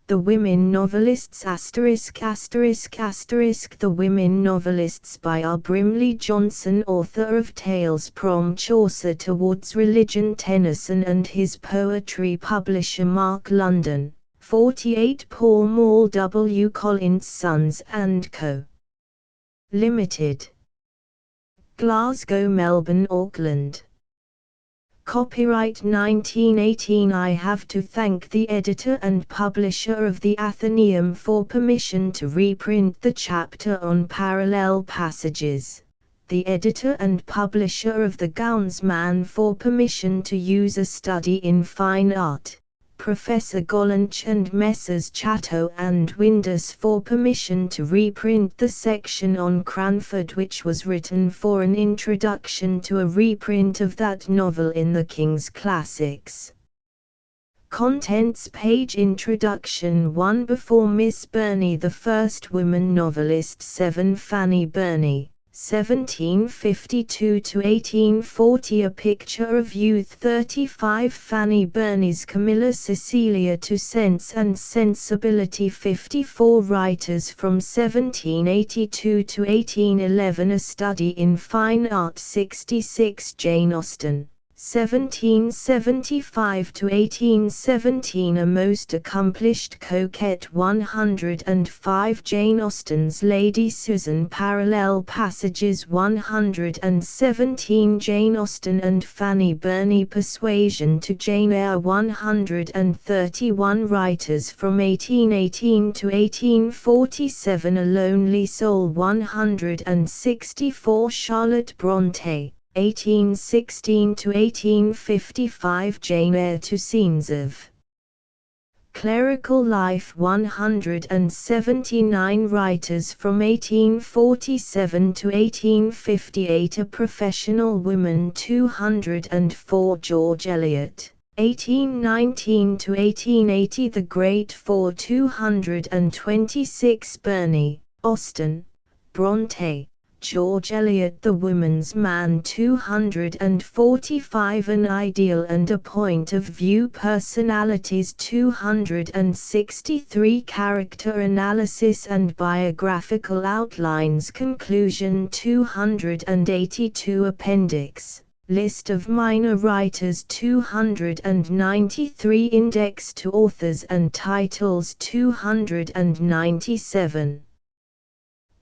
The Women Novelists *******. The Women Novelists by R. Brimley Johnson, author of Tales from Chaucer Towards Religion. Tennyson and his poetry. Publisher Mark London, 48 Pall Mall, W. Collins Sons and Co. Limited. Glasgow, Melbourne, Auckland. Copyright 1918. I have to thank the editor and publisher of the Athenaeum for permission to reprint the chapter on parallel passages, the editor and publisher of the Gownsman for permission to use a study in fine art, Professor Gollanch and Messrs. Chatto and Windus for permission to reprint the section on Cranford which was written for an introduction to a reprint of that novel in the King's Classics. Contents page. Introduction 1. Before Miss Burney, the first woman novelist. 7. Fanny Burney, 1752–1840. A Picture of Youth. 35. Fanny Burney's Camilla Cecilia to Sense and Sensibility. 54. Writers from 1782 to 1811. A Study in Fine Art. 66. Jane Austen, 1775 to 1817. A most accomplished coquette. 105. Jane Austen's Lady Susan. Parallel passages. 117. Jane Austen and Fanny Burney. Persuasion to Jane Eyre. 131. Writers from 1818 to 1847. A Lonely Soul. 164. Charlotte Brontë, 1816 to 1855. Jane Eyre to Scenes of Clerical Life. 179. Writers from 1847 to 1858. A Professional Woman. 204. George Eliot, 1819 to 1880. The Great Four. 226. Burney, Austen, Brontë, George Eliot. The Woman's Man. 245. An Ideal and a Point of View. Personalities. 263. Character Analysis and Biographical Outlines. Conclusion. 282. Appendix, List of Minor Writers. 293. Index to Authors and Titles. 297.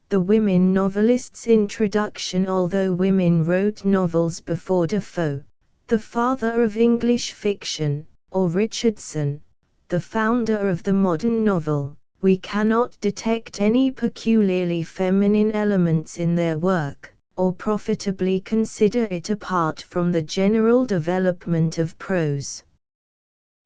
The Women Novelists. Introduction. Although women wrote novels before Defoe, the father of English fiction, or Richardson, the founder of the modern novel, we cannot detect any peculiarly feminine elements in their work, or profitably consider it apart from the general development of prose.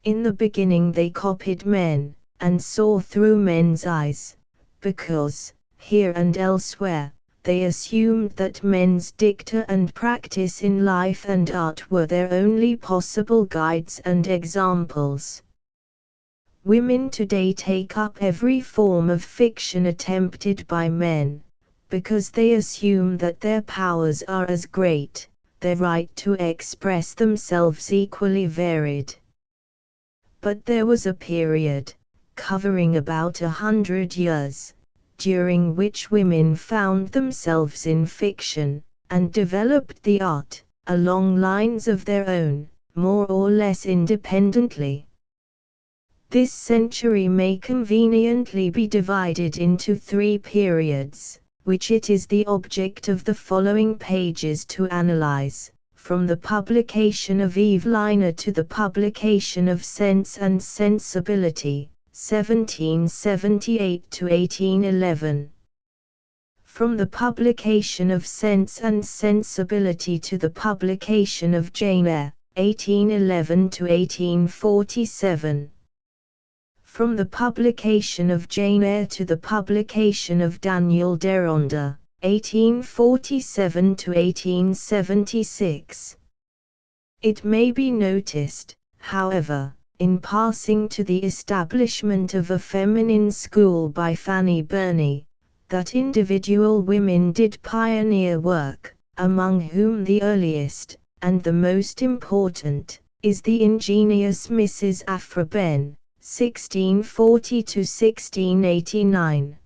In the beginning they copied men, and saw through men's eyes, because, here and elsewhere, they assumed that men's dicta and practice in life and art were their only possible guides and examples. Women today take up every form of fiction attempted by men, because they assume that their powers are as great, their right to express themselves equally varied. But there was a period, covering about 100 years, during which women found themselves in fiction, and developed the art, along lines of their own, more or less independently. This century may conveniently be divided into 3 periods, which it is the object of the following pages to analyze, from the publication of Evelina to the publication of Sense and Sensibility, 1778 to 1811. From the publication of Sense and Sensibility to the publication of Jane Eyre, 1811 to 1847. From the publication of Jane Eyre to the publication of Daniel Deronda, 1847 to 1876. It may be noticed, however, in passing to the establishment of a feminine school by Fanny Burney, that individual women did pioneer work, among whom the earliest, and the most important, is the ingenious Mrs. Aphra Behn, 1640 to 1689.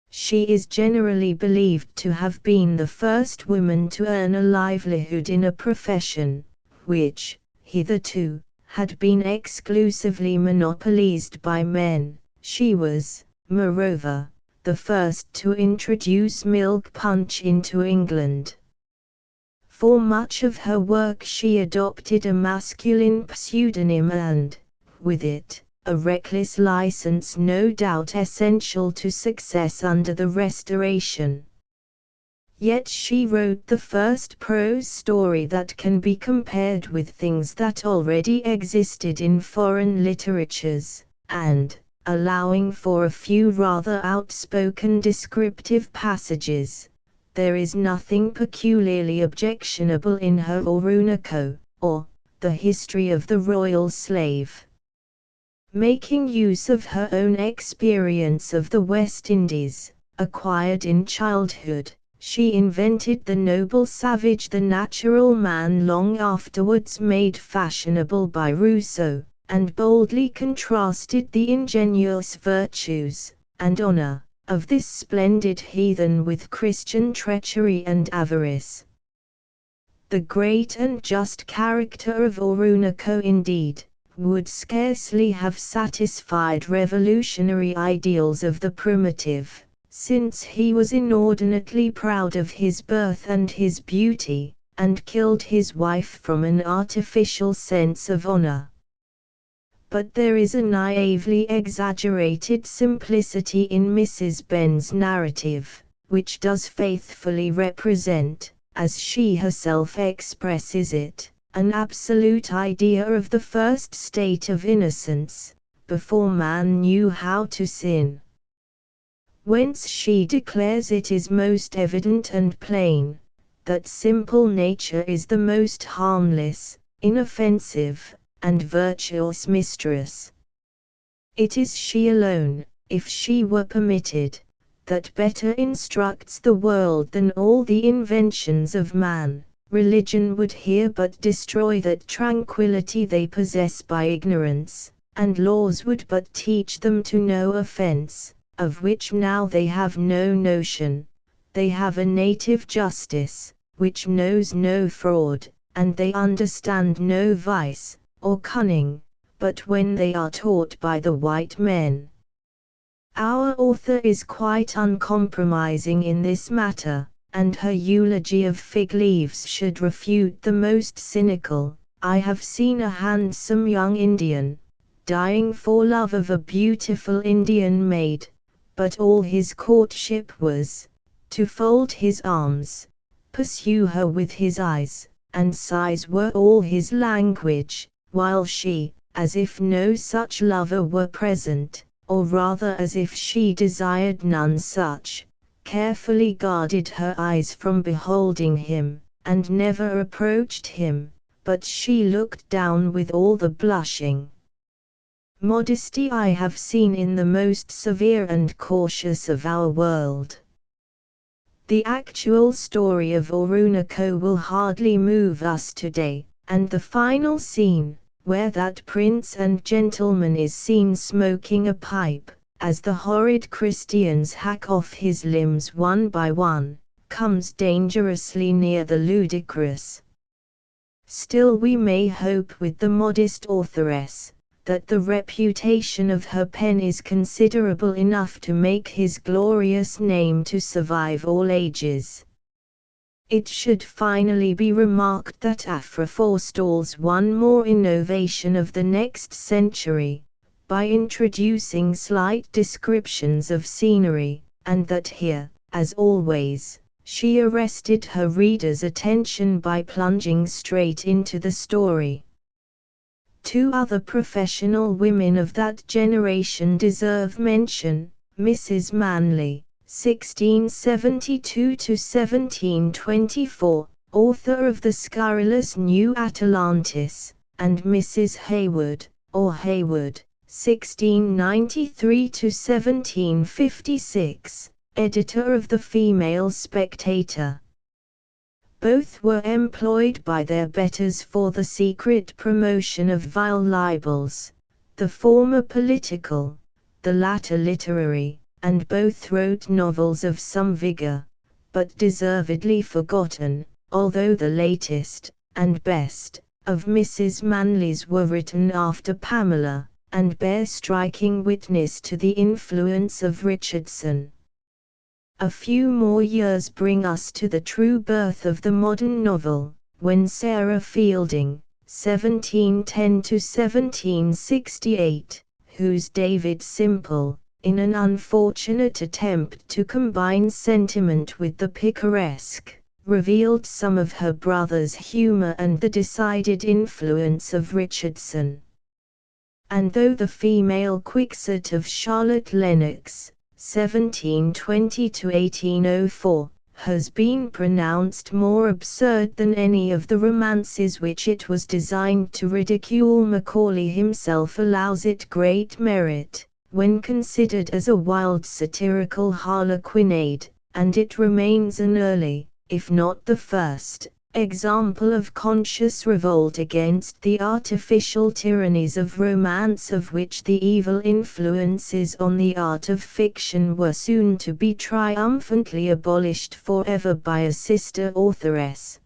She is generally believed to have been the first woman to earn a livelihood in a profession, which, hitherto, had been exclusively monopolized by men. She was, moreover, the first to introduce milk punch into England. For much of her work she adopted a masculine pseudonym and, with it, a reckless license no doubt essential to success under the Restoration. Yet she wrote the first prose story that can be compared with things that already existed in foreign literatures, and, allowing for a few rather outspoken descriptive passages, there is nothing peculiarly objectionable in her Oroonoko, or the History of the Royal Slave. Making use of her own experience of the West Indies, acquired in childhood, she invented the noble savage, the natural man, long afterwards made fashionable by Rousseau, and boldly contrasted the ingenuous virtues, and honor, of this splendid heathen with Christian treachery and avarice. The great and just character of Oroonoko, indeed, would scarcely have satisfied revolutionary ideals of the primitive, since he was inordinately proud of his birth and his beauty, and killed his wife from an artificial sense of honor. But there is a naively exaggerated simplicity in Mrs. Benn's narrative, which does faithfully represent, as she herself expresses it, an absolute idea of the first state of innocence, before man knew how to sin. Whence she declares it is most evident and plain, that simple nature is the most harmless, inoffensive, and virtuous mistress. It is she alone, if she were permitted, that better instructs the world than all the inventions of man. Religion would here but destroy that tranquility they possess by ignorance, and laws would but teach them to no offense, of which now they have no notion. They have a native justice, which knows no fraud, and they understand no vice, or cunning, but when they are taught by the white men. Our author is quite uncompromising in this matter, and her eulogy of fig leaves should refute the most cynical. I have seen a handsome young Indian, dying for love of a beautiful Indian maid, but all his courtship was, to fold his arms, pursue her with his eyes, and sighs were all his language, while she, as if no such lover were present, or rather as if she desired none such, carefully guarded her eyes from beholding him, and never approached him, but she looked down with all the blushing modesty I have seen in the most severe and cautious of our world. The actual story of Oroonoko will hardly move us today, and the final scene, where that prince and gentleman is seen smoking a pipe, as the horrid Christians hack off his limbs one by one, comes dangerously near the ludicrous. Still we may hope with the modest authoress, that the reputation of her pen is considerable enough to make his glorious name to survive all ages. It should finally be remarked that Afra forestalls one more innovation of the next century, by introducing slight descriptions of scenery, and that here, as always, she arrested her reader's attention by plunging straight into the story. Two other professional women of that generation deserve mention: Mrs. Manley, 1672 to 1724, author of the scurrilous New Atalantis, and Mrs. Hayward, or Hayward, 1693 to 1756, editor of the Female Spectator. Both were employed by their betters for the secret promotion of vile libels, the former political, the latter literary, and both wrote novels of some vigor, but deservedly forgotten, although the latest, and best, of Mrs. Manley's were written after Pamela, and bear striking witness to the influence of Richardson. A few more years bring us to the true birth of the modern novel, when Sarah Fielding, 1710–1768, whose David Simple, in an unfortunate attempt to combine sentiment with the picaresque, revealed some of her brother's humor and the decided influence of Richardson. And though the female Quixote of Charlotte Lennox, 1720–1804, has been pronounced more absurd than any of the romances which it was designed to ridicule, Macaulay himself allows it great merit, when considered as a wild satirical harlequinade, and it remains an early, if not the first, example of conscious revolt against the artificial tyrannies of romance, of which the evil influences on the art of fiction were soon to be triumphantly abolished forever by a sister authoress.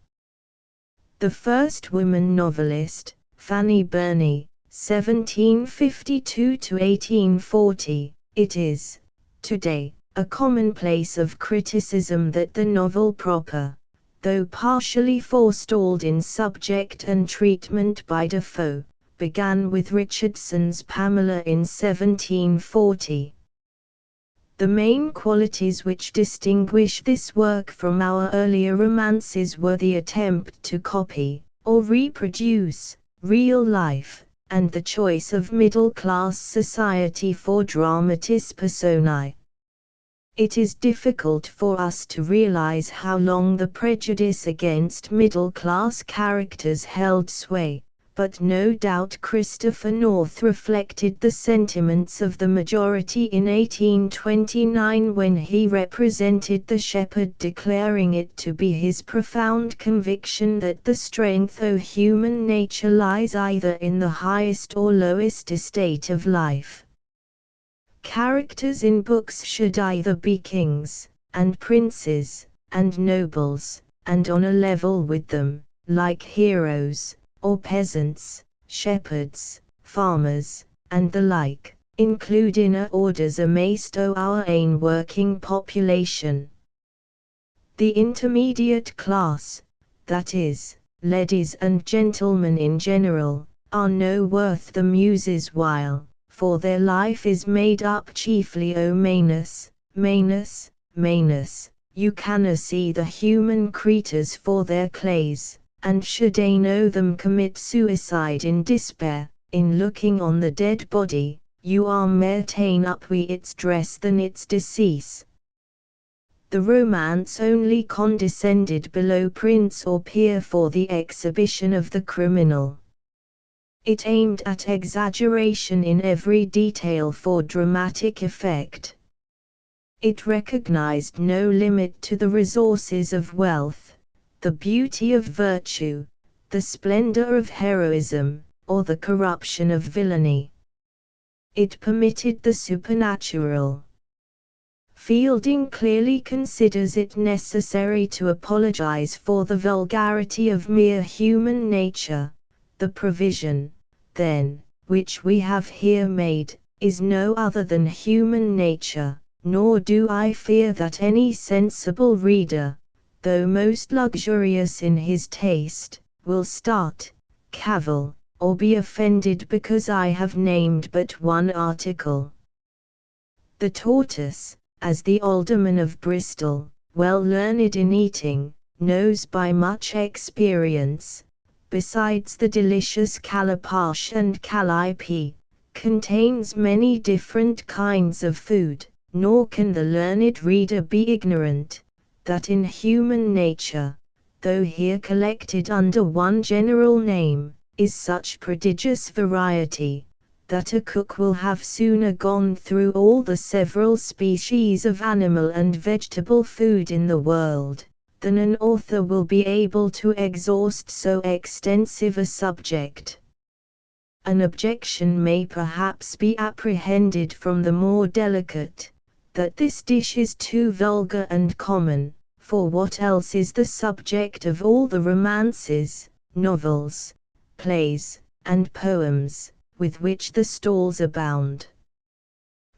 The first woman novelist, Fanny Burney, 1752–1840, it is, today, a commonplace of criticism that the novel proper, though partially forestalled in subject and treatment by Defoe, began with Richardson's Pamela in 1740. The main qualities which distinguish this work from our earlier romances were the attempt to copy, or reproduce, real life, and the choice of middle-class society for dramatis personae. It is difficult for us to realize how long the prejudice against middle-class characters held sway, but no doubt Christopher North reflected the sentiments of the majority in 1829 when he represented the shepherd, declaring it to be his profound conviction that the strength of human nature lies either in the highest or lowest estate of life. Characters in books should either be kings, and princes, and nobles, and on a level with them, like heroes, or peasants, shepherds, farmers, and the like, include inner orders amaist o' our ain working population. The intermediate class, that is, ladies and gentlemen in general, are no worth the muse's while, for their life is made up chiefly o' mainness, you canna see the human creatures for their clays, and should ane o' them commit suicide in despair, in looking on the dead body, you are mair ta'en up wi' its dress than its decease. The romance only condescended below prince or peer for the exhibition of the criminal. It aimed at exaggeration in every detail for dramatic effect. It recognized no limit to the resources of wealth, the beauty of virtue, the splendor of heroism, or the corruption of villainy. It permitted the supernatural. Fielding clearly considers it necessary to apologize for the vulgarity of mere human nature. The provision, then, which we have here made, is no other than human nature, nor do I fear that any sensible reader, though most luxurious in his taste, will start, cavil, or be offended because I have named but one article. The tortoise, as the alderman of Bristol, well learned in eating, knows by much experience, besides the delicious calapash and callipee, contains many different kinds of food, nor can the learned reader be ignorant, that in human nature, though here collected under one general name, is such prodigious variety, that a cook will have sooner gone through all the several species of animal and vegetable food in the world, than an author will be able to exhaust so extensive a subject. An objection may perhaps be apprehended from the more delicate, that this dish is too vulgar and common, for what else is the subject of all the romances, novels, plays, and poems, with which the stalls abound?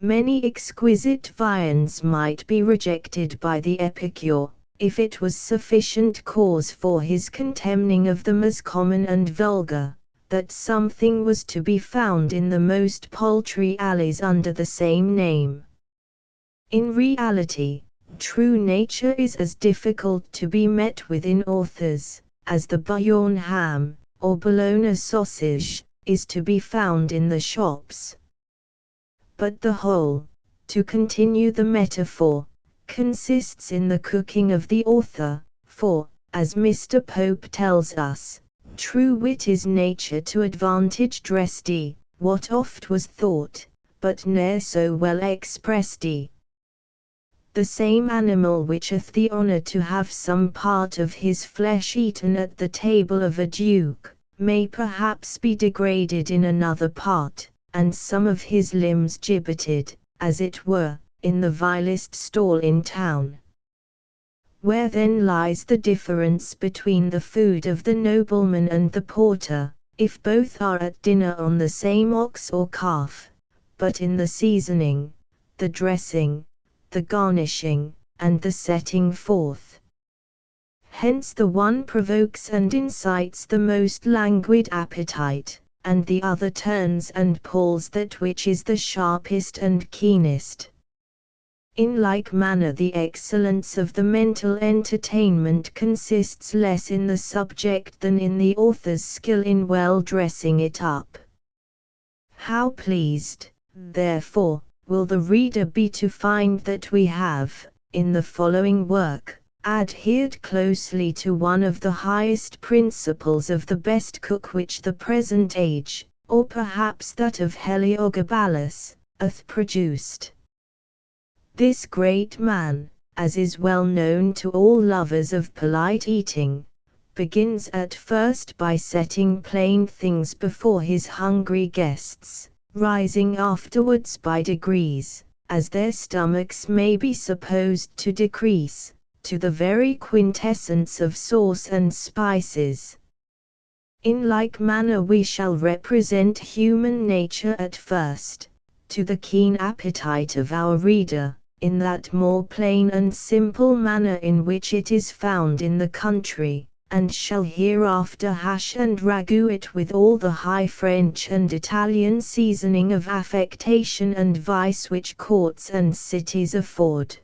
Many exquisite viands might be rejected by the epicure, if it was sufficient cause for his contemning of them as common and vulgar, that something was to be found in the most paltry alleys under the same name. In reality, true nature is as difficult to be met with in authors, as the Bayonne ham, or Bologna sausage, is to be found in the shops. But the whole, to continue the metaphor, consists in the cooking of the author, for, as Mr. Pope tells us, true wit is nature to advantage dressed, what oft was thought, but ne'er so well expressed. The same animal which hath the honour to have some part of his flesh eaten at the table of a duke, may perhaps be degraded in another part, and some of his limbs gibbeted, as it were, in the vilest stall in town. Where then lies the difference between the food of the nobleman and the porter, if both are at dinner on the same ox or calf, but in the seasoning, the dressing, the garnishing, and the setting forth? Hence the one provokes and incites the most languid appetite, and the other turns and pulls that which is the sharpest and keenest. In like manner the excellence of the mental entertainment consists less in the subject than in the author's skill in well dressing it up. How pleased, therefore, will the reader be to find that we have, in the following work, adhered closely to one of the highest principles of the best cook which the present age, or perhaps that of Heliogabalus, hath produced. This great man, as is well known to all lovers of polite eating, begins at first by setting plain things before his hungry guests, rising afterwards by degrees, as their stomachs may be supposed to decrease, to the very quintessence of sauce and spices. In like manner we shall represent human nature at first, to the keen appetite of our reader, in that more plain and simple manner in which it is found in the country, and shall hereafter hash and ragout it with all the high French and Italian seasoning of affectation and vice which courts and cities afford.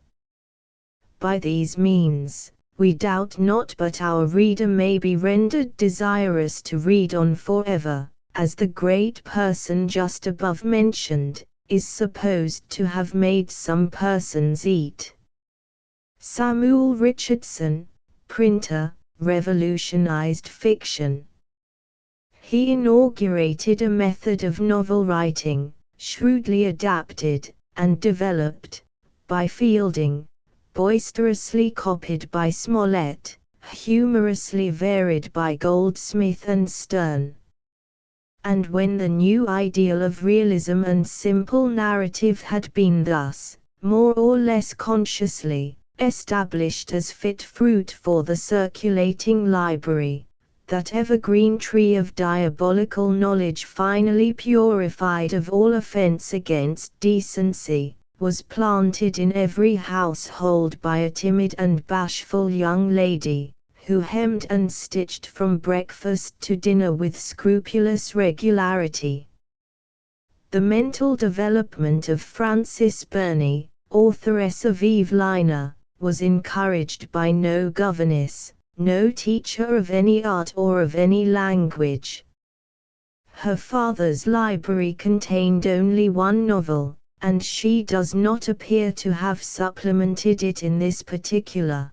By these means, we doubt not but our reader may be rendered desirous to read on forever, as the great person just above mentioned is supposed to have made some persons eat. Samuel Richardson, printer, revolutionized fiction. He inaugurated a method of novel writing, shrewdly adapted and developed by Fielding, boisterously copied by Smollett, humorously varied by Goldsmith and Sterne. And when the new ideal of realism and simple narrative had been thus, more or less consciously, established as fit fruit for the circulating library, that evergreen tree of diabolical knowledge finally purified of all offense against decency, was planted in every household by a timid and bashful young lady, who hemmed and stitched from breakfast to dinner with scrupulous regularity. The mental development of Frances Burney, authoress of Evelina, was encouraged by no governess, no teacher of any art or of any language. Her father's library contained only one novel, and she does not appear to have supplemented it in this particular.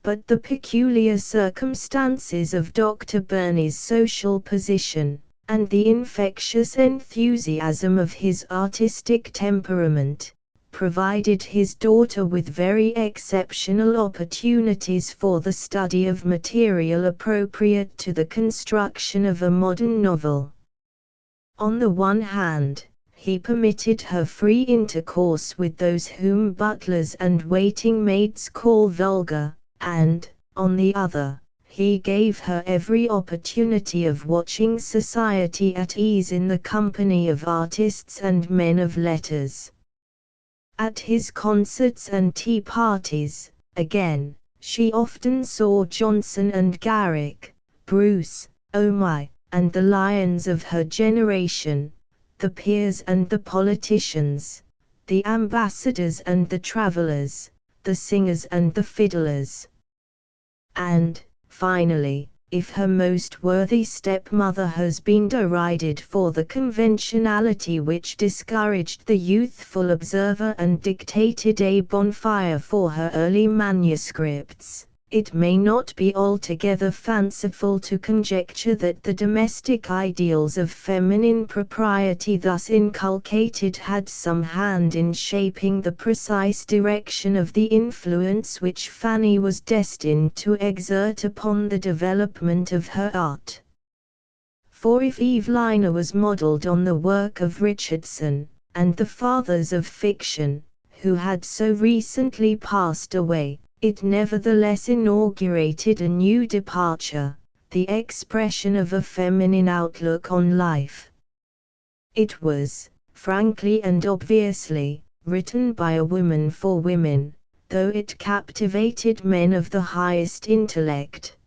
But the peculiar circumstances of Dr. Burney's social position, and the infectious enthusiasm of his artistic temperament, provided his daughter with very exceptional opportunities for the study of material appropriate to the construction of a modern novel. On the one hand, he permitted her free intercourse with those whom butlers and waiting maids call vulgar, and, on the other, he gave her every opportunity of watching society at ease in the company of artists and men of letters. At his concerts and tea parties, again, she often saw Johnson and Garrick, Bruce, oh my, and the lions of her generation, the peers and the politicians, the ambassadors and the travellers, the singers and the fiddlers. And, finally, if her most worthy stepmother has been derided for the conventionality which discouraged the youthful observer and dictated a bonfire for her early manuscripts, it may not be altogether fanciful to conjecture that the domestic ideals of feminine propriety thus inculcated had some hand in shaping the precise direction of the influence which Fanny was destined to exert upon the development of her art. For if Evelina was modelled on the work of Richardson, and the fathers of fiction, who had so recently passed away, it nevertheless inaugurated a new departure, the expression of a feminine outlook on life. It was, frankly and obviously, written by a woman for women, though it captivated men of the highest intellect.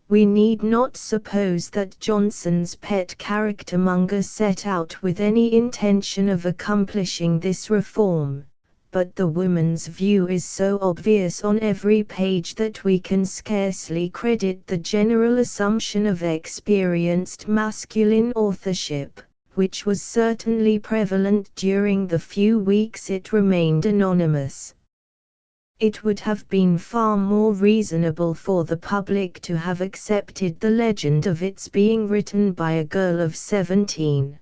We need not suppose that Johnson's pet charactermonger set out with any intention of accomplishing this reform, but the woman's view is so obvious on every page that we can scarcely credit the general assumption of experienced masculine authorship, which was certainly prevalent during the few weeks it remained anonymous. It would have been far more reasonable for the public to have accepted the legend of its being written by a girl of 17.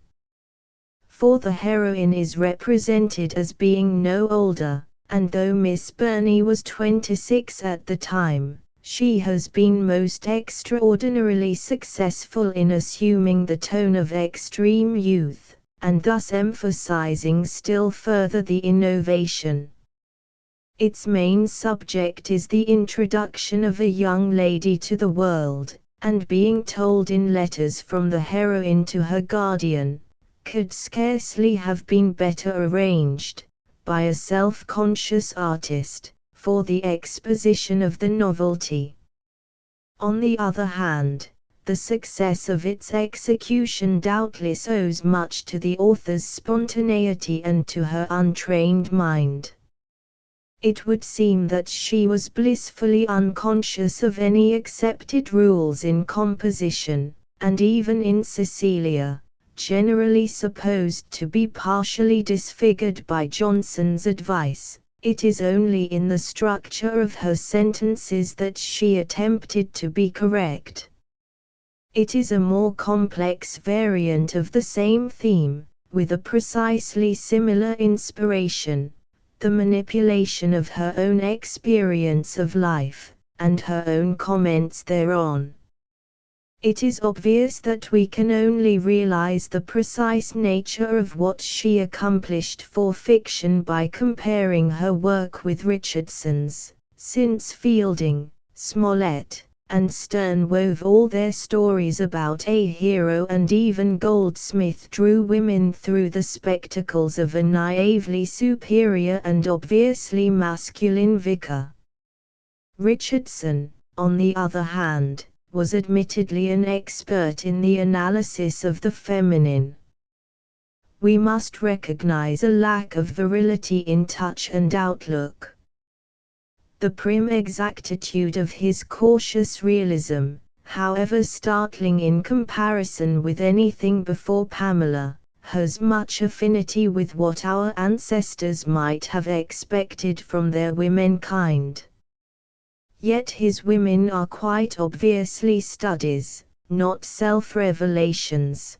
For the heroine is represented as being no older, and though Miss Burney was 26 at the time, she has been most extraordinarily successful in assuming the tone of extreme youth, and thus emphasizing still further the innovation. Its main subject is the introduction of a young lady to the world, and being told in letters from the heroine to her guardian, could scarcely have been better arranged, by a self-conscious artist, for the exposition of the novelty. On the other hand, the success of its execution doubtless owes much to the author's spontaneity and to her untrained mind. It would seem that she was blissfully unconscious of any accepted rules in composition, and even in Cecilia, generally supposed to be partially disfigured by Johnson's advice, it is only in the structure of her sentences that she attempted to be correct. It is a more complex variant of the same theme, with a precisely similar inspiration, the manipulation of her own experience of life, and her own comments thereon. It is obvious that we can only realize the precise nature of what she accomplished for fiction by comparing her work with Richardson's, since Fielding, Smollett, and Sterne wove all their stories about a hero, and even Goldsmith drew women through the spectacles of a naively superior and obviously masculine vicar. Richardson, on the other hand, was admittedly an expert in the analysis of the feminine. We must recognize a lack of virility in touch and outlook. The prim exactitude of his cautious realism, however startling in comparison with anything before Pamela, has much affinity with what our ancestors might have expected from their womenkind. Yet his women are quite obviously studies, not self-revelations.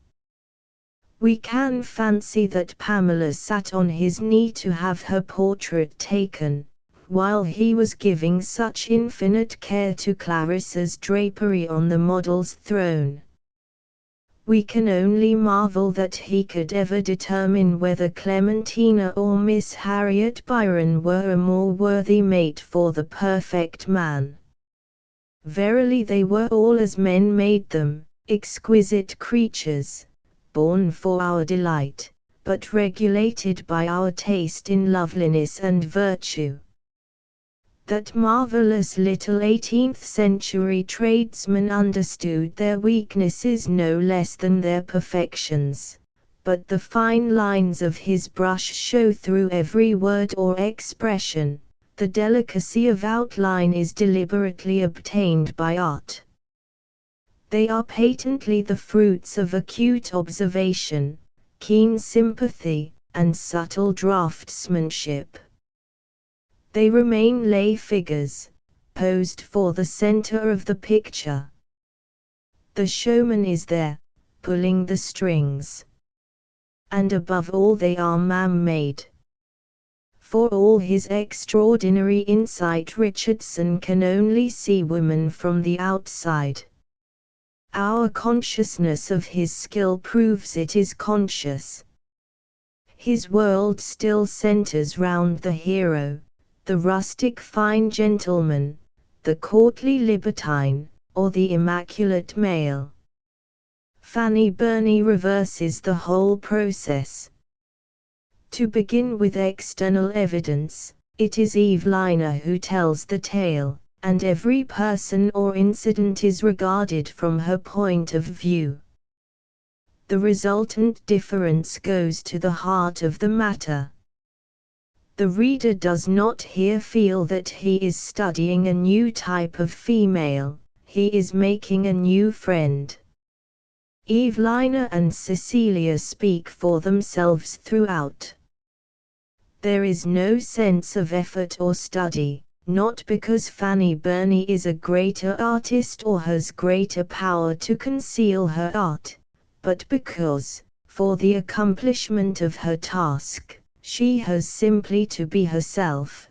We can fancy that Pamela sat on his knee to have her portrait taken, while he was giving such infinite care to Clarissa's drapery on the model's throne. We can only marvel that he could ever determine whether Clementina or Miss Harriet Byron were a more worthy mate for the perfect man. Verily they were all as men made them, exquisite creatures, born for our delight, but regulated by our taste in loveliness and virtue. That marvelous little 18th-century tradesman understood their weaknesses no less than their perfections, but the fine lines of his brush show through every word or expression. The delicacy of outline is deliberately obtained by art. They are patently the fruits of acute observation, keen sympathy, and subtle draftsmanship. They remain lay figures, posed for the center of the picture. The showman is there, pulling the strings. And above all they are man-made. For all his extraordinary insight, Richardson can only see women from the outside. Our consciousness of his skill proves it is conscious. His world still centers round the hero, the rustic fine gentleman, the courtly libertine, or the immaculate male. Fanny Burney reverses the whole process. To begin with external evidence, it is Evelina who tells the tale, and every person or incident is regarded from her point of view. The resultant difference goes to the heart of the matter. The reader does not here feel that he is studying a new type of female, he is making a new friend. Evelina and Cecilia speak for themselves throughout. There is no sense of effort or study, not because Fanny Burney is a greater artist or has greater power to conceal her art, but because, for the accomplishment of her task, she has simply to be herself.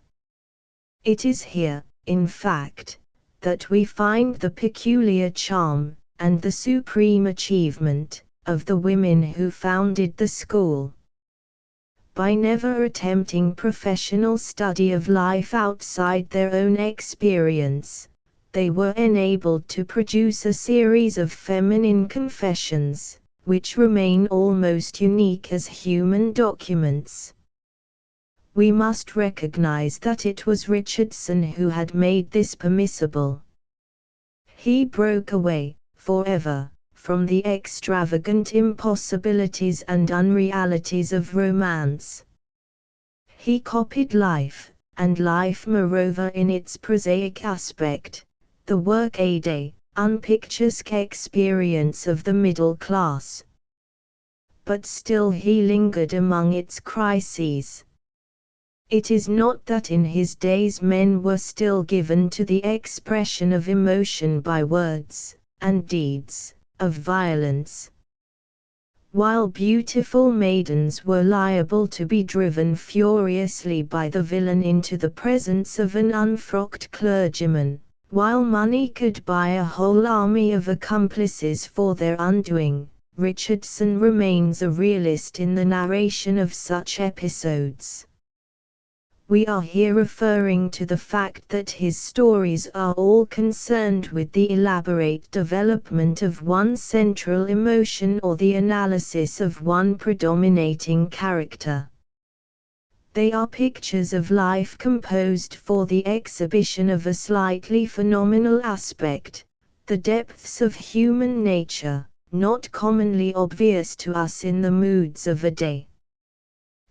It is here, in fact, that we find the peculiar charm, and the supreme achievement, of the women who founded the school. By never attempting professional study of life outside their own experience, they were enabled to produce a series of feminine confessions, which remain almost unique as human documents. We must recognize that it was Richardson who had made this permissible. He broke away, forever, from the extravagant impossibilities and unrealities of romance. He copied life, and life moreover in its prosaic aspect, the work-a-day, unpicturesque experience of the middle class. But still he lingered among its crises. It is not that in his days men were still given to the expression of emotion by words, and deeds, of violence. While beautiful maidens were liable to be driven furiously by the villain into the presence of an unfrocked clergyman, while money could buy a whole army of accomplices for their undoing, Richardson remains a realist in the narration of such episodes. We are here referring to the fact that his stories are all concerned with the elaborate development of one central emotion or the analysis of one predominating character. They are pictures of life composed for the exhibition of a slightly phenomenal aspect, the depths of human nature, not commonly obvious to us in the moods of a day.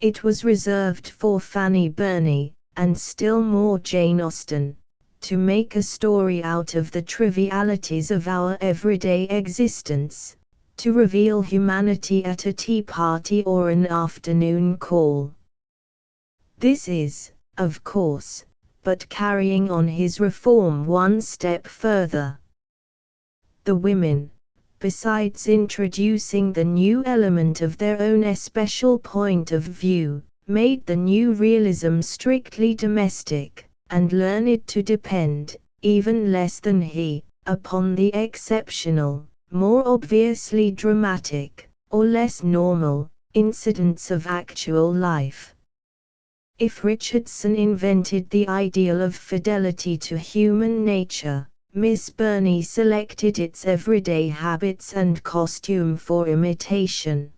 It was reserved for Fanny Burney, and still more Jane Austen, to make a story out of the trivialities of our everyday existence, to reveal humanity at a tea party or an afternoon call. This is, of course, but carrying on his reform one step further. The women, besides introducing the new element of their own especial point of view, made the new realism strictly domestic, and learned to depend, even less than he, upon the exceptional, more obviously dramatic, or less normal, incidents of actual life. If Richardson invented the ideal of fidelity to human nature, Miss Burney selected its everyday habits and costume for imitation.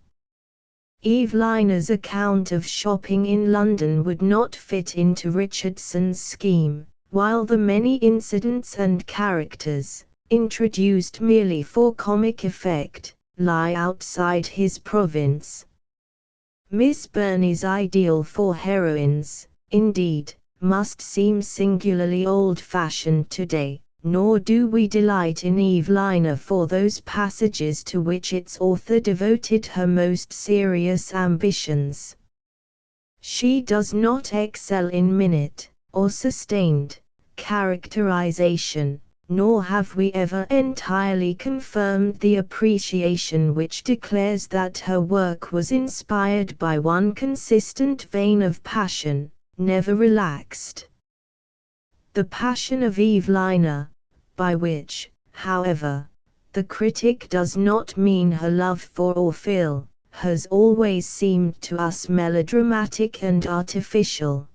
Eveline's account of shopping in London would not fit into Richardson's scheme, while the many incidents and characters, introduced merely for comic effect, lie outside his province. Miss Burney's ideal for heroines, indeed, must seem singularly old-fashioned today, nor do we delight in Evelina for those passages to which its author devoted her most serious ambitions. She does not excel in minute, or sustained, characterization, nor have we ever entirely confirmed the appreciation which declares that her work was inspired by one consistent vein of passion, never relaxed. The passion of Evelina, by which, however, the critic does not mean her love for Orfil, has always seemed to us melodramatic and artificial.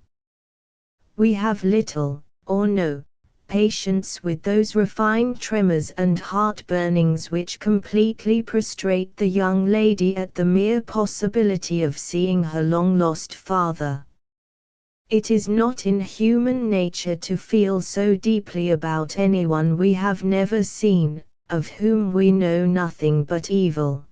We have little, or no, patience with those refined tremors and heart-burnings which completely prostrate the young lady at the mere possibility of seeing her long-lost father. It is not in human nature to feel so deeply about anyone we have never seen, of whom we know nothing but evil.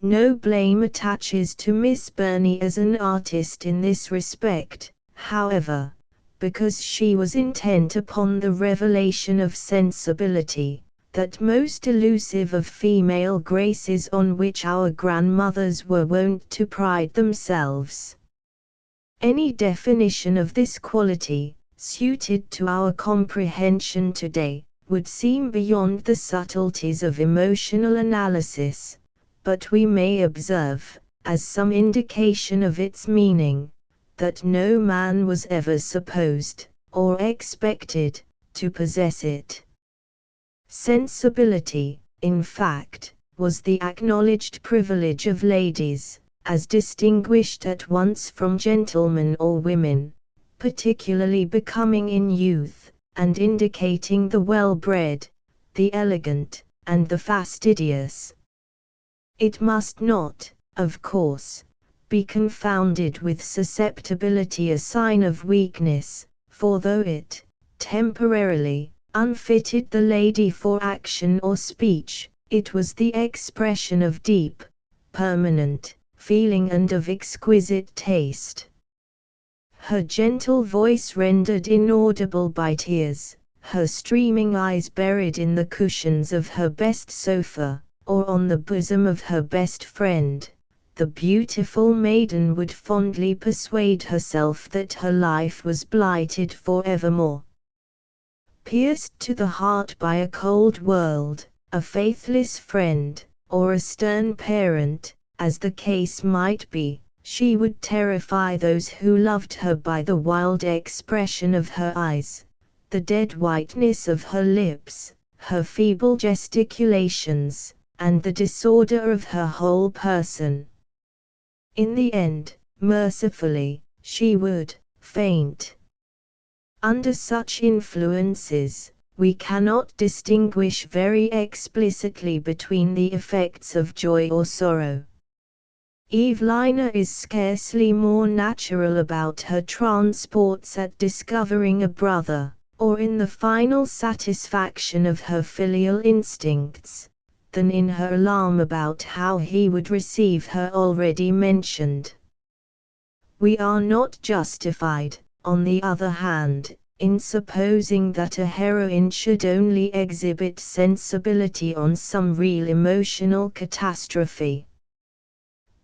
No blame attaches to Miss Burney as an artist in this respect, however, because she was intent upon the revelation of sensibility, that most elusive of female graces on which our grandmothers were wont to pride themselves. Any definition of this quality, suited to our comprehension today, would seem beyond the subtleties of emotional analysis, but we may observe, as some indication of its meaning, that no man was ever supposed, or expected, to possess it. Sensibility, in fact, was the acknowledged privilege of ladies, as distinguished at once from gentlemen or women, particularly becoming in youth, and indicating the well-bred, the elegant, and the fastidious. It must not, of course, be confounded with susceptibility, a sign of weakness, for though it, temporarily, unfitted the lady for action or speech, it was the expression of deep, permanent, feeling and of exquisite taste. Her gentle voice rendered inaudible by tears, her streaming eyes buried in the cushions of her best sofa, or on the bosom of her best friend, the beautiful maiden would fondly persuade herself that her life was blighted forevermore. Pierced to the heart by a cold world, a faithless friend, or a stern parent, as the case might be, she would terrify those who loved her by the wild expression of her eyes, the dead whiteness of her lips, her feeble gesticulations, and the disorder of her whole person. In the end, mercifully, she would faint. Under such influences, we cannot distinguish very explicitly between the effects of joy or sorrow. Evelina is scarcely more natural about her transports at discovering a brother, or in the final satisfaction of her filial instincts, than in her alarm about how he would receive her already mentioned. We are not justified, on the other hand, in supposing that a heroine should only exhibit sensibility on some real emotional catastrophe.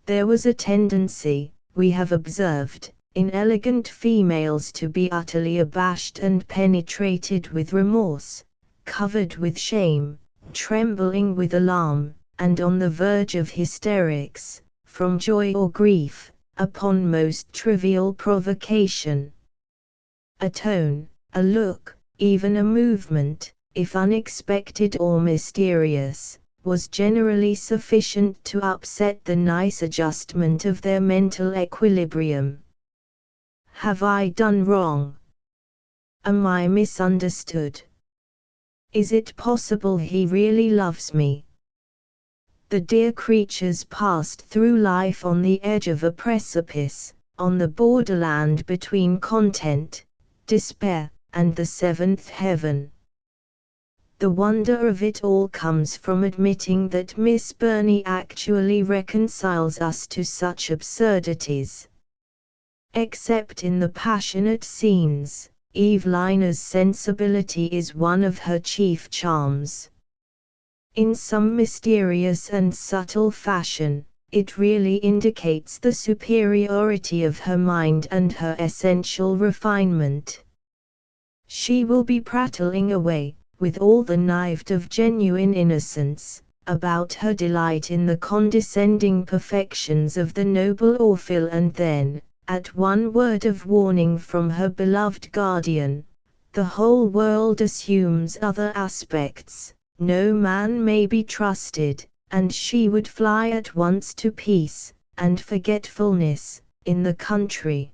There was a tendency, we have observed, in elegant females to be utterly abashed and penetrated with remorse, covered with shame, trembling with alarm, and on the verge of hysterics, from joy or grief, upon most trivial provocation. A tone, a look, even a movement, if unexpected or mysterious, was generally sufficient to upset the nice adjustment of their mental equilibrium. Have I done wrong? Am I misunderstood? Is it possible he really loves me? The dear creatures passed through life on the edge of a precipice, on the borderland between content, despair, and the seventh heaven. The wonder of it all comes from admitting that Miss Burney actually reconciles us to such absurdities. Except in the passionate scenes, Evelina's sensibility is one of her chief charms. In some mysterious and subtle fashion, it really indicates the superiority of her mind and her essential refinement. She will be prattling away, with all the naivete of genuine innocence, about her delight in the condescending perfections of the noble Orfil, and then, at one word of warning from her beloved guardian, the whole world assumes other aspects, no man may be trusted, and she would fly at once to peace, and forgetfulness, in the country.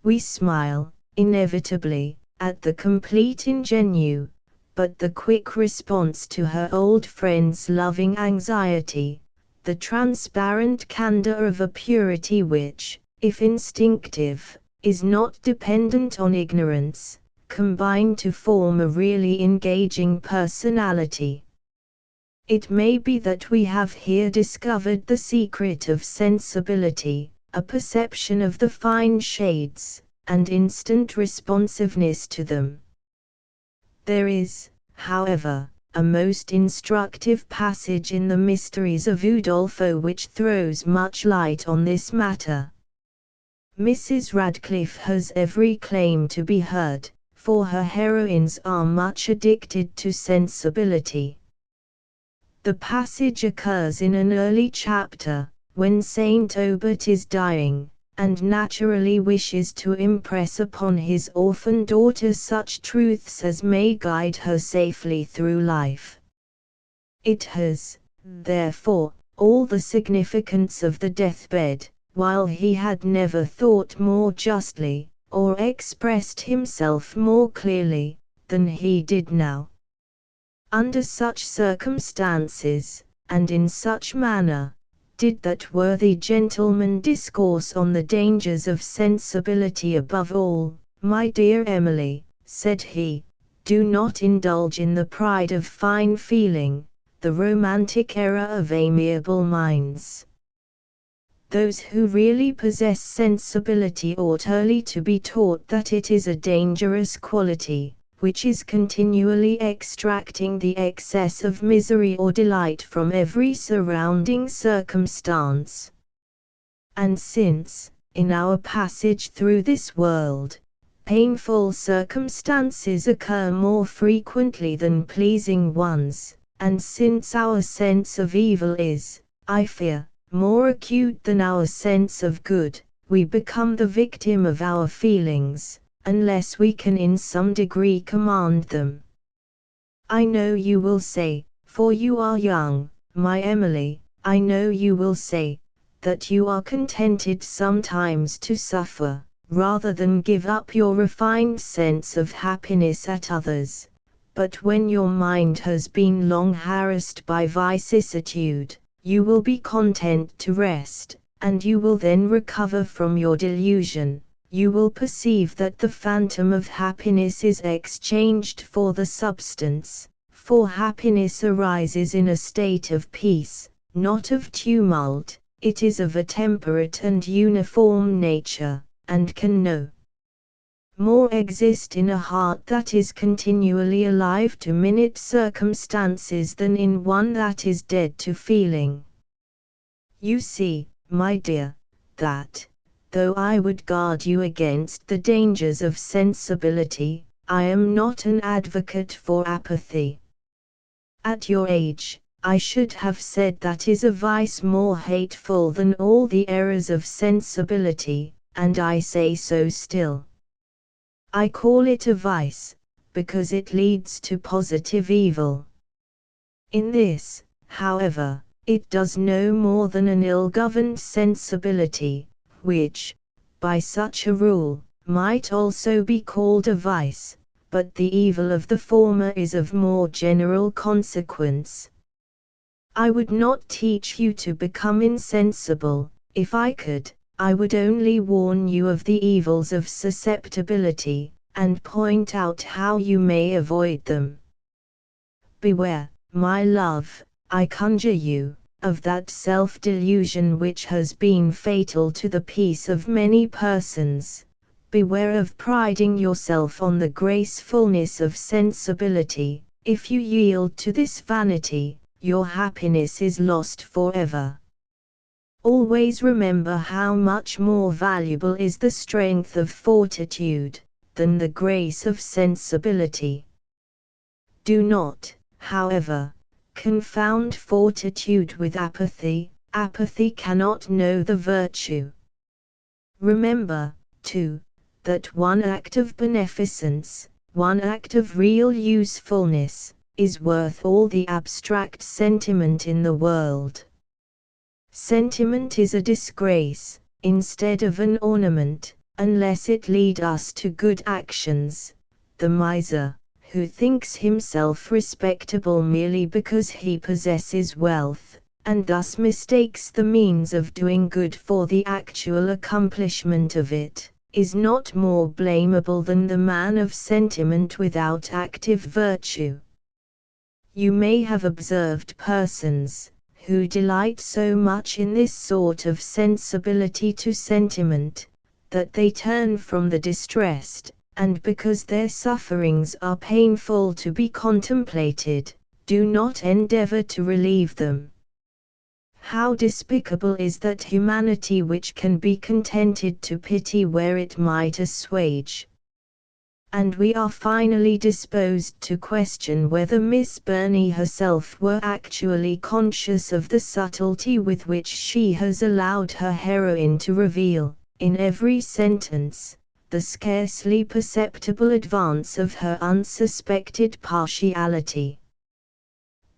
We smile, inevitably, at the complete ingenue, but the quick response to her old friend's loving anxiety, the transparent candor of a purity which, if instinctive, is not dependent on ignorance, combine to form a really engaging personality. It may be that we have here discovered the secret of sensibility, a perception of the fine shades, and instant responsiveness to them. There is, however, a most instructive passage in the Mysteries of Udolpho which throws much light on this matter. Mrs. Radcliffe has every claim to be heard, for her heroines are much addicted to sensibility. The passage occurs in an early chapter, when Saint Aubert is dying, and naturally wishes to impress upon his orphan daughter such truths as may guide her safely through life. It has, therefore, all the significance of the deathbed, while he had never thought more justly, or expressed himself more clearly, than he did now. Under such circumstances, and in such manner, did that worthy gentleman discourse on the dangers of sensibility. Above all, my dear Emily, said he, do not indulge in the pride of fine feeling, the romantic error of amiable minds. Those who really possess sensibility ought early to be taught that it is a dangerous quality, which is continually extracting the excess of misery or delight from every surrounding circumstance. And since, in our passage through this world, painful circumstances occur more frequently than pleasing ones, and since our sense of evil is, I fear, more acute than our sense of good, we become the victim of our feelings, unless we can in some degree command them. I know you will say, for you are young, my Emily, I know you will say, that you are contented sometimes to suffer, rather than give up your refined sense of happiness at others. But when your mind has been long harassed by vicissitude, you will be content to rest, and you will then recover from your delusion. You will perceive that the phantom of happiness is exchanged for the substance, for happiness arises in a state of peace, not of tumult, it is of a temperate and uniform nature, and can no more exist in a heart that is continually alive to minute circumstances than in one that is dead to feeling. You see, my dear, that, though I would guard you against the dangers of sensibility, I am not an advocate for apathy. At your age, I should have said that is a vice more hateful than all the errors of sensibility, and I say so still. I call it a vice, because it leads to positive evil. In this, however, it does no more than an ill-governed sensibility, which, by such a rule, might also be called a vice, but the evil of the former is of more general consequence. I would not teach you to become insensible. If I could, I would only warn you of the evils of susceptibility, and point out how you may avoid them. Beware, my love, I conjure you, of that self-delusion which has been fatal to the peace of many persons. Beware of priding yourself on the gracefulness of sensibility. If you yield to this vanity, your happiness is lost forever. Always remember how much more valuable is the strength of fortitude than the grace of sensibility. Do not, however, confound fortitude with apathy. Apathy cannot know the virtue. Remember, too, that one act of beneficence, one act of real usefulness, is worth all the abstract sentiment in the world. Sentiment is a disgrace, instead of an ornament, unless it lead us to good actions. The miser, who thinks himself respectable merely because he possesses wealth, and thus mistakes the means of doing good for the actual accomplishment of it, is not more blamable than the man of sentiment without active virtue. You may have observed persons, who delight so much in this sort of sensibility to sentiment, that they turn from the distressed, and because their sufferings are painful to be contemplated, do not endeavor to relieve them. How despicable is that humanity which can be contented to pity where it might assuage! And we are finally disposed to question whether Miss Burney herself were actually conscious of the subtlety with which she has allowed her heroine to reveal, in every sentence, the scarcely perceptible advance of her unsuspected partiality.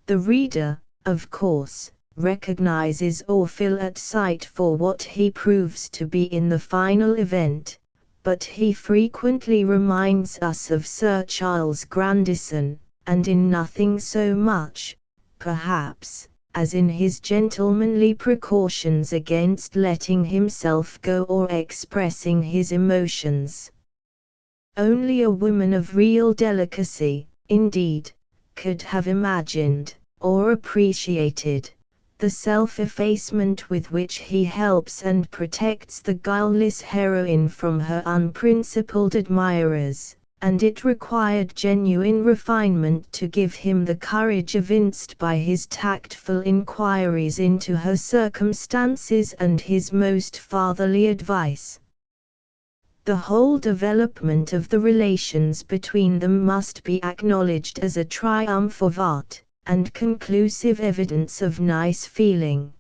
The reader, of course, recognizes Orfil at sight for what he proves to be in the final event, but he frequently reminds us of Sir Charles Grandison, and in nothing so much, perhaps, as in his gentlemanly precautions against letting himself go or expressing his emotions. Only a woman of real delicacy, indeed, could have imagined, or appreciated, the self-effacement with which he helps and protects the guileless heroine from her unprincipled admirers, and it required genuine refinement to give him the courage evinced by his tactful inquiries into her circumstances and his most fatherly advice. The whole development of the relations between them must be acknowledged as a triumph of art, and conclusive evidence of nice feeling.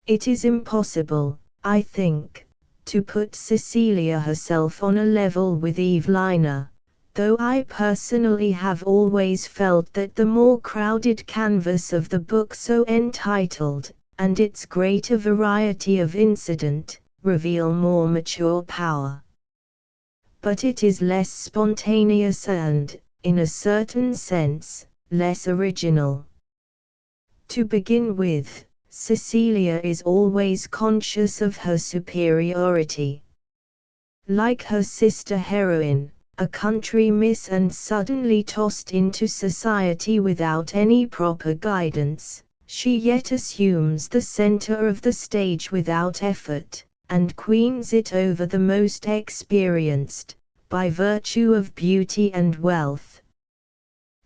It is impossible, I think, to put Cecilia herself on a level with Evelina, though I personally have always felt that the more crowded canvas of the book so entitled, and its greater variety of incident, reveal more mature power. But it is less spontaneous and, in a certain sense, less original. To begin with, Cecilia is always conscious of her superiority. Like her sister heroine, a country miss and suddenly tossed into society without any proper guidance, she yet assumes the center of the stage without effort, and queens it over the most experienced, by virtue of beauty and wealth.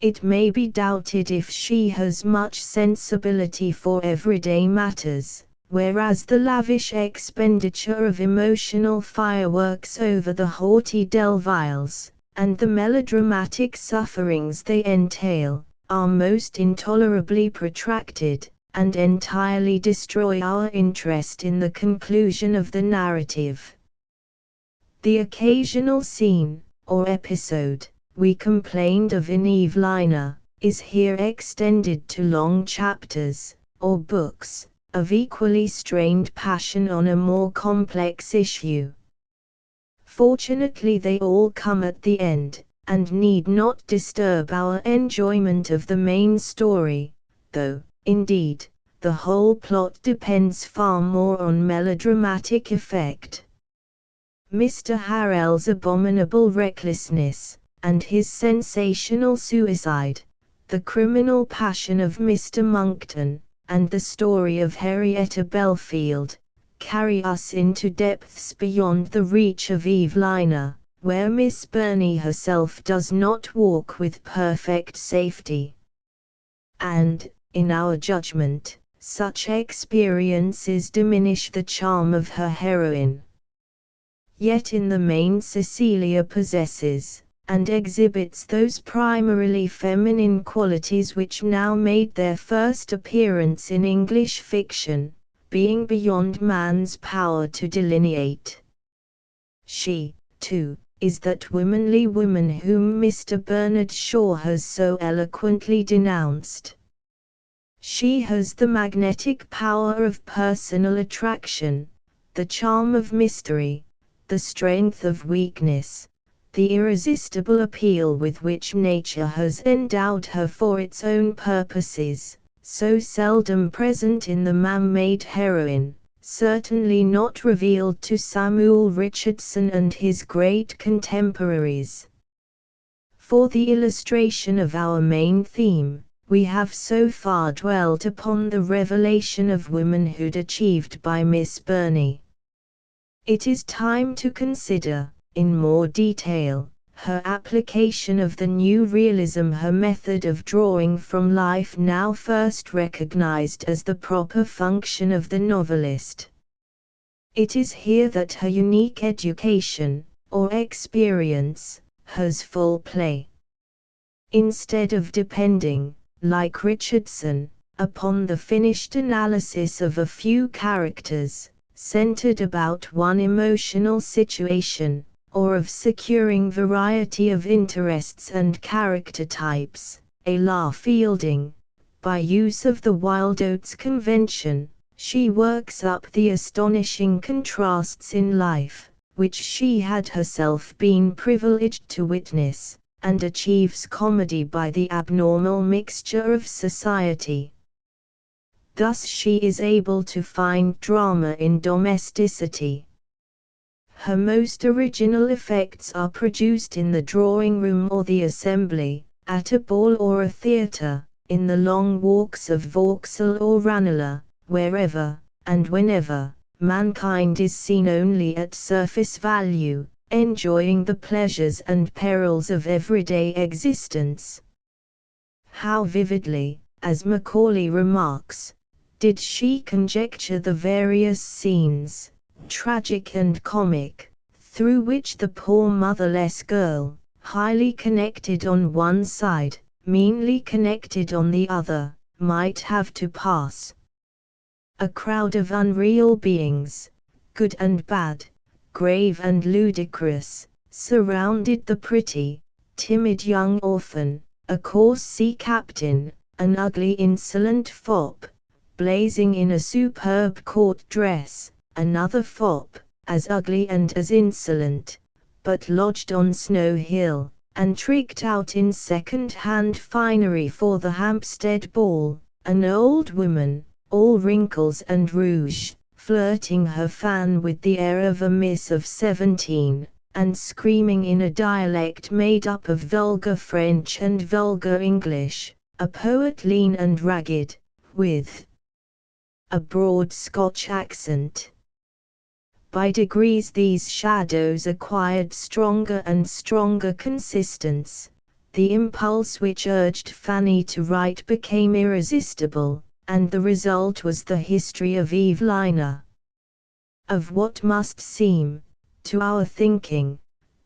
It may be doubted if she has much sensibility for everyday matters, whereas the lavish expenditure of emotional fireworks over the haughty Delviles, and the melodramatic sufferings they entail, are most intolerably protracted, and entirely destroy our interest in the conclusion of the narrative. The occasional scene, or episode, we complained of in Evelina, is here extended to long chapters, or books, of equally strained passion on a more complex issue. Fortunately they all come at the end, and need not disturb our enjoyment of the main story, though, indeed, the whole plot depends far more on melodramatic effect. Mr. Harrel's abominable recklessness, and his sensational suicide, the criminal passion of Mr. Monckton, and the story of Henrietta Belfield, carry us into depths beyond the reach of Evelina, where Miss Burney herself does not walk with perfect safety. And, in our judgment, such experiences diminish the charm of her heroine. Yet in the main Cecilia possesses, and exhibits those primarily feminine qualities which now made their first appearance in English fiction, being beyond man's power to delineate. She, too, is that womanly woman whom Mr. Bernard Shaw has so eloquently denounced. She has the magnetic power of personal attraction, the charm of mystery, the strength of weakness, the irresistible appeal with which nature has endowed her for its own purposes, so seldom present in the man-made heroine, certainly not revealed to Samuel Richardson and his great contemporaries. For the illustration of our main theme, we have so far dwelt upon the revelation of womanhood achieved by Miss Burney. It is time to consider, in more detail, her application of the new realism, her method of drawing from life now first recognized as the proper function of the novelist. It is here that her unique education, or experience, has full play. Instead of depending, like Richardson, upon the finished analysis of a few characters, centered about one emotional situation, or of securing variety of interests and character types, a la Fielding, by use of the Wild Oats convention, she works up the astonishing contrasts in life, which she had herself been privileged to witness, and achieves comedy by the abnormal mixture of society. Thus she is able to find drama in domesticity. Her most original effects are produced in the drawing room or the assembly, at a ball or a theatre, in the long walks of Vauxhall or Ranelagh, wherever, and whenever, mankind is seen only at surface value, enjoying the pleasures and perils of everyday existence. How vividly, as Macaulay remarks, did she conjecture the various scenes, tragic and comic, through which the poor motherless girl, highly connected on one side, meanly connected on the other, might have to pass. A crowd of unreal beings, good and bad, grave and ludicrous, surrounded the pretty, timid young orphan, a coarse sea captain, an ugly insolent fop, blazing in a superb court dress, another fop, as ugly and as insolent, but lodged on Snow Hill, and tricked out in second-hand finery for the Hampstead ball, an old woman, all wrinkles and rouge, flirting her fan with the air of a miss of 17, and screaming in a dialect made up of vulgar French and vulgar English, a poet lean and ragged, with a broad Scotch accent. By degrees these shadows acquired stronger and stronger consistence. The impulse which urged Fanny to write became irresistible, and the result was the history of Evelina. Of what must seem, to our thinking,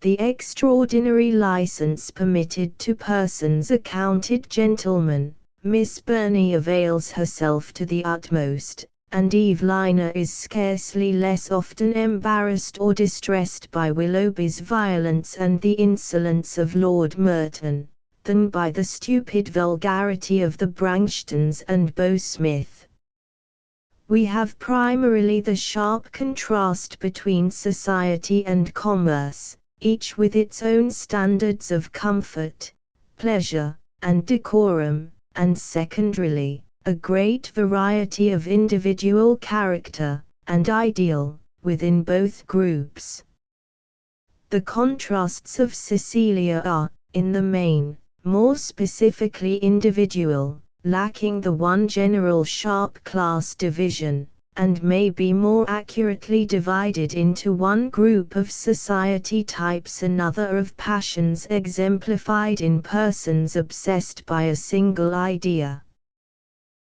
the extraordinary license permitted to persons accounted gentlemen, Miss Burney avails herself to the utmost, and Evelina is scarcely less often embarrassed or distressed by Willoughby's violence and the insolence of Lord Merton, than by the stupid vulgarity of the Branchtons and Beau-Smith. We have primarily the sharp contrast between society and commerce, each with its own standards of comfort, pleasure, and decorum, and secondarily, a great variety of individual character and ideal within both groups. The contrasts of Cecilia are, in the main, more specifically individual, lacking the one general sharp class division, and may be more accurately divided into one group of society types, another of passions exemplified in persons obsessed by a single idea.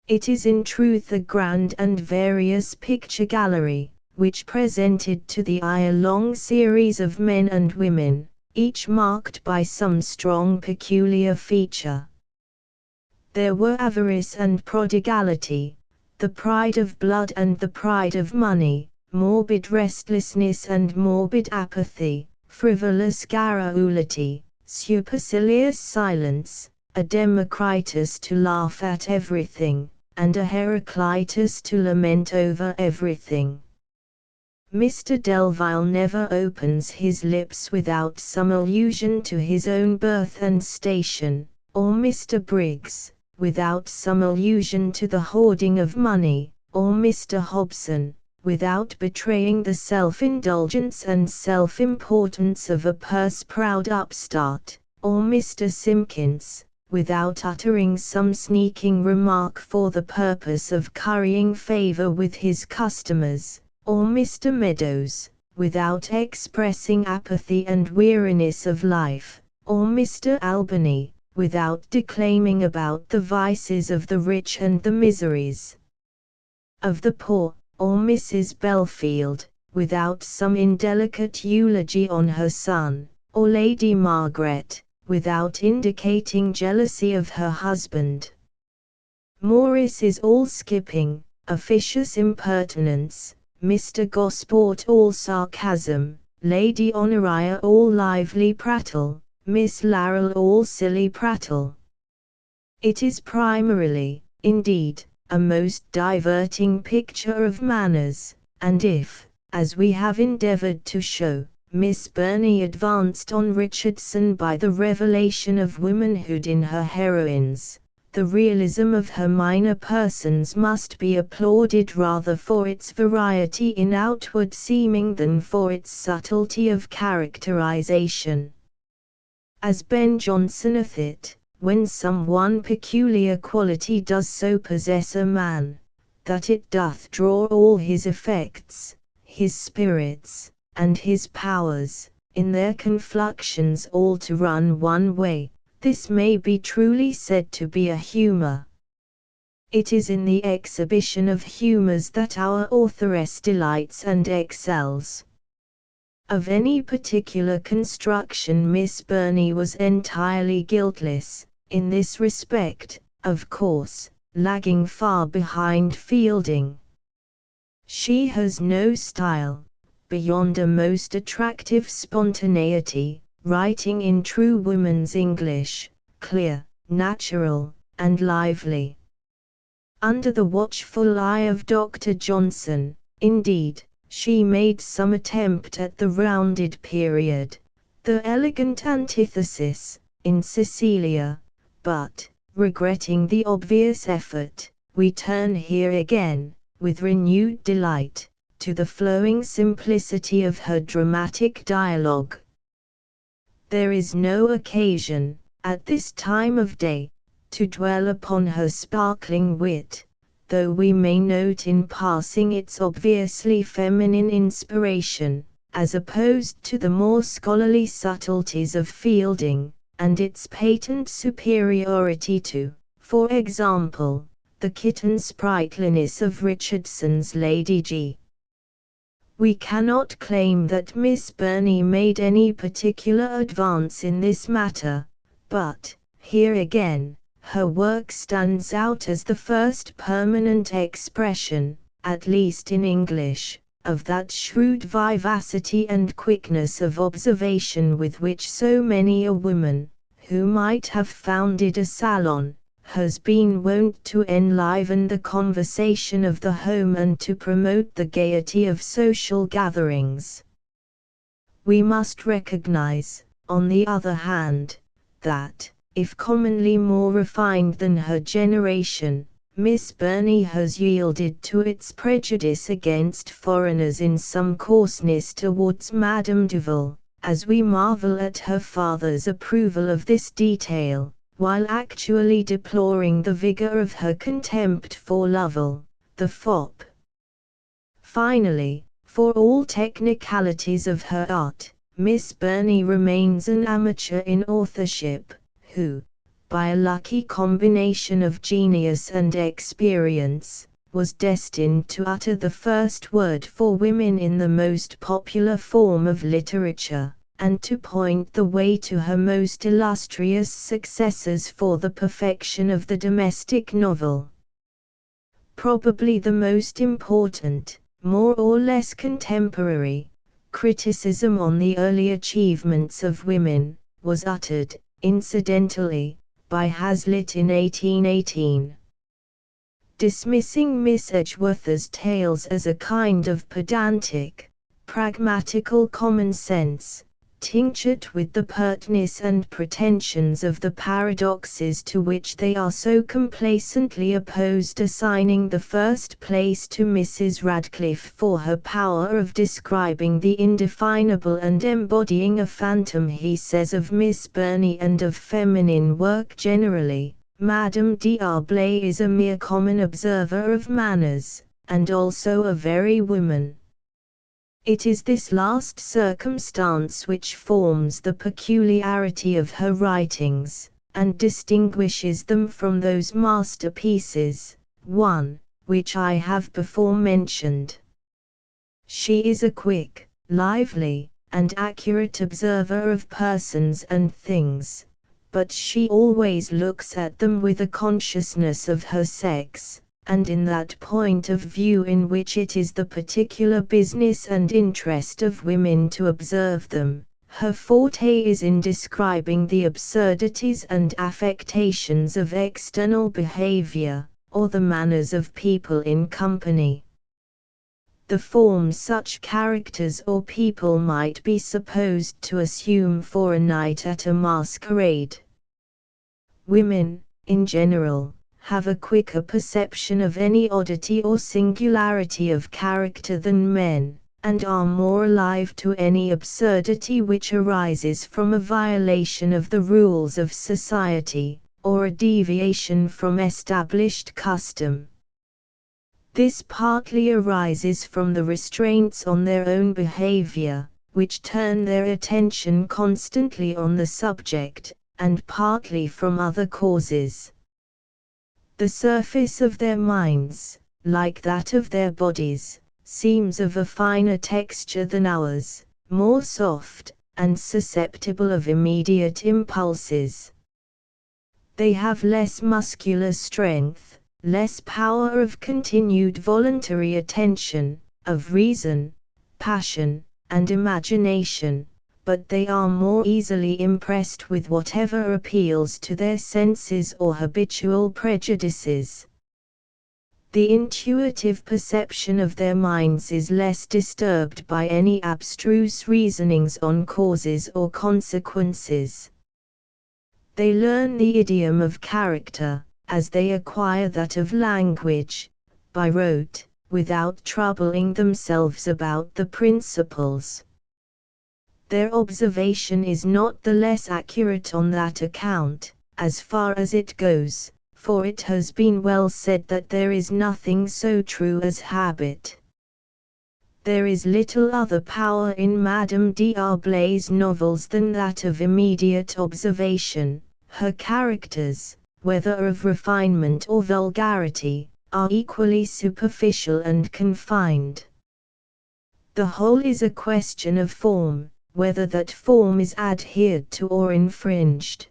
It is in truth a grand and various picture gallery, which presented to the eye a long series of men and women, each marked by some strong peculiar feature. There were avarice and prodigality, the pride of blood and the pride of money, morbid restlessness and morbid apathy, frivolous garrulity, supercilious silence, a Democritus to laugh at everything, and a Heraclitus to lament over everything. Mr. Delvile never opens his lips without some allusion to his own birth and station, or Mr. Briggs, without some allusion to the hoarding of money, or Mr. Hobson, without betraying the self-indulgence and self-importance of a purse-proud upstart, or Mr. Simpkins, without uttering some sneaking remark for the purpose of currying favor with his customers, or Mr. Meadows, without expressing apathy and weariness of life, or Mr. Albany, without declaiming about the vices of the rich and the miseries of the poor, or Mrs. Belfield, without some indelicate eulogy on her son, or Lady Margaret, without indicating jealousy of her husband. Morris is all skipping, officious impertinence, Mr. Gosport all sarcasm, Lady Honoria all lively prattle, Miss Larrell all silly prattle. It is primarily, indeed, a most diverting picture of manners, and if, as we have endeavoured to show, Miss Burney advanced on Richardson by the revelation of womanhood in her heroines, the realism of her minor persons must be applauded rather for its variety in outward seeming than for its subtlety of characterization. As Ben Jonsoneth it, when some one peculiar quality does so possess a man, that it doth draw all his effects, his spirits, and his powers, in their confluxions all to run one way, this may be truly said to be a humour. It is in the exhibition of humours that our authoress delights and excels. Of any particular construction Miss Burney was entirely guiltless, in this respect, of course, lagging far behind Fielding. She has no style, beyond a most attractive spontaneity, writing in true woman's English, clear, natural, and lively. Under the watchful eye of Dr. Johnson, indeed, she made some attempt at the rounded period, the elegant antithesis, in Cecilia, but, regretting the obvious effort, we turn here again, with renewed delight, to the flowing simplicity of her dramatic dialogue. There is no occasion, at this time of day, to dwell upon her sparkling wit, though we may note in passing its obviously feminine inspiration, as opposed to the more scholarly subtleties of Fielding, and its patent superiority to, for example, the kitten sprightliness of Richardson's Lady G. We cannot claim that Miss Burney made any particular advance in this matter, but, here again, her work stands out as the first permanent expression, at least in English, of that shrewd vivacity and quickness of observation with which so many a woman, who might have founded a salon, has been wont to enliven the conversation of the home and to promote the gaiety of social gatherings. We must recognize, on the other hand, that, if commonly more refined than her generation, Miss Burney has yielded to its prejudice against foreigners in some coarseness towards Madame Duval, as we marvel at her father's approval of this detail, while actually deploring the vigor of her contempt for Lovell, the fop. Finally, for all technicalities of her art, Miss Burney remains an amateur in authorship, who, by a lucky combination of genius and experience, was destined to utter the first word for women in the most popular form of literature, and to point the way to her most illustrious successors for the perfection of the domestic novel. Probably the most important, more or less contemporary, criticism on the early achievements of women, was uttered, incidentally, by Hazlitt in 1818. Dismissing Miss Edgeworth's tales as a kind of pedantic, pragmatical common sense, tinctured with the pertness and pretensions of the paradoxes to which they are so complacently opposed, assigning the first place to Mrs. Radcliffe for her power of describing the indefinable and embodying a phantom, he says of Miss Burney and of feminine work generally, Madame D'Arblay is a mere common observer of manners, and also a very woman. It is this last circumstance which forms the peculiarity of her writings, and distinguishes them from those masterpieces, 1, which I have before mentioned. She is a quick, lively, and accurate observer of persons and things, but she always looks at them with a consciousness of her sex, and in that point of view in which it is the particular business and interest of women to observe them. Her forte is in describing the absurdities and affectations of external behavior, or the manners of people in company. The forms such characters or people might be supposed to assume for a night at a masquerade. Women, in general, have a quicker perception of any oddity or singularity of character than men, and are more alive to any absurdity which arises from a violation of the rules of society, or a deviation from established custom. This partly arises from the restraints on their own behavior, which turn their attention constantly on the subject, and partly from other causes. The surface of their minds, like that of their bodies, seems of a finer texture than ours, more soft, and susceptible of immediate impulses. They have less muscular strength, less power of continued voluntary attention, of reason, passion, and imagination, but they are more easily impressed with whatever appeals to their senses or habitual prejudices. The intuitive perception of their minds is less disturbed by any abstruse reasonings on causes or consequences. They learn the idiom of character, as they acquire that of language, by rote, without troubling themselves about the principles. Their observation is not the less accurate on that account, as far as it goes, for it has been well said that there is nothing so true as habit. There is little other power in Madame D'Arblay's novels than that of immediate observation. Her characters, whether of refinement or vulgarity, are equally superficial and confined. The whole is a question of form, whether that form is adhered to or infringed.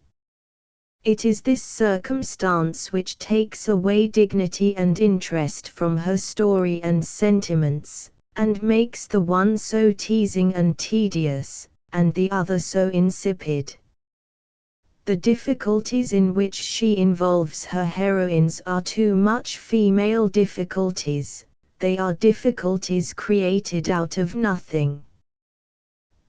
It is this circumstance which takes away dignity and interest from her story and sentiments, and makes the one so teasing and tedious, and the other so insipid. The difficulties in which she involves her heroines are too much female difficulties, they are difficulties created out of nothing.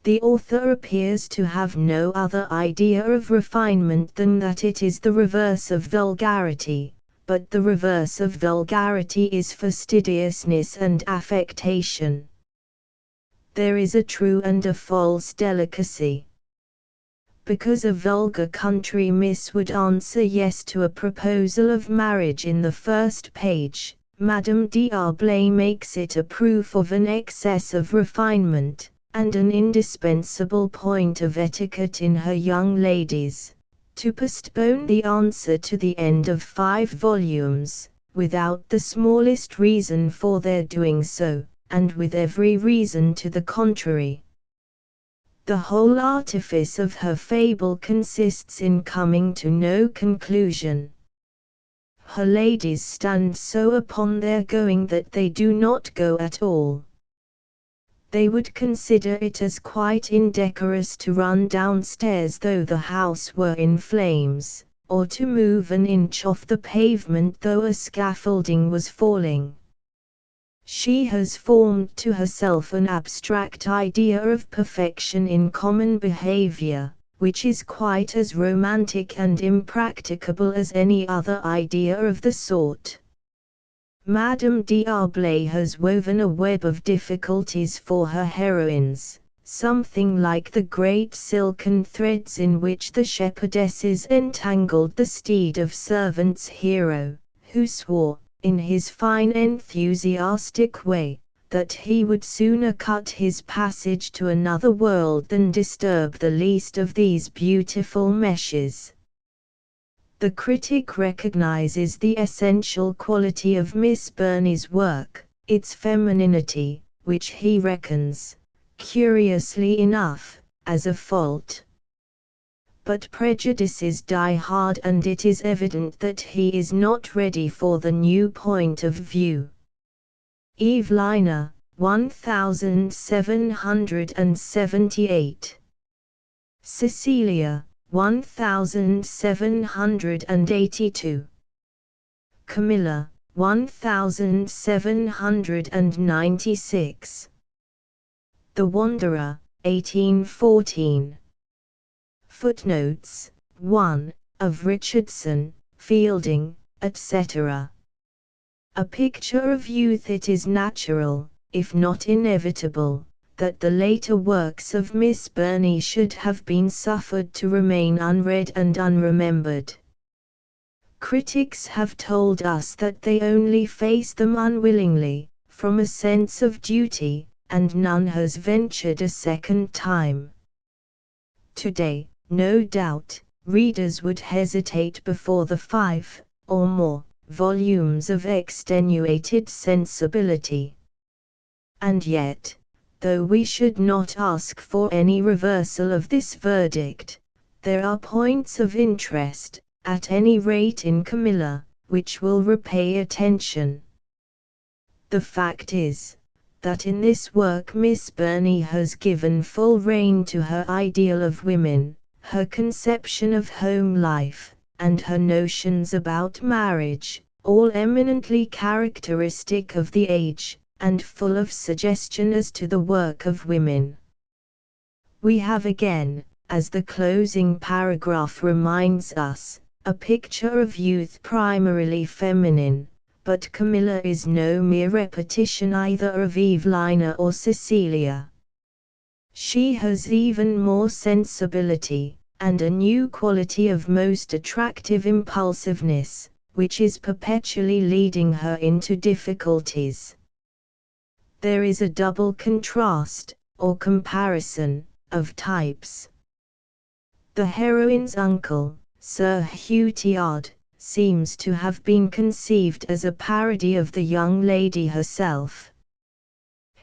The author appears to have no other idea of refinement than that it is the reverse of vulgarity, but the reverse of vulgarity is fastidiousness and affectation. There is a true and a false delicacy. Because a vulgar country miss would answer yes to a proposal of marriage in the first page, Madame D'Arblay makes it a proof of an excess of refinement, and an indispensable point of etiquette in her young ladies, to postpone the answer to the end of 5 volumes, without the smallest reason for their doing so, and with every reason to the contrary. The whole artifice of her fable consists in coming to no conclusion. Her ladies stand so upon their going that they do not go at all. They would consider it as quite indecorous to run downstairs though the house were in flames, or to move an inch off the pavement though a scaffolding was falling. She has formed to herself an abstract idea of perfection in common behavior, which is quite as romantic and impracticable as any other idea of the sort. Madame D'Arblay has woven a web of difficulties for her heroines, something like the great silken threads in which the shepherdesses entangled the steed of servants' hero, who swore, in his fine enthusiastic way, that he would sooner cut his passage to another world than disturb the least of these beautiful meshes. The critic recognizes the essential quality of Miss Burney's work, its femininity, which he reckons, curiously enough, as a fault. But prejudices die hard, and it is evident that he is not ready for the new point of view. Evelina, 1778. Cecilia, 1782. Camilla, 1796. The Wanderer, 1814. Footnotes 1. Of Richardson, Fielding, etc. A picture of youth. It is natural, if not inevitable, that the later works of Miss Burney should have been suffered to remain unread and unremembered. Critics have told us that they only face them unwillingly, from a sense of duty, and none has ventured a second time. Today, no doubt, readers would hesitate before the 5, or more, volumes of extenuated sensibility. And yet, though we should not ask for any reversal of this verdict, there are points of interest, at any rate in Camilla, which will repay attention. The fact is, that in this work Miss Burney has given full rein to her ideal of women, her conception of home life, and her notions about marriage, all eminently characteristic of the age, and full of suggestion as to the work of women. We have again, as the closing paragraph reminds us, a picture of youth primarily feminine, but Camilla is no mere repetition either of Evelina or Cecilia. She has even more sensibility, and a new quality of most attractive impulsiveness, which is perpetually leading her into difficulties. There is a double contrast, or comparison, of types. The heroine's uncle, Sir Hugh Tillard, seems to have been conceived as a parody of the young lady herself.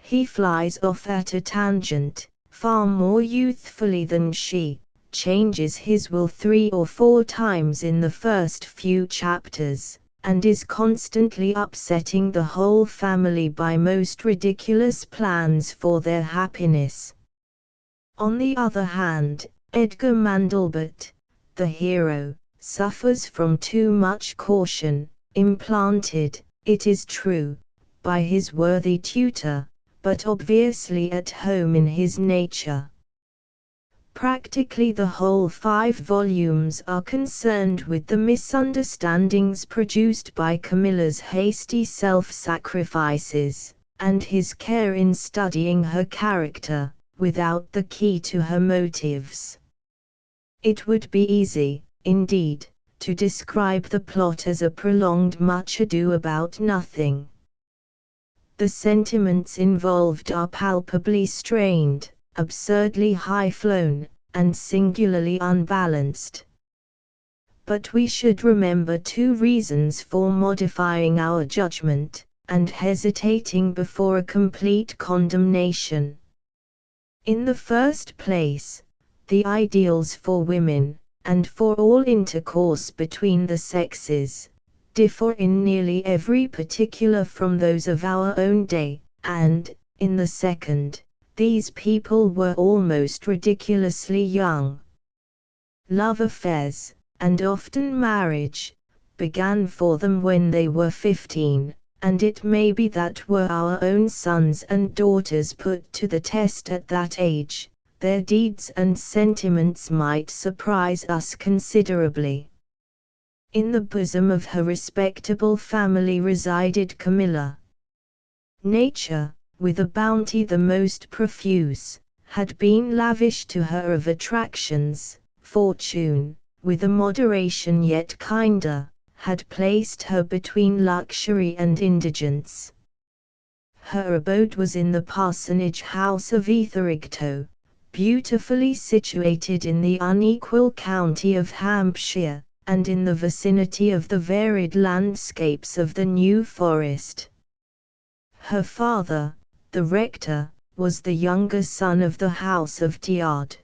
He flies off at a tangent, far more youthfully than she, changes his will 3 or 4 times in the first few chapters, and is constantly upsetting the whole family by most ridiculous plans for their happiness. On the other hand, Edgar Mandelbert, the hero, suffers from too much caution, implanted, it is true, by his worthy tutor, but obviously at home in his nature. Practically the whole 5 volumes are concerned with the misunderstandings produced by Camilla's hasty self-sacrifices, and his care in studying her character, without the key to her motives. It would be easy, indeed, to describe the plot as a prolonged much ado about nothing. The sentiments involved are palpably strained, absurdly high-flown, and singularly unbalanced. But we should remember 2 reasons for modifying our judgment, and hesitating before a complete condemnation. In the first place, the ideals for women, and for all intercourse between the sexes, differ in nearly every particular from those of our own day, and, in the second, these people were almost ridiculously young. Love affairs, and often marriage, began for them when they were 15, and it may be that were our own sons and daughters put to the test at that age, their deeds and sentiments might surprise us considerably. In the bosom of her respectable family resided Camilla. Nature, with a bounty the most profuse, had been lavish to her of attractions. Fortune, with a moderation yet kinder, had placed her between luxury and indigence. Her abode was in the parsonage house of Etherigto, beautifully situated in the unequal county of Hampshire, and in the vicinity of the varied landscapes of the New Forest. Her father, the rector, was the younger son of the house of Tiard.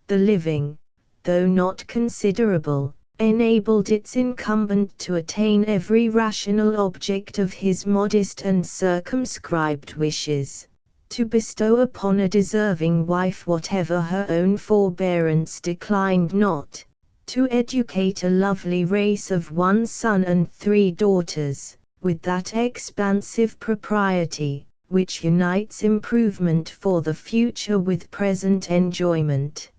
The living, though not considerable, enabled its incumbent to attain every rational object of his modest and circumscribed wishes, to bestow upon a deserving wife whatever her own forbearance declined not, to educate a lovely race of 1 son and 3 daughters, with that expansive propriety, which unites improvement for the future with present enjoyment.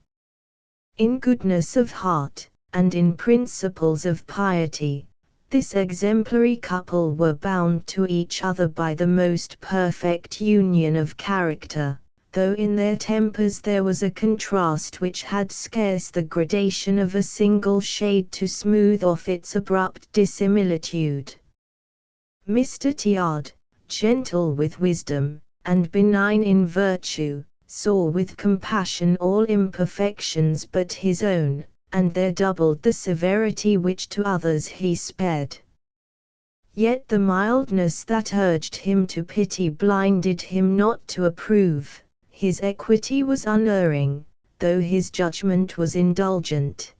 In goodness of heart, and in principles of piety, this exemplary couple were bound to each other by the most perfect union of character, though in their tempers there was a contrast which had scarce the gradation of a single shade to smooth off its abrupt dissimilitude. Mr. Tiard, gentle with wisdom, and benign in virtue, saw with compassion all imperfections but his own, and there doubled the severity which to others he spared. Yet the mildness that urged him to pity blinded him not to approve. His equity was unerring, though his judgment was indulgent.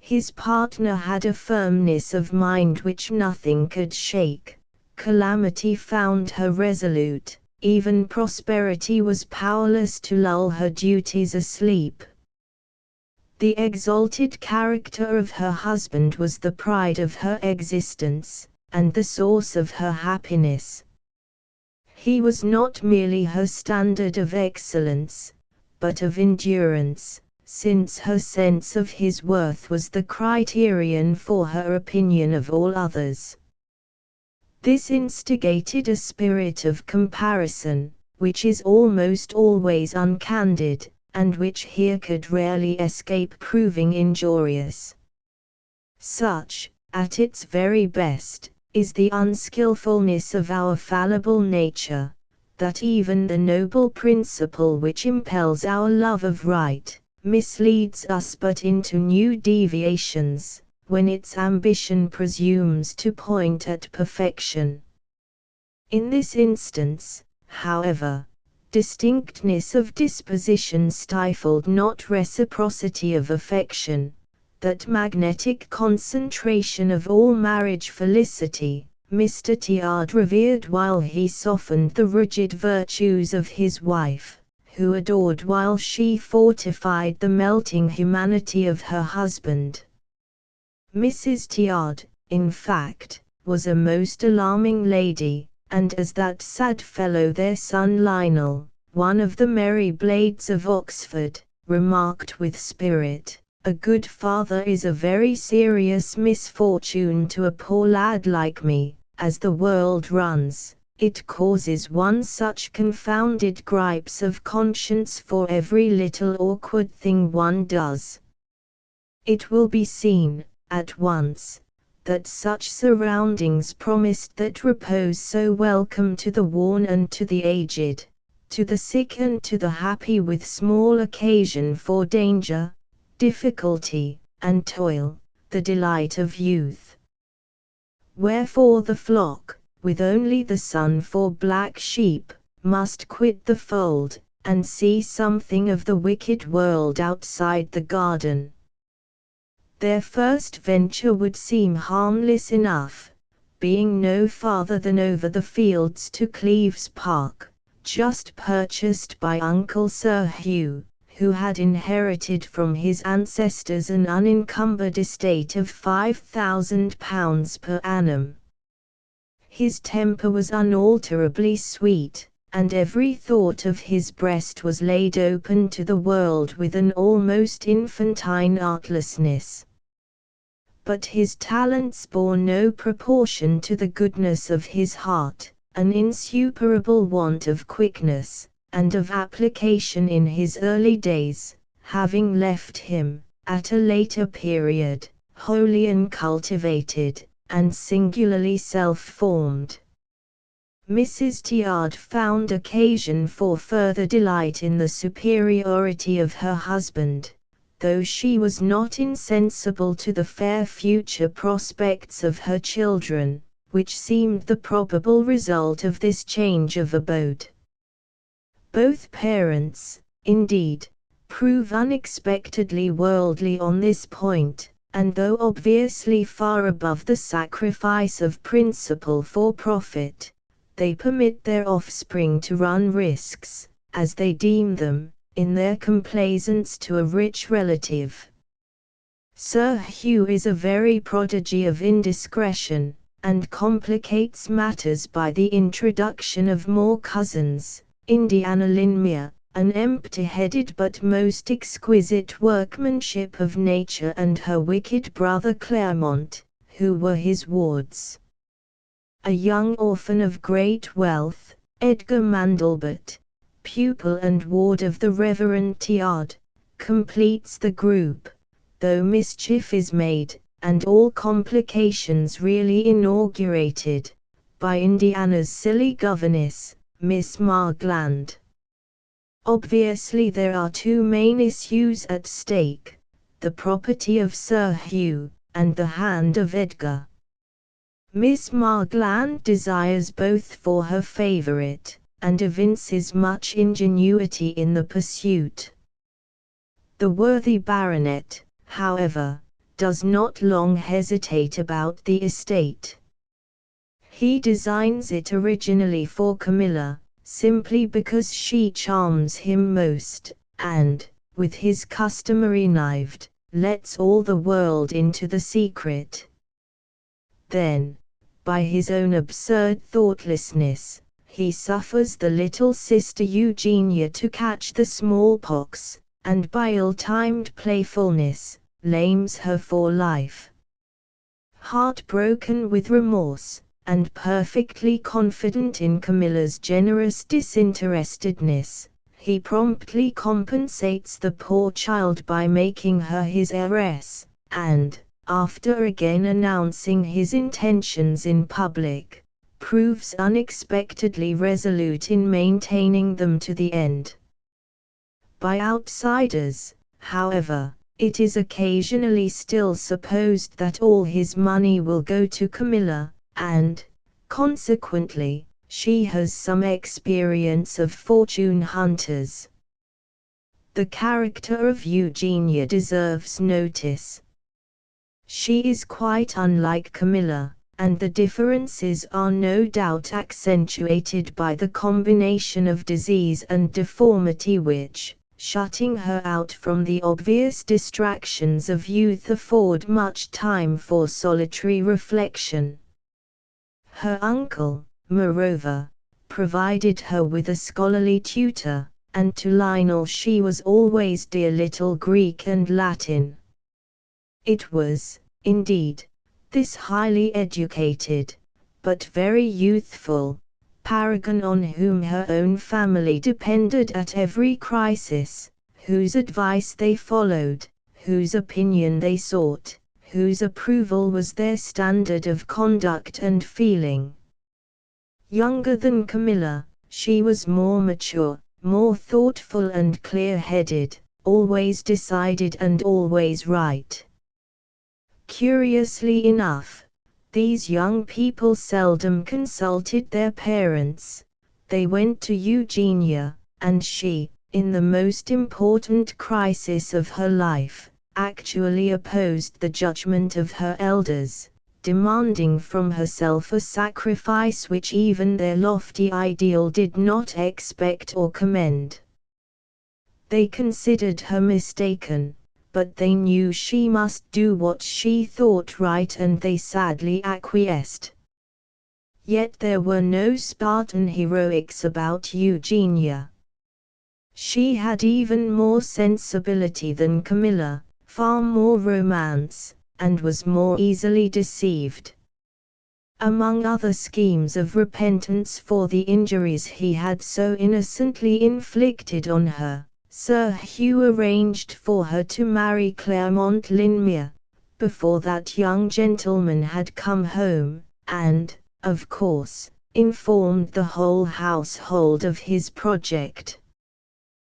His partner had a firmness of mind which nothing could shake. Calamity found her resolute, even prosperity was powerless to lull her duties asleep. The exalted character of her husband was the pride of her existence, and the source of her happiness. He was not merely her standard of excellence, but of endurance, since her sense of his worth was the criterion for her opinion of all others. This instigated a spirit of comparison, which is almost always uncandid, and which here could rarely escape proving injurious. Such, at its very best, is the unskillfulness of our fallible nature, that even the noble principle which impels our love of right, misleads us but into new deviations, when its ambition presumes to point at perfection. In this instance, however, distinctness of disposition stifled not reciprocity of affection, that magnetic concentration of all marriage felicity. Mr. Tiard revered while he softened the rigid virtues of his wife, who adored while she fortified the melting humanity of her husband. Mrs. Tiard, in fact, was a most alarming lady, and as that sad fellow their son Lionel, one of the merry blades of Oxford, remarked with spirit, "A good father is a very serious misfortune to a poor lad like me. As the world runs, it causes one such confounded gripes of conscience for every little awkward thing one does." It will be seen, at once, that such surroundings promised that repose so welcome to the worn and to the aged, to the sick and to the happy, with small occasion for danger, difficulty, and toil, the delight of youth. Wherefore the flock, with only the sun for black sheep, must quit the fold, and see something of the wicked world outside the garden. Their first venture would seem harmless enough, being no farther than over the fields to Cleves Park, just purchased by Uncle Sir Hugh, who had inherited from his ancestors an unencumbered estate of £5,000 per annum. His temper was unalterably sweet, and every thought of his breast was laid open to the world with an almost infantine artlessness. But his talents bore no proportion to the goodness of his heart. An insuperable want of quickness and of application in his early days, having left him, at a later period, wholly uncultivated, and singularly self-formed. Mrs. Tiard found occasion for further delight in the superiority of her husband, though she was not insensible to the fair future prospects of her children, which seemed the probable result of this change of abode. Both parents, indeed, prove unexpectedly worldly on this point, and though obviously far above the sacrifice of principle for profit, they permit their offspring to run risks, as they deem them, in their complaisance to a rich relative. Sir Hugh is a very prodigy of indiscretion, and complicates matters by the introduction of more cousins. Indiana Linmere, an empty-headed but most exquisite workmanship of nature, and her wicked brother Claremont, who were his wards. A young orphan of great wealth, Edgar Mandelbert, pupil and ward of the Reverend Tiard, completes the group, though mischief is made, and all complications really inaugurated, by Indiana's silly governess, Miss Margland. Obviously there are two main issues at stake, the property of Sir Hugh, and the hand of Edgar. Miss Margland desires both for her favourite, and evinces much ingenuity in the pursuit. The worthy baronet, however, does not long hesitate about the estate. He designs it originally for Camilla, simply because she charms him most, and, with his customary knived, lets all the world into the secret. Then, by his own absurd thoughtlessness, he suffers the little sister Eugenia to catch the smallpox, and by ill-timed playfulness, lames her for life. Heartbroken with remorse, and perfectly confident in Camilla's generous disinterestedness, he promptly compensates the poor child by making her his heiress, and, after again announcing his intentions in public, proves unexpectedly resolute in maintaining them to the end. By outsiders, however, it is occasionally still supposed that all his money will go to Camilla, and, consequently, she has some experience of fortune hunters. The character of Eugenia deserves notice. She is quite unlike Camilla, and the differences are no doubt accentuated by the combination of disease and deformity which, shutting her out from the obvious distractions of youth, afford much time for solitary reflection. Her uncle, moreover, provided her with a scholarly tutor, and to Lionel she was always dear little Greek and Latin. It was, indeed, this highly educated, but very youthful, paragon on whom her own family depended at every crisis, whose advice they followed, whose opinion they sought, whose approval was their standard of conduct and feeling. Younger than Camilla, she was more mature, more thoughtful and clear-headed, always decided and always right. Curiously enough, these young people seldom consulted their parents. They went to Eugenia, and she, in the most important crisis of her life, actually opposed the judgment of her elders, demanding from herself a sacrifice which even their lofty ideal did not expect or commend. They considered her mistaken, but they knew she must do what she thought right, and they sadly acquiesced. Yet there were no Spartan heroics about Eugenia. She had even more sensibility than Camilla, far more romance, and was more easily deceived. Among other schemes of repentance for the injuries he had so innocently inflicted on her, Sir Hugh arranged for her to marry Claremont Linmere, before that young gentleman had come home, and, of course, informed the whole household of his project.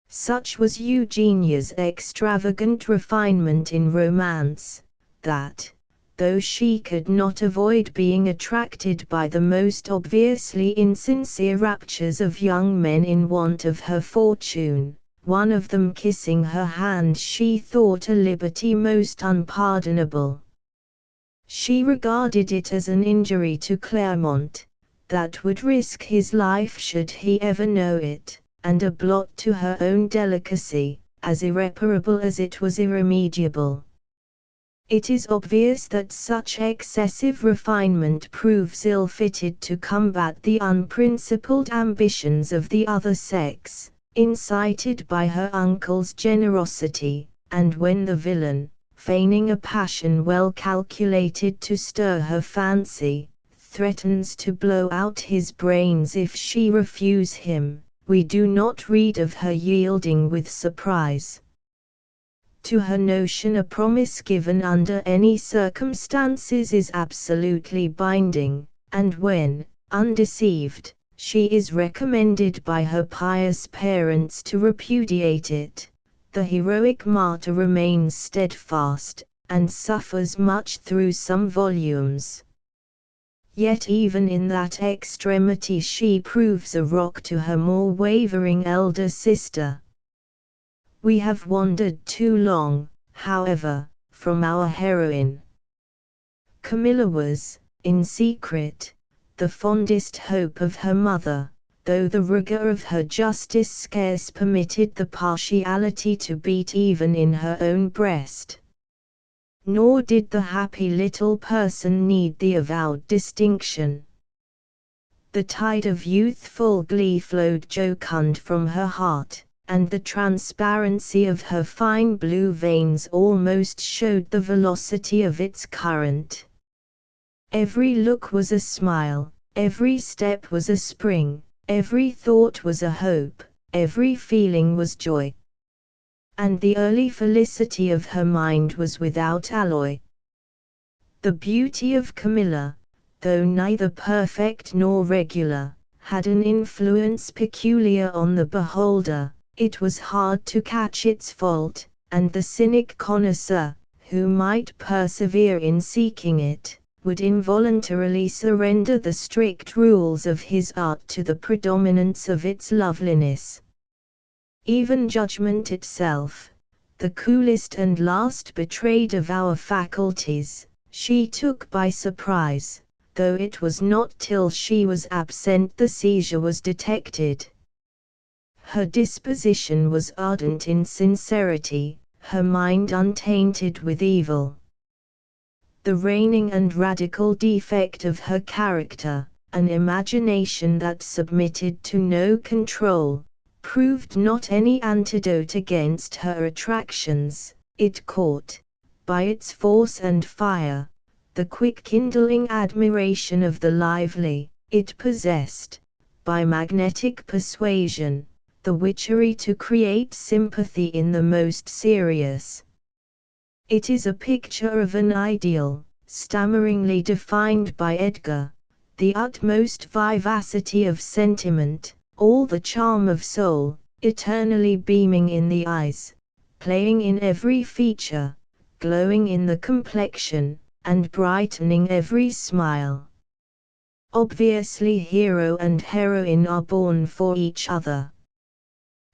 Such was Eugenia's extravagant refinement in romance, that, though she could not avoid being attracted by the most obviously insincere raptures of young men in want of her fortune, one of them kissing her hand she thought a liberty most unpardonable. She regarded it as an injury to Claremont, that would risk his life should he ever know it, and a blot to her own delicacy, as irreparable as it was irremediable. It is obvious that such excessive refinement proves ill-fitted to combat the unprincipled ambitions of the other sex, incited by her uncle's generosity, and when the villain, feigning a passion well calculated to stir her fancy, threatens to blow out his brains if she refuse him, we do not read of her yielding with surprise. To her notion a promise given under any circumstances is absolutely binding, and when, undeceived, she is recommended by her pious parents to repudiate it, the heroic martyr remains steadfast, and suffers much through some volumes. Yet even in that extremity she proves a rock to her more wavering elder sister. We have wandered too long, however, from our heroine. Camilla was, in secret, the fondest hope of her mother, though the rigor of her justice scarce permitted the partiality to beat even in her own breast. Nor did the happy little person need the avowed distinction. The tide of youthful glee flowed jocund from her heart, and the transparency of her fine blue veins almost showed the velocity of its current. Every look was a smile, every step was a spring, every thought was a hope, every feeling was joy. And the early felicity of her mind was without alloy. The beauty of Camilla, though neither perfect nor regular, had an influence peculiar on the beholder. It was hard to catch its fault, and the cynic connoisseur, who might persevere in seeking it, would involuntarily surrender the strict rules of his art to the predominance of its loveliness. Even judgment itself, the coolest and last betrayed of our faculties, she took by surprise, though it was not till she was absent the seizure was detected. Her disposition was ardent in sincerity, her mind untainted with evil. The reigning and radical defect of her character, an imagination that submitted to no control, proved not any antidote against her attractions. It caught, by its force and fire, the quick kindling admiration of the lively. It possessed, by magnetic persuasion, the witchery to create sympathy in the most serious. It is a picture of an ideal, stammeringly defined by Edgar, the utmost vivacity of sentiment, all the charm of soul, eternally beaming in the eyes, playing in every feature, glowing in the complexion, and brightening every smile. Obviously hero and heroine are born for each other.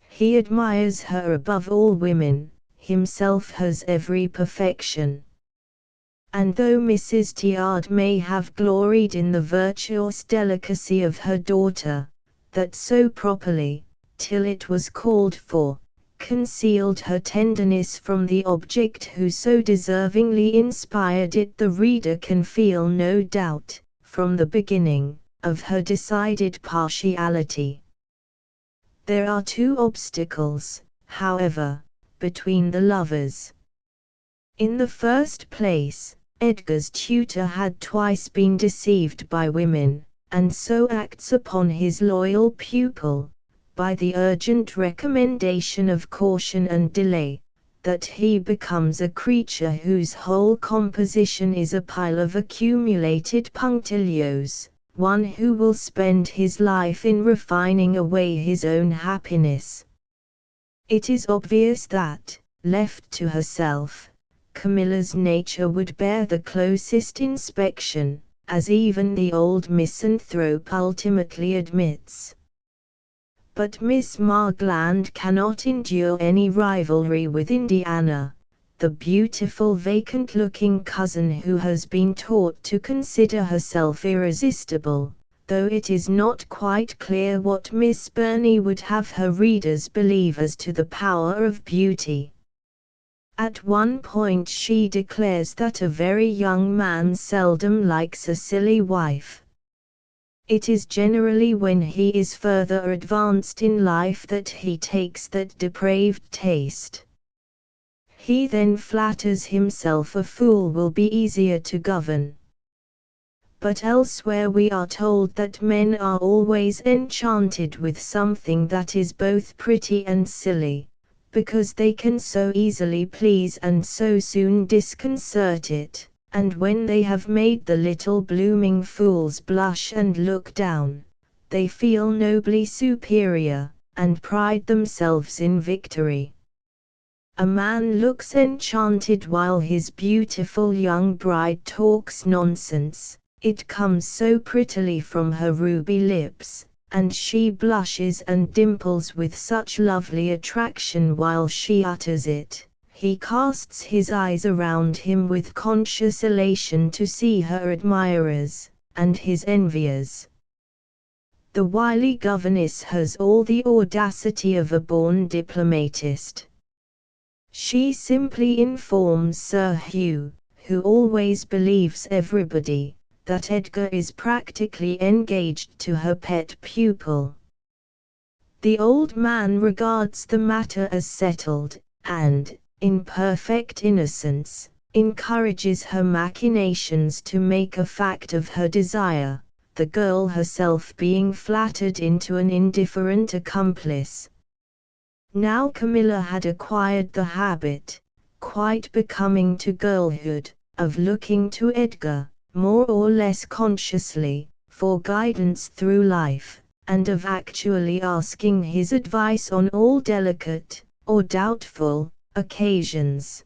He admires her above all women, himself has every perfection. And though Mrs. Tillard may have gloried in the virtuous delicacy of her daughter, that so properly, till it was called for, concealed her tenderness from the object who so deservingly inspired it, the reader can feel no doubt, from the beginning, of her decided partiality. There are two obstacles, however, between the lovers. In the first place, Edgar's tutor had twice been deceived by women, and so acts upon his loyal pupil, by the urgent recommendation of caution and delay, that he becomes a creature whose whole composition is a pile of accumulated punctilios, one who will spend his life in refining away his own happiness. It is obvious that, left to herself, Camilla's nature would bear the closest inspection, as even the old misanthrope ultimately admits. But Miss Margland cannot endure any rivalry with Indiana, the beautiful vacant-looking cousin who has been taught to consider herself irresistible, though it is not quite clear what Miss Burney would have her readers believe as to the power of beauty. At one point she declares that a very young man seldom likes a silly wife. It is generally when he is further advanced in life that he takes that depraved taste. He then flatters himself a fool will be easier to govern. But elsewhere we are told that men are always enchanted with something that is both pretty and silly, because they can so easily please and so soon disconcert it, and when they have made the little blooming fools blush and look down, they feel nobly superior, and pride themselves in victory. A man looks enchanted while his beautiful young bride talks nonsense, it comes so prettily from her ruby lips, and she blushes and dimples with such lovely attraction while she utters it. He casts his eyes around him with conscious elation to see her admirers, and his enviers. The wily governess has all the audacity of a born diplomatist. She simply informs Sir Hugh, who always believes everybody, that Edgar is practically engaged to her pet pupil. The old man regards the matter as settled, and, in perfect innocence, encourages her machinations to make a fact of her desire, the girl herself being flattered into an indifferent accomplice. Now Camilla had acquired the habit, quite becoming to girlhood, of looking to Edgar, more or less consciously, for guidance through life, and of actually asking his advice on all delicate, or doubtful, occasions.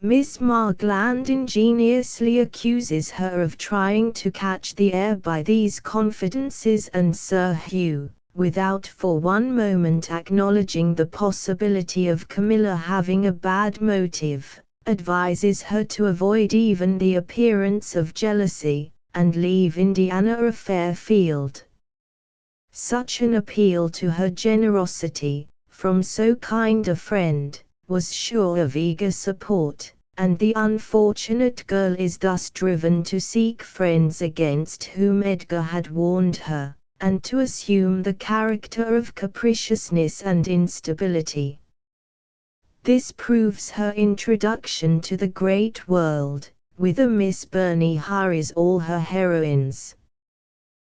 Miss Margland ingeniously accuses her of trying to catch the air by these confidences, and Sir Hugh, without for one moment acknowledging the possibility of Camilla having a bad motive, advises her to avoid even the appearance of jealousy, and leave Indiana a fair field. Such an appeal to her generosity, from so kind a friend, was sure of eager support, and the unfortunate girl is thus driven to seek friends against whom Edgar had warned her, and to assume the character of capriciousness and instability. This proves her introduction to the great world, whither Miss Burney hurries all her heroines.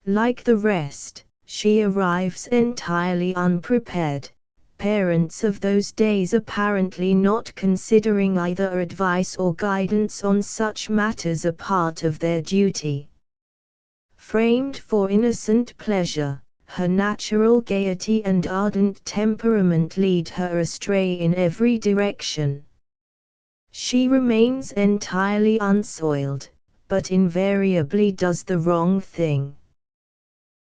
Like the rest, she arrives entirely unprepared, parents of those days apparently not considering either advice or guidance on such matters a part of their duty. Framed for innocent pleasure, her natural gaiety and ardent temperament lead her astray in every direction. She remains entirely unsoiled, but invariably does the wrong thing.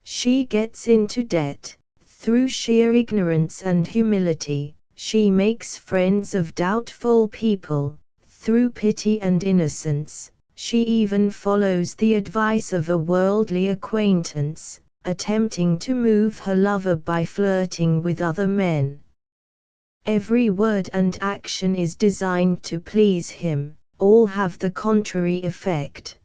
She gets into debt. Through sheer ignorance and humility, she makes friends of doubtful people. Through pity and innocence, she even follows the advice of a worldly acquaintance, attempting to move her lover by flirting with other men. Every word and action is designed to please him, all have the contrary effect.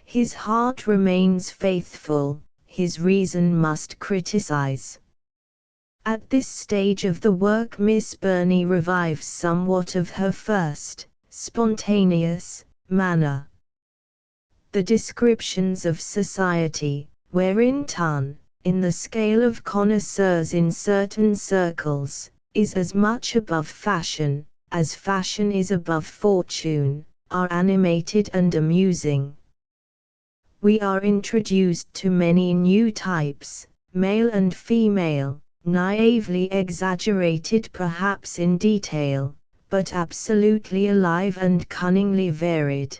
His heart remains faithful, his reason must criticize. At this stage of the work Miss Burney revives somewhat of her first, spontaneous, manner. The descriptions of society, wherein ton, in the scale of connoisseurs in certain circles, is as much above fashion, as fashion is above fortune, are animated and amusing. We are introduced to many new types, male and female, naively exaggerated perhaps in detail, but absolutely alive and cunningly varied.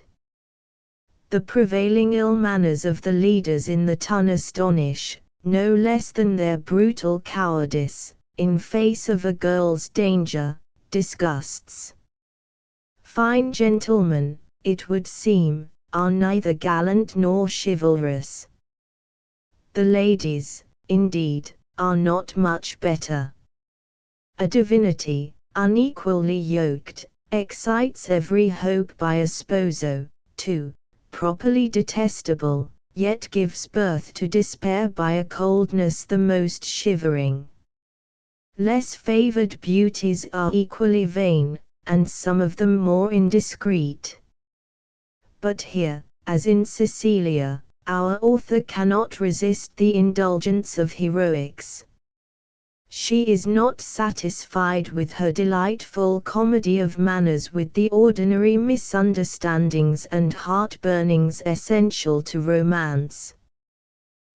The prevailing ill manners of the leaders in the ton astonish, no less than their brutal cowardice, in face of a girl's danger, disgusts. Fine gentlemen, it would seem, are neither gallant nor chivalrous. The ladies, indeed, are not much better. A divinity, unequally yoked, excites every hope by a sposo, too, properly detestable, yet gives birth to despair by a coldness the most shivering. Less favored beauties are equally vain, and some of them more indiscreet. But here, as in Cecilia, our author cannot resist the indulgence of heroics. She is not satisfied with her delightful comedy of manners with the ordinary misunderstandings and heart-burnings essential to romance.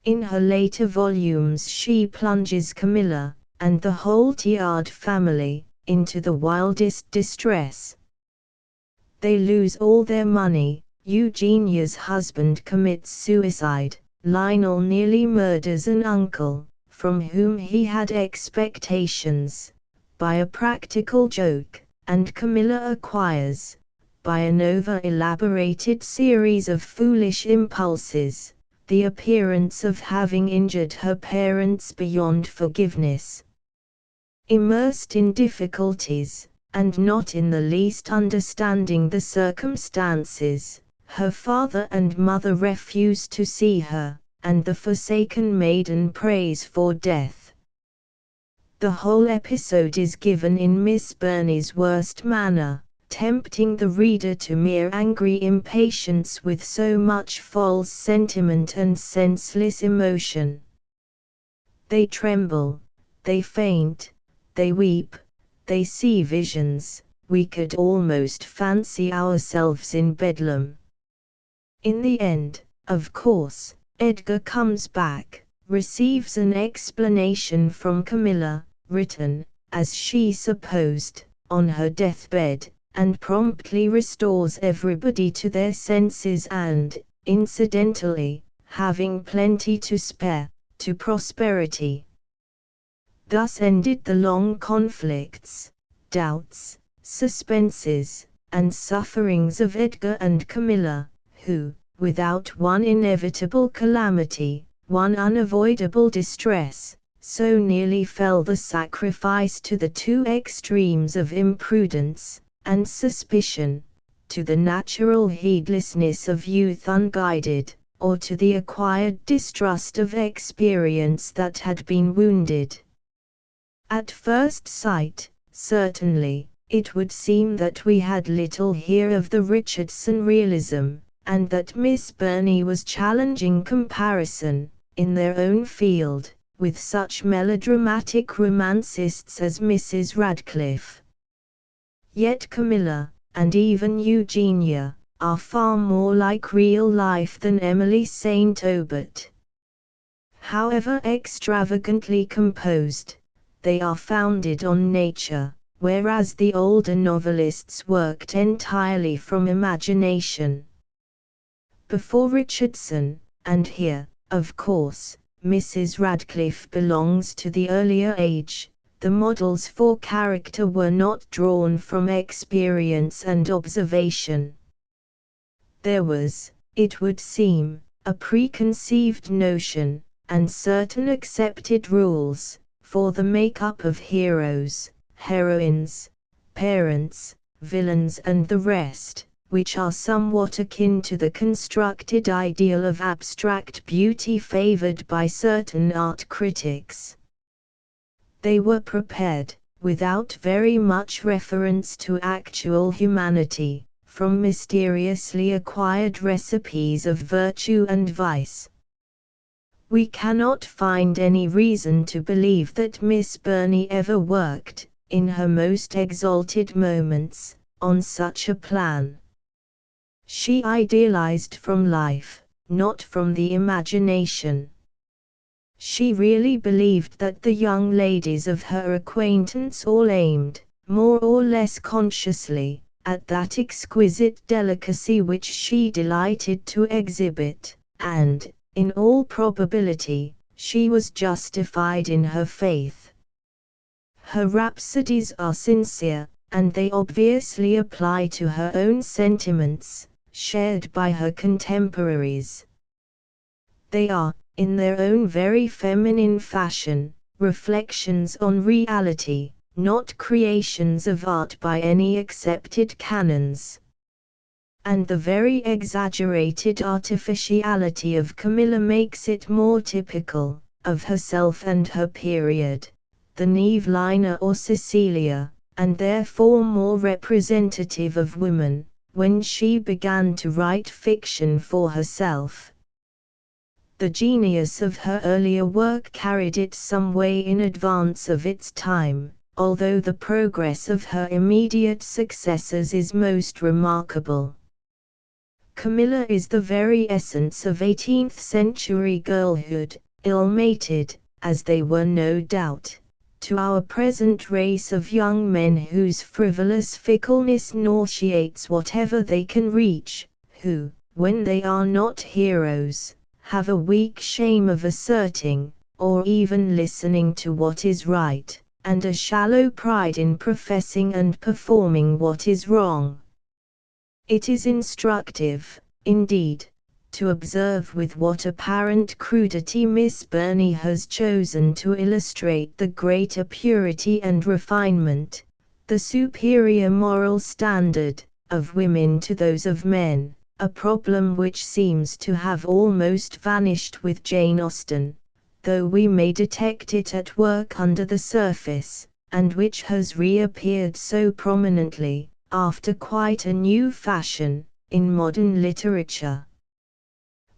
In her later volumes she plunges Camilla, and the whole Théard family, into the wildest distress. They lose all their money. Eugenia's husband commits suicide, Lionel nearly murders an uncle, from whom he had expectations, by a practical joke, and Camilla acquires, by an over-elaborated series of foolish impulses, the appearance of having injured her parents beyond forgiveness. Immersed in difficulties, and not in the least understanding the circumstances, her father and mother refuse to see her, and the forsaken maiden prays for death. The whole episode is given in Miss Burney's worst manner, tempting the reader to mere angry impatience with so much false sentiment and senseless emotion. They tremble, they faint, they weep, they see visions, we could almost fancy ourselves in Bedlam. In the end, of course, Edgar comes back, receives an explanation from Camilla, written, as she supposed, on her deathbed, and promptly restores everybody to their senses and, incidentally, having plenty to spare, to prosperity. Thus ended the long conflicts, doubts, suspenses, and sufferings of Edgar and Camilla, who, without one inevitable calamity, one unavoidable distress, so nearly fell the sacrifice to the two extremes of imprudence and suspicion, to the natural heedlessness of youth unguided, or to the acquired distrust of experience that had been wounded. At first sight, certainly, it would seem that we had little here of the Richardson realism, and that Miss Burney was challenging comparison, in their own field, with such melodramatic romancists as Mrs. Radcliffe. Yet Camilla, and even Eugenia, are far more like real life than Emily St. Aubert. However extravagantly composed, they are founded on nature, whereas the older novelists worked entirely from imagination. Before Richardson, and here, of course, Mrs. Radcliffe belongs to the earlier age, the models for character were not drawn from experience and observation. There was, it would seem, a preconceived notion, and certain accepted rules, for the make-up of heroes, heroines, parents, villains and the rest, which are somewhat akin to the constructed ideal of abstract beauty favored by certain art critics. They were prepared, without very much reference to actual humanity, from mysteriously acquired recipes of virtue and vice. We cannot find any reason to believe that Miss Burney ever worked, in her most exalted moments, on such a plan. She idealized from life, not from the imagination. She really believed that the young ladies of her acquaintance all aimed, more or less consciously, at that exquisite delicacy which she delighted to exhibit, and, in all probability, she was justified in her faith. Her rhapsodies are sincere, and they obviously apply to her own sentiments, shared by her contemporaries. They are, in their own very feminine fashion, reflections on reality, not creations of art by any accepted canons. And the very exaggerated artificiality of Camilla makes it more typical, of herself and her period, than Evelina or Cecilia, and therefore more representative of woman, when she began to write fiction for herself. The genius of her earlier work carried it some way in advance of its time, although the progress of her immediate successors is most remarkable. Camilla is the very essence of 18th-century girlhood, ill-mated, as they were no doubt, to our present race of young men whose frivolous fickleness nauseates whatever they can reach, who, when they are not heroes, have a weak shame of asserting, or even listening to what is right, and a shallow pride in professing and performing what is wrong. It is instructive, indeed, to observe with what apparent crudity Miss Burney has chosen to illustrate the greater purity and refinement, the superior moral standard, of women to those of men, a problem which seems to have almost vanished with Jane Austen, though we may detect it at work under the surface, and which has reappeared so prominently, after quite a new fashion, in modern literature.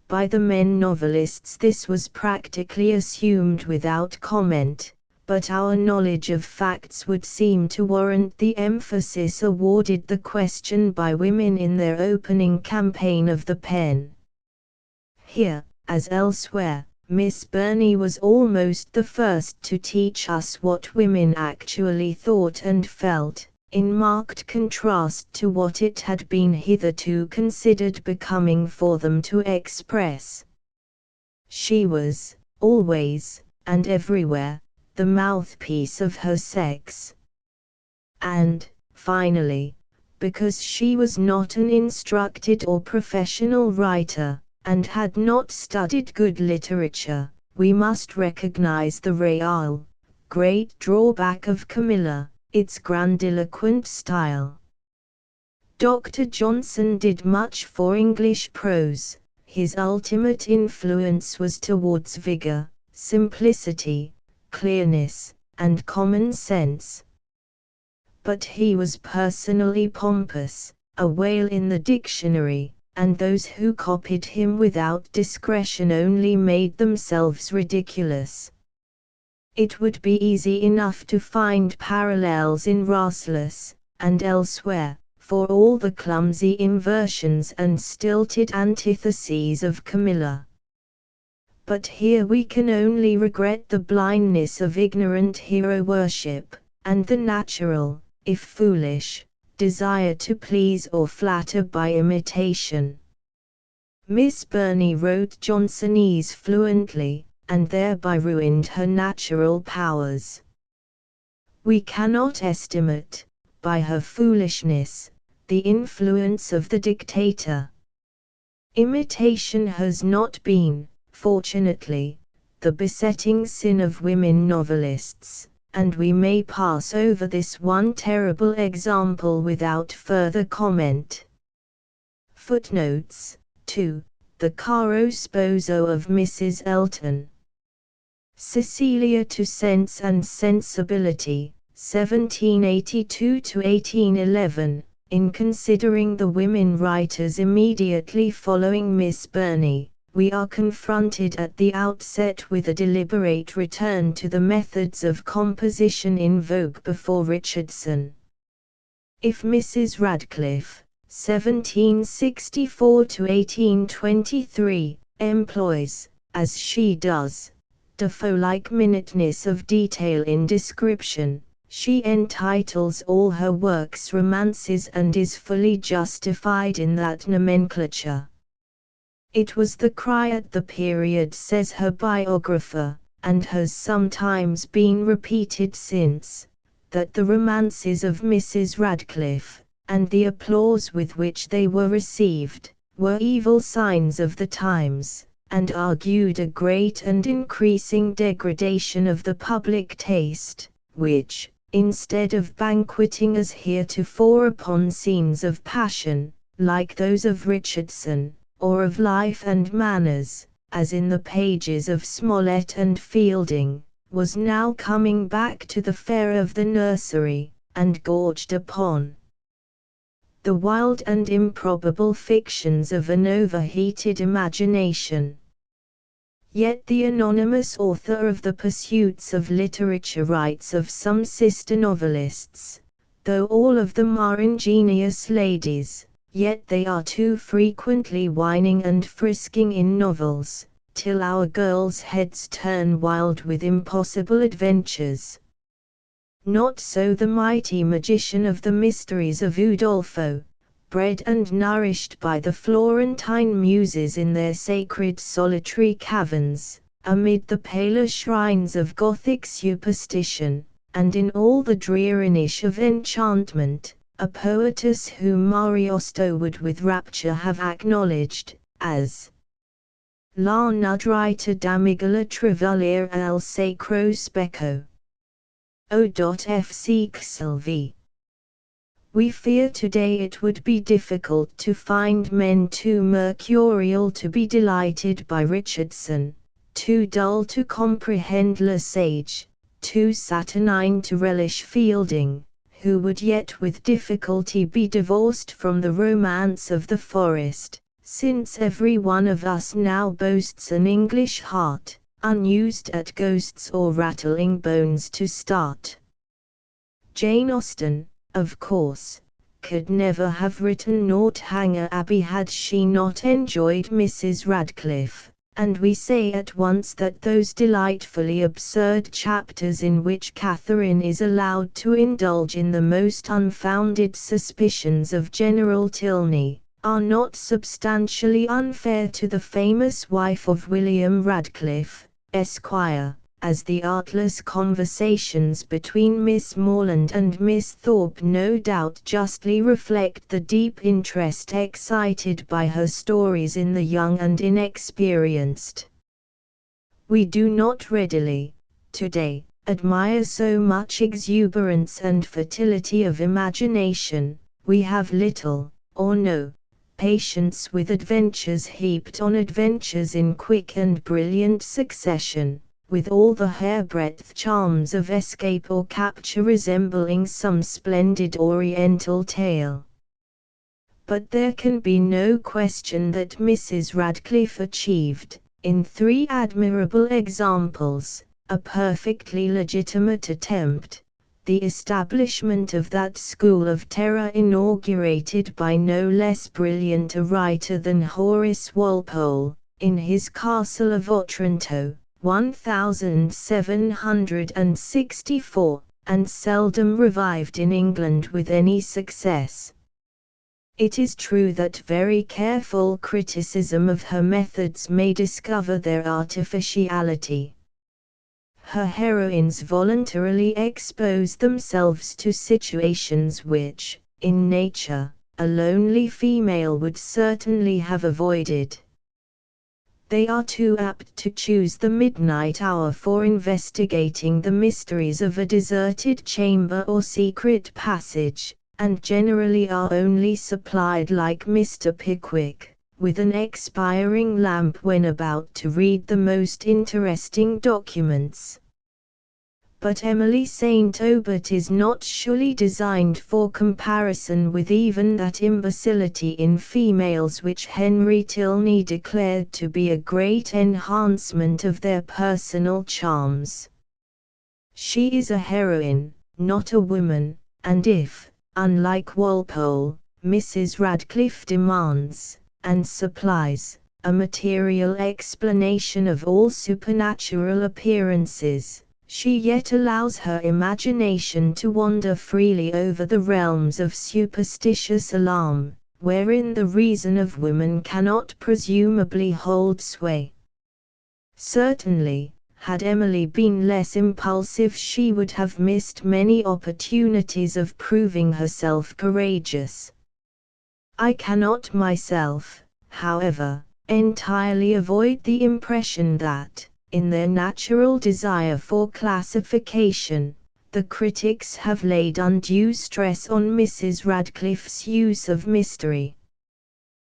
By the men novelists this was practically assumed without comment, but our knowledge of facts would seem to warrant the emphasis awarded the question by women in their opening campaign of the pen. Here, as elsewhere, Miss Burney was almost the first to teach us what women actually thought and felt, in marked contrast to what it had been hitherto considered becoming for them to express. She was, always, and everywhere, the mouthpiece of her sex. And, finally, because she was not an instructed or professional writer, and had not studied good literature, we must recognize the real, great drawback of Camilla, its grandiloquent style. Dr. Johnson did much for English prose. His ultimate influence was towards vigor, simplicity, clearness, and common sense. But he was personally pompous, a whale in the dictionary, and those who copied him without discretion only made themselves ridiculous. It would be easy enough to find parallels in Rasselas, and elsewhere, for all the clumsy inversions and stilted antitheses of Camilla. But here we can only regret the blindness of ignorant hero worship, and the natural, if foolish, desire to please or flatter by imitation. Miss Burney wrote Johnsonese fluently, and thereby ruined her natural powers. We cannot estimate, by her foolishness, the influence of the dictator. Imitation has not been, fortunately, the besetting sin of women novelists, and we may pass over this one terrible example without further comment. Footnotes: 2. The Caro Sposo of Mrs. Elton. Cecilia to Sense and Sensibility, 1782–1811. In considering the women writers immediately following Miss Burney, we are confronted at the outset with a deliberate return to the methods of composition in vogue before Richardson. If Mrs. Radcliffe, 1764–1823, employs, as she does, Defoe-like minuteness of detail in description, she entitles all her works romances and is fully justified in that nomenclature. It was the cry at the period, says her biographer, and has sometimes been repeated since, that the romances of Mrs. Radcliffe, and the applause with which they were received, were evil signs of the times, and argued a great and increasing degradation of the public taste, which, instead of banqueting as heretofore upon scenes of passion, like those of Richardson, or of life and manners, as in the pages of Smollett and Fielding, was now coming back to the fare of the nursery, and gorged upon the wild and improbable fictions of an overheated imagination. Yet the anonymous author of The Pursuits of Literature writes of some sister novelists, though all of them are ingenious ladies, yet they are too frequently whining and frisking in novels, till our girls' heads turn wild with impossible adventures. Not so the mighty magician of the mysteries of Udolpho, bred and nourished by the Florentine muses in their sacred solitary caverns, amid the paler shrines of Gothic superstition, and in all the dreariness of enchantment, a poetess whom Ariosto would with rapture have acknowledged, as la nudrita damigala trivalir al sacro specco. O.F. Sylvie. We fear today it would be difficult to find men too mercurial to be delighted by Richardson, too dull to comprehend Le Sage, too saturnine to relish Fielding, who would yet with difficulty be divorced from the romance of the forest, since every one of us now boasts an English heart, unused at ghosts or rattling bones to start. Jane Austen, of course, could never have written Northanger Abbey had she not enjoyed Mrs. Radcliffe, and we say at once that those delightfully absurd chapters in which Catherine is allowed to indulge in the most unfounded suspicions of General Tilney, are not substantially unfair to the famous wife of William Radcliffe, Esquire, as the artless conversations between Miss Morland and Miss Thorpe no doubt justly reflect the deep interest excited by her stories in the young and inexperienced. We do not readily, today, admire so much exuberance and fertility of imagination. We have little, or no, patience with adventures heaped on adventures in quick and brilliant succession, with all the hairbreadth charms of escape or capture resembling some splendid Oriental tale. But there can be no question that Mrs. Radcliffe achieved, in 3 admirable examples, a perfectly legitimate attempt, the establishment of that school of terror inaugurated by no less brilliant a writer than Horace Walpole, in his Castle of Otranto, 1764, and seldom revived in England with any success. It is true that very careful criticism of her methods may discover their artificiality. Her heroines voluntarily expose themselves to situations which, in nature, a lonely female would certainly have avoided. They are too apt to choose the midnight hour for investigating the mysteries of a deserted chamber or secret passage, and generally are only supplied like Mr. Pickwick, with an expiring lamp when about to read the most interesting documents. But Emily St. Aubert is not surely designed for comparison with even that imbecility in females which Henry Tilney declared to be a great enhancement of their personal charms. She is a heroine, not a woman, and if, unlike Walpole, Mrs. Radcliffe demands, and supplies, a material explanation of all supernatural appearances, she yet allows her imagination to wander freely over the realms of superstitious alarm, wherein the reason of women cannot presumably hold sway. Certainly, had Emily been less impulsive she would have missed many opportunities of proving herself courageous. I cannot myself, however, entirely avoid the impression that, in their natural desire for classification, the critics have laid undue stress on Mrs. Radcliffe's use of mystery.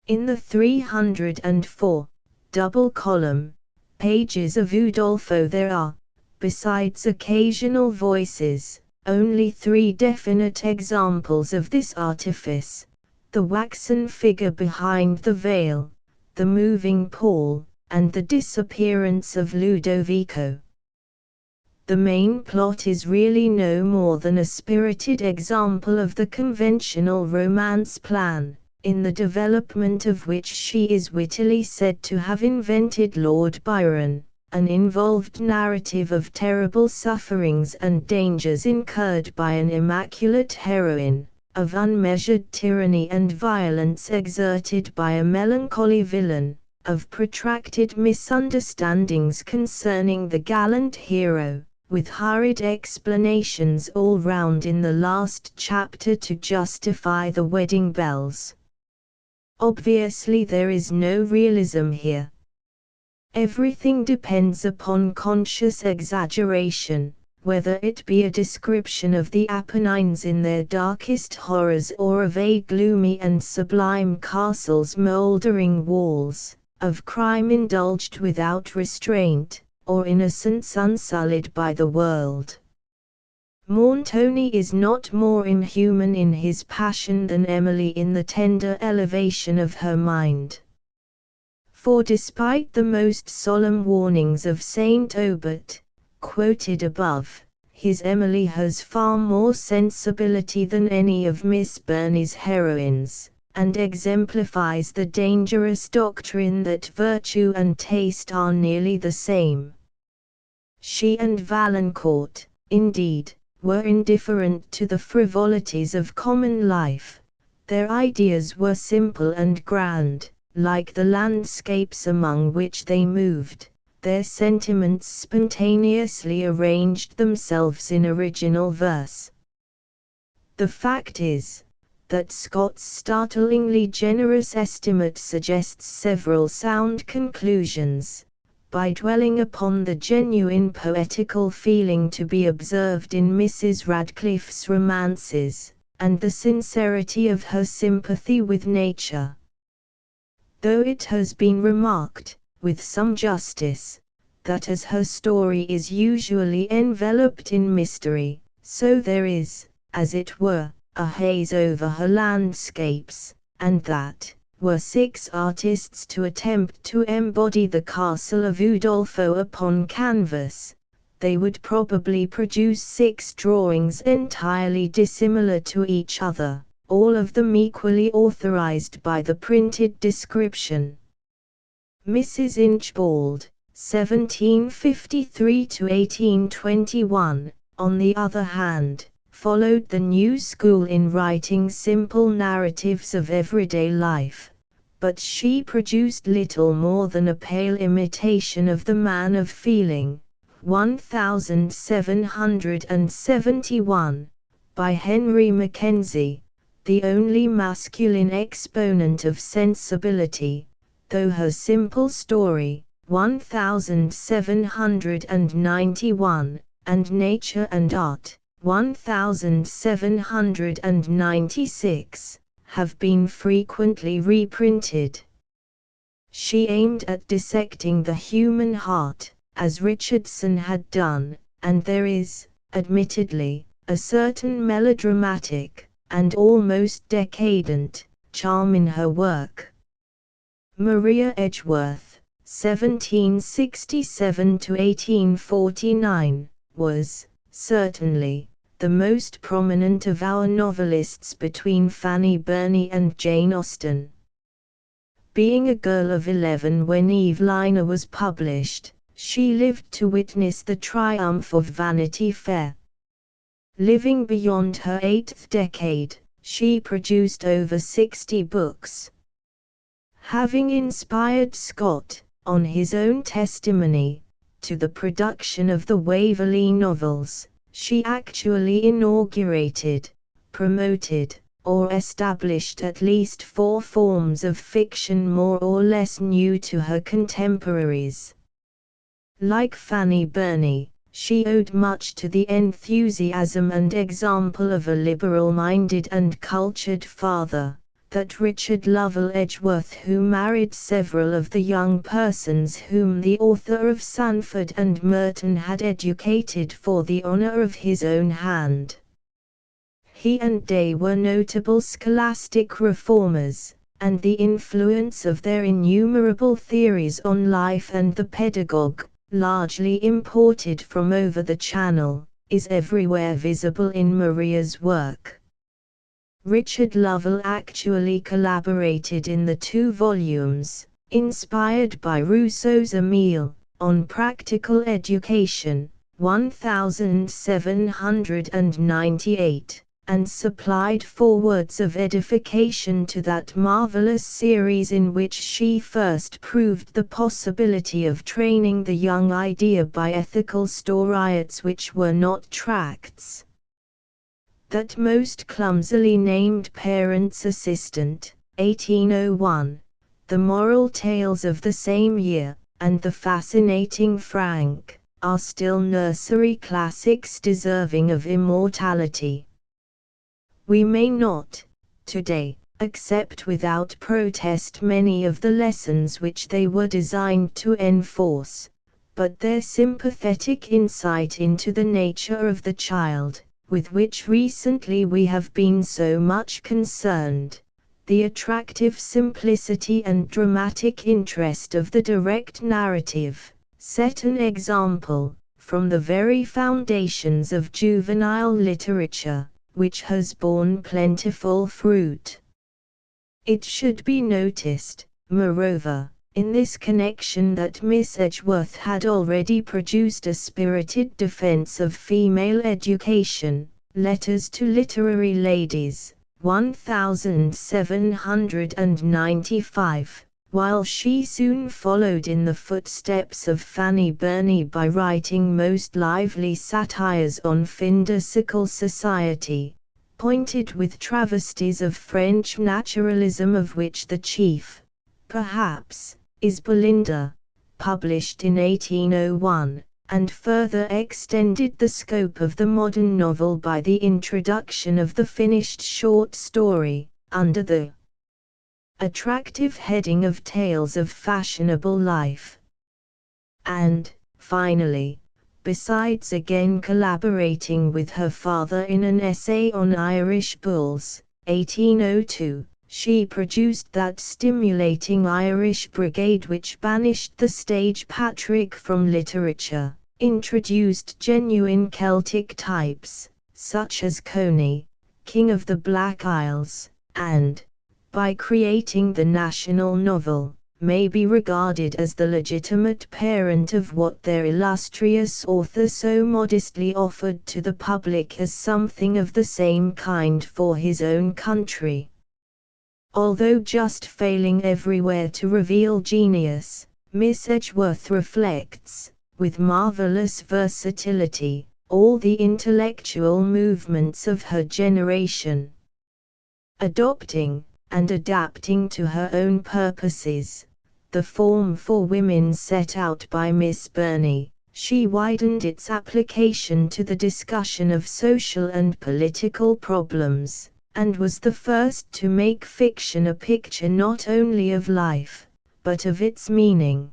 In the 304, double-column, pages of Udolpho there are, besides occasional voices, only 3 definite examples of this artifice: the waxen figure behind the veil, the moving Paul, and the disappearance of Ludovico. The main plot is really no more than a spirited example of the conventional romance plan, in the development of which she is wittily said to have invented Lord Byron, an involved narrative of terrible sufferings and dangers incurred by an immaculate heroine, of unmeasured tyranny and violence exerted by a melancholy villain, of protracted misunderstandings concerning the gallant hero, with hurried explanations all round in the last chapter to justify the wedding bells. Obviously there is no realism here. Everything depends upon conscious exaggeration, whether it be a description of the Apennines in their darkest horrors or of a gloomy and sublime castle's mouldering walls, of crime indulged without restraint, or innocence unsullied by the world. Montoni is not more inhuman in his passion than Emily in the tender elevation of her mind. For despite the most solemn warnings of St. Aubert, quoted above, his Emily has far more sensibility than any of Miss Burney's heroines, and exemplifies the dangerous doctrine that virtue and taste are nearly the same. She and Valancourt, indeed, were indifferent to the frivolities of common life. Their ideas were simple and grand, like the landscapes among which they moved, their sentiments spontaneously arranged themselves in original verse. The fact is, that Scott's startlingly generous estimate suggests several sound conclusions, by dwelling upon the genuine poetical feeling to be observed in Mrs. Radcliffe's romances, and the sincerity of her sympathy with nature. Though it has been remarked, with some justice, that as her story is usually enveloped in mystery, so there is, as it were, a haze over her landscapes, and that, were 6 artists to attempt to embody the castle of Udolpho upon canvas, they would probably produce 6 drawings entirely dissimilar to each other, all of them equally authorized by the printed description. Mrs. Inchbald, 1753–1821, on the other hand, followed the new school in writing simple narratives of everyday life, but she produced little more than a pale imitation of the man of feeling, 1771, by Henry Mackenzie, the only masculine exponent of sensibility, though her simple story, 1791, and Nature and Art, 1796, have been frequently reprinted. She aimed at dissecting the human heart, as Richardson had done, and there is, admittedly, a certain melodramatic, and almost decadent, charm in her work. Maria Edgeworth, 1767–1849, was, certainly, the most prominent of our novelists between Fanny Burney and Jane Austen. Being a girl of 11 when Evelina was published, she lived to witness the triumph of Vanity Fair. Living beyond her 8th decade, she produced over 60 books. Having inspired Scott, on his own testimony, to the production of the Waverley novels, she actually inaugurated, promoted, or established at least 4 forms of fiction more or less new to her contemporaries. Like Fanny Burney, she owed much to the enthusiasm and example of a liberal-minded and cultured father, that Richard Lovell Edgeworth, who married several of the young persons whom the author of Sandford and Merton had educated for the honor of his own hand. He and Day were notable scholastic reformers, and the influence of their innumerable theories on life and the pedagogue, largely imported from over the Channel, is everywhere visible in Maria's work. Richard Lovell actually collaborated in the 2 volumes, inspired by Rousseau's Emile, on practical education, 1798, and supplied forewords of edification to that marvelous series in which she first proved the possibility of training the young idea by ethical storiettes which were not tracts. That most clumsily named Parent's Assistant, 1801, the Moral Tales of the same year, and the fascinating Frank, are still nursery classics deserving of immortality. We may not, today, accept without protest many of the lessons which they were designed to enforce, but their sympathetic insight into the nature of the child, with which recently we have been so much concerned, the attractive simplicity and dramatic interest of the direct narrative, set an example, from the very foundations of juvenile literature, which has borne plentiful fruit. It should be noticed, moreover, in this connection that Miss Edgeworth had already produced a spirited defense of female education, Letters to Literary Ladies, 1795, while she soon followed in the footsteps of Fanny Burney by writing most lively satires on Findicical society, pointed with travesties of French naturalism, of which the chief, perhaps, is Belinda, published in 1801, and further extended the scope of the modern novel by the introduction of the finished short story, under the attractive heading of Tales of Fashionable Life. And, finally, besides again collaborating with her father in an essay on Irish bulls, 1802, she produced that stimulating Irish Brigade which banished the stage Patrick from literature, introduced genuine Celtic types, such as Coney, King of the Black Isles, and, by creating the national novel, may be regarded as the legitimate parent of what their illustrious author so modestly offered to the public as something of the same kind for his own country. Although just failing everywhere to reveal genius, Miss Edgeworth reflects, with marvelous versatility, all the intellectual movements of her generation. Adopting, and adapting to her own purposes, the form for women set out by Miss Burney, she widened its application to the discussion of social and political problems, and was the first to make fiction a picture not only of life, but of its meaning.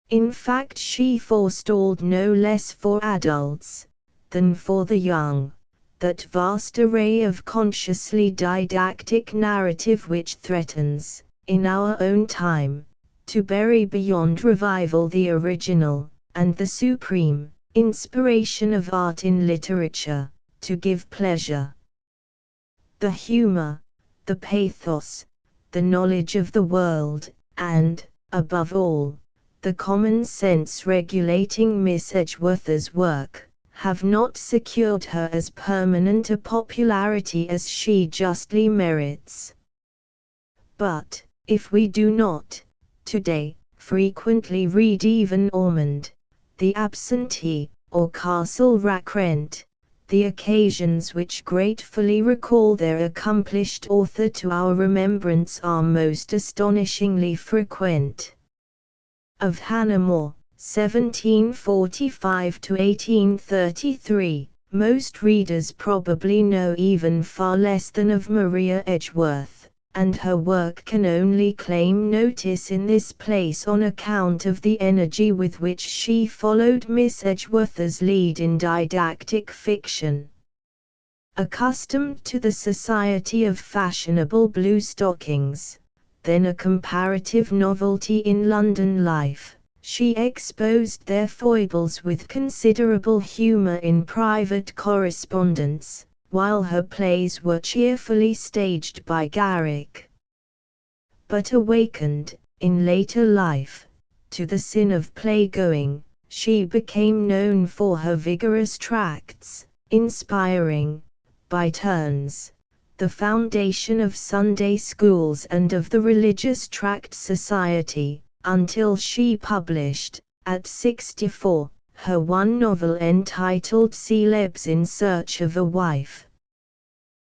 In fact, she forestalled no less for adults, than for the young, that vast array of consciously didactic narrative which threatens, in our own time, to bury beyond revival the original, and the supreme, inspiration of art in literature, to give pleasure. The humor, the pathos, the knowledge of the world, and, above all, the common sense regulating Miss Edgeworth's work, have not secured her as permanent a popularity as she justly merits. But, if we do not, today, frequently read even Ormond, the Absentee, or Castle Rackrent, the occasions which gratefully recall their accomplished author to our remembrance are most astonishingly frequent. Of Hannah More, 1745 to 1833, most readers probably know even far less than of Maria Edgeworth, and her work can only claim notice in this place on account of the energy with which she followed Miss Edgeworth's lead in didactic fiction. Accustomed to the society of fashionable blue stockings, then a comparative novelty in London life, she exposed their foibles with considerable humor in private correspondence, while her plays were cheerfully staged by Garrick. But awakened, in later life, to the sin of playgoing, she became known for her vigorous tracts, inspiring, by turns, the foundation of Sunday schools and of the Religious Tract Society, until she published, at 64, her one novel entitled Celebs in Search of a Wife.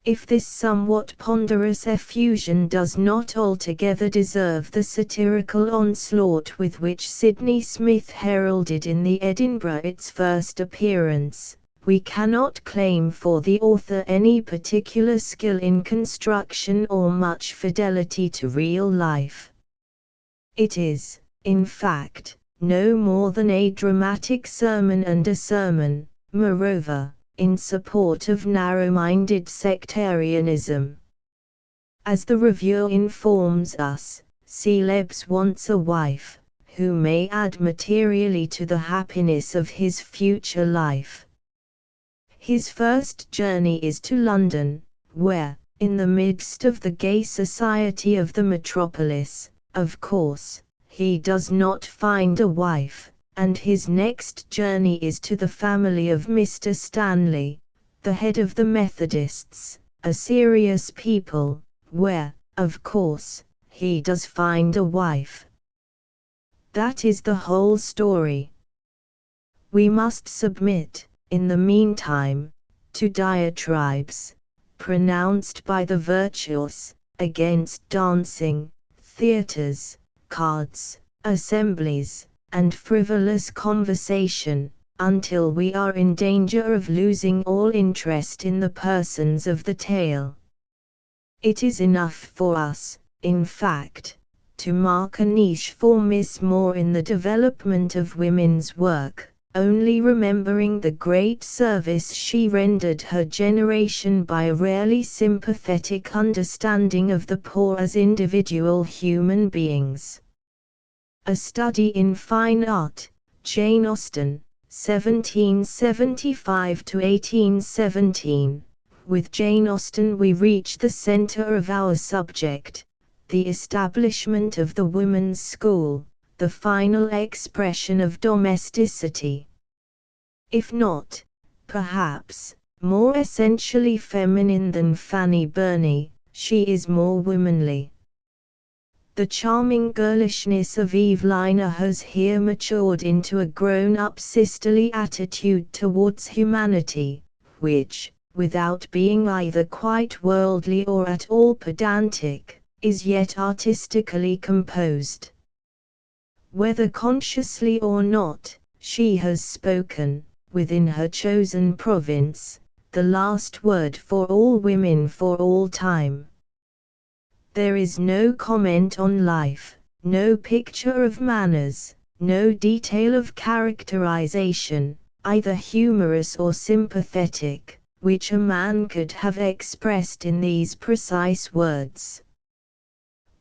If this somewhat ponderous effusion does not altogether deserve the satirical onslaught with which Sydney Smith heralded in the Edinburgh its first appearance, we cannot claim for the author any particular skill in construction or much fidelity to real life. It is, in fact, no more than a dramatic sermon, and a sermon, moreover, in support of narrow-minded sectarianism. As the reviewer informs us, Celebs wants a wife, who may add materially to the happiness of his future life. His first journey is to London, where, in the midst of the gay society of the metropolis, of course, he does not find a wife, and his next journey is to the family of Mr. Stanley, the head of the Methodists, a serious people, where, of course, he does find a wife. That is the whole story. We must submit, in the meantime, to diatribes, pronounced by the virtuous, against dancing, theatres, cards, assemblies, and frivolous conversation, until we are in danger of losing all interest in the persons of the tale. It is enough for us, in fact, to mark a niche for Miss Moore in the development of women's work, only remembering the great service she rendered her generation by a rarely sympathetic understanding of the poor as individual human beings. A Study in Fine Art, Jane Austen, 1775 to 1817. With Jane Austen we reach the center of our subject, the establishment of the women's school, the final expression of domesticity. If not, perhaps, more essentially feminine than Fanny Burney, she is more womanly. The charming girlishness of Evelina has here matured into a grown-up sisterly attitude towards humanity, which, without being either quite worldly or at all pedantic, is yet artistically composed. Whether consciously or not, she has spoken, within her chosen province, the last word for all women for all time. There is no comment on life, no picture of manners, no detail of characterization, either humorous or sympathetic, which a man could have expressed in these precise words.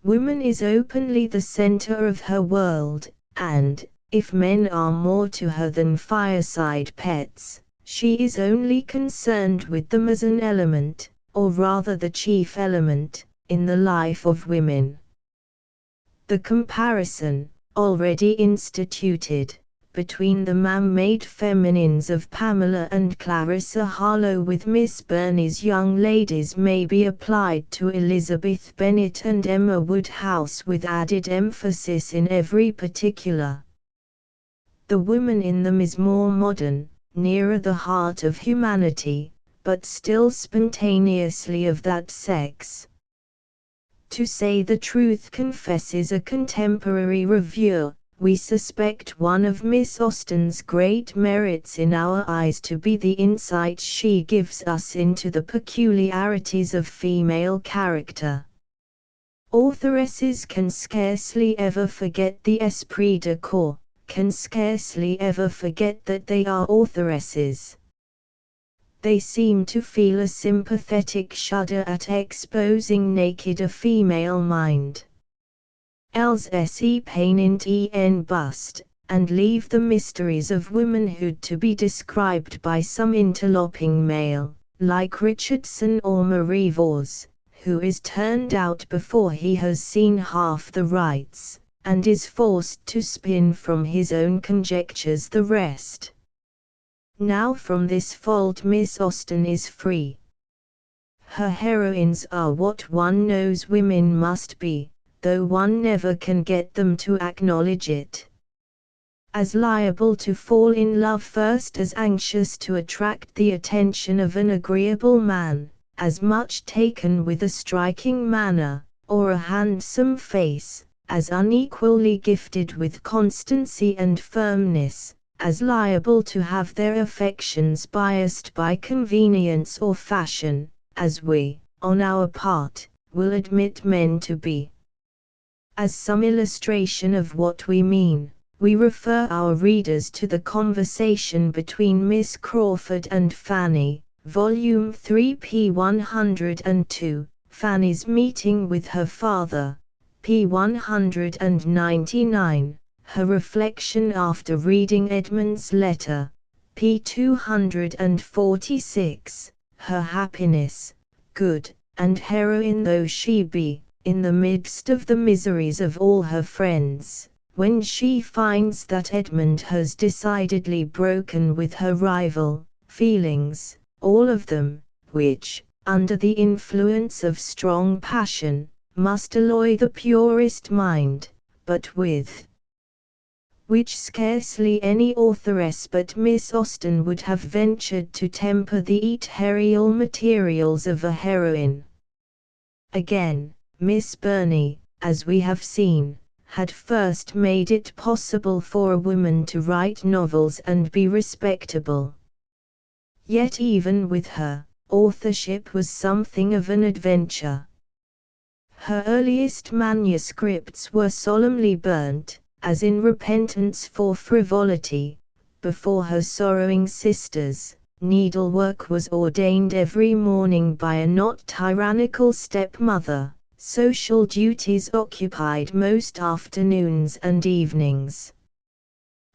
Woman is openly the center of her world, and, if men are more to her than fireside pets, she is only concerned with them as an element, or rather the chief element, in the life of women. The comparison, already instituted, between the man-made feminines of Pamela and Clarissa Harlowe with Miss Burney's young ladies may be applied to Elizabeth Bennet and Emma Woodhouse with added emphasis in every particular. The woman in them is more modern, nearer the heart of humanity, but still spontaneously of that sex. To say the truth, confesses a contemporary reviewer, we suspect one of Miss Austen's great merits in our eyes to be the insight she gives us into the peculiarities of female character. Authoresses can scarcely ever forget the esprit de corps, can scarcely ever forget that they are authoresses. They seem to feel a sympathetic shudder at exposing naked a female mind. Else se painint en bust, and leave the mysteries of womanhood to be described by some interloping male, like Richardson or Marie Vos, who is turned out before he has seen half the rites, and is forced to spin from his own conjectures the rest. Now from this fault Miss Austen is free. Her heroines are what one knows women must be, though one never can get them to acknowledge it. As liable to fall in love first, as anxious to attract the attention of an agreeable man, as much taken with a striking manner, or a handsome face, as unequally gifted with constancy and firmness, as liable to have their affections biased by convenience or fashion, as we, on our part, will admit men to be. As some illustration of what we mean, we refer our readers to the conversation between Miss Crawford and Fanny, Volume 3 p. 102, Fanny's meeting with her father, p. 199, her reflection after reading Edmund's letter, p. 246, her happiness, good, and heroine though she be, in the midst of the miseries of all her friends, when she finds that Edmund has decidedly broken with her rival, feelings, all of them, which, under the influence of strong passion, must alloy the purest mind, but with which scarcely any authoress but Miss Austen would have ventured to temper the ethereal materials of a heroine. Again, Miss Burney, as we have seen, had first made it possible for a woman to write novels and be respectable. Yet even with her, authorship was something of an adventure. Her earliest manuscripts were solemnly burnt, as in repentance for frivolity, before her sorrowing sisters. Needlework was ordained every morning by a not tyrannical stepmother. Social duties occupied most afternoons and evenings.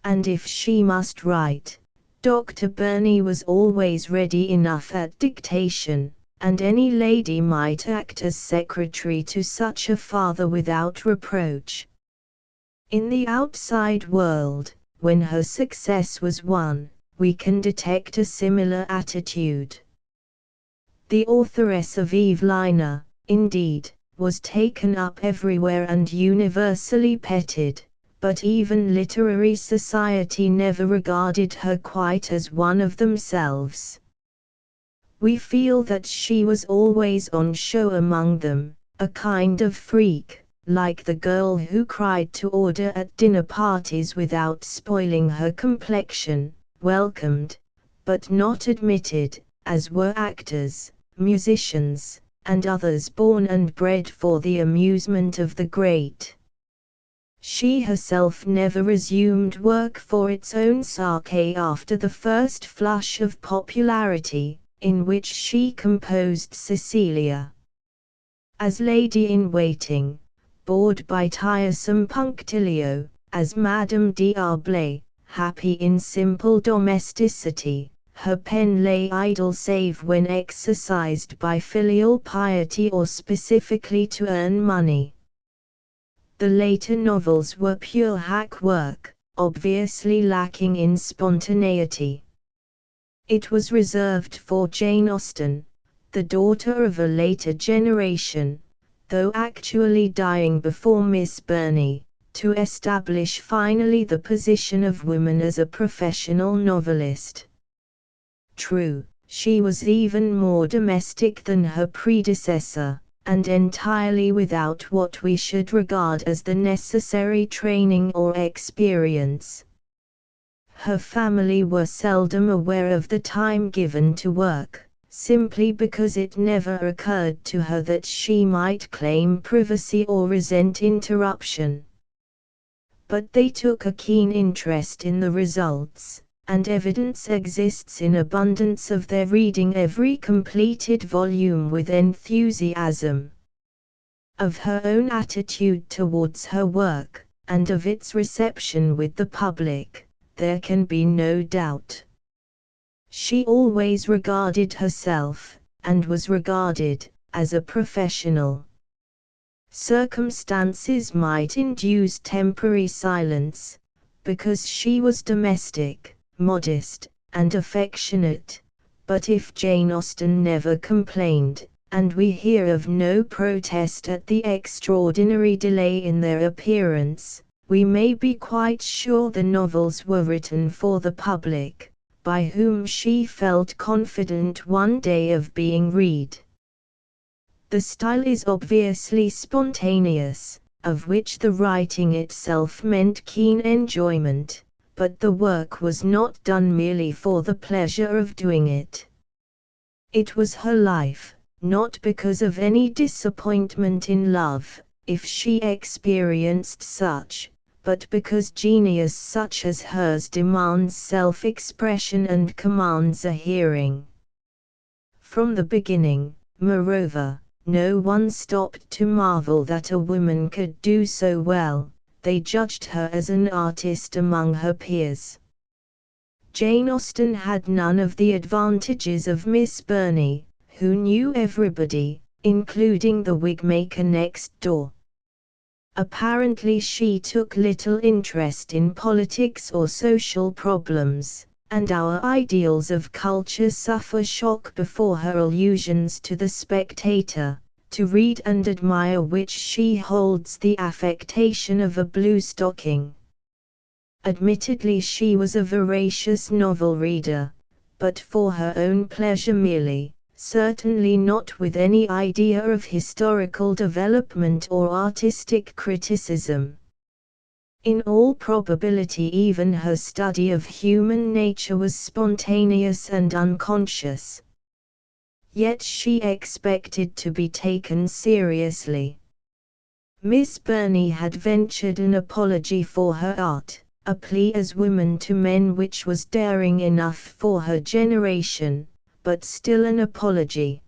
And if she must write, Dr. Burney was always ready enough at dictation, and any lady might act as secretary to such a father without reproach. In the outside world, when her success was won, we can detect a similar attitude. The authoress of Evelina, indeed, was taken up everywhere and universally petted, but even literary society never regarded her quite as one of themselves. We feel that she was always on show among them, a kind of freak, like the girl who cried to order at dinner parties without spoiling her complexion, welcomed, but not admitted, as were actors, musicians, and others born and bred for the amusement of the great. She herself never resumed work for its own sake after the first flush of popularity, in which she composed Cecilia. As lady-in-waiting, bored by tiresome punctilio, as Madame D'Arblay, happy in simple domesticity, her pen lay idle save when exercised by filial piety or specifically to earn money. The later novels were pure hack work, obviously lacking in spontaneity. It was reserved for Jane Austen, the daughter of a later generation, though actually dying before Miss Burney, to establish finally the position of woman as a professional novelist. True, she was even more domestic than her predecessor, and entirely without what we should regard as the necessary training or experience. Her family were seldom aware of the time given to work, simply because it never occurred to her that she might claim privacy or resent interruption. But they took a keen interest in the results, and evidence exists in abundance of their reading every completed volume with enthusiasm. Of her own attitude towards her work, and of its reception with the public, there can be no doubt. She always regarded herself, and was regarded, as a professional. Circumstances might induce temporary silence, because she was domestic, modest, and affectionate, but if Jane Austen never complained, and we hear of no protest at the extraordinary delay in their appearance, we may be quite sure the novels were written for the public, by whom she felt confident one day of being read. The style is obviously spontaneous, of which the writing itself meant keen enjoyment, but the work was not done merely for the pleasure of doing it. It was her life, not because of any disappointment in love, if she experienced such, but because genius such as hers demands self-expression and commands a hearing. From the beginning, moreover, no one stopped to marvel that a woman could do so well. They judged her as an artist among her peers. Jane Austen had none of the advantages of Miss Burney, who knew everybody, including the wigmaker next door. Apparently she took little interest in politics or social problems, and our ideals of culture suffer shock before her allusions to the Spectator, to read and admire which she holds the affectation of a blue stocking. Admittedly she was a voracious novel reader, but for her own pleasure merely, certainly not with any idea of historical development or artistic criticism. In all probability even her study of human nature was spontaneous and unconscious. Yet she expected to be taken seriously. Miss Burney had ventured an apology for her art, a plea as woman to men which was daring enough for her generation, but still an apology.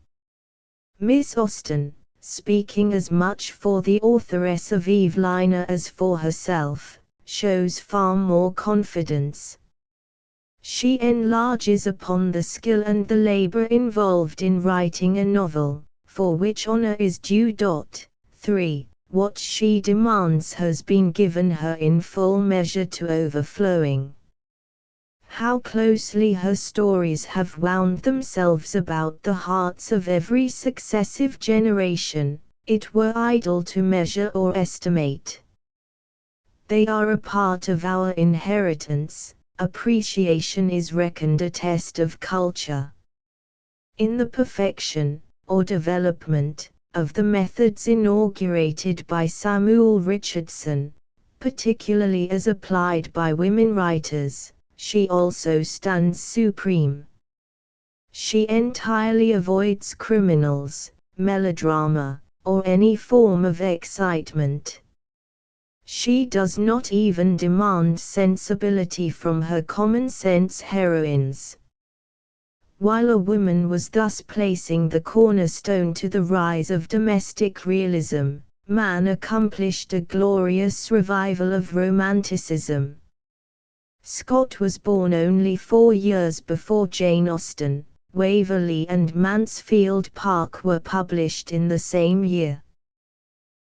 Miss Austen, speaking as much for the authoress of Evelina as for herself, shows far more confidence. She enlarges upon the skill and the labor involved in writing a novel, for which honor is due. 3. What she demands has been given her in full measure to overflowing. How closely her stories have wound themselves about the hearts of every successive generation, it were idle to measure or estimate. They are a part of our inheritance. Appreciation is reckoned a test of culture. In the perfection, or development, of the methods inaugurated by Samuel Richardson, particularly as applied by women writers, she also stands supreme. She entirely avoids criminals, melodrama, or any form of excitement. She does not even demand sensibility from her common-sense heroines. While a woman was thus placing the cornerstone to the rise of domestic realism, man accomplished a glorious revival of Romanticism. Scott was born only 4 years before Jane Austen. Waverley and Mansfield Park were published in the same year.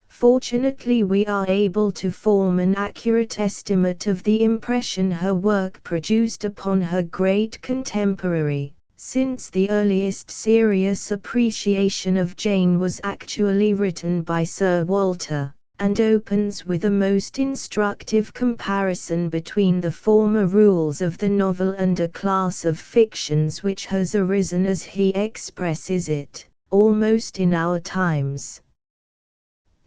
Fortunately we are able to form an accurate estimate of the impression her work produced upon her great contemporary, since the earliest serious appreciation of Jane was actually written by Sir Walter, and opens with a most instructive comparison between the former rules of the novel and a class of fictions which has arisen, as he expresses it, almost in our times.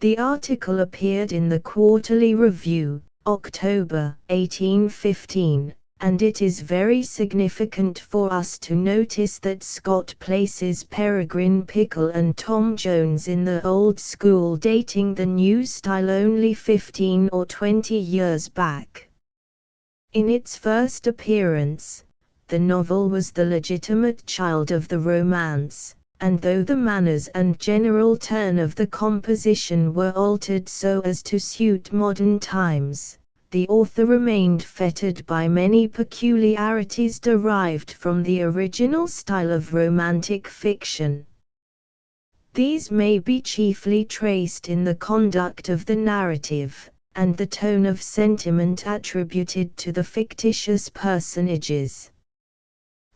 The article appeared in the Quarterly Review, October 1815, and it is very significant for us to notice that Scott places Peregrine Pickle and Tom Jones in the old school, dating the new style only 15 or 20 years back. In its first appearance, the novel was the legitimate child of the romance, and though the manners and general turn of the composition were altered so as to suit modern times, the author remained fettered by many peculiarities derived from the original style of romantic fiction. These may be chiefly traced in the conduct of the narrative, and the tone of sentiment attributed to the fictitious personages.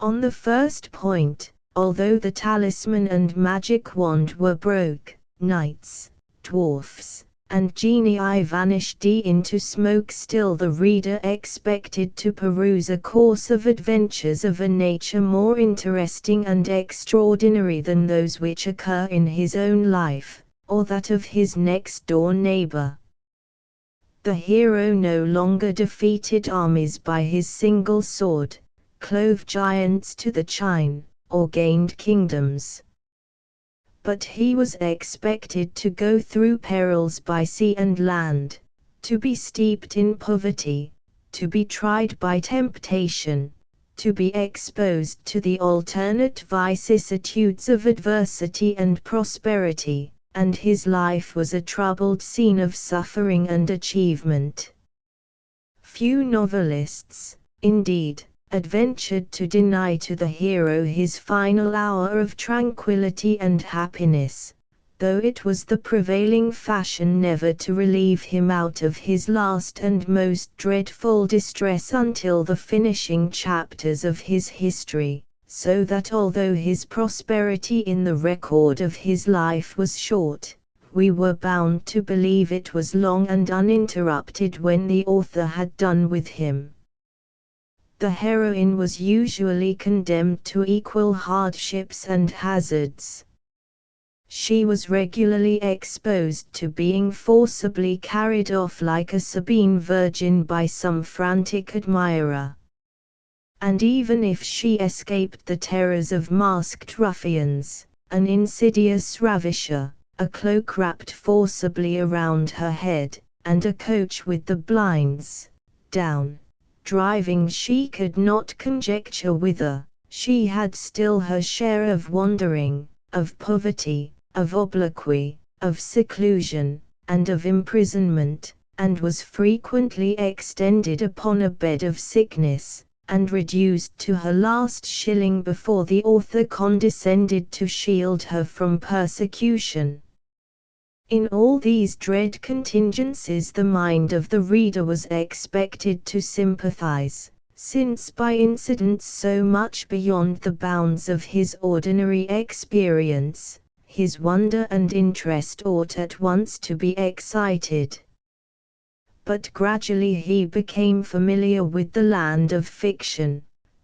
On the first point, although the talisman and magic wand were broke, knights, dwarfs, and genii vanished into smoke, still the reader expected to peruse a course of adventures of a nature more interesting and extraordinary than those which occur in his own life, or that of his next-door neighbor. The hero no longer defeated armies by his single sword, clove giants to the chine, or gained kingdoms. But he was expected to go through perils by sea and land, to be steeped in poverty, to be tried by temptation, to be exposed to the alternate vicissitudes of adversity and prosperity, and his life was a troubled scene of suffering and achievement. Few novelists, indeed, adventured to deny to the hero his final hour of tranquility and happiness, though it was the prevailing fashion never to relieve him out of his last and most dreadful distress until the finishing chapters of his history, so that although his prosperity in the record of his life was short, we were bound to believe it was long and uninterrupted when the author had done with him. The heroine was usually condemned to equal hardships and hazards. She was regularly exposed to being forcibly carried off like a Sabine virgin by some frantic admirer. And even if she escaped the terrors of masked ruffians, an insidious ravisher, a cloak wrapped forcibly around her head, and a coach with the blinds down, driving she could not conjecture whither, she had still her share of wandering, of poverty, of obloquy, of seclusion, and of imprisonment, and was frequently extended upon a bed of sickness, and reduced to her last shilling before the author condescended to shield her from persecution. In all these dread contingencies the mind of the reader was expected to sympathize, since by incidents so much beyond the bounds of his ordinary experience, his wonder and interest ought at once to be excited. But gradually he became familiar with the land of fiction,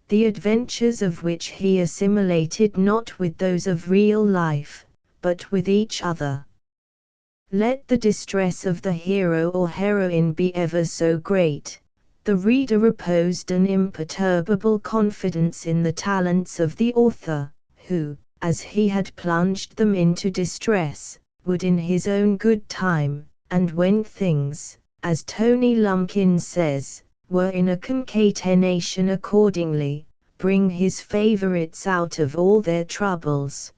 the adventures of which he assimilated not with those of real life, but with each other. Let the distress of the hero or heroine be ever so great, the reader reposed an imperturbable confidence in the talents of the author, who, as he had plunged them into distress, would in his own good time, and when things, as Tony Lumpkin says, were in a concatenation accordingly, bring his favorites out of all their troubles.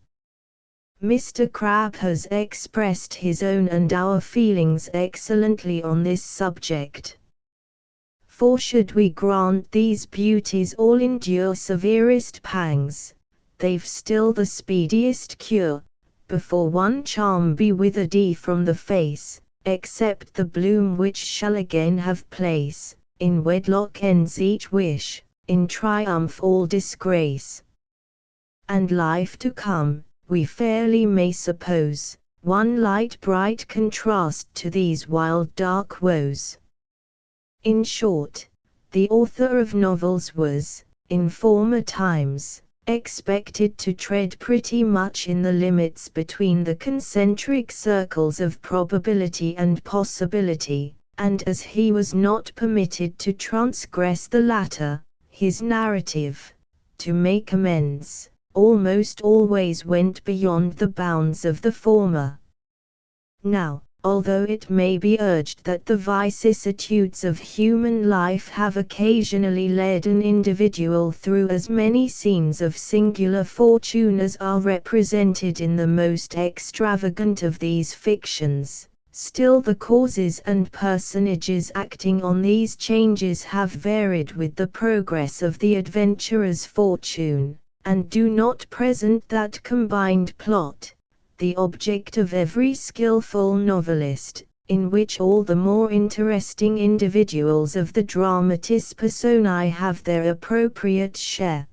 Mr. Crabbe has expressed his own and our feelings excellently on this subject. For should we grant these beauties all endure severest pangs, they've still the speediest cure, before one charm be withered from the face, except the bloom which shall again have place, in wedlock ends each wish, in triumph all disgrace. And life to come, we fairly may suppose, one light bright contrast to these wild dark woes. In short, the author of novels was, in former times, expected to tread pretty much in the limits between the concentric circles of probability and possibility, and as he was not permitted to transgress the latter, his narrative, to make amends, almost always went beyond the bounds of the former. Now, although it may be urged that the vicissitudes of human life have occasionally led an individual through as many scenes of singular fortune as are represented in the most extravagant of these fictions, still the causes and personages acting on these changes have varied with the progress of the adventurer's fortune, and do not present that combined plot, the object of every skillful novelist, in which all the more interesting individuals of the dramatis personae have their appropriate share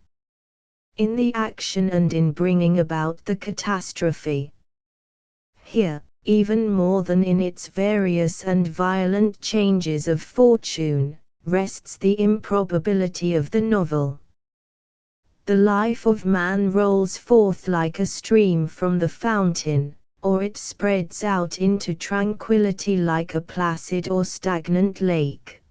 in the action and in bringing about the catastrophe. Here, even more than in its various and violent changes of fortune, rests the improbability of the novel. The life of man rolls forth like a stream from the fountain, or it spreads out into tranquility like a placid or stagnant lake.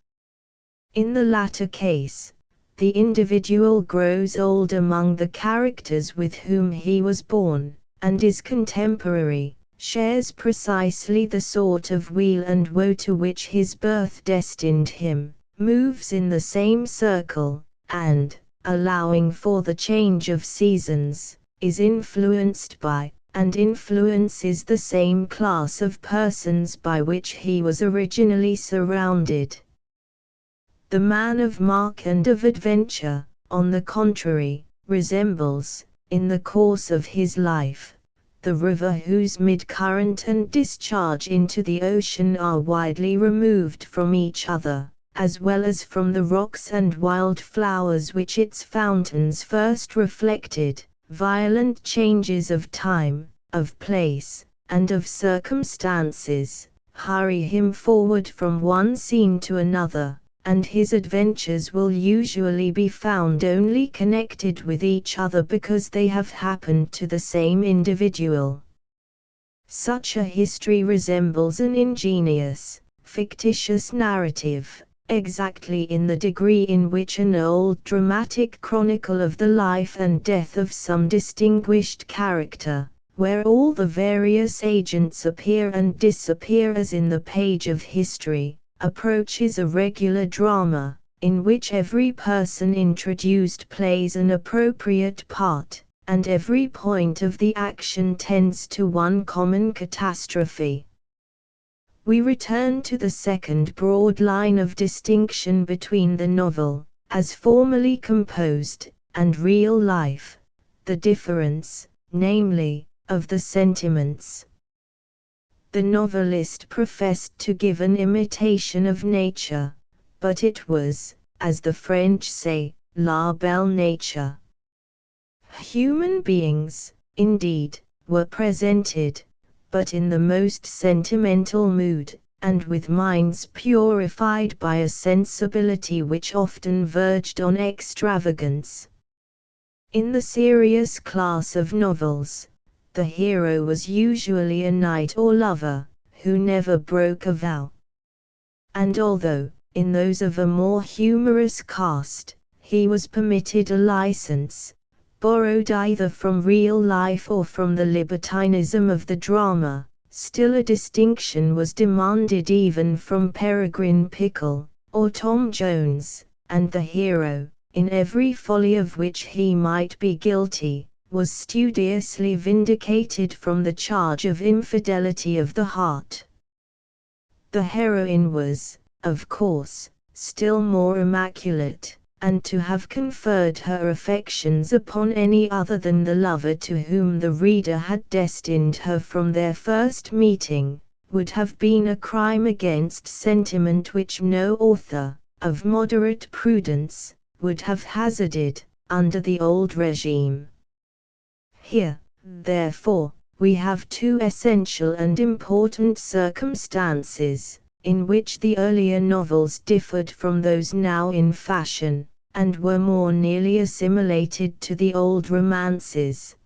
In the latter case, the individual grows old among the characters with whom he was born, and is contemporary, shares precisely the sort of weal and woe to which his birth destined him, moves in the same circle, and, allowing for the change of seasons, is influenced by, and influences the same class of persons by which he was originally surrounded. The man of mark and of adventure, on the contrary, resembles, in the course of his life, the river whose mid-current and discharge into the ocean are widely removed from each other, as well as from the rocks and wild flowers which its fountains first reflected, violent changes of time, of place, and of circumstances, hurry him forward from one scene to another, and his adventures will usually be found only connected with each other because they have happened to the same individual. Such a history resembles an ingenious, fictitious narrative, exactly in the degree in which an old dramatic chronicle of the life and death of some distinguished character, where all the various agents appear and disappear as in the page of history, approaches a regular drama, in which every person introduced plays an appropriate part, and every point of the action tends to one common catastrophe. We return to the second broad line of distinction between the novel, as formally composed, and real life, the difference, namely, of the sentiments. The novelist professed to give an imitation of nature, but it was, as the French say, la belle nature. Human beings, indeed, were presented, but in the most sentimental mood, and with minds purified by a sensibility which often verged on extravagance. In the serious class of novels, the hero was usually a knight or lover, who never broke a vow. And although, in those of a more humorous cast, he was permitted a license, borrowed either from real life or from the libertinism of the drama, still a distinction was demanded even from Peregrine Pickle, or Tom Jones, and the hero, in every folly of which he might be guilty, was studiously vindicated from the charge of infidelity of the heart. The heroine was, of course, still more immaculate, and to have conferred her affections upon any other than the lover to whom the reader had destined her from their first meeting, would have been a crime against sentiment which no author, of moderate prudence, would have hazarded, under the old regime. Here, therefore, we have two essential and important circumstances, in which the earlier novels differed from those now in fashion, and were more nearly assimilated to the old romances.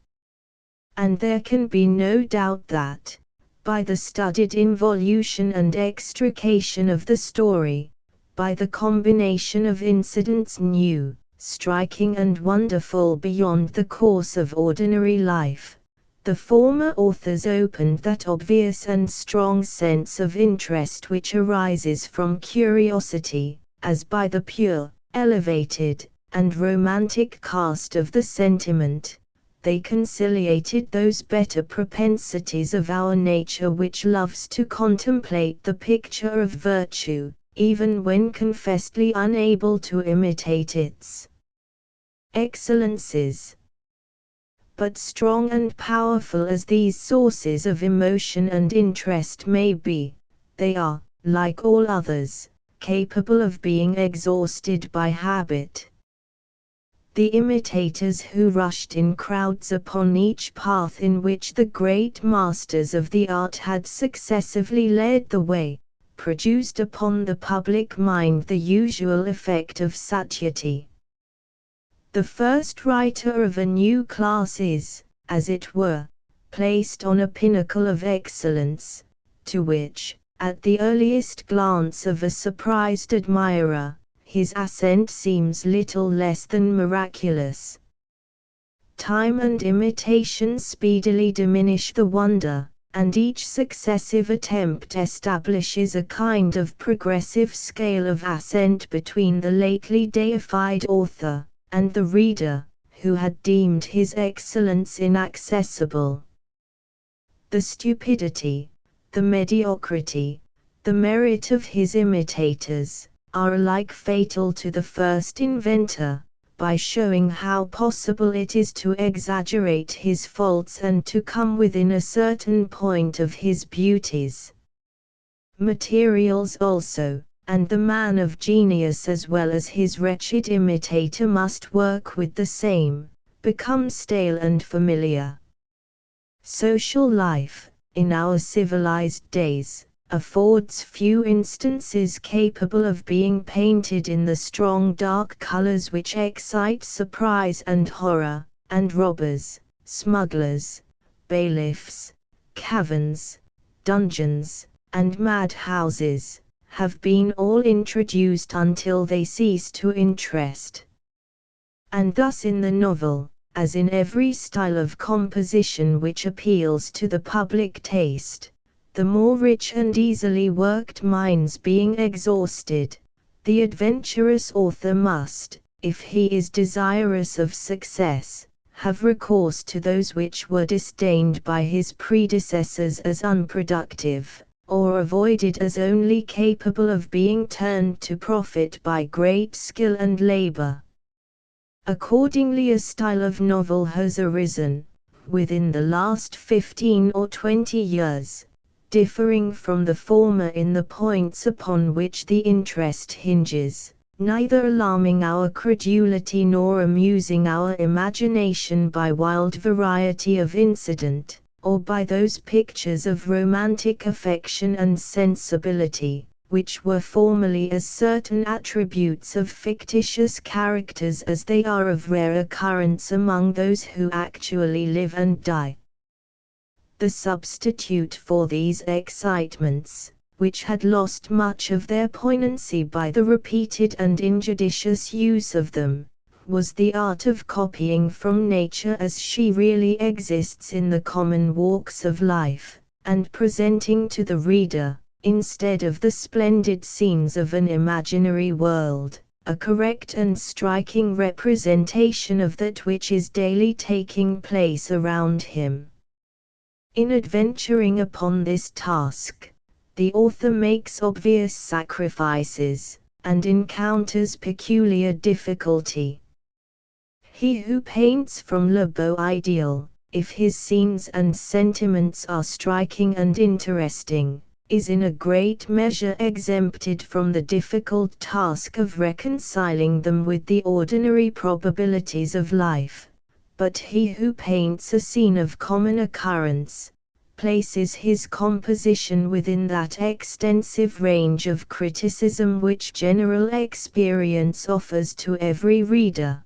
And there can be no doubt that, by the studied involution and extrication of the story, by the combination of incidents new, striking and wonderful beyond the course of ordinary life, the former authors opened that obvious and strong sense of interest which arises from curiosity, as by the pure, elevated, and romantic cast of the sentiment, they conciliated those better propensities of our nature which loves to contemplate the picture of virtue, even when confessedly unable to imitate its excellences. But strong and powerful as these sources of emotion and interest may be, they are, like all others, capable of being exhausted by habit. The imitators who rushed in crowds upon each path in which the great masters of the art had successively led the way, produced upon the public mind the usual effect of satiety. The first writer of a new class is, as it were, placed on a pinnacle of excellence, to which, at the earliest glance of a surprised admirer, his ascent seems little less than miraculous. Time and imitation speedily diminish the wonder, and each successive attempt establishes a kind of progressive scale of ascent between the lately deified author, and the reader, who had deemed his excellence inaccessible. The stupidity, the mediocrity, the merit of his imitators, are alike fatal to the first inventor, by showing how possible it is to exaggerate his faults and to come within a certain point of his beauties. Materials also, and the man of genius as well as his wretched imitator must work with the same, become stale and familiar. Social life, in our civilized days, affords few instances capable of being painted in the strong dark colors which excite surprise and horror, and robbers, smugglers, bailiffs, caverns, dungeons, and madhouses, have been all introduced until they cease to interest. And thus in the novel, as in every style of composition which appeals to the public taste, the more rich and easily worked minds being exhausted, the adventurous author must, if he is desirous of success, have recourse to those which were disdained by his predecessors as unproductive, or avoided as only capable of being turned to profit by great skill and labor. Accordingly, a style of novel has arisen, within the last 15 or 20 years, differing from the former in the points upon which the interest hinges, neither alarming our credulity nor amusing our imagination by wild variety of incident, or by those pictures of romantic affection and sensibility, which were formerly as certain attributes of fictitious characters as they are of rare occurrence among those who actually live and die. The substitute for these excitements, which had lost much of their poignancy by the repeated and injudicious use of them, was the art of copying from nature as she really exists in the common walks of life, and presenting to the reader, instead of the splendid scenes of an imaginary world, a correct and striking representation of that which is daily taking place around him. In adventuring upon this task, the author makes obvious sacrifices, and encounters peculiar difficulty. He who paints from le beau ideal, if his scenes and sentiments are striking and interesting, is in a great measure exempted from the difficult task of reconciling them with the ordinary probabilities of life. But he who paints a scene of common occurrence, places his composition within that extensive range of criticism which general experience offers to every reader.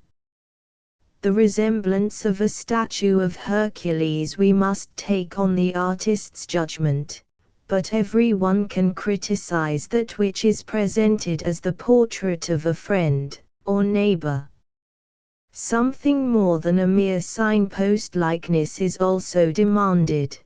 The resemblance of a statue of Hercules we must take on the artist's judgment, but every one can criticize that which is presented as the portrait of a friend, or neighbor. Something more than a mere signpost likeness is also demanded.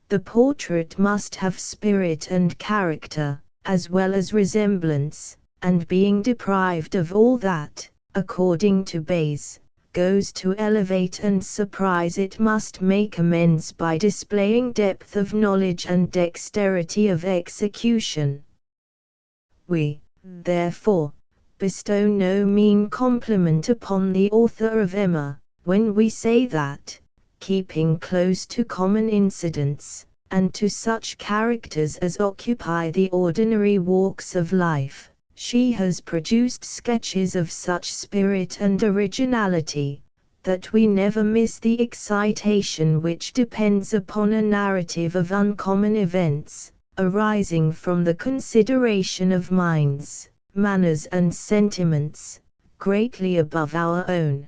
The portrait must have spirit and character, as well as resemblance, and being deprived of all that, according to Bayes, goes to elevate and surprise, it must make amends by displaying depth of knowledge and dexterity of execution. We, therefore, bestow no mean compliment upon the author of Emma, when we say that, keeping close to common incidents, and to such characters as occupy the ordinary walks of life, she has produced sketches of such spirit and originality, that we never miss the excitation which depends upon a narrative of uncommon events, arising from the consideration of minds, manners and sentiments, greatly above our own.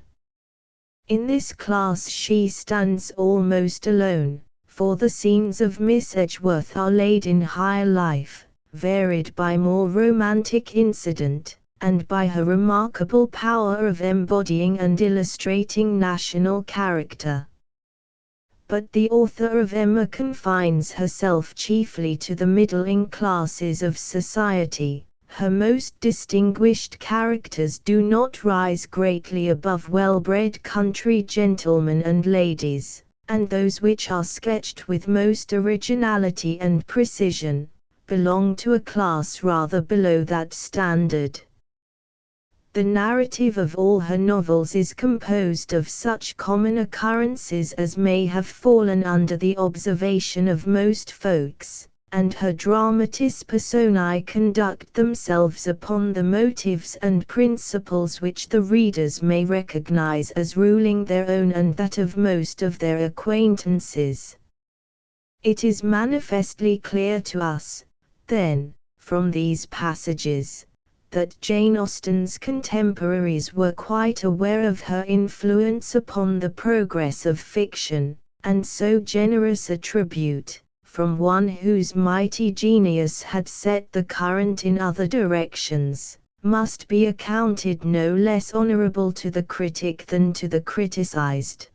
In this class she stands almost alone, for the scenes of Miss Edgeworth are laid in higher life, varied by more romantic incident, and by her remarkable power of embodying and illustrating national character. But the author of Emma confines herself chiefly to the middling classes of society. Her most distinguished characters do not rise greatly above well-bred country gentlemen and ladies, and those which are sketched with most originality and precision, belong to a class rather below that standard. The narrative of all her novels is composed of such common occurrences as may have fallen under the observation of most folks, and her dramatis personae conduct themselves upon the motives and principles which the readers may recognize as ruling their own and that of most of their acquaintances. It is manifestly clear to us, then, from these passages, that Jane Austen's contemporaries were quite aware of her influence upon the progress of fiction, and so generous a tribute, from one whose mighty genius had set the current in other directions, must be accounted no less honorable to the critic than to the criticized.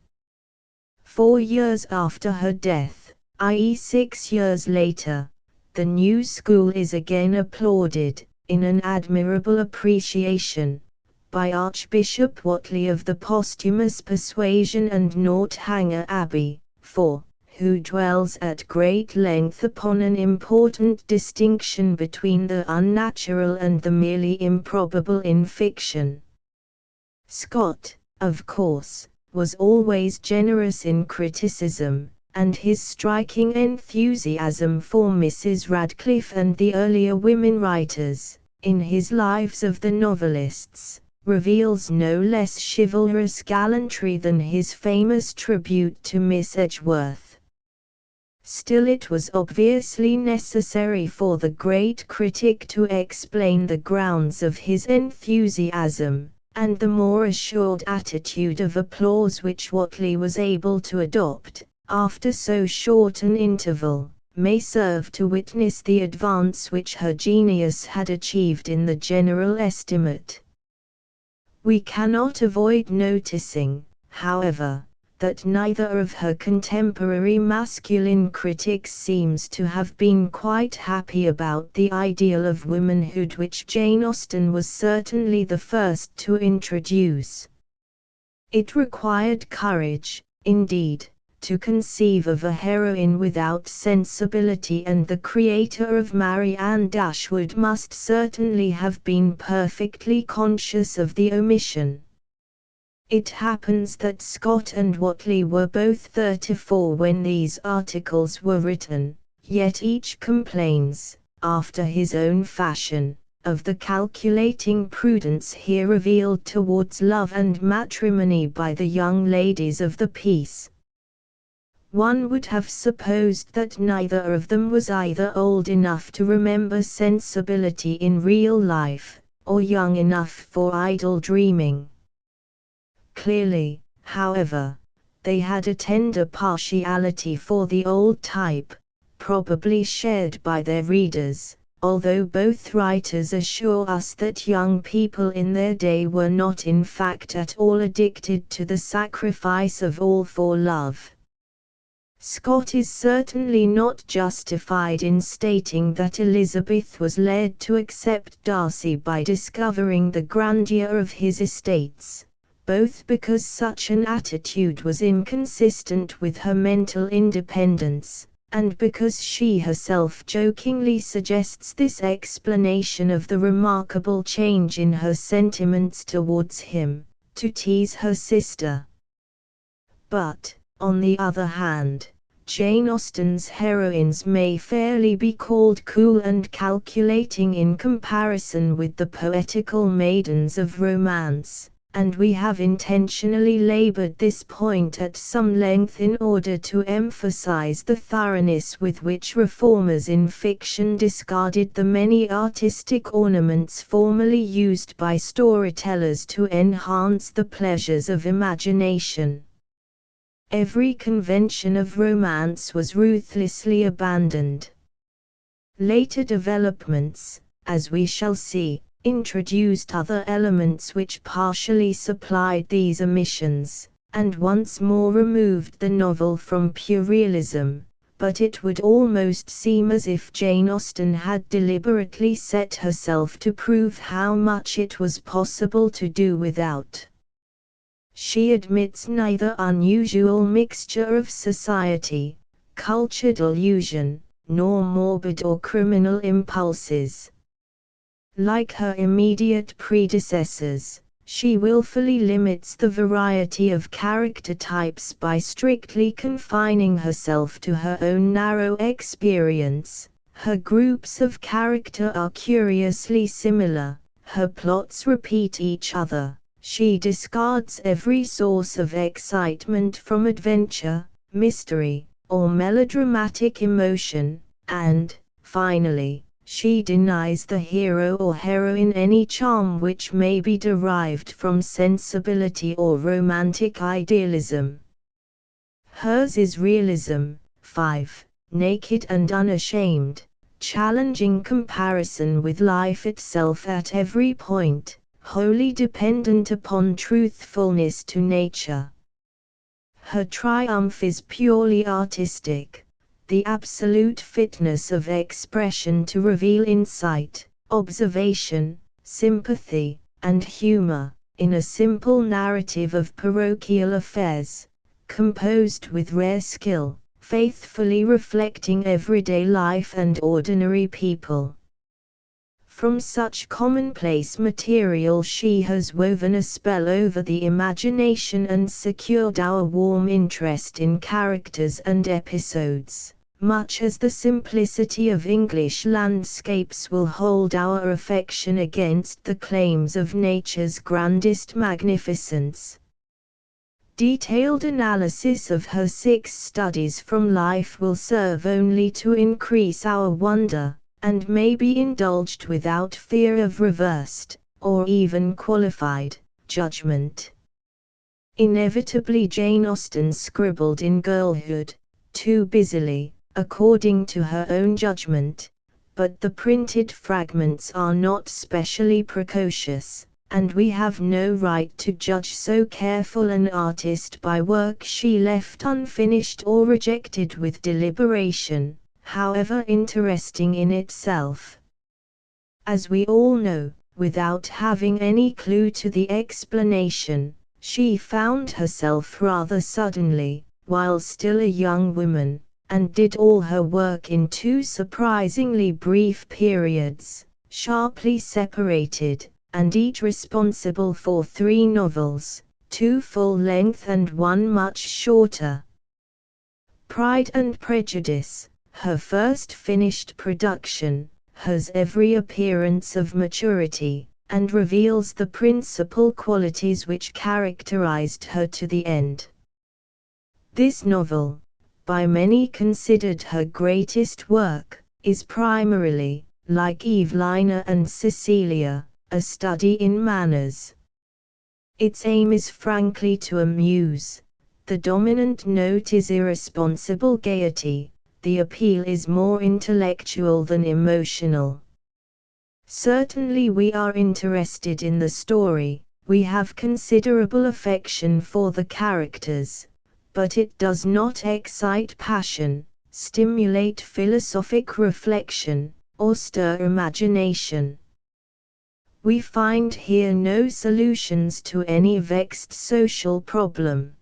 4 years after her death, i.e. 6 years later, the new school is again applauded, in an admirable appreciation, by Archbishop Whately of the posthumous Persuasion and Northanger Abbey, who dwells at great length upon an important distinction between the unnatural and the merely improbable in fiction. Scott, of course, was always generous in criticism, and his striking enthusiasm for Mrs. Radcliffe and the earlier women writers, in his Lives of the Novelists, reveals no less chivalrous gallantry than his famous tribute to Miss Edgeworth. Still, it was obviously necessary for the great critic to explain the grounds of his enthusiasm, and the more assured attitude of applause which Whately was able to adopt, after so short an interval, may serve to witness the advance which her genius had achieved in the general estimate. We cannot avoid noticing, however, that neither of her contemporary masculine critics seems to have been quite happy about the ideal of womanhood which Jane Austen was certainly the first to introduce. It required courage, indeed, to conceive of a heroine without sensibility, and the creator of Marianne Dashwood must certainly have been perfectly conscious of the omission. It happens that Scott and Whately were both 34 when these articles were written, yet each complains, after his own fashion, of the calculating prudence here revealed towards love and matrimony by the young ladies of the piece. One would have supposed that neither of them was either old enough to remember sensibility in real life, or young enough for idle dreaming. Clearly, however, they had a tender partiality for the old type, probably shared by their readers, although both writers assure us that young people in their day were not in fact at all addicted to the sacrifice of all for love. Scott is certainly not justified in stating that Elizabeth was led to accept Darcy by discovering the grandeur of his estates, both because such an attitude was inconsistent with her mental independence, and because she herself jokingly suggests this explanation of the remarkable change in her sentiments towards him, to tease her sister. But, on the other hand, Jane Austen's heroines may fairly be called cool and calculating in comparison with the poetical maidens of romance, and we have intentionally labored this point at some length in order to emphasize the thoroughness with which reformers in fiction discarded the many artistic ornaments formerly used by storytellers to enhance the pleasures of imagination. Every convention of romance was ruthlessly abandoned. Later developments, as we shall see, introduced other elements which partially supplied these omissions, and once more removed the novel from pure realism, but it would almost seem as if Jane Austen had deliberately set herself to prove how much it was possible to do without. She admits neither unusual mixture of society, cultured illusion, nor morbid or criminal impulses. Like her immediate predecessors, she willfully limits the variety of character types by strictly confining herself to her own narrow experience, Her groups of character are curiously similar, her plots repeat each other, she discards every source of excitement from adventure, mystery, or melodramatic emotion, and, finally, she denies the hero or heroine any charm which may be derived from sensibility or romantic idealism. Hers is realism, 5, naked and unashamed, challenging comparison with life itself at every point, wholly dependent upon truthfulness to nature. Her triumph is purely artistic, the absolute fitness of expression to reveal insight, observation, sympathy, and humor, in a simple narrative of parochial affairs, composed with rare skill, faithfully reflecting everyday life and ordinary people. From such commonplace material she has woven a spell over the imagination and secured our warm interest in characters and episodes, much as the simplicity of English landscapes will hold our affection against the claims of nature's grandest magnificence. Detailed analysis of her 6 studies from life will serve only to increase our wonder, and may be indulged without fear of reversed, or even qualified, judgment. Inevitably Jane Austen scribbled in girlhood, too busily, according to her own judgment, but the printed fragments are not specially precocious, and we have no right to judge so careful an artist by work she left unfinished or rejected with deliberation, however interesting in itself. As we all know, without having any clue to the explanation, she found herself rather suddenly, while still a young woman, and did all her work in 2 surprisingly brief periods, sharply separated, and each responsible for 3 novels, 2 full-length and 1 much shorter. Pride and Prejudice, her first finished production, has every appearance of maturity, and reveals the principal qualities which characterized her to the end. This novel, by many considered her greatest work, is primarily, like Evelina and Cecilia, a study in manners. Its aim is frankly to amuse. The dominant note is irresponsible gaiety, the appeal is more intellectual than emotional. Certainly we are interested in the story, we have considerable affection for the characters, but it does not excite passion, stimulate philosophic reflection, or stir imagination. We find here no solutions to any vexed social problem.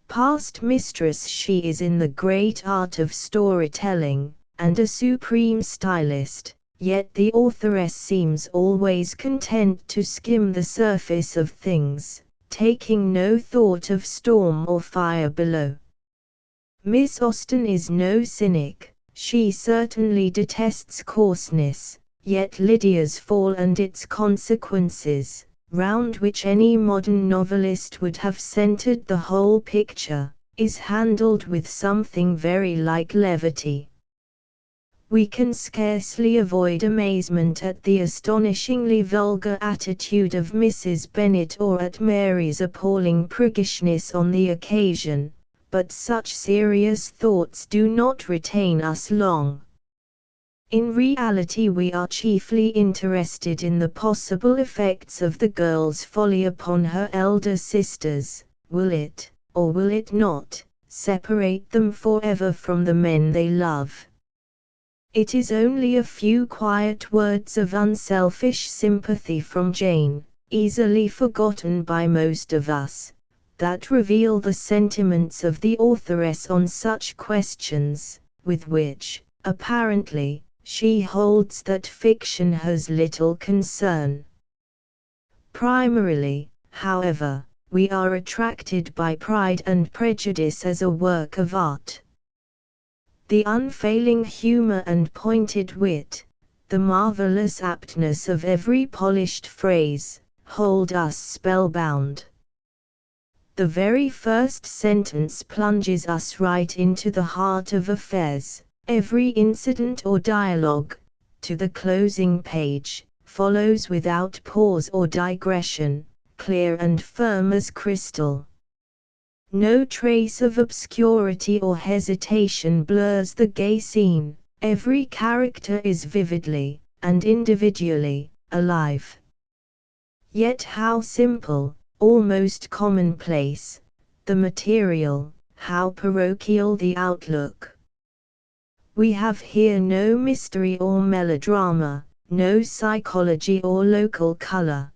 Past mistress she is in the great art of storytelling, and a supreme stylist, yet the authoress seems always content to skim the surface of things, taking no thought of storm or fire below. Miss Austen is no cynic, she certainly detests coarseness, yet Lydia's fall and its consequences, round which any modern novelist would have centered the whole picture, is handled with something very like levity. We can scarcely avoid amazement at the astonishingly vulgar attitude of Mrs. Bennet or at Mary's appalling priggishness on the occasion, but such serious thoughts do not retain us long. In reality we are chiefly interested in the possible effects of the girl's folly upon her elder sisters. Will it, or will it not, separate them forever from the men they love? It is only a few quiet words of unselfish sympathy from Jane, easily forgotten by most of us, that reveal the sentiments of the authoress on such questions, with which, apparently, she holds that fiction has little concern. Primarily, however, we are attracted by Pride and Prejudice as a work of art. The unfailing humor and pointed wit, the marvelous aptness of every polished phrase, hold us spellbound. The very first sentence plunges us right into the heart of affairs. Every incident or dialogue, to the closing page, follows without pause or digression, clear and firm as crystal. No trace of obscurity or hesitation blurs the gay scene. Every character is vividly, and individually, alive. Yet how simple, almost commonplace, the material, how parochial the outlook. We have here no mystery or melodrama, no psychology or local color.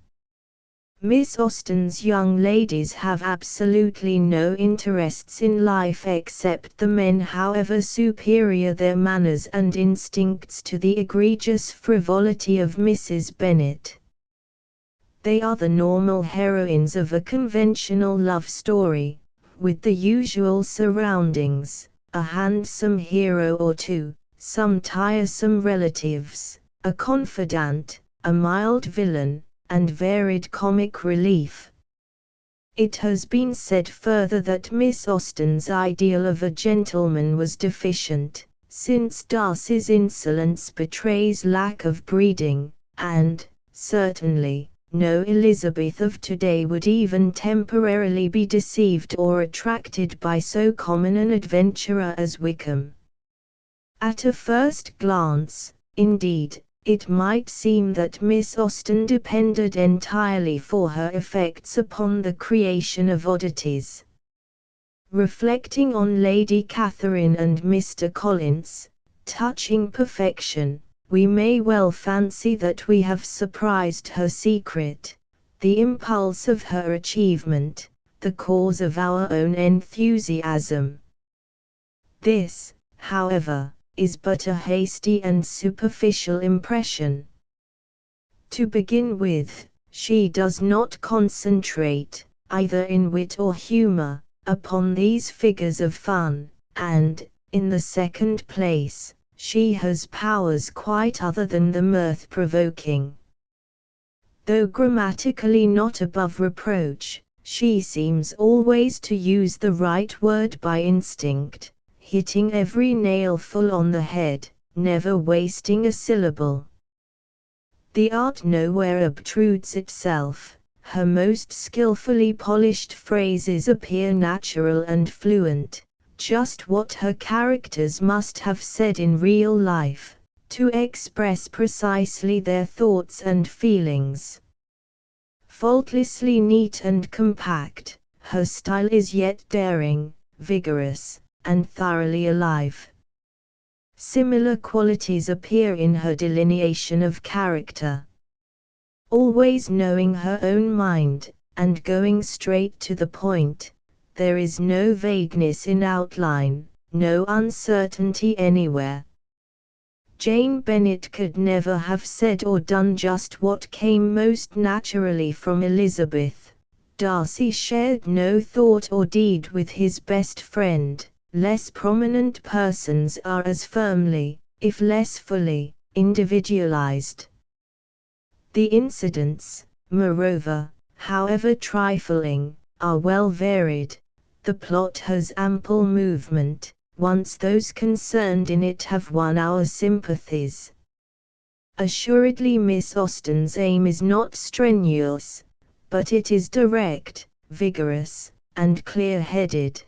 Miss Austen's young ladies have absolutely no interests in life except the men, however superior their manners and instincts to the egregious frivolity of Mrs. Bennet. They are the normal heroines of a conventional love story, with the usual surroundings, a handsome hero or two, some tiresome relatives, a confidant, a mild villain, and varied comic relief. It has been said further that Miss Austen's ideal of a gentleman was deficient, since Darcy's insolence betrays lack of breeding, and, certainly, no Elizabeth of today would even temporarily be deceived or attracted by so common an adventurer as Wickham. At a first glance, indeed, it might seem that Miss Austen depended entirely for her effects upon the creation of oddities. Reflecting on Lady Catherine and Mr. Collins, touching perfection, we may well fancy that we have surprised her secret, the impulse of her achievement, the cause of our own enthusiasm. This, however, is but a hasty and superficial impression. To begin with, she does not concentrate, either in wit or humor, upon these figures of fun, and, in the second place, she has powers quite other than the mirth-provoking. Though grammatically not above reproach, she seems always to use the right word by instinct, hitting every nail full on the head, never wasting a syllable. The art nowhere obtrudes itself, her most skillfully polished phrases appear natural and fluent, just what her characters must have said in real life, to express precisely their thoughts and feelings. Faultlessly neat and compact, her style is yet daring, vigorous, and thoroughly alive. Similar qualities appear in her delineation of character. Always knowing her own mind, and going straight to the point, there is no vagueness in outline, no uncertainty anywhere. Jane Bennet could never have said or done just what came most naturally from Elizabeth. Darcy shared no thought or deed with his best friend. Less prominent persons are as firmly, if less fully, individualized. The incidents, moreover, however trifling, are well varied. The plot has ample movement, once those concerned in it have won our sympathies. Assuredly Miss Austen's aim is not strenuous, but it is direct, vigorous, and clear-headed.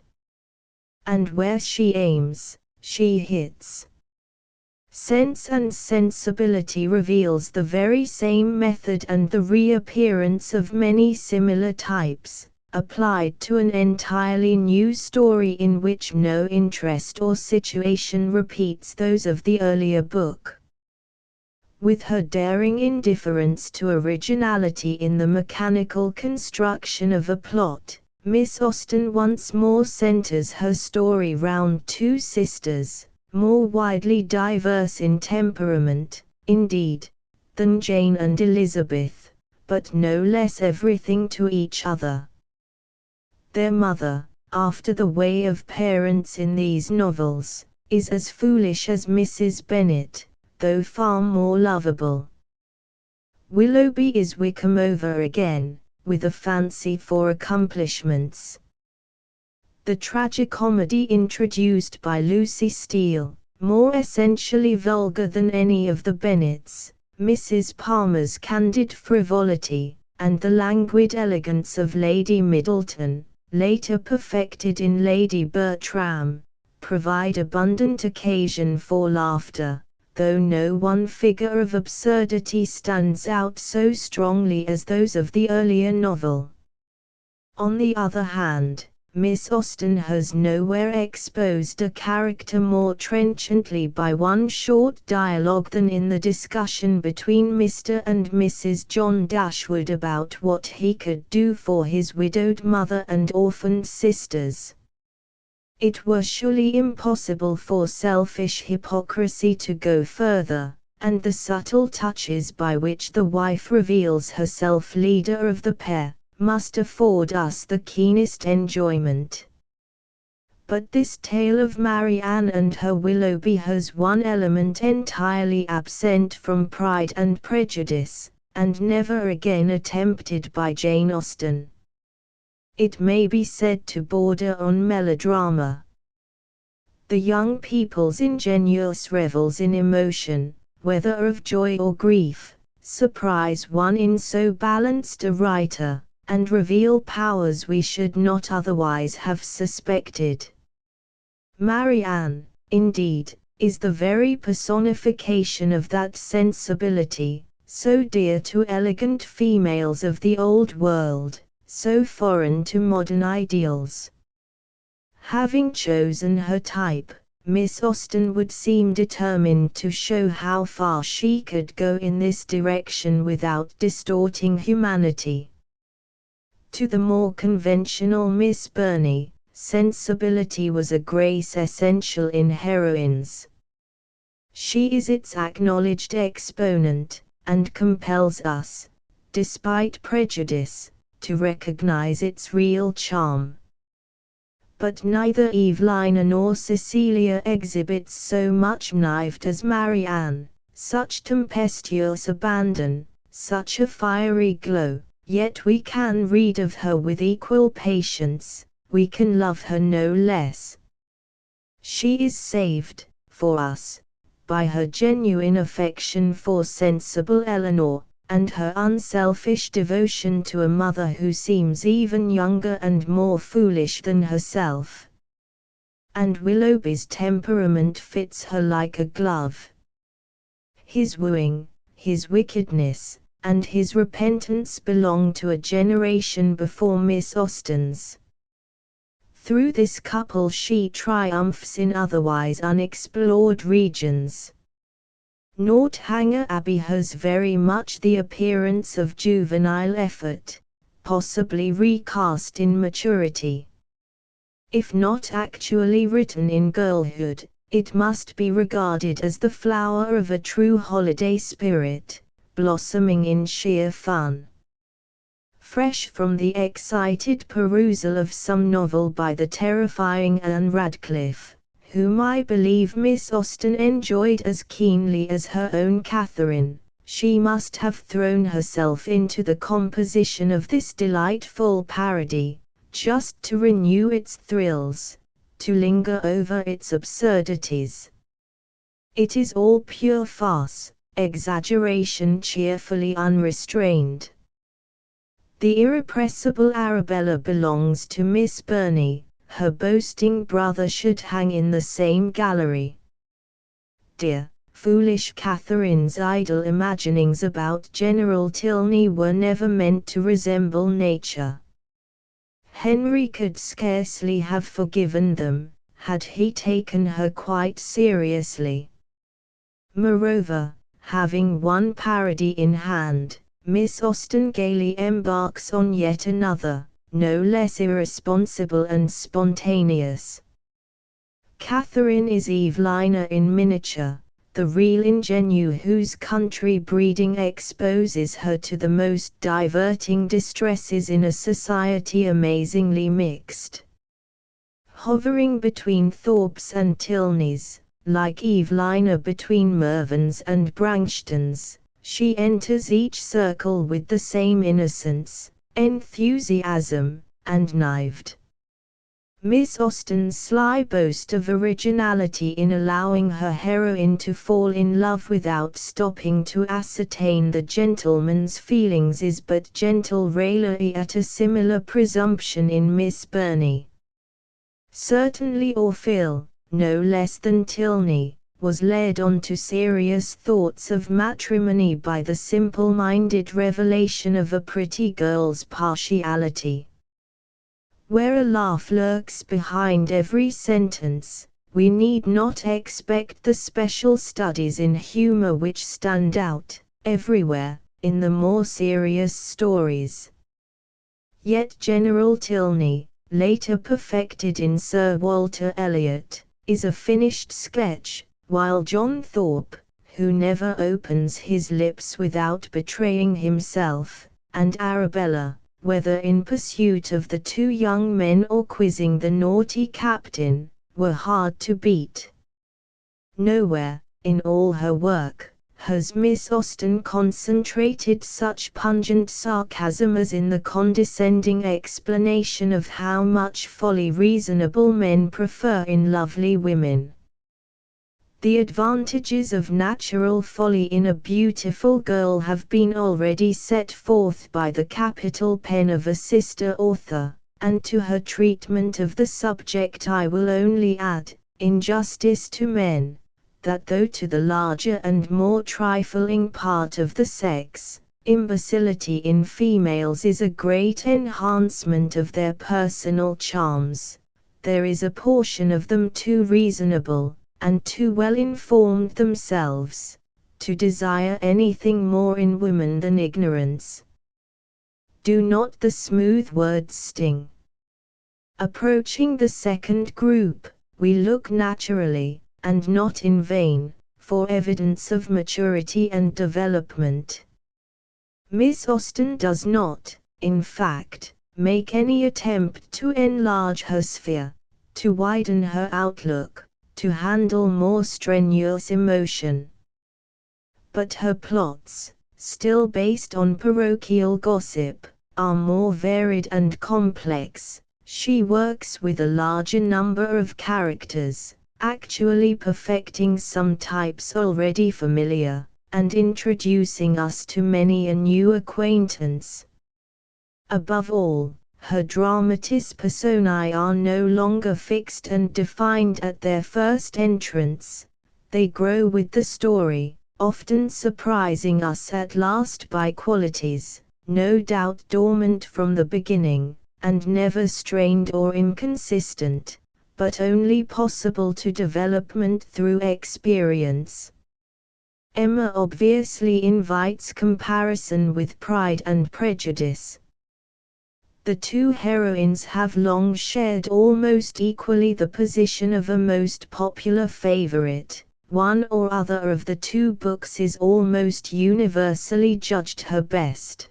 And where she aims, she hits. Sense and Sensibility reveals the very same method and the reappearance of many similar types, applied to an entirely new story in which no interest or situation repeats those of the earlier book. With her daring indifference to originality in the mechanical construction of a plot, Miss Austen once more centers her story round two sisters, more widely diverse in temperament, indeed, than Jane and Elizabeth, but no less everything to each other. Their mother, after the way of parents in these novels, is as foolish as Mrs. Bennet, though far more lovable. Willoughby is Wickham over again, with a fancy for accomplishments. The tragicomedy introduced by Lucy Steele, more essentially vulgar than any of the Bennets, Mrs. Palmer's candid frivolity, and the languid elegance of Lady Middleton, later perfected in Lady Bertram, provide abundant occasion for laughter, though no one figure of absurdity stands out so strongly as those of the earlier novel. On the other hand, Miss Austen has nowhere exposed a character more trenchantly by one short dialogue than in the discussion between Mr. and Mrs. John Dashwood about what he could do for his widowed mother and orphaned sisters. It were surely impossible for selfish hypocrisy to go further, and the subtle touches by which the wife reveals herself leader of the pair must afford us the keenest enjoyment. But this tale of Marianne and her Willoughby has one element entirely absent from Pride and Prejudice, and never again attempted by Jane Austen. It may be said to border on melodrama. The young people's ingenuous revels in emotion, whether of joy or grief, surprise one in so balanced a writer, and reveal powers we should not otherwise have suspected. Marianne, indeed, is the very personification of that sensibility, so dear to elegant females of the old world, so foreign to modern ideals. Having chosen her type, Miss Austen would seem determined to show how far she could go in this direction without distorting humanity. To the more conventional Miss Burney, sensibility was a grace essential in heroines. She is its acknowledged exponent, and compels us, despite prejudice, to recognize its real charm. But neither Evelina nor Cecilia exhibits so much knifed as Marianne, such tempestuous abandon, such a fiery glow. Yet we can read of her with equal patience, we can love her no less. She is saved, for us, by her genuine affection for sensible Eleanor, and her unselfish devotion to a mother who seems even younger and more foolish than herself. And Willoughby's temperament fits her like a glove. His wooing, his wickedness, and his repentance belong to a generation before Miss Austen's. Through this couple she triumphs in otherwise unexplored regions. Northanger Abbey has very much the appearance of juvenile effort, possibly recast in maturity. If not actually written in girlhood, it must be regarded as the flower of a true holiday spirit, blossoming in sheer fun. Fresh from the excited perusal of some novel by the terrifying Anne Radcliffe, whom I believe Miss Austen enjoyed as keenly as her own Catherine, she must have thrown herself into the composition of this delightful parody, just to renew its thrills, to linger over its absurdities. It is all pure farce, exaggeration cheerfully unrestrained. The irrepressible Arabella belongs to Miss Burney, her boasting brother should hang in the same gallery. Dear, foolish Catherine's idle imaginings about General Tilney were never meant to resemble nature. Henry could scarcely have forgiven them, had he taken her quite seriously. Moreover, having one parody in hand, Miss Austen gaily embarks on yet another, no less irresponsible and spontaneous. Catherine is Evelina in miniature, the real ingenue whose country breeding exposes her to the most diverting distresses in a society amazingly mixed. Hovering between Thorpes and Tilneys, like Evelina between Mervyns and Branxtons, she enters each circle with the same innocence, enthusiasm, and naivete. Miss Austen's sly boast of originality in allowing her heroine to fall in love without stopping to ascertain the gentleman's feelings is but gentle raillery at a similar presumption in Miss Burney. Certainly Orfil, no less than Tilney, was led on to serious thoughts of matrimony by the simple-minded revelation of a pretty girl's partiality. Where a laugh lurks behind every sentence, we need not expect the special studies in humor which stand out, everywhere, in the more serious stories. Yet General Tilney, later perfected in Sir Walter Elliot, is a finished sketch, while John Thorpe, who never opens his lips without betraying himself, and Arabella, whether in pursuit of the two young men or quizzing the naughty captain, were hard to beat. Nowhere, in all her work, has Miss Austen concentrated such pungent sarcasm as in the condescending explanation of how much folly reasonable men prefer in lovely women. The advantages of natural folly in a beautiful girl have been already set forth by the capital pen of a sister author, and to her treatment of the subject I will only add, in justice to men, that though to the larger and more trifling part of the sex, imbecility in females is a great enhancement of their personal charms, there is a portion of them too reasonable, and too well informed themselves, to desire anything more in women than ignorance. Do not the smooth words sting? Approaching the second group, we look naturally, and not in vain, for evidence of maturity and development. Miss Austen does not, in fact, make any attempt to enlarge her sphere, to widen her outlook, to handle more strenuous emotion. But her plots, still based on parochial gossip, are more varied and complex. She works with a larger number of characters, actually perfecting some types already familiar, and introducing us to many a new acquaintance. Above all, her dramatis personae are no longer fixed and defined at their first entrance, they grow with the story, often surprising us at last by qualities, no doubt dormant from the beginning, and never strained or inconsistent, but only possible to development through experience. Emma obviously invites comparison with Pride and Prejudice. The two heroines have long shared almost equally the position of a most popular favorite. One or other of the two books is almost universally judged her best.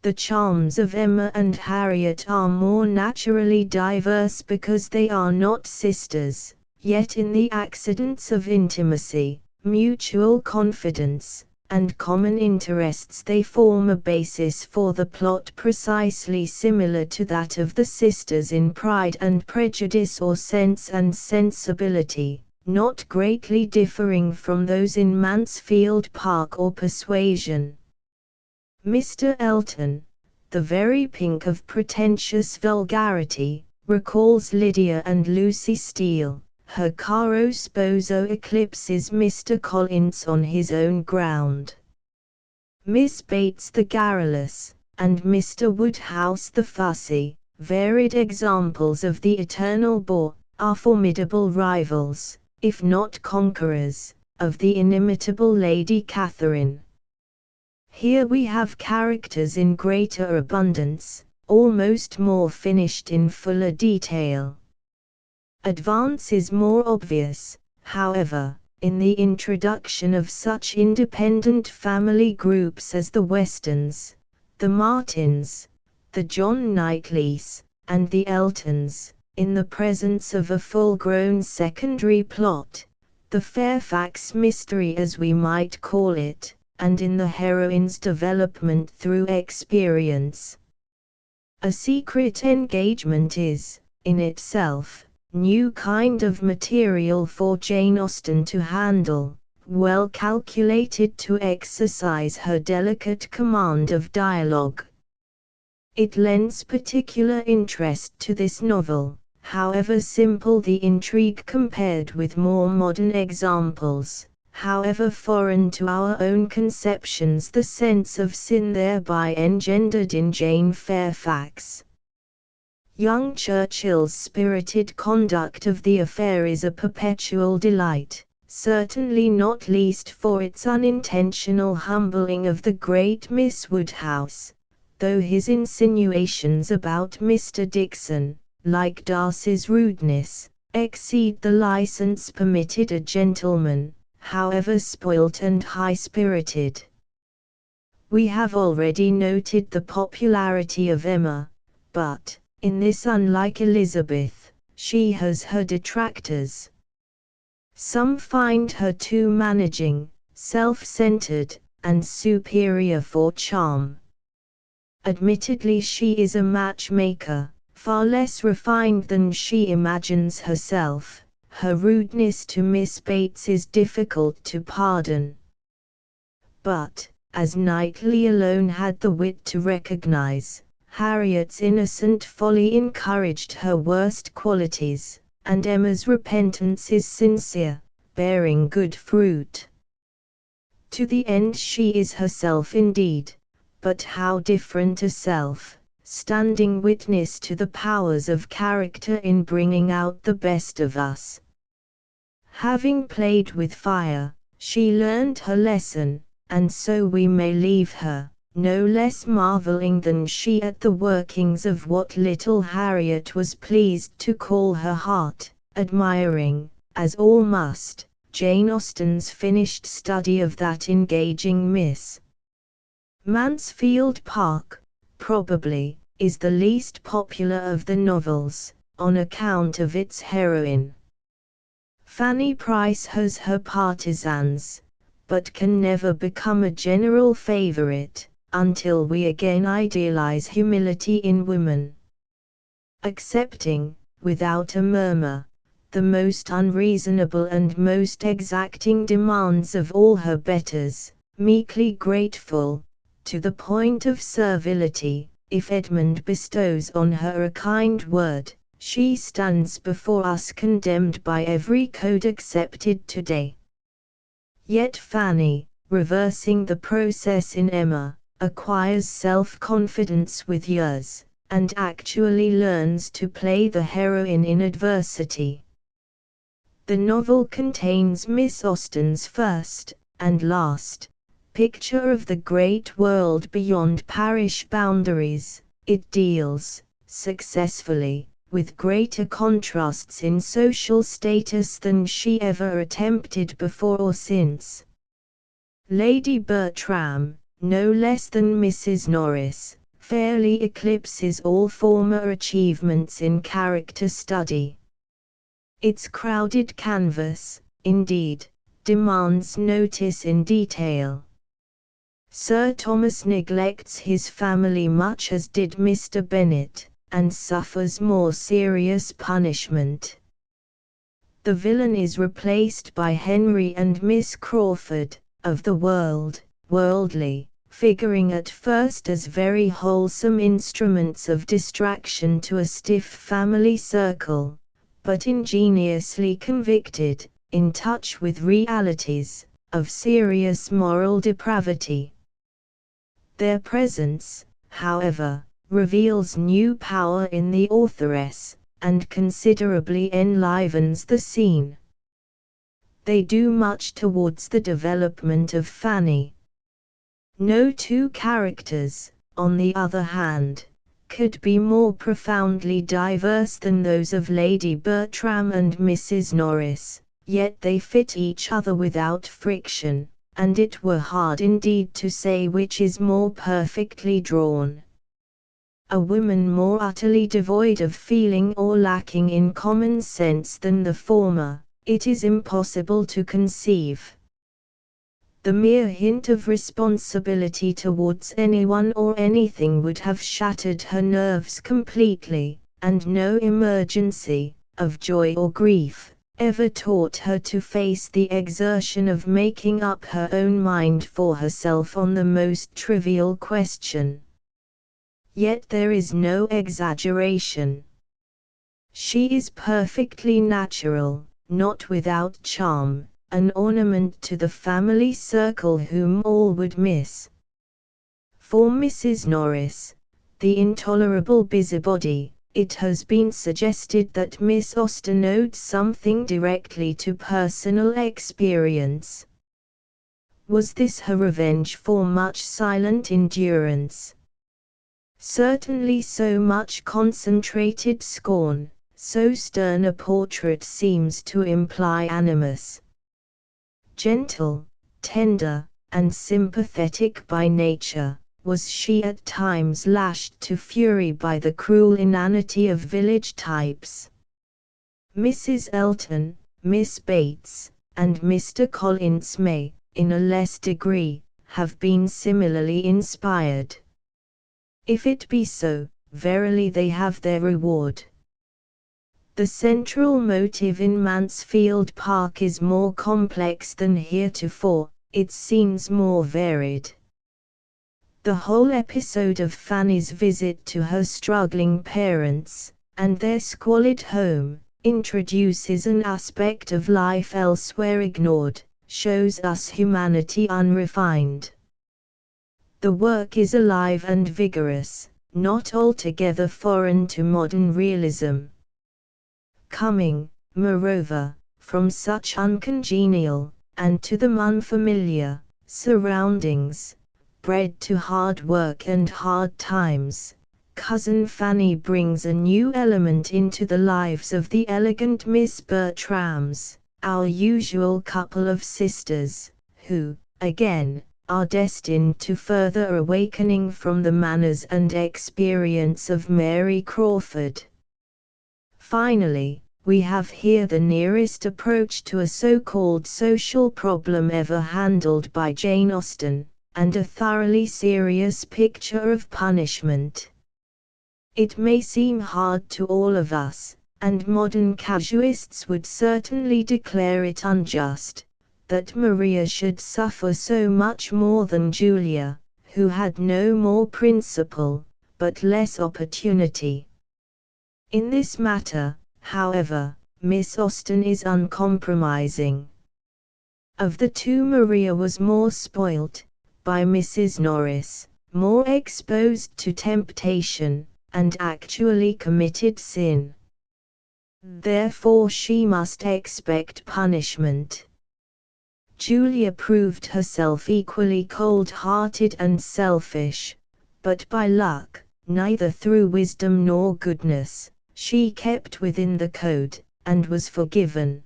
The charms of Emma and Harriet are more naturally diverse because they are not sisters, yet in the accidents of intimacy, mutual confidence, and common interests they form a basis for the plot precisely similar to that of the sisters in Pride and Prejudice or Sense and Sensibility, not greatly differing from those in Mansfield Park or Persuasion. Mr. Elton, the very pink of pretentious vulgarity, recalls Lydia and Lucy Steele. Her caro sposo eclipses Mr. Collins on his own ground. Miss Bates the garrulous, and Mr. Woodhouse the fussy, varied examples of the eternal bore, are formidable rivals, if not conquerors, of the inimitable Lady Catherine. Here we have characters in greater abundance, almost more finished in fuller detail. Advance is more obvious, however, in the introduction of such independent family groups as the Westons, the Martins, the John Knightleys, and the Eltons, in the presence of a full-grown secondary plot, the Fairfax mystery as we might call it, and in the heroine's development through experience. A secret engagement is, in itself, new kind of material for Jane Austen to handle, well calculated to exercise her delicate command of dialogue. It lends particular interest to this novel, however simple the intrigue compared with more modern examples, however foreign to our own conceptions the sense of sin thereby engendered in Jane Fairfax. Young Churchill's spirited conduct of the affair is a perpetual delight, certainly not least for its unintentional humbling of the great Miss Woodhouse, though his insinuations about Mr. Dixon, like Darcy's rudeness, exceed the license permitted a gentleman, however spoilt and high-spirited. We have already noted the popularity of Emma, but, in this unlike Elizabeth, she has her detractors. Some find her too managing, self-centered, and superior for charm. Admittedly she is a matchmaker, far less refined than she imagines herself. Her rudeness to Miss Bates is difficult to pardon. But, as Knightley alone had the wit to recognize, Harriet's innocent folly encouraged her worst qualities, and Emma's repentance is sincere, bearing good fruit. To the end she is herself indeed, but how different a self, standing witness to the powers of character in bringing out the best of us. Having played with fire, she learned her lesson, and so we may leave her, no less marveling than she at the workings of what little Harriet was pleased to call her heart, admiring, as all must, Jane Austen's finished study of that engaging Miss. Mansfield Park, probably, is the least popular of the novels, on account of its heroine. Fanny Price has her partisans, but can never become a general favorite, until we again idealize humility in women. Accepting, without a murmur, the most unreasonable and most exacting demands of all her betters, meekly grateful, to the point of servility, if Edmund bestows on her a kind word, she stands before us condemned by every code accepted today. Yet Fanny, reversing the process in Emma, acquires self-confidence with years, and actually learns to play the heroine in adversity. The novel contains Miss Austen's first, and last, picture of the great world beyond parish boundaries. It deals, successfully, with greater contrasts in social status than she ever attempted before or since. Lady Bertram, no less than Mrs. Norris, fairly eclipses all former achievements in character study. Its crowded canvas, indeed, demands notice in detail. Sir Thomas neglects his family much as did Mr. Bennet, and suffers more serious punishment. The villain is replaced by Henry and Miss Crawford, of the world, worldly, figuring at first as very wholesome instruments of distraction to a stiff family circle, but ingeniously convicted, in touch with realities, of serious moral depravity. Their presence, however, reveals new power in the authoress, and considerably enlivens the scene. They do much towards the development of Fanny. No two characters, on the other hand, could be more profoundly diverse than those of Lady Bertram and Mrs. Norris, yet they fit each other without friction, and it were hard indeed to say which is more perfectly drawn. A woman more utterly devoid of feeling or lacking in common sense than the former, it is impossible to conceive. The mere hint of responsibility towards anyone or anything would have shattered her nerves completely, and no emergency, of joy or grief, ever taught her to face the exertion of making up her own mind for herself on the most trivial question. Yet there is no exaggeration. She is perfectly natural, not without charm, an ornament to the family circle whom all would miss. For Mrs. Norris, the intolerable busybody, it has been suggested that Miss Austen owed something directly to personal experience. Was this her revenge for much silent endurance? Certainly so much concentrated scorn, so stern a portrait seems to imply animus. Gentle, tender, and sympathetic by nature, was she at times lashed to fury by the cruel inanity of village types. Mrs. Elton, Miss Bates, and Mr. Collins may, in a less degree, have been similarly inspired. If it be so, verily they have their reward. The central motive in Mansfield Park is more complex than heretofore, its scenes more varied. The whole episode of Fanny's visit to her struggling parents, and their squalid home, introduces an aspect of life elsewhere ignored, shows us humanity unrefined. The work is alive and vigorous, not altogether foreign to modern realism. Coming, moreover, from such uncongenial, and to them unfamiliar, surroundings, bred to hard work and hard times, Cousin Fanny brings a new element into the lives of the elegant Miss Bertrams, our usual couple of sisters, who, again, are destined to further awakening from the manners and experience of Mary Crawford. Finally, we have here the nearest approach to a so-called social problem ever handled by Jane Austen, and a thoroughly serious picture of punishment. It may seem hard to all of us, and modern casuists would certainly declare it unjust, that Maria should suffer so much more than Julia, who had no more principle, but less opportunity. In this matter, however, Miss Austen is uncompromising. Of the two, Maria was more spoilt, by Mrs. Norris, more exposed to temptation, and actually committed sin. Therefore she must expect punishment. Julia proved herself equally cold-hearted and selfish, but by luck, neither through wisdom nor goodness, she kept within the code, and was forgiven.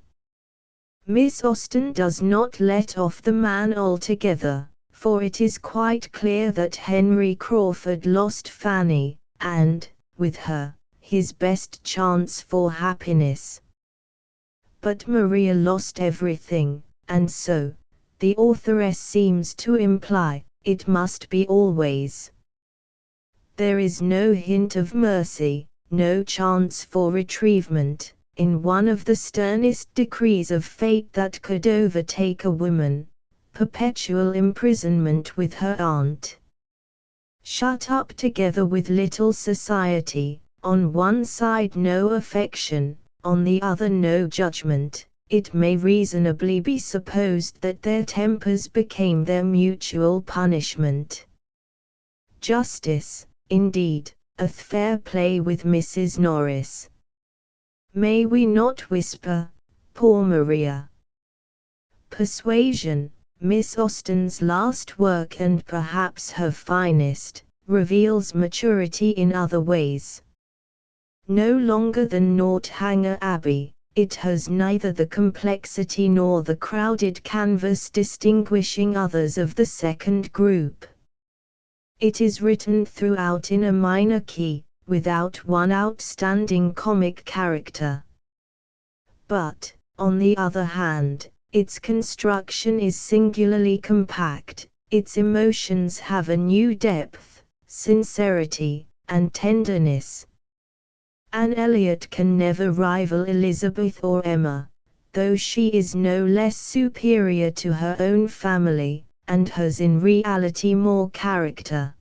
Miss Austen does not let off the man altogether, for it is quite clear that Henry Crawford lost Fanny, and, with her, his best chance for happiness. But Maria lost everything, and so, the authoress seems to imply, it must be always. There is no hint of mercy, no chance for retrievement, in one of the sternest decrees of fate that could overtake a woman: perpetual imprisonment with her aunt. Shut up together with little society, on one side no affection, on the other no judgment, it may reasonably be supposed that their tempers became their mutual punishment. Justice, indeed, hath fair play with Mrs. Norris. May we not whisper, poor Maria? Persuasion, Miss Austen's last work and perhaps her finest, reveals maturity in other ways. No longer than Northanger Abbey, it has neither the complexity nor the crowded canvas distinguishing others of the second group. It is written throughout in a minor key, without one outstanding comic character. But, on the other hand, its construction is singularly compact, its emotions have a new depth, sincerity, and tenderness. Anne Elliot can never rival Elizabeth or Emma, though she is no less superior to her own family, and has in reality more character.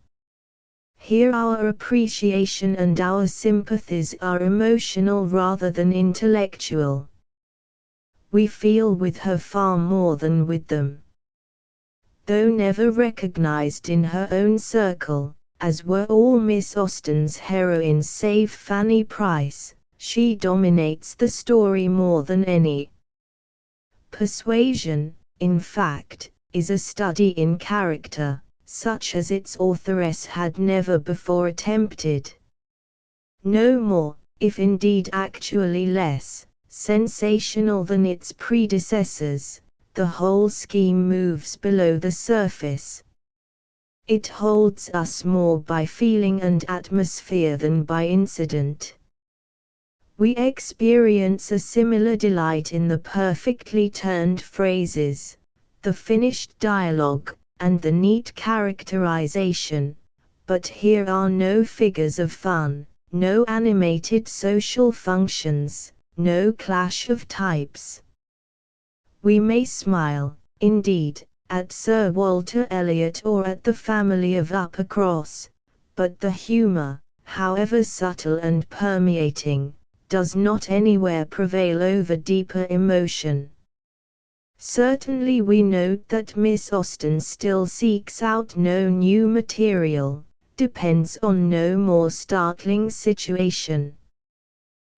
Here our appreciation and our sympathies are emotional rather than intellectual. We feel with her far more than with them. Though never recognized in her own circle, as were all Miss Austen's heroines save Fanny Price, she dominates the story more than any. Persuasion, in fact, is a study in character, such as its authoress had never before attempted. No more, if indeed actually less, sensational than its predecessors, the whole scheme moves below the surface. It holds us more by feeling and atmosphere than by incident. We experience a similar delight in the perfectly turned phrases, the finished dialogue, and the neat characterization, but here are no figures of fun, no animated social functions, no clash of types. We may smile, indeed, at Sir Walter Elliot or at the family of Uppercross, but the humour, however subtle and permeating, does not anywhere prevail over deeper emotion. Certainly we note that Miss Austen still seeks out no new material, depends on no more startling situation.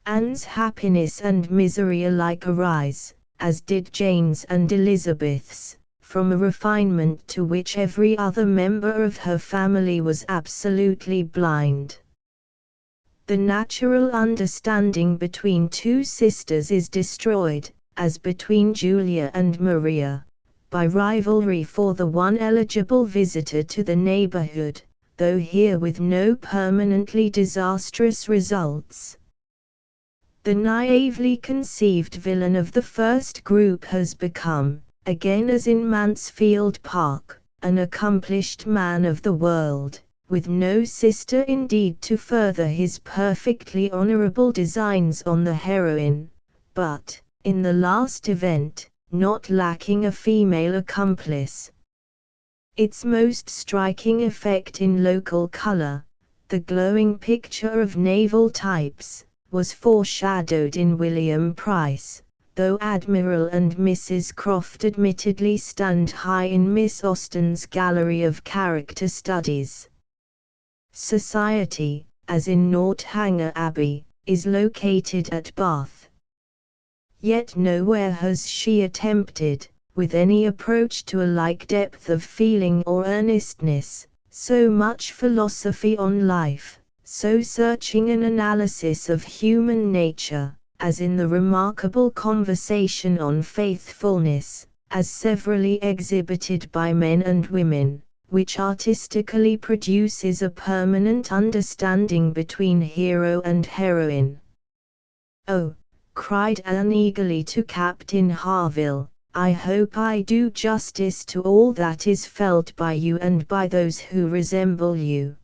Anne's happiness and misery alike arise, as did Jane's and Elizabeth's, from a refinement to which every other member of her family was absolutely blind. The natural understanding between two sisters is destroyed, as between Julia and Maria, by rivalry for the one eligible visitor to the neighborhood, though here with no permanently disastrous results. The naively conceived villain of the first group has become, again as in Mansfield Park, an accomplished man of the world, with no sister indeed to further his perfectly honorable designs on the heroine, but, in the last event, not lacking a female accomplice. Its most striking effect in local color, the glowing picture of naval types, was foreshadowed in William Price, though Admiral and Mrs. Croft admittedly stand high in Miss Austen's gallery of character studies. Society, as in Northanger Abbey, is located at Bath. Yet nowhere has she attempted, with any approach to a like depth of feeling or earnestness, so much philosophy on life, so searching an analysis of human nature, as in the remarkable conversation on faithfulness, as severally exhibited by men and women, which artistically produces a permanent understanding between hero and heroine. "Oh," cried Anne eagerly to Captain Harville, "I hope I do justice to all that is felt by you and by those who resemble you.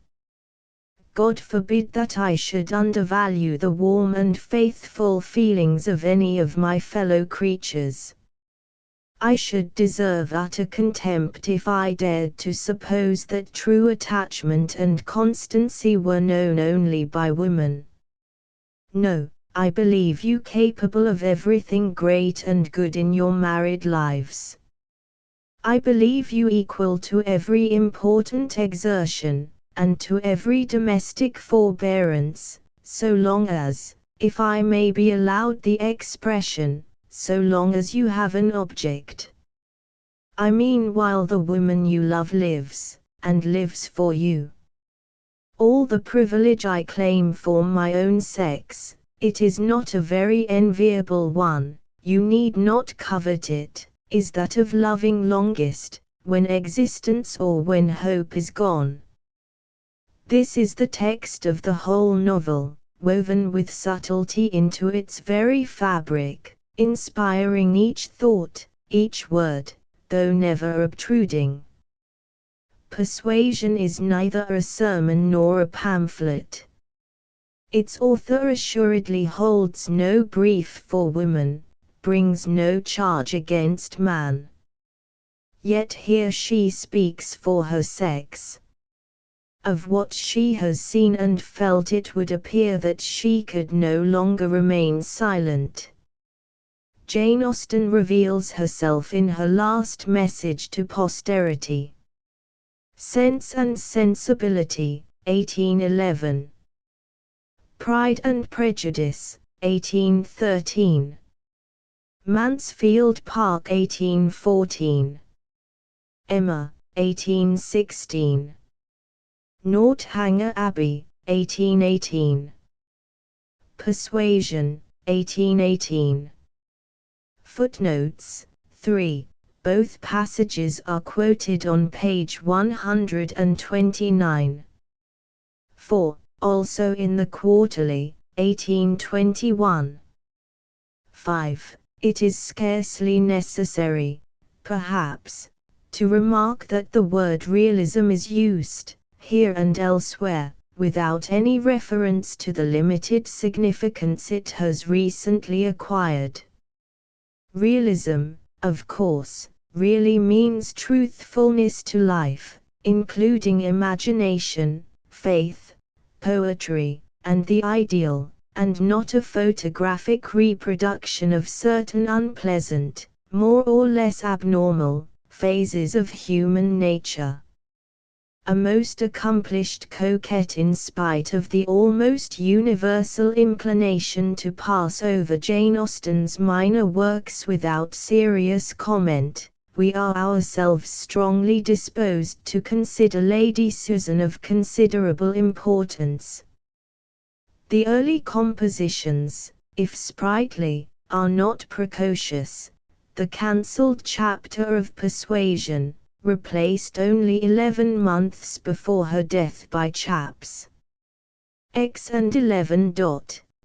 God forbid that I should undervalue the warm and faithful feelings of any of my fellow creatures. I should deserve utter contempt if I dared to suppose that true attachment and constancy were known only by women. No, I believe you capable of everything great and good in your married lives. I believe you equal to every important exertion, and to every domestic forbearance, so long as, if I may be allowed the expression, so long as you have an object. I mean while the woman you love lives, and lives for you. All the privilege I claim for my own sex, it is not a very enviable one, you need not covet it, is that of loving longest, when existence or when hope is gone. This is the text of the whole novel, woven with subtlety into its very fabric, inspiring each thought, each word, though never obtruding. Persuasion is neither a sermon nor a pamphlet. Its author assuredly holds no brief for woman, brings no charge against man. Yet here she speaks for her sex. Of what she has seen and felt it would appear that she could no longer remain silent. Jane Austen reveals herself in her last message to posterity. Sense and Sensibility, 1811. Pride and Prejudice, 1813. Mansfield Park, 1814. Emma, 1816. Northanger Abbey, 1818. Persuasion, 1818. Footnotes 3. Both passages are quoted on page 129. 4. Also in the Quarterly, 1821. 5. It is scarcely necessary, perhaps, to remark that the word realism is used, here and elsewhere, without any reference to the limited significance it has recently acquired. Realism, of course, really means truthfulness to life, including imagination, faith, poetry, and the ideal, and not a photographic reproduction of certain unpleasant, more or less abnormal, phases of human nature. A most accomplished coquette in spite of the almost universal inclination to pass over Jane Austen's minor works without serious comment, we are ourselves strongly disposed to consider Lady Susan of considerable importance. The early compositions, if sprightly, are not precocious. The cancelled chapter of Persuasion, replaced only 11 months before her death by Chaps. X and 11.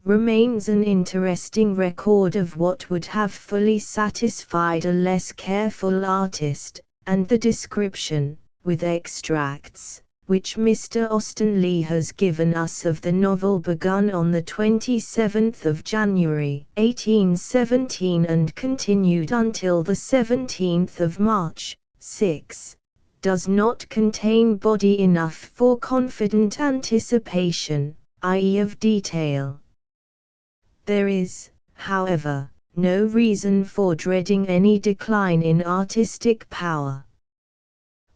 Remains an interesting record of what would have fully satisfied a less careful artist, and the description, with extracts, which Mr. Austen Leigh has given us of the novel begun on the 27th of January, 1817 and continued until the 17th of March, 6, does not contain body enough for confident anticipation, i.e. of detail. There is, however, no reason for dreading any decline in artistic power.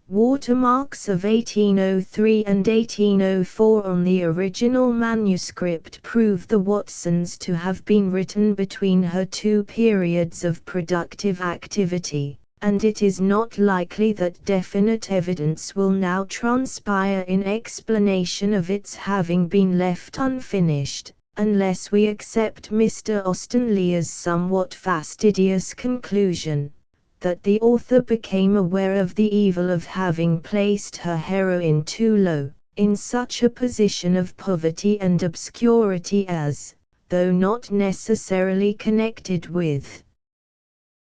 Watermarks of 1803 and 1804 on the original manuscript prove the Watsons to have been written between her two periods of productive activity, and it is not likely that definite evidence will now transpire in explanation of its having been left unfinished, unless we accept Mr. Austen Leigh's somewhat fastidious conclusion that the author became aware of the evil of having placed her heroine too low, in such a position of poverty and obscurity as, though not necessarily connected with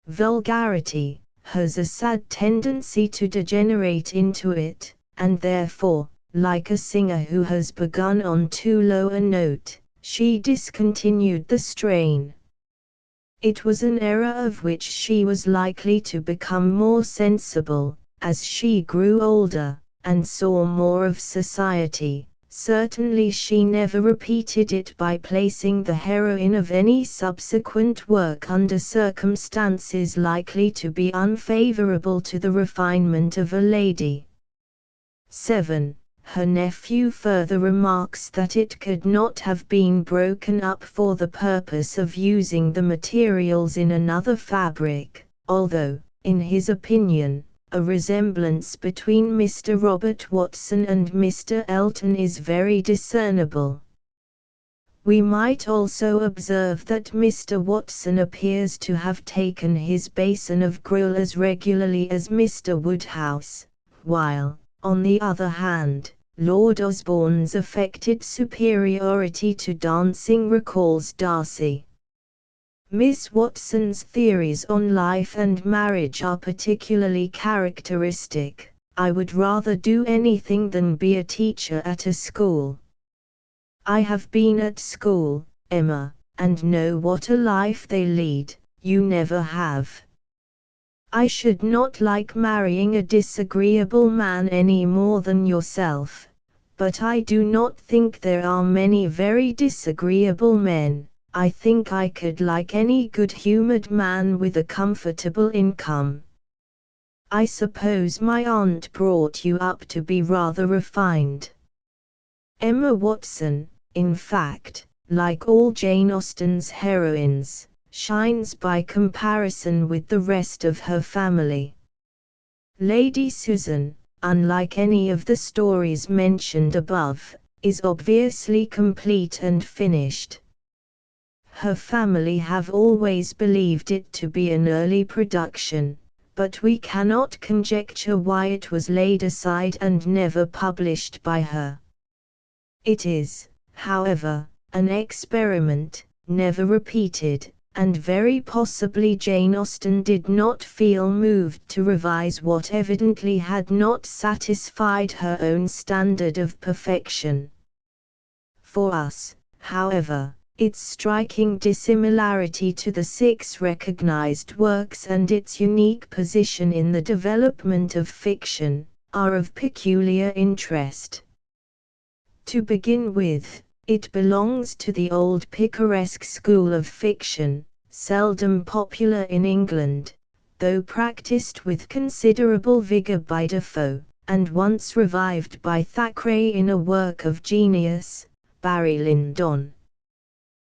vulgarity, has a sad tendency to degenerate into it, and therefore, like a singer who has begun on too low a note, she discontinued the strain. It was an error of which she was likely to become more sensible, as she grew older, and saw more of society. Certainly she never repeated it by placing the heroine of any subsequent work under circumstances likely to be unfavorable to the refinement of a lady. 7. Her nephew further remarks that it could not have been broken up for the purpose of using the materials in another fabric, although, in his opinion, a resemblance between Mr. Robert Watson and Mr. Elton is very discernible. We might also observe that Mr. Watson appears to have taken his basin of gruel as regularly as Mr. Woodhouse, while, on the other hand, Lord Osborne's affected superiority to dancing recalls Darcy. Miss Watson's theories on life and marriage are particularly characteristic. I would rather do anything than be a teacher at a school. I have been at school, Emma, and know what a life they lead. You never have. I should not like marrying a disagreeable man any more than yourself, but I do not think there are many very disagreeable men. I think I could like any good-humored man with a comfortable income. I suppose my aunt brought you up to be rather refined. Emma Watson, in fact, like all Jane Austen's heroines, shines by comparison with the rest of her family. Lady Susan, unlike any of the stories mentioned above, is obviously complete and finished. Her family have always believed it to be an early production, but we cannot conjecture why it was laid aside and never published by her. It is, however, an experiment, never repeated, and very possibly Jane Austen did not feel moved to revise what evidently had not satisfied her own standard of perfection. For us, however, its striking dissimilarity to the 6 recognized works and its unique position in the development of fiction, are of peculiar interest. To begin with, it belongs to the old picaresque school of fiction, seldom popular in England, though practiced with considerable vigor by Defoe, and once revived by Thackeray in a work of genius, Barry Lyndon.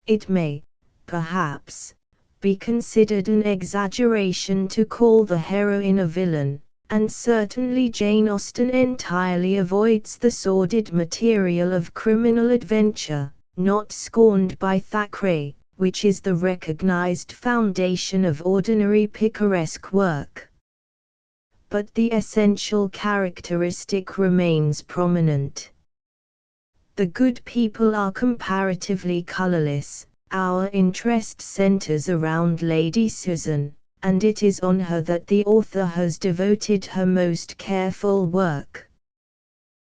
It may, perhaps, be considered an exaggeration to call the heroine a villain, and certainly Jane Austen entirely avoids the sordid material of criminal adventure, not scorned by Thackeray, which is the recognized foundation of ordinary picaresque work. But the essential characteristic remains prominent. The good people are comparatively colorless. Our interest centers around Lady Susan, and it is on her that the author has devoted her most careful work.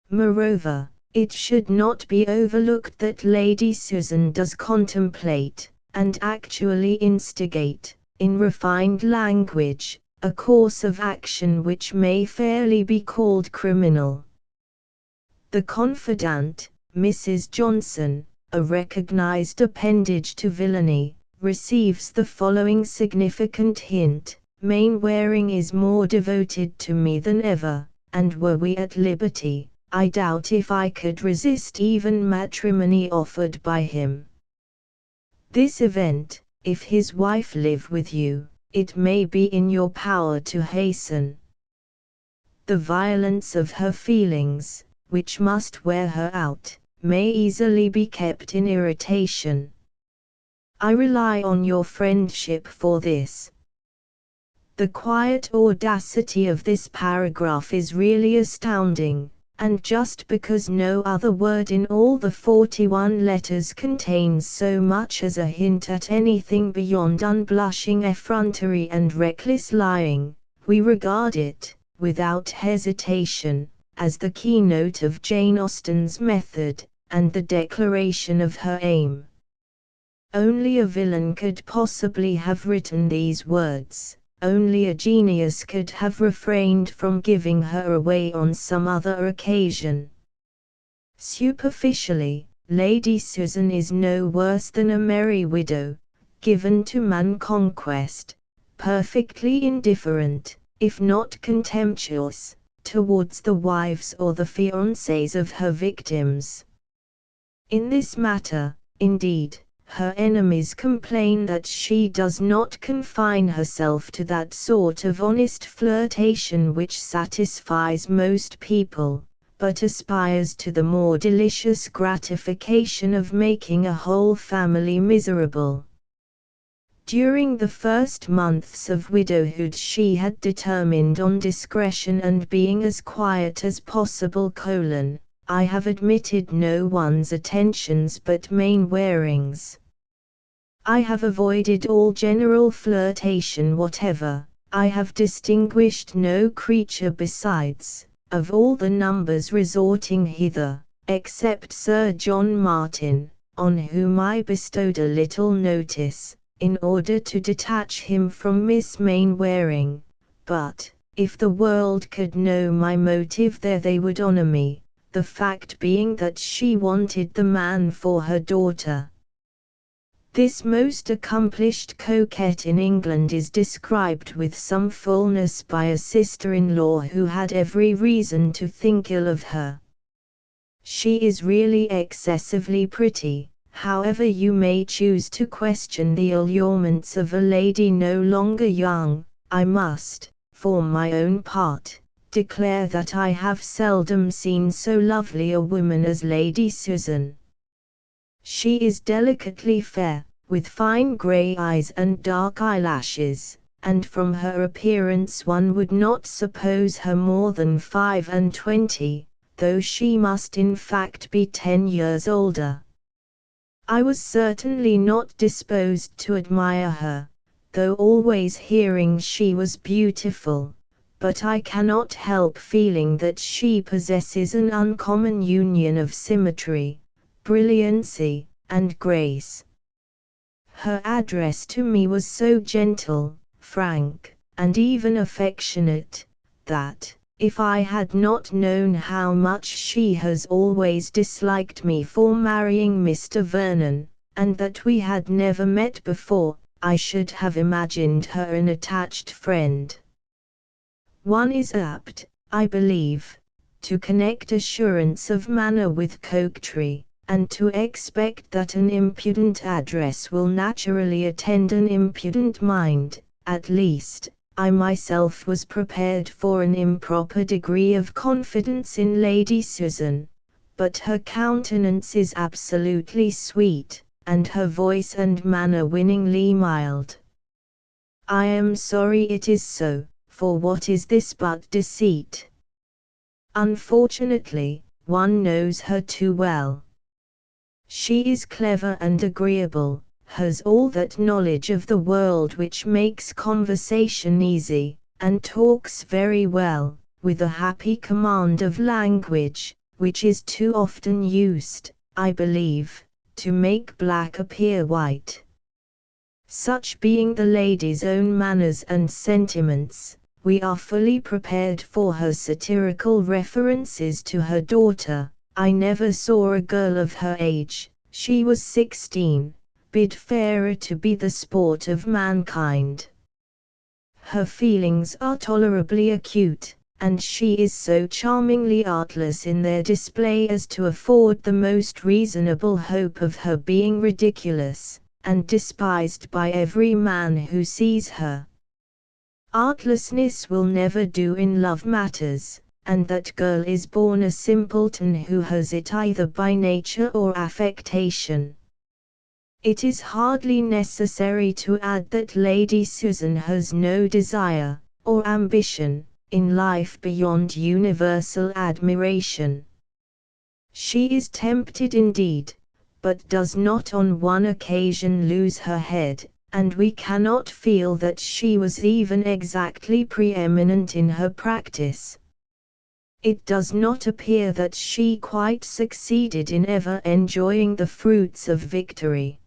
Moreover, it should not be overlooked that Lady Susan does contemplate, and actually instigate, in refined language, a course of action which may fairly be called criminal. The confidante, Mrs. Johnson, a recognized appendage to villainy, receives the following significant hint: Mainwaring is more devoted to me than ever, and were we at liberty, I doubt if I could resist even matrimony offered by him. This event, if his wife live with you, it may be in your power to hasten. The violence of her feelings, which must wear her out, may easily be kept in irritation. I rely on your friendship for this. The quiet audacity of this paragraph is really astounding, and just because no other word in all the 41 letters contains so much as a hint at anything beyond unblushing effrontery and reckless lying, we regard it, without hesitation, as the keynote of Jane Austen's method, and the declaration of her aim. Only a villain could possibly have written these words, only a genius could have refrained from giving her away on some other occasion. Superficially, Lady Susan is no worse than a merry widow, given to man-conquest, perfectly indifferent, if not contemptuous, towards the wives or the fiancés of her victims. In this matter, indeed, her enemies complain that she does not confine herself to that sort of honest flirtation which satisfies most people, but aspires to the more delicious gratification of making a whole family miserable. During the first months of widowhood she had determined on discretion and being as quiet as possible. I have admitted no one's attentions but Mainwaring's. I have avoided all general flirtation whatever. I have distinguished no creature besides, of all the numbers resorting hither, except Sir John Martin, on whom I bestowed a little notice, in order to detach him from Miss Mainwaring. But, if the world could know my motive there they would honour me, the fact being that she wanted the man for her daughter. This most accomplished coquette in England is described with some fullness by a sister-in-law who had every reason to think ill of her. She is really excessively pretty, however you may choose to question the allurements of a lady no longer young. I must, for my own part, declare that I have seldom seen so lovely a woman as Lady Susan. She is delicately fair, with fine grey eyes and dark eyelashes, and from her appearance one would not suppose her more than 25, though she must in fact be 10 years older. I was certainly not disposed to admire her, though always hearing she was beautiful, but I cannot help feeling that she possesses an uncommon union of symmetry, brilliancy, and grace. Her address to me was so gentle, frank, and even affectionate, that, if I had not known how much she has always disliked me for marrying Mr. Vernon, and that we had never met before, I should have imagined her an attached friend. One is apt, I believe, to connect assurance of manner with coquetry, and to expect that an impudent address will naturally attend an impudent mind. At least, I myself was prepared for an improper degree of confidence in Lady Susan, but her countenance is absolutely sweet, and her voice and manner winningly mild. I am sorry it is so, for what is this but deceit? Unfortunately, one knows her too well. She is clever and agreeable, has all that knowledge of the world which makes conversation easy, and talks very well, with a happy command of language, which is too often used, I believe, to make black appear white. Such being the lady's own manners and sentiments, we are fully prepared for her satirical references to her daughter. I never saw a girl of her age, she was 16, bid fairer to be the sport of mankind. Her feelings are tolerably acute, and she is so charmingly artless in their display as to afford the most reasonable hope of her being ridiculous, and despised by every man who sees her. Artlessness will never do in love matters, and that girl is born a simpleton who has it either by nature or affectation. It is hardly necessary to add that Lady Susan has no desire, or ambition, in life beyond universal admiration. She is tempted indeed, but does not on one occasion lose her head, and we cannot feel that she was even exactly preeminent in her practice. It does not appear that she quite succeeded in ever enjoying the fruits of victory.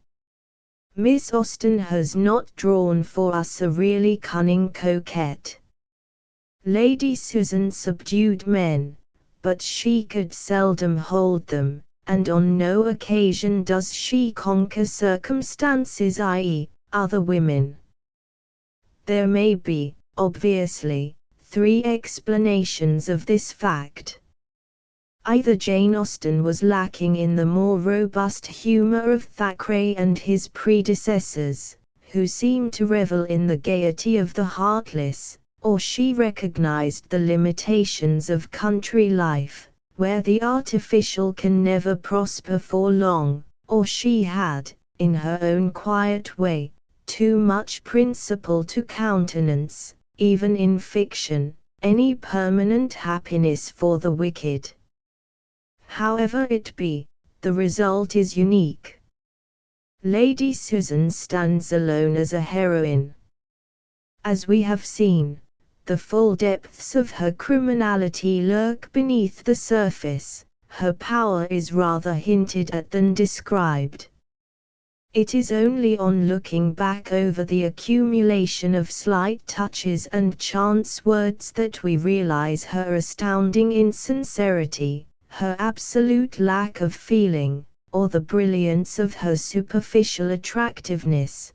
Miss Austen has not drawn for us a really cunning coquette. Lady Susan subdued men, but she could seldom hold them, and on no occasion does she conquer circumstances, i.e., other women. There may be, obviously, 3 explanations of this fact. Either Jane Austen was lacking in the more robust humour of Thackeray and his predecessors, who seemed to revel in the gaiety of the heartless, or she recognized the limitations of country life, where the artificial can never prosper for long, or she had, in her own quiet way, too much principle to countenance, even in fiction, any permanent happiness for the wicked. However it be, the result is unique. Lady Susan stands alone as a heroine. As we have seen, the full depths of her criminality lurk beneath the surface. Her power is rather hinted at than described. It is only on looking back over the accumulation of slight touches and chance words that we realize her astounding insincerity, her absolute lack of feeling, or the brilliance of her superficial attractiveness.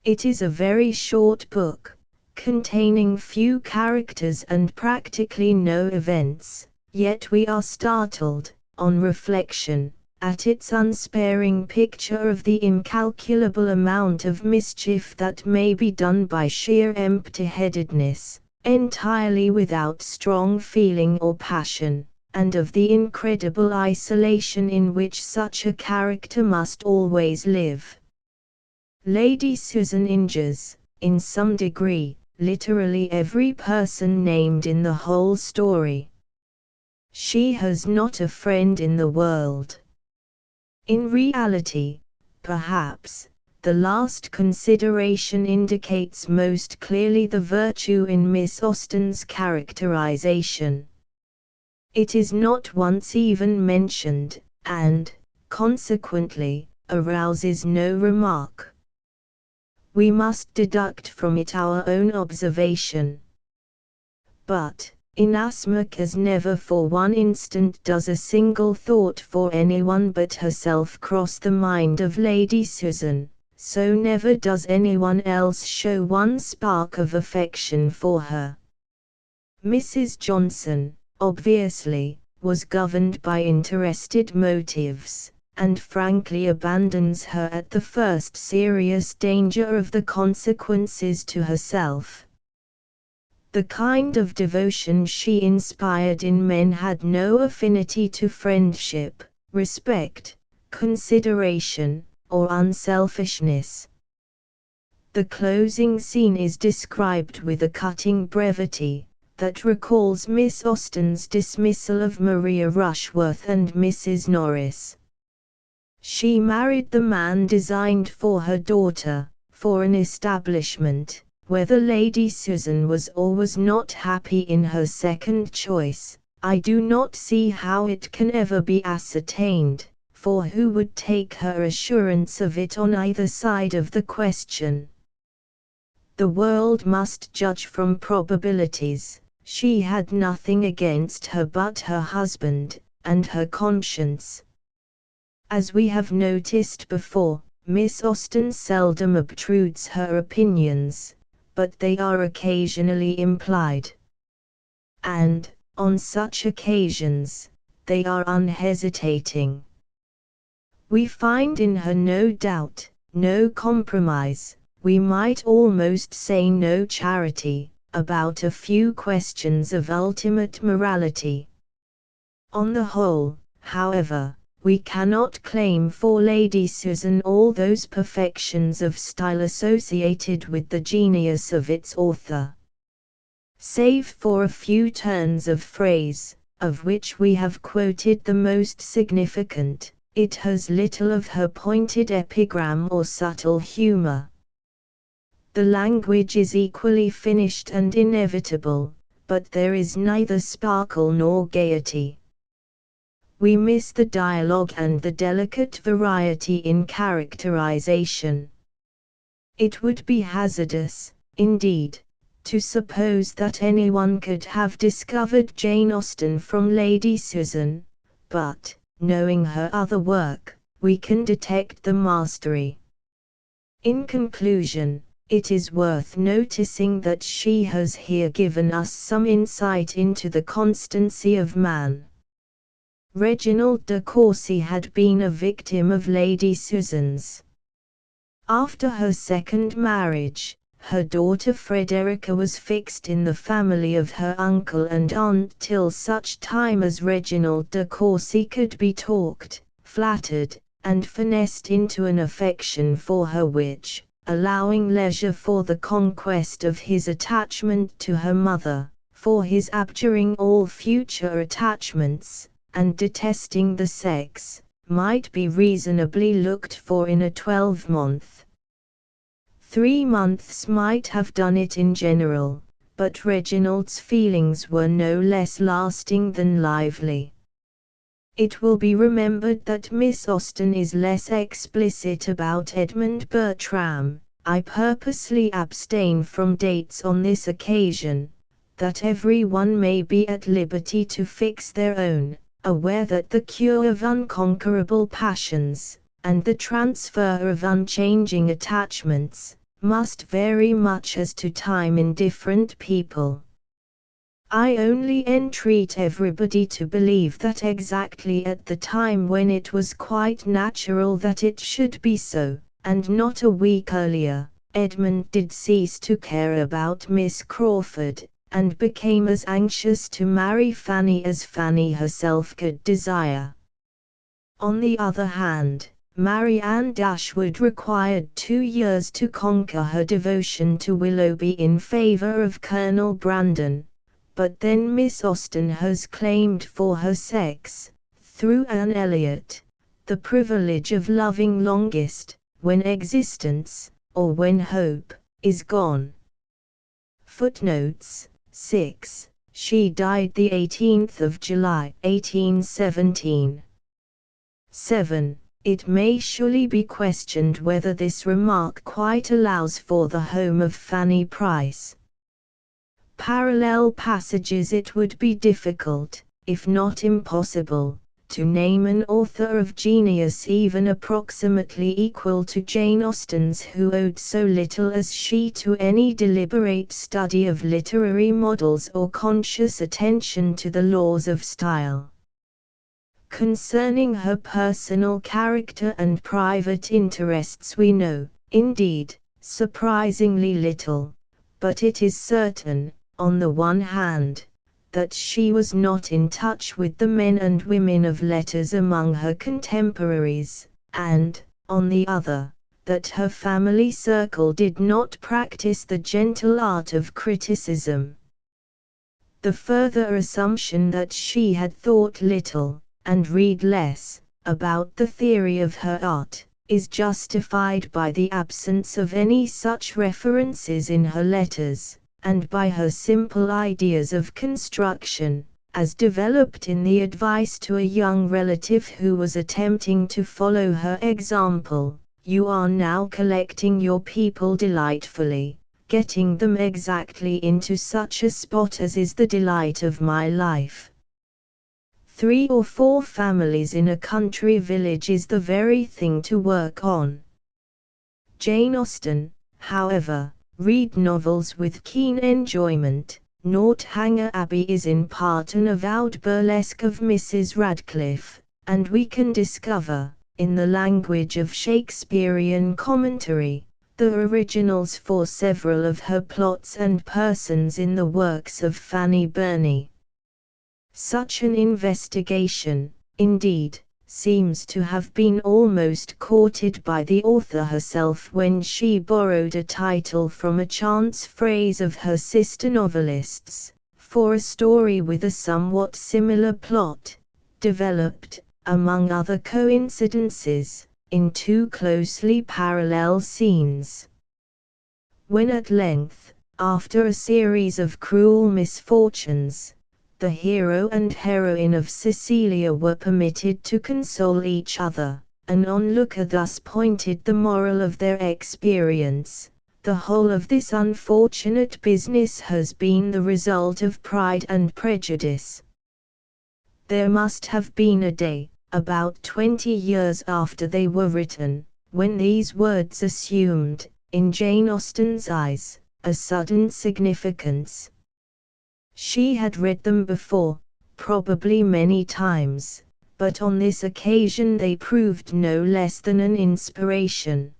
It is a very short book, containing few characters and practically no events, yet we are startled, on reflection, at its unsparing picture of the incalculable amount of mischief that may be done by sheer empty-headedness, entirely without strong feeling or passion, and of the incredible isolation in which such a character must always live. Lady Susan injures, in some degree, literally every person named in the whole story. She has not a friend in the world. In reality, perhaps, the last consideration indicates most clearly the virtue in Miss Austen's characterization. It is not once even mentioned, and, consequently, arouses no remark. We must deduct from it our own observation. But, inasmuch as never for one instant does a single thought for anyone but herself cross the mind of Lady Susan, so never does anyone else show one spark of affection for her. Mrs. Johnson, obviously, was governed by interested motives, and frankly abandons her at the first serious danger of the consequences to herself. The kind of devotion she inspired in men had no affinity to friendship, respect, consideration, or unselfishness. The closing scene is described with a cutting brevity that recalls Miss Austen's dismissal of Maria Rushworth and Mrs. Norris. She married the man designed for her daughter, for an establishment. Whether Lady Susan was or was not happy in her second choice, I do not see how it can ever be ascertained, for who would take her assurance of it on either side of the question? The world must judge from probabilities. She had nothing against her but her husband, and her conscience. As we have noticed before, Miss Austen seldom obtrudes her opinions, but they are occasionally implied. And, on such occasions, they are unhesitating. We find in her no doubt, no compromise, we might almost say no charity, about a few questions of ultimate morality. On the whole, however, we cannot claim for Lady Susan all those perfections of style associated with the genius of its author. Save for a few turns of phrase, of which we have quoted the most significant, it has little of her pointed epigram or subtle humor. The language is equally finished and inevitable, but there is neither sparkle nor gaiety. We miss the dialogue and the delicate variety in characterization. It would be hazardous, indeed, to suppose that anyone could have discovered Jane Austen from Lady Susan, but, knowing her other work, we can detect the mastery. In conclusion, it is worth noticing that she has here given us some insight into the constancy of man. Reginald de Courcy had been a victim of Lady Susan's. After her second marriage, her daughter Frederica was fixed in the family of her uncle and aunt till such time as Reginald de Courcy could be talked, flattered, and finessed into an affection for her which, allowing leisure for the conquest of his attachment to her mother, for his abjuring all future attachments, and detesting the sex, might be reasonably looked for in a 12-month. 3 months might have done it in general, but Reginald's feelings were no less lasting than lively. It will be remembered that Miss Austen is less explicit about Edmund Bertram. I purposely abstain from dates on this occasion, that every one may be at liberty to fix their own, aware that the cure of unconquerable passions, and the transfer of unchanging attachments, must vary much as to time in different people. I only entreat everybody to believe that exactly at the time when it was quite natural that it should be so, and not a week earlier, Edmund did cease to care about Miss Crawford, and became as anxious to marry Fanny as Fanny herself could desire. On the other hand, Marianne Dashwood required 2 years to conquer her devotion to Willoughby in favour of Colonel Brandon, but then Miss Austen has claimed for her sex, through Anne Elliot, the privilege of loving longest, when existence, or when hope, is gone. Footnotes 6. She died the 18th of July, 1817. 7. It may surely be questioned whether this remark quite allows for the home of Fanny Price. Parallel passages. It would be difficult, if not impossible, to name an author of genius even approximately equal to Jane Austen's who owed so little as she to any deliberate study of literary models or conscious attention to the laws of style. Concerning her personal character and private interests we know, indeed, surprisingly little, but it is certain, on the one hand, that she was not in touch with the men and women of letters among her contemporaries, and, on the other, that her family circle did not practice the gentle art of criticism. The further assumption that she had thought little, and read less, about the theory of her art, is justified by the absence of any such references in her letters, and by her simple ideas of construction, as developed in the advice to a young relative who was attempting to follow her example: "You are now collecting your people delightfully, getting them exactly into such a spot as is the delight of my life." 3 or 4 families in a country village is the very thing to work on. Jane Austen, however, read novels with keen enjoyment. Northanger Abbey is in part an avowed burlesque of Mrs. Radcliffe, and we can discover, in the language of Shakespearean commentary, the originals for several of her plots and persons in the works of Fanny Burney. Such an investigation, indeed, seems to have been almost courted by the author herself when she borrowed a title from a chance phrase of her sister novelists, for a story with a somewhat similar plot, developed, among other coincidences, in 2 closely parallel scenes. When at length, after a series of cruel misfortunes, the hero and heroine of Cecilia were permitted to console each other, an onlooker thus pointed the moral of their experience: "The whole of this unfortunate business has been the result of pride and prejudice." There must have been a day, about 20 years after they were written, when these words assumed, in Jane Austen's eyes, a sudden significance. She had read them before, probably many times, but on this occasion they proved no less than an inspiration.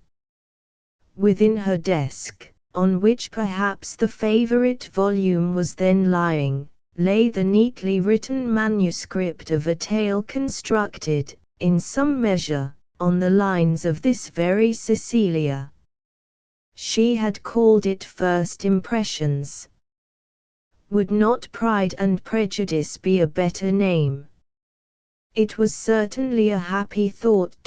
Within her desk, on which perhaps the favorite volume was then lying, lay the neatly written manuscript of a tale constructed, in some measure, on the lines of this very Cecilia. She had called it First Impressions. Would not Pride and Prejudice be a better name? It was certainly a happy thought.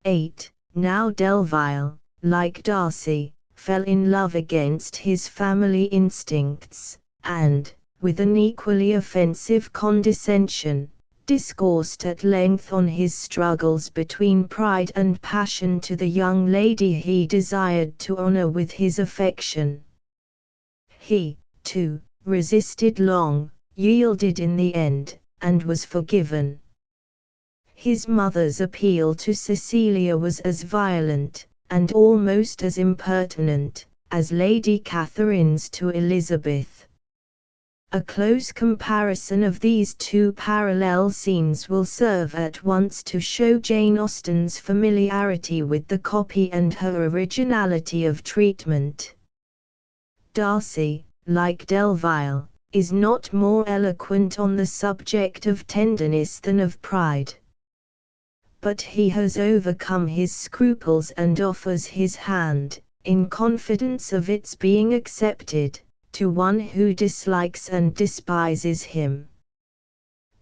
8. Now Delvile, like Darcy, fell in love against his family instincts, and, with an equally offensive condescension, discoursed at length on his struggles between pride and passion to the young lady he desired to honor with his affection. He, too, resisted long, yielded in the end, and was forgiven. His mother's appeal to Cecilia was as violent, and almost as impertinent, as Lady Catherine's to Elizabeth. A close comparison of these two parallel scenes will serve at once to show Jane Austen's familiarity with the copy and her originality of treatment. Darcy, like Delvile, is not more eloquent on the subject of tenderness than of pride. But he has overcome his scruples and offers his hand, in confidence of its being accepted, to one who dislikes and despises him.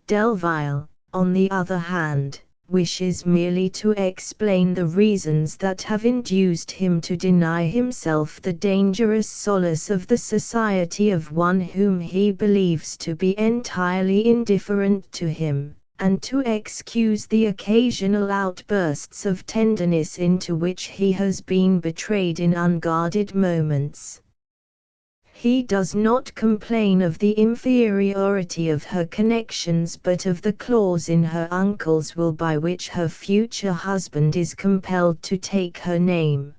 Delvile, on the other hand, wishes merely to explain the reasons that have induced him to deny himself the dangerous solace of the society of one whom he believes to be entirely indifferent to him, and to excuse the occasional outbursts of tenderness into which he has been betrayed in unguarded moments. He does not complain of the inferiority of her connections but of the clause in her uncle's will by which her future husband is compelled to take her name.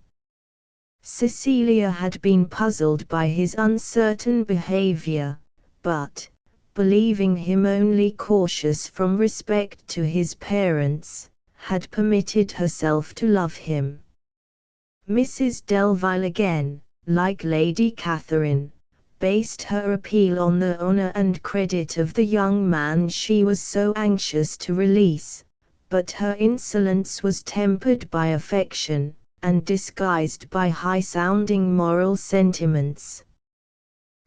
Cecilia had been puzzled by his uncertain behavior, but, believing him only cautious from respect to his parents, had permitted herself to love him. Mrs. Delvile again, like Lady Catherine, based her appeal on the honor and credit of the young man she was so anxious to release, but her insolence was tempered by affection, and disguised by high-sounding moral sentiments.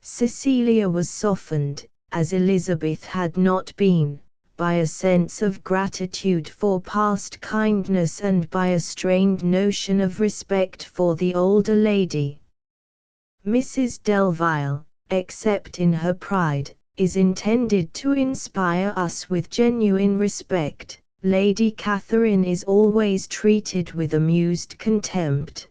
Cecilia was softened, as Elizabeth had not been, by a sense of gratitude for past kindness and by a strained notion of respect for the older lady. Mrs. Delvile, except in her pride, is intended to inspire us with genuine respect. Lady Catherine is always treated with amused contempt.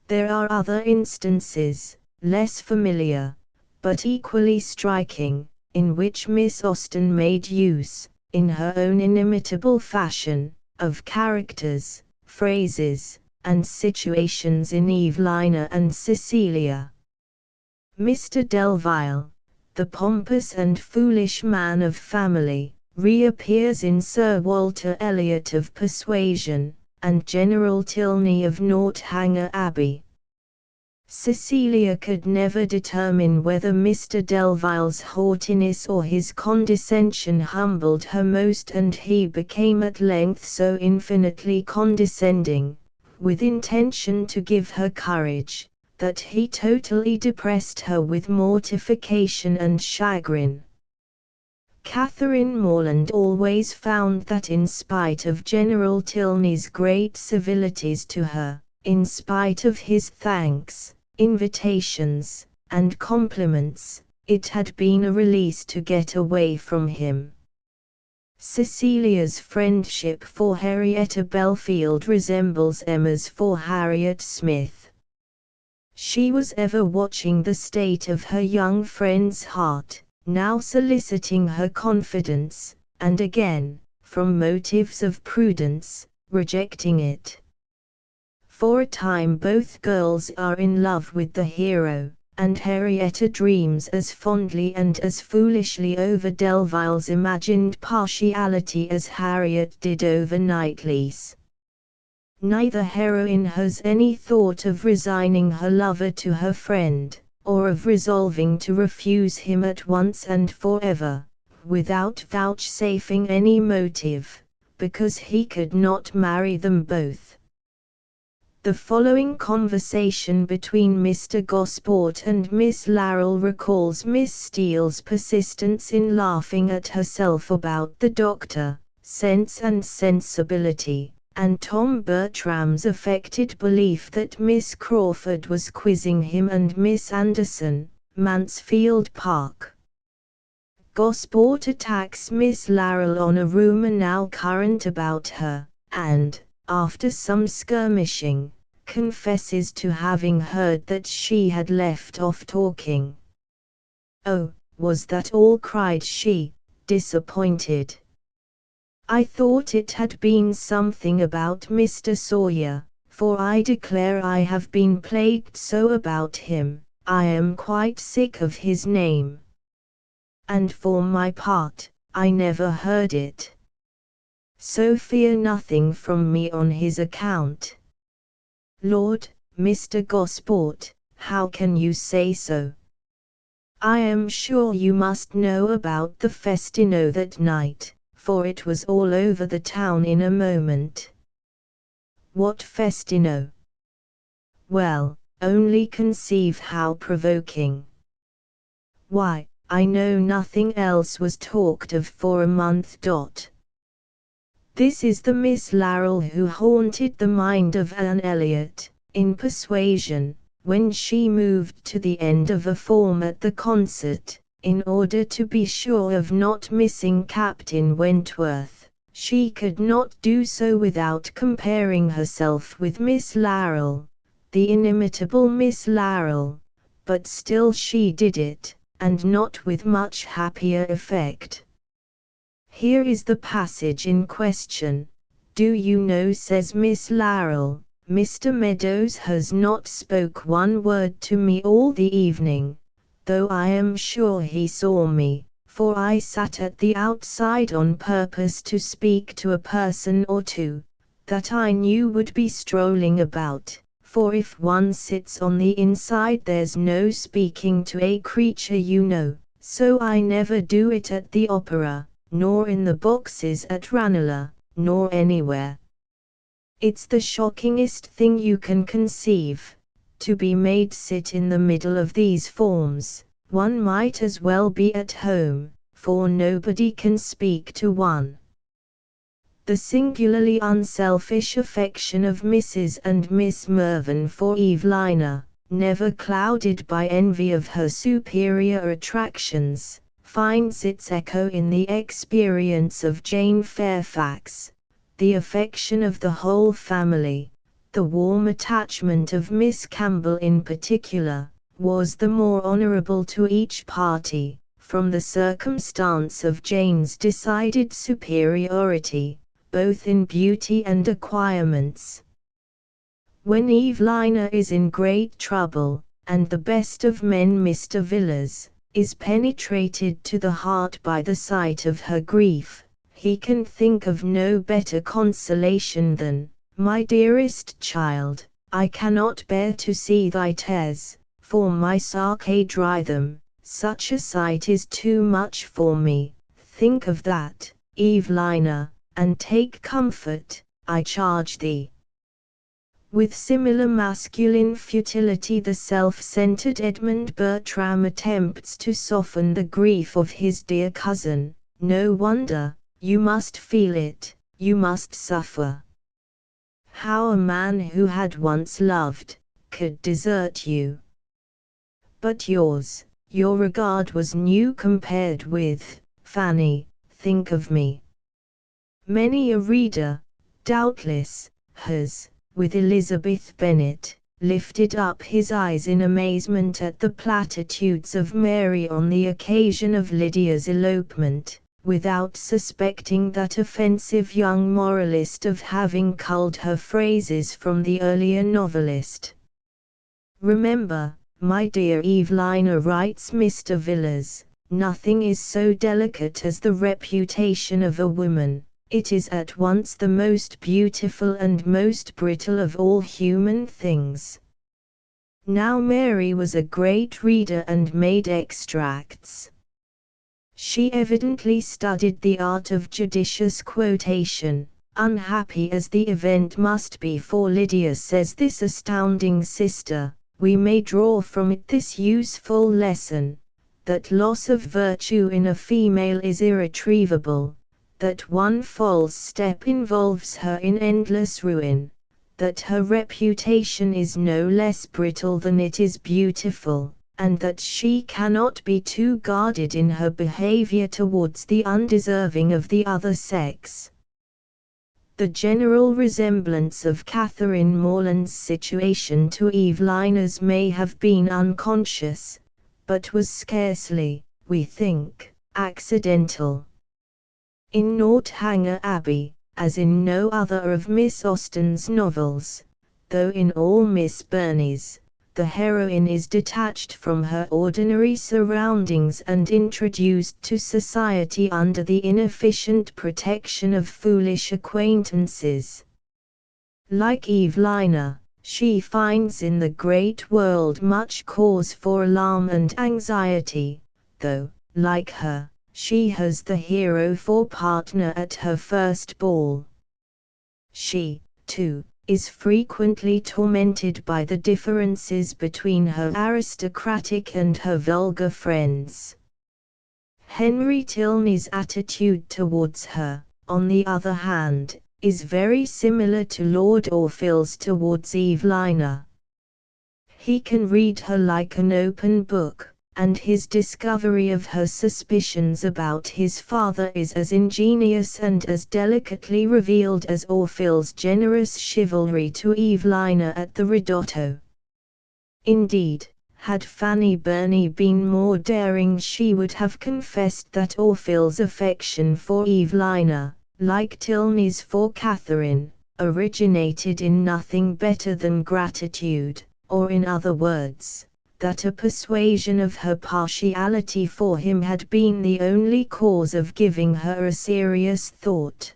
There are other instances, less familiar, but equally striking, in which Miss Austen made use, in her own inimitable fashion, of characters, phrases, and situations in Evelina and Cecilia. Mr. Delvile, the pompous and foolish man of family, reappears in Sir Walter Elliot of Persuasion, and General Tilney of Northanger Abbey. Cecilia could never determine whether Mr. Delvile's haughtiness or his condescension humbled her most, and he became at length so infinitely condescending, with intention to give her courage, that he totally depressed her with mortification and chagrin. Catherine Morland always found that in spite of General Tilney's great civilities to her, in spite of his thanks, invitations, and compliments, it had been a release to get away from him. Cecilia's friendship for Henrietta Belfield resembles Emma's for Harriet Smith. She was ever watching the state of her young friend's heart, now soliciting her confidence, and again, from motives of prudence, rejecting it. For a time both girls are in love with the hero, and Henrietta dreams as fondly and as foolishly over Delvile's imagined partiality as Harriet did over Knightley's. Neither heroine has any thought of resigning her lover to her friend, or of resolving to refuse him at once and forever, without vouchsafing any motive, because he could not marry them both. The following conversation between Mr. Gosport and Miss Larrell recalls Miss Steele's persistence in laughing at herself about the doctor, Sense and Sensibility, and Tom Bertram's affected belief that Miss Crawford was quizzing him, and Miss Anderson, Mansfield Park. Gosport attacks Miss Larrell on a rumor now current about her, and, after some skirmishing, confesses to having heard that she had left off talking. "Oh, was that all?" cried she, disappointed. "I thought it had been something about Mr. Sawyer, for I declare I have been plagued so about him, I am quite sick of his name. And for my part, I never heard it. So fear nothing from me on his account." "Lord, Mr. Gosport, how can you say so? I am sure you must know about the festino that night, for it was all over the town in a moment." "What festino?" "Well, only conceive how provoking." "Why, I know nothing else was talked of for a month. This is the Miss Larrell who haunted the mind of Anne Elliot, in Persuasion, when she moved to the end of a form at the concert, in order to be sure of not missing Captain Wentworth. She could not do so without comparing herself with Miss Larrell, the inimitable Miss Larrell, but still she did it, and not with much happier effect. Here is the passage in question. "Do you know," says Miss Larrell, "Mr. Meadows has not spoke one word to me all the evening, though I am sure he saw me, for I sat at the outside on purpose to speak to a person or two, that I knew would be strolling about. For if one sits on the inside there's no speaking to a creature, you know, so I never do it at the opera, nor in the boxes at Ranelagh, nor anywhere. It's the shockingest thing you can conceive, to be made sit in the middle of these forms. One might as well be at home, for nobody can speak to one." The singularly unselfish affection of Mrs. and Miss Mervyn for Evelina, never clouded by envy of her superior attractions, finds its echo in the experience of Jane Fairfax. The affection of the whole family, the warm attachment of Miss Campbell in particular, was the more honourable to each party, from the circumstance of Jane's decided superiority, both in beauty and acquirements. When Evelina is in great trouble, and the best of men, Mr. Villiers, is penetrated to the heart by the sight of her grief, he can think of no better consolation than, "My dearest child, I cannot bear to see thy tears, for my sake dry them, such a sight is too much for me. Think of that, Evelina, and take comfort, I charge thee." With similar masculine futility the self-centered Edmund Bertram attempts to soften the grief of his dear cousin. "No wonder, you must feel it, you must suffer. How a man who had once loved, could desert you. But your regard was new compared with, Fanny, think of me." Many a reader, doubtless, has, with Elizabeth Bennet, lifted up his eyes in amazement at the platitudes of Mary on the occasion of Lydia's elopement, without suspecting that offensive young moralist of having culled her phrases from the earlier novelist. "Remember, my dear Evelina," writes Mr. Villiers, "nothing is so delicate as the reputation of a woman. It is at once the most beautiful and most brittle of all human things." Now Mary was a great reader and made extracts. She evidently studied the art of judicious quotation, Unhappy as the event must be for Lydia, says this astounding sister, we may draw from it this useful lesson, that loss of virtue in a female is irretrievable, that one false step involves her in endless ruin, that her reputation is no less brittle than it is beautiful, and that she cannot be too guarded in her behavior towards the undeserving of the other sex. The general resemblance of Catherine Morland's situation to Evelina's may have been unconscious, but was scarcely, we think, accidental. In Northanger Abbey, as in no other of Miss Austen's novels, though in all Miss Burney's, the heroine is detached from her ordinary surroundings and introduced to society under the inefficient protection of foolish acquaintances. Like Evelina, she finds in the great world much cause for alarm and anxiety, though, like her, she has the hero for partner at her first ball. She, too, is frequently tormented by the differences between her aristocratic and her vulgar friends. Henry Tilney's attitude towards her, on the other hand, is very similar to Lord Orville's towards Evelina. He can read her like an open book, and his discovery of her suspicions about his father is as ingenious and as delicately revealed as Orville's generous chivalry to Evelina at the Ridotto. Indeed, had Fanny Burney been more daring, she would have confessed that Orville's affection for Evelina, like Tilney's for Catherine, originated in nothing better than gratitude, or in other words, that a persuasion of her partiality for him had been the only cause of giving her a serious thought.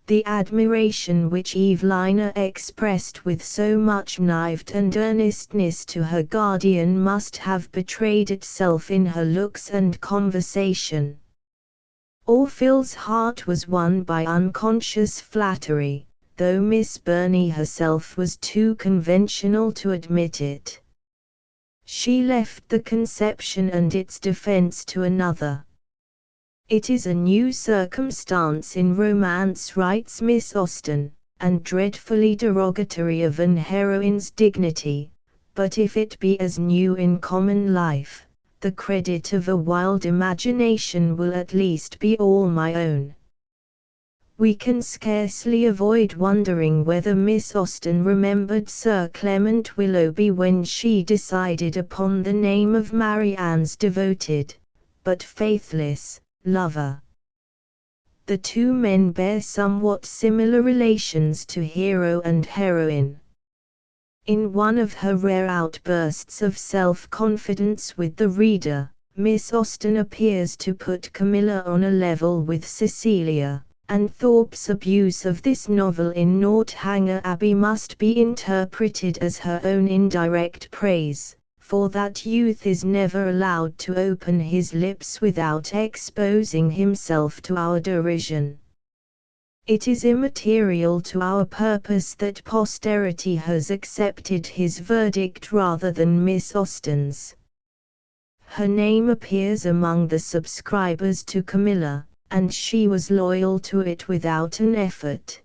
The admiration which Evelina expressed with so much naivete and earnestness to her guardian must have betrayed itself in her looks and conversation. Orville's heart was won by unconscious flattery, though Miss Burney herself was too conventional to admit it. She left the conception and its defense to another. It is a new circumstance in romance, writes Miss Austen, and dreadfully derogatory of an heroine's dignity, but if it be as new in common life, the credit of a wild imagination will at least be all my own. We can scarcely avoid wondering whether Miss Austen remembered Sir Clement Willoughby when she decided upon the name of Marianne's devoted, but faithless, lover. The two men bear somewhat similar relations to hero and heroine. In one of her rare outbursts of self-confidence with the reader, Miss Austen appears to put Camilla on a level with Cecilia, and Thorpe's abuse of this novel in Northanger Abbey must be interpreted as her own indirect praise, for that youth is never allowed to open his lips without exposing himself to our derision. It is immaterial to our purpose that posterity has accepted his verdict rather than Miss Austen's. Her name appears among the subscribers to Camilla, and she was loyal to it without an effort.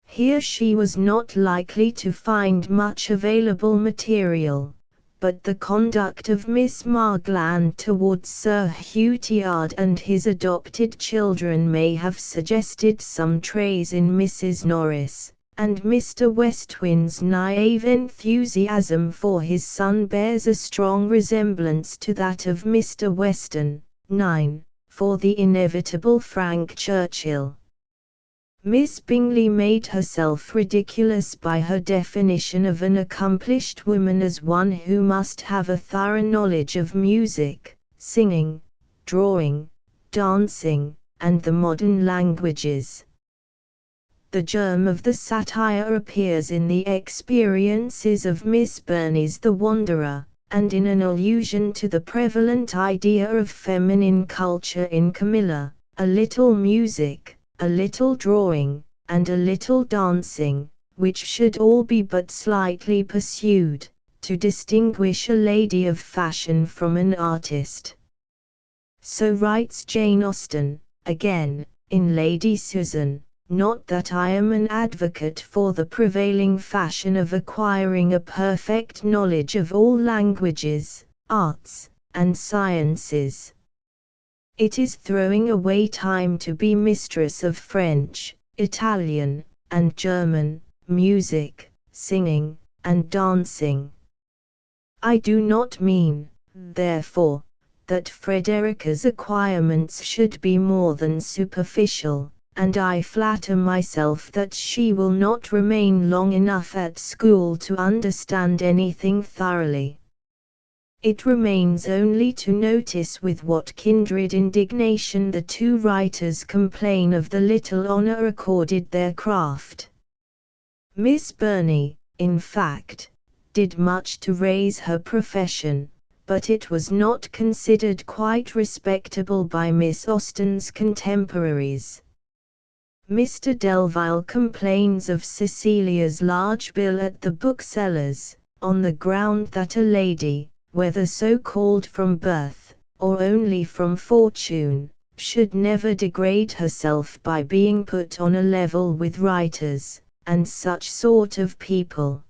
Here she was not likely to find much available material, but the conduct of Miss Margland towards Sir Hutiard and his adopted children may have suggested some trace in Mrs. Norris, and Mr. Westwyn's naive enthusiasm for his son bears a strong resemblance to that of Mr. Weston. 9. For the inevitable Frank Churchill. Miss Bingley made herself ridiculous by her definition of an accomplished woman as one who must have a thorough knowledge of music, singing, drawing, dancing, and the modern languages. The germ of the satire appears in the experiences of Miss Burney's The Wanderer, and in an allusion to the prevalent idea of feminine culture in Camilla, A Little Music, a little drawing, and a little dancing, which should all be but slightly pursued, to distinguish a lady of fashion from an artist. So writes Jane Austen, again, in Lady Susan. Not that I am an advocate for the prevailing fashion of acquiring a perfect knowledge of all languages, arts, and sciences. It is throwing away time to be mistress of French, Italian, and German, music, singing, and dancing. I do not mean, therefore, that Frederica's acquirements should be more than superficial, and I flatter myself that she will not remain long enough at school to understand anything thoroughly. It remains only to notice with what kindred indignation the two writers complain of the little honor accorded their craft. Miss Burney, in fact, did much to raise her profession, but it was not considered quite respectable by Miss Austen's contemporaries. Mr. Delvile complains of Cecilia's large bill at the bookseller's, on the ground that a lady, whether so called from birth, or only from fortune, should never degrade herself by being put on a level with writers, and such sort of people.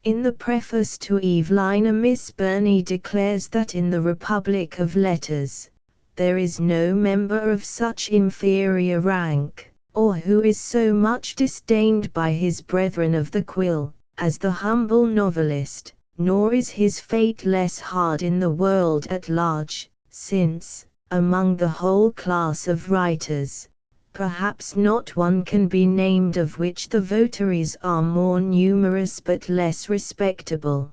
In the preface to Evelina, Miss Burney declares that in the Republic of Letters, there is no member of such inferior rank, or who is so much disdained by his brethren of the quill, as the humble novelist, nor is his fate less hard in the world at large, since, among the whole class of writers, perhaps not one can be named of which the votaries are more numerous but less respectable.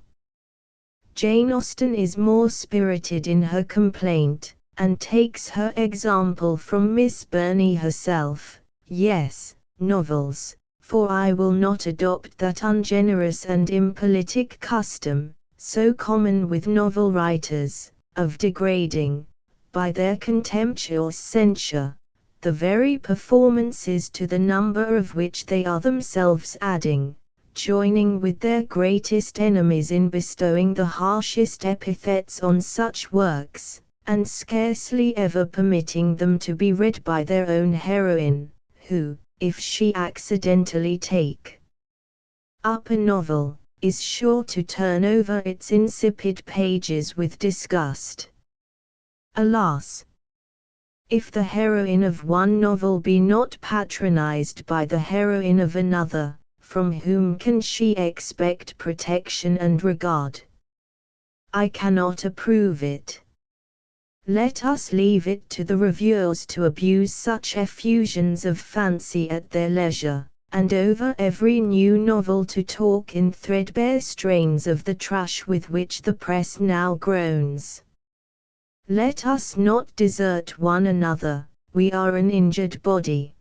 Jane Austen is more spirited in her complaint, and takes her example from Miss Burney herself. Yes, novels, for I will not adopt that ungenerous and impolitic custom, so common with novel writers, of degrading, by their contemptuous censure, the very performances to the number of which they are themselves adding, joining with their greatest enemies in bestowing the harshest epithets on such works, and scarcely ever permitting them to be read by their own heroine, who, if she accidentally take up a novel, is sure to turn over its insipid pages with disgust. Alas! If the heroine of one novel be not patronized by the heroine of another, from whom can she expect protection and regard? I cannot approve it. Let us leave it to the reviewers to abuse such effusions of fancy at their leisure, and over every new novel to talk in threadbare strains of the trash with which the press now groans. Let us not desert one another, we are an injured body.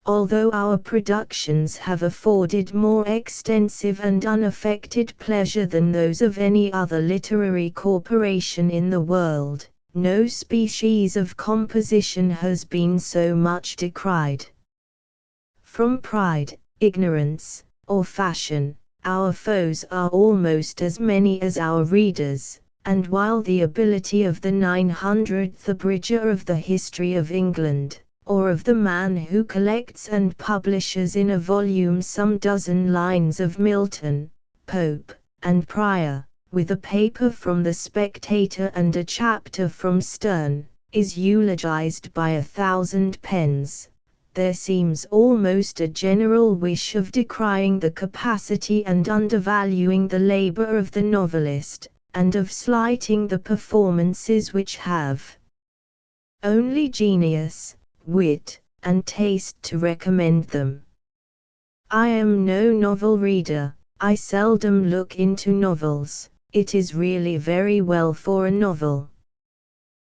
Although our productions have afforded more extensive and unaffected pleasure than those of any other literary corporation in the world, no species of composition has been so much decried. From pride, ignorance, or fashion, our foes are almost as many as our readers, and while the ability of the 900th abridger of the History of England, or of the man who collects and publishes in a volume some dozen lines of Milton, Pope, and Prior, with a paper from the Spectator and a chapter from Sterne, is eulogized by 1,000 pens, there seems almost a general wish of decrying the capacity and undervaluing the labor of the novelist, and of slighting the performances which have only genius, wit, and taste to recommend them. I am no novel reader, I seldom look into novels. It is really very well for a novel.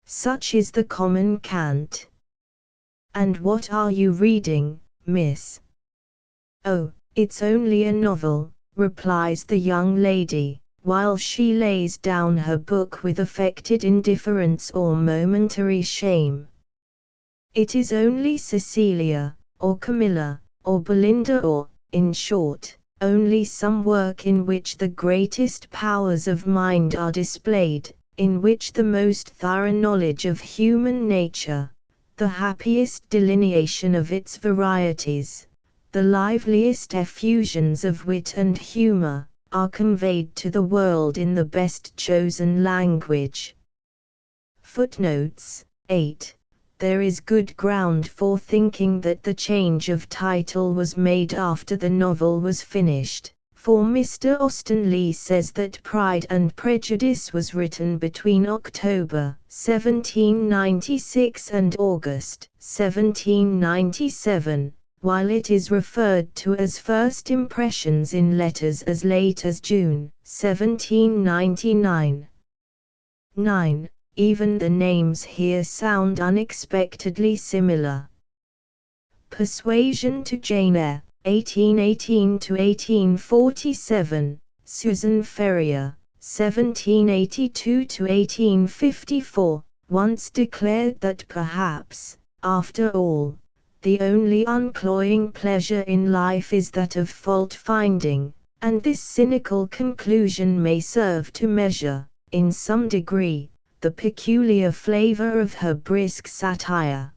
Such is the common cant. And what are you reading, miss? Oh, it's only a novel, replies the young lady, while she lays down her book with affected indifference or momentary shame. It is only Cecilia, or Camilla, or Belinda, or, in short, only some work in which the greatest powers of mind are displayed, in which the most thorough knowledge of human nature, the happiest delineation of its varieties, the liveliest effusions of wit and humor, are conveyed to the world in the best chosen language. Footnotes 8. There is good ground for thinking that the change of title was made after the novel was finished, for Mr. Austen Leigh says that Pride and Prejudice was written between October 1796 and August 1797, while it is referred to as first impressions in letters as late as June 1799. 9. Even the names here sound unexpectedly similar. Persuasion to Jane Eyre, 1818–1847, Susan Ferrier, 1782–1854, once declared that perhaps, after all, the only uncloying pleasure in life is that of fault-finding, and this cynical conclusion may serve to measure, in some degree, the peculiar flavor of her brisk satire.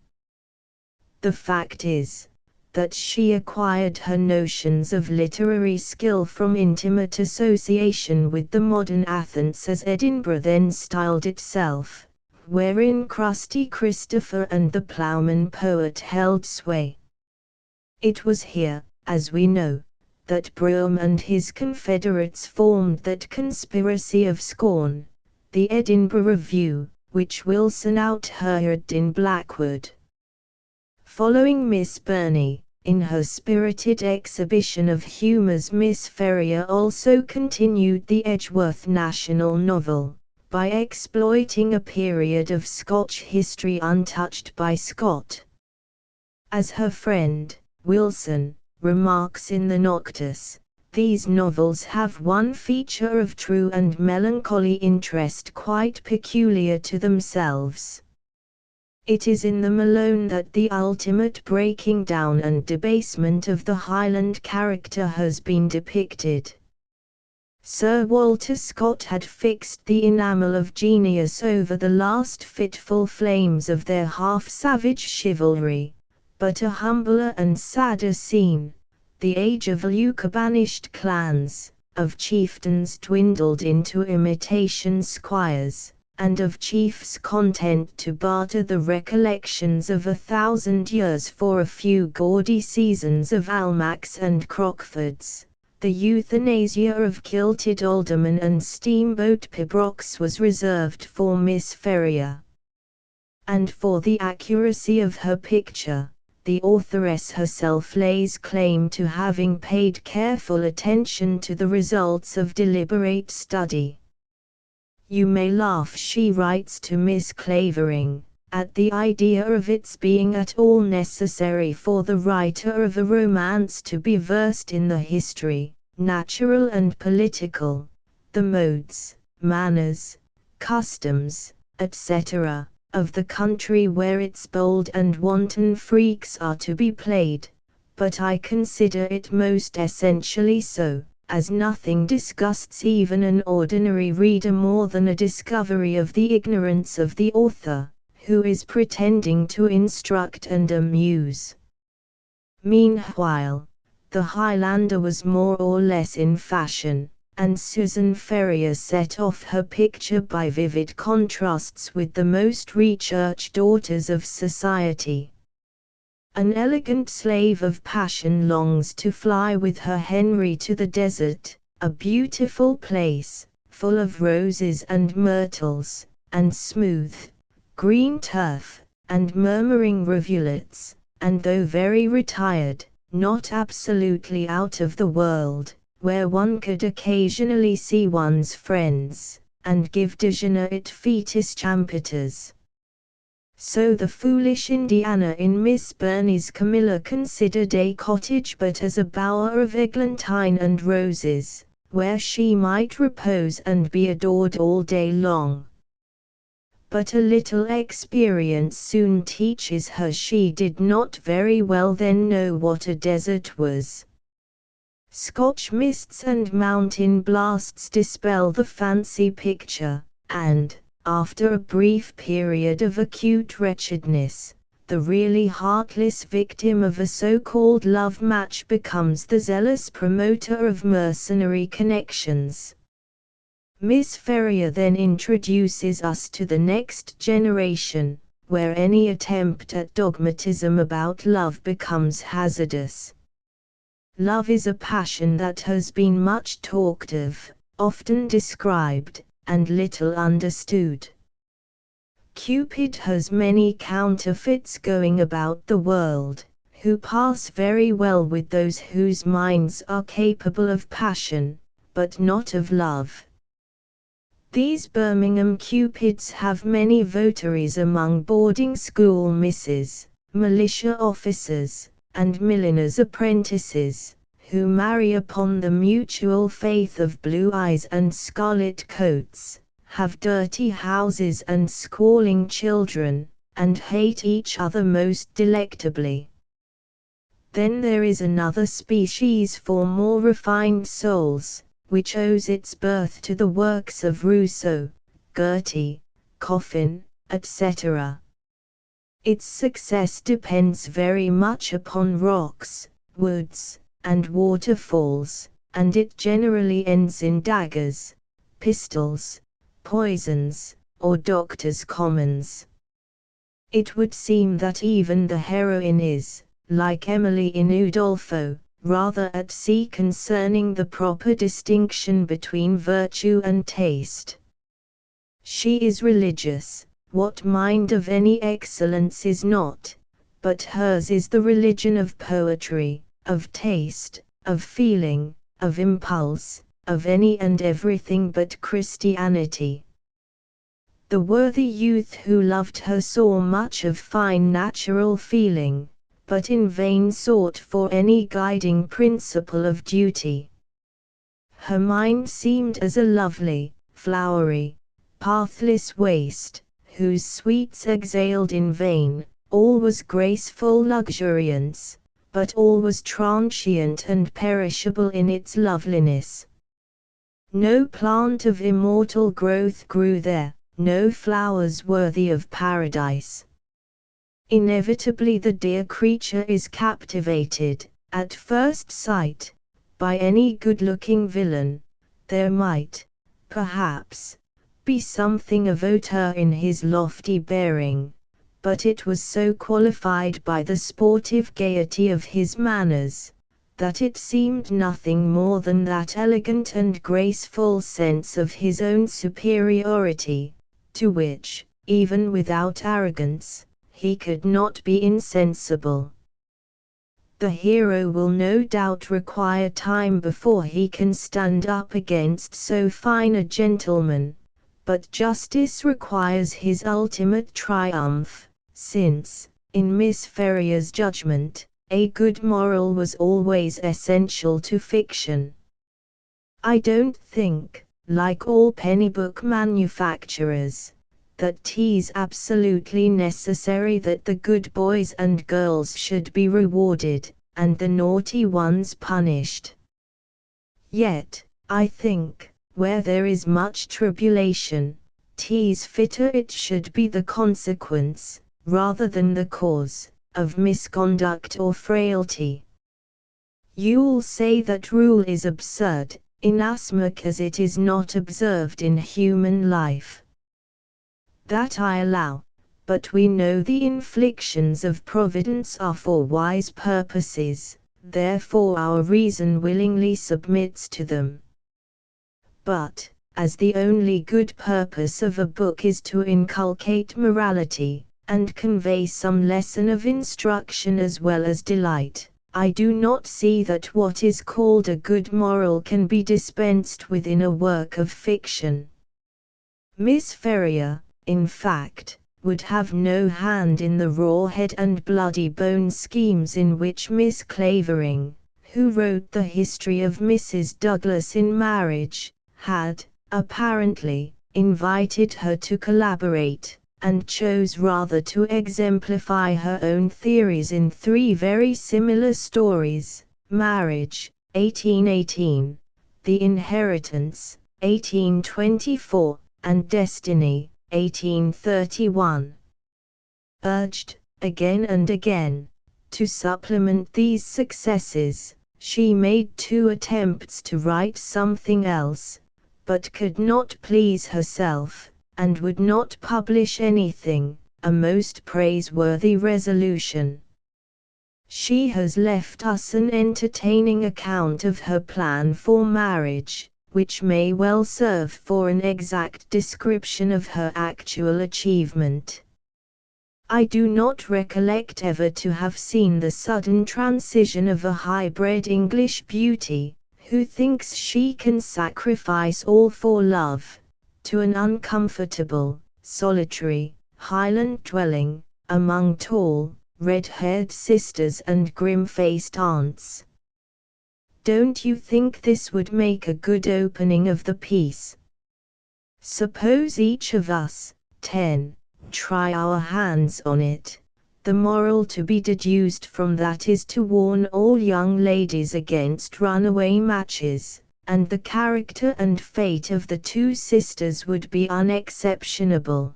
The fact is, that she acquired her notions of literary skill from intimate association with the modern Athens, as Edinburgh then styled itself, wherein crusty Christopher and the ploughman poet held sway. It was here, as we know, that Brougham and his confederates formed that conspiracy of scorn, the Edinburgh Review, which Wilson outheard in Blackwood. Following Miss Burney, in her spirited exhibition of humours, Miss Ferrier also continued the Edgeworth national novel, by exploiting a period of Scotch history untouched by Scott. As her friend, Wilson, remarks in the Noctis, these novels have one feature of true and melancholy interest quite peculiar to themselves. It is in them alone that the ultimate breaking down and debasement of the Highland character has been depicted. Sir Walter Scott had fixed the enamel of genius over the last fitful flames of their half-savage chivalry, but a humbler and sadder scene, the age of Luca-banished clans, of chieftains dwindled into imitation squires, and of chiefs content to barter the recollections of 1,000 years for a few gaudy seasons of Almacs and Crockfords. The euthanasia of kilted aldermen and steamboat pibrochs was reserved for Miss Ferrier. And for the accuracy of her picture, the authoress herself lays claim to having paid careful attention to the results of deliberate study. You may laugh, she writes to Miss Clavering, at the idea of its being at all necessary for the writer of a romance to be versed in the history, natural and political, the modes, manners, customs, etc., of the country where its bold and wanton freaks are to be played, but I consider it most essentially so, as nothing disgusts even an ordinary reader more than a discovery of the ignorance of the author, who is pretending to instruct and amuse. Meanwhile, the Highlander was more or less in fashion, and Susan Ferrier set off her picture by vivid contrasts with the most researched daughters of society. An elegant slave of passion longs to fly with her Henry to the desert, a beautiful place, full of roses and myrtles, and smooth, green turf, and murmuring rivulets, and though very retired, not absolutely out of the world, where one could occasionally see one's friends, and give déjeuner et fetis champetus. So the foolish Indiana in Miss Burney's Camilla considered a cottage but as a bower of eglantine and roses, where she might repose and be adored all day long. but a little experience soon teaches her she did not very well then know what a desert was. Scotch mists and mountain blasts dispel the fancy picture, and, after a brief period of acute wretchedness, the really heartless victim of a so-called love match becomes the zealous promoter of mercenary connections. Miss Ferrier then introduces us to the next generation, where any attempt at dogmatism about love becomes hazardous. Love is a passion that has been much talked of, often described, and little understood. Cupid has many counterfeits going about the world, who pass very well with those whose minds are capable of passion, but not of love. These Birmingham Cupids have many votaries among boarding school misses, militia officers, and milliners' apprentices, who marry upon the mutual faith of blue eyes and scarlet coats, have dirty houses and squalling children, and hate each other most delectably. Then there is another species for more refined souls, which owes its birth to the works of Rousseau, Goethe, Coffin, etc. Its success depends very much upon rocks, woods, and waterfalls, and it generally ends in daggers, pistols, poisons, or doctors' commons. It would seem that even the heroine is, like Emily in Udolpho, rather at sea concerning the proper distinction between virtue and taste. She is religious, what mind of any excellence is not, but hers is the religion of poetry, of taste, of feeling, of impulse, of any and everything but Christianity. The worthy youth who loved her saw much of fine natural feeling, but in vain sought for any guiding principle of duty. Her mind seemed as a lovely, flowery, pathless waste, whose sweets exhaled in vain. All was graceful luxuriance, but all was transient and perishable in its loveliness. No plant of immortal growth grew there, no flowers worthy of paradise. Inevitably the dear creature is captivated, at first sight, by any good-looking villain. There might, perhaps, be something of hauteur in his lofty bearing, but it was so qualified by the sportive gaiety of his manners, that it seemed nothing more than that elegant and graceful sense of his own superiority, to which, even without arrogance, he could not be insensible. The hero will no doubt require time before he can stand up against so fine a gentleman, but justice requires his ultimate triumph, since, in Miss Ferrier's judgment, a good moral was always essential to fiction. I don't think, like all pennybook manufacturers, that 'tis absolutely necessary that the good boys and girls should be rewarded, and the naughty ones punished. Yet, I think, where there is much tribulation, 'tis fitter it should be the consequence, rather than the cause, of misconduct or frailty. You'll say that rule is absurd, inasmuch as it is not observed in human life. That I allow, but we know the inflictions of Providence are for wise purposes, therefore our reason willingly submits to them. But, as the only good purpose of a book is to inculcate morality, and convey some lesson of instruction as well as delight, I do not see that what is called a good moral can be dispensed with in a work of fiction. Miss Ferrier, in fact, would have no hand in the raw-head and bloody-bone schemes in which Miss Clavering, who wrote the history of Mrs. Douglas in Marriage, had, apparently, invited her to collaborate, and chose rather to exemplify her own theories in three very similar stories: Marriage, 1818, The Inheritance, 1824, and Destiny, 1831. Urged, again and again, to supplement these successes, she made 2 attempts to write something else, but could not please herself, and would not publish anything, a most praiseworthy resolution. She has left us an entertaining account of her plan for marriage, which may well serve for an exact description of her actual achievement. I do not recollect ever to have seen the sudden transition of a high-bred English beauty, who thinks she can sacrifice all for love, to an uncomfortable, solitary, Highland dwelling, among tall, red-haired sisters and grim-faced aunts. Don't you think this would make a good opening of the piece? Suppose each of us, 10, try our hands on it. The moral to be deduced from that is to warn all young ladies against runaway matches, and the character and fate of the 2 sisters would be unexceptionable.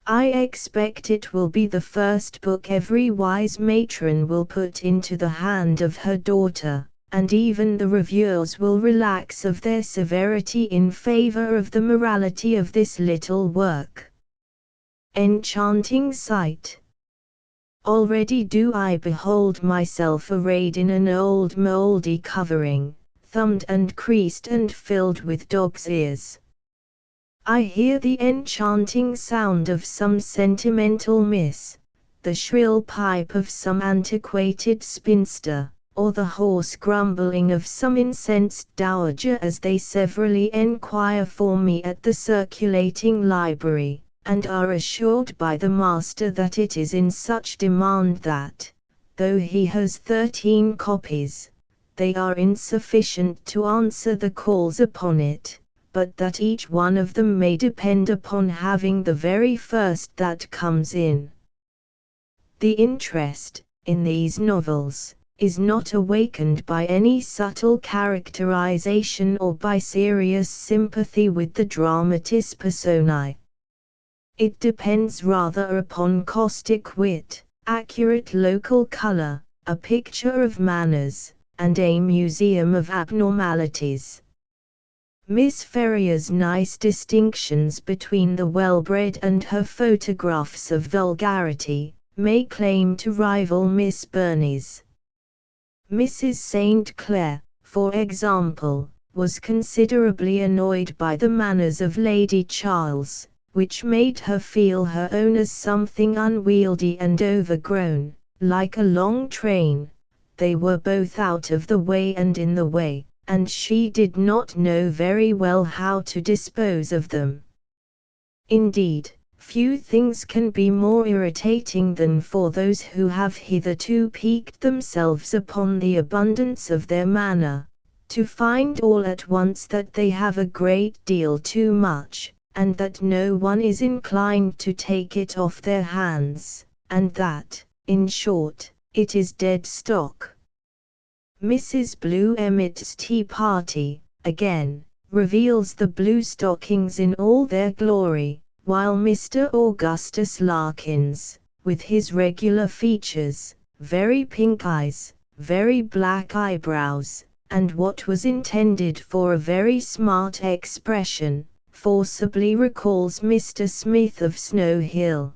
I expect it will be the first book every wise matron will put into the hand of her daughter, and even the reviewers will relax of their severity in favor of the morality of this little work. Enchanting sight! Already do I behold myself arrayed in an old mouldy covering, thumbed and creased and filled with dog's ears. I hear the enchanting sound of some sentimental miss, the shrill pipe of some antiquated spinster, or the hoarse grumbling of some incensed dowager as they severally enquire for me at the circulating library, and are assured by the master that it is in such demand that, though he has 13 copies, they are insufficient to answer the calls upon it, but that each one of them may depend upon having the very first that comes in. The interest, in these novels, is not awakened by any subtle characterization or by serious sympathy with the dramatis personae. It depends rather upon caustic wit, accurate local color, a picture of manners, and a museum of abnormalities. Miss Ferrier's nice distinctions between the well-bred and her photographs of vulgarity may claim to rival Miss Burney's. Mrs. St. Clair, for example, was considerably annoyed by the manners of Lady Charles, which made her feel her own as something unwieldy and overgrown, like a long train. They were both out of the way and in the way, and she did not know very well how to dispose of them. Indeed, few things can be more irritating than for those who have hitherto piqued themselves upon the abundance of their manner, to find all at once that they have a great deal too much, and that no one is inclined to take it off their hands, and that, in short, it is dead stock. Mrs. Blue Emmett's Tea Party, again, reveals the blue stockings in all their glory, while Mr. Augustus Larkins, with his regular features, very pink eyes, very black eyebrows, and what was intended for a very smart expression, forcibly recalls Mr. Smith of Snow Hill.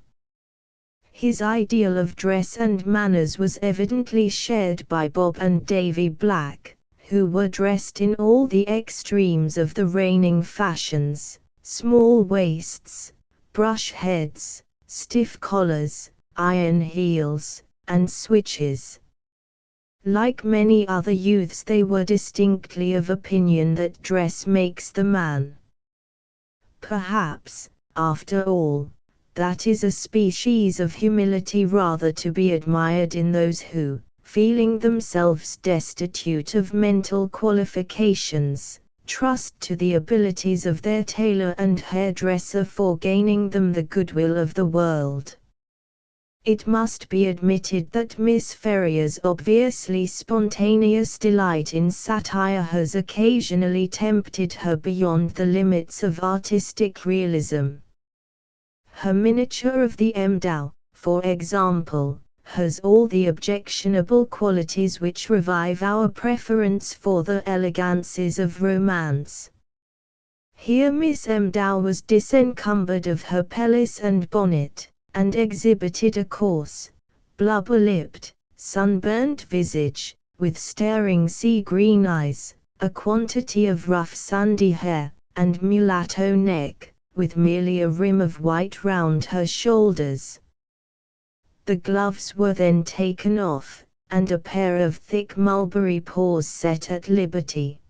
His ideal of dress and manners was evidently shared by Bob and Davy Black, who were dressed in all the extremes of the reigning fashions: small waists, brush heads, stiff collars, iron heels, and switches. Like many other youths, they were distinctly of opinion that dress makes the man. Perhaps, after all, that is a species of humility rather to be admired in those who, feeling themselves destitute of mental qualifications, trust to the abilities of their tailor and hairdresser for gaining them the goodwill of the world. It must be admitted that Miss Ferrier's obviously spontaneous delight in satire has occasionally tempted her beyond the limits of artistic realism. Her miniature of the Emdow, for example, has all the objectionable qualities which revive our preference for the elegances of romance. Here Miss Emdow was disencumbered of her pelisse and bonnet, and exhibited a coarse, blubber-lipped, sunburnt visage, with staring sea-green eyes, a quantity of rough sandy hair, and mulatto neck, with merely a rim of white round her shoulders. The gloves were then taken off, and a pair of thick mulberry paws set at liberty.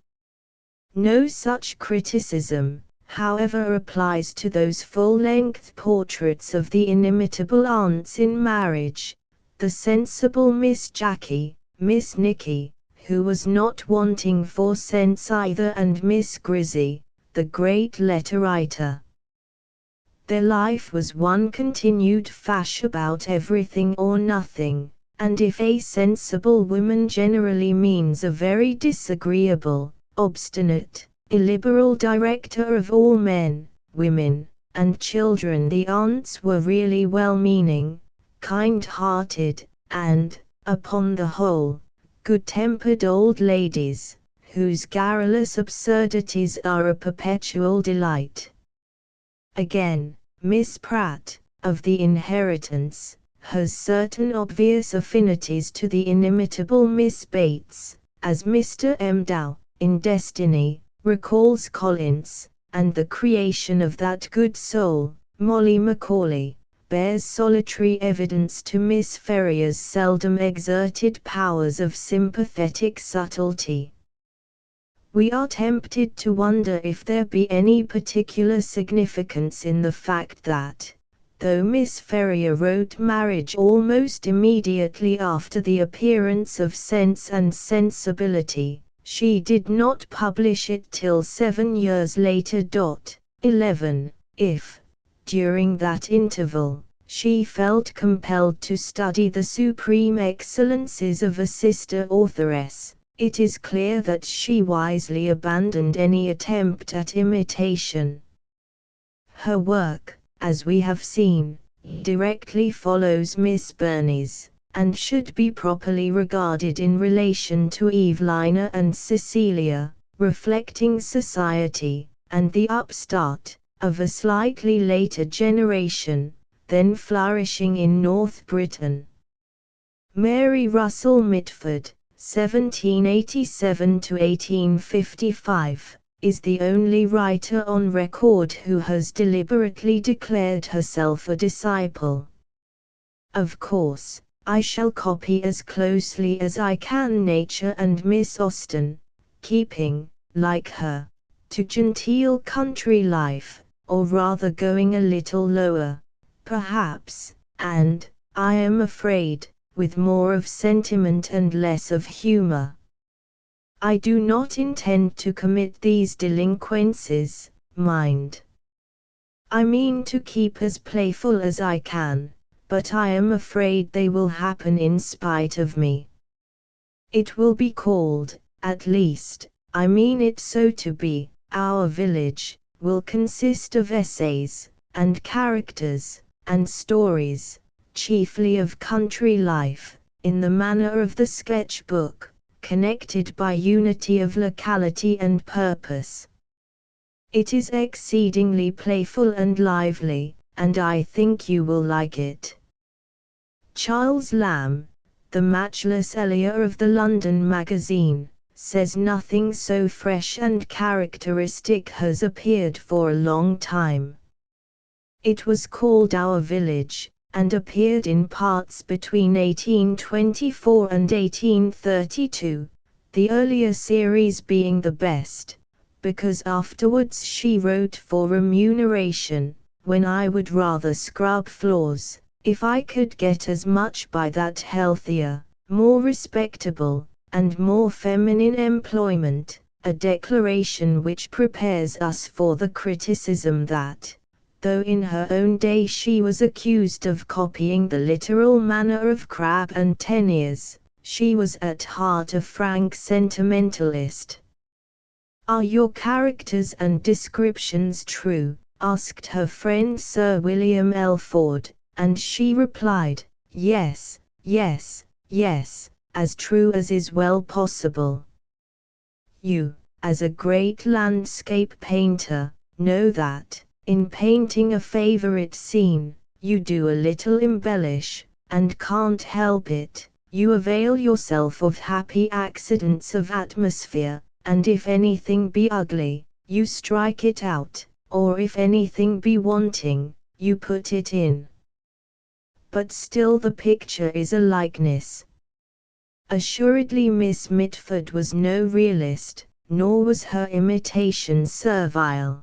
No such criticism, however, applies to those full-length portraits of the inimitable aunts in Marriage, the sensible Miss Jacky, Miss Nicky, who was not wanting for sense either, and Miss Grizzy, the great letter-writer. Their life was one continued fash about everything or nothing, and if a sensible woman generally means a very disagreeable, obstinate, illiberal director of all men, women, and children, the aunts were really well-meaning, kind-hearted, and, upon the whole, good-tempered old ladies, whose garrulous absurdities are a perpetual delight. Again, Miss Pratt, of the Inheritance, has certain obvious affinities to the inimitable Miss Bates, as Mr. Emdow, in Destiny, recalls Collins, and the creation of that good soul, Molly Macaulay, bears solitary evidence to Miss Ferrier's seldom exerted powers of sympathetic subtlety. We are tempted to wonder if there be any particular significance in the fact that, though Miss Ferrier wrote Marriage almost immediately after the appearance of Sense and Sensibility, she did not publish it till 7 years later. 11. If, during that interval, she felt compelled to study the supreme excellences of a sister authoress, it is clear that she wisely abandoned any attempt at imitation. Her work, as we have seen, directly follows Miss Burney's, and should be properly regarded in relation to Evelina and Cecilia, reflecting society, and the upstart, of a slightly later generation, then flourishing in North Britain. Mary Russell Mitford, 1787–1855, is the only writer on record who has deliberately declared herself a disciple. Of course, I shall copy as closely as I can Nature and Miss Austen, keeping, like her, to genteel country life, or rather going a little lower, perhaps, and, I am afraid, with more of sentiment and less of humor. I do not intend to commit these delinquencies, mind. I mean to keep as playful as I can, but I am afraid they will happen in spite of me. It will be called, at least, I mean it so to be, Our Village, will consist of essays, and characters, and stories, chiefly of country life, in the manner of the sketch-book, connected by unity of locality and purpose. It is exceedingly playful and lively, and I think you will like it. Charles Lamb, the matchless editor of the London Magazine, says nothing so fresh and characteristic has appeared for a long time. It was called Our Village, and appeared in parts between 1824 and 1832, the earlier series being the best, because afterwards she wrote for remuneration, when I would rather scrub floors, if I could get as much by that healthier, more respectable, and more feminine employment, a declaration which prepares us for the criticism that, though in her own day she was accused of copying the literal manner of Crabbe and Teniers, she was at heart a frank sentimentalist. "Are your characters and descriptions true?" asked her friend Sir William Elford, and she replied, "Yes, yes, yes, as true as is well possible." You, as a great landscape painter, know that, in painting a favorite scene, you do a little embellish, and can't help it. You avail yourself of happy accidents of atmosphere, and if anything be ugly, you strike it out, or if anything be wanting, you put it in. But still the picture is a likeness. Assuredly Miss Mitford was no realist, nor was her imitation servile.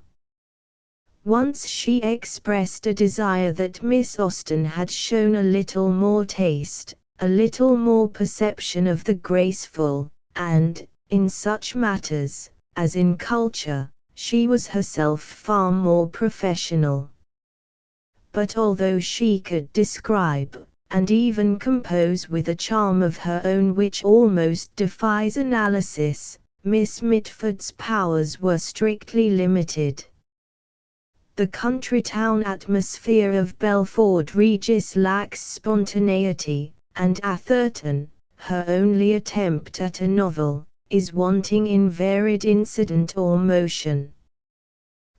Once she expressed a desire that Miss Austen had shown a little more taste, a little more perception of the graceful, and, in such matters, as in culture, she was herself far more professional. But although she could describe, and even compose with a charm of her own which almost defies analysis, Miss Mitford's powers were strictly limited. The country town atmosphere of Belford Regis lacks spontaneity, and Atherton, her only attempt at a novel, is wanting in varied incident or motion.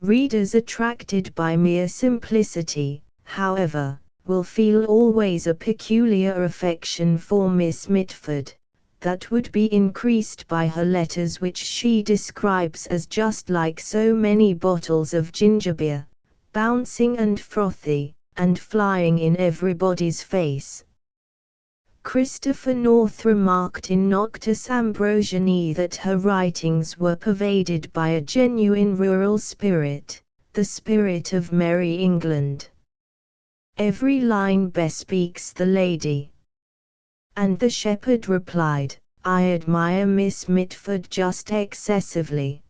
Readers attracted by mere simplicity, however, will feel always a peculiar affection for Miss Mitford, that would be increased by her letters which she describes as just like so many bottles of ginger beer, bouncing and frothy, and flying in everybody's face. Christopher North remarked in Noctes Ambrosianae that her writings were pervaded by a genuine rural spirit, the spirit of merry England. Every line bespeaks the lady. And the shepherd replied, "I admire Miss Mitford just excessively.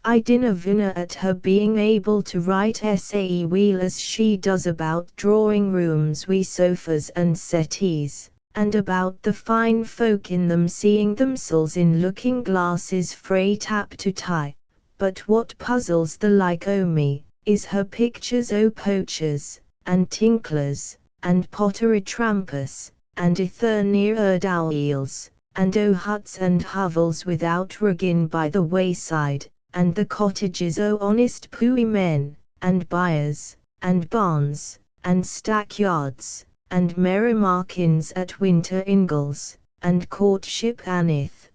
I dinna wonder at her being able to write essay weel as she does about drawing rooms wi' sofas and settees, and about the fine folk in them seeing themselves in looking glasses frae tap to tie. But what puzzles the like o' me, is her pictures o' poachers, and tinklers, and pottery trampers, and ither near owls, and o' huts and hovels without riggin by the wayside, and the cottages o' honest pooey men, and byres, and barns, and stackyards, and merrymakins at winter ingles, and courtship aneth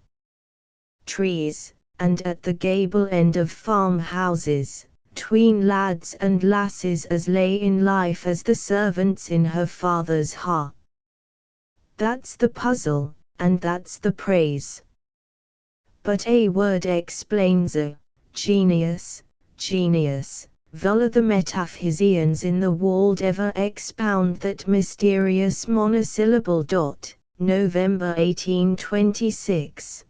trees, and at the gable end of farmhouses, tween lads and lasses as lay in life as the servants in her father's ha. That's the puzzle, and that's the praise. But a word explains a genius, Vulla the metaphysicians in the world ever expound that mysterious monosyllable. November 1826.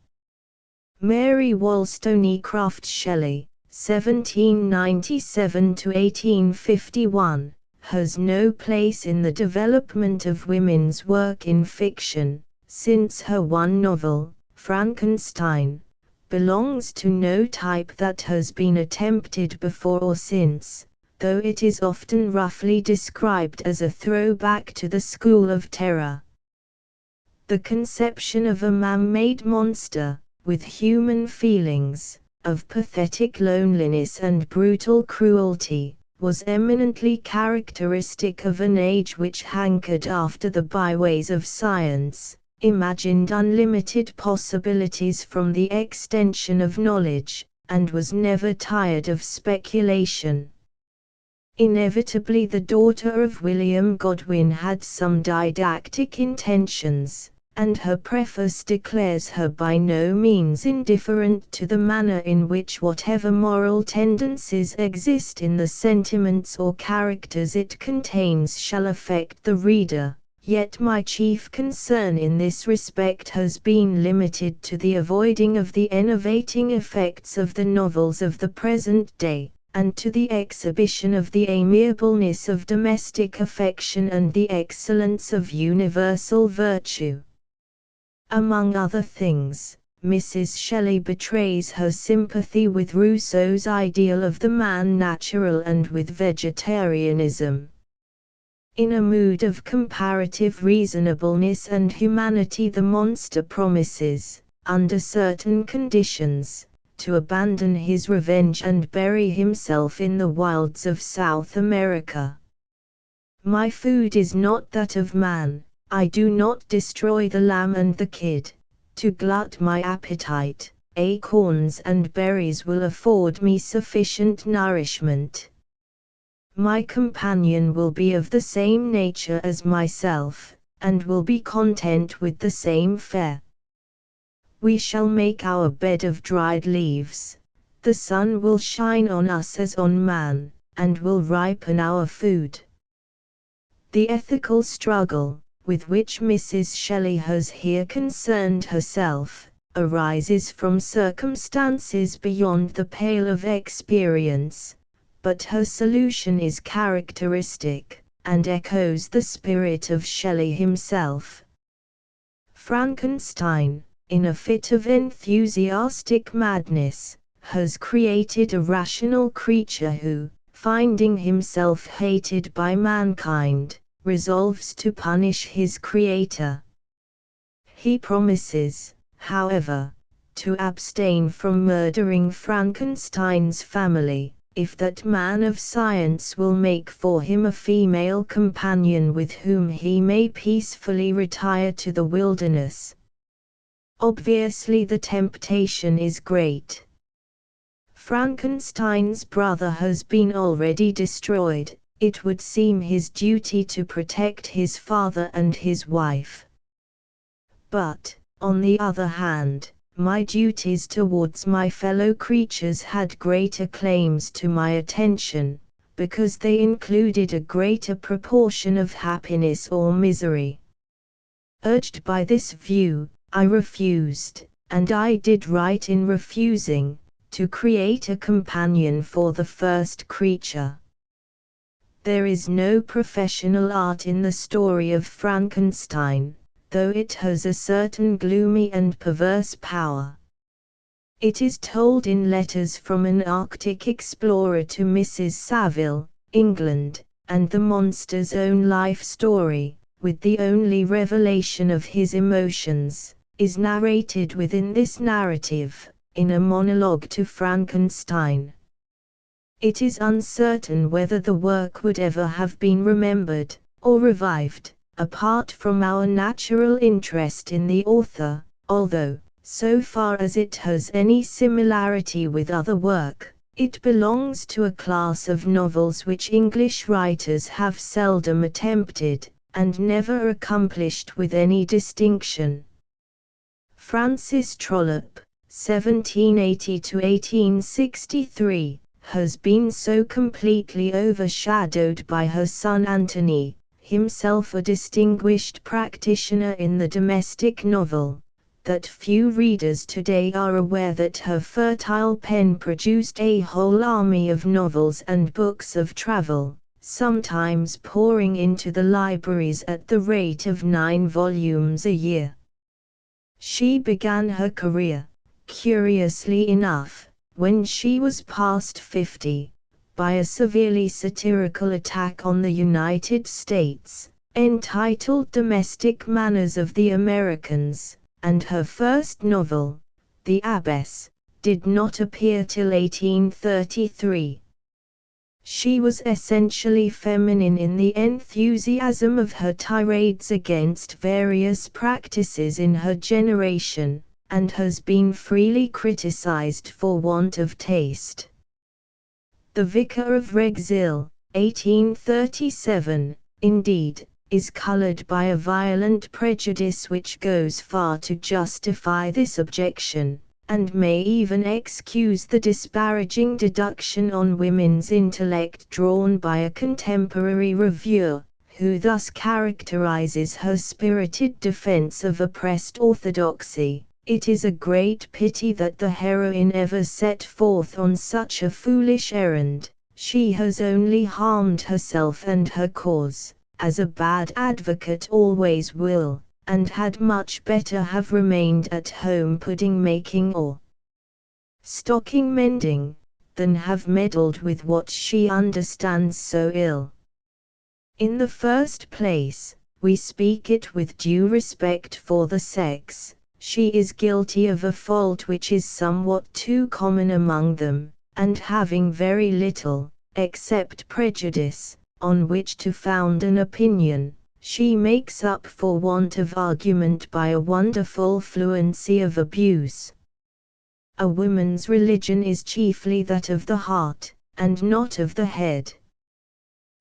Mary Wollstonecraft Shelley, 1797–1851, has no place in the development of women's work in fiction, since her one novel, Frankenstein, belongs to no type that has been attempted before or since, though it is often roughly described as a throwback to the school of terror. The conception of a man-made monster, with human feelings, of pathetic loneliness and brutal cruelty, was eminently characteristic of an age which hankered after the byways of science, imagined unlimited possibilities from the extension of knowledge, and was never tired of speculation. Inevitably the daughter of William Godwin had some didactic intentions, and her preface declares her by no means indifferent to the manner in which whatever moral tendencies exist in the sentiments or characters it contains shall affect the reader. Yet my chief concern in this respect has been limited to the avoiding of the enervating effects of the novels of the present day, and to the exhibition of the amiableness of domestic affection and the excellence of universal virtue. Among other things, Mrs. Shelley betrays her sympathy with Rousseau's ideal of the man natural and with vegetarianism. In a mood of comparative reasonableness and humanity, the monster promises, under certain conditions, to abandon his revenge and bury himself in the wilds of South America. My food is not that of man, I do not destroy the lamb and the kid, to glut my appetite, acorns and berries will afford me sufficient nourishment. My companion will be of the same nature as myself, and will be content with the same fare. We shall make our bed of dried leaves, the sun will shine on us as on man, and will ripen our food. The ethical struggle, with which Mrs. Shelley has here concerned herself, arises from circumstances beyond the pale of experience, but her solution is characteristic, and echoes the spirit of Shelley himself. Frankenstein, in a fit of enthusiastic madness, has created a rational creature who, finding himself hated by mankind, resolves to punish his creator. He promises, however, to abstain from murdering Frankenstein's family, if that man of science will make for him a female companion with whom he may peacefully retire to the wilderness. Obviously the temptation is great. Frankenstein's brother has been already destroyed, it would seem his duty to protect his father and his wife. But, on the other hand, my duties towards my fellow creatures had greater claims to my attention, because they included a greater proportion of happiness or misery. Urged by this view, I refused, and I did right in refusing, to create a companion for the first creature. There is no professional art in the story of Frankenstein, though it has a certain gloomy and perverse power. It is told in letters from an Arctic explorer to Mrs. Saville, England, and the monster's own life story, with the only revelation of his emotions, is narrated within this narrative, in a monologue to Frankenstein. It is uncertain whether the work would ever have been remembered, or revived, apart from our natural interest in the author, although, so far as it has any similarity with other work, it belongs to a class of novels which English writers have seldom attempted, and never accomplished with any distinction. Frances Trollope, 1780–1863, has been so completely overshadowed by her son Anthony, himself a distinguished practitioner in the domestic novel, that few readers today are aware that her fertile pen produced a whole army of novels and books of travel, sometimes pouring into the libraries at the rate of 9 volumes a year. She began her career, curiously enough, when she was past 50, by a severely satirical attack on the United States, entitled Domestic Manners of the Americans, and her first novel, The Abbess, did not appear till 1833. She was essentially feminine in the enthusiasm of her tirades against various practices in her generation, and has been freely criticized for want of taste. The Vicar of Wrexhill, 1837, indeed, is colored by a violent prejudice which goes far to justify this objection, and may even excuse the disparaging deduction on women's intellect drawn by a contemporary reviewer, who thus characterizes her spirited defense of oppressed orthodoxy. It is a great pity that the heroine ever set forth on such a foolish errand. She has only harmed herself and her cause, as a bad advocate always will, and had much better have remained at home pudding making or stocking mending, than have meddled with what she understands so ill. In the first place, we speak it with due respect for the sex. She is guilty of a fault which is somewhat too common among them, and having very little, except prejudice, on which to found an opinion, she makes up for want of argument by a wonderful fluency of abuse. A woman's religion is chiefly that of the heart, and not of the head.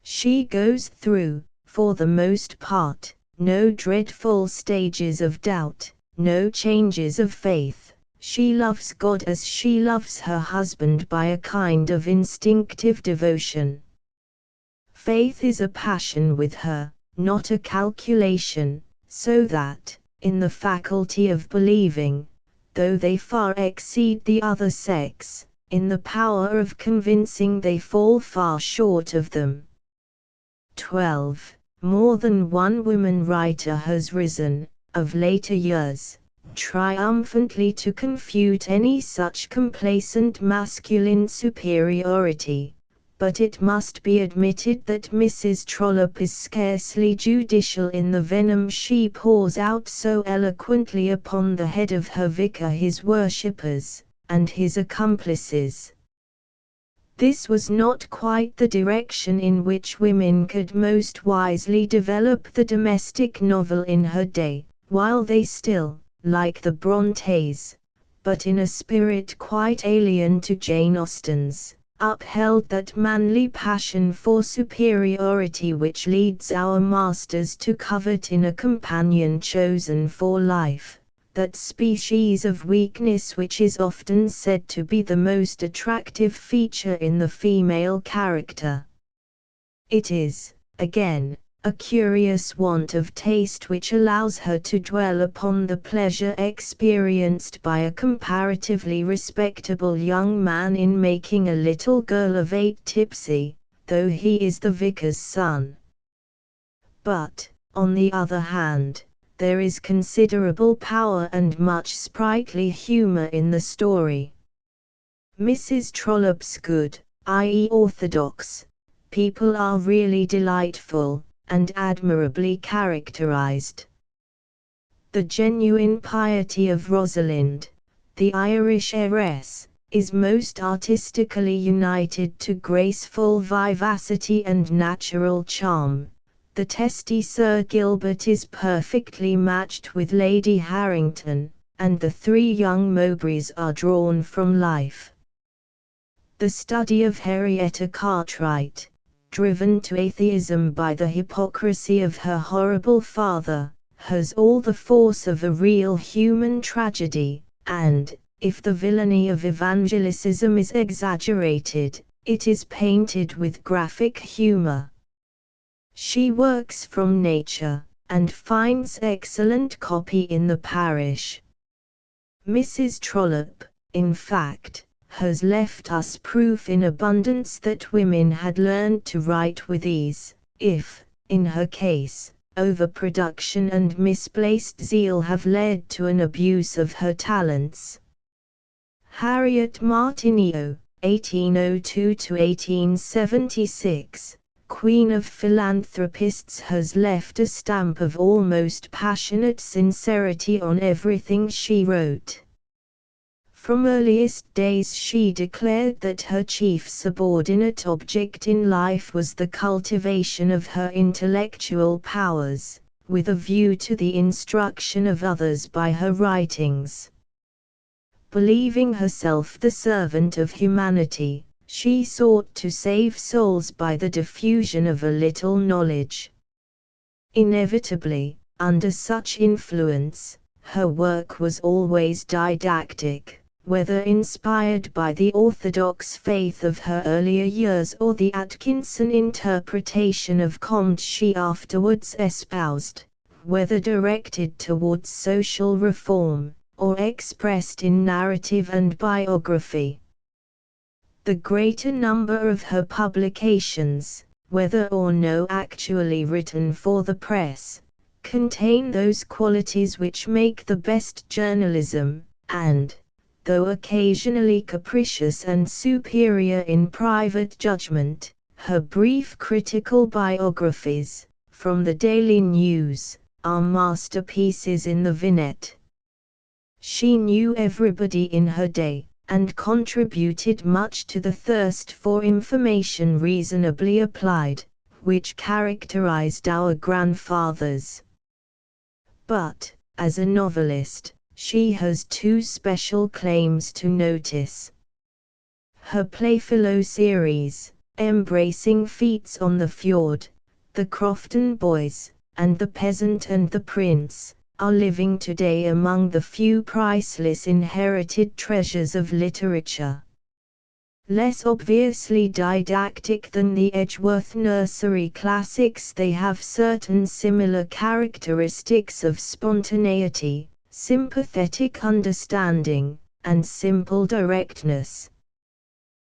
She goes through, for the most part, no dreadful stages of doubt, no changes of faith. She loves God as she loves her husband by a kind of instinctive devotion. Faith is a passion with her, not a calculation, so that, in the faculty of believing, though they far exceed the other sex, in the power of convincing they fall far short of them. 12. More than one woman writer has risen, of later years, triumphantly to confute any such complacent masculine superiority, but it must be admitted that Mrs. Trollope is scarcely judicial in the venom she pours out so eloquently upon the head of her vicar, his worshippers, and his accomplices. This was not quite the direction in which women could most wisely develop the domestic novel in her day, while they still, like the Brontes, but in a spirit quite alien to Jane Austen's, upheld that manly passion for superiority which leads our masters to covet in a companion chosen for life, that species of weakness which is often said to be the most attractive feature in the female character. It is, again, a curious want of taste which allows her to dwell upon the pleasure experienced by a comparatively respectable young man in making a little girl of 8 tipsy, though he is the vicar's son. But, on the other hand, there is considerable power and much sprightly humor in the story. Mrs. Trollope's good, i.e. orthodox, people are really delightful, and admirably characterized. The genuine piety of Rosalind, the Irish heiress, is most artistically united to graceful vivacity and natural charm. The testy Sir Gilbert is perfectly matched with Lady Harrington, and the 3 young Mowbrays are drawn from life. The study of Henrietta Cartwright, driven to atheism by the hypocrisy of her horrible father, has all the force of a real human tragedy, and, if the villainy of evangelicism is exaggerated, it is painted with graphic humor. She works from nature, and finds excellent copy in the parish. Mrs. Trollope, in fact, has left us proof in abundance that women had learned to write with ease, if, in her case, overproduction and misplaced zeal have led to an abuse of her talents. Harriet Martineau, 1802–1876, Queen of Philanthropists, has left a stamp of almost passionate sincerity on everything she wrote. From earliest days she declared that her chief subordinate object in life was the cultivation of her intellectual powers, with a view to the instruction of others by her writings. Believing herself the servant of humanity, she sought to save souls by the diffusion of a little knowledge. Inevitably, under such influence, her work was always didactic, whether inspired by the orthodox faith of her earlier years or the Atkinson interpretation of Comte she afterwards espoused, whether directed towards social reform, or expressed in narrative and biography. The greater number of her publications, whether or no actually written for the press, contain those qualities which make the best journalism, and, though occasionally capricious and superior in private judgment, her brief critical biographies, from the Daily News, are masterpieces in the vignette. She knew everybody in her day, and contributed much to the thirst for information reasonably applied, which characterized our grandfathers. But, as a novelist, she has two special claims to notice. Her Playfellow series, embracing feats on the fjord, The Crofton Boys, and The Peasant and the Prince, are living today among the few priceless inherited treasures of literature. Less obviously didactic than the Edgeworth nursery classics, they have certain similar characteristics of spontaneity, sympathetic understanding, and simple directness.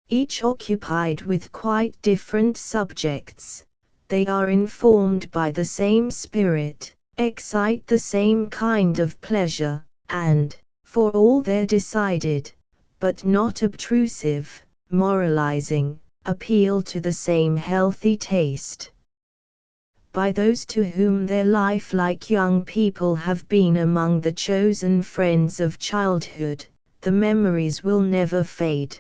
Each occupied with quite different subjects, they are informed by the same spirit, excite the same kind of pleasure, and, for all their decided, but not obtrusive, moralizing, appeal to the same healthy taste. By those to whom their lifelike young people have been among the chosen friends of childhood, the memories will never fade.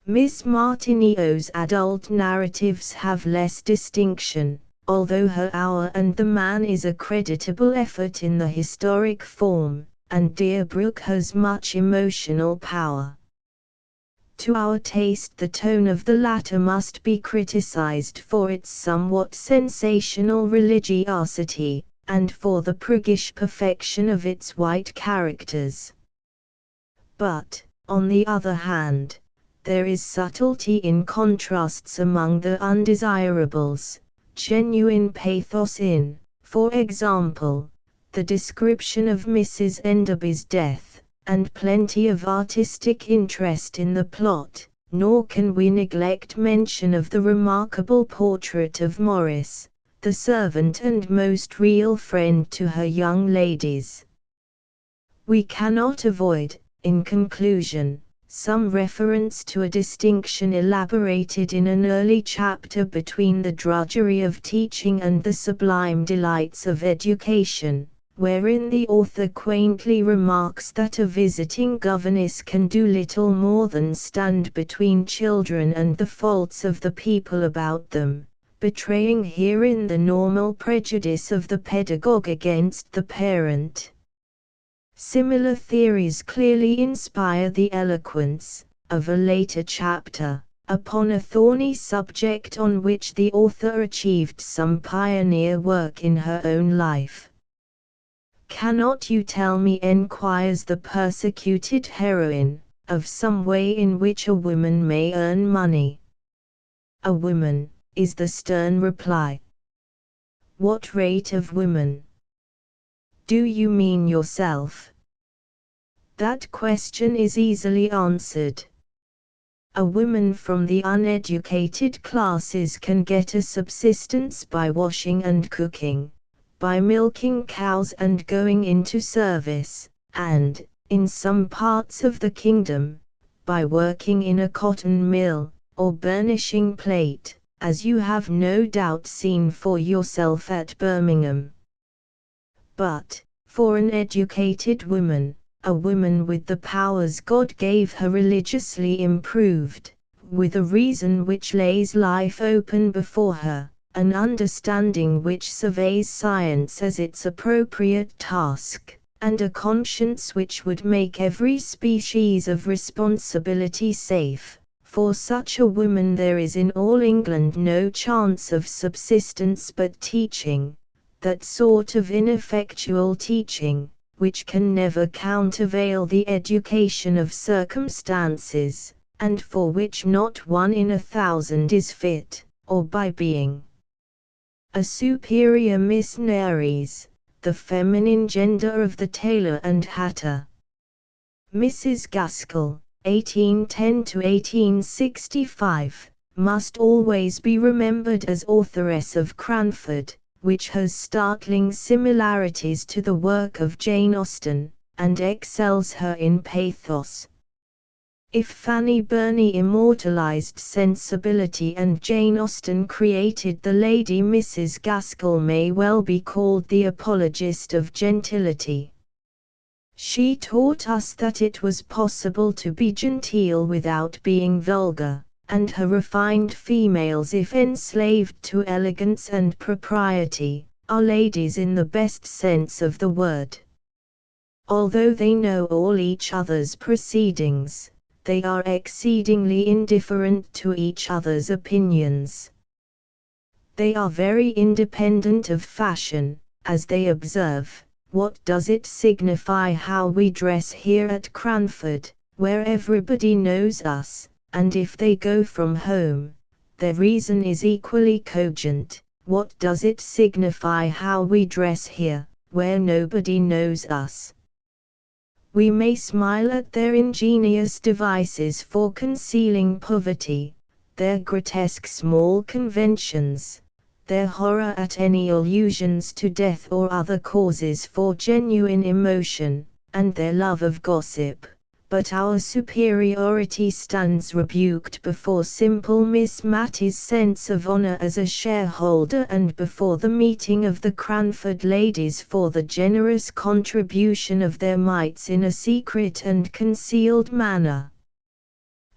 Miss Martineau's adult narratives have less distinction, although her Hour and the Man is a creditable effort in the historic form, and Deerbrook has much emotional power. To our taste the tone of the latter must be criticized for its somewhat sensational religiosity, and for the priggish perfection of its white characters. But, on the other hand, there is subtlety in contrasts among the undesirables, genuine pathos in, for example, the description of Mrs. Enderby's death, and plenty of artistic interest in the plot, nor can we neglect mention of the remarkable portrait of Morris, the servant and most real friend to her young ladies. We cannot avoid, in conclusion, some reference to a distinction elaborated in an early chapter between the drudgery of teaching and the sublime delights of education, wherein the author quaintly remarks that a visiting governess can do little more than stand between children and the faults of the people about them, betraying herein the normal prejudice of the pedagogue against the parent. Similar theories clearly inspire the eloquence of a later chapter, upon a thorny subject on which the author achieved some pioneer work in her own life. "Cannot you tell me," enquires the persecuted heroine, "of some way in which a woman may earn money?" "A woman," is the stern reply. "What rate of women? Do you mean yourself?" That question is easily answered. A woman from the uneducated classes can get a subsistence by washing and cooking, by milking cows and going into service, and, in some parts of the kingdom, by working in a cotton mill, or burnishing plate, as you have no doubt seen for yourself at Birmingham. But, for an educated woman, a woman with the powers God gave her religiously improved, with a reason which lays life open before her, an understanding which surveys science as its appropriate task, and a conscience which would make every species of responsibility safe, for such a woman there is in all England no chance of subsistence but teaching, that sort of ineffectual teaching, which can never countervail the education of circumstances, and for which not 1 in 1,000 is fit, or by being a superior Miss Nares, the feminine gender of the tailor and hatter. Mrs. Gaskell, 1810 to 1865, must always be remembered as authoress of Cranford, which has startling similarities to the work of Jane Austen, and excels her in pathos. If Fanny Burney immortalized sensibility and Jane Austen created the lady, Mrs. Gaskell may well be called the apologist of gentility. She taught us that it was possible to be genteel without being vulgar, and her refined females, if enslaved to elegance and propriety, are ladies in the best sense of the word. Although they know all each other's proceedings, they are exceedingly indifferent to each other's opinions. They are very independent of fashion, as they observe. What does it signify how we dress here at Cranford, where everybody knows us, and if they go from home, their reason is equally cogent. What does it signify how we dress here, where nobody knows us? We may smile at their ingenious devices for concealing poverty, their grotesque small conventions, their horror at any allusions to death or other causes for genuine emotion, and their love of gossip, but our superiority stands rebuked before simple Miss Matty's sense of honor as a shareholder and before the meeting of the Cranford ladies for the generous contribution of their mites in a secret and concealed manner.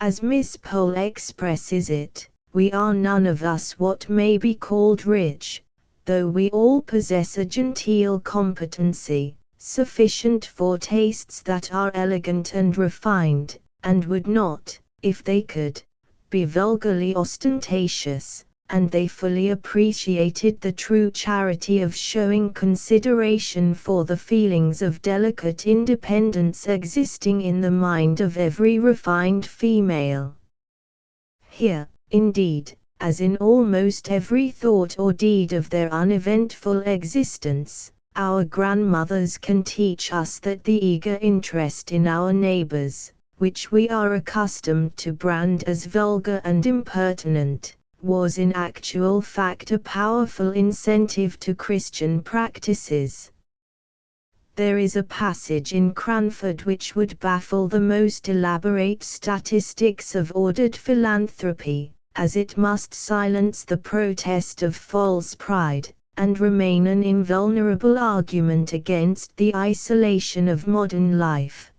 As Miss Pole expresses it, we are none of us what may be called rich, though we all possess a genteel competency, sufficient for tastes that are elegant and refined, and would not, if they could, be vulgarly ostentatious, and they fully appreciated the true charity of showing consideration for the feelings of delicate independence existing in the mind of every refined female. Here, indeed, as in almost every thought or deed of their uneventful existence, our grandmothers can teach us that the eager interest in our neighbors, which we are accustomed to brand as vulgar and impertinent, was in actual fact a powerful incentive to Christian practices. There is a passage in Cranford which would baffle the most elaborate statistics of ordered philanthropy, as it must silence the protest of false pride, and remain an invulnerable argument against the isolation of modern life.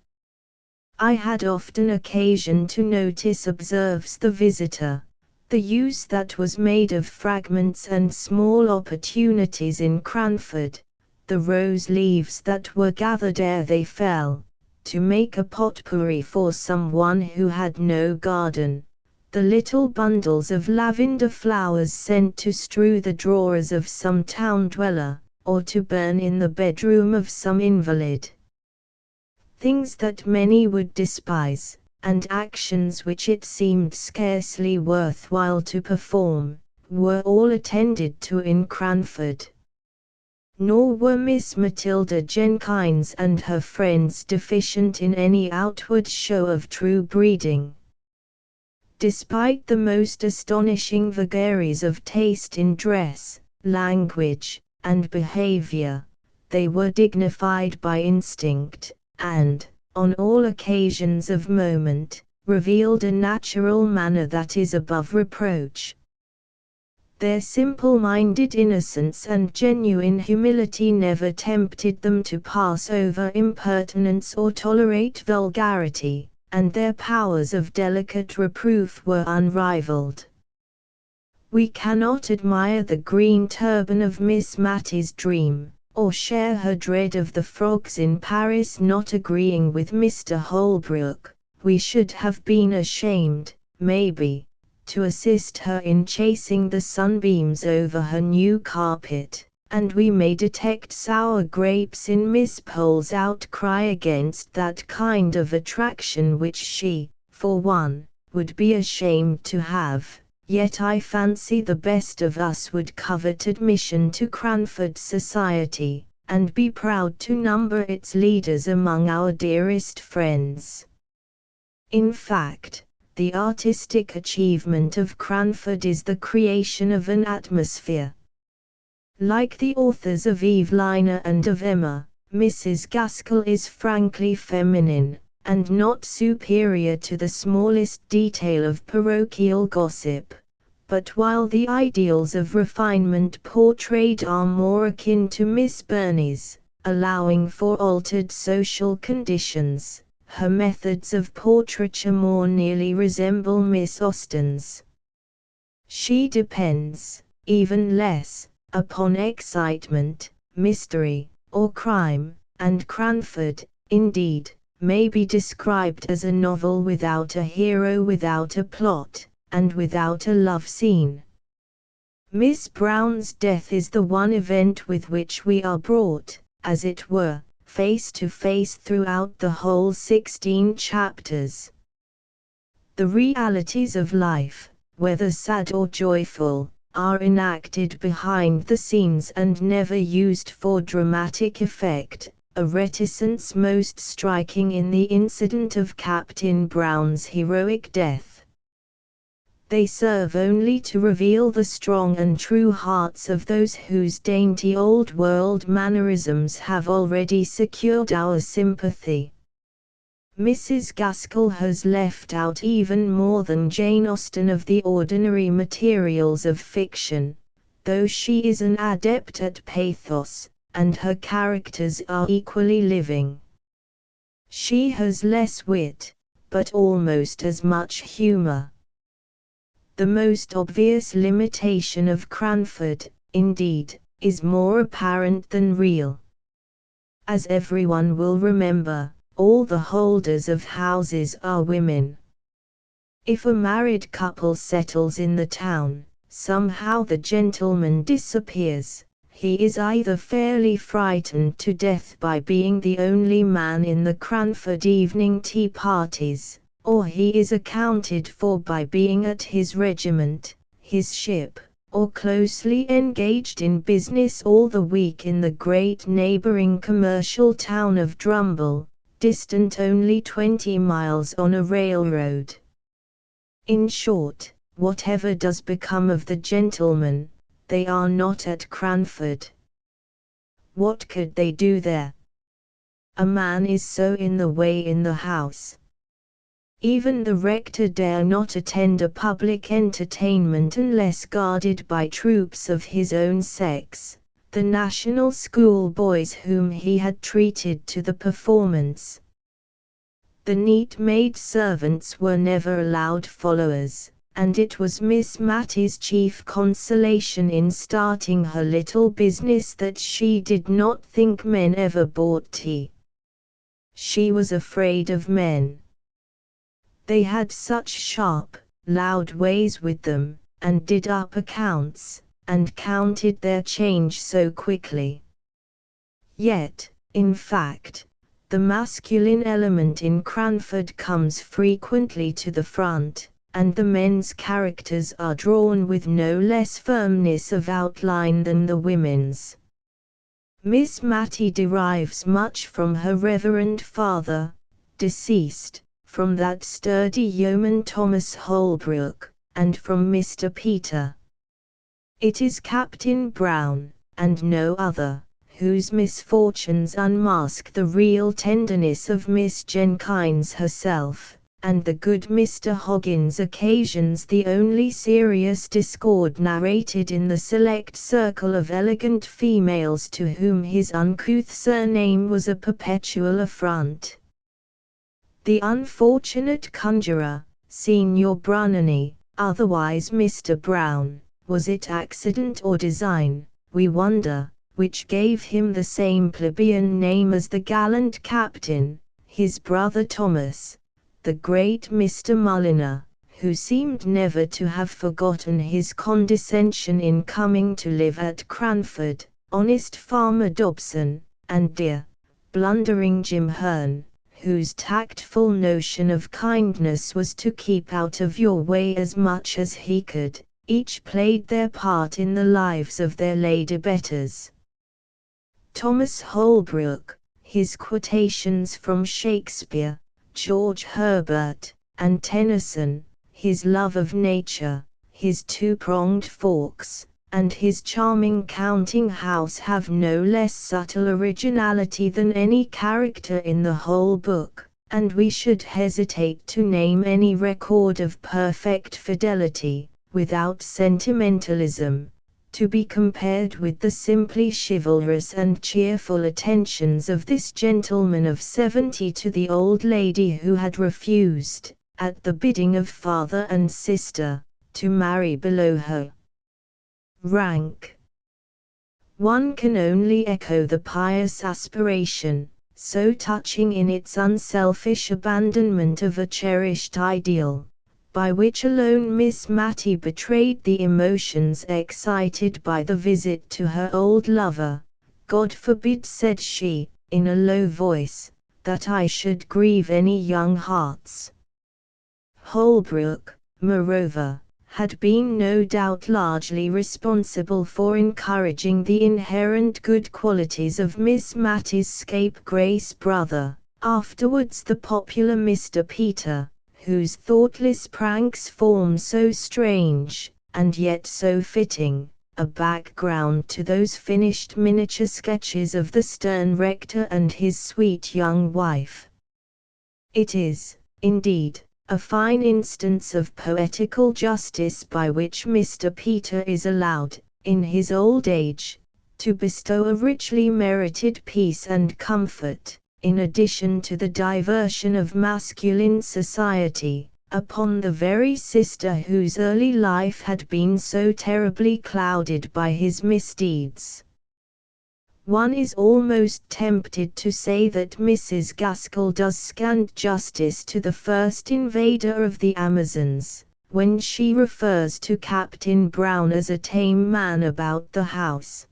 I had often occasion to notice, observes the visitor, the use that was made of fragments and small opportunities in Cranford, the rose leaves that were gathered ere they fell, to make a potpourri for some one who had no garden, the little bundles of lavender flowers sent to strew the drawers of some town dweller, or to burn in the bedroom of some invalid. Things that many would despise, and actions which it seemed scarcely worth while to perform, were all attended to in Cranford. Nor were Miss Matilda Jenkins and her friends deficient in any outward show of true breeding. Despite the most astonishing vagaries of taste in dress, language, and behavior, they were dignified by instinct, and, on all occasions of moment, revealed a natural manner that is above reproach. Their simple-minded innocence and genuine humility never tempted them to pass over impertinence or tolerate vulgarity, and their powers of delicate reproof were unrivaled. We cannot admire the green turban of Miss Matty's dream, or share her dread of the frogs in Paris. Not agreeing with Mr. Holbrook, we should have been ashamed, maybe, to assist her in chasing the sunbeams over her new carpet, and we may detect sour grapes in Miss Pole's outcry against that kind of attraction which she, for one, would be ashamed to have. Yet I fancy the best of us would covet admission to Cranford society, and be proud to number its leaders among our dearest friends. In fact, the artistic achievement of Cranford is the creation of an atmosphere. Like the authors of Evelina and of Emma, Mrs. Gaskell is frankly feminine, and not superior to the smallest detail of parochial gossip. But while the ideals of refinement portrayed are more akin to Miss Burney's, allowing for altered social conditions, her methods of portraiture more nearly resemble Miss Austen's. She depends, even less, upon excitement, mystery, or crime, and Cranford, indeed, may be described as a novel without a hero, without a plot, and without a love scene. Miss Brown's death is the one event with which we are brought, as it were, face to face throughout the whole 16 chapters. The realities of life, whether sad or joyful, are enacted behind the scenes and never used for dramatic effect, a reticence most striking in the incident of Captain Brown's heroic death. They serve only to reveal the strong and true hearts of those whose dainty old-world mannerisms have already secured our sympathy. Mrs. Gaskell has left out even more than Jane Austen of the ordinary materials of fiction, though she is an adept at pathos, and her characters are equally living. She has less wit, but almost as much humor. The most obvious limitation of Cranford, indeed, is more apparent than real. As everyone will remember, all the holders of houses are women. If a married couple settles in the town, somehow the gentleman disappears. He is either fairly frightened to death by being the only man in the Cranford evening tea parties, or he is accounted for by being at his regiment, his ship, or closely engaged in business all the week in the great neighboring commercial town of Drumble, distant only 20 miles on a railroad. In short, whatever does become of the gentlemen, they are not at Cranford. What could they do there? A man is so in the way in the house. Even the rector dare not attend a public entertainment unless guarded by troops of his own sex, the national school boys whom he had treated to the performance. The neat maid servants were never allowed followers, and it was Miss Mattie's chief consolation in starting her little business that she did not think men ever bought tea. She was afraid of men. They had such sharp, loud ways with them, and did up accounts, and counted their change so quickly. Yet, in fact, the masculine element in Cranford comes frequently to the front, and the men's characters are drawn with no less firmness of outline than the women's. Miss Mattie derives much from her reverend father, deceased, from that sturdy yeoman Thomas Holbrook, and from Mr. Peter. It is Captain Brown, and no other, whose misfortunes unmask the real tenderness of Miss Jenkins herself, and the good Mr. Hoggins occasions the only serious discord narrated in the select circle of elegant females to whom his uncouth surname was a perpetual affront. The unfortunate conjurer, Signor Brunoni, otherwise Mr. Brown, was it accident or design, we wonder, which gave him the same plebeian name as the gallant captain, his brother Thomas, the great Mr. Mulliner, who seemed never to have forgotten his condescension in coming to live at Cranford, honest Farmer Dobson, and dear, blundering Jim Hearn, whose tactful notion of kindness was to keep out of your way as much as he could, each played their part in the lives of their lady betters. Thomas Holbrook, his quotations from Shakespeare, George Herbert, and Tennyson, his love of nature, his two-pronged forks, and his charming counting house have no less subtle originality than any character in the whole book, and we should hesitate to name any record of perfect fidelity, without sentimentalism, to be compared with the simply chivalrous and cheerful attentions of this gentleman of 70 to the old lady who had refused, at the bidding of father and sister, to marry below her rank. One can only echo the pious aspiration, so touching in its unselfish abandonment of a cherished ideal, by which alone Miss Matty betrayed the emotions excited by the visit to her old lover. God forbid, said she, in a low voice, that I should grieve any young hearts. Holbrook, moreover, had been no doubt largely responsible for encouraging the inherent good qualities of Miss Matty's scapegrace brother, afterwards the popular Mr. Peter, whose thoughtless pranks form so strange, and yet so fitting, a background to those finished miniature sketches of the stern rector and his sweet young wife. It is, indeed, a fine instance of poetical justice by which Mr. Peter is allowed, in his old age, to bestow a richly merited peace and comfort, in addition to the diversion of masculine society, upon the very sister whose early life had been so terribly clouded by his misdeeds. One is almost tempted to say that Mrs. Gaskell does scant justice to the first invader of the Amazons, when she refers to Captain Brown as a tame man about the house.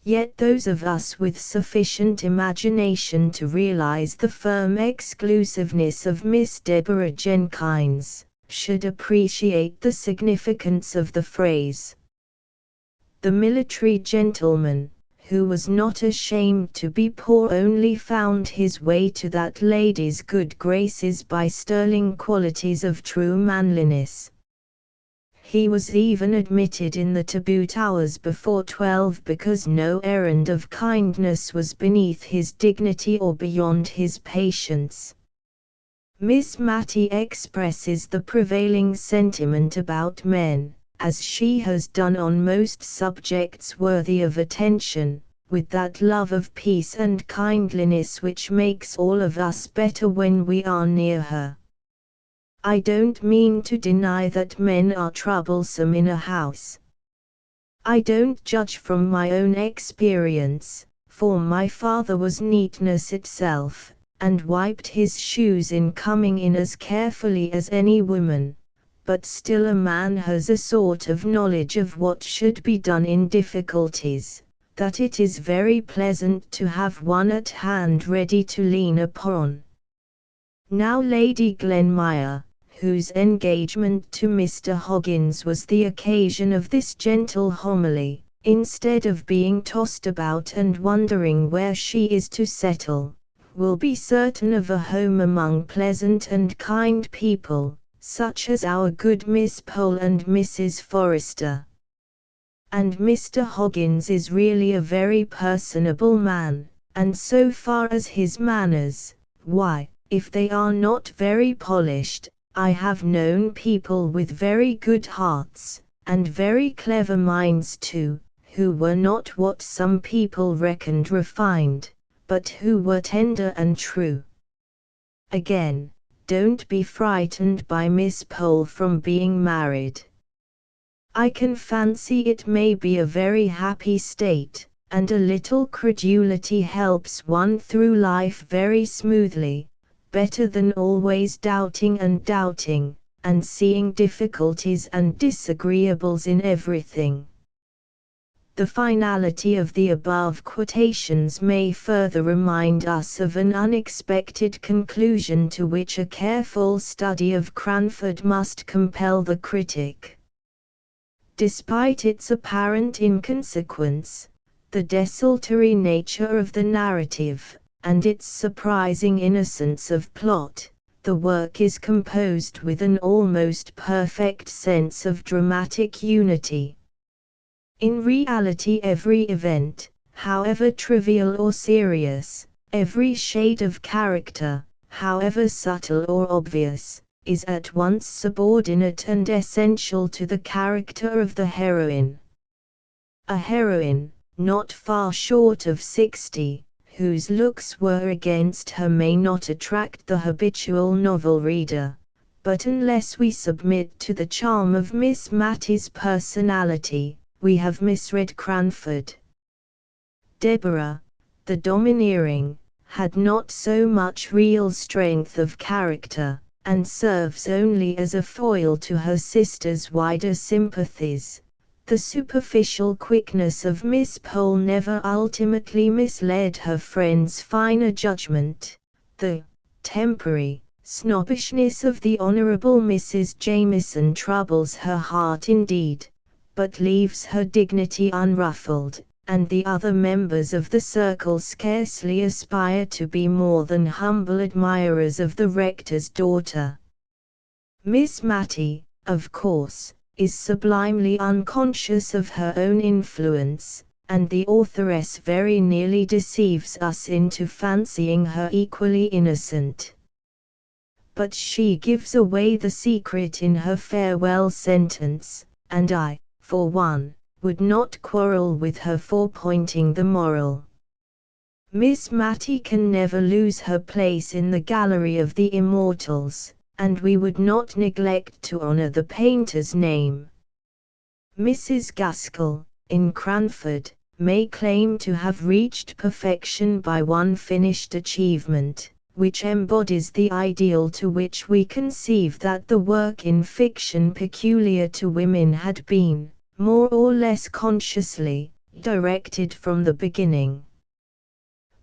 Yet those of us with sufficient imagination to realize the firm exclusiveness of Miss Deborah Jenkins, should appreciate the significance of the phrase. The military gentleman, who was not ashamed to be poor, only found his way to that lady's good graces by sterling qualities of true manliness. He was even admitted in the tabooed hours before 12 because no errand of kindness was beneath his dignity or beyond his patience. Miss Matty expresses the prevailing sentiment about men, as she has done on most subjects worthy of attention, with that love of peace and kindliness which makes all of us better when we are near her. I don't mean to deny that men are troublesome in a house. I don't judge from my own experience, for my father was neatness itself, and wiped his shoes in coming in as carefully as any woman. But still a man has a sort of knowledge of what should be done in difficulties, that it is very pleasant to have one at hand ready to lean upon. Now Lady Glenmire, whose engagement to Mr. Hoggins was the occasion of this gentle homily, instead of being tossed about and wondering where she is to settle, will be certain of a home among pleasant and kind people, such as our good Miss Pole and Mrs. Forrester. And Mr. Hoggins is really a very personable man, and so far as his manners, why, if they are not very polished, I have known people with very good hearts, and very clever minds too, who were not what some people reckoned refined, but who were tender and true. Again, don't be frightened by Miss Pole from being married. I can fancy it may be a very happy state, and a little credulity helps one through life very smoothly, better than always doubting, and seeing difficulties and disagreeables in everything. The finality of the above quotations may further remind us of an unexpected conclusion to which a careful study of Cranford must compel the critic. Despite its apparent inconsequence, the desultory nature of the narrative, and its surprising innocence of plot, the work is composed with an almost perfect sense of dramatic unity. In reality, every event, however trivial or serious, every shade of character, however subtle or obvious, is at once subordinate and essential to the character of the heroine. A heroine, not far short of 60, whose looks were against her may not attract the habitual novel reader, but unless we submit to the charm of Miss Matty's personality, we have misread Cranford. Deborah, the domineering, had not so much real strength of character, and serves only as a foil to her sister's wider sympathies. The superficial quickness of Miss Pole never ultimately misled her friend's finer judgment. The temporary snobbishness of the Honourable Mrs. Jameson troubles her heart indeed, but leaves her dignity unruffled, and the other members of the circle scarcely aspire to be more than humble admirers of the rector's daughter. Miss Matty, of course, is sublimely unconscious of her own influence, and the authoress very nearly deceives us into fancying her equally innocent. But she gives away the secret in her farewell sentence, and I, for one, would not quarrel with her for pointing the moral. Miss Matty can never lose her place in the gallery of the immortals, and we would not neglect to honour the painter's name. Mrs. Gaskell, in Cranford, may claim to have reached perfection by one finished achievement, which embodies the ideal to which we conceive that the work in fiction peculiar to women had been, more or less consciously, directed from the beginning.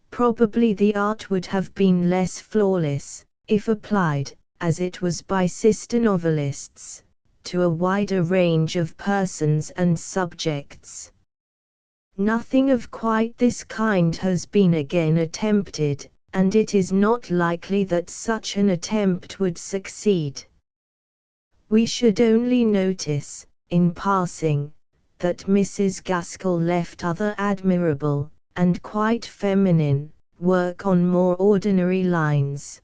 Probably the art would have been less flawless, if applied, as it was by sister novelists, to a wider range of persons and subjects. Nothing of quite this kind has been again attempted, and it is not likely that such an attempt would succeed. We should only notice, in passing, that Mrs. Gaskell left other admirable, and quite feminine, work on more ordinary lines.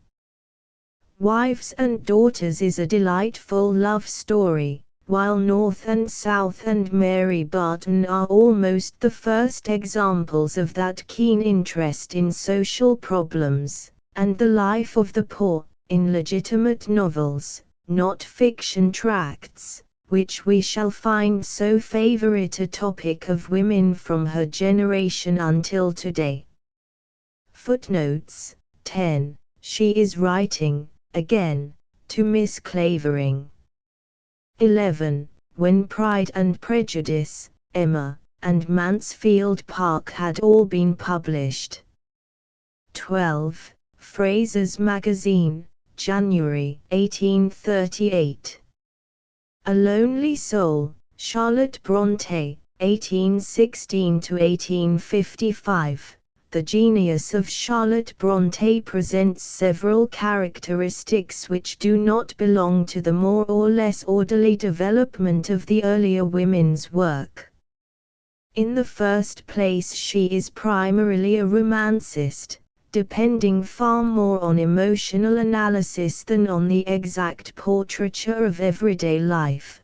Wives and Daughters is a delightful love story, while North and South and Mary Barton are almost the first examples of that keen interest in social problems, and the life of the poor, in legitimate novels, not fiction tracts, which we shall find so favorite a topic of women from her generation until today. Footnotes 10. She is writing, again, to Miss Clavering. 11. When Pride and Prejudice, Emma, and Mansfield Park had all been published. 12. Fraser's Magazine, January 1838. A Lonely Soul, Charlotte Brontë, 1816–1855. The genius of Charlotte Brontë presents several characteristics which do not belong to the more or less orderly development of the earlier women's work. In the first place, she is primarily a romancist, depending far more on emotional analysis than on the exact portraiture of everyday life.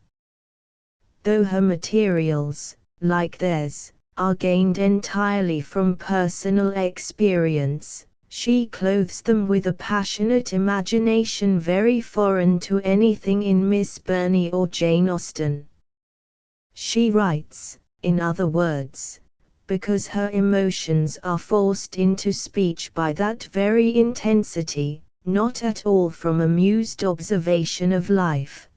Though her materials, like theirs, are gained entirely from personal experience, she clothes them with a passionate imagination very foreign to anything in Miss Burney or Jane Austen. She writes, in other words, because her emotions are forced into speech by that very intensity, not at all from amused observation of life.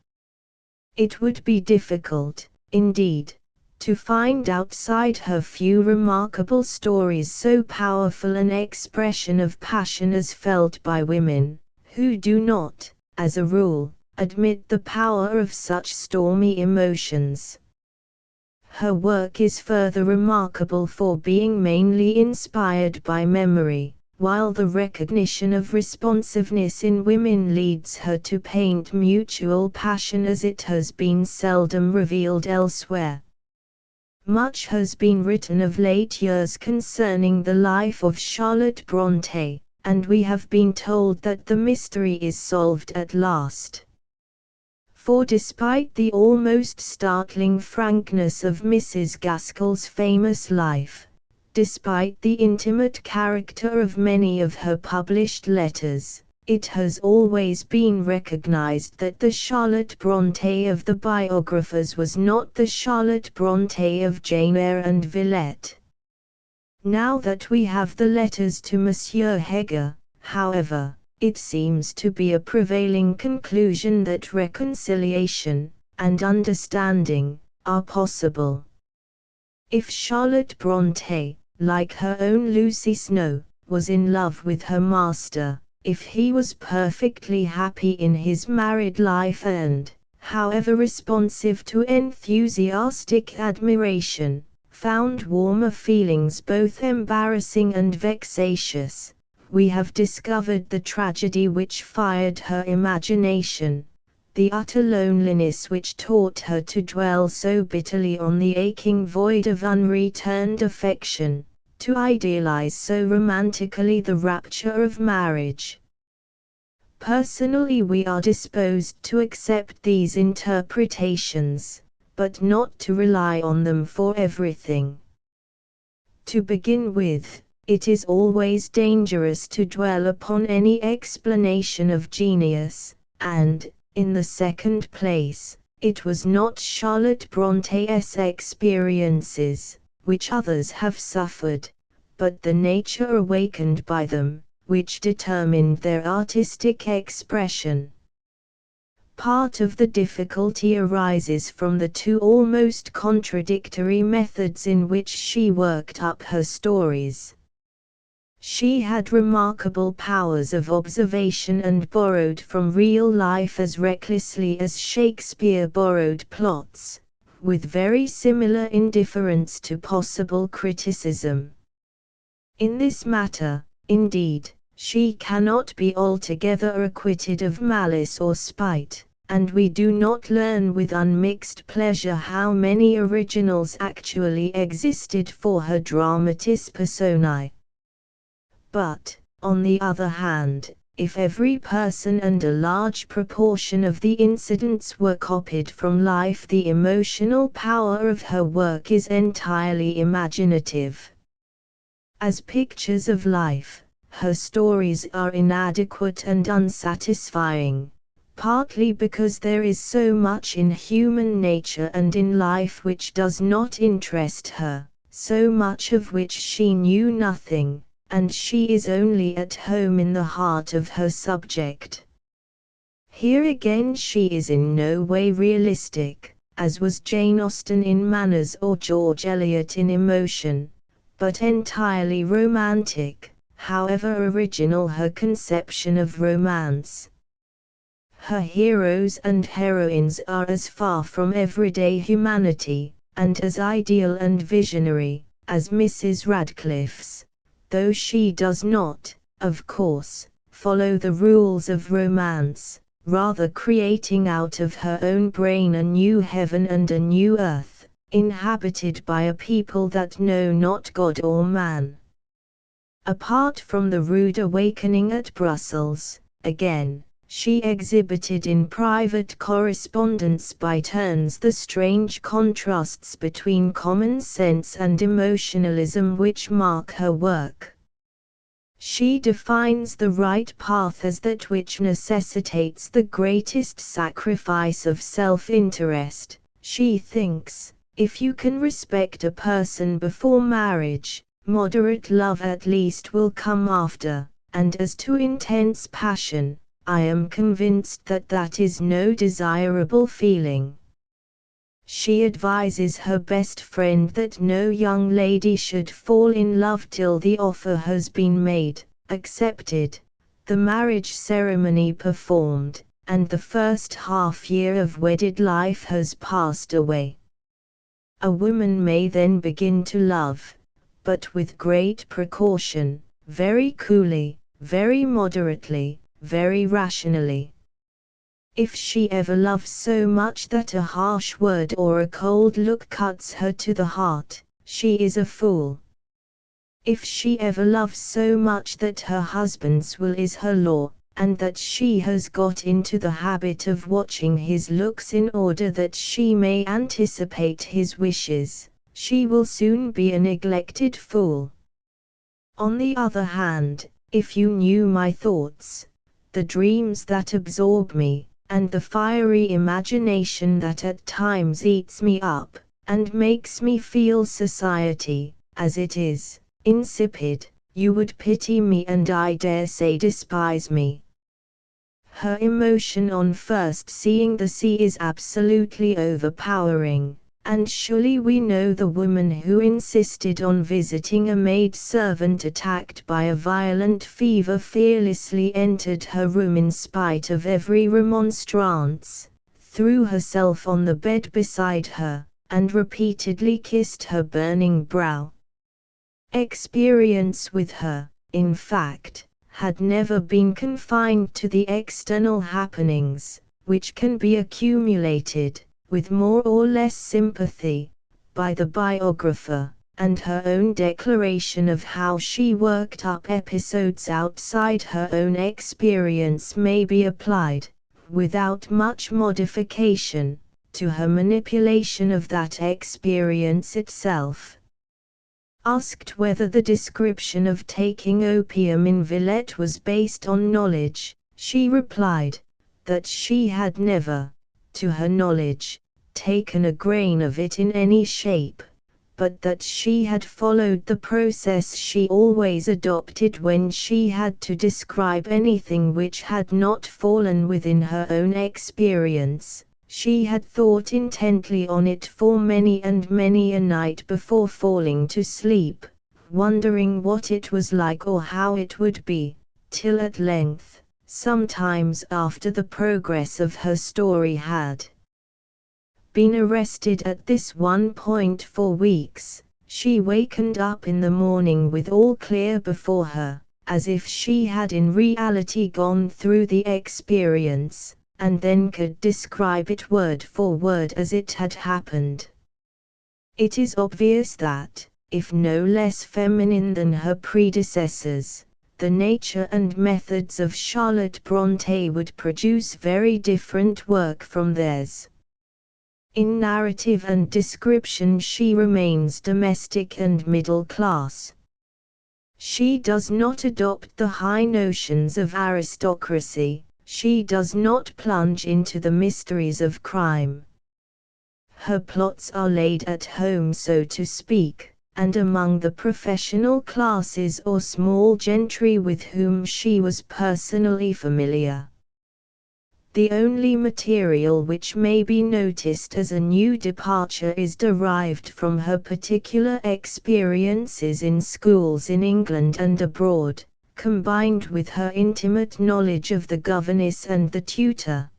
It would be difficult, indeed, to find outside her few remarkable stories so powerful an expression of passion as felt by women, who do not, as a rule, admit the power of such stormy emotions. Her work is further remarkable for being mainly inspired by memory, while the recognition of responsiveness in women leads her to paint mutual passion as it has been seldom revealed elsewhere. Much has been written of late years concerning the life of Charlotte Brontë, and we have been told that the mystery is solved at last. For despite the almost startling frankness of Mrs. Gaskell's famous life, despite the intimate character of many of her published letters, it has always been recognized that the Charlotte Brontë of the biographers was not the Charlotte Brontë of Jane Eyre and Villette. Now that we have the letters to Monsieur Heger, however, it seems to be a prevailing conclusion that reconciliation and understanding are possible. If Charlotte Brontë, like her own Lucy Snowe, was in love with her master, if he was perfectly happy in his married life and, however responsive to enthusiastic admiration, found warmer feelings both embarrassing and vexatious, we have discovered the tragedy which fired her imagination, the utter loneliness which taught her to dwell so bitterly on the aching void of unreturned affection, to idealize so romantically the rapture of marriage. Personally, we are disposed to accept these interpretations, but not to rely on them for everything. To begin with, it is always dangerous to dwell upon any explanation of genius, and, in the second place, it was not Charlotte Bronté's experiences, which others have suffered, but the nature awakened by them, which determined their artistic expression. Part of the difficulty arises from the two almost contradictory methods in which she worked up her stories. She had remarkable powers of observation and borrowed from real life as recklessly as Shakespeare borrowed plots, with very similar indifference to possible criticism. In this matter, indeed, she cannot be altogether acquitted of malice or spite, and we do not learn with unmixed pleasure how many originals actually existed for her dramatis personae. But, on the other hand, if every person and a large proportion of the incidents were copied from life, the emotional power of her work is entirely imaginative. As pictures of life, her stories are inadequate and unsatisfying, partly because there is so much in human nature and in life which does not interest her, so much of which she knew nothing, and she is only at home in the heart of her subject. Here again she is in no way realistic, as was Jane Austen in manners or George Eliot in emotion, but entirely romantic, however original her conception of romance. Her heroes and heroines are as far from everyday humanity, and as ideal and visionary, as Mrs. Radcliffe's, though she does not, of course, follow the rules of romance, rather creating out of her own brain a new heaven and a new earth, inhabited by a people that know not God or man. Apart from the rude awakening at Brussels, again, she exhibited in private correspondence by turns the strange contrasts between common sense and emotionalism which mark her work. She defines the right path as that which necessitates the greatest sacrifice of self-interest. She thinks, if you can respect a person before marriage, moderate love at least will come after, and as to intense passion, I am convinced that that is no desirable feeling. She advises her best friend that no young lady should fall in love till the offer has been made, accepted, the marriage ceremony performed, and the first half-year of wedded life has passed away. A woman may then begin to love, but with great precaution, very coolly, very moderately, very rationally. If she ever loves so much that a harsh word or a cold look cuts her to the heart, she is a fool. If she ever loves so much that her husband's will is her law, and that she has got into the habit of watching his looks in order that she may anticipate his wishes, she will soon be a neglected fool. On the other hand, if you knew my thoughts, the dreams that absorb me, and the fiery imagination that at times eats me up, and makes me feel society, as it is, insipid, you would pity me and I dare say despise me. Her emotion on first seeing the sea is absolutely overpowering, and surely we know the woman who insisted on visiting a maid-servant attacked by a violent fever fearlessly entered her room in spite of every remonstrance, threw herself on the bed beside her, and repeatedly kissed her burning brow. Experience with her, in fact, had never been confined to the external happenings, which can be accumulated, with more or less sympathy, by the biographer, and her own declaration of how she worked up episodes outside her own experience may be applied, without much modification, to her manipulation of that experience itself. Asked whether the description of taking opium in Villette was based on knowledge, she replied, that she had never, to her knowledge, taken a grain of it in any shape, but that she had followed the process she always adopted when she had to describe anything which had not fallen within her own experience. She had thought intently on it for many and many a night before falling to sleep, wondering what it was like or how it would be, till at length, sometimes after the progress of her story had been arrested at this one point for weeks, she wakened up in the morning with all clear before her, as if she had in reality gone through the experience, and then could describe it word for word as it had happened. It is obvious that, if no less feminine than her predecessors, the nature and methods of Charlotte Brontë would produce very different work from theirs. In narrative and description she remains domestic and middle class. She does not adopt the high notions of aristocracy. She does not plunge into the mysteries of crime. Her plots are laid at home, so to speak, and among the professional classes or small gentry with whom she was personally familiar. The only material which may be noticed as a new departure is derived from her particular experiences in schools in England and abroad, combined with her intimate knowledge of the governess and the tutor.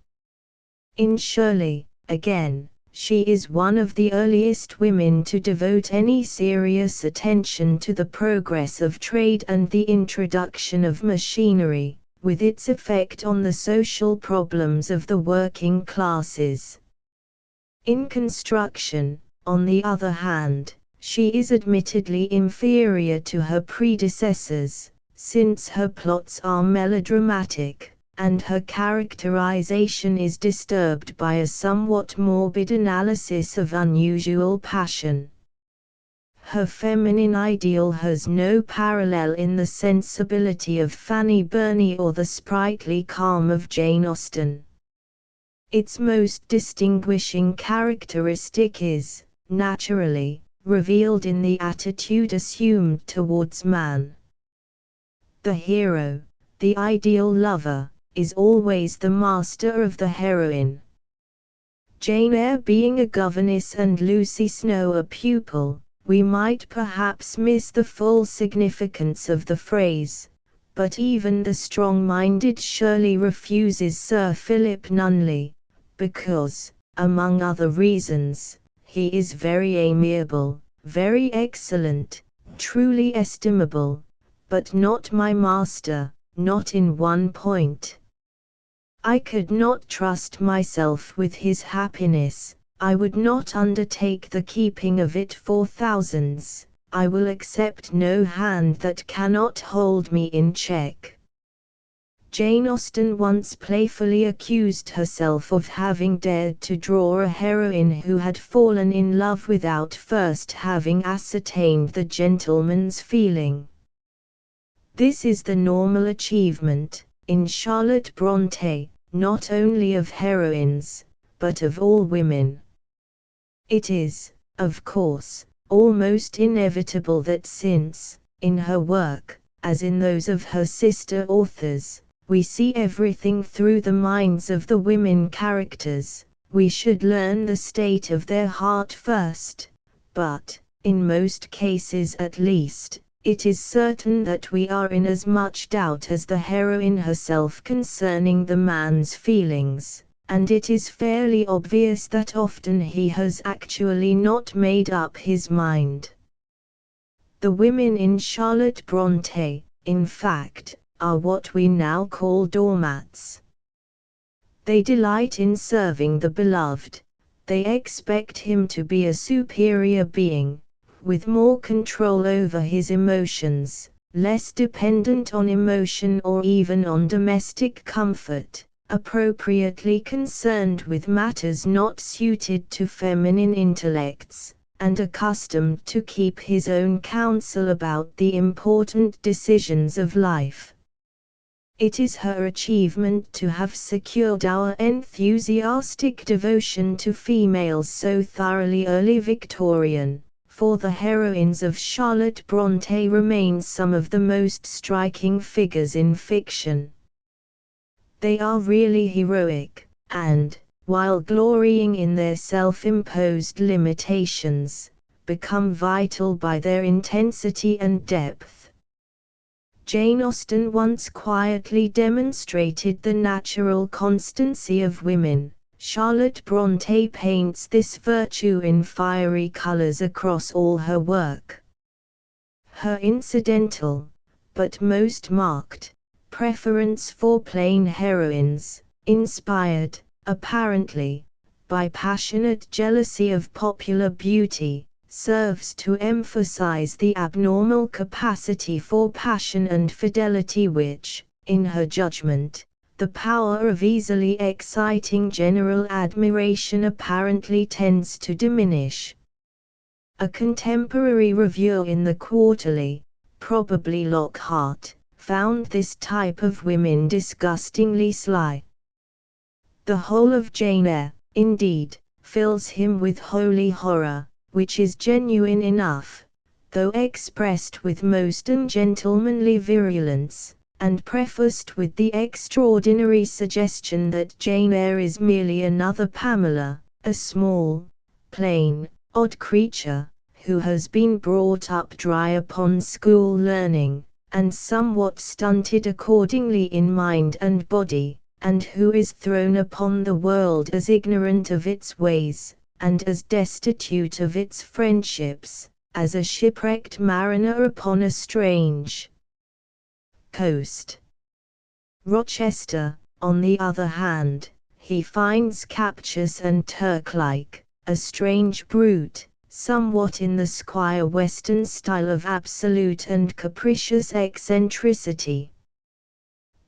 In Shirley, again, she is one of the earliest women to devote any serious attention to the progress of trade and the introduction of machinery, with its effect on the social problems of the working classes. In construction, on the other hand, she is admittedly inferior to her predecessors, since her plots are melodramatic, and her characterization is disturbed by a somewhat morbid analysis of unusual passion. Her feminine ideal has no parallel in the sensibility of Fanny Burney or the sprightly calm of Jane Austen. Its most distinguishing characteristic is, naturally, revealed in the attitude assumed towards man. The hero, the ideal lover, is always the master of the heroine. Jane Eyre being a governess and Lucy Snow a pupil, we might perhaps miss the full significance of the phrase, but even the strong-minded Shirley refuses Sir Philip Nunley, because, among other reasons, he is very amiable, very excellent, truly estimable, but not my master, not in one point. I could not trust myself with his happiness, I would not undertake the keeping of it for thousands, I will accept no hand that cannot hold me in check. Jane Austen once playfully accused herself of having dared to draw a heroine who had fallen in love without first having ascertained the gentleman's feeling. This is the normal achievement, in Charlotte Brontë, not only of heroines, but of all women. It is, of course, almost inevitable that since, in her work, as in those of her sister authors, we see everything through the minds of the women characters, we should learn the state of their heart first, but, in most cases at least, it is certain that we are in as much doubt as the heroine herself concerning the man's feelings, and it is fairly obvious that often he has actually not made up his mind. The women in Charlotte Brontë, in fact, are what we now call doormats. They delight in serving the beloved, they expect him to be a superior being, with more control over his emotions, less dependent on emotion or even on domestic comfort, appropriately concerned with matters not suited to feminine intellects, and accustomed to keep his own counsel about the important decisions of life. It is her achievement to have secured our enthusiastic devotion to females so thoroughly early Victorian, for the heroines of Charlotte Brontë remain some of the most striking figures in fiction. They are really heroic, and, while glorying in their self-imposed limitations, become vital by their intensity and depth. Jane Austen once quietly demonstrated the natural constancy of women. Charlotte Brontë paints this virtue in fiery colors across all her work. Her incidental, but most marked, preference for plain heroines, inspired, apparently, by passionate jealousy of popular beauty, serves to emphasize the abnormal capacity for passion and fidelity which, in her judgment, the power of easily exciting general admiration apparently tends to diminish. A contemporary reviewer in the Quarterly, probably Lockhart, found this type of women disgustingly sly. The whole of Jane Eyre, indeed, fills him with holy horror, which is genuine enough, though expressed with most ungentlemanly virulence, and prefaced with the extraordinary suggestion that Jane Eyre is merely another Pamela, a small, plain, odd creature, who has been brought up dry upon school learning, and somewhat stunted accordingly in mind and body, and who is thrown upon the world as ignorant of its ways, and as destitute of its friendships, as a shipwrecked mariner upon a strange coast. Rochester, on the other hand, he finds captious and Turk-like, a strange brute, somewhat in the Squire Western style of absolute and capricious eccentricity.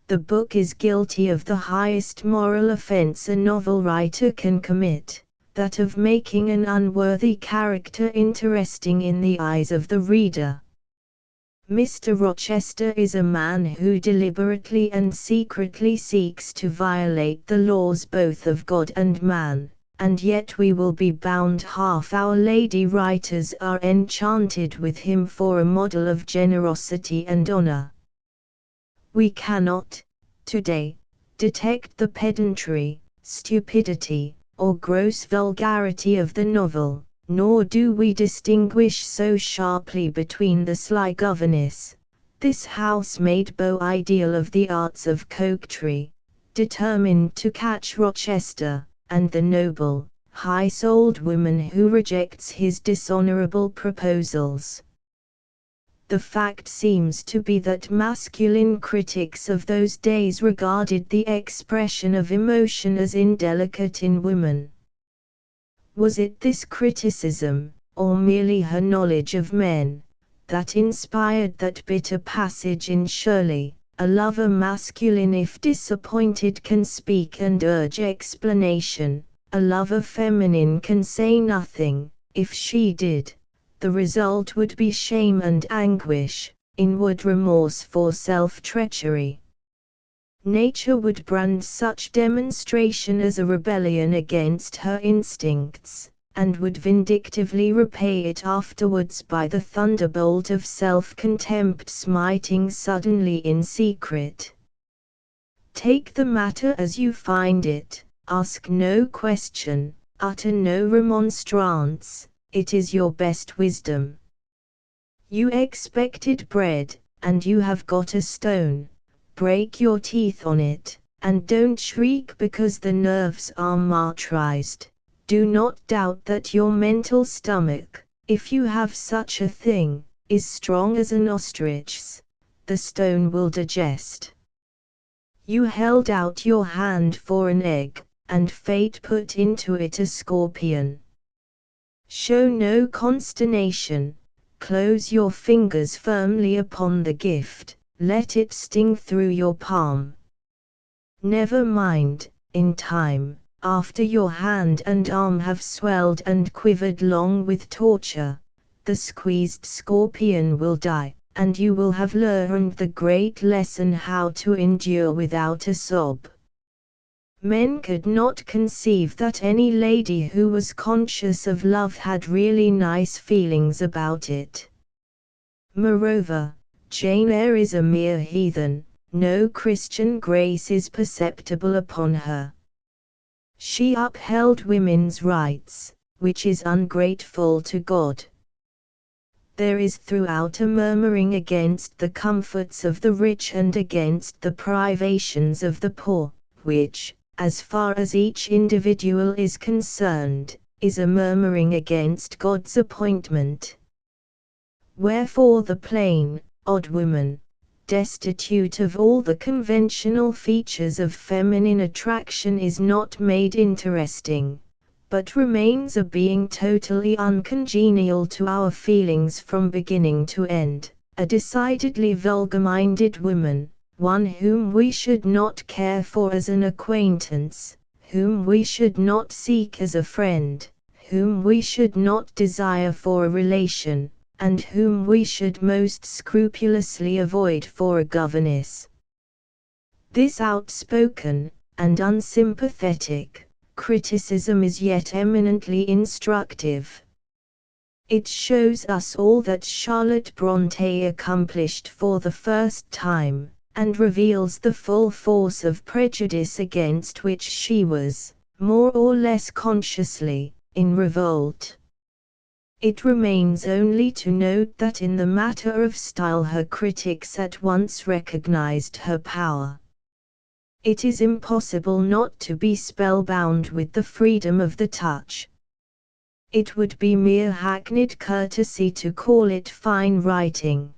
The book is guilty of the highest moral offense a novel writer can commit, that of making an unworthy character interesting in the eyes of the reader. Mr. Rochester is a man who deliberately and secretly seeks to violate the laws both of God and man, and yet we will be bound half our lady writers are enchanted with him for a model of generosity and honor. We cannot, today, detect the pedantry, stupidity, or gross vulgarity of the novel, nor do we distinguish so sharply between the sly governess, this housemaid beau ideal of the arts of coquetry, determined to catch Rochester, and the noble, high-souled woman who rejects his dishonorable proposals. The fact seems to be that masculine critics of those days regarded the expression of emotion as indelicate in women. Was it this criticism, or merely her knowledge of men, that inspired that bitter passage in Shirley, "A lover masculine if disappointed can speak and urge explanation, a lover feminine can say nothing, if she did, the result would be shame and anguish, inward remorse for self-treachery. Nature would brand such demonstration as a rebellion against her instincts, and would vindictively repay it afterwards by the thunderbolt of self-contempt smiting suddenly in secret. Take the matter as you find it, ask no question, utter no remonstrance. It is your best wisdom. You expected bread, and you have got a stone. Break your teeth on it, and don't shriek because the nerves are martyrized. Do not doubt that your mental stomach, if you have such a thing, is strong as an ostrich's. The stone will digest. You held out your hand for an egg, and fate put into it a scorpion. Show no consternation, close your fingers firmly upon the gift, let it sting through your palm. Never mind, in time, after your hand and arm have swelled and quivered long with torture, the squeezed scorpion will die, and you will have learned the great lesson how to endure without a sob. Men could not conceive that any lady who was conscious of love had really nice feelings about it. Moreover, Jane Eyre is a mere heathen, no Christian grace is perceptible upon her. She upheld women's rights, which is ungrateful to God. There is throughout a murmuring against the comforts of the rich and against the privations of the poor, which, as far as each individual is concerned, is a murmuring against God's appointment. Wherefore the plain, odd woman, destitute of all the conventional features of feminine attraction is not made interesting, but remains a being totally uncongenial to our feelings from beginning to end, a decidedly vulgar-minded woman, one whom we should not care for as an acquaintance, whom we should not seek as a friend, whom we should not desire for a relation, and whom we should most scrupulously avoid for a governess. This outspoken, and unsympathetic, criticism is yet eminently instructive. It shows us all that Charlotte Brontë accomplished for the first time, and reveals the full force of prejudice against which she was, more or less consciously, in revolt. It remains only to note that in the matter of style her critics at once recognized her power. It is impossible not to be spellbound with the freedom of the touch. It would be mere hackneyed courtesy to call it fine writing.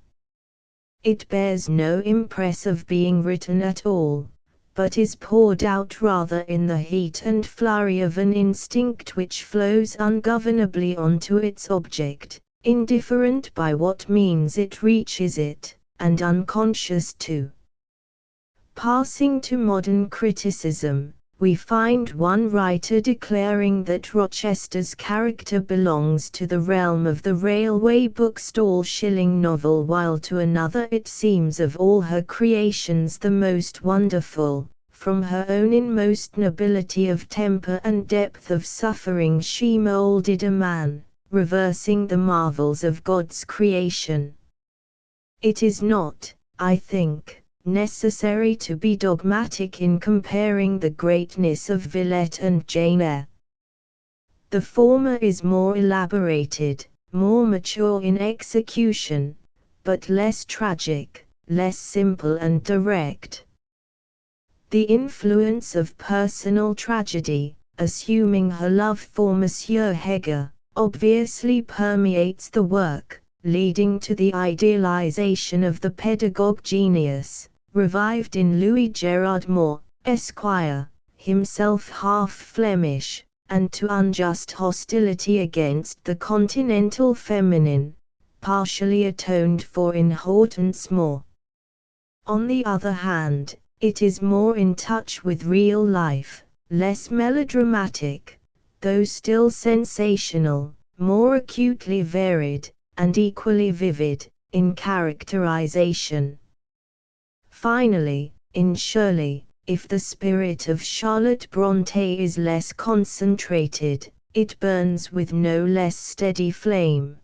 It bears no impress of being written at all, but is poured out rather in the heat and flurry of an instinct which flows ungovernably onto its object, indifferent by what means it reaches it, and unconscious too. Passing to modern criticism, we find one writer declaring that Rochester's character belongs to the realm of the railway bookstall shilling novel, while to another it seems of all her creations the most wonderful. From her own inmost nobility of temper and depth of suffering she moulded a man, reversing the marvels of God's creation. It is not, I think, necessary to be dogmatic in comparing the greatness of Villette and Jane Eyre. The former is more elaborated, more mature in execution, but less tragic, less simple and direct. The influence of personal tragedy, assuming her love for Monsieur Heger, obviously permeates the work, leading to the idealization of the pedagogue genius, revived in Louis Gerard Moore, Esquire, himself half Flemish, and to unjust hostility against the continental feminine, partially atoned for in Hortense Moore. On the other hand, it is more in touch with real life, less melodramatic, though still sensational, more acutely varied, and equally vivid, in characterization. Finally, in Shirley, if the spirit of Charlotte Brontë is less concentrated, it burns with no less steady flame.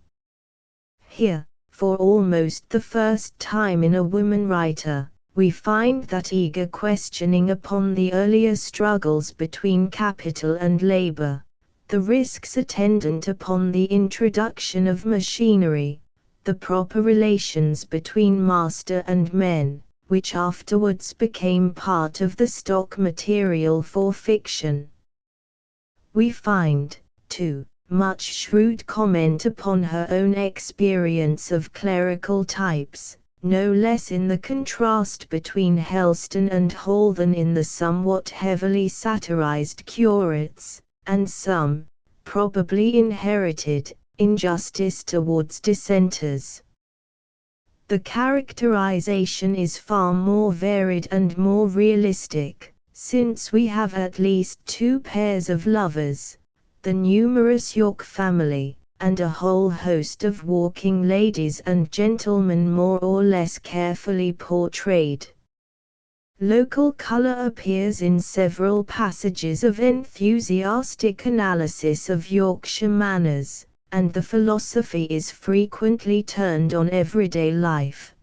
Here, for almost the first time in a woman writer, we find that eager questioning upon the earlier struggles between capital and labor, the risks attendant upon the introduction of machinery, the proper relations between master and men, which afterwards became part of the stock material for fiction. We find, too, much shrewd comment upon her own experience of clerical types, no less in the contrast between Helston and Hall than in the somewhat heavily satirized curates, and some, probably inherited, injustice towards dissenters. The characterization is far more varied and more realistic, since we have at least two pairs of lovers, the numerous York family, and a whole host of walking ladies and gentlemen more or less carefully portrayed. Local color appears in several passages of enthusiastic analysis of Yorkshire manners, and the philosophy is frequently turned on everyday life.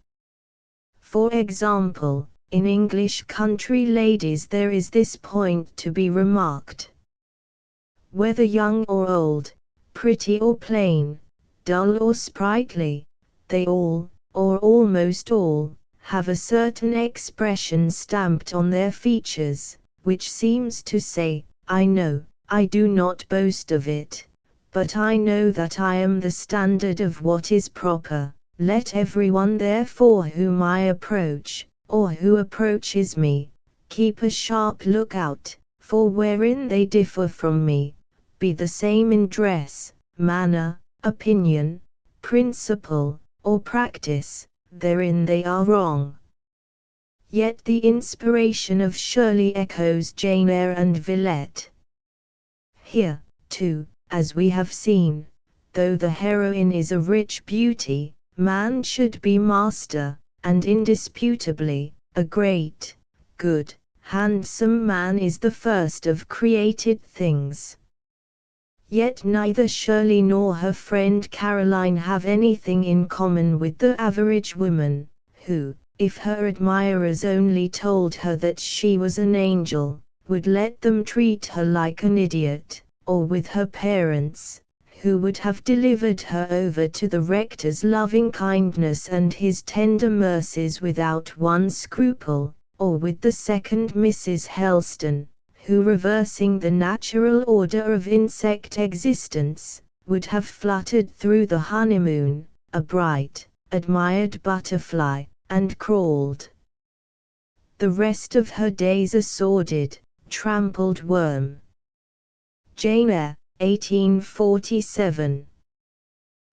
For example, in English country ladies there is this point to be remarked. Whether young or old, pretty or plain, dull or sprightly, they all, or almost all, have a certain expression stamped on their features, which seems to say, I know, I do not boast of it, but I know that I am the standard of what is proper. Let everyone therefore whom I approach, or who approaches me, keep a sharp lookout, for wherein they differ from me, be the same in dress, manner, opinion, principle, or practice, therein they are wrong. Yet the inspiration of Shirley echoes Jane Eyre and Villette. Here, too, as we have seen, though the heroine is a rich beauty, man should be master, and indisputably, a great, good, handsome man is the first of created things. Yet neither Shirley nor her friend Caroline have anything in common with the average woman, who, if her admirers only told her that she was an angel, would let them treat her like an idiot, or with her parents, who would have delivered her over to the rector's loving kindness and his tender mercies without one scruple, or with the second Mrs. Helston, who, reversing the natural order of insect existence, would have fluttered through the honeymoon, a bright, admired butterfly, and crawled the rest of her days a sordid, trampled worm. Jane Eyre, 1847.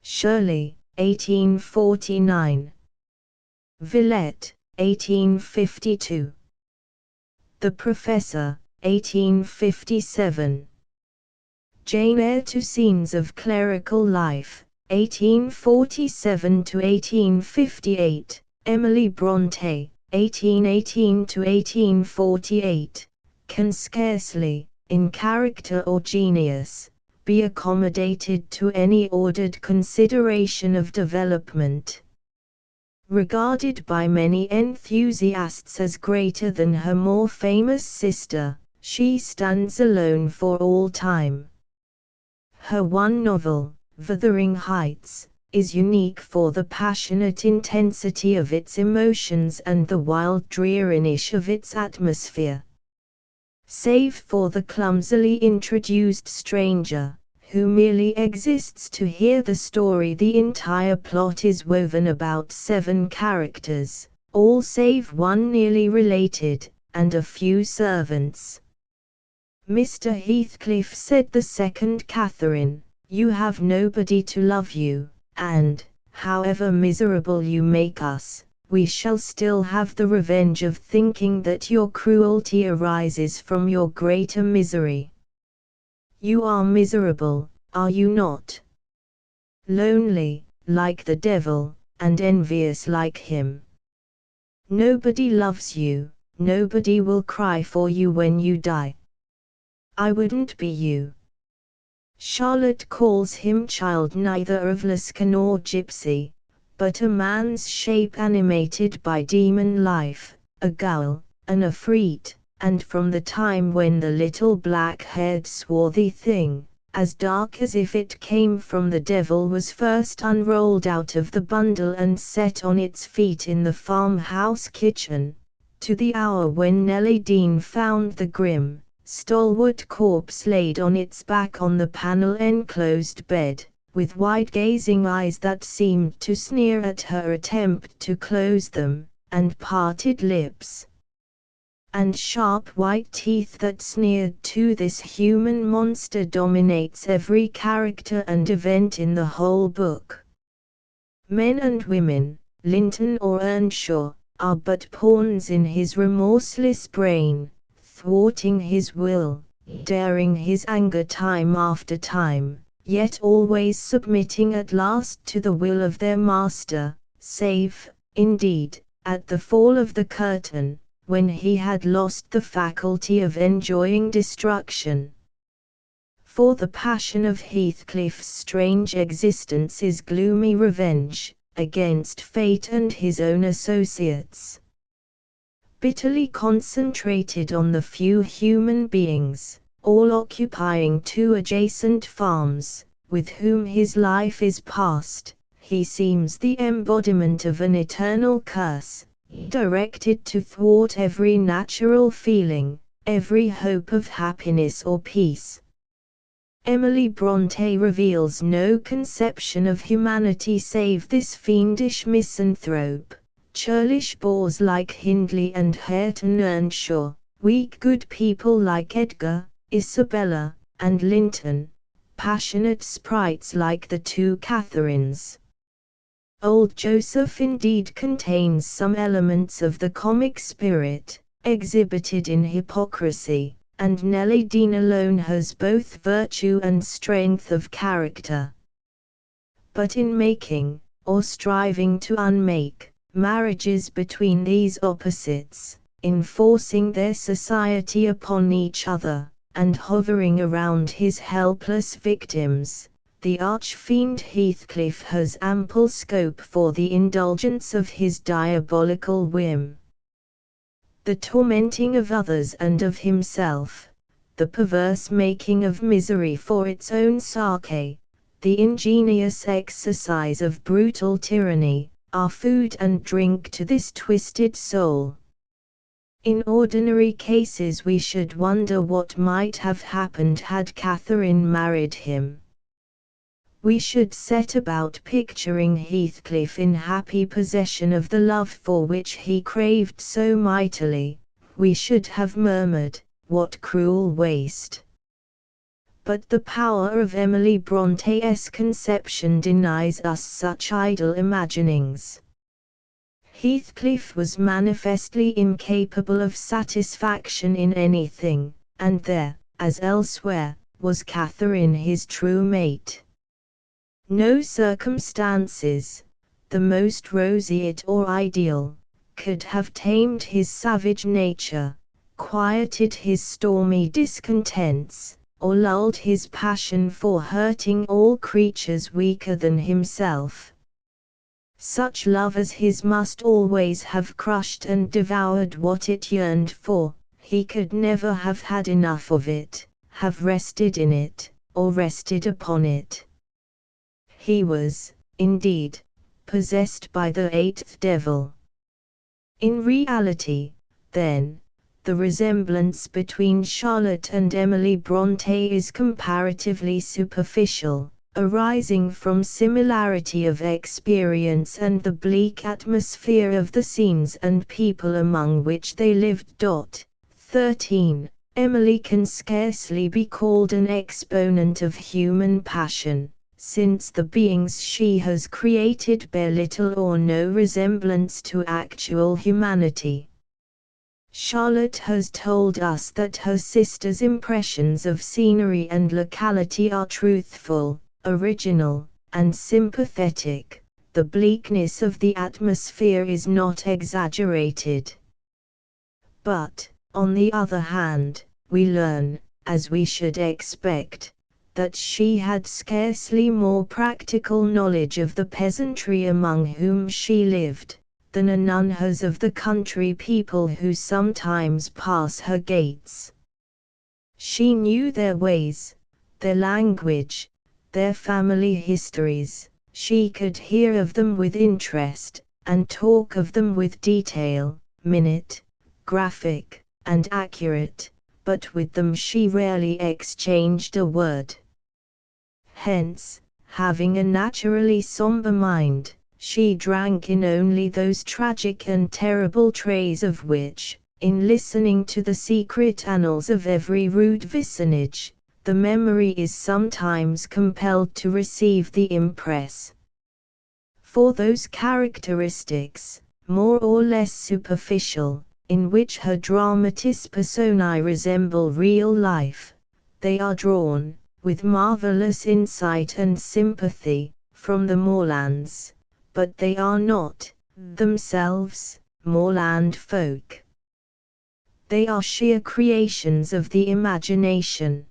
Shirley, 1849. Villette, 1852. The Professor, 1857. Jane Eyre to Scenes of Clerical Life, 1847 to 1858. Emily Brontë, 1818 to 1848, can scarcely, in character or genius, be accommodated to any ordered consideration of development. Regarded by many enthusiasts as greater than her more famous sister, she stands alone for all time. Her one novel, Wuthering Heights, is unique for the passionate intensity of its emotions and the wild dreariness of its atmosphere. Save for the clumsily introduced stranger, who merely exists to hear the story, the entire plot is woven about 7 characters, all save one nearly related, and a few servants. Mr. Heathcliff said the second Catherine, "You have nobody to love you, and, however miserable you make us, we shall still have the revenge of thinking that your cruelty arises from your greater misery. You are miserable, are you not? Lonely, like the devil, and envious like him. Nobody loves you, nobody will cry for you when you die. I wouldn't be you." Charlotte calls him child neither of Lascar nor gypsy, but a man's shape animated by demon life, a ghoul, an afreet, and from the time when the little black-haired swarthy thing, as dark as if it came from the devil, was first unrolled out of the bundle and set on its feet in the farmhouse kitchen, to the hour when Nellie Dean found the grim, stalwart corpse laid on its back on the panel-enclosed bed, with wide-gazing eyes that seemed to sneer at her attempt to close them, and parted lips, and sharp white teeth that sneered too. This human monster dominates every character and event in the whole book. Men and women, Linton or Earnshaw, are but pawns in his remorseless brain, thwarting his will, daring his anger time after time, yet always submitting at last to the will of their master, save, indeed, at the fall of the curtain, when he had lost the faculty of enjoying destruction. For the passion of Heathcliff's strange existence is gloomy revenge against fate and his own associates, bitterly concentrated on the few human beings, all occupying 2 adjacent farms, with whom his life is passed. He seems the embodiment of an eternal curse, directed to thwart every natural feeling, every hope of happiness or peace. Emily Brontë reveals no conception of humanity save this fiendish misanthrope. Churlish bores like Hindley and Hareton Earnshaw, weak good people like Edgar, Isabella, and Linton, passionate sprites like the 2 Catherines. Old Joseph indeed contains some elements of the comic spirit, exhibited in hypocrisy, and Nellie Dean alone has both virtue and strength of character. But in making, or striving to unmake, marriages between these opposites, enforcing their society upon each other, and hovering around his helpless victims, the arch-fiend Heathcliff has ample scope for the indulgence of his diabolical whim. The tormenting of others and of himself, the perverse making of misery for its own sake, the ingenious exercise of brutal tyranny, are food and drink to this twisted soul. In ordinary cases we should wonder what might have happened had Catherine married him. We should set about picturing Heathcliff in happy possession of the love for which he craved so mightily. We should have murmured, "What cruel waste!" But the power of Emily Bronte's conception denies us such idle imaginings. Heathcliff was manifestly incapable of satisfaction in anything, and there, as elsewhere, was Catherine his true mate. No circumstances, the most roseate or ideal, could have tamed his savage nature, quieted his stormy discontents, or lulled his passion for hurting all creatures weaker than himself. Such love as his must always have crushed and devoured what it yearned for. He could never have had enough of it, have rested in it, or rested upon it. He was, indeed, possessed by the eighth devil. In reality, then, the resemblance between Charlotte and Emily Brontë is comparatively superficial, arising from similarity of experience and the bleak atmosphere of the scenes and people among which they lived. 13. Emily can scarcely be called an exponent of human passion, since the beings she has created bear little or no resemblance to actual humanity. Charlotte has told us that her sister's impressions of scenery and locality are truthful, original, and sympathetic. The bleakness of the atmosphere is not exaggerated. But, on the other hand, we learn, as we should expect, that she had scarcely more practical knowledge of the peasantry among whom she lived, than a nun has of the country people who sometimes pass her gates. She knew their ways, their language, their family histories. She could hear of them with interest, and talk of them with detail, minute, graphic, and accurate, but with them she rarely exchanged a word. Hence, having a naturally somber mind, she drank in only those tragic and terrible traits of which, in listening to the secret annals of every rude vicinage, the memory is sometimes compelled to receive the impress. For those characteristics, more or less superficial, in which her dramatis personae resemble real life, they are drawn, with marvelous insight and sympathy, from the moorlands, but they are not, themselves, moorland folk. They are sheer creations of the imagination.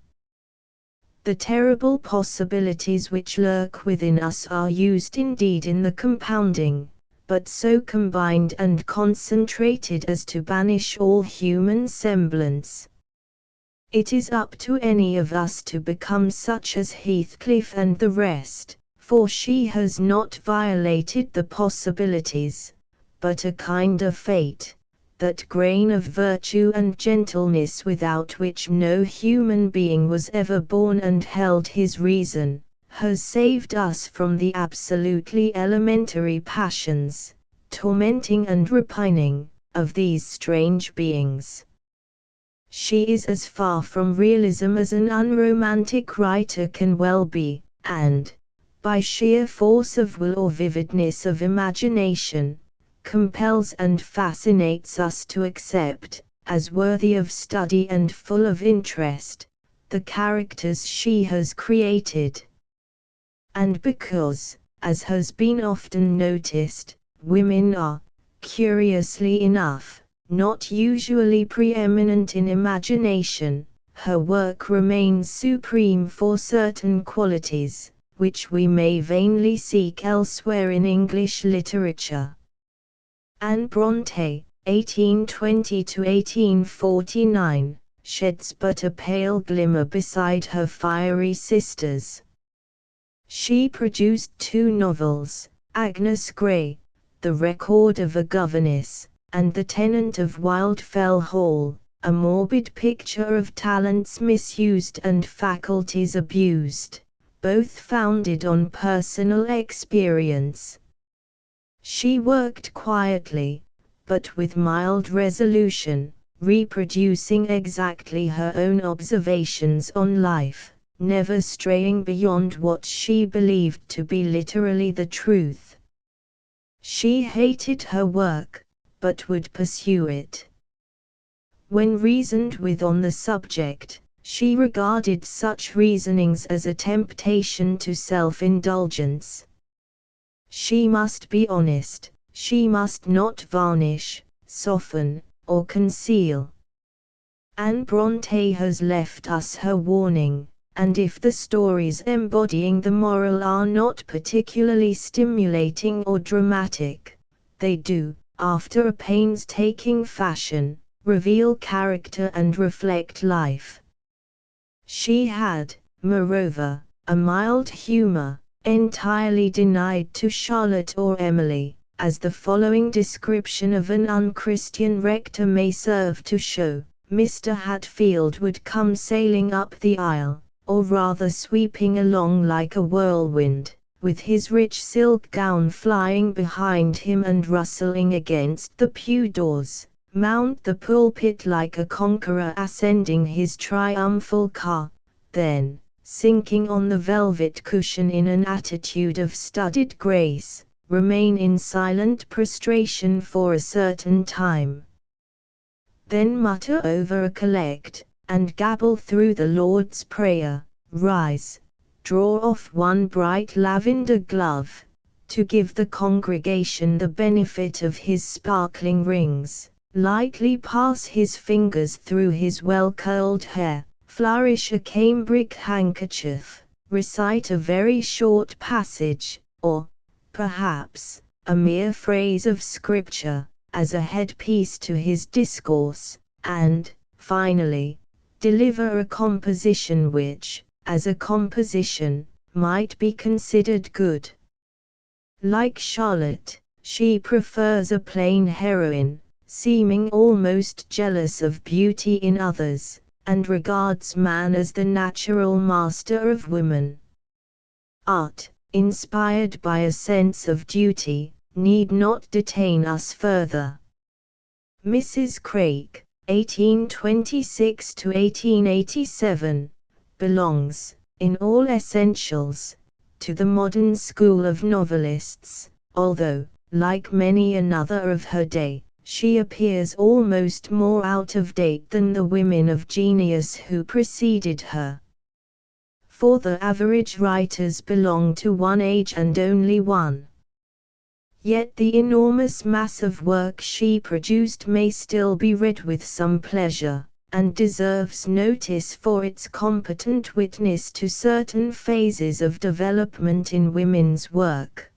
The terrible possibilities which lurk within us are used indeed in the compounding, but so combined and concentrated as to banish all human semblance. It is up to any of us to become such as Heathcliff and the rest, for she has not violated the possibilities, but a kind of fate, that grain of virtue and gentleness without which no human being was ever born and held his reason, has saved us from the absolutely elementary passions, tormenting and repining, of these strange beings. She is as far from realism as an unromantic writer can well be, and, by sheer force of will or vividness of imagination, compels and fascinates us to accept, as worthy of study and full of interest, the characters she has created. And because, as has been often noticed, women are, curiously enough, not usually preeminent in imagination, her work remains supreme for certain qualities, which we may vainly seek elsewhere in English literature. Anne Brontë, 1820–1849, sheds but a pale glimmer beside her fiery sisters. She produced two novels, Agnes Grey, The Record of a Governess, and The Tenant of Wildfell Hall, a morbid picture of talents misused and faculties abused, both founded on personal experience. She worked quietly, but with mild resolution, reproducing exactly her own observations on life, never straying beyond what she believed to be literally the truth. She hated her work, but would pursue it. When reasoned with on the subject, she regarded such reasonings as a temptation to self-indulgence. She must be honest, she must not varnish, soften, or conceal. Anne Brontë has left us her warning, and if the stories embodying the moral are not particularly stimulating or dramatic, they do, after a painstaking fashion, reveal character and reflect life. She had, moreover, a mild humor, entirely denied to Charlotte or Emily, as the following description of an unchristian rector may serve to show. Mr. Hatfield would come sailing up the aisle, or rather sweeping along like a whirlwind, with his rich silk gown flying behind him and rustling against the pew doors, mount the pulpit like a conqueror ascending his triumphal car, then, sinking on the velvet cushion in an attitude of studied grace, remain in silent prostration for a certain time. Then mutter over a collect, and gabble through the Lord's Prayer, rise, draw off one bright lavender glove, to give the congregation the benefit of his sparkling rings, lightly pass his fingers through his well-curled hair, flourish a cambric handkerchief, recite a very short passage, or, perhaps, a mere phrase of Scripture, as a headpiece to his discourse, and, finally, deliver a composition which, as a composition, might be considered good. Like Charlotte, she prefers a plain heroine, seeming almost jealous of beauty in others, and regards man as the natural master of woman. Art, inspired by a sense of duty, need not detain us further. Mrs. Craik, 1826 to 1887, belongs, in all essentials, to the modern school of novelists, although, like many another of her day, she appears almost more out of date than the women of genius who preceded her. For the average writers belong to one age and only one. Yet the enormous mass of work she produced may still be read with some pleasure, and deserves notice for its competent witness to certain phases of development in women's work.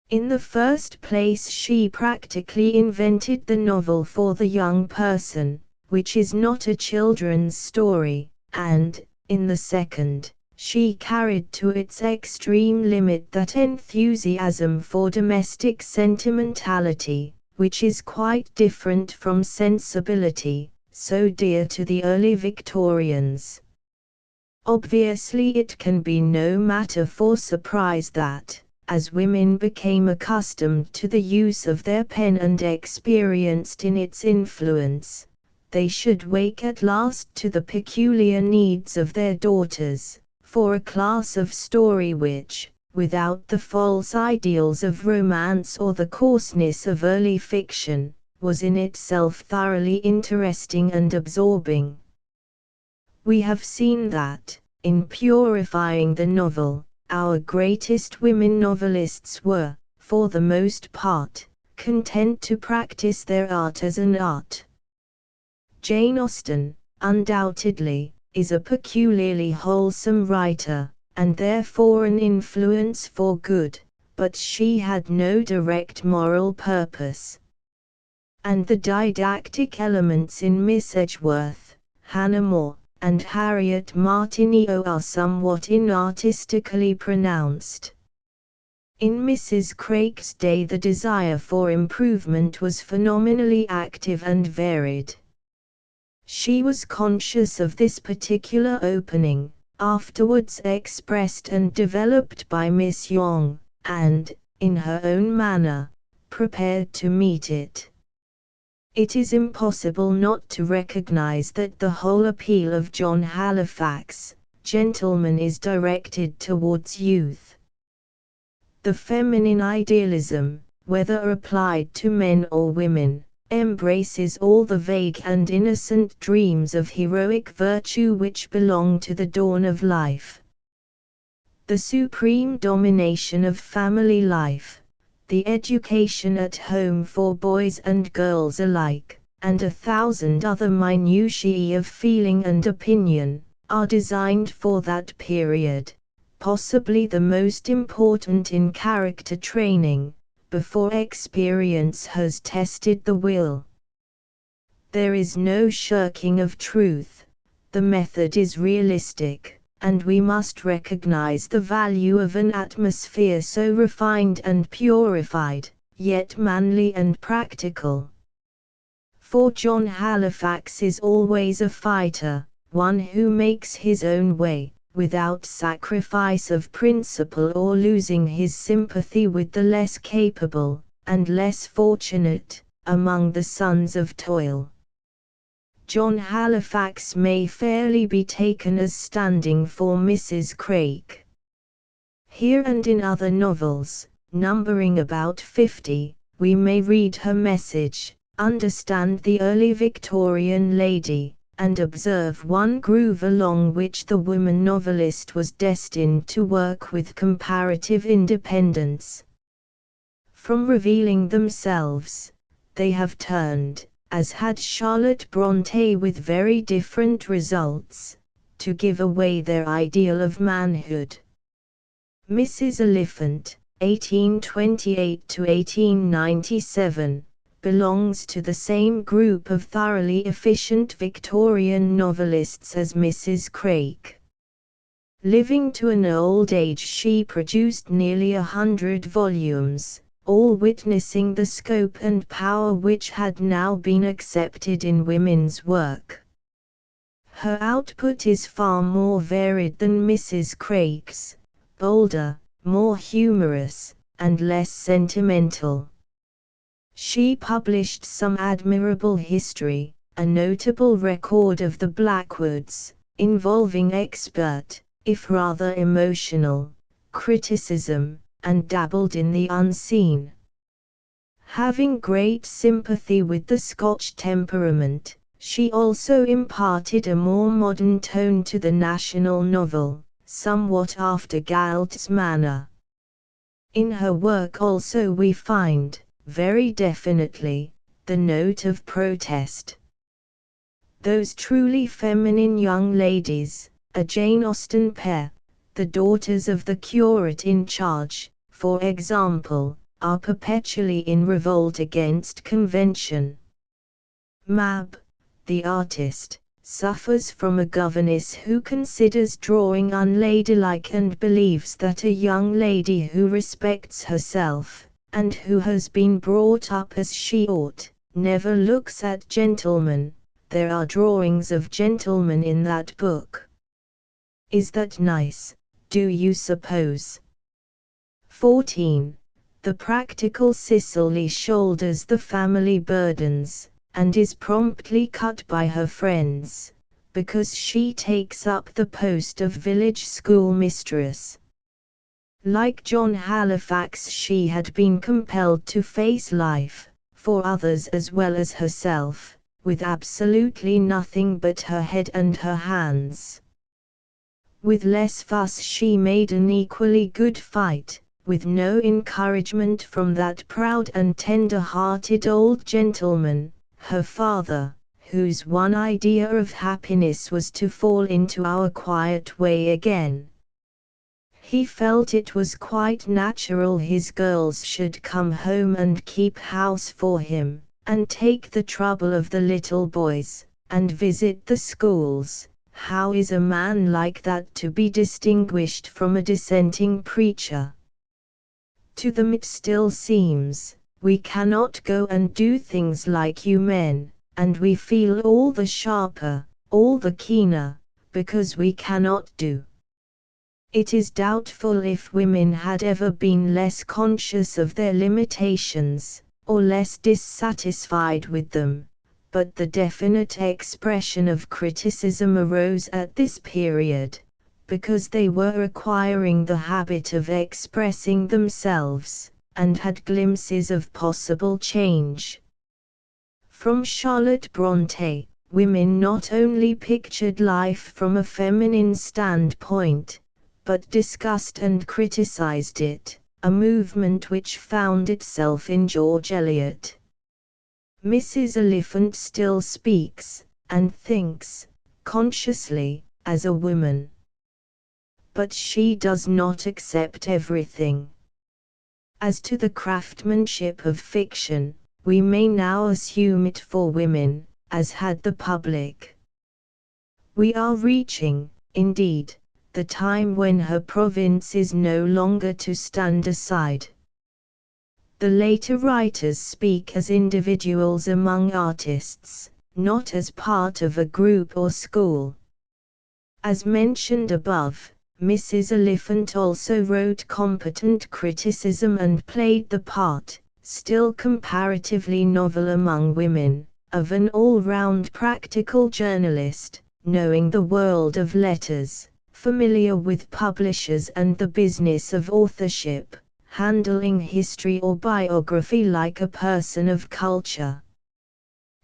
In the first place, she practically invented the novel for the young person, which is not a children's story, and, in the second, she carried to its extreme limit that enthusiasm for domestic sentimentality, which is quite different from sensibility, so dear to the early Victorians. Obviously, it can be no matter for surprise that, as women became accustomed to the use of their pen and experienced in its influence, they should wake at last to the peculiar needs of their daughters, for a class of story which, without the false ideals of romance or the coarseness of early fiction, was in itself thoroughly interesting and absorbing. We have seen that, in purifying the novel, our greatest women novelists were, for the most part, content to practice their art as an art. Jane Austen, undoubtedly, is a peculiarly wholesome writer, and therefore an influence for good, but she had no direct moral purpose. And the didactic elements in Miss Edgeworth, Hannah More, and Harriet Martineau are somewhat inartistically pronounced. In Mrs. Craik's day the desire for improvement was phenomenally active and varied. She was conscious of this particular opening, afterwards expressed and developed by Miss Yonge, and, in her own manner, prepared to meet it. It is impossible not to recognize that the whole appeal of John Halifax, Gentleman, is directed towards youth. The feminine idealism, whether applied to men or women, embraces all the vague and innocent dreams of heroic virtue which belong to the dawn of life. The supreme domination of family life, the education at home for boys and girls alike, and 1,000 other minutiae of feeling and opinion, are designed for that period, possibly the most important in character training, before experience has tested the will. There is no shirking of truth. The method is realistic, and we must recognize the value of an atmosphere so refined and purified, yet manly and practical. For John Halifax is always a fighter, one who makes his own way, without sacrifice of principle or losing his sympathy with the less capable, and less fortunate, among the sons of toil. John Halifax may fairly be taken as standing for Mrs. Craik. Here and in other novels, numbering about 50, we may read her message, understand the early Victorian lady, and observe one groove along which the woman novelist was destined to work with comparative independence. From revealing themselves, they have turned, as had Charlotte Brontë with very different results, to give away their ideal of manhood. Mrs. Oliphant, 1828 to 1897, belongs to the same group of thoroughly efficient Victorian novelists as Mrs. Craik. Living to an old age, she produced nearly 100 volumes, all witnessing the scope and power which had now been accepted in women's work. Her output is far more varied than Mrs. Craik's, bolder, more humorous, and less sentimental. She published some admirable history, a notable record of the Blackwoods, involving expert, if rather emotional, criticism, and dabbled in the unseen. Having great sympathy with the Scotch temperament, she also imparted a more modern tone to the national novel, somewhat after Galt's manner. In her work also we find, very definitely, the note of protest. Those truly feminine young ladies, a Jane Austen pair, the daughters of the curate in charge, for example, are perpetually in revolt against convention. Mab, the artist, suffers from a governess who considers drawing unladylike and believes that a young lady who respects herself, and who has been brought up as she ought, never looks at gentlemen. There are drawings of gentlemen in that book. Is that nice, do you suppose? 14. The practical Cicely shoulders the family burdens, and is promptly cut by her friends, because she takes up the post of village schoolmistress. Like John Halifax, she had been compelled to face life, for others as well as herself, with absolutely nothing but her head and her hands. With less fuss she made an equally good fight, with no encouragement from that proud and tender-hearted old gentleman, her father, whose one idea of happiness was to fall into our quiet way again. He felt it was quite natural his girls should come home and keep house for him, and take the trouble of the little boys, and visit the schools. How is a man like that to be distinguished from a dissenting preacher? To them it still seems, we cannot go and do things like you men, and we feel all the sharper, all the keener, because we cannot do. It is doubtful if women had ever been less conscious of their limitations, or less dissatisfied with them, but the definite expression of criticism arose at this period, because they were acquiring the habit of expressing themselves, and had glimpses of possible change. From Charlotte Brontë, women not only pictured life from a feminine standpoint, but discussed and criticized it, a movement which found itself in George Eliot. Mrs. Oliphant still speaks, and thinks, consciously, as a woman. But she does not accept everything. As to the craftsmanship of fiction, we may now assume it for women, as had the public. We are reaching, indeed, the time when her province is no longer to stand aside. The later writers speak as individuals among artists, not as part of a group or school. As mentioned above, Mrs. Oliphant also wrote competent criticism and played the part, still comparatively novel among women, of an all-round practical journalist, knowing the world of letters, familiar with publishers and the business of authorship, handling history or biography like a person of culture.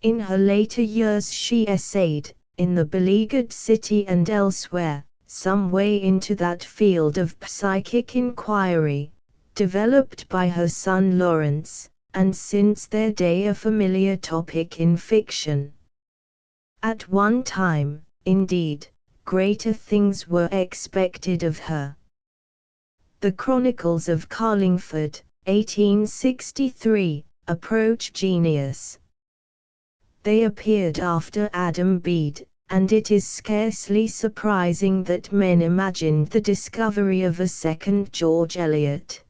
In her later years she essayed, in the beleaguered city and elsewhere, some way into that field of psychic inquiry, developed by her son Lawrence, and since their day a familiar topic in fiction. At one time, indeed, greater things were expected of her. The Chronicles of Carlingford, 1863, approach genius. They appeared after Adam Bede, and it is scarcely surprising that men imagined the discovery of a second George Eliot.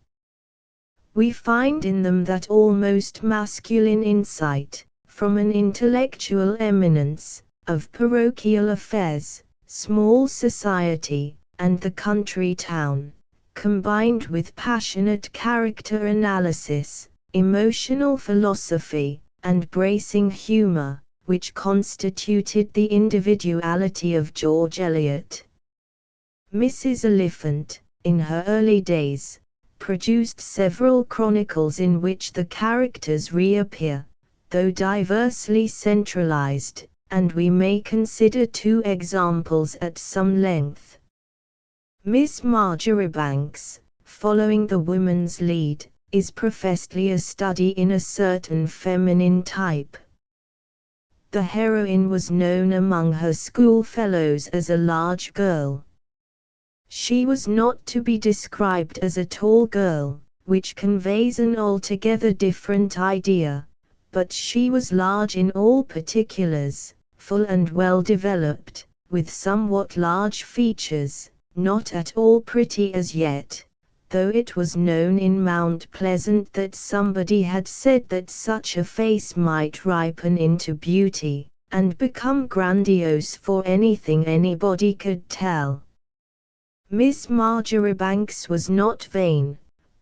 We find in them that almost masculine insight, from an intellectual eminence, of parochial affairs, small society, and the country town, combined with passionate character analysis, emotional philosophy, and bracing humor, which constituted the individuality of George Eliot. Mrs. Oliphant, in her early days, produced several chronicles in which the characters reappear, though diversely centralized, and we may consider two examples at some length. Miss Marjoribanks, following the woman's lead, is professedly a study in a certain feminine type. The heroine was known among her schoolfellows as a large girl. She was not to be described as a tall girl, which conveys an altogether different idea, but she was large in all particulars, full and well developed, with somewhat large features, not at all pretty as yet, though it was known in Mount Pleasant that somebody had said that such a face might ripen into beauty, and become grandiose for anything anybody could tell. Miss Marjoribanks was not vain,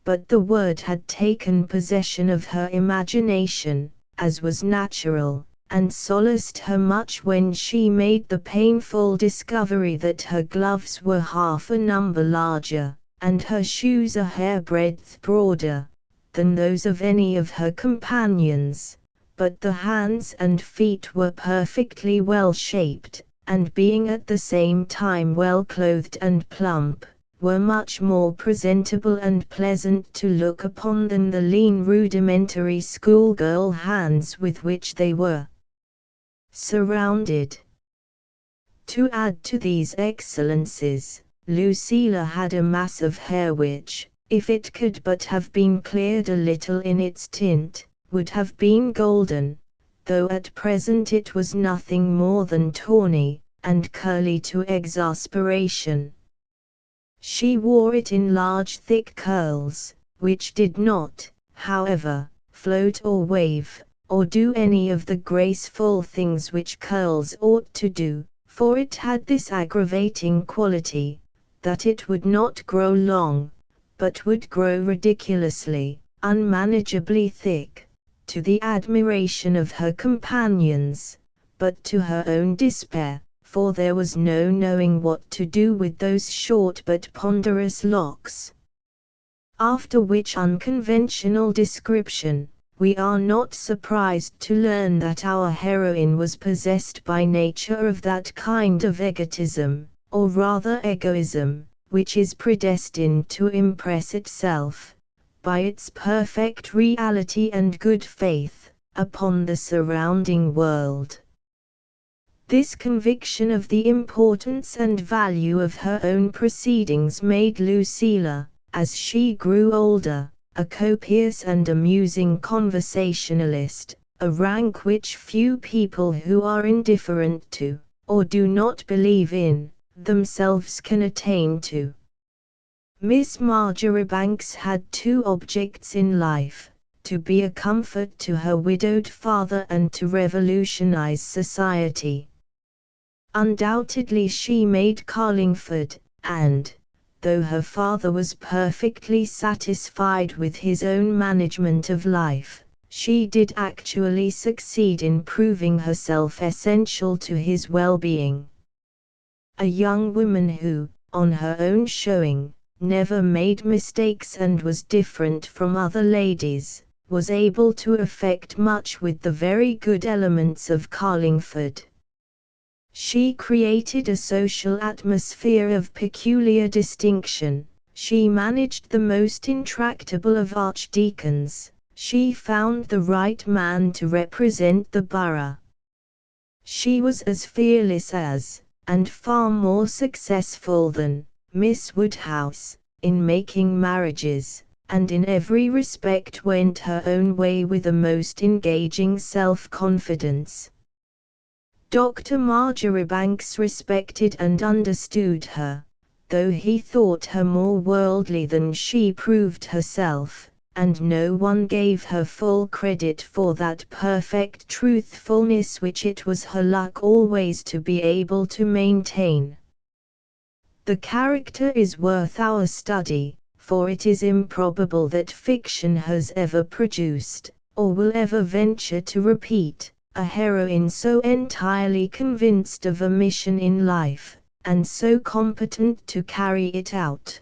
but the word had taken possession of her imagination, as was natural, and solaced her much when she made the painful discovery that her gloves were half a number larger, and her shoes a hairbreadth broader, than those of any of her companions, but the hands and feet were perfectly well shaped, and being at the same time well clothed and plump, were much more presentable and pleasant to look upon than the lean rudimentary schoolgirl hands with which they were surrounded. To add to these excellences, Lucilla had a mass of hair which, if it could but have been cleared a little in its tint, would have been golden, though at present it was nothing more than tawny, and curly to exasperation. She wore it in large thick curls, which did not, however, float or wave, or do any of the graceful things which curls ought to do, for it had this aggravating quality, that it would not grow long, but would grow ridiculously, unmanageably thick, to the admiration of her companions, but to her own despair, for there was no knowing what to do with those short but ponderous locks. After which unconventional description, we are not surprised to learn that our heroine was possessed by nature of that kind of egotism, or rather egoism, which is predestined to impress itself, by its perfect reality and good faith, upon the surrounding world. This conviction of the importance and value of her own proceedings made Lucilla, as she grew older, a copious and amusing conversationalist, a rank which few people who are indifferent to, or do not believe in, themselves can attain to. Miss Marjoribanks had two objects in life: to be a comfort to her widowed father and to revolutionize society. Undoubtedly she made Carlingford, and, though her father was perfectly satisfied with his own management of life, she did actually succeed in proving herself essential to his well-being. A young woman who, on her own showing, never made mistakes and was different from other ladies, was able to effect much with the very good elements of Carlingford. She created a social atmosphere of peculiar distinction, she managed the most intractable of archdeacons, she found the right man to represent the borough. She was as fearless as, and far more successful than, Miss Woodhouse, in making marriages, and in every respect went her own way with a most engaging self-confidence. Dr. Marjoribanks respected and understood her, though he thought her more worldly than she proved herself, and no one gave her full credit for that perfect truthfulness which it was her luck always to be able to maintain. The character is worth our study, for it is improbable that fiction has ever produced, or will ever venture to repeat, a heroine so entirely convinced of a mission in life, and so competent to carry it out.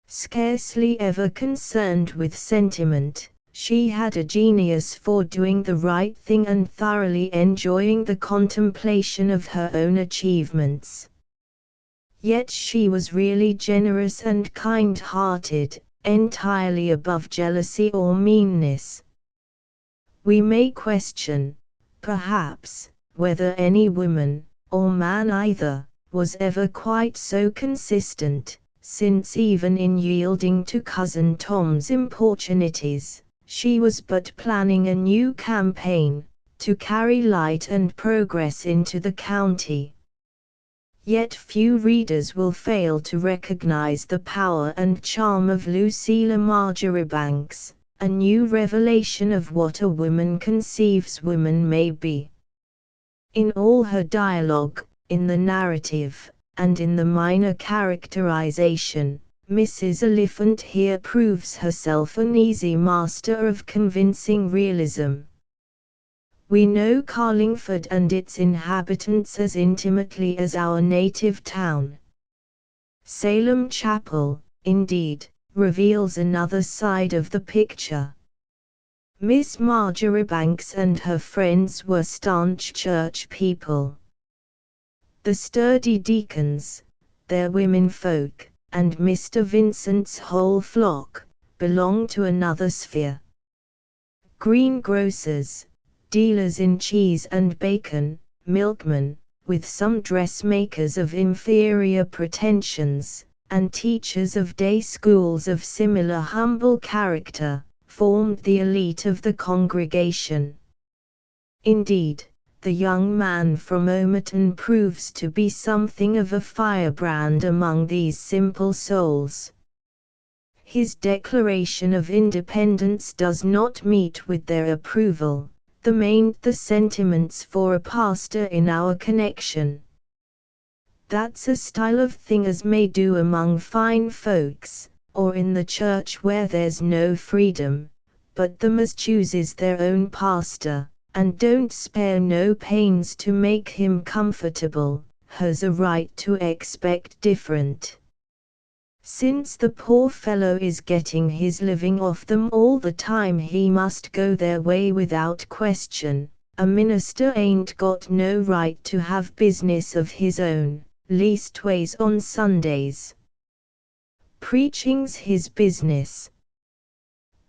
Scarcely ever concerned with sentiment, she had a genius for doing the right thing and thoroughly enjoying the contemplation of her own achievements. Yet she was really generous and kind-hearted, entirely above jealousy or meanness. We may question, perhaps, whether any woman, or man either, was ever quite so consistent, since even in yielding to Cousin Tom's importunities, she was but planning a new campaign, to carry light and progress into the county. Yet few readers will fail to recognize the power and charm of Lucilla Marjoribanks, a new revelation of what a woman conceives women may be. In all her dialogue, in the narrative, and in the minor characterization, Mrs. Oliphant here proves herself an easy master of convincing realism. We know Carlingford and its inhabitants as intimately as our native town. Salem Chapel, indeed, reveals another side of the picture. Miss Marjoribanks and her friends were staunch church people. The sturdy deacons, their womenfolk, and Mr. Vincent's whole flock, belonged to another sphere. Greengrocers, dealers in cheese and bacon, milkmen, with some dressmakers of inferior pretensions, and teachers of day schools of similar humble character, formed the elite of the congregation. Indeed, the young man from Omerton proves to be something of a firebrand among these simple souls. His declaration of independence does not meet with their approval, the sentiments for a pastor in our connection. That's a style of thing as may do among fine folks, or in the church where there's no freedom, but them as chooses their own pastor, and don't spare no pains to make him comfortable, has a right to expect different. Since the poor fellow is getting his living off them all the time, he must go their way without question. A minister ain't got no right to have business of his own, leastways on Sundays. Preaching's his business.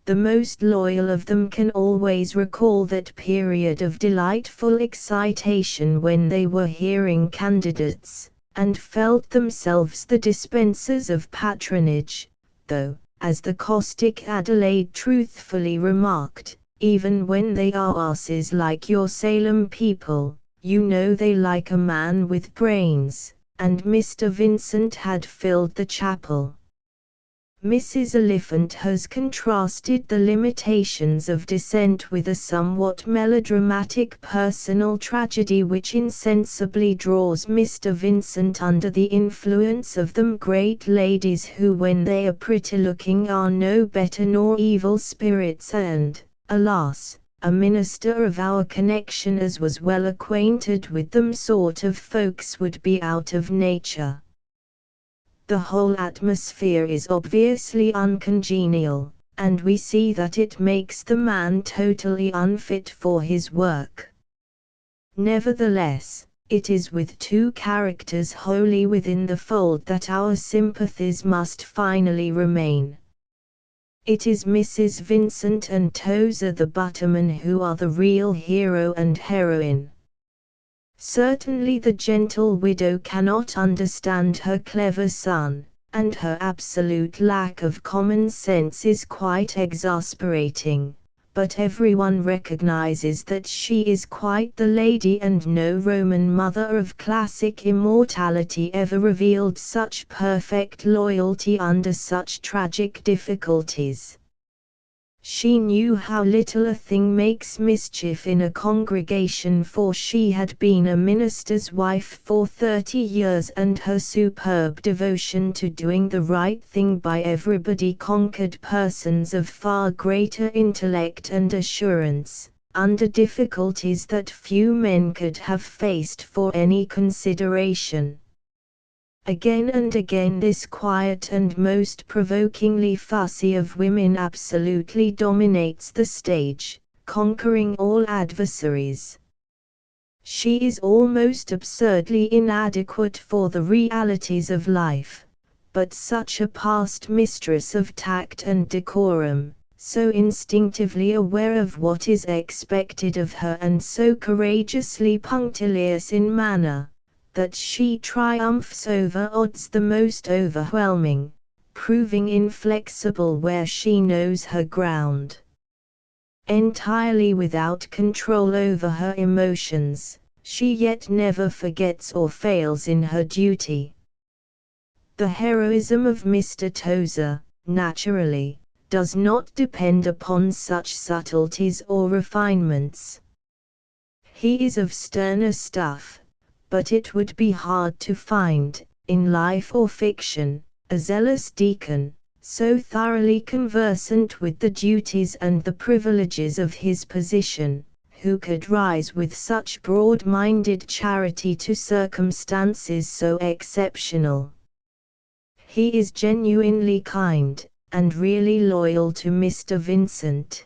The most loyal of them can always recall that period of delightful excitation when they were hearing candidates, and felt themselves the dispensers of patronage, though, as the caustic Adelaide truthfully remarked, even when they are asses like your Salem people, you know they like a man with brains, and Mr. Vincent had filled the chapel. Mrs. Oliphant has contrasted the limitations of dissent with a somewhat melodramatic personal tragedy which insensibly draws Mr. Vincent under the influence of them great ladies who when they are pretty-looking are no better nor evil spirits and, alas, a minister of our connection as was well acquainted with them sort of folks would be out of nature. The whole atmosphere is obviously uncongenial, and we see that it makes the man totally unfit for his work. Nevertheless, it is with two characters wholly within the fold that our sympathies must finally remain. It is Mrs. Vincent and Tozer the butterman who are the real hero and heroine. Certainly the gentle widow cannot understand her clever son, and her absolute lack of common sense is quite exasperating, but everyone recognizes that she is quite the lady and no Roman mother of classic immortality ever revealed such perfect loyalty under such tragic difficulties. She knew how little a thing makes mischief in a congregation, for she had been a minister's wife for 30 years, and her superb devotion to doing the right thing by everybody conquered persons of far greater intellect and assurance, under difficulties that few men could have faced for any consideration. Again and again this quiet and most provokingly fussy of women absolutely dominates the stage, conquering all adversaries. She is almost absurdly inadequate for the realities of life, but such a past mistress of tact and decorum, so instinctively aware of what is expected of her and so courageously punctilious in manner, that she triumphs over odds the most overwhelming, proving inflexible where she knows her ground. Entirely without control over her emotions, she yet never forgets or fails in her duty. The heroism of Mr. Tozer, naturally, does not depend upon such subtleties or refinements. He is of sterner stuff, but it would be hard to find, in life or fiction, a zealous deacon, so thoroughly conversant with the duties and the privileges of his position, who could rise with such broad-minded charity to circumstances so exceptional. He is genuinely kind, and really loyal to Mr. Vincent.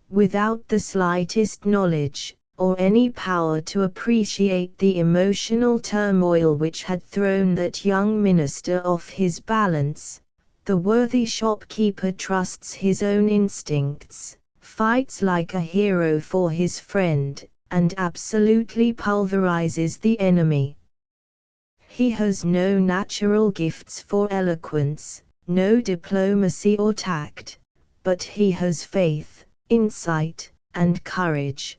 Without the slightest knowledge, or any power to appreciate the emotional turmoil which had thrown that young minister off his balance, the worthy shopkeeper trusts his own instincts, fights like a hero for his friend, and absolutely pulverizes the enemy. He has no natural gifts for eloquence, no diplomacy or tact, but he has faith, insight, and courage.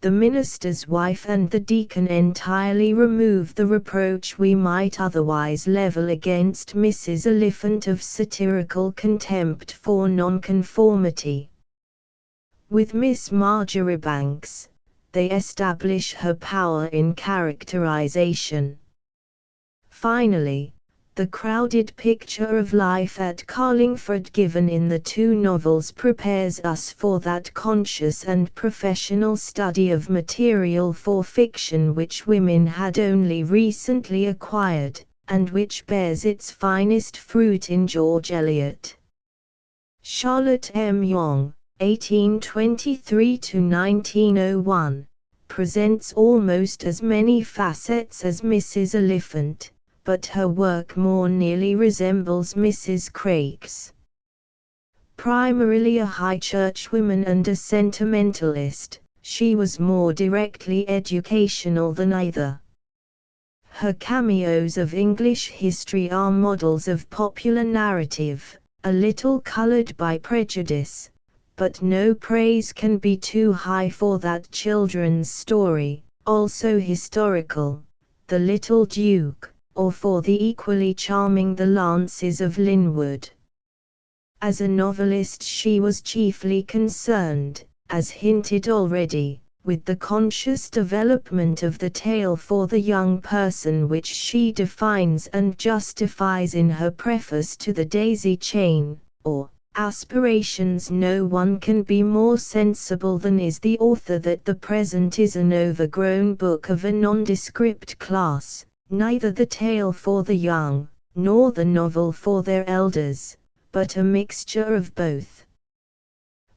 The minister's wife and the deacon entirely remove the reproach we might otherwise level against Mrs. Oliphant of satirical contempt for nonconformity. With Miss Marjoribanks, they establish her power in characterization. Finally, the crowded picture of life at Carlingford given in the two novels prepares us for that conscious and professional study of material for fiction which women had only recently acquired, and which bears its finest fruit in George Eliot. Charlotte M. Yonge, 1823–1901, presents almost as many facets as Mrs. Oliphant, but her work more nearly resembles Mrs. Craik's. Primarily a high churchwoman and a sentimentalist, she was more directly educational than either. Her cameos of English history are models of popular narrative, a little colored by prejudice, but no praise can be too high for that children's story, also historical, The Little Duke, or for the equally charming The Lances of Linwood. As a novelist she was chiefly concerned, as hinted already, with the conscious development of the tale for the young person which she defines and justifies in her preface to The Daisy Chain, or Aspirations. No one can be more sensible than is the author that the present is an overgrown book of a nondescript class, neither the tale for the young, nor the novel for their elders, but a mixture of both.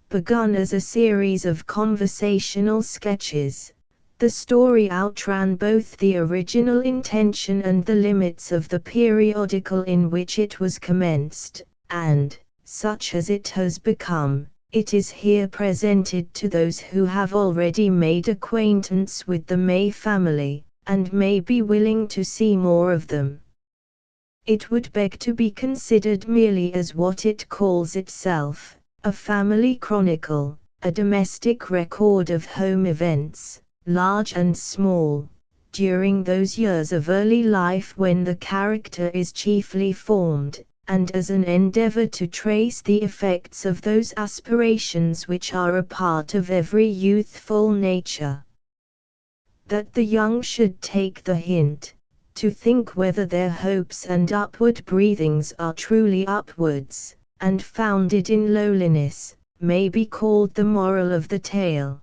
Begun as a series of conversational sketches, the story outran both the original intention and the limits of the periodical in which it was commenced, and, such as it has become, it is here presented to those who have already made acquaintance with the May family, and may be willing to see more of them. It would beg to be considered merely as what it calls itself, a family chronicle, a domestic record of home events, large and small, during those years of early life when the character is chiefly formed, and as an endeavor to trace the effects of those aspirations which are a part of every youthful nature. That the young should take the hint, to think whether their hopes and upward breathings are truly upwards, and founded in lowliness, may be called the moral of the tale.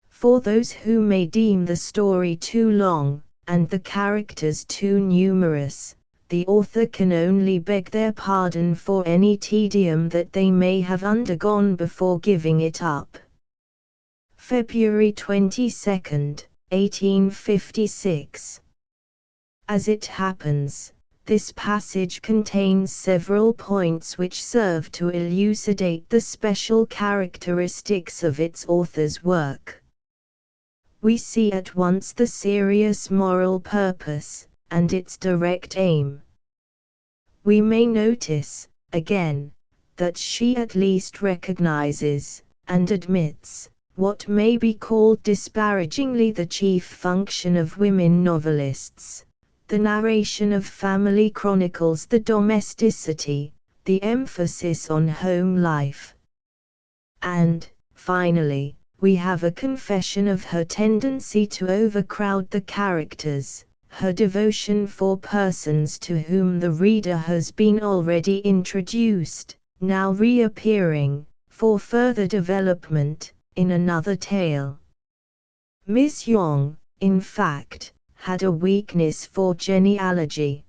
For those who may deem the story too long, and the characters too numerous, the author can only beg their pardon for any tedium that they may have undergone before giving it up. February 22, 1856. As it happens, this passage contains several points which serve to elucidate the special characteristics of its author's work. We see at once the serious moral purpose, and its direct aim. We may notice, again, that she at least recognizes, and admits, what may be called disparagingly the chief function of women novelists, the narration of family chronicles, the domesticity, the emphasis on home life. And, finally, we have a confession of her tendency to overcrowd the characters, her devotion for persons to whom the reader has been already introduced, now reappearing, for further development, in another tale. Miss Yonge, in fact, had a weakness for genealogy.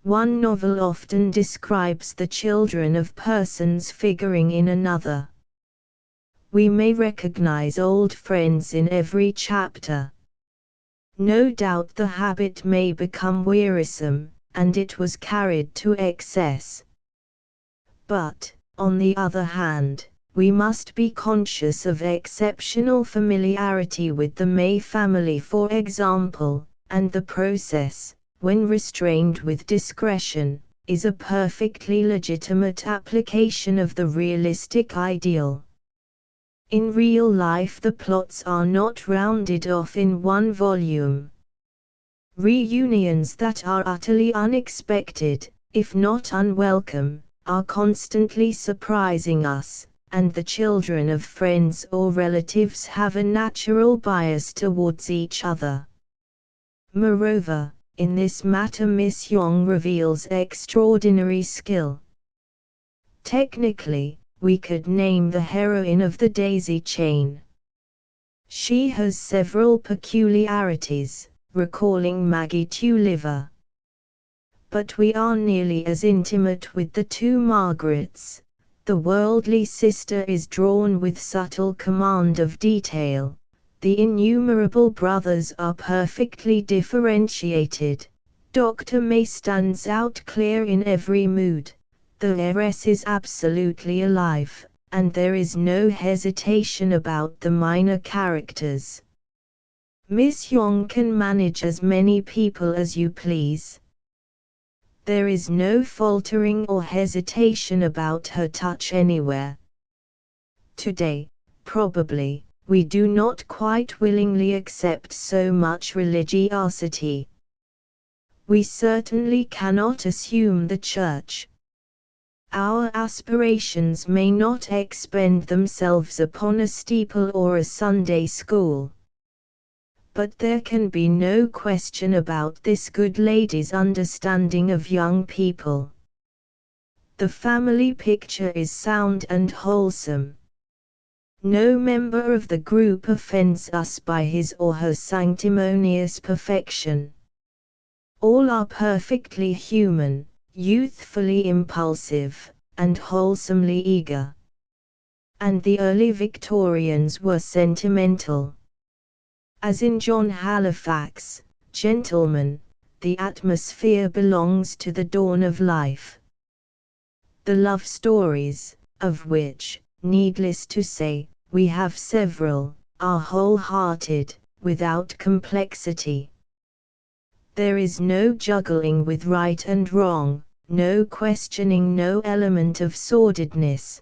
One novel often describes the children of persons figuring in another. We may recognize old friends in every chapter. No doubt the habit may become wearisome, and it was carried to excess. But, on the other hand, we must be conscious of exceptional familiarity with the May family, for example, and the process, when restrained with discretion, is a perfectly legitimate application of the realistic ideal. In real life the plots are not rounded off in one volume. Reunions that are utterly unexpected, if not unwelcome, are constantly surprising us, and the children of friends or relatives have a natural bias towards each other. Moreover, in this matter Miss Yonge reveals extraordinary skill. Technically, we could name the heroine of The Daisy Chain. She has several peculiarities, recalling Maggie Tulliver. But we are nearly as intimate with the two Margarets. The worldly sister is drawn with subtle command of detail. The innumerable brothers are perfectly differentiated. Dr. May stands out clear in every mood. The heiress is absolutely alive, and there is no hesitation about the minor characters. Miss Yonge can manage as many people as you please. There is no faltering or hesitation about her touch anywhere. Today, probably, we do not quite willingly accept so much religiosity. We certainly cannot assume the Church. Our aspirations may not expend themselves upon a steeple or a Sunday school. But there can be no question about this good lady's understanding of young people. The family picture is sound and wholesome. No member of the group offends us by his or her sanctimonious perfection. All are perfectly human, youthfully impulsive, and wholesomely eager. And the early Victorians were sentimental. As in John Halifax, gentlemen, the atmosphere belongs to the dawn of life. The love stories, of which, needless to say, we have several, are whole-hearted, without complexity. There is no juggling with right and wrong, no questioning, no element of sordidness.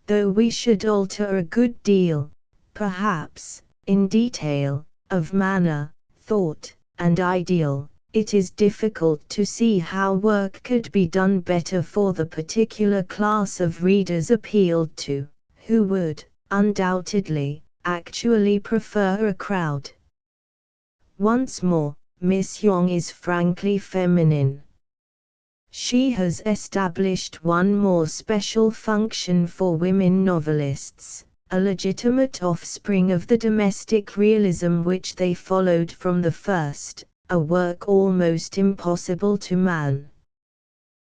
Though we should alter a good deal, perhaps, in detail, of manner, thought, and ideal, it is difficult to see how work could be done better for the particular class of readers appealed to, who would, undoubtedly, actually prefer a crowd. Once more, Miss Yonge is frankly feminine. She has established one more special function for women novelists, a legitimate offspring of the domestic realism which they followed from the first, a work almost impossible to man.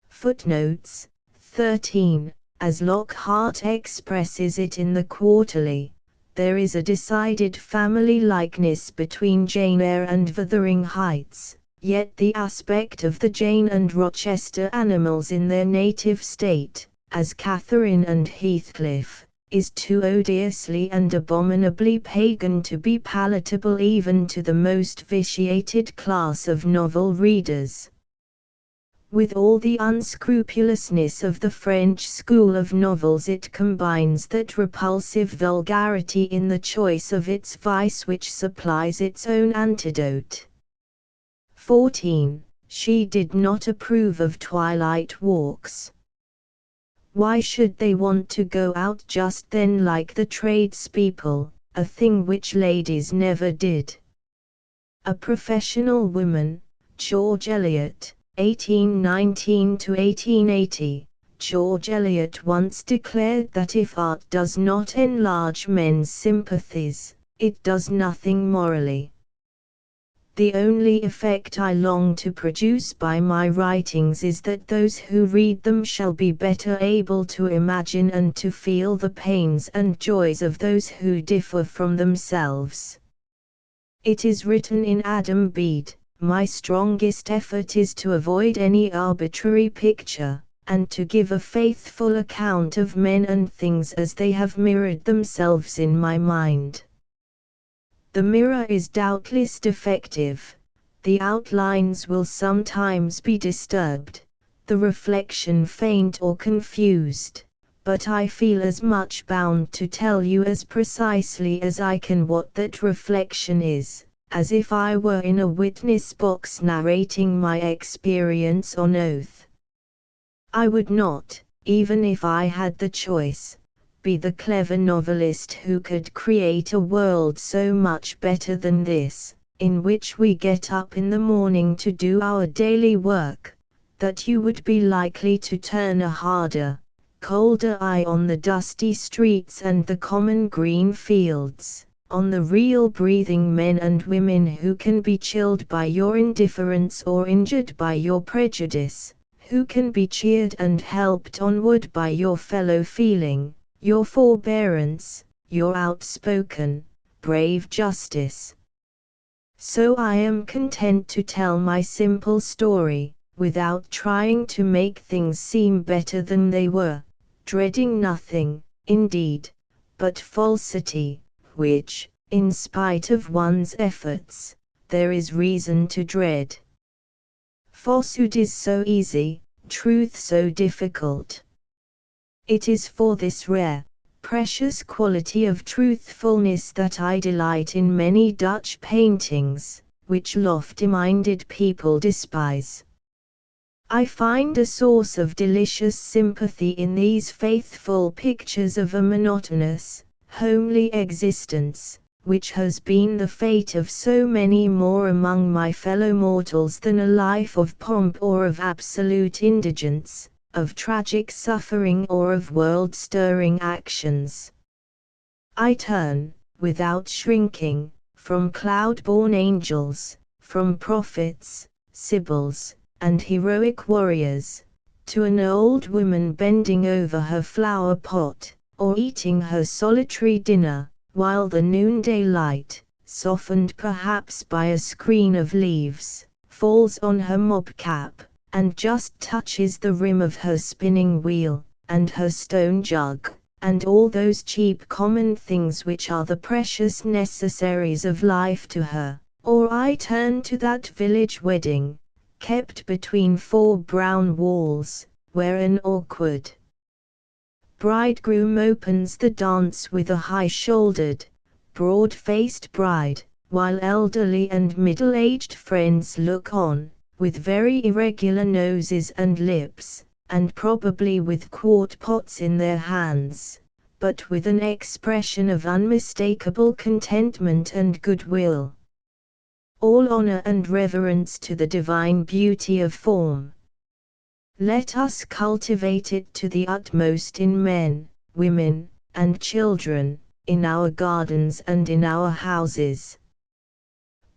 Footnotes 13. As Lockhart expresses it in the Quarterly, there is a decided family likeness between Jane Eyre and Wuthering Heights, yet the aspect of the Jane and Rochester animals in their native state, as Catherine and Heathcliff, is too odiously and abominably pagan to be palatable even to the most vitiated class of novel readers. With all the unscrupulousness of the French school of novels, it combines that repulsive vulgarity in the choice of its vice which supplies its own antidote. 14. She did not approve of twilight walks. Why should they want to go out just then like the tradespeople, a thing which ladies never did? A professional woman, George Eliot, 1819–1880, George Eliot once declared that if art does not enlarge men's sympathies, it does nothing morally. The only effect I long to produce by my writings is that those who read them shall be better able to imagine and to feel the pains and joys of those who differ from themselves. It is written in Adam Bede, my strongest effort is to avoid any arbitrary picture, and to give a faithful account of men and things as they have mirrored themselves in my mind. The mirror is doubtless defective, the outlines will sometimes be disturbed, the reflection faint or confused, but I feel as much bound to tell you as precisely as I can what that reflection is, as if I were in a witness box narrating my experience on oath. I would not, even if I had the choice, be the clever novelist who could create a world so much better than this, in which we get up in the morning to do our daily work, that you would be likely to turn a harder, colder eye on the dusty streets and the common green fields, on the real breathing men and women who can be chilled by your indifference or injured by your prejudice, who can be cheered and helped onward by your fellow feeling, your forbearance, your outspoken, brave justice. So I am content to tell my simple story, without trying to make things seem better than they were, dreading nothing, indeed, but falsity, which, in spite of one's efforts, there is reason to dread. Falsehood is so easy, truth so difficult. It is for this rare, precious quality of truthfulness that I delight in many Dutch paintings, which lofty-minded people despise. I find a source of delicious sympathy in these faithful pictures of a monotonous, homely existence, which has been the fate of so many more among my fellow mortals than a life of pomp or of absolute indigence, of tragic suffering or of world-stirring actions. I turn, without shrinking, from cloud-born angels, from prophets, sibyls, and heroic warriors, to an old woman bending over her flower pot, or eating her solitary dinner, while the noonday light, softened perhaps by a screen of leaves, falls on her mob cap, and just touches the rim of her spinning wheel, and her stone jug, and all those cheap common things which are the precious necessaries of life to her. Or I turn to that village wedding, kept between four brown walls, where an awkward bridegroom opens the dance with a high-shouldered, broad-faced bride, while elderly and middle-aged friends look on, with very irregular noses and lips, and probably with quart pots in their hands, but with an expression of unmistakable contentment and goodwill. All honor and reverence to the divine beauty of form. Let us cultivate it to the utmost in men, women, and children, in our gardens and in our houses.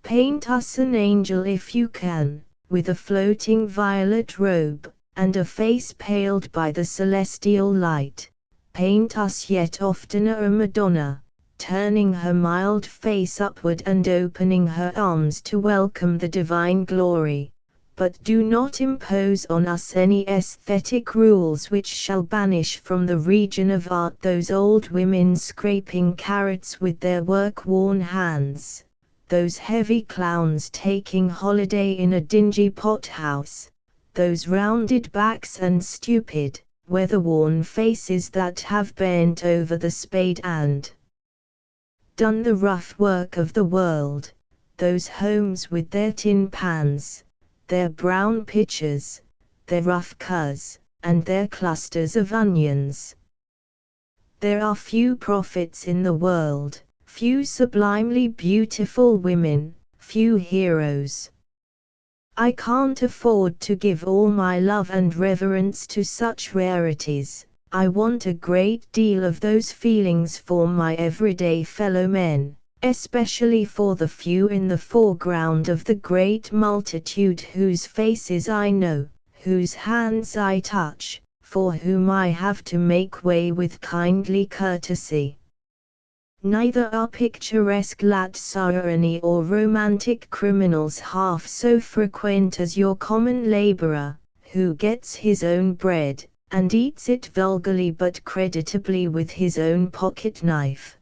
Paint us an angel if you can, with a floating violet robe, and a face paled by the celestial light. Paint us yet oftener a Madonna, turning her mild face upward and opening her arms to welcome the divine glory. But do not impose on us any aesthetic rules which shall banish from the region of art those old women scraping carrots with their work-worn hands, those heavy clowns taking holiday in a dingy pothouse, those rounded backs and stupid, weather-worn faces that have bent over the spade and done the rough work of the world, those homes with their tin pans, their brown pitchers, their rough curs, and their clusters of onions. There are few prophets in the world, few sublimely beautiful women, few heroes. I can't afford to give all my love and reverence to such rarities. I want a great deal of those feelings for my everyday fellow men, especially for the few in the foreground of the great multitude whose faces I know, whose hands I touch, for whom I have to make way with kindly courtesy. Neither are picturesque lazzaroni or romantic criminals half so frequent as your common laborer, who gets his own bread, and eats it vulgarly but creditably with his own pocket-knife.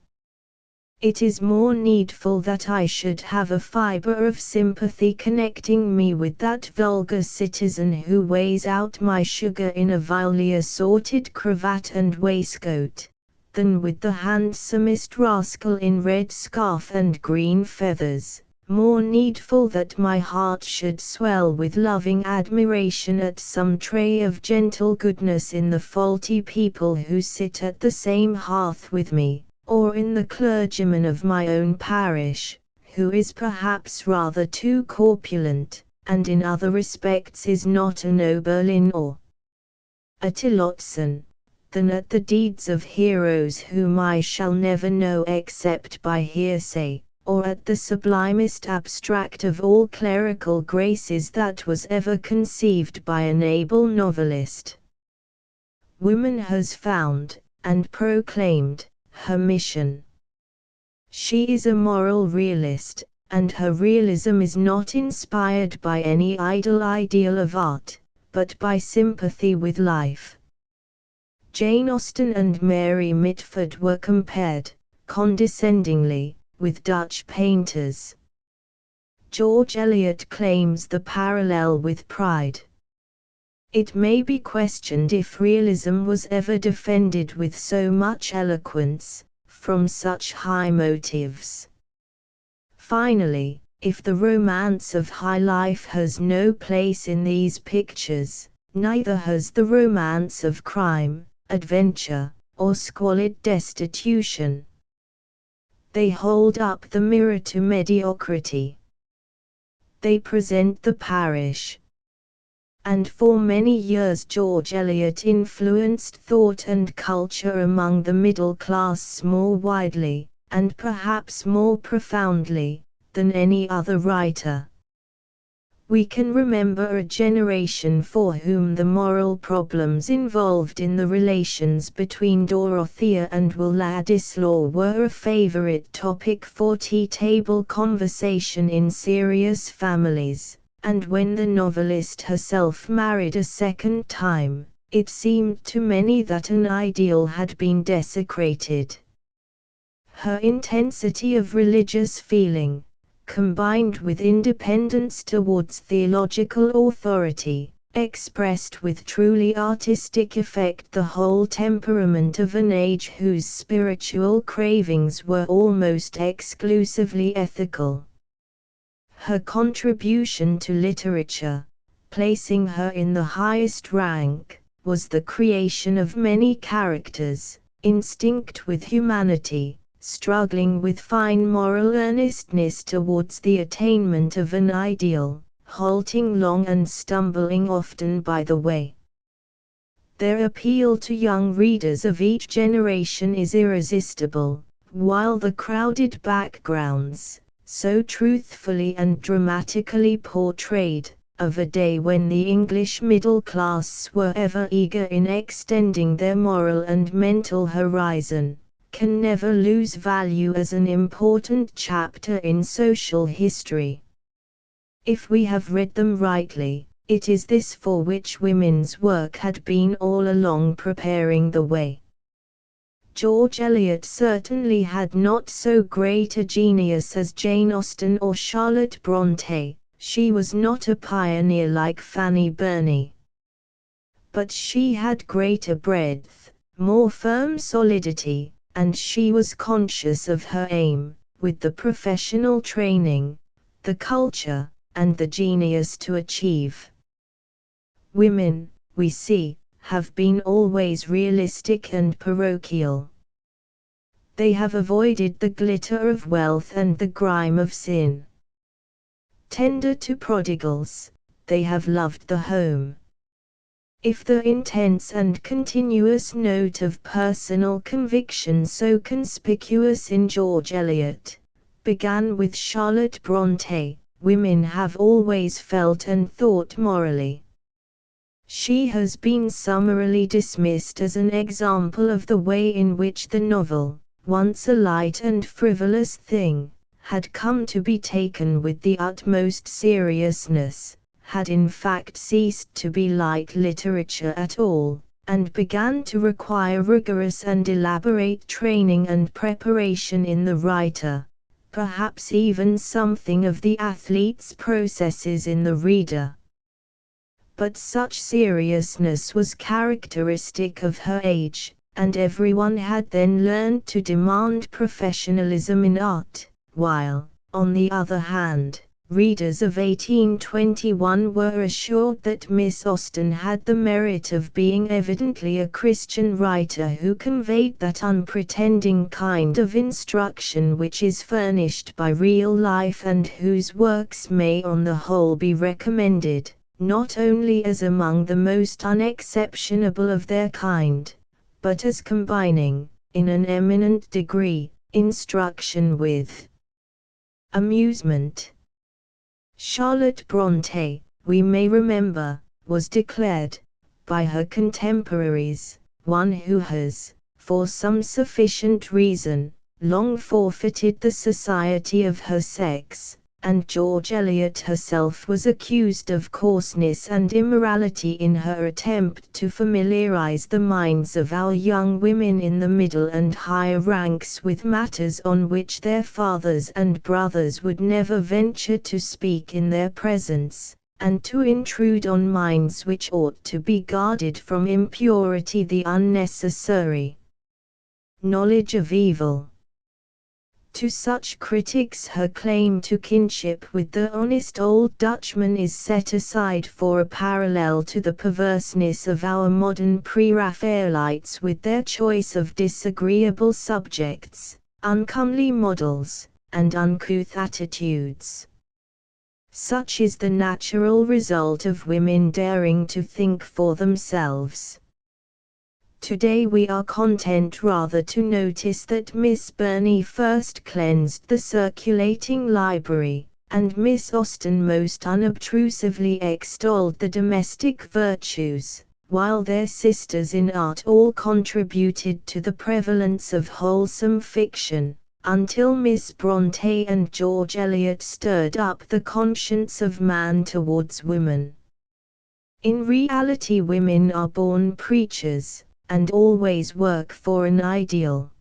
It is more needful that I should have a fibre of sympathy connecting me with that vulgar citizen who weighs out my sugar in a vilely assorted cravat and waistcoat, than with the handsomest rascal in red scarf and green feathers, more needful that my heart should swell with loving admiration at some trait of gentle goodness in the faulty people who sit at the same hearth with me, or in the clergyman of my own parish, who is perhaps rather too corpulent, and in other respects is not an Oberlin or a Tillotson, than at the deeds of heroes whom I shall never know except by hearsay, or at the sublimest abstract of all clerical graces that was ever conceived by an able novelist. Woman has found, and proclaimed, her mission. She is a moral realist, and her realism is not inspired by any idle ideal of art, but by sympathy with life. Jane Austen and Mary Mitford were compared, condescendingly, with Dutch painters. George Eliot claims the parallel with pride. It may be questioned if realism was ever defended with so much eloquence, from such high motives. Finally, if the romance of high life has no place in these pictures, neither has the romance of crime, adventure, or squalid destitution. They hold up the mirror to mediocrity. They present the parish. And for many years George Eliot influenced thought and culture among the middle class more widely, and perhaps more profoundly, than any other writer. We can remember a generation for whom the moral problems involved in the relations between Dorothea and Will Ladislaw were a favorite topic for tea-table conversation in serious families, and when the novelist herself married a second time, it seemed to many that an ideal had been desecrated. Her intensity of religious feeling, combined with independence towards theological authority, expressed with truly artistic effect the whole temperament of an age whose spiritual cravings were almost exclusively ethical. Her contribution to literature, placing her in the highest rank, was the creation of many characters, instinct with humanity, struggling with fine moral earnestness towards the attainment of an ideal, halting long and stumbling often by the way. Their appeal to young readers of each generation is irresistible, while the crowded backgrounds, so truthfully and dramatically portrayed, of a day when the English middle class were ever eager in extending their moral and mental horizon, can never lose value as an important chapter in social history. If we have read them rightly, it is this for which women's work had been all along preparing the way. George Eliot certainly had not so great a genius as Jane Austen or Charlotte Brontë. She was not a pioneer like Fanny Burney. But she had greater breadth, more firm solidity, and she was conscious of her aim, with the professional training, the culture, and the genius to achieve. Women, we see, have been always realistic and parochial. They have avoided the glitter of wealth and the grime of sin. Tender to prodigals, they have loved the home. If the intense and continuous note of personal conviction so conspicuous in George Eliot began with Charlotte Brontë, women have always felt and thought morally. She has been summarily dismissed as an example of the way in which the novel, once a light and frivolous thing, had come to be taken with the utmost seriousness, had in fact ceased to be light literature at all, and began to require rigorous and elaborate training and preparation in the writer, perhaps even something of the athlete's processes in the reader. But such seriousness was characteristic of her age, and everyone had then learned to demand professionalism in art, while, on the other hand, readers of 1821 were assured that Miss Austen had the merit of being evidently a Christian writer who conveyed that unpretending kind of instruction which is furnished by real life and whose works may on the whole be recommended, not only as among the most unexceptionable of their kind, but as combining, in an eminent degree, instruction with amusement. Charlotte Brontë, we may remember, was declared, by her contemporaries, one who has, for some sufficient reason, long forfeited the society of her sex, and George Eliot herself was accused of coarseness and immorality in her attempt to familiarize the minds of our young women in the middle and higher ranks with matters on which their fathers and brothers would never venture to speak in their presence, and to intrude on minds which ought to be guarded from impurity the unnecessary knowledge of evil. To such critics her claim to kinship with the honest old Dutchman is set aside for a parallel to the perverseness of our modern pre-Raphaelites with their choice of disagreeable subjects, uncomely models, and uncouth attitudes. Such is the natural result of women daring to think for themselves. Today we are content rather to notice that Miss Burney first cleansed the circulating library, and Miss Austen most unobtrusively extolled the domestic virtues, while their sisters in art all contributed to the prevalence of wholesome fiction, until Miss Brontë and George Eliot stirred up the conscience of man towards woman. In reality women are born preachers, and always work for an ideal.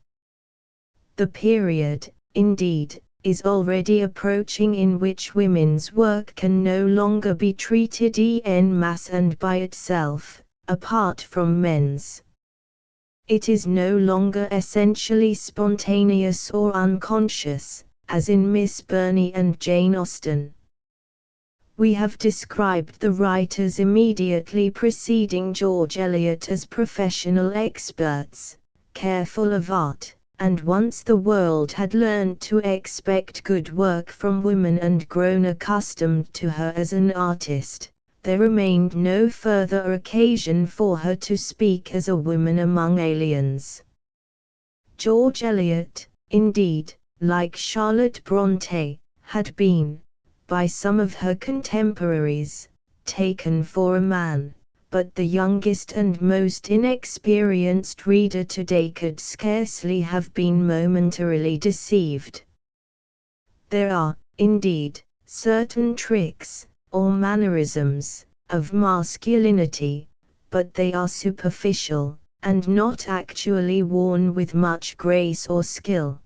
The period, indeed, is already approaching in which women's work can no longer be treated en masse and by itself, apart from men's. It is no longer essentially spontaneous or unconscious, as in Miss Burney and Jane Austen. We have described the writers immediately preceding George Eliot as professional experts, careful of art, and once the world had learned to expect good work from women and grown accustomed to her as an artist, there remained no further occasion for her to speak as a woman among aliens. George Eliot, indeed, like Charlotte Brontë, had been, by some of her contemporaries, taken for a man, but the youngest and most inexperienced reader today could scarcely have been momentarily deceived. There are, indeed, certain tricks, or mannerisms, of masculinity, but they are superficial, and not actually worn with much grace or skill.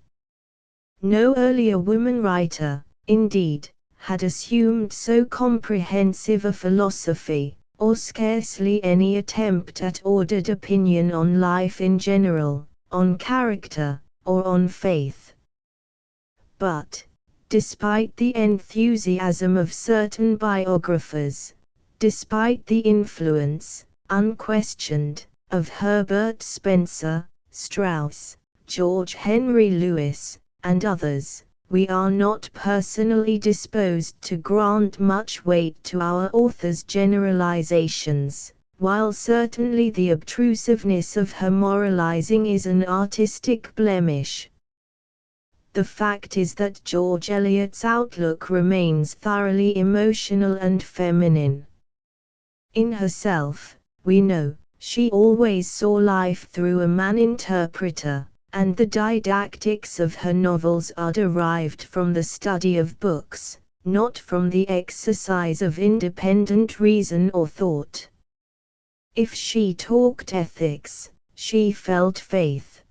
No earlier woman writer, indeed, had assumed so comprehensive a philosophy, or scarcely any attempt at ordered opinion on life in general, on character, or on faith. But, despite the enthusiasm of certain biographers, despite the influence, unquestioned, of Herbert Spencer, Strauss, George Henry Lewis, and others, we are not personally disposed to grant much weight to our author's generalizations, while certainly the obtrusiveness of her moralizing is an artistic blemish. The fact is that George Eliot's outlook remains thoroughly emotional and feminine. In herself, we know, she always saw life through a man-interpreter, and the didactics of her novels are derived from the study of books, not from the exercise of independent reason or thought. If she talked ethics, she felt faith.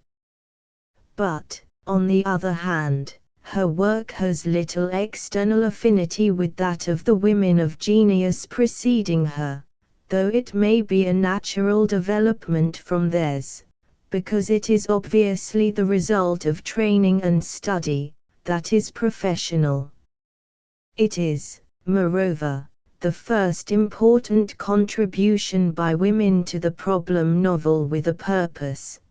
But, on the other hand, her work has little external affinity with that of the women of genius preceding her, though it may be a natural development from theirs, because it is obviously the result of training and study, that is professional. It is, moreover, the first important contribution by women to the problem novel with a purpose.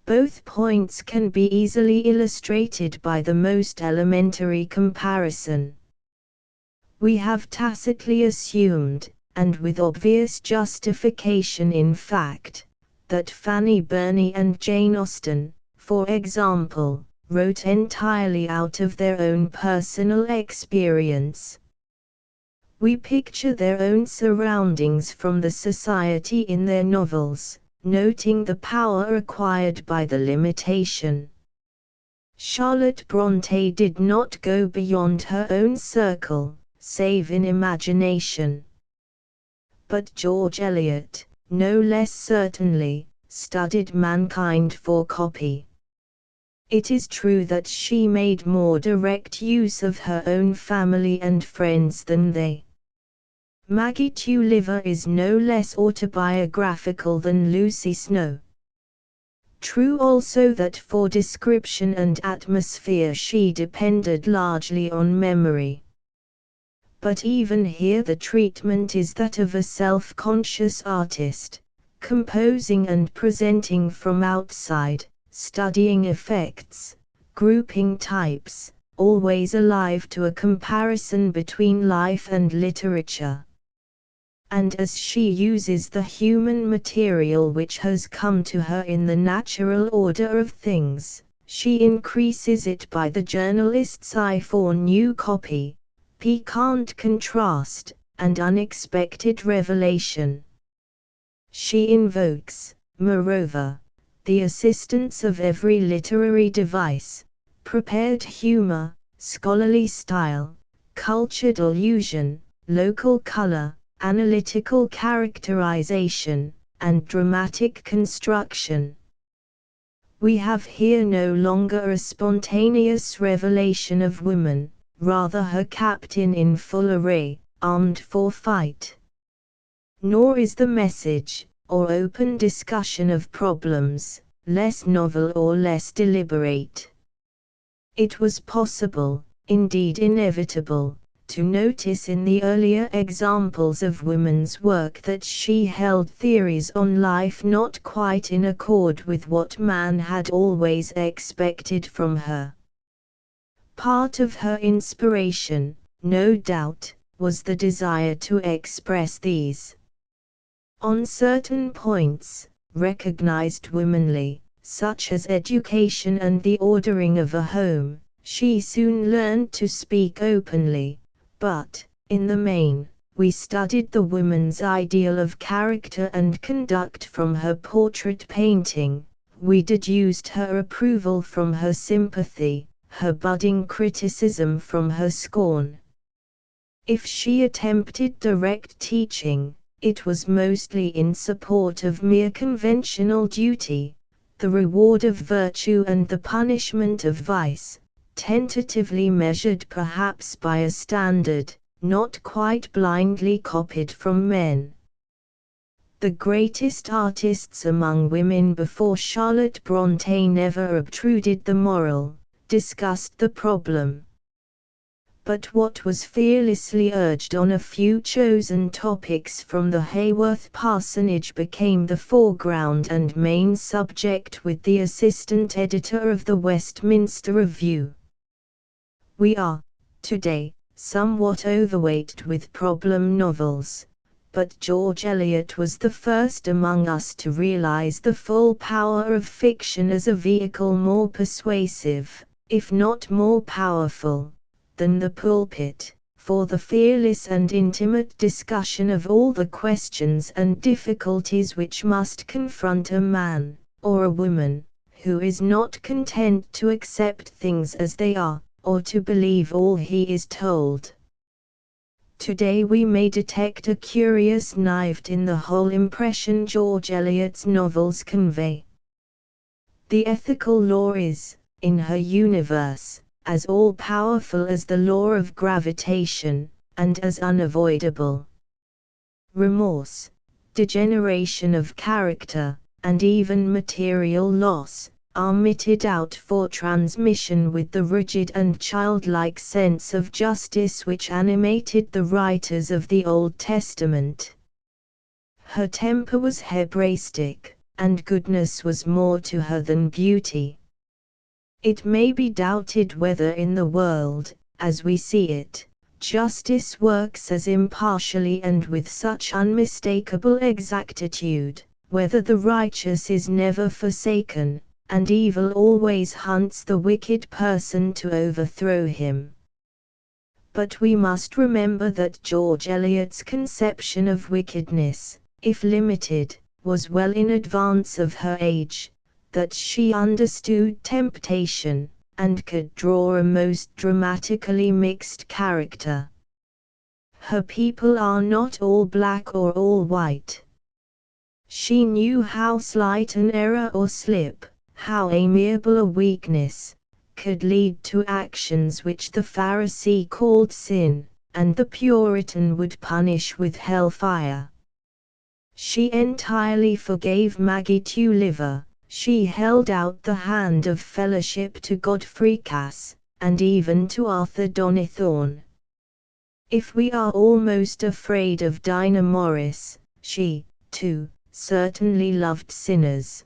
Both points can be easily illustrated by the most elementary comparison. We have tacitly assumed, and with obvious justification in fact, that Fanny Burney and Jane Austen, for example, wrote entirely out of their own personal experience. We picture their own surroundings from the society in their novels, noting the power acquired by the limitation. Charlotte Brontë did not go beyond her own circle, save in imagination. But George Eliot, no less certainly, studied mankind for copy. It is true that she made more direct use of her own family and friends than they. Maggie Tulliver is no less autobiographical than Lucy Snow. True also that for description and atmosphere she depended largely on memory. But even here the treatment is that of a self-conscious artist, composing and presenting from outside, studying effects, grouping types, always alive to a comparison between life and literature. And as she uses the human material which has come to her in the natural order of things, she increases it by the journalist's eye for new copy, piquant contrast, and unexpected revelation. She invokes, moreover, the assistance of every literary device, prepared humor, scholarly style, cultured allusion, local color, analytical characterization, and dramatic construction. We have here no longer a spontaneous revelation of woman, rather her captain in full array, armed for fight. Nor is the message, or open discussion of problems, less novel or less deliberate. It was possible, indeed inevitable, to notice in the earlier examples of women's work that she held theories on life not quite in accord with what man had always expected from her. Part of her inspiration, no doubt, was the desire to express these, on certain points, recognized womanly, such as education and the ordering of a home. She soon learned to speak openly, but, in the main, we studied the woman's ideal of character and conduct from her portrait painting, we deduced her approval from her sympathy, her budding criticism from her scorn. If she attempted direct teaching, it was mostly in support of mere conventional duty, the reward of virtue and the punishment of vice, tentatively measured perhaps by a standard, not quite blindly copied from men. The greatest artists among women before Charlotte Brontë never obtruded the moral, discussed the problem. But what was fearlessly urged on a few chosen topics from the Haworth parsonage became the foreground and main subject with the assistant editor of the Westminster Review. We are, today, somewhat overweight with problem novels, but George Eliot was the first among us to realize the full power of fiction as a vehicle more persuasive, if not more powerful, than the pulpit, for the fearless and intimate discussion of all the questions and difficulties which must confront a man, or a woman, who is not content to accept things as they are, or to believe all he is told. Today we may detect a curious knife in the whole impression George Eliot's novels convey. The ethical law is, in her universe, as all-powerful as the law of gravitation, and as unavoidable. Remorse, degeneration of character, and even material loss, are meted out for transmission with the rigid and childlike sense of justice which animated the writers of the Old Testament. Her temper was Hebraistic, and goodness was more to her than beauty. It may be doubted whether in the world, as we see it, justice works as impartially and with such unmistakable exactitude, whether the righteous is never forsaken, and evil always hunts the wicked person to overthrow him. But we must remember that George Eliot's conception of wickedness, if limited, was well in advance of her age, that she understood temptation, and could draw a most dramatically mixed character. Her people are not all black or all white. She knew how slight an error or slip, how amiable a weakness, could lead to actions which the Pharisee called sin, and the Puritan would punish with hellfire. She entirely forgave Maggie Tulliver, she held out the hand of fellowship to Godfrey Cass, and even to Arthur Donnithorne. If we are almost afraid of Dinah Morris, she, too, certainly loved sinners.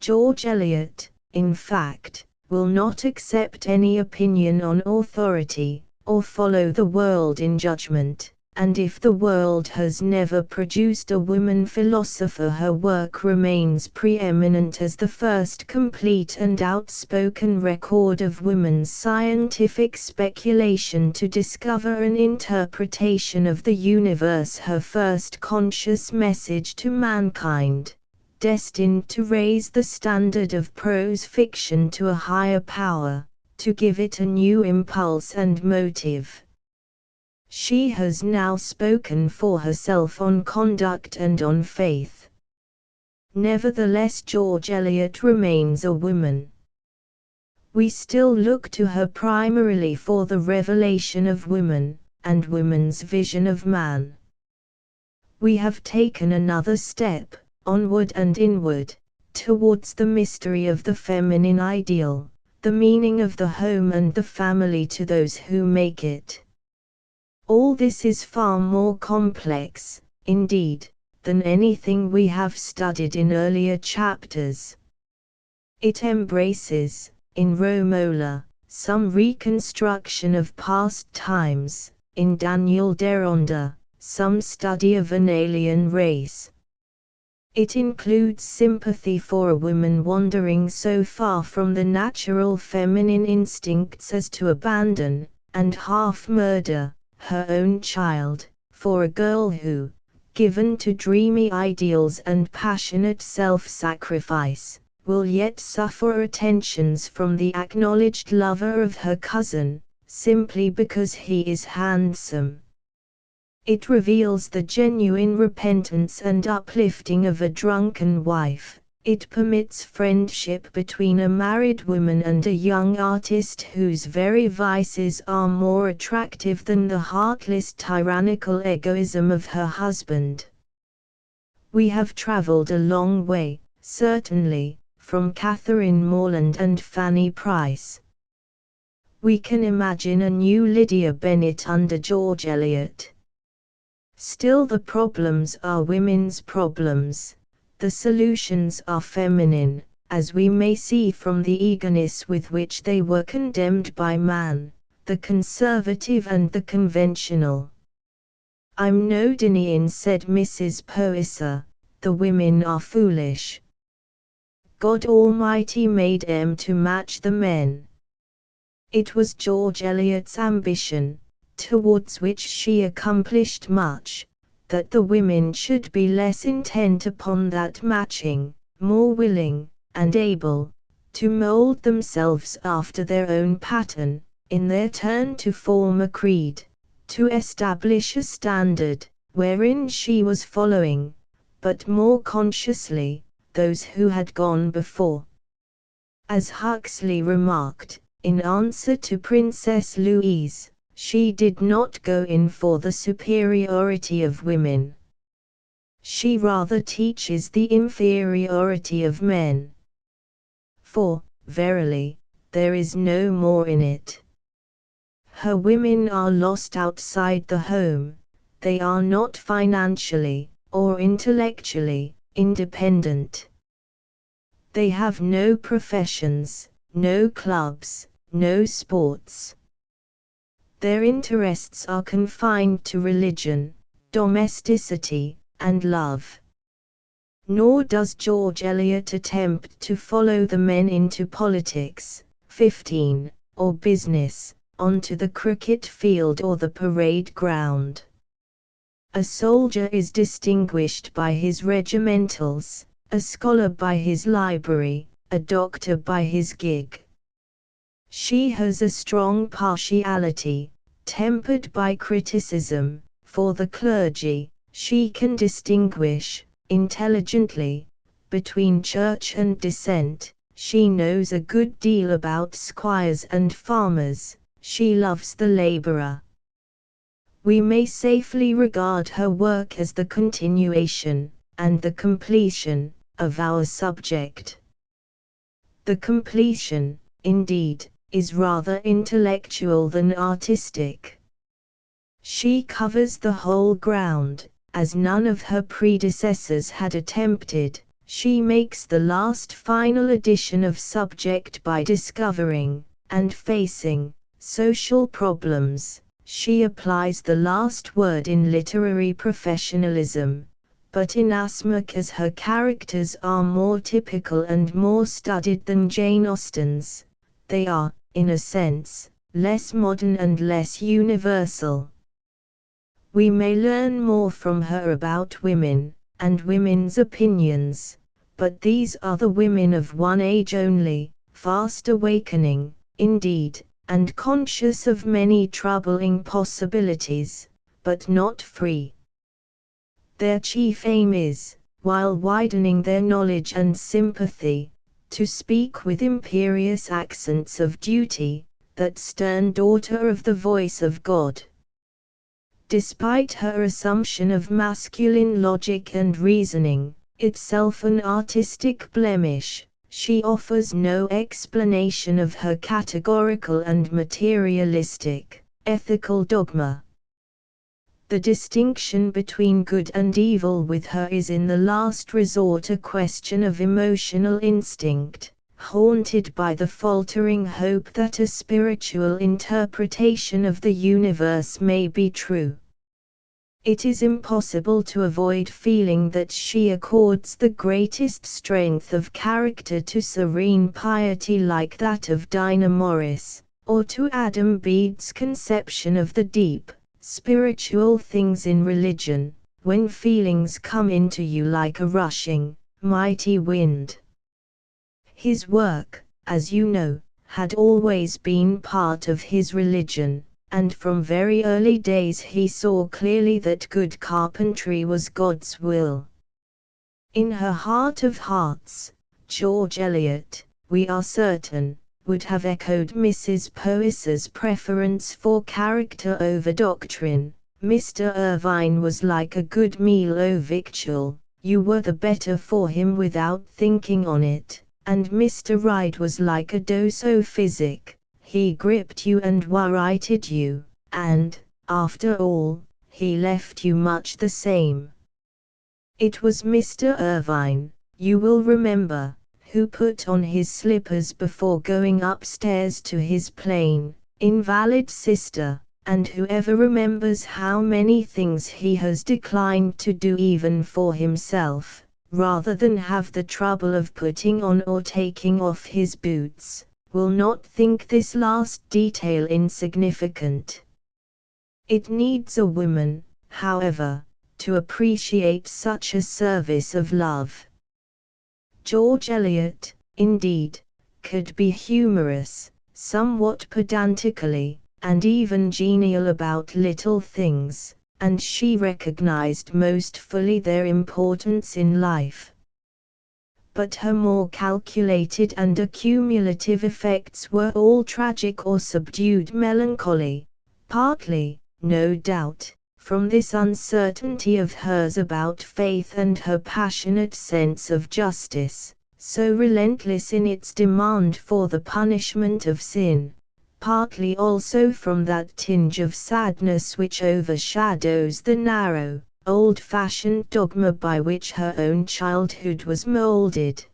George Eliot, in fact, will not accept any opinion on authority, or follow the world in judgment, and if the world has never produced a woman philosopher, her work remains preeminent as the first complete and outspoken record of women's scientific speculation to discover an interpretation of the universe, her first conscious message to mankind, destined to raise the standard of prose fiction to a higher power, to give it a new impulse and motive. She has now spoken for herself on conduct and on faith. Nevertheless, George Eliot remains a woman. We still look to her primarily for the revelation of woman, and woman's vision of man. We have taken another step, onward and inward, towards the mystery of the feminine ideal, the meaning of the home and the family to those who make it. All this is far more complex, indeed, than anything we have studied in earlier chapters. It embraces, in Romola, some reconstruction of past times, in Daniel Deronda, some study of an alien race. It includes sympathy for a woman wandering so far from the natural feminine instincts as to abandon, and half murder, her own child, for a girl who, given to dreamy ideals and passionate self-sacrifice, will yet suffer attentions from the acknowledged lover of her cousin, simply because he is handsome. It reveals the genuine repentance and uplifting of a drunken wife. It permits friendship between a married woman and a young artist whose very vices are more attractive than the heartless tyrannical egoism of her husband. We have traveled a long way, certainly, from Catherine Morland and Fanny Price. We can imagine a new Lydia Bennet under George Eliot. Still, the problems are women's problems. The solutions are feminine, as we may see from the eagerness with which they were condemned by man, the conservative and the conventional. "I'm no Denian," said Mrs. Poyser, "the women are foolish. God Almighty made 'em to match the men." It was George Eliot's ambition, towards which she accomplished much, that the women should be less intent upon that matching, more willing, and able, to mold themselves after their own pattern, in their turn to form a creed, to establish a standard, wherein she was following, but more consciously, those who had gone before. As Huxley remarked, in answer to Princess Louise, she did not go in for the superiority of women. She rather teaches the inferiority of men. For, verily, there is no more in it. Her women are lost outside the home, they are not financially, or intellectually, independent. They have no professions, no clubs, no sports. Their interests are confined to religion, domesticity, and love. Nor does George Eliot attempt to follow the men into politics, 15, or business, onto the cricket field or the parade ground. A soldier is distinguished by his regimentals, a scholar by his library, a doctor by his gig. She has a strong partiality, tempered by criticism, for the clergy. She can distinguish, intelligently, between church and dissent. She knows a good deal about squires and farmers. She loves the laborer. We may safely regard her work as the continuation, and the completion, of our subject. The completion, indeed, is rather intellectual than artistic. She covers the whole ground, as none of her predecessors had attempted. She makes the last final addition of subject by discovering, and facing, social problems. She applies the last word in literary professionalism, but inasmuch as her characters are more typical and more studied than Jane Austen's, they are, in a sense, less modern and less universal. We may learn more from her about women, and women's opinions, but these are the women of one age only, fast awakening, indeed, and conscious of many troubling possibilities, but not free. Their chief aim is, while widening their knowledge and sympathy, to speak with imperious accents of duty, that stern daughter of the voice of God. Despite her assumption of masculine logic and reasoning, itself an artistic blemish, she offers no explanation of her categorical and materialistic, ethical dogma. The distinction between good and evil with her is in the last resort a question of emotional instinct, haunted by the faltering hope that a spiritual interpretation of the universe may be true. It is impossible to avoid feeling that she accords the greatest strength of character to serene piety like that of Dinah Morris, or to Adam Bede's conception of the deep, spiritual things in religion, when feelings come into you like a rushing, mighty wind. His work, as you know, had always been part of his religion, and from very early days he saw clearly that good carpentry was God's will. In her heart of hearts, George Eliot, we are certain, would have echoed Mrs. Poyser's preference for character over doctrine. Mr. Irvine was like a good meal o' victual, you were the better for him without thinking on it, and Mr. Wright was like a dose o' physic, he gripped you and worrited you, and, after all, he left you much the same. It was Mr. Irvine, you will remember, who put on his slippers before going upstairs to his plain, invalid sister, and whoever remembers how many things he has declined to do even for himself, rather than have the trouble of putting on or taking off his boots, will not think this last detail insignificant. It needs a woman, however, to appreciate such a service of love. George Eliot, indeed, could be humorous, somewhat pedantically, and even genial about little things, and she recognized most fully their importance in life. But her more calculated and accumulative effects were all tragic or subdued melancholy, partly, no doubt, from this uncertainty of hers about faith and her passionate sense of justice, so relentless in its demand for the punishment of sin, partly also from that tinge of sadness which overshadows the narrow, old-fashioned dogma by which her own childhood was molded.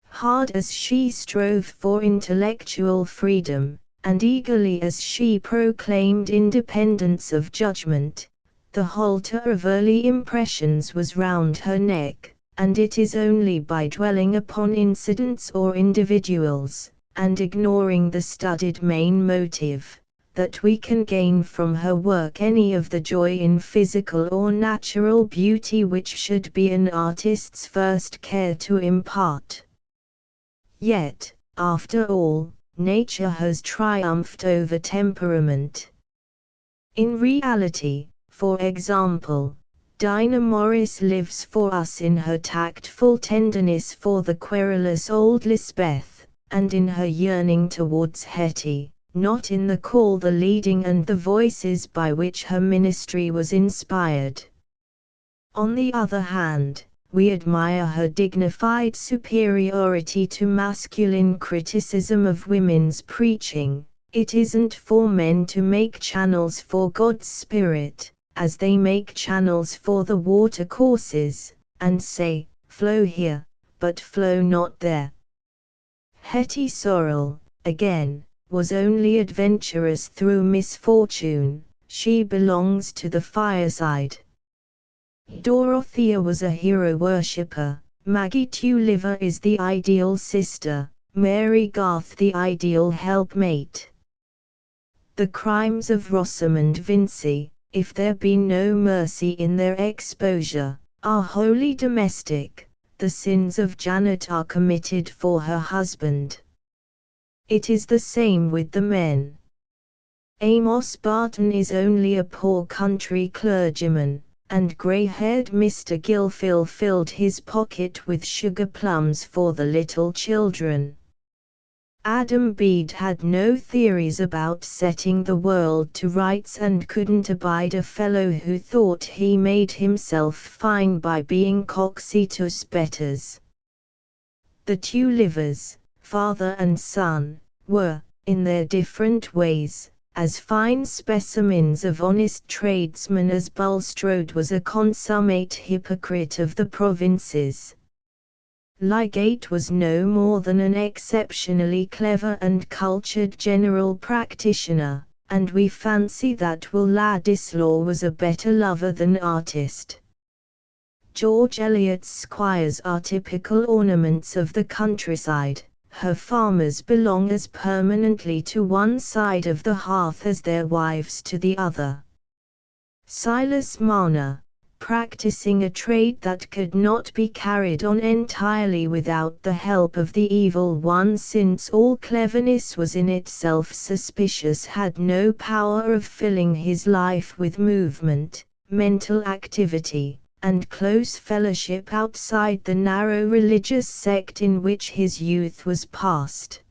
Hard as she strove for intellectual freedom, and eagerly as she proclaimed independence of judgment, the halter of early impressions was round her neck, and it is only by dwelling upon incidents or individuals, and ignoring the studied main motive, that we can gain from her work any of the joy in physical or natural beauty which should be an artist's first care to impart. Yet, after all, nature has triumphed over temperament. In reality, for example, Dinah Morris lives for us in her tactful tenderness for the querulous old Lisbeth, and in her yearning towards Hetty, not in the call, the leading and the voices by which her ministry was inspired. On the other hand, we admire her dignified superiority to masculine criticism of women's preaching. It isn't for men to make channels for God's Spirit, as they make channels for the watercourses, and say, flow here, but flow not there. Hetty Sorrel, again, was only adventurous through misfortune. She belongs to the fireside. Dorothea was a hero worshipper. Maggie Tulliver is the ideal sister, Mary Garth the ideal helpmate. The crimes of Rosamond Vincy, if there be no mercy in their exposure, are wholly domestic. The sins of Janet are committed for her husband. It is the same with the men. Amos Barton is only a poor country clergyman, and grey-haired Mr. Gilfil filled his pocket with sugar plums for the little children. Adam Bede had no theories about setting the world to rights and couldn't abide a fellow who thought he made himself fine by being Coxitus betters. The Tullivers, father and son, were, in their different ways, as fine specimens of honest tradesmen as Bulstrode was a consummate hypocrite of the provinces. Lygate was no more than an exceptionally clever and cultured general practitioner, and we fancy that Will Ladislaw was a better lover than artist. George Eliot's squires are typical ornaments of the countryside. Her farmers belong as permanently to one side of the hearth as their wives to the other. Silas Marner, practicing a trade that could not be carried on entirely without the help of the evil one, since all cleverness was in itself suspicious, had no power of filling his life with movement, mental activity, and close fellowship outside the narrow religious sect in which his youth was passed.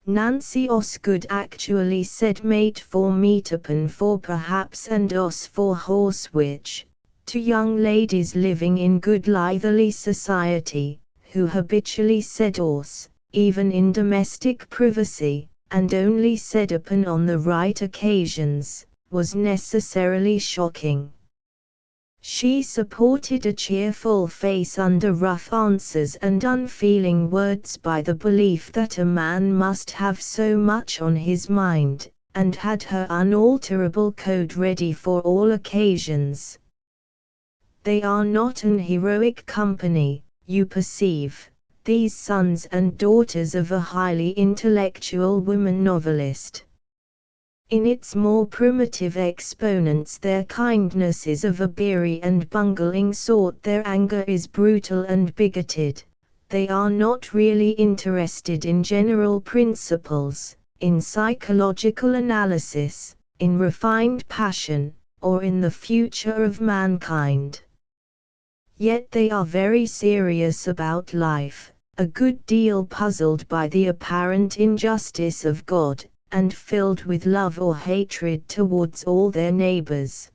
Nancy Osgood actually said mate for meatapon for perhaps and os for horsewhich, to young ladies living in good litherly society, who habitually said os, even in domestic privacy, and only said upon on the right occasions, was necessarily shocking. She supported a cheerful face under rough answers and unfeeling words by the belief that a man must have so much on his mind, and had her unalterable code ready for all occasions. They are not an heroic company, you perceive, these sons and daughters of a highly intellectual woman novelist. In its more primitive exponents their kindness is of a beery and bungling sort, their anger is brutal and bigoted. They are not really interested in general principles, in psychological analysis, in refined passion, or in the future of mankind. Yet they are very serious about life, a good deal puzzled by the apparent injustice of God, and filled with love or hatred towards all their neighbors.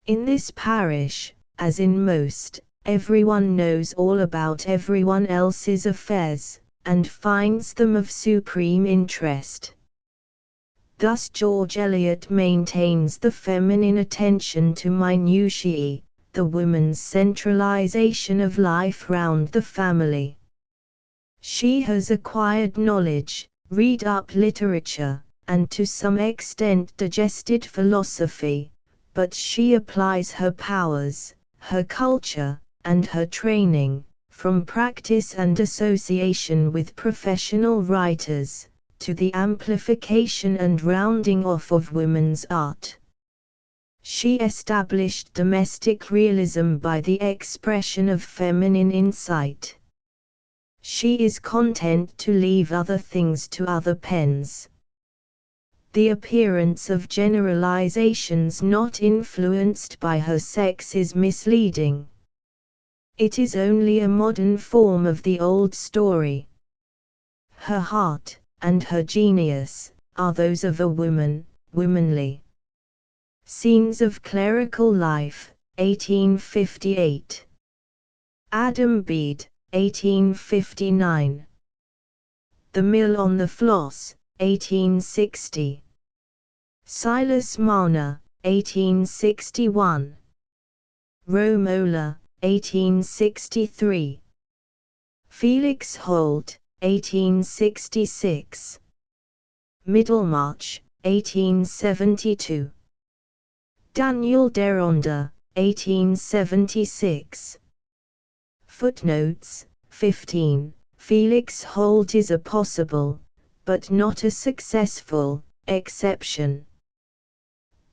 In this parish, as in most, everyone knows all about everyone else's affairs, and finds them of supreme interest. Thus George Eliot maintains the feminine attention to minutiae, the woman's centralization of life round the family. She has acquired knowledge, read up literature, and to some extent digested philosophy, but she applies her powers, her culture, and her training, from practice and association with professional writers, to the amplification and rounding off of women's art. She established domestic realism by the expression of feminine insight. She is content to leave other things to other pens. The appearance of generalizations not influenced by her sex is misleading. It is only a modern form of the old story. Her heart, and her genius, are those of a woman, womanly. Scenes of Clerical Life, 1858. Adam Bede, 1859. The Mill on the Floss, 1860. Silas Marner, 1861. Romola, 1863. Felix Holt, 1866. Middlemarch, 1872. Daniel Deronda, 1876. Footnotes, 15. Felix Holt is a possible, but not a successful, exception.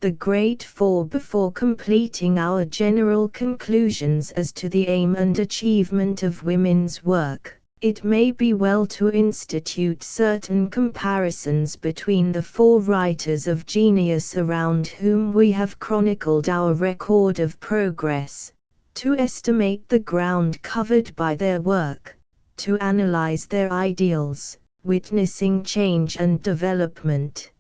The Great Four. Before completing our general conclusions as to the aim and achievement of women's work, it may be well to institute certain comparisons between the four writers of genius around whom we have chronicled our record of progress, to estimate the ground covered by their work, to analyze their ideals, witnessing change and development.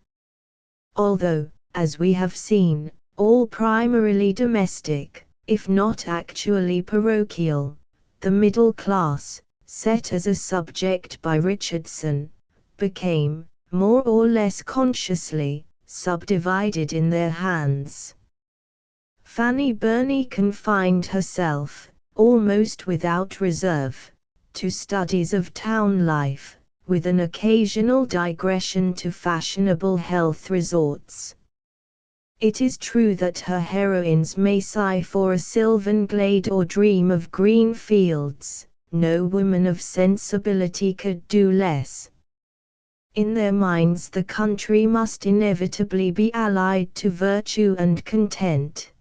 Although, as we have seen, all primarily domestic, if not actually parochial, the middle class, set as a subject by Richardson, became, more or less consciously, subdivided in their hands. Fanny Burney confined herself, almost without reserve, to studies of town life, with an occasional digression to fashionable health resorts. It is true that her heroines may sigh for a sylvan glade or dream of green fields. No woman of sensibility could do less. In their minds the country must inevitably be allied to virtue and content.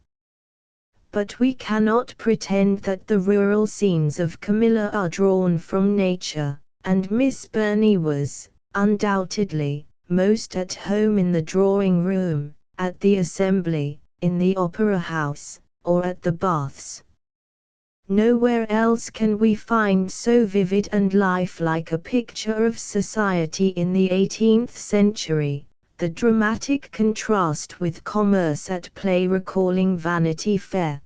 But we cannot pretend that the rural scenes of Camilla are drawn from nature, and Miss Burney was, undoubtedly, most at home in the drawing room, at the assembly, in the opera house, or at the baths. Nowhere else can we find so vivid and lifelike a picture of society in the 18th century, the dramatic contrast with commerce at play recalling Vanity Fair.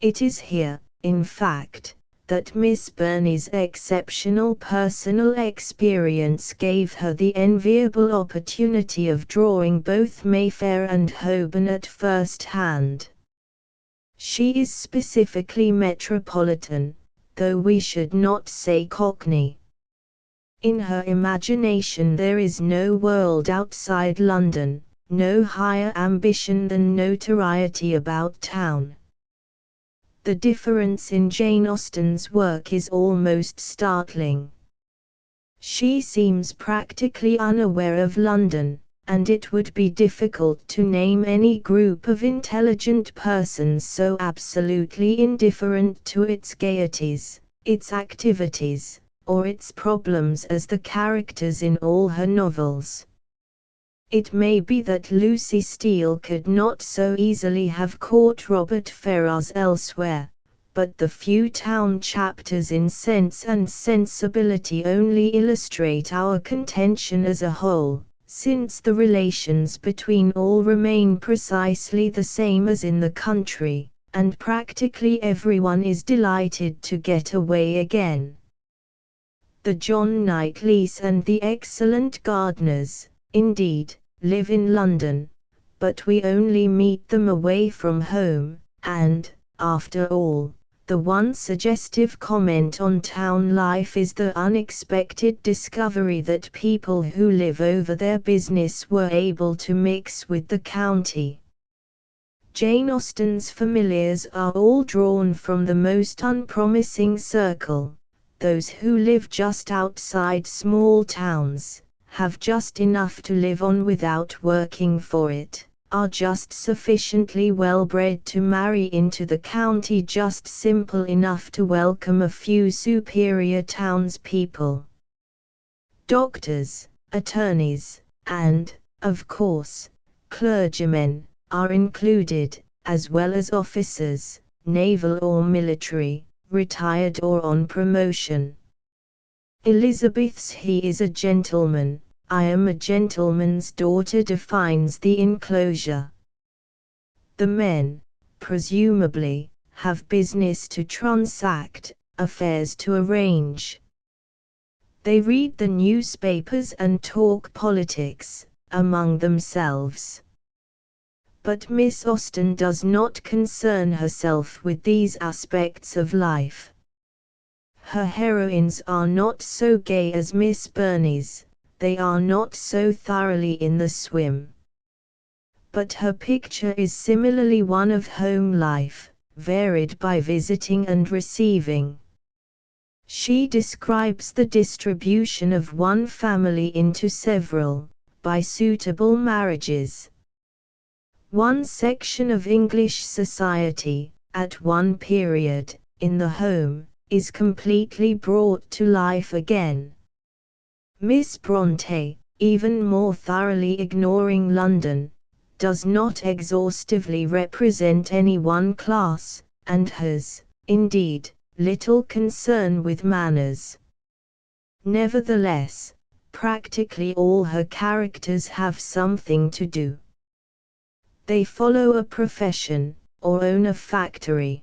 It is here, in fact, that Miss Burney's exceptional personal experience gave her the enviable opportunity of drawing both Mayfair and Holborn at first hand. She is specifically metropolitan, though we should not say Cockney. In her imagination there is no world outside London, no higher ambition than notoriety about town. The difference in Jane Austen's work is almost startling. She seems practically unaware of London, and it would be difficult to name any group of intelligent persons so absolutely indifferent to its gaieties, its activities, or its problems as the characters in all her novels. It may be that Lucy Steele could not so easily have caught Robert Ferrars elsewhere, but the few town chapters in Sense and Sensibility only illustrate our contention as a whole, since the relations between all remain precisely the same as in the country, and practically everyone is delighted to get away again. The John Knightleys and the excellent Gardners, indeed, live in London, but we only meet them away from home, and, after all, the one suggestive comment on town life is the unexpected discovery that people who live over their business were able to mix with the county. Jane Austen's familiars are all drawn from the most unpromising circle, those who live just outside small towns, have just enough to live on without working for it, are just sufficiently well-bred to marry into the county, just simple enough to welcome a few superior townspeople. Doctors, attorneys, and, of course, clergymen, are included, as well as officers, naval or military, retired or on promotion. Elizabeth's "he is a gentleman" "I am a gentleman's daughter" defines the enclosure. The men, presumably, have business to transact, affairs to arrange. They read the newspapers and talk politics among themselves. But Miss Austen does not concern herself with these aspects of life. Her heroines are not so gay as Miss Burney's, they are not so thoroughly in the swim. But her picture is similarly one of home life, varied by visiting and receiving. She describes the distribution of one family into several, by suitable marriages. One section of English society, at one period, in the home, is completely brought to life again. Miss Brontë, even more thoroughly ignoring London, does not exhaustively represent any one class, and has, indeed, little concern with manners. Nevertheless, practically all her characters have something to do. They follow a profession, or own a factory.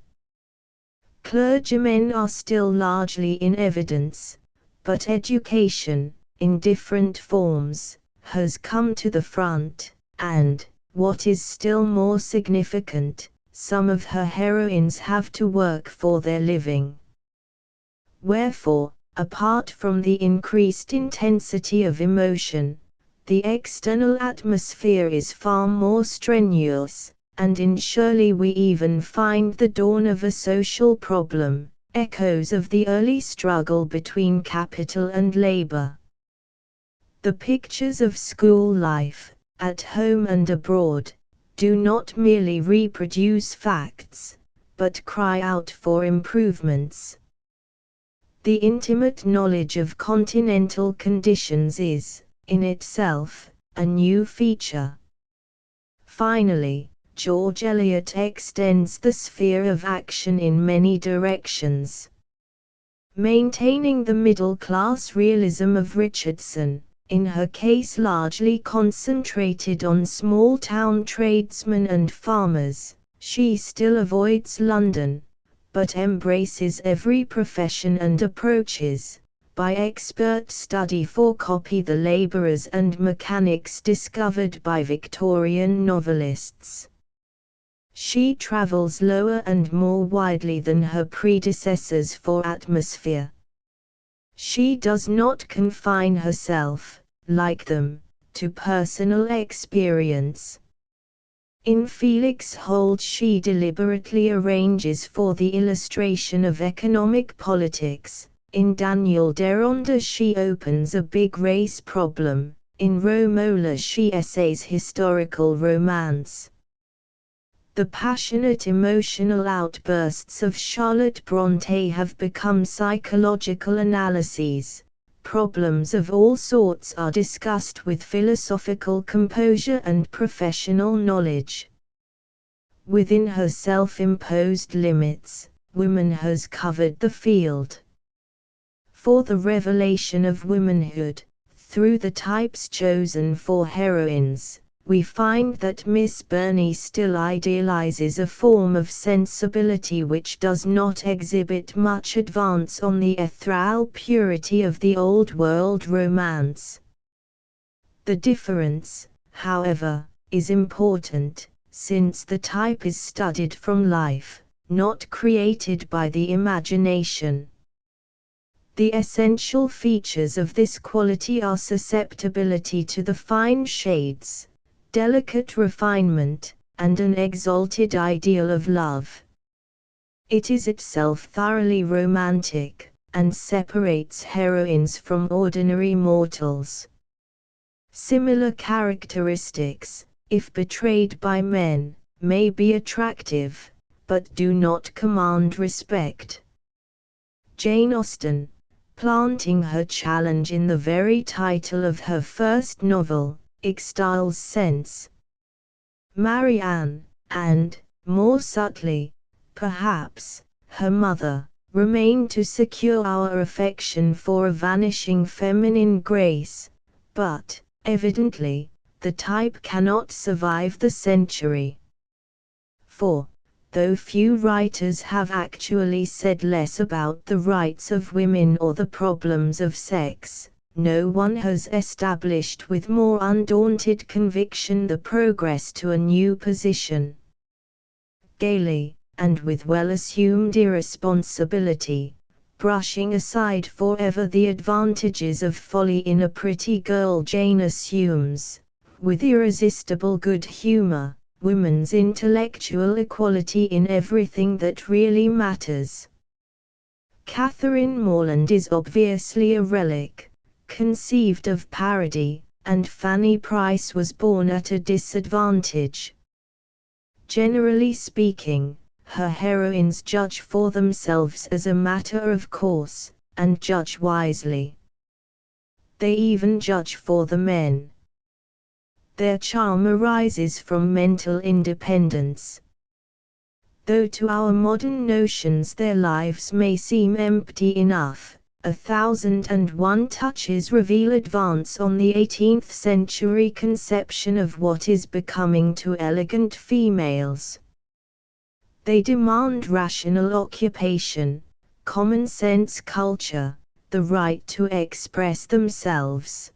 Clergymen are still largely in evidence, but education, in different forms, has come to the front, and, what is still more significant, some of her heroines have to work for their living. Wherefore, apart from the increased intensity of emotion, the external atmosphere is far more strenuous, and in Shirley we even find the dawn of a social problem, echoes of the early struggle between capital and labor. The pictures of school life, at home and abroad, do not merely reproduce facts, but cry out for improvements. The intimate knowledge of continental conditions is, in itself, a new feature. Finally, George Eliot extends the sphere of action in many directions. Maintaining the middle-class realism of Richardson, in her case largely concentrated on small-town tradesmen and farmers, she still avoids London, but embraces every profession and approaches, by expert study for copy, the labourers and mechanics discovered by Victorian novelists. She travels lower and more widely than her predecessors for atmosphere. She does not confine herself, like them, to personal experience. In Felix Holt she deliberately arranges for the illustration of economic politics, in Daniel Deronda she opens a big race problem, in Romola she essays historical romance. The passionate emotional outbursts of Charlotte Brontë have become psychological analyses. Problems of all sorts are discussed with philosophical composure and professional knowledge. Within her self-imposed limits, woman has covered the field. For the revelation of womanhood, through the types chosen for heroines, we find that Miss Burney still idealizes a form of sensibility which does not exhibit much advance on the ethereal purity of the old world romance. The difference, however, is important, since the type is studied from life, not created by the imagination. The essential features of this quality are susceptibility to the fine shades, delicate refinement, and an exalted ideal of love. It is itself thoroughly romantic, and separates heroines from ordinary mortals. Similar characteristics, if betrayed by men, may be attractive, but do not command respect. Jane Austen, planting her challenge in the very title of her first novel, exiles sense. Marianne, and, more subtly, perhaps, her mother, remain to secure our affection for a vanishing feminine grace, but, evidently, the type cannot survive the century. For, though few writers have actually said less about the rights of women or the problems of sex, no one has established with more undaunted conviction the progress to a new position. Gaily, and with well-assumed irresponsibility, brushing aside forever the advantages of folly in a pretty girl, Jane assumes, with irresistible good humor, women's intellectual equality in everything that really matters. Catherine Morland is obviously a relic, conceived of parody, and Fanny Price was born at a disadvantage. Generally speaking, her heroines judge for themselves as a matter of course, and judge wisely. They even judge for the men. Their charm arises from mental independence. Though to our modern notions their lives may seem empty enough, 1001 touches reveal advance on the 18th century conception of what is becoming to elegant females. They demand rational occupation, common sense culture, the right to express themselves.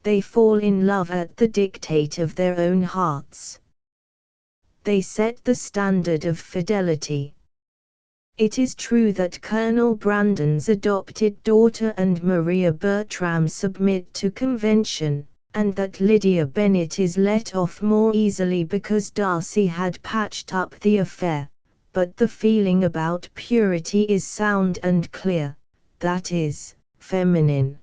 They fall in love at the dictate of their own hearts. They set the standard of fidelity. It is true that Colonel Brandon's adopted daughter and Maria Bertram submit to convention, and that Lydia Bennet is let off more easily because Darcy had patched up the affair, but the feeling about purity is sound and clear, that is, feminine.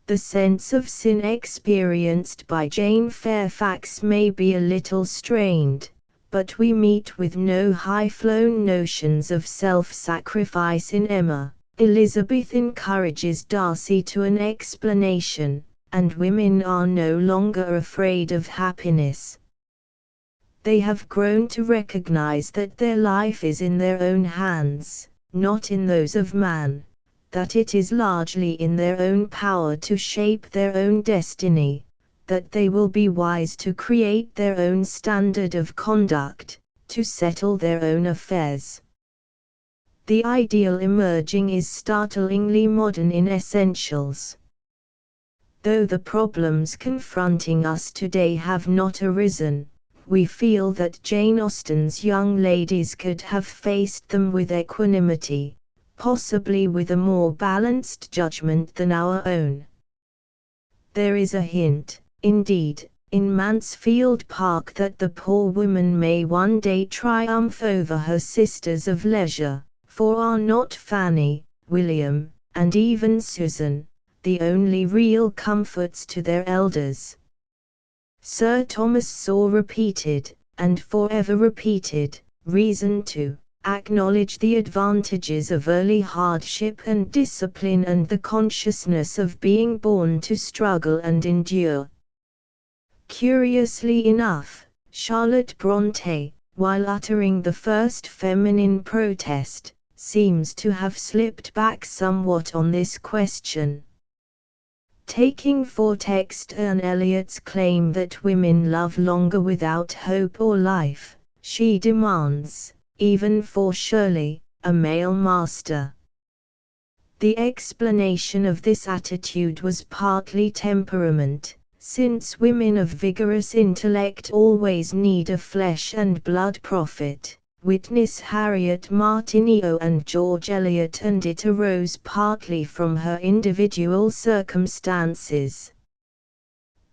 The sense of sin experienced by Jane Fairfax may be a little strained, but we meet with no high-flown notions of self-sacrifice in Emma. Elizabeth encourages Darcy to an explanation, and women are no longer afraid of happiness. They have grown to recognize that their life is in their own hands, not in those of man, that it is largely in their own power to shape their own destiny, that they will be wise to create their own standard of conduct, to settle their own affairs. The ideal emerging is startlingly modern in essentials. Though the problems confronting us today have not arisen, we feel that Jane Austen's young ladies could have faced them with equanimity, possibly with a more balanced judgment than our own. There is a hint, indeed, in Mansfield Park that the poor woman may one day triumph over her sisters of leisure, for are not Fanny, William, and even Susan, the only real comforts to their elders? Sir Thomas saw repeated, and forever repeated, reason to acknowledge the advantages of early hardship and discipline and the consciousness of being born to struggle and endure. Curiously enough, Charlotte Brontë, while uttering the first feminine protest, seems to have slipped back somewhat on this question. Taking for text Anne Elliot's claim that women love longer without hope or life, she demands, even for Shirley, a male master. The explanation of this attitude was partly temperament, since women of vigorous intellect always need a flesh and blood prophet, witness Harriet Martineau and George Eliot, and it arose partly from her individual circumstances.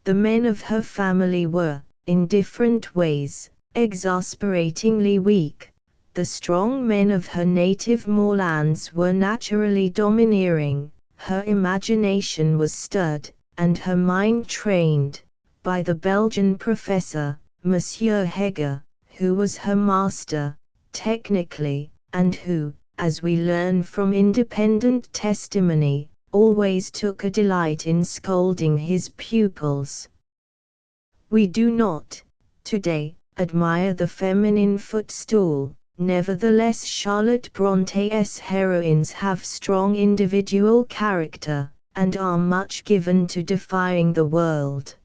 The men of her family were, in different ways, exasperatingly weak. The strong men of her native moorlands were naturally domineering, her imagination was stirred, and her mind trained, by the Belgian professor, Monsieur Heger, who was her master, technically, and who, as we learn from independent testimony, always took a delight in scolding his pupils. We do not, today, admire the feminine footstool. Nevertheless, Charlotte Bronte's heroines have strong individual character, and are much given to defying the world.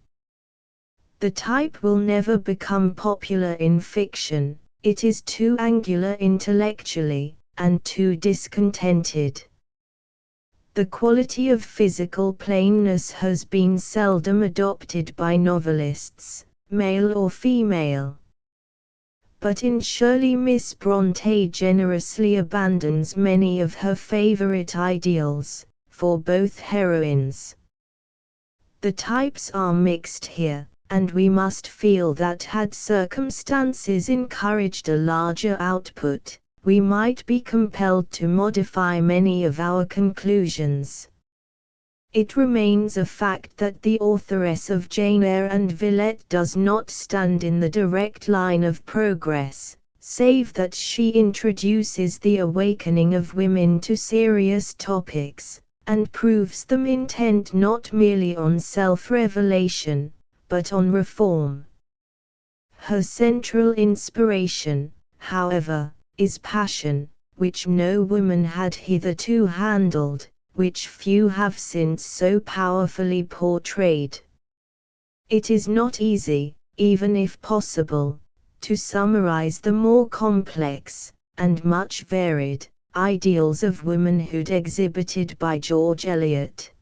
The type will never become popular in fiction, it is too angular intellectually, and too discontented. The quality of physical plainness has been seldom adopted by novelists, male or female. But in Shirley, Miss Brontë generously abandons many of her favorite ideals, for both heroines. The types are mixed here, and we must feel that had circumstances encouraged a larger output, we might be compelled to modify many of our conclusions. It remains a fact that the authoress of Jane Eyre and Villette does not stand in the direct line of progress, save that she introduces the awakening of women to serious topics, and proves them intent not merely on self-revelation, but on reform. Her central inspiration, however, is passion, which no woman had hitherto handled, which few have since so powerfully portrayed. It is not easy, even if possible, to summarize the more complex, and much varied, ideals of womanhood exhibited by George Eliot.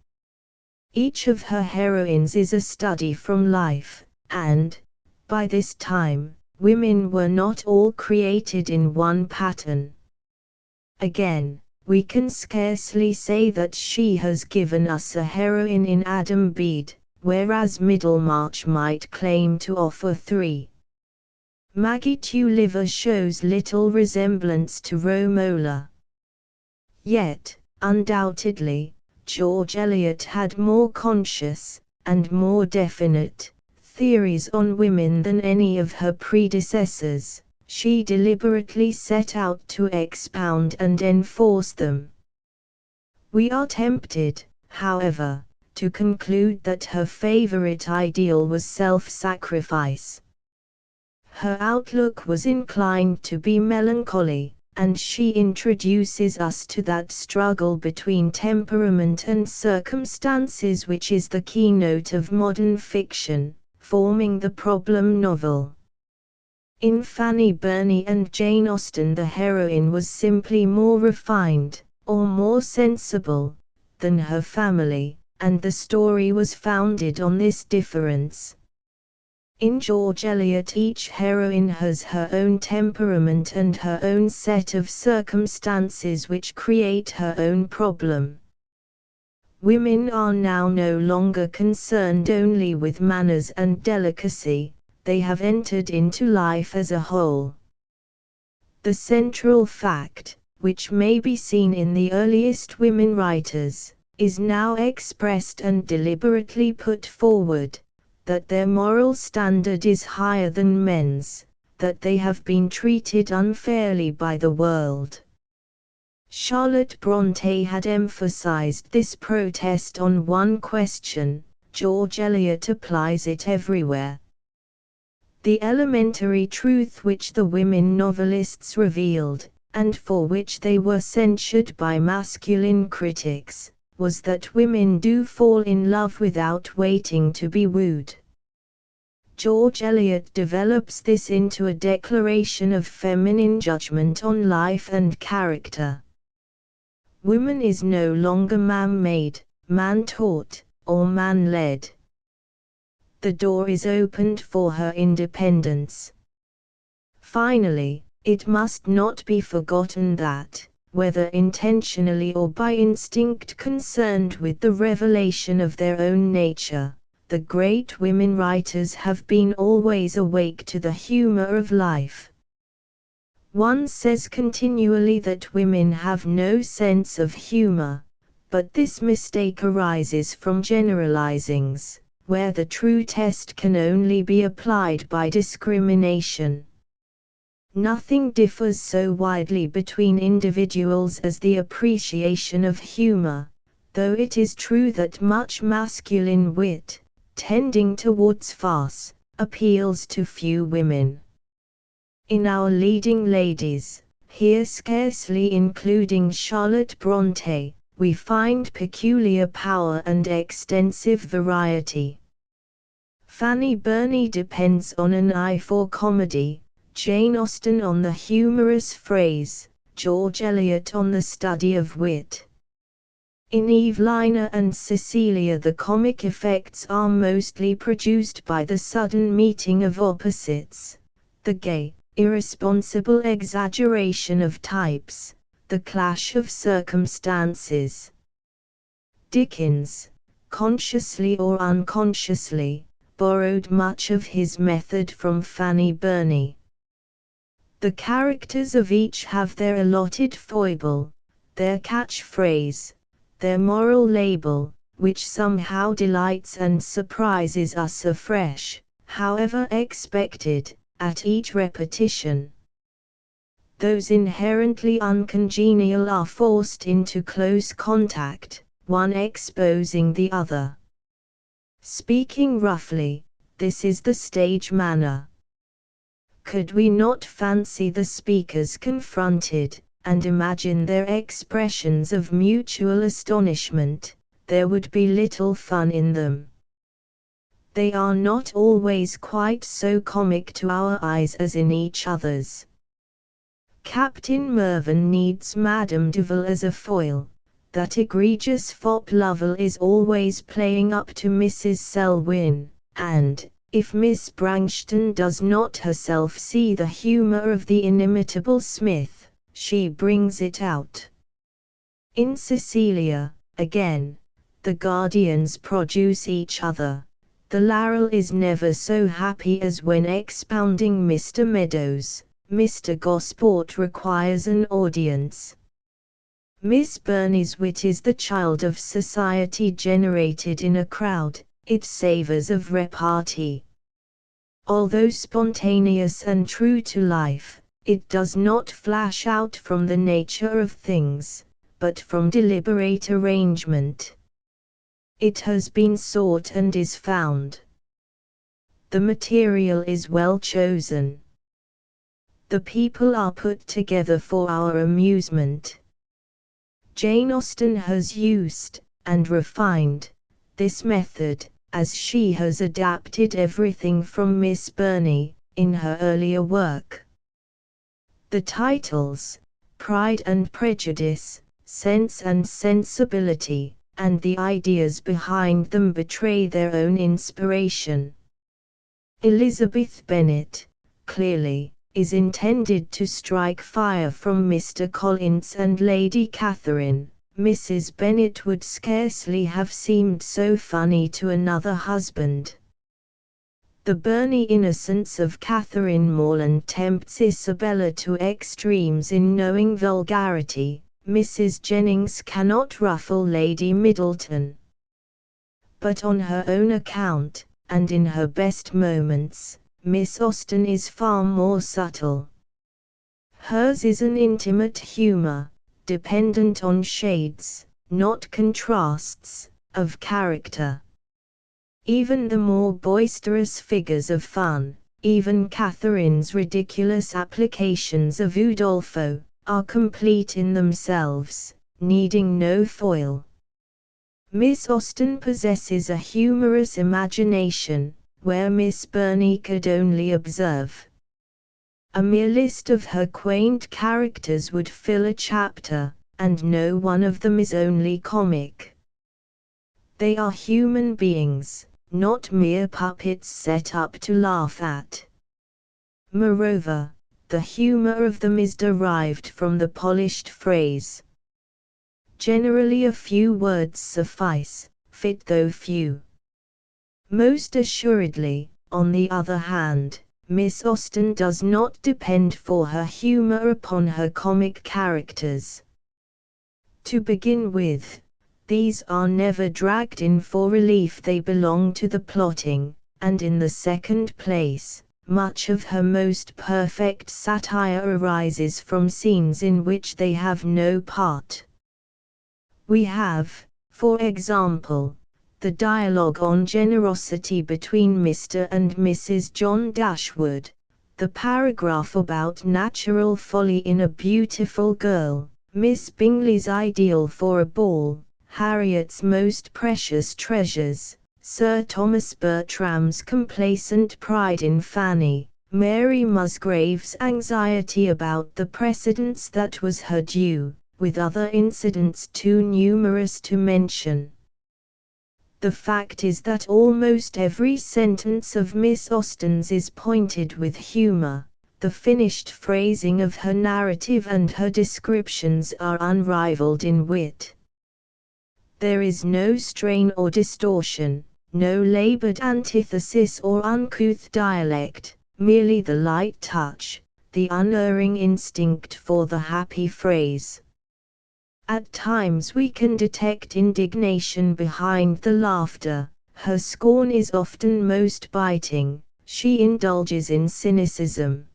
Each of her heroines is a study from life, and, by this time, women were not all created in one pattern. Again, we can scarcely say that she has given us a heroine in Adam Bede, whereas Middlemarch might claim to offer three. Maggie Tulliver shows little resemblance to Romola. Yet, undoubtedly, George Eliot had more conscious, and more definite, theories on women than any of her predecessors. She deliberately set out to expound and enforce them. We are tempted, however, to conclude that her favorite ideal was self-sacrifice. Her outlook was inclined to be melancholy, and she introduces us to that struggle between temperament and circumstances which is the keynote of modern fiction, forming the problem novel. In Fanny Burney and Jane Austen, the heroine was simply more refined, or more sensible, than her family, and the story was founded on this difference. In George Eliot, each heroine has her own temperament and her own set of circumstances which create her own problem. Women are now no longer concerned only with manners and delicacy, they have entered into life as a whole. The central fact, which may be seen in the earliest women writers, is now expressed and deliberately put forward, that their moral standard is higher than men's, that they have been treated unfairly by the world. Charlotte Brontë had emphasized this protest on one question, George Eliot applies it everywhere. The elementary truth which the women novelists revealed, and for which they were censured by masculine critics, was that women do fall in love without waiting to be wooed. George Eliot develops this into a declaration of feminine judgment on life and character. Woman is no longer man-made, man-taught, or man-led. The door is opened for her independence. Finally, it must not be forgotten that, whether intentionally or by instinct concerned with the revelation of their own nature, the great women writers have been always awake to the humor of life. One says continually that women have no sense of humor, but this mistake arises from generalizings, where the true test can only be applied by discrimination. Nothing differs so widely between individuals as the appreciation of humor, though it is true that much masculine wit, tending towards farce, appeals to few women. In our leading ladies, here scarcely including Charlotte Brontë, we find peculiar power and extensive variety. Fanny Burney depends on an eye for comedy, Jane Austen on the humorous phrase, George Eliot on the study of wit. In Evelina and Cecilia the comic effects are mostly produced by the sudden meeting of opposites, the gay, irresponsible exaggeration of types, the clash of circumstances. Dickens, consciously or unconsciously, borrowed much of his method from Fanny Burney. The characters of each have their allotted foible, their catchphrase, their moral label, which somehow delights and surprises us afresh, however expected, at each repetition. Those inherently uncongenial are forced into close contact, one exposing the other. Speaking roughly, this is the stage manner. Could we not fancy the speakers confronted, and imagine their expressions of mutual astonishment, there would be little fun in them. They are not always quite so comic to our eyes as in each other's. Captain Mervyn needs Madame Duval as a foil, that egregious fop Lovell is always playing up to Mrs. Selwyn, and, if Miss Branxton does not herself see the humour of the inimitable Smith, she brings it out. In Cecilia, again, the guardians produce each other. The Laurel is never so happy as when expounding Mr. Meadows. Mr. Gosport requires an audience. Miss Burney's wit is the child of society generated in a crowd, it savours of repartee. Although spontaneous and true to life, it does not flash out from the nature of things, but from deliberate arrangement. It has been sought and is found. The material is well chosen. The people are put together for our amusement. Jane Austen has used, and refined, this method, as she has adapted everything from Miss Burney, in her earlier work. The titles, Pride and Prejudice, Sense and Sensibility, and the ideas behind them betray their own inspiration. Elizabeth Bennet, clearly, is intended to strike fire from Mr. Collins and Lady Catherine. Mrs. Bennet would scarcely have seemed so funny to another husband. The Burney innocence of Catherine Morland tempts Isabella to extremes in knowing vulgarity. Mrs. Jennings cannot ruffle Lady Middleton. But on her own account, and in her best moments, Miss Austen is far more subtle. Hers is an intimate humour, dependent on shades, not contrasts, of character. Even the more boisterous figures of fun, even Catherine's ridiculous applications of Udolpho, are complete in themselves, needing no foil. Miss Austen possesses a humorous imagination, where Miss Burney could only observe. A mere list of her quaint characters would fill a chapter, and no one of them is only comic. They are human beings, not mere puppets set up to laugh at. Moreover, the humor of them is derived from the polished phrase. Generally a few words suffice, fit though few. Most assuredly, on the other hand, Miss Austen does not depend for her humor upon her comic characters. To begin with, these are never dragged in for relief, they belong to the plotting, and in the second place, much of her most perfect satire arises from scenes in which they have no part. We have, for example, the dialogue on generosity between Mr. and Mrs. John Dashwood, the paragraph about natural folly in a beautiful girl, Miss Bingley's ideal for a ball, Harriet's most precious treasures, Sir Thomas Bertram's complacent pride in Fanny, Mary Musgrave's anxiety about the precedence that was her due, with other incidents too numerous to mention. The fact is that almost every sentence of Miss Austen's is pointed with humour. The finished phrasing of her narrative and her descriptions are unrivaled in wit. There is no strain or distortion, no laboured antithesis or uncouth dialect, merely the light touch, the unerring instinct for the happy phrase. At times we can detect indignation behind the laughter, her scorn is often most biting, she indulges in cynicism.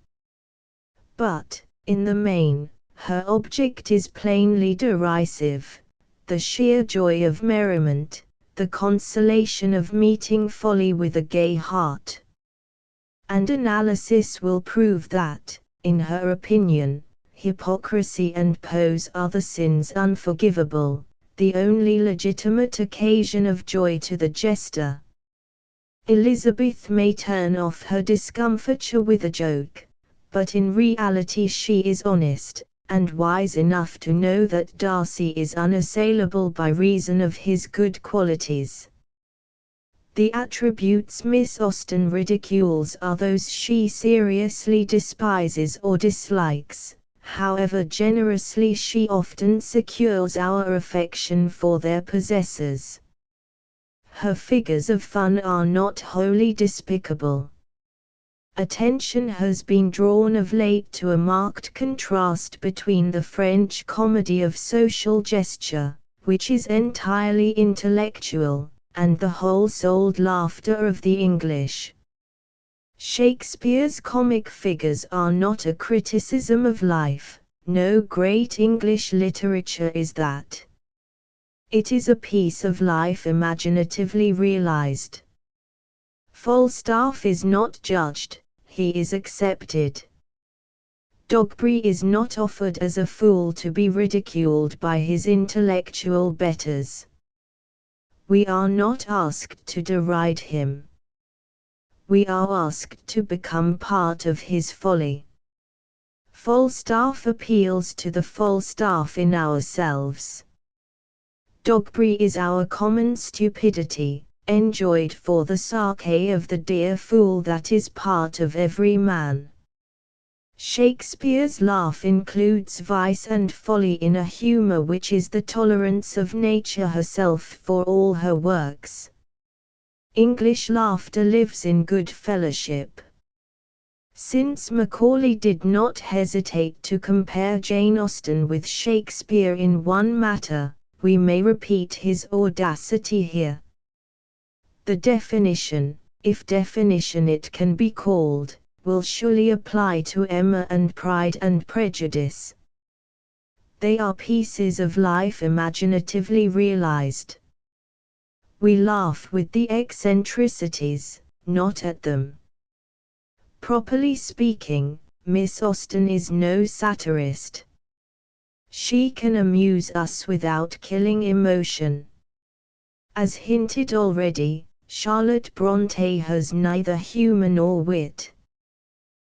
But, in the main, her object is plainly derisive, the sheer joy of merriment, the consolation of meeting folly with a gay heart. And analysis will prove that, in her opinion, hypocrisy and pose are the sins unforgivable, the only legitimate occasion of joy to the jester. Elizabeth may turn off her discomfiture with a joke, but in reality she is honest, and wise enough to know that Darcy is unassailable by reason of his good qualities. The attributes Miss Austen ridicules are those she seriously despises or dislikes. However generously she often secures our affection for their possessors. Her figures of fun are not wholly despicable. Attention has been drawn of late to a marked contrast between the French comedy of social gesture, which is entirely intellectual, and the whole-souled laughter of the English. Shakespeare's comic figures are not a criticism of life, no great English literature is that. It is a piece of life imaginatively realized. Falstaff is not judged, he is accepted. Dogberry is not offered as a fool to be ridiculed by his intellectual betters. We are not asked to deride him. We are asked to become part of his folly. Falstaff appeals to the Falstaff in ourselves. Dogberry is our common stupidity, enjoyed for the sake of the dear fool that is part of every man. Shakespeare's laugh includes vice and folly in a humour which is the tolerance of nature herself for all her works. English laughter lives in good fellowship. Since Macaulay did not hesitate to compare Jane Austen with Shakespeare in one matter, we may repeat his audacity here. The definition, if definition it can be called, will surely apply to Emma and Pride and Prejudice. They are pieces of life imaginatively realized. We laugh with the eccentricities, not at them. Properly speaking, Miss Austen is no satirist. She can amuse us without killing emotion. As hinted already, Charlotte Brontë has neither humour nor wit.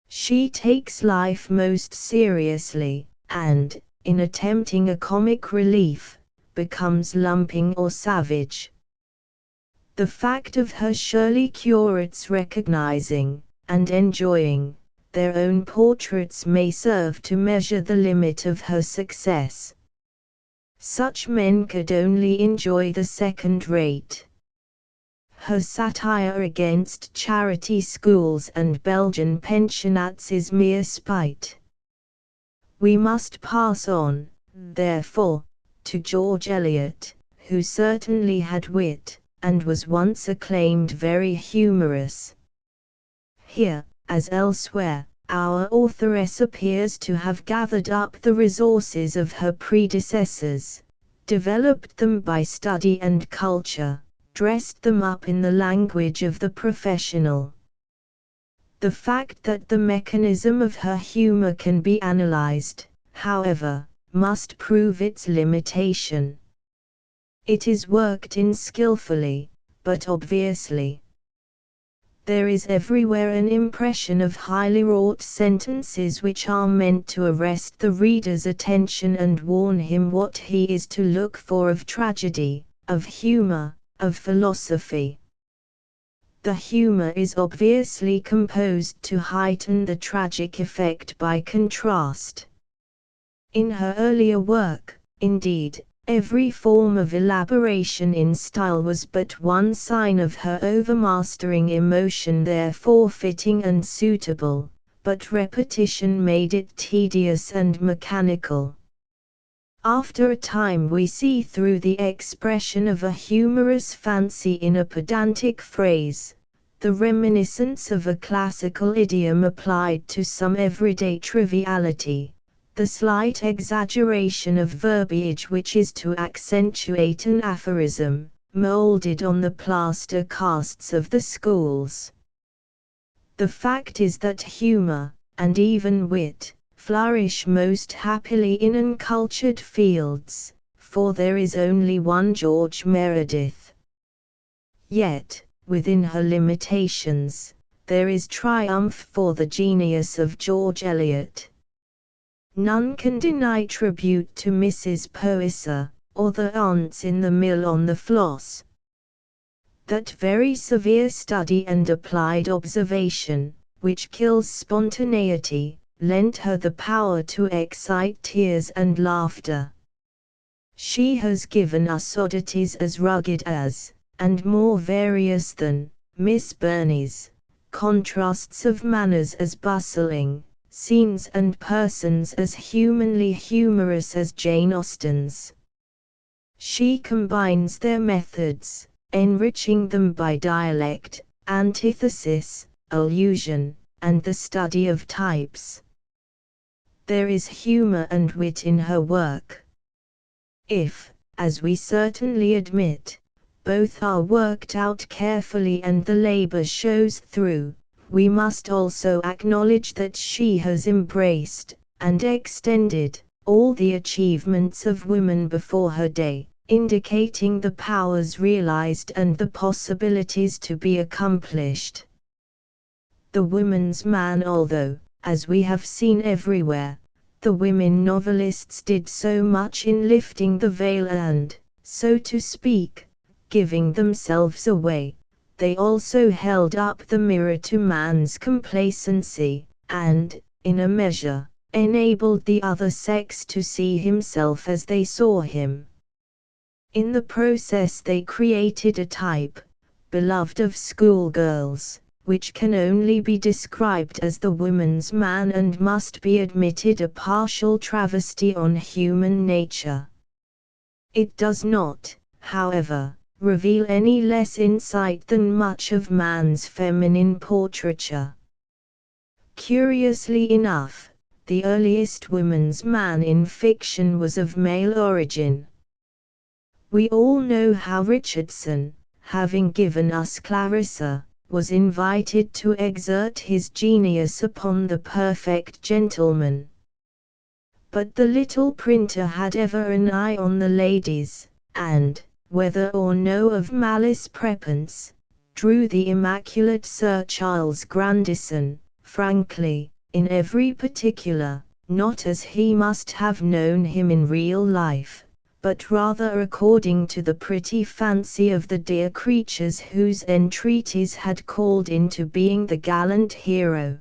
She takes life most seriously, and, in attempting a comic relief, becomes lumping or savage. The fact of her Shirley curates recognizing, and enjoying, their own portraits may serve to measure the limit of her success. Such men could only enjoy the second rate. Her satire against charity schools and Belgian pensionats is mere spite. We must pass on, therefore, to George Eliot, who certainly had wit, and was once acclaimed very humorous. Here, as elsewhere, our authoress appears to have gathered up the resources of her predecessors, developed them by study and culture, dressed them up in the language of the professional. The fact that the mechanism of her humor can be analyzed, however, must prove its limitation. It is worked in skillfully, but obviously. There is everywhere an impression of highly wrought sentences which are meant to arrest the reader's attention and warn him what he is to look for of tragedy, of humor, of philosophy. The humor is obviously composed to heighten the tragic effect by contrast. In her earlier work, indeed, every form of elaboration in style was but one sign of her overmastering emotion, therefore fitting and suitable, but repetition made it tedious and mechanical. After a time we see through the expression of a humorous fancy in a pedantic phrase, the reminiscence of a classical idiom applied to some everyday triviality, the slight exaggeration of verbiage which is to accentuate an aphorism, molded on the plaster casts of the schools. The fact is that humor, and even wit, flourish most happily in uncultured fields, for there is only one George Meredith. Yet, within her limitations, there is triumph for the genius of George Eliot. None can deny tribute to Mrs. Poyser, or the aunts in the Mill on the Floss. That very severe study and applied observation, which kills spontaneity, lent her the power to excite tears and laughter. She has given us oddities as rugged as, and more various than, Miss Burney's, contrasts of manners as bustling, scenes and persons as humanly humorous as Jane Austen's. She combines their methods, enriching them by dialect, antithesis, allusion, and the study of types. There is humor and wit in her work. If, as we certainly admit, both are worked out carefully and the labor shows through, we must also acknowledge that she has embraced, and extended, all the achievements of women before her day, indicating the powers realized and the possibilities to be accomplished. The woman's man, although, as we have seen everywhere, the women novelists did so much in lifting the veil and, so to speak, giving themselves away, they also held up the mirror to man's complacency, and, in a measure, enabled the other sex to see himself as they saw him. In the process they created a type, beloved of schoolgirls, which can only be described as the woman's man and must be admitted a partial travesty on human nature. It does not, however, reveal any less insight than much of man's feminine portraiture. Curiously enough, the earliest woman's man in fiction was of male origin. We all know how Richardson, having given us Clarissa, was invited to exert his genius upon the perfect gentleman. But the little printer had ever an eye on the ladies, and, whether or no of malice prepense, drew the immaculate Sir Charles Grandison, frankly, in every particular, not as he must have known him in real life, but rather according to the pretty fancy of the dear creatures whose entreaties had called into being the gallant hero.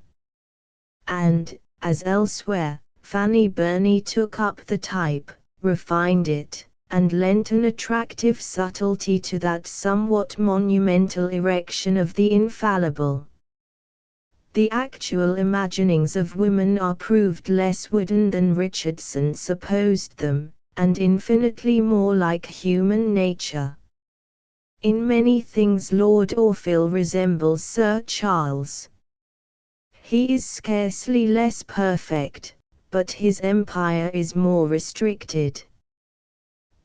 And, as elsewhere, Fanny Burney took up the type, refined it, and lent an attractive subtlety to that somewhat monumental erection of the infallible. The actual imaginings of women are proved less wooden than Richardson supposed them, and infinitely more like human nature. In many things Lord Orville resembles Sir Charles. He is scarcely less perfect, but his empire is more restricted.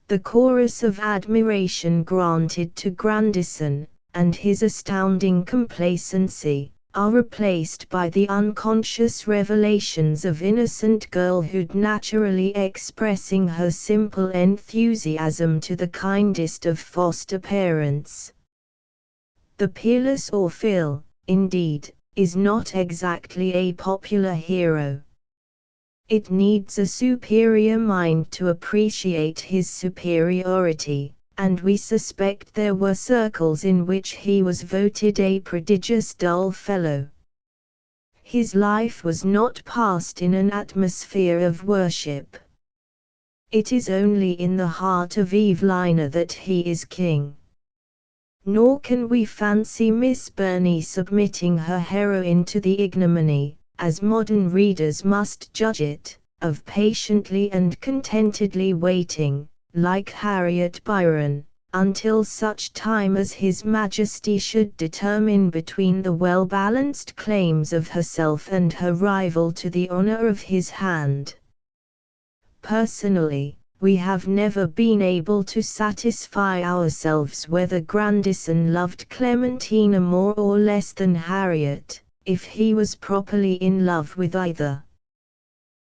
The chorus of admiration granted to Grandison, and his astounding complacency, are replaced by the unconscious revelations of innocent girlhood naturally expressing her simple enthusiasm to the kindest of foster parents. The peerless Orfil, indeed, is not exactly a popular hero. It needs a superior mind to appreciate his superiority, and we suspect there were circles in which he was voted a prodigious dull fellow. His life was not passed in an atmosphere of worship. It is only in the heart of Evelina that he is king. Nor can we fancy Miss Burney submitting her heroine to the ignominy, as modern readers must judge it, of patiently and contentedly waiting, like Harriet Byron, until such time as His Majesty should determine between the well-balanced claims of herself and her rival to the honor of his hand. Personally, we have never been able to satisfy ourselves whether Grandison loved Clementina more or less than Harriet, if he was properly in love with either.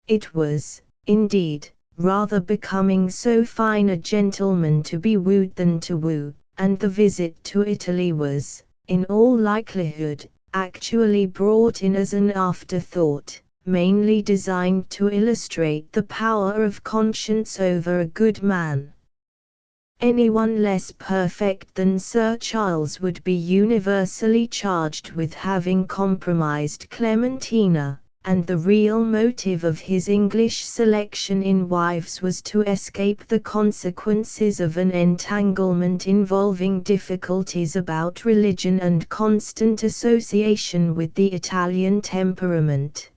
It was, indeed, rather becoming so fine a gentleman to be wooed than to woo, and the visit to Italy was, in all likelihood, actually brought in as an afterthought, mainly designed to illustrate the power of conscience over a good man. Anyone less perfect than Sir Charles would be universally charged with having compromised Clementina, and the real motive of his English selection in wives was to escape the consequences of an entanglement involving difficulties about religion and constant association with the Italian temperament.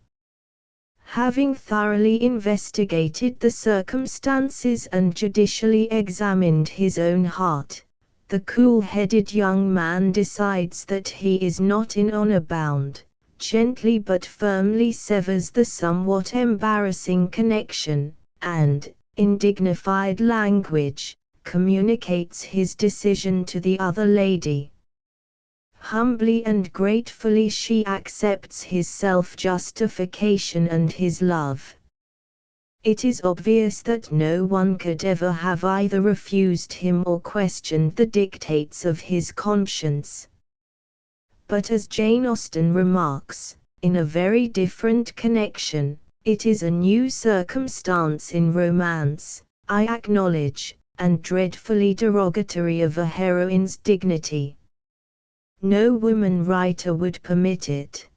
Having thoroughly investigated the circumstances and judicially examined his own heart, the cool-headed young man decides that he is not in honor bound, gently but firmly severs the somewhat embarrassing connection, and, in dignified language, communicates his decision to the other lady. Humbly and gratefully she accepts his self-justification and his love. It is obvious that no one could ever have either refused him or questioned the dictates of his conscience. But as Jane Austen remarks, in a very different connection, it is a new circumstance in romance, I acknowledge, and dreadfully derogatory of a heroine's dignity. No woman writer would permit it.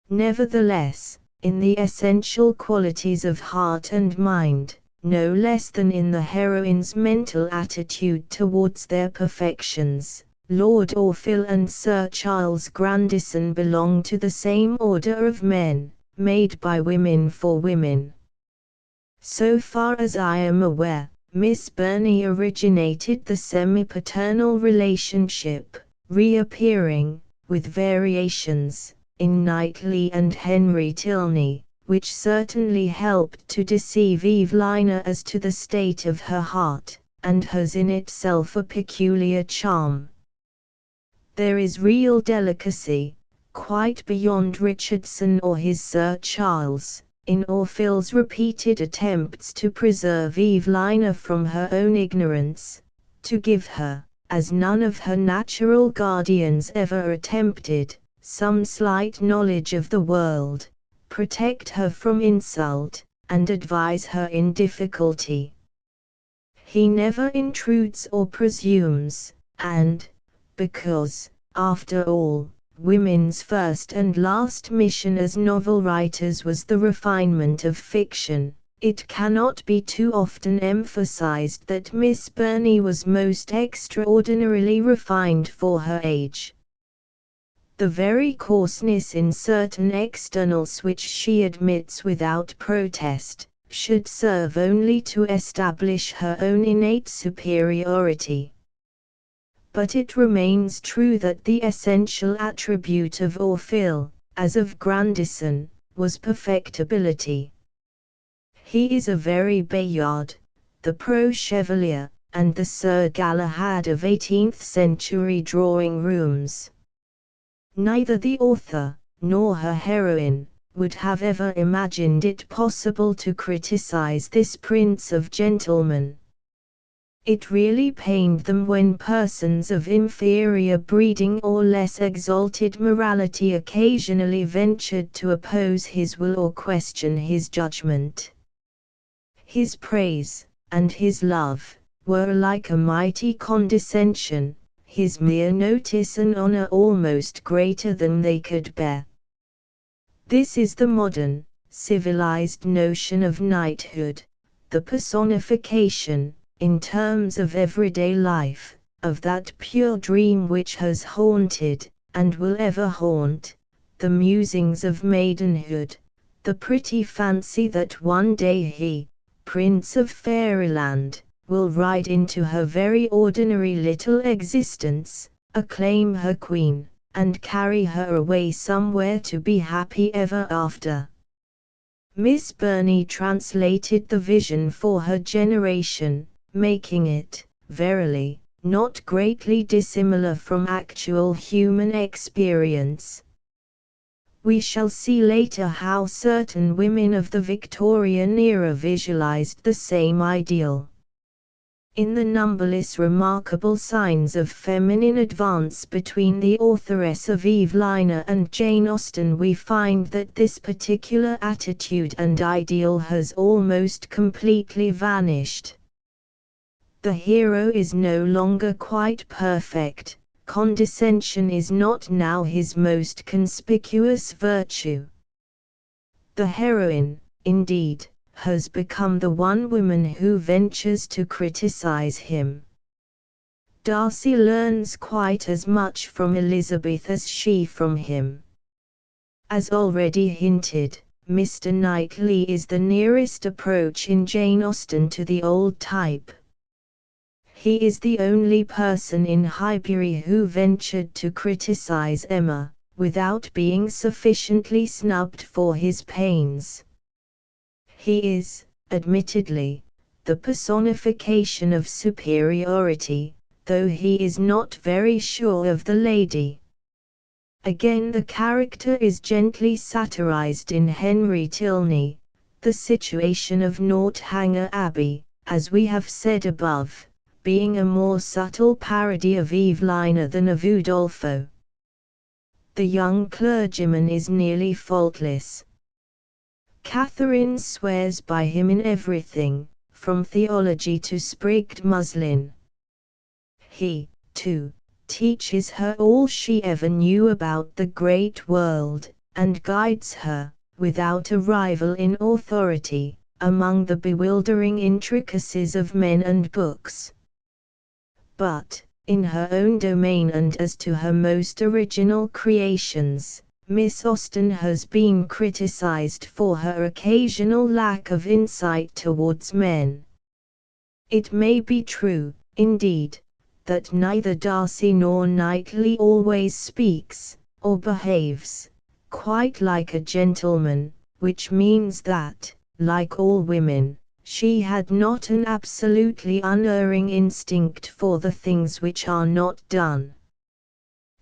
Nevertheless, in the essential qualities of heart and mind, no less than in the heroine's mental attitude towards their perfections, Lord Orfil and Sir Charles Grandison belong to the same order of men, made by women for women. So far as I am aware, Miss Burney originated the semi-paternal relationship, reappearing, with variations, in Knightley and Henry Tilney, which certainly helped to deceive Evelina as to the state of her heart, and has in itself a peculiar charm. There is real delicacy, quite beyond Richardson or his Sir Charles, in Orfil's repeated attempts to preserve Evelina from her own ignorance, to give her, as none of her natural guardians ever attempted, some slight knowledge of the world, protect her from insult, and advise her in difficulty. He never intrudes or presumes, and, because, after all, women's first and last mission as novel writers was the refinement of fiction, it cannot be too often emphasized that Miss Burney was most extraordinarily refined for her age. The very coarseness in certain externals which she admits without protest, should serve only to establish her own innate superiority. But it remains true that the essential attribute of Orfil, as of Grandison, was perfectibility. He is a very Bayard, the pro-chevalier, and the Sir Galahad of 18th-century drawing-rooms. Neither the author, nor her heroine, would have ever imagined it possible to criticize this prince of gentlemen. It really pained them when persons of inferior breeding or less exalted morality occasionally ventured to oppose his will or question his judgment. His praise, and his love, were like a mighty condescension, his mere notice an honor almost greater than they could bear. This is the modern, civilized notion of knighthood, the personification, in terms of everyday life, of that pure dream which has haunted, and will ever haunt, the musings of maidenhood, the pretty fancy that one day he, Prince of Fairyland, will ride into her very ordinary little existence, acclaim her queen, and carry her away somewhere to be happy ever after. Miss Burney translated the vision for her generation, making it, verily, not greatly dissimilar from actual human experience. We shall see later how certain women of the Victorian era visualized the same ideal. In the numberless remarkable signs of feminine advance between the authoress of Evelina and Jane Austen, we find that this particular attitude and ideal has almost completely vanished. The hero is no longer quite perfect, condescension is not now his most conspicuous virtue. The heroine, indeed, has become the one woman who ventures to criticize him. Darcy learns quite as much from Elizabeth as she from him. As already hinted, Mr. Knightley is the nearest approach in Jane Austen to the old type. He is the only person in Highbury who ventured to criticize Emma, without being sufficiently snubbed for his pains. He is, admittedly, the personification of superiority, though he is not very sure of the lady. Again, the character is gently satirized in Henry Tilney, the situation of Northanger Abbey, as we have said above, being a more subtle parody of Evelina than of Udolpho. The young clergyman is nearly faultless. Catherine swears by him in everything, from theology to sprigged muslin. He, too, teaches her all she ever knew about the great world, and guides her, without a rival in authority, among the bewildering intricacies of men and books. But, in her own domain and as to her most original creations, Miss Austen has been criticized for her occasional lack of insight towards men. It may be true, indeed, that neither Darcy nor Knightley always speaks, or behaves, quite like a gentleman, which means that, like all women, she had not an absolutely unerring instinct for the things which are not done.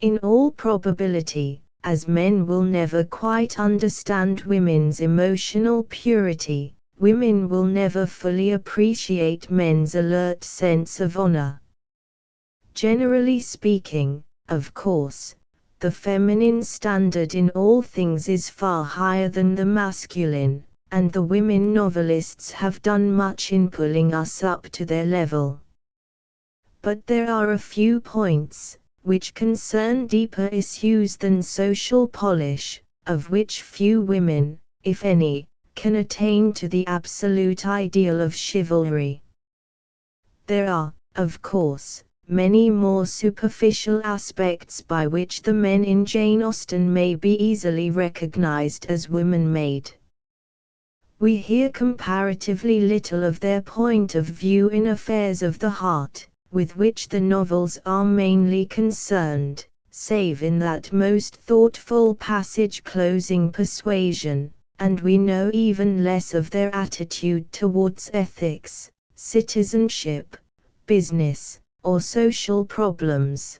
In all probability, as men will never quite understand women's emotional purity, women will never fully appreciate men's alert sense of honor. Generally speaking, of course, the feminine standard in all things is far higher than the masculine, and the women novelists have done much in pulling us up to their level. But there are a few points, which concern deeper issues than social polish, of which few women, if any, can attain to the absolute ideal of chivalry. There are, of course, many more superficial aspects by which the men in Jane Austen may be easily recognized as woman-made. We hear comparatively little of their point of view in affairs of the heart, with which the novels are mainly concerned, save in that most thoughtful passage closing Persuasion, and we know even less of their attitude towards ethics, citizenship, business, or social problems.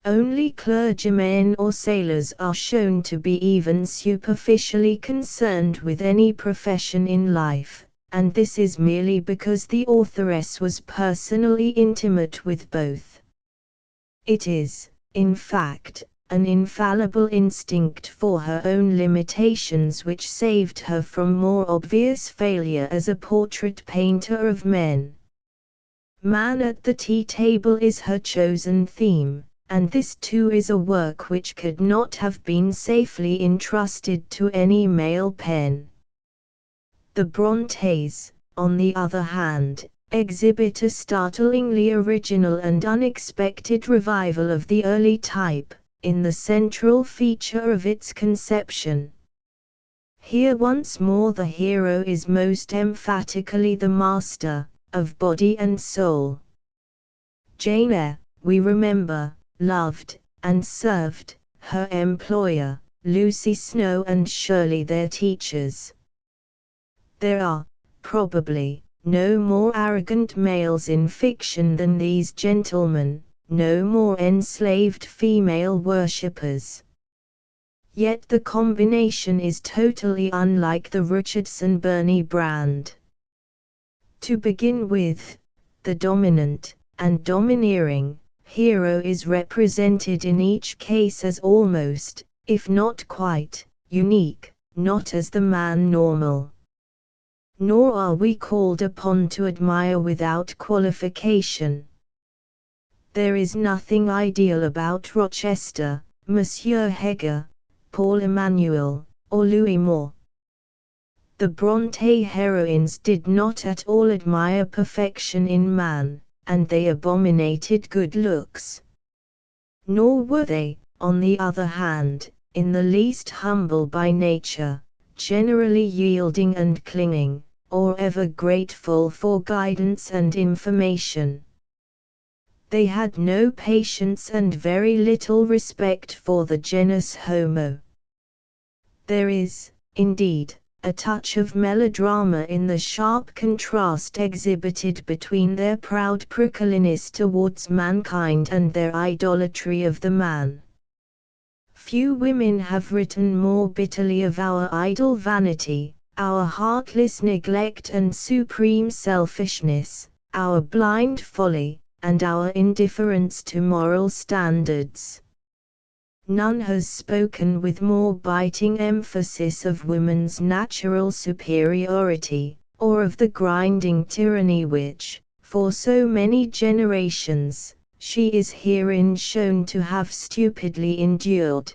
Only clergymen or sailors are shown to be even superficially concerned with any profession in life, and this is merely because the authoress was personally intimate with both. It is, in fact, an infallible instinct for her own limitations which saved her from more obvious failure as a portrait painter of men. Man at the tea table is her chosen theme, and this too is a work which could not have been safely entrusted to any male pen. The Brontes, on the other hand, exhibit a startlingly original and unexpected revival of the early type, in the central feature of its conception. Here once more the hero is most emphatically the master, of body and soul. Jane Eyre, we remember, loved, and served, her employer, Lucy Snowe and Shirley their teachers. There are, probably, no more arrogant males in fiction than these gentlemen, no more enslaved female worshippers. Yet the combination is totally unlike the Richardson-Burney brand. To begin with, the dominant, and domineering, hero is represented in each case as almost, if not quite, unique, not as the man normal. Nor are we called upon to admire without qualification. There is nothing ideal about Rochester, Monsieur Heger, Paul Emanuel, or Louis Moore. The Bronte heroines did not at all admire perfection in man, and they abominated good looks. Nor were they, on the other hand, in the least humble by nature, generally yielding and clinging, or ever grateful for guidance and information. They had no patience and very little respect for the genus homo. There is, indeed, a touch of melodrama in the sharp contrast exhibited between their proud precocliness towards mankind and their idolatry of the man. Few women have written more bitterly of our idle vanity, our heartless neglect and supreme selfishness, our blind folly, and our indifference to moral standards. None has spoken with more biting emphasis of woman's natural superiority, or of the grinding tyranny which, for so many generations, she is herein shown to have stupidly endured.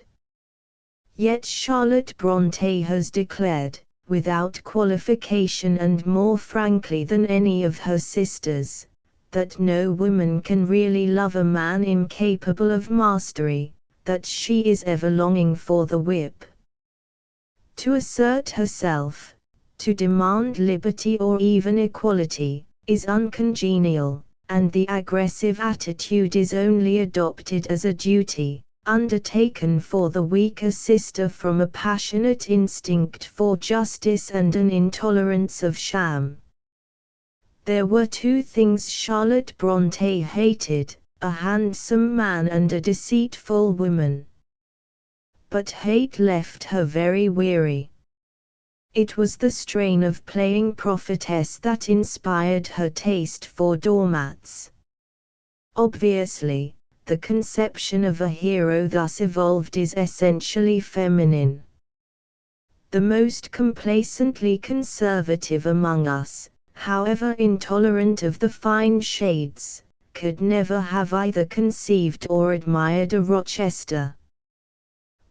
Yet Charlotte Bronte has declared, without qualification and more frankly than any of her sisters, that no woman can really love a man incapable of mastery, that she is ever longing for the whip. To assert herself, to demand liberty or even equality, is uncongenial, and the aggressive attitude is only adopted as a duty, undertaken for the weaker sister from a passionate instinct for justice and an intolerance of sham. There were two things Charlotte Bronte hated, a handsome man and a deceitful woman. But hate left her very weary. It was the strain of playing prophetess that inspired her taste for doormats. Obviously, the conception of a hero thus evolved is essentially feminine. The most complacently conservative among us, however intolerant of the fine shades, could never have either conceived or admired a Rochester.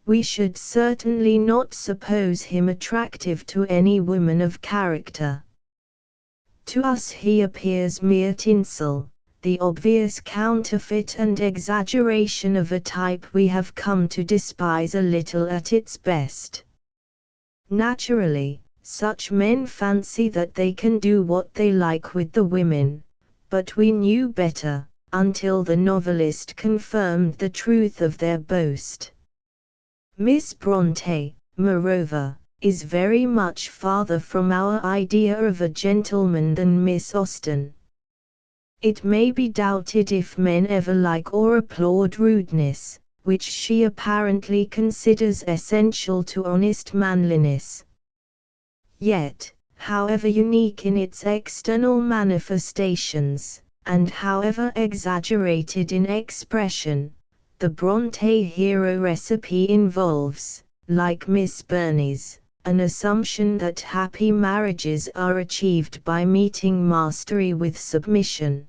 We should certainly not suppose him attractive to any woman of character. To us he appears mere tinsel, the obvious counterfeit and exaggeration of a type we have come to despise a little at its best. Naturally, such men fancy that they can do what they like with the women, but we knew better, until the novelist confirmed the truth of their boast. Miss Bronte, moreover, is very much farther from our idea of a gentleman than Miss Austen. It may be doubted if men ever like or applaud rudeness, which she apparently considers essential to honest manliness. Yet, however unique in its external manifestations, and however exaggerated in expression, the Brontë hero recipe involves, like Miss Burney's, an assumption that happy marriages are achieved by meeting mastery with submission.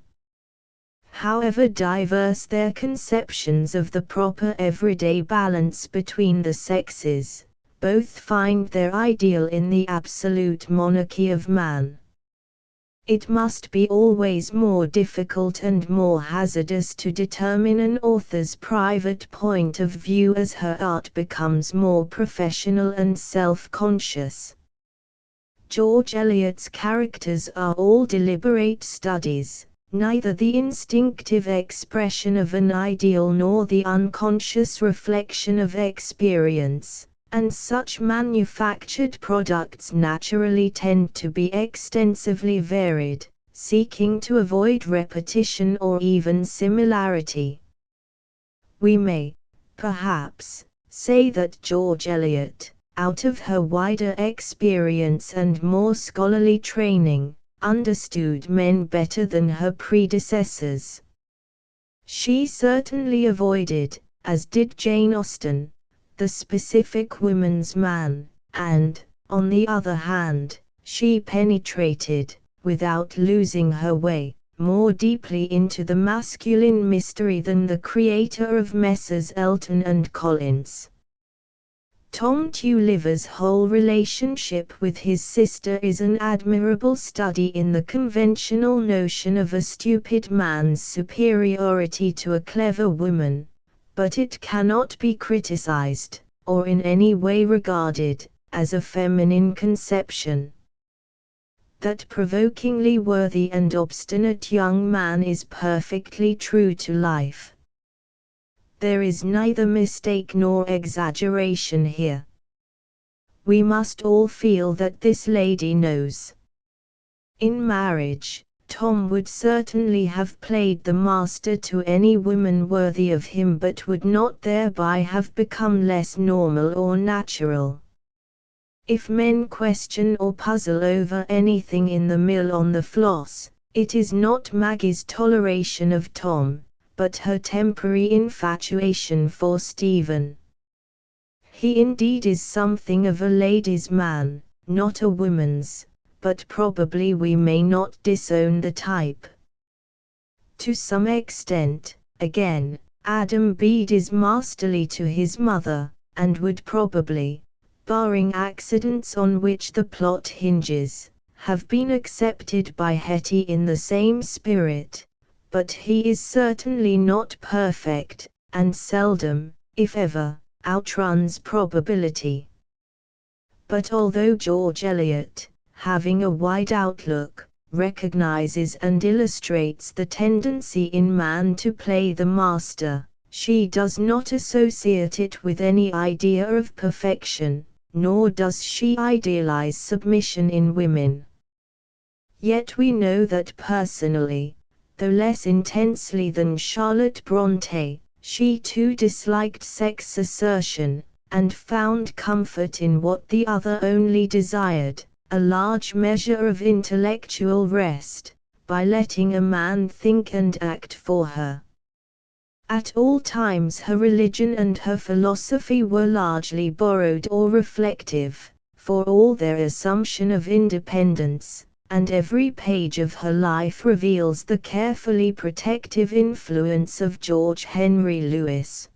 However diverse their conceptions of the proper everyday balance between the sexes, both find their ideal in the absolute monarchy of man. It must be always more difficult and more hazardous to determine an author's private point of view as her art becomes more professional and self-conscious. George Eliot's characters are all deliberate studies, neither the instinctive expression of an ideal nor the unconscious reflection of experience, and such manufactured products naturally tend to be extensively varied, seeking to avoid repetition or even similarity. We may, perhaps, say that George Eliot, out of her wider experience and more scholarly training, understood men better than her predecessors. She certainly avoided, as did Jane Austen, the specific woman's man, and, on the other hand, she penetrated, without losing her way, more deeply into the masculine mystery than the creator of Messrs. Elton and Collins. Tom Tulliver's whole relationship with his sister is an admirable study in the conventional notion of a stupid man's superiority to a clever woman, but it cannot be criticized, or in any way regarded, as a feminine conception. That provokingly worthy and obstinate young man is perfectly true to life. There is neither mistake nor exaggeration here. We must all feel that this lady knows. In marriage, Tom would certainly have played the master to any woman worthy of him, but would not thereby have become less normal or natural. If men question or puzzle over anything in The Mill on the Floss, it is not Maggie's toleration of Tom, but her temporary infatuation for Stephen. He indeed is something of a lady's man, not a woman's, but probably we may not disown the type. To some extent, again, Adam Bede is masterly to his mother, and would probably, barring accidents on which the plot hinges, have been accepted by Hetty in the same spirit. But he is certainly not perfect, and seldom, if ever, outruns probability. But although George Eliot, having a wide outlook, recognizes and illustrates the tendency in man to play the master, she does not associate it with any idea of perfection, nor does she idealize submission in women. Yet we know that personally, though less intensely than Charlotte Brontë, she too disliked sex assertion, and found comfort in what the other only desired, a large measure of intellectual rest, by letting a man think and act for her. At all times her religion and her philosophy were largely borrowed or reflective, for all their assumption of independence, and every page of her life reveals the carefully protective influence of George Henry Lewes.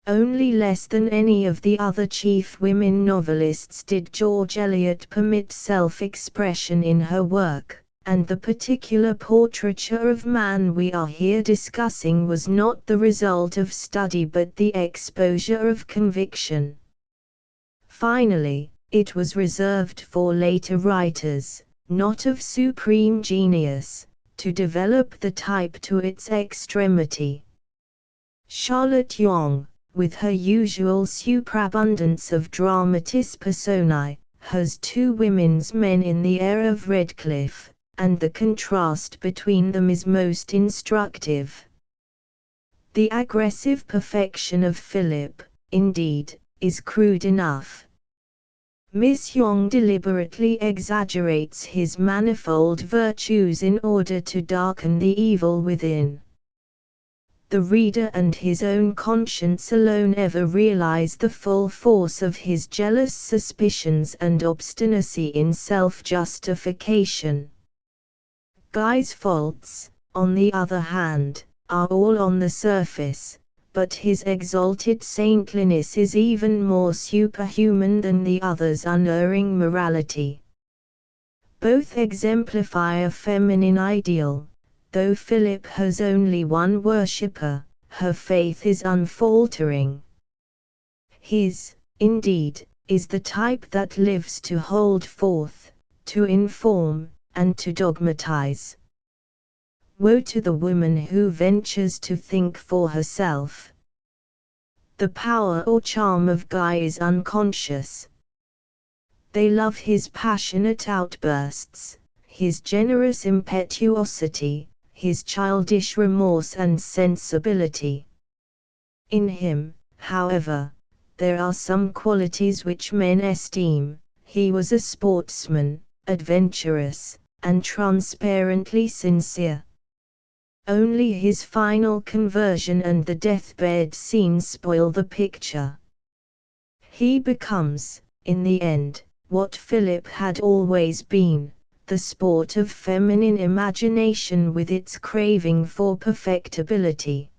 Only less than any of the other chief women novelists did George Eliot permit self-expression in her work, and the particular portraiture of man we are here discussing was not the result of study but the exposure of conviction. Finally, it was reserved for later writers, not of supreme genius, to develop the type to its extremity. Charlotte Yonge, with her usual superabundance of dramatis personae, has two women's men in the heir of Redcliffe, and the contrast between them is most instructive. The aggressive perfection of Philip, indeed, is crude enough. Miss Yonge deliberately exaggerates his manifold virtues in order to darken the evil within. The reader and his own conscience alone ever realize the full force of his jealous suspicions and obstinacy in self-justification. Guy's faults, on the other hand, are all on the surface, but his exalted saintliness is even more superhuman than the other's unerring morality. Both exemplify a feminine ideal. Though Philip has only one worshipper, her faith is unfaltering. His, indeed, is the type that lives to hold forth, to inform, and to dogmatize. Woe to the woman who ventures to think for herself. The power or charm of Guy is unconscious. They love his passionate outbursts, his generous impetuosity, his childish remorse and sensibility. In him, however, there are some qualities which men esteem. He was a sportsman, adventurous, and transparently sincere. Only his final conversion and the deathbed scene spoil the picture. He becomes, in the end, what Philip had always been, the sport of feminine imagination with its craving for perfectibility.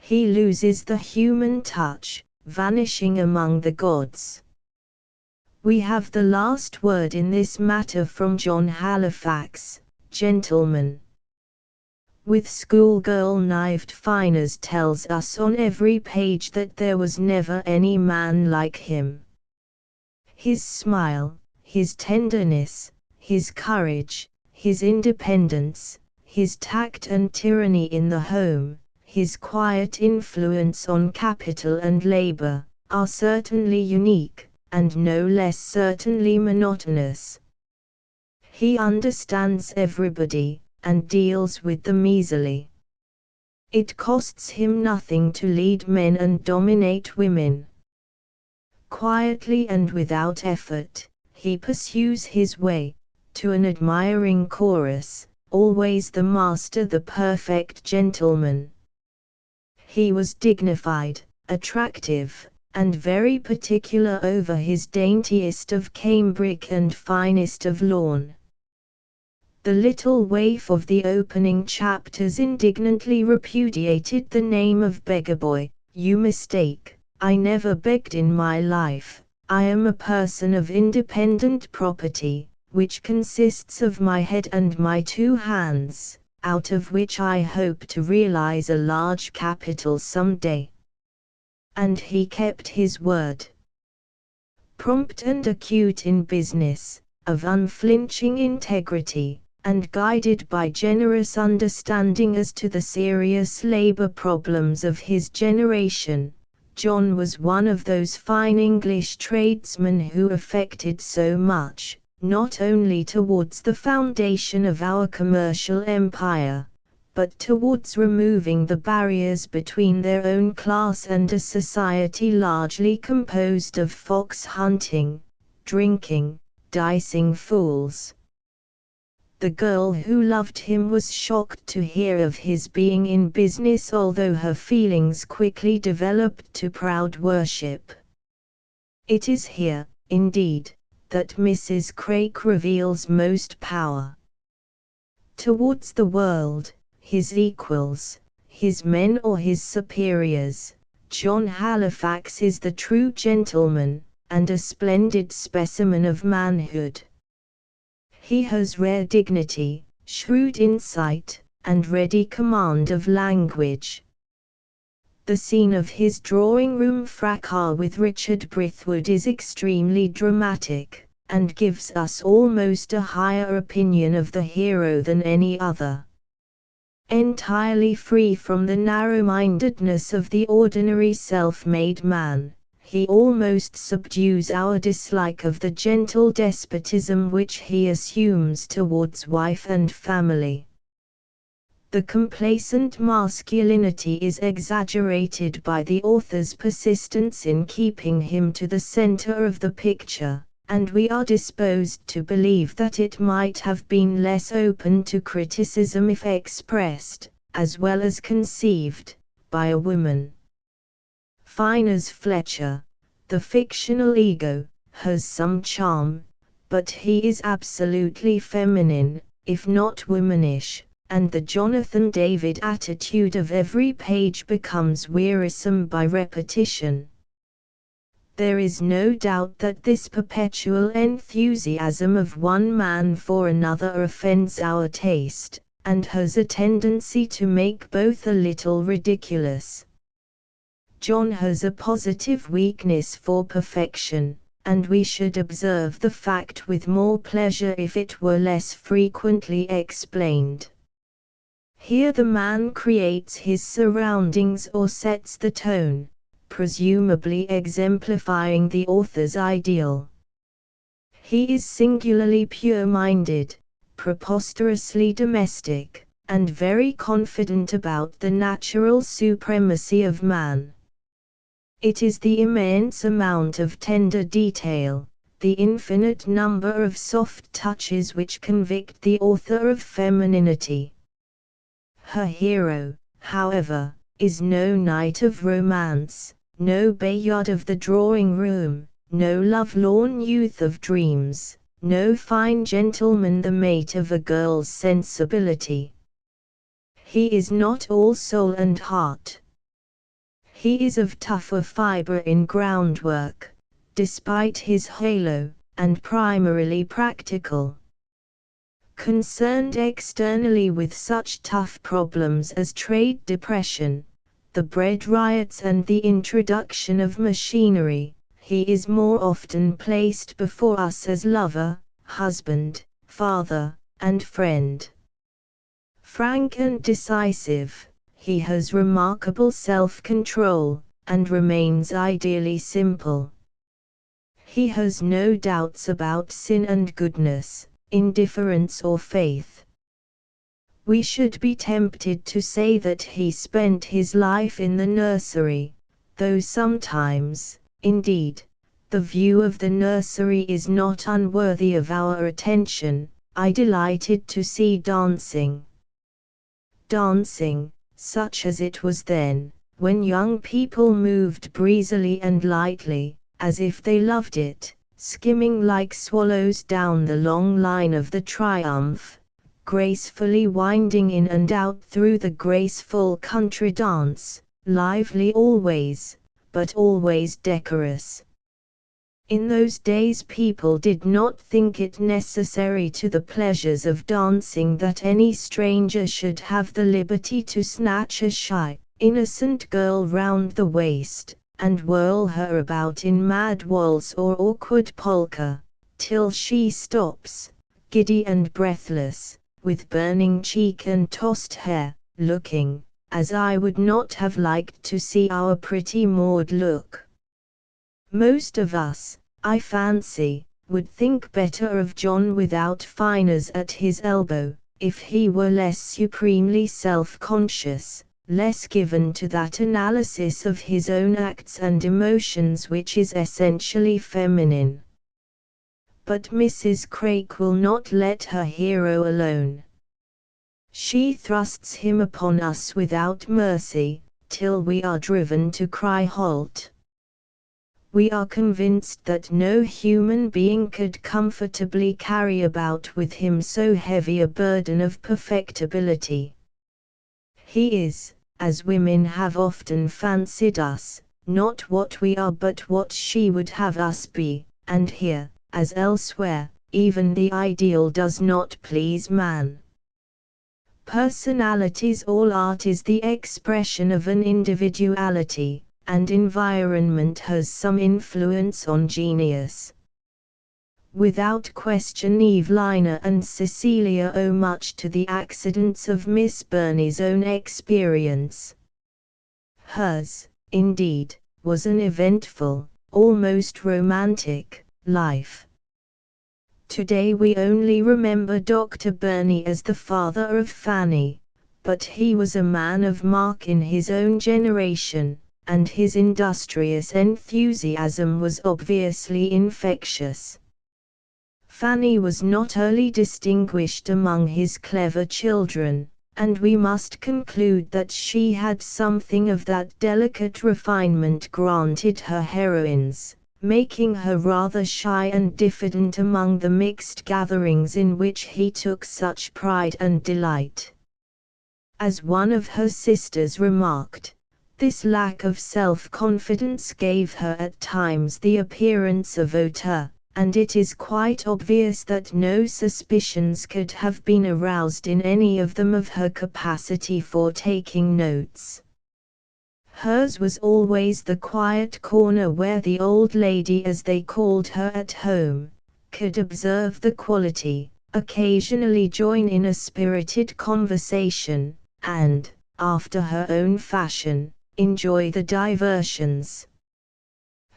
He loses the human touch, vanishing among the gods. We have the last word in this matter from John Halifax, gentleman. With schoolgirl knived finesse tells us on every page that there was never any man like him. His smile, his tenderness, his courage, his independence, his tact and tyranny in the home, his quiet influence on capital and labor, are certainly unique, and no less certainly monotonous. He understands everybody, and deals with them easily. It costs him nothing to lead men and dominate women. Quietly and without effort, he pursues his way, to an admiring chorus, always the master, the perfect gentleman. He was dignified, attractive, and very particular over his daintiest of cambric and finest of lawn. The little waif of the opening chapters indignantly repudiated the name of beggarboy. "You mistake, I never begged in my life. I am a person of independent property, which consists of my head and my 2 hands, out of which I hope to realize a large capital some day." And he kept his word. Prompt and acute in business, of unflinching integrity, and guided by generous understanding as to the serious labor problems of his generation, John was one of those fine English tradesmen who effected so much, not only towards the foundation of our commercial empire, but towards removing the barriers between their own class and a society largely composed of fox-hunting, drinking, dicing fools. The girl who loved him was shocked to hear of his being in business, although her feelings quickly developed to proud worship. It is here, indeed, that Mrs. Craik reveals most power. Towards the world, his equals, his men or his superiors, John Halifax is the true gentleman, and a splendid specimen of manhood. He has rare dignity, shrewd insight, and ready command of language. The scene of his drawing-room fracas with Richard Brithwood is extremely dramatic, and gives us almost a higher opinion of the hero than any other. Entirely free from the narrow-mindedness of the ordinary self-made man, he almost subdues our dislike of the gentle despotism which he assumes towards wife and family. The complacent masculinity is exaggerated by the author's persistence in keeping him to the center of the picture, and we are disposed to believe that it might have been less open to criticism if expressed, as well as conceived, by a woman. Fine as Fletcher, the fictional ego has some charm, but he is absolutely feminine, if not womanish, and the Jonathan David attitude of every page becomes wearisome by repetition. There is no doubt that this perpetual enthusiasm of one man for another offends our taste, and has a tendency to make both a little ridiculous. John has a positive weakness for perfection, and we should observe the fact with more pleasure if it were less frequently explained. Here the man creates his surroundings or sets the tone, presumably exemplifying the author's ideal. He is singularly pure-minded, preposterously domestic, and very confident about the natural supremacy of man. It is the immense amount of tender detail, the infinite number of soft touches which convict the author of femininity. Her hero, however, is no knight of romance, no Bayard of the drawing-room, no love-lorn youth of dreams, no fine gentleman the mate of a girl's sensibility. He is not all soul and heart. He is of tougher fibre in groundwork, despite his halo, and primarily practical. Concerned externally with such tough problems as trade depression, the bread riots and the introduction of machinery, he is more often placed before us as lover, husband, father, and friend. Frank and decisive, he has remarkable self-control, and remains ideally simple. He has no doubts about sin and goodness, indifference or faith. We should be tempted to say that he spent his life in the nursery, though sometimes, indeed, the view of the nursery is not unworthy of our attention. I delighted to see dancing. Dancing, such as it was then, when young people moved breezily and lightly, as if they loved it, skimming like swallows down the long line of the Triumph, gracefully winding in and out through the graceful country dance, lively always, but always decorous. In those days people did not think it necessary to the pleasures of dancing that any stranger should have the liberty to snatch a shy, innocent girl round the waist, and whirl her about in mad waltz or awkward polka, till she stops, giddy and breathless, with burning cheek and tossed hair, looking, as I would not have liked to see our pretty Maud look. Most of us, I fancy, would think better of John without Finers at his elbow, if he were less supremely self-conscious, less given to that analysis of his own acts and emotions which is essentially feminine. But Mrs. Craik will not let her hero alone. She thrusts him upon us without mercy, till we are driven to cry halt. We are convinced that no human being could comfortably carry about with him so heavy a burden of perfectibility. He is, as women have often fancied us, not what we are but what she would have us be, and here, as elsewhere, even the ideal does not please man. Personality's all art is the expression of an individuality, and environment has some influence on genius. Without question Evelina and Cecilia owe much to the accidents of Miss Burney's own experience. Hers, indeed, was an eventful, almost romantic, life. Today we only remember Dr. Burney as the father of Fanny, but he was a man of mark in his own generation, and his industrious enthusiasm was obviously infectious. Fanny was not early distinguished among his clever children, and we must conclude that she had something of that delicate refinement granted her heroines, making her rather shy and diffident among the mixed gatherings in which he took such pride and delight. As one of her sisters remarked, this lack of self-confidence gave her at times the appearance of hauteur, and it is quite obvious that no suspicions could have been aroused in any of them of her capacity for taking notes. Hers was always the quiet corner where the old lady, as they called her at home, could observe the quality, occasionally join in a spirited conversation, and, after her own fashion, enjoy the diversions.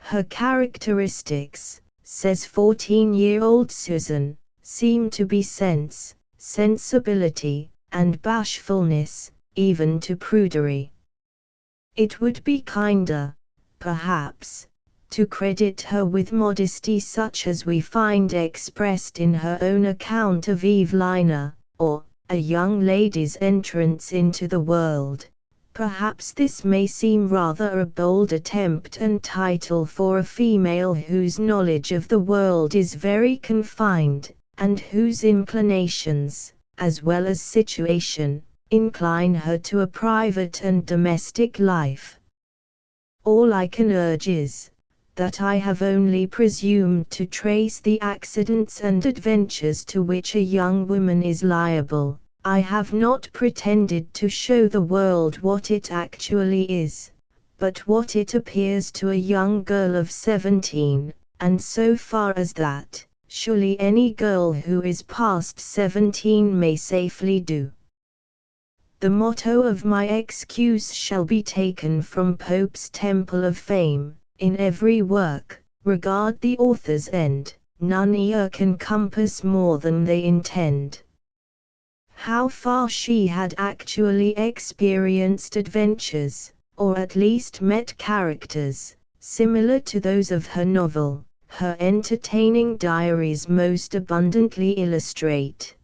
Her characteristics, says 14-year-old Susan, seem to be sense, sensibility, and bashfulness, even to prudery. It would be kinder, perhaps, to credit her with modesty such as we find expressed in her own account of Evelina, or a young lady's entrance into the world. Perhaps this may seem rather a bold attempt and title for a female whose knowledge of the world is very confined, and whose inclinations, as well as situation, incline her to a private and domestic life. All I can urge is, that I have only presumed to trace the accidents and adventures to which a young woman is liable. I have not pretended to show the world what it actually is, but what it appears to a young girl of 17, and so far as that, surely any girl who is past 17 may safely do. The motto of my excuse shall be taken from Pope's Temple of Fame: in every work, regard the author's end, none e'er can compass more than they intend. How far she had actually experienced adventures, or at least met characters, similar to those of her novel, her entertaining diaries most abundantly illustrate.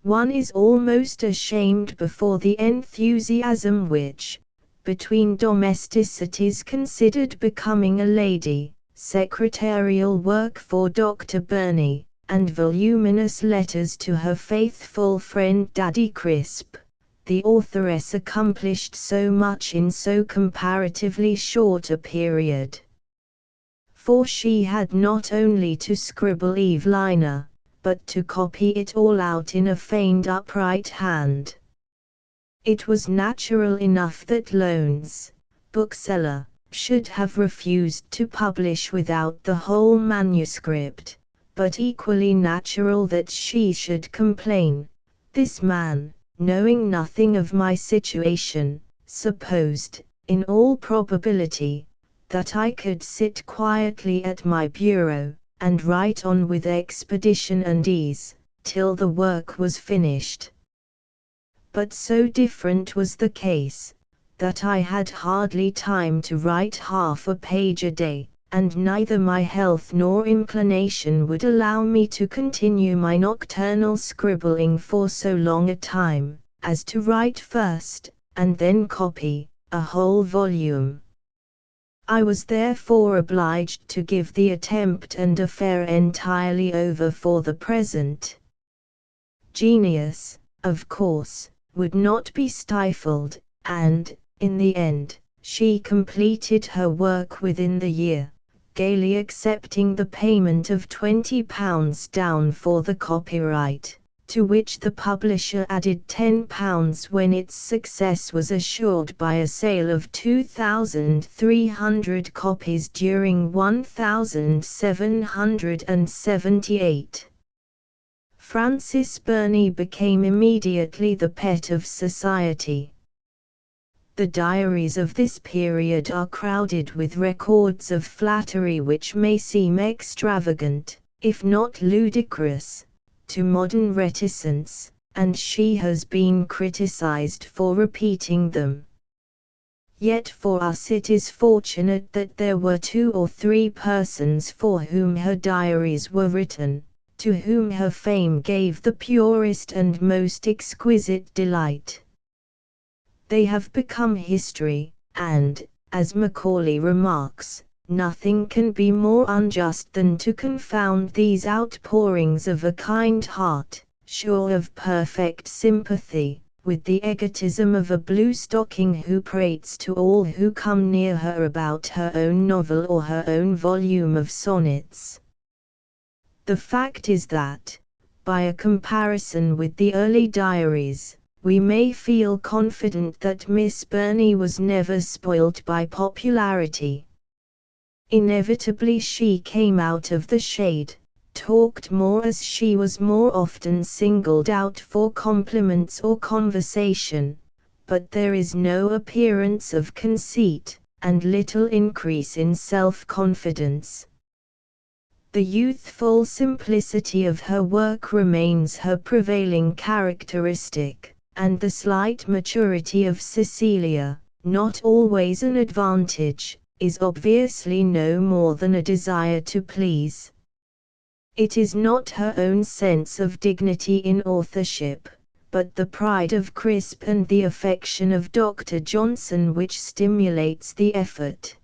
One is almost ashamed before the enthusiasm which, between domesticities considered becoming a lady, secretarial work for Dr. Burney, and voluminous letters to her faithful friend Daddy Crisp, the authoress accomplished so much in so comparatively short a period. For she had not only to scribble Evelina, but to copy it all out in a feigned upright hand. It was natural enough that Lowndes, bookseller, should have refused to publish without the whole manuscript, but equally natural that she should complain. This man, knowing nothing of my situation, supposed, in all probability, that I could sit quietly at my bureau, and write on with expedition and ease, till the work was finished. But so different was the case, that I had hardly time to write half a page a day, and neither my health nor inclination would allow me to continue my nocturnal scribbling for so long a time, as to write first, and then copy, a whole volume. I was therefore obliged to give the attempt and affair entirely over for the present. Genius, of course, would not be stifled, and, in the end, she completed her work within the year, gaily accepting the payment of £20 down for the copyright, to which the publisher added £10 when its success was assured by a sale of 2,300 copies during 1778. Frances Burney became immediately the pet of society. The diaries of this period are crowded with records of flattery which may seem extravagant, if not ludicrous, to modern reticence, and she has been criticized for repeating them. Yet for us it is fortunate that there were 2 or 3 persons for whom her diaries were written, to whom her fame gave the purest and most exquisite delight. They have become history, and, as Macaulay remarks, nothing can be more unjust than to confound these outpourings of a kind heart, sure of perfect sympathy, with the egotism of a blue-stocking who prates to all who come near her about her own novel or her own volume of sonnets. The fact is that, by a comparison with the early diaries, we may feel confident that Miss Burney was never spoilt by popularity. Inevitably she came out of the shade, talked more as she was more often singled out for compliments or conversation, but there is no appearance of conceit, and little increase in self-confidence. The youthful simplicity of her work remains her prevailing characteristic, and the slight maturity of Cecilia, not always an advantage, is obviously no more than a desire to please. It is not her own sense of dignity in authorship, but the pride of Crisp and the affection of Dr. Johnson which stimulates the effort.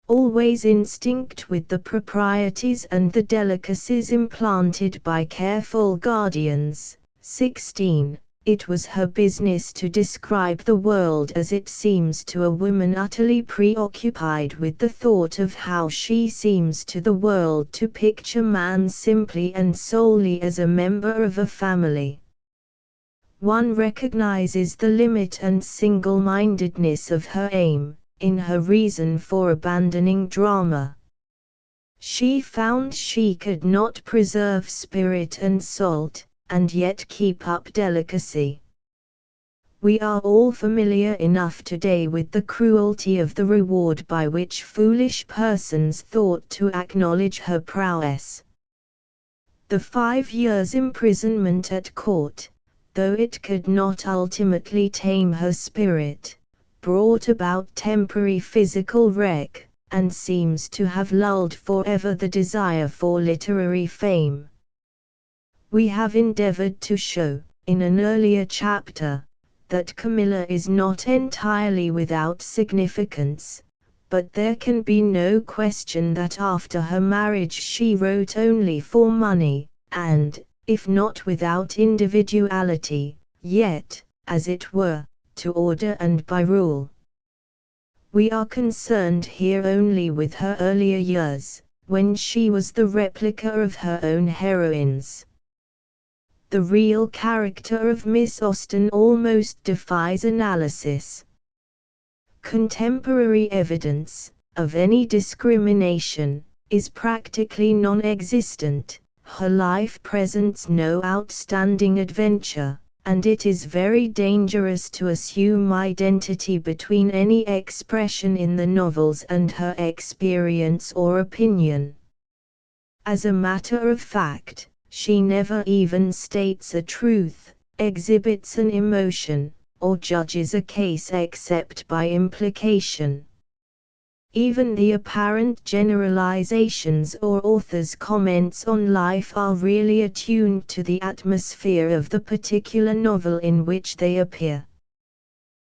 Always instinct with the proprieties and the delicacies implanted by careful guardians. 16. It was her business to describe the world as it seems to a woman utterly preoccupied with the thought of how she seems to the world, to picture man simply and solely as a member of a family. One recognizes the limit and single-mindedness of her aim, in her reason for abandoning drama. She found she could not preserve spirit and salt, and yet keep up delicacy. We are all familiar enough today with the cruelty of the reward by which foolish persons thought to acknowledge her prowess. The 5 years' imprisonment at court, though it could not ultimately tame her spirit, brought about temporary physical wreck, and seems to have lulled forever the desire for literary fame. We have endeavored to show, in an earlier chapter, that Camilla is not entirely without significance, but there can be no question that after her marriage she wrote only for money, and, if not without individuality, yet, as it were, to order and by rule. We are concerned here only with her earlier years, when she was the replica of her own heroines. The real character of Miss Austen almost defies analysis. Contemporary evidence, of any discrimination, is practically non-existent. Her life presents no outstanding adventure, and it is very dangerous to assume identity between any expression in the novels and her experience or opinion. As a matter of fact, she never even states a truth, exhibits an emotion, or judges a case except by implication. Even the apparent generalizations or authors' comments on life are really attuned to the atmosphere of the particular novel in which they appear.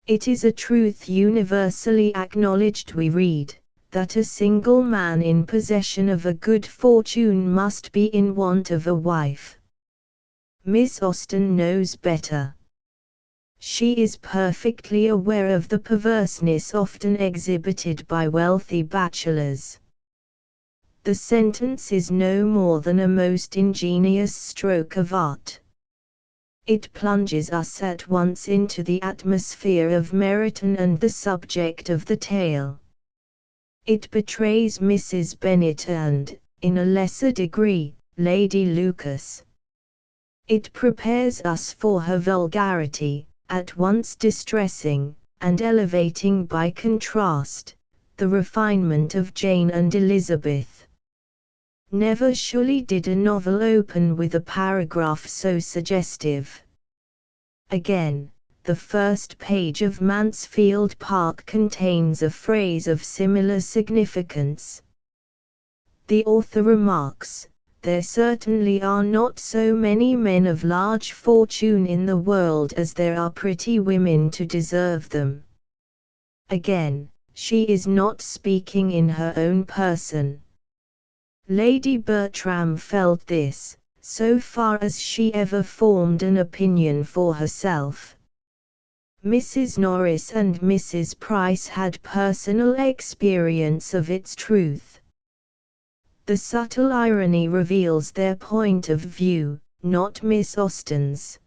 It is a truth universally acknowledged, we read, that a single man in possession of a good fortune must be in want of a wife. Miss Austen knows better. She is perfectly aware of the perverseness often exhibited by wealthy bachelors. The sentence is no more than a most ingenious stroke of art. It plunges us at once into the atmosphere of Meryton and the subject of the tale. It betrays Mrs. Bennet and, in a lesser degree, Lady Lucas. It prepares us for her vulgarity, at once distressing, and elevating by contrast, the refinement of Jane and Elizabeth. Never surely did a novel open with a paragraph so suggestive. Again, the first page of Mansfield Park contains a phrase of similar significance. The author remarks, "There certainly are not so many men of large fortune in the world as there are pretty women to deserve them." Again, she is not speaking in her own person. Lady Bertram felt this, so far as she ever formed an opinion for herself. Mrs. Norris and Mrs. Price had personal experience of its truth. The subtle irony reveals their point of view, not Miss Austen's.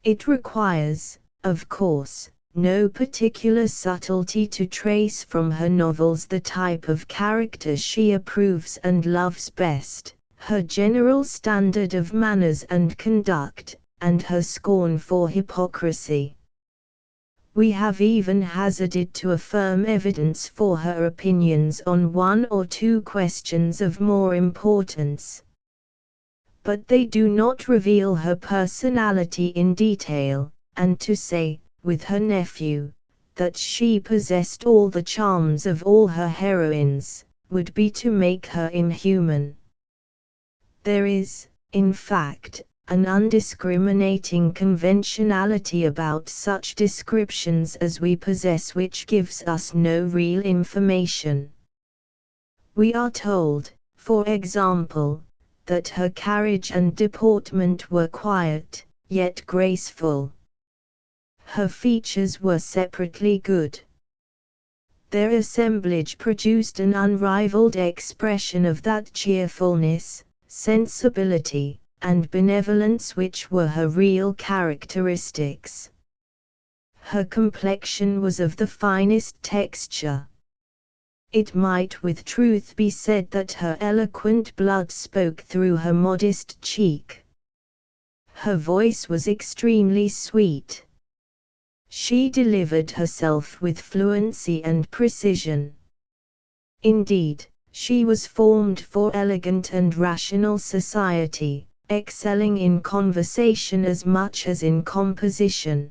It requires, of course, no particular subtlety to trace from her novels the type of character she approves and loves best, her general standard of manners and conduct, and her scorn for hypocrisy. We have even hazarded to affirm evidence for her opinions on one or two questions of more importance. But they do not reveal her personality in detail, and to say, with her nephew, that she possessed all the charms of all her heroines, would be to make her inhuman. There is, in fact, an undiscriminating conventionality about such descriptions as we possess which gives us no real information. We are told, for example, that her carriage and deportment were quiet, yet graceful. Her features were separately good. Their assemblage produced an unrivaled expression of that cheerfulness, sensibility, and benevolence which were her real characteristics. Her complexion was of the finest texture. It might with truth be said that her eloquent blood spoke through her modest cheek. Her voice was extremely sweet. She delivered herself with fluency and precision. Indeed, she was formed for elegant and rational society, excelling in conversation as much as in composition.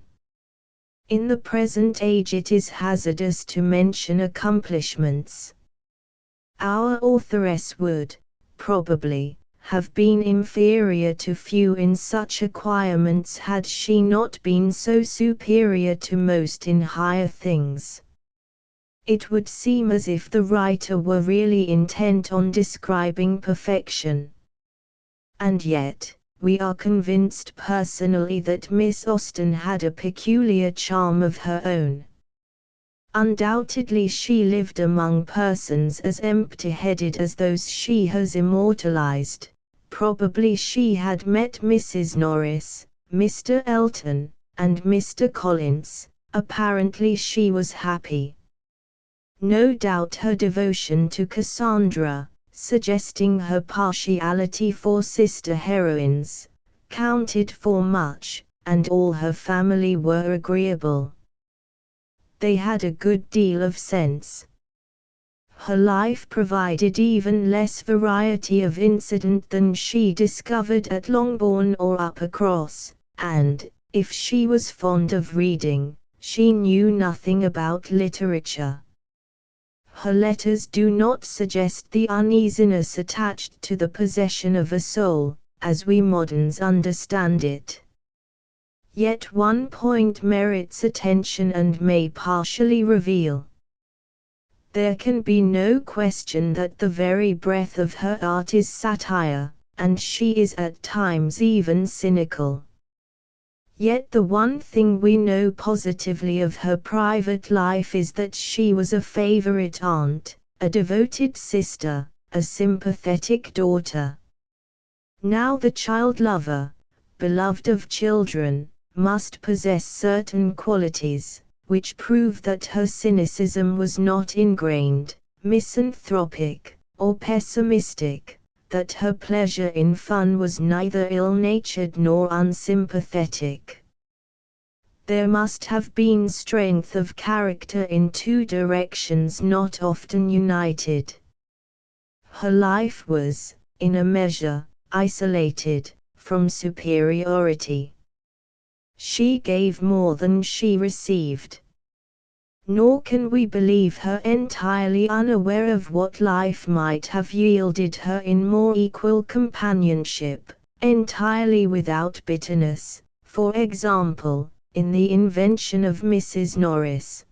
In the present age it is hazardous to mention accomplishments. Our authoress would, probably, have been inferior to few in such acquirements had she not been so superior to most in higher things. It would seem as if the writer were really intent on describing perfection. And yet, we are convinced personally that Miss Austen had a peculiar charm of her own. Undoubtedly she lived among persons as empty-headed as those she has immortalized. Probably she had met Mrs. Norris, Mr. Elton, and Mr. Collins. Apparently she was happy. No doubt her devotion to Cassandra, suggesting her partiality for sister heroines, counted for much, and all her family were agreeable. They had a good deal of sense. Her life provided even less variety of incident than she discovered at Longbourn or Uppercross, and, if she was fond of reading, she knew nothing about literature. Her letters do not suggest the uneasiness attached to the possession of a soul, as we moderns understand it. Yet one point merits attention and may partially reveal. There can be no question that the very breath of her art is satire, and she is at times even cynical. Yet the one thing we know positively of her private life is that she was a favorite aunt, a devoted sister, a sympathetic daughter. Now the child lover, beloved of children, must possess certain qualities, which prove that her cynicism was not ingrained, misanthropic, or pessimistic, that her pleasure in fun was neither ill-natured nor unsympathetic. There must have been strength of character in two directions not often united. Her life was, in a measure, isolated from superiority. She gave more than she received. Nor can we believe her entirely unaware of what life might have yielded her in more equal companionship, entirely without bitterness, for example, in the invention of Mrs. Norris.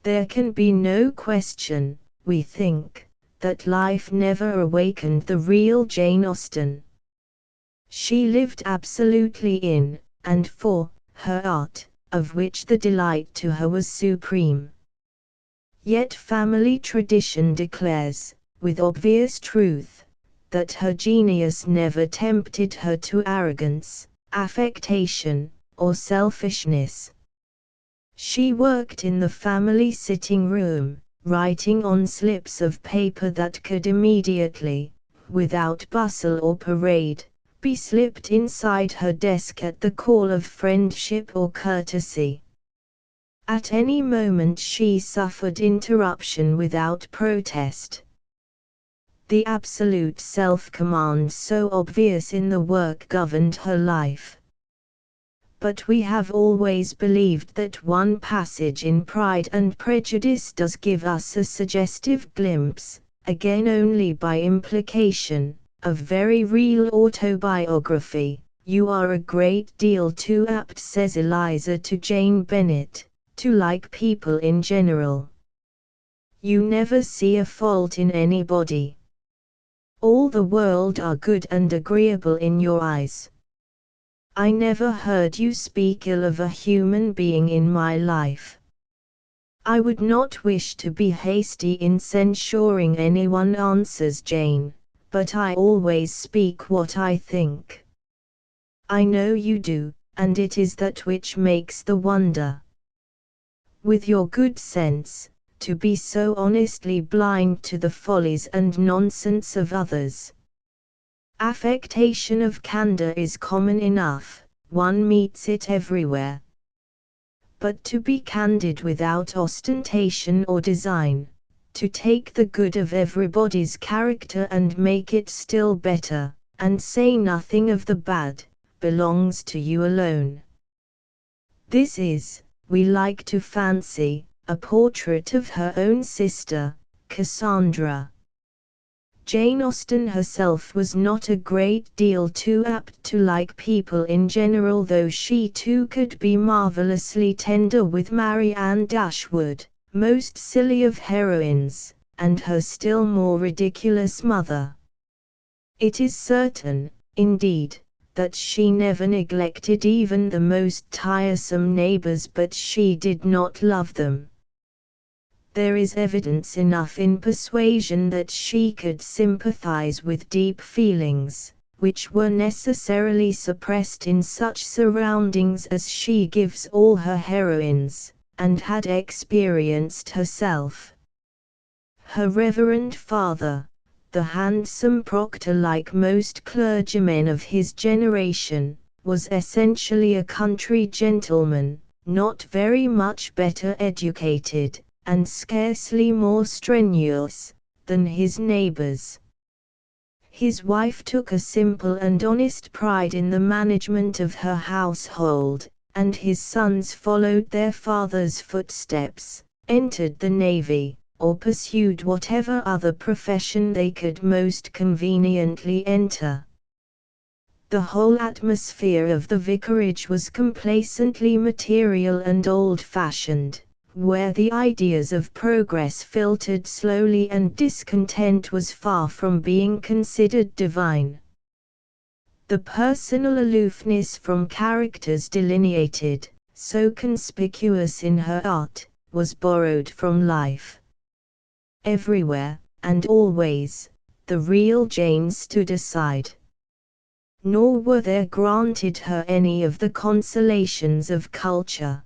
There can be no question, we think, that life never awakened the real Jane Austen. She lived absolutely in, and for, her art, of which the delight to her was supreme. Yet family tradition declares, with obvious truth, that her genius never tempted her to arrogance, affectation, or selfishness. She worked in the family sitting room, writing on slips of paper that could immediately, without bustle or parade, be slipped inside her desk at the call of friendship or courtesy. At any moment she suffered interruption without protest. The absolute self-command so obvious in the work governed her life. But we have always believed that one passage in Pride and Prejudice does give us a suggestive glimpse, again only by implication, of very real autobiography. "You are a great deal too apt," says Eliza to Jane Bennet, "to like people in general. You never see a fault in anybody. All the world are good and agreeable in your eyes. I never heard you speak ill of a human being in my life. I would not wish to be hasty in censuring anyone," answers Jane, "but I always speak what I think. I know you do, and it is that which makes the wonder. With your good sense, to be so honestly blind to the follies and nonsense of others. Affectation of candor is common enough, one meets it everywhere. But to be candid without ostentation or design, to take the good of everybody's character and make it still better, and say nothing of the bad, belongs to you alone. This is, we like to fancy, a portrait of her own sister, Cassandra. Jane Austen herself was not a great deal too apt to like people in general, though she too could be marvellously tender with Marianne Dashwood, most silly of heroines, and her still more ridiculous mother. It is certain, indeed, that she never neglected even the most tiresome neighbors, but she did not love them. There is evidence enough in Persuasion that she could sympathize with deep feelings, which were necessarily suppressed in such surroundings as she gives all her heroines, and had experienced herself. Her reverend father, the handsome proctor like most clergymen of his generation, was essentially a country gentleman, not very much better educated, and scarcely more strenuous, than his neighbors. His wife took a simple and honest pride in the management of her household, and his sons followed their father's footsteps, entered the navy, or pursued whatever other profession they could most conveniently enter. The whole atmosphere of the vicarage was complacently material and old-fashioned, where the ideas of progress filtered slowly and discontent was far from being considered divine. The personal aloofness from characters delineated, so conspicuous in her art, was borrowed from life. Everywhere, and always, the real Jane stood aside. Nor were there granted her any of the consolations of culture.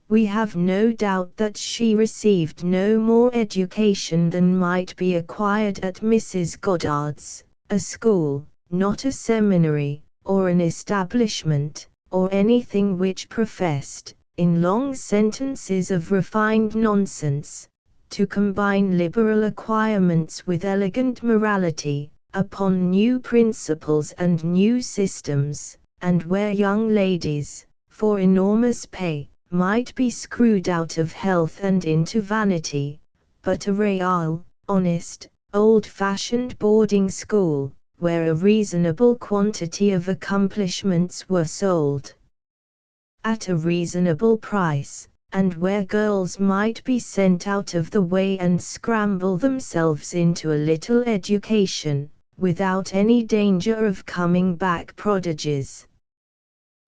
We have no doubt that she received no more education than might be acquired at Mrs. Goddard's, a school, not a seminary, or an establishment, or anything which professed, in long sentences of refined nonsense, to combine liberal acquirements with elegant morality, upon new principles and new systems, and where young ladies, for enormous pay, might be screwed out of health and into vanity, but a real, honest, old-fashioned boarding school, where a reasonable quantity of accomplishments were sold at a reasonable price, and where girls might be sent out of the way and scramble themselves into a little education, without any danger of coming back prodigies.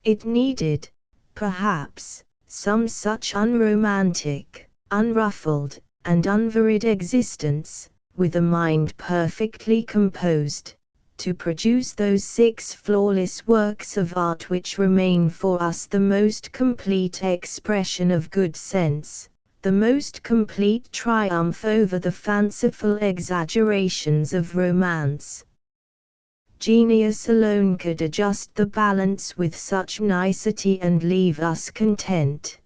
It needed, perhaps, some such unromantic, unruffled, and unvaried existence, with a mind perfectly composed, to produce those 6 flawless works of art which remain for us the most complete expression of good sense, the most complete triumph over the fanciful exaggerations of romance. Genius alone could adjust the balance with such nicety and leave us content.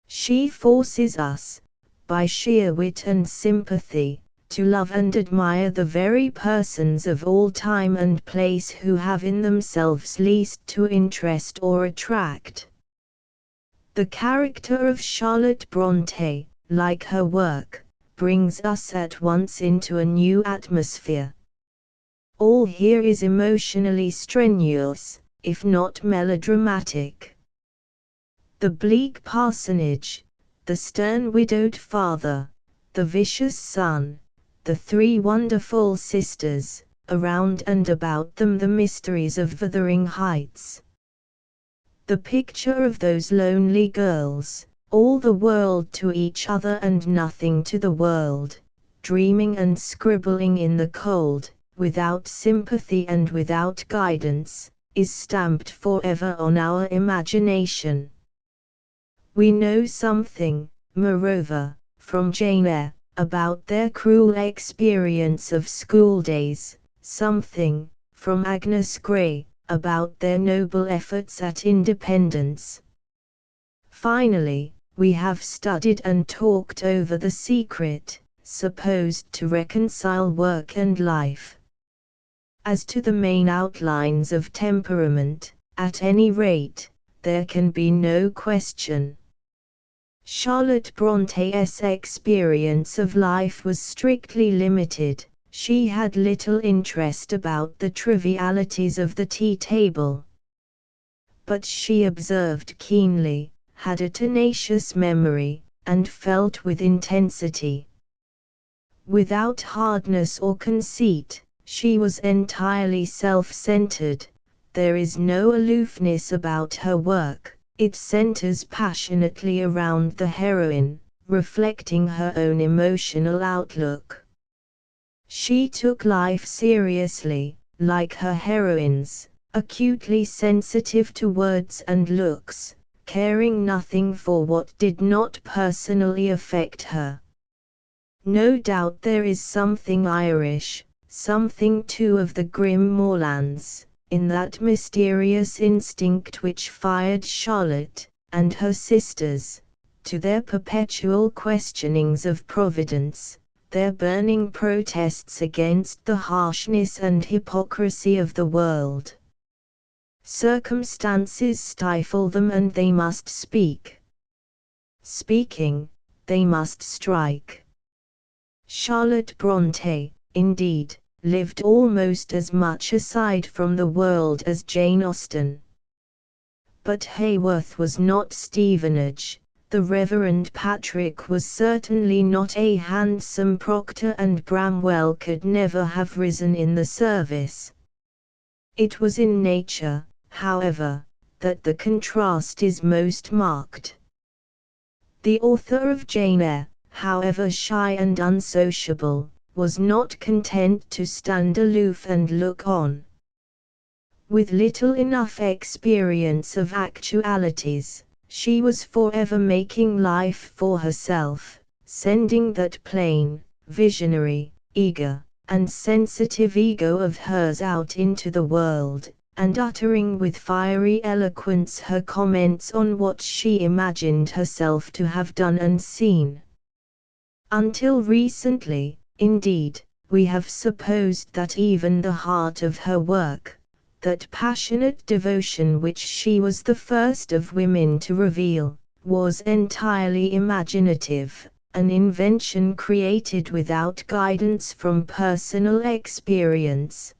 She forces us, by sheer wit and sympathy, to love and admire the very persons of all time and place who have in themselves least to interest or attract. The character of Charlotte Brontë, like her work, brings us at once into a new atmosphere. All here is emotionally strenuous, if not melodramatic. The bleak parsonage, the stern widowed father, the vicious son, the 3 wonderful sisters, around and about them the mysteries of Wuthering Heights. The picture of those lonely girls, all the world to each other and nothing to the world, dreaming and scribbling in the cold, without sympathy and without guidance, is stamped forever on our imagination. We know something, moreover, from Jane Eyre, about their cruel experience of schooldays, something, from Agnes Grey, about their noble efforts at independence. Finally, we have studied and talked over the secret, supposed to reconcile work and life. As to the main outlines of temperament, at any rate, there can be no question. Charlotte Bronté's experience of life was strictly limited. She had little interest about the trivialities of the tea table. But she observed keenly, had a tenacious memory, and felt with intensity. Without hardness or conceit, she was entirely self-centered. There is no aloofness about her work. It centers passionately around the heroine, reflecting her own emotional outlook. She took life seriously, like her heroines, acutely sensitive to words and looks, caring nothing for what did not personally affect her. No doubt there is something Irish, something too of the grim moorlands, in that mysterious instinct which fired Charlotte, and her sisters, to their perpetual questionings of Providence, their burning protests against the harshness and hypocrisy of the world. Circumstances stifle them and they must speak. Speaking, they must strike. Charlotte Brontë, indeed, lived almost as much aside from the world as Jane Austen. But Haworth was not Stevenage, the Reverend Patrick was certainly not a handsome proctor, and Bramwell could never have risen in the service. It was in nature, however, that the contrast is most marked. The author of Jane Eyre, however shy and unsociable, was not content to stand aloof and look on. With little enough experience of actualities, she was forever making life for herself, sending that plain, visionary, eager, and sensitive ego of hers out into the world, and uttering with fiery eloquence her comments on what she imagined herself to have done and seen. Until recently, indeed, we have supposed that even the heart of her work, that passionate devotion which she was the first of women to reveal, was entirely imaginative, an invention created without guidance from personal experience.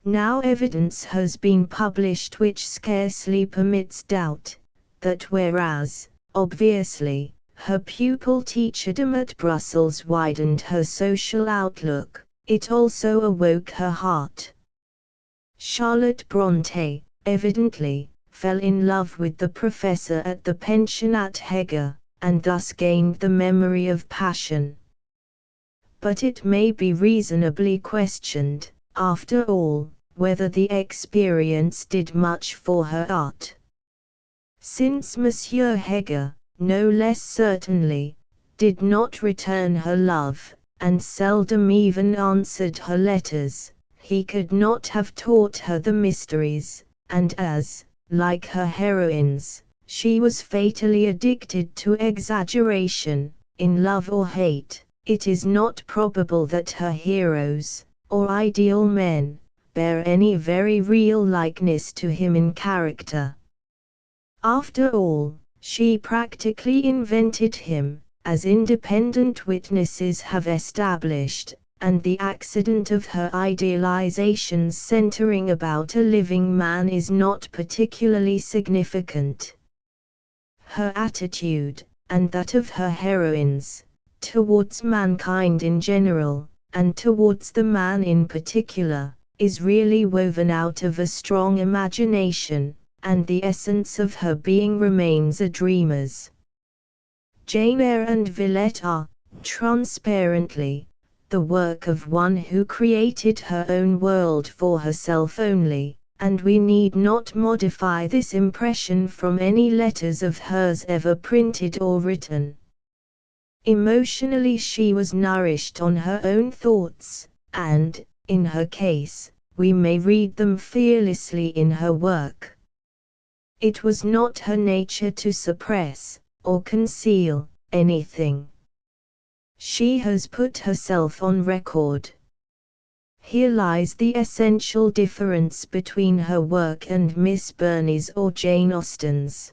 Now evidence has been published which scarcely permits doubt, that whereas, obviously, her pupil teacherdom at Brussels widened her social outlook, it also awoke her heart. Charlotte Brontë, evidently, fell in love with the professor at the pension at Hege, and thus gained the memory of passion. But it may be reasonably questioned, after all, whether the experience did much for her art. Since Monsieur Hege, no less certainly, did not return her love, and seldom even answered her letters, he could not have taught her the mysteries, and as, like her heroines, she was fatally addicted to exaggeration, in love or hate, it is not probable that her heroes, or ideal men, bear any very real likeness to him in character. After all, she practically invented him, as independent witnesses have established, and the accident of her idealizations centering about a living man is not particularly significant. Her attitude, and that of her heroines, towards mankind in general, and towards the man in particular, is really woven out of a strong imagination, and the essence of her being remains a dreamer's. Jane Eyre and Villette are, transparently, the work of one who created her own world for herself only, and we need not modify this impression from any letters of hers ever printed or written. Emotionally she was nourished on her own thoughts, and, in her case, we may read them fearlessly in her work. It was not her nature to suppress, or conceal, anything. She has put herself on record. Here lies the essential difference between her work and Miss Burney's or Jane Austen's.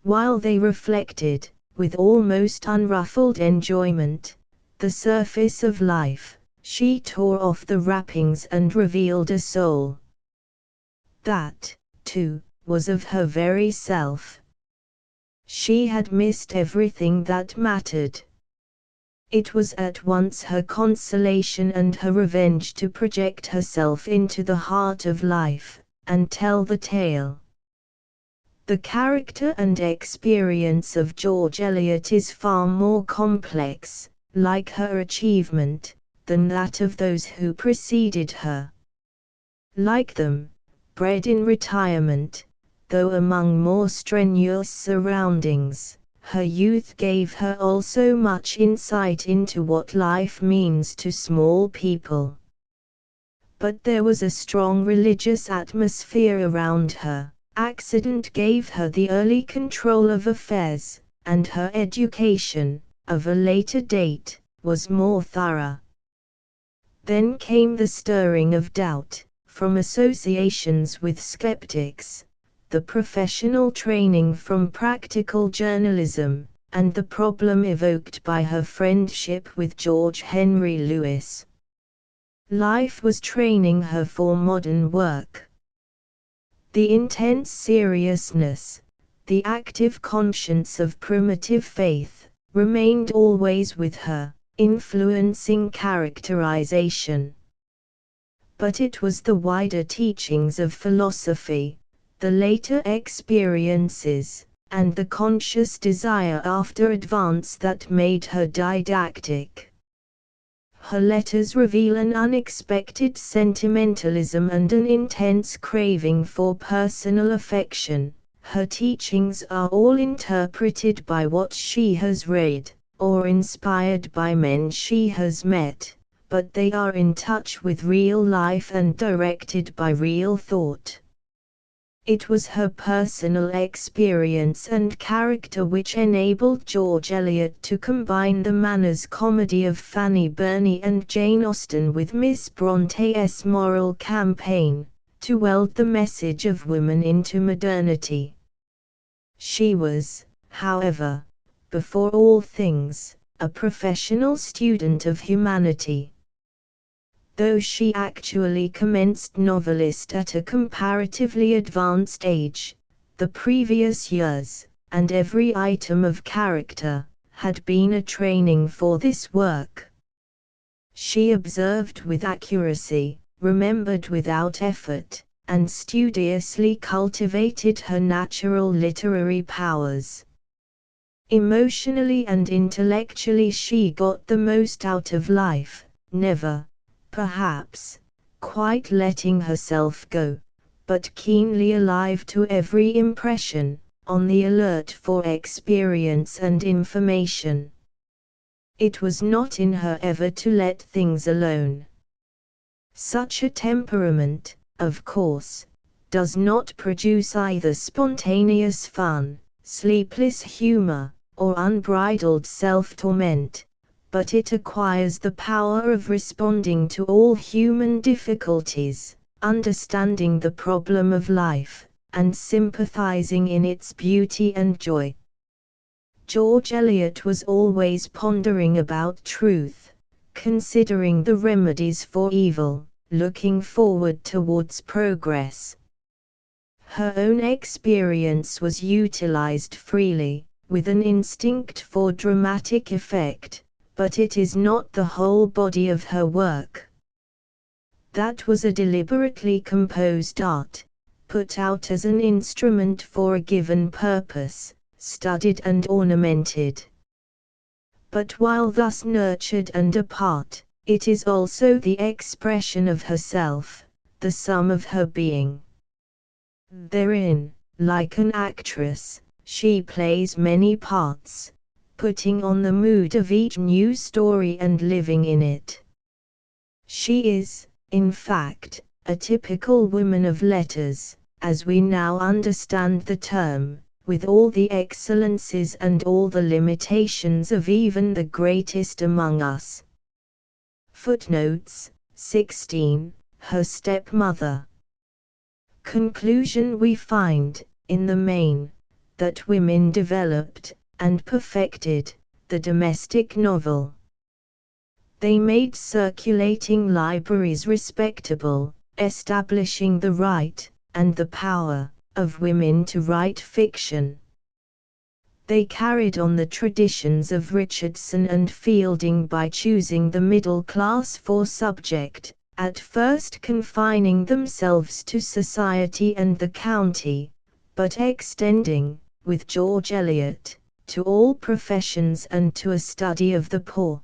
While they reflected, with almost unruffled enjoyment, the surface of life, she tore off the wrappings and revealed a soul. That, too, was of her very self. She had missed everything that mattered. It was at once her consolation and her revenge to project herself into the heart of life, and tell the tale. The character and experience of George Eliot is far more complex, like her achievement, than that of those who preceded her. Like them, bred in retirement, though among more strenuous surroundings, her youth gave her also much insight into what life means to small people. But there was a strong religious atmosphere around her. Accident gave her the early control of affairs, and her education, of a later date, was more thorough. Then came the stirring of doubt, from associations with skeptics, the professional training from practical journalism, and the problem evoked by her friendship with George Henry Lewes. Life was training her for modern work. The intense seriousness, the active conscience of primitive faith, remained always with her, influencing characterization. But it was the wider teachings of philosophy, the later experiences, and the conscious desire after advance that made her didactic. Her letters reveal an unexpected sentimentalism and an intense craving for personal affection. Her teachings are all interpreted by what she has read, or inspired by men she has met, but they are in touch with real life and directed by real thought. It was her personal experience and character which enabled George Eliot to combine the manners comedy of Fanny Burney and Jane Austen with Miss Bronte's moral campaign, to weld the message of woman into modernity. She was, however, before all things, a professional student of humanity. Though she actually commenced novelist at a comparatively advanced age, the previous years, and every item of character, had been a training for this work. She observed with accuracy, remembered without effort, and studiously cultivated her natural literary powers. Emotionally and intellectually she got the most out of life, never, perhaps, quite letting herself go, but keenly alive to every impression, on the alert for experience and information. It was not in her ever to let things alone. Such a temperament, of course, does not produce either spontaneous fun, sleepless humor, or unbridled self-torment, but it acquires the power of responding to all human difficulties, understanding the problem of life, and sympathizing in its beauty and joy. George Eliot was always pondering about truth, considering the remedies for evil, looking forward towards progress. Her own experience was utilized freely, with an instinct for dramatic effect, but it is not the whole body of her work. That was a deliberately composed art, put out as an instrument for a given purpose, studied and ornamented. But while thus nurtured and apart, it is also the expression of herself, the sum of her being. Therein, like an actress, she plays many parts, putting on the mood of each new story and living in it. She is, in fact, a typical woman of letters, as we now understand the term, with all the excellences and all the limitations of even the greatest among us. Footnotes 16. Her stepmother. Conclusion: we find, in the main, that women developed, and perfected, the domestic novel. They made circulating libraries respectable, establishing the right, and the power, of women to write fiction. They carried on the traditions of Richardson and Fielding by choosing the middle class for subject, at first confining themselves to society and the county, but extending, with George Eliot, to all professions and to a study of the poor.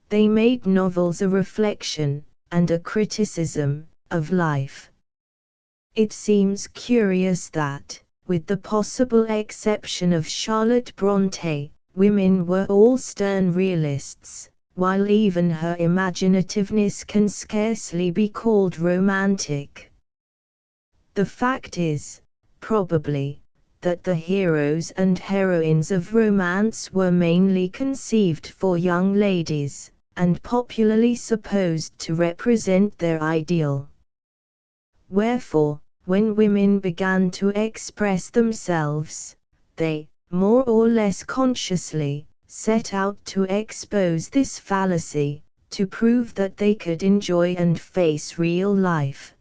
They made novels a reflection, and a criticism, of life. It seems curious that, with the possible exception of Charlotte Bronte, women were all stern realists, while even her imaginativeness can scarcely be called romantic. The fact is, probably, that the heroes and heroines of romance were mainly conceived for young ladies, and popularly supposed to represent their ideal. Wherefore, when women began to express themselves, they, more or less consciously, set out to expose this fallacy, to prove that they could enjoy and face real life.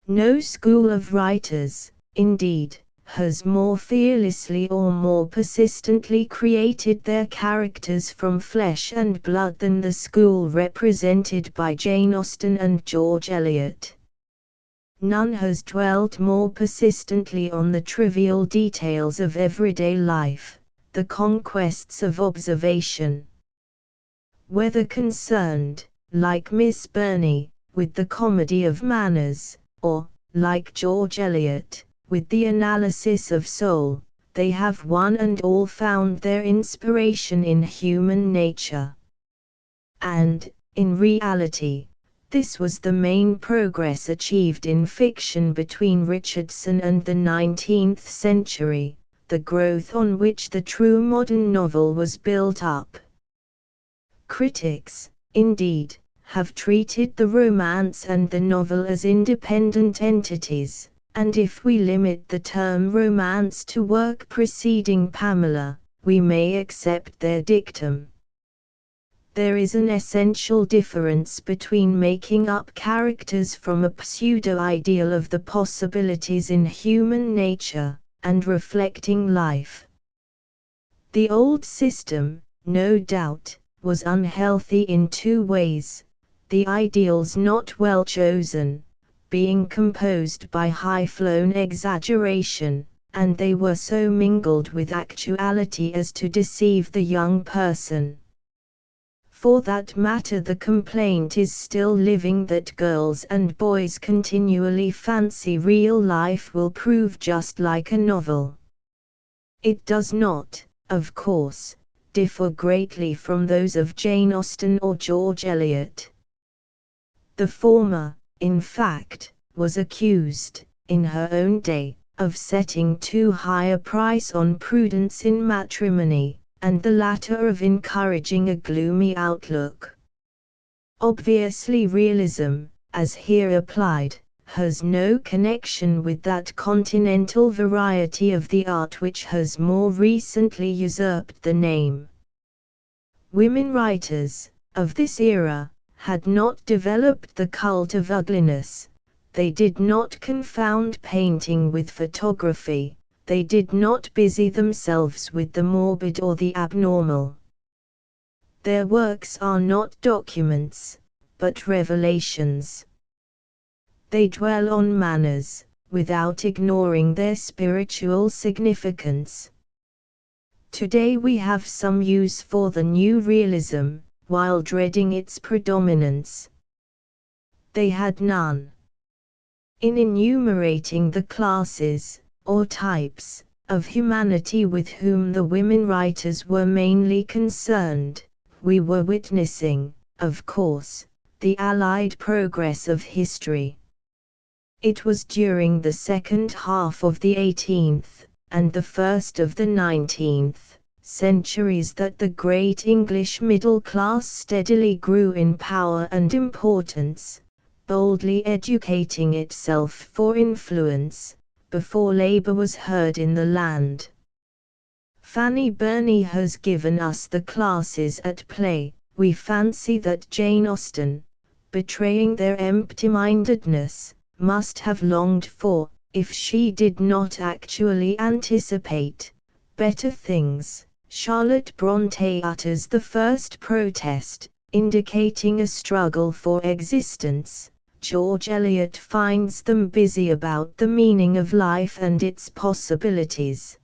No school of writers, indeed, has more fearlessly or more persistently created their characters from flesh and blood than the school represented by Jane Austen and George Eliot. None has dwelt more persistently on the trivial details of everyday life, the conquests of observation. Whether concerned, like Miss Burney, with the comedy of manners, or, like George Eliot, with the analysis of soul, they have one and all found their inspiration in human nature. And, In reality, this was the main progress achieved in fiction between Richardson and the 19th century, the growth on which the true modern novel was built up. Critics, indeed, have treated the romance and the novel as independent entities, and if we limit the term romance to work preceding Pamela, we may accept their dictum. There is an essential difference between making up characters from a pseudo-ideal of the possibilities in human nature, and reflecting life. The old system, no doubt, was unhealthy in two ways: the ideals not well chosen, being composed by high-flown exaggeration, and they were so mingled with actuality as to deceive the young person. For that matter, the complaint is still living that girls and boys continually fancy real life will prove just like a novel. It does not, of course, differ greatly from those of Jane Austen or George Eliot. The former, in fact, was accused, in her own day, of setting too high a price on prudence in matrimony, and the latter of encouraging a gloomy outlook. Obviously, realism, as here applied, has no connection with that continental variety of the art which has more recently usurped the name. Women writers, of this era, had not developed the cult of ugliness, they did not confound painting with photography, they did not busy themselves with the morbid or the abnormal. Their works are not documents, but revelations. They dwell on manners, without ignoring their spiritual significance. Today we have some use for the new realism, while dreading its predominance. They had none. In enumerating the classes, or types, of humanity with whom the women writers were mainly concerned, we were witnessing, of course, the allied progress of history. It was during the second half of the 18th, and the first of the 19th, centuries that the great English middle class steadily grew in power and importance, boldly educating itself for influence, before labor was heard in the land. Fanny Burney has given us the classes at play. We fancy that Jane Austen, betraying their empty-mindedness, must have longed for, if she did not actually anticipate, better things. Charlotte Brontë utters the first protest, indicating a struggle for existence. George Eliot finds them busy about the meaning of life and its possibilities.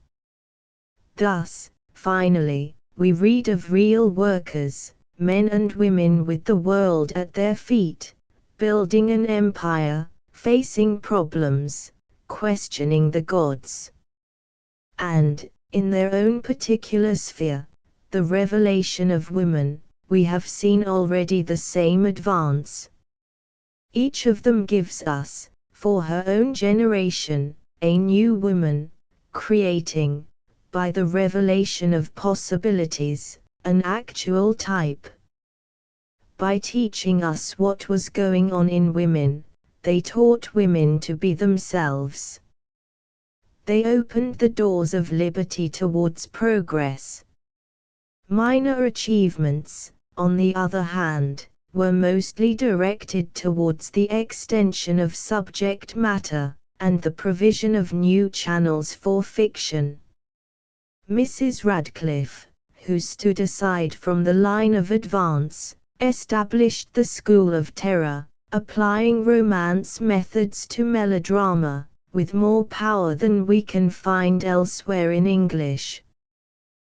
Thus, finally, we read of real workers, men and women with the world at their feet, building an empire, facing problems, questioning the gods. And, in their own particular sphere, the revelation of women, we have seen already the same advance. Each of them gives us, for her own generation, a new woman, creating, by the revelation of possibilities, an actual type. By teaching us what was going on in women, they taught women to be themselves. They opened the doors of liberty towards progress. Minor achievements, on the other hand, were mostly directed towards the extension of subject matter, and the provision of new channels for fiction. Mrs. Radcliffe, who stood aside from the line of advance, established the School of Terror, applying romance methods to melodrama, with more power than we can find elsewhere in English.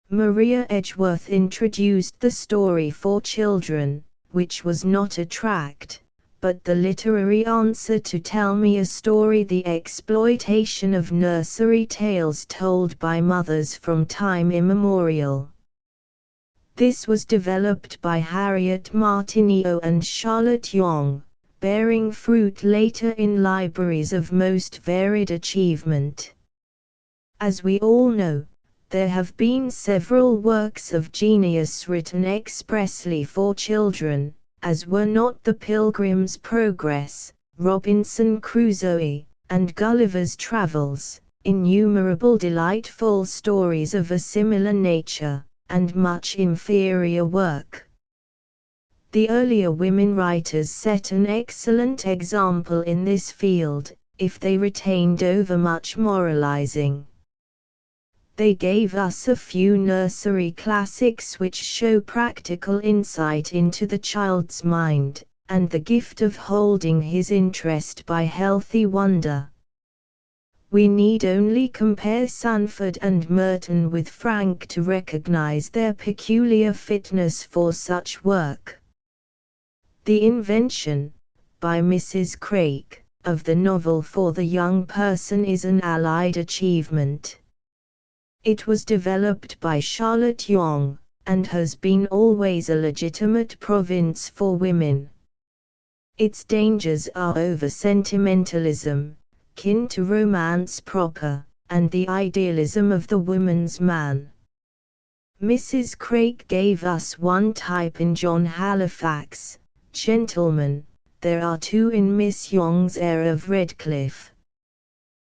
Maria Edgeworth introduced the story for children, which was not a tract, but the literary answer to Tell Me a Story, the exploitation of nursery tales told by mothers from time immemorial. This was developed by Harriet Martineau and Charlotte Yonge, bearing fruit later in libraries of most varied achievement. As we all know, there have been several works of genius written expressly for children, as were not The Pilgrim's Progress, Robinson Crusoe, and Gulliver's Travels, innumerable delightful stories of a similar nature, and much inferior work. The earlier women writers set an excellent example in this field, if they retained overmuch moralizing. They gave us a few nursery classics which show practical insight into the child's mind, and the gift of holding his interest by healthy wonder. We need only compare Sanford and Merton with Frank to recognize their peculiar fitness for such work. The invention, by Mrs. Craik, of the novel for the young person is an allied achievement. It was developed by Charlotte Yonge, and has been always a legitimate province for women. Its dangers are over-sentimentalism, kin to romance proper, and the idealism of the woman's man. Mrs. Craik gave us one type in John Halifax, gentleman. There are two in Miss Yonge's Heir of Redcliffe.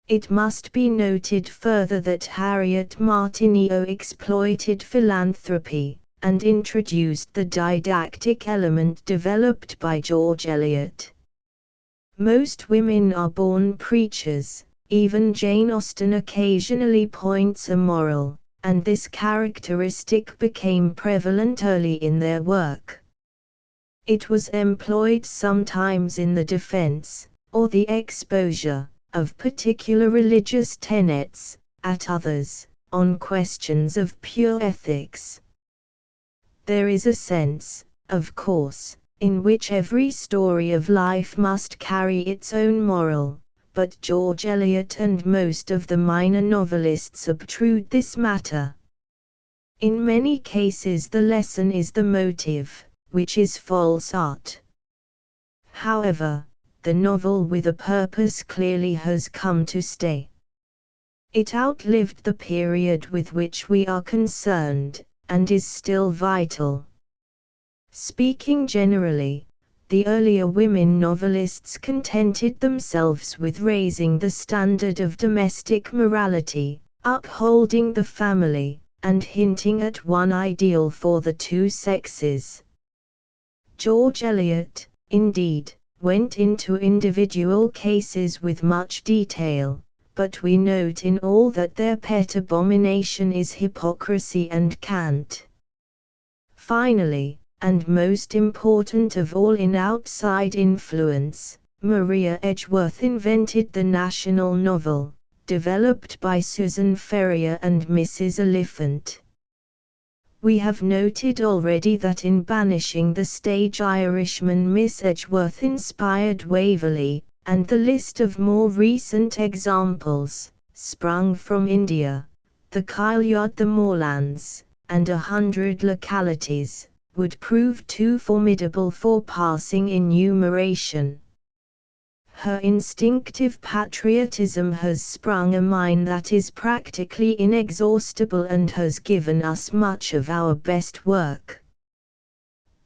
It must be noted further that Harriet Martineau exploited philanthropy, and introduced the didactic element developed by George Eliot. Most women are born preachers, even Jane Austen occasionally points a moral, and this characteristic became prevalent early in their work. It was employed sometimes in the defense, or the exposure, of particular religious tenets, at others, on questions of pure ethics. There is a sense, of course, in which every story of life must carry its own moral, but George Eliot and most of the minor novelists obtrude this matter. In many cases the lesson is the motive, which is false art. However, the novel with a purpose clearly has come to stay. It outlived the period with which we are concerned, and is still vital. Speaking generally, the earlier women novelists contented themselves with raising the standard of domestic morality, upholding the family, and hinting at one ideal for the two sexes. George Eliot, indeed, went into individual cases with much detail, but we note in all that their pet abomination is hypocrisy and cant. Finally, and most important of all in outside influence, Maria Edgeworth invented the national novel, developed by Susan Ferrier and Mrs. Oliphant. We have noted already that in banishing the stage Irishman Miss Edgeworth inspired Waverley, and the list of more recent examples, sprung from India, the Kailyard, the moorlands, and 100 localities, would prove too formidable for passing enumeration. Her instinctive patriotism has sprung a mine that is practically inexhaustible and has given us much of our best work.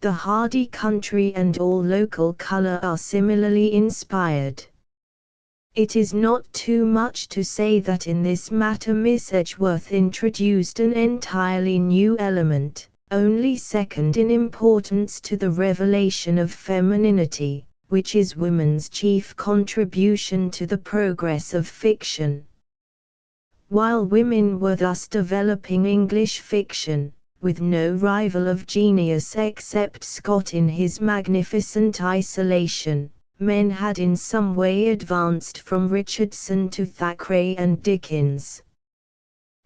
The hardy country and all local colour are similarly inspired. It is not too much to say that in this matter Miss Edgeworth introduced an entirely new element, only second in importance to the revelation of femininity, which is women's chief contribution to the progress of fiction. While women were thus developing English fiction, with no rival of genius except Scott in his magnificent isolation, men had in some way advanced from Richardson to Thackeray and Dickens.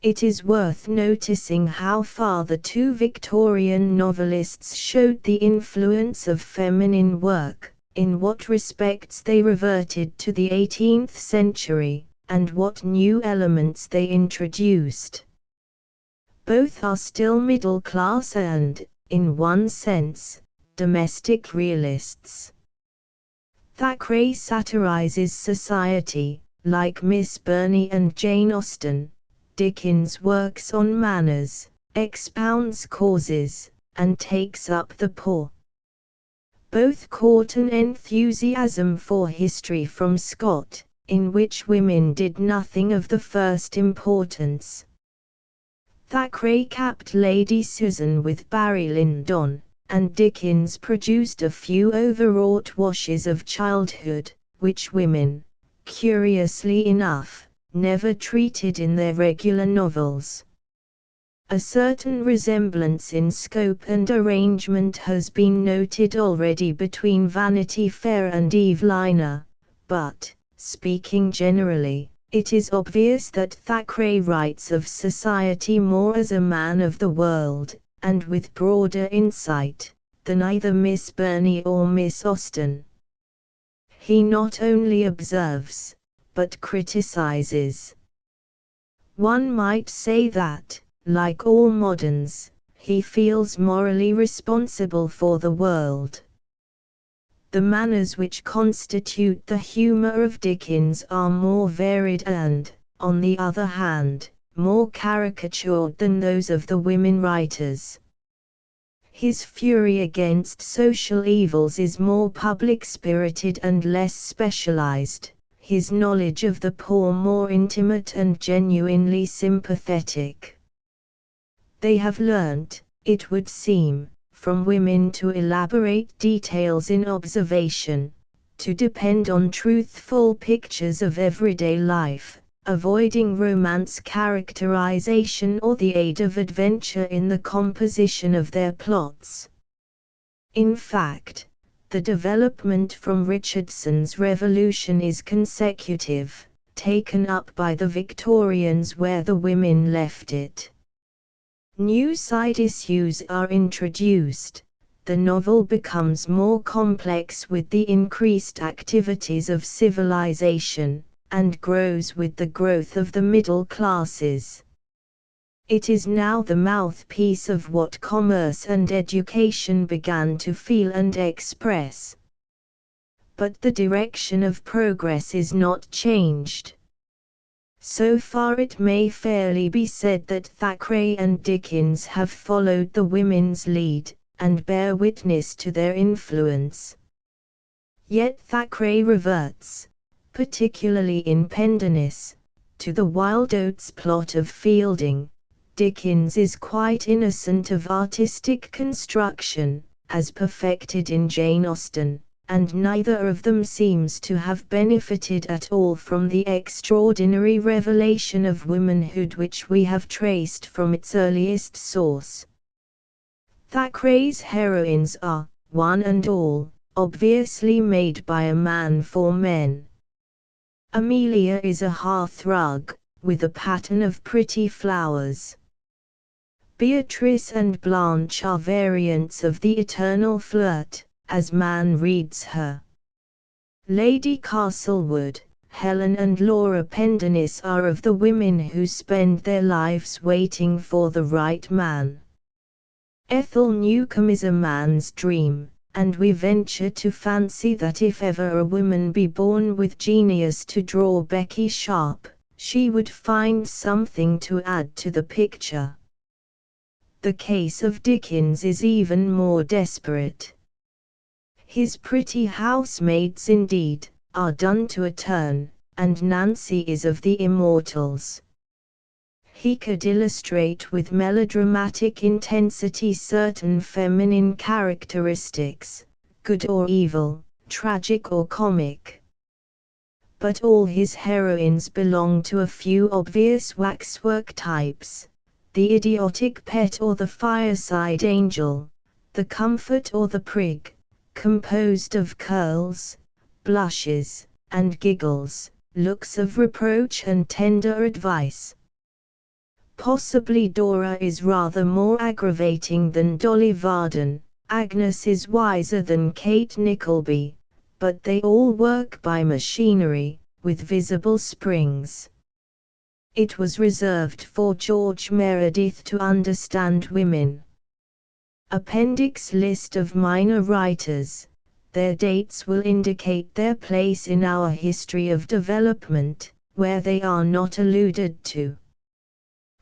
It is worth noticing how far the two Victorian novelists showed the influence of feminine work, in what respects they reverted to the 18th century, and what new elements they introduced. Both are still middle class and, in one sense, domestic realists. Thackeray satirizes society, like Miss Burney and Jane Austen. Dickens works on manners, expounds causes, and takes up the poor. Both caught an enthusiasm for history from Scott, in which women did nothing of the first importance. Thackeray capped Lady Susan with Barry Lyndon, and Dickens produced a few overwrought washes of childhood, which women, curiously enough, never treated in their regular novels. A certain resemblance in scope and arrangement has been noted already between Vanity Fair and Evelina, but, speaking generally, it is obvious that Thackeray writes of society more as a man of the world, and with broader insight, than either Miss Burney or Miss Austen. He not only observes, but criticizes. One might say that, like all moderns, he feels morally responsible for the world. The manners which constitute the humor of Dickens are more varied and, on the other hand, more caricatured than those of the women writers. His fury against social evils is more public-spirited and less specialized, his knowledge of the poor more intimate and genuinely sympathetic. They have learnt, it would seem, from women to elaborate details in observation, to depend on truthful pictures of everyday life, avoiding romance characterization or the aid of adventure in the composition of their plots. In fact, the development from Richardson's Revolution is consecutive, taken up by the Victorians where the women left it. New side issues are introduced, the novel becomes more complex with the increased activities of civilization, and grows with the growth of the middle classes. It is now the mouthpiece of what commerce and education began to feel and express. But the direction of progress is not changed. So far it may fairly be said that Thackeray and Dickens have followed the women's lead, and bear witness to their influence. Yet Thackeray reverts, particularly in Pendennis, to the Wild Oats plot of Fielding. Dickens is quite innocent of artistic construction, as perfected in Jane Austen, and neither of them seems to have benefited at all from the extraordinary revelation of womanhood which we have traced from its earliest source. Thackeray's heroines are, one and all, obviously made by a man for men. Amelia is a hearthrug, with a pattern of pretty flowers. Beatrice and Blanche are variants of the eternal flirt, as man reads her. Lady Castlewood, Helen and Laura Pendennis are of the women who spend their lives waiting for the right man. Ethel Newcome is a man's dream, and we venture to fancy that if ever a woman be born with genius to draw Becky Sharp, she would find something to add to the picture. The case of Dickens is even more desperate. His pretty housemaids indeed, are done to a turn, and Nancy is of the immortals. He could illustrate with melodramatic intensity certain feminine characteristics, good or evil, tragic or comic. But all his heroines belong to a few obvious waxwork types: the idiotic pet or the fireside angel, the comfort or the prig, composed of curls, blushes, and giggles, looks of reproach and tender advice. Possibly Dora is rather more aggravating than Dolly Varden, Agnes is wiser than Kate Nickleby, but they all work by machinery, with visible springs. it was reserved for George Meredith to understand women. Appendix: list of minor writers. Their dates will indicate their place in our history of development, where they are not alluded to.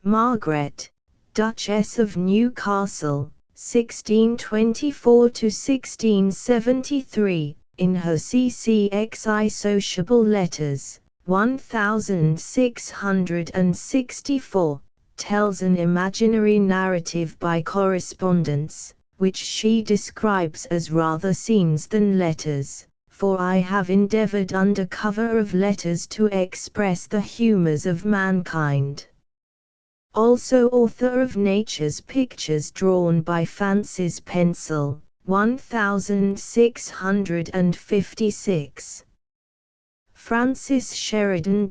Margaret, Duchess of Newcastle, 1624 to 1673, in her CCXI Sociable Letters, 1664, tells an imaginary narrative by correspondence, which she describes as rather scenes than letters, for I have endeavored under cover of letters to express the humours of mankind. Also author of Nature's Pictures Drawn by Fancy's Pencil, 1656. Frances Sheridan.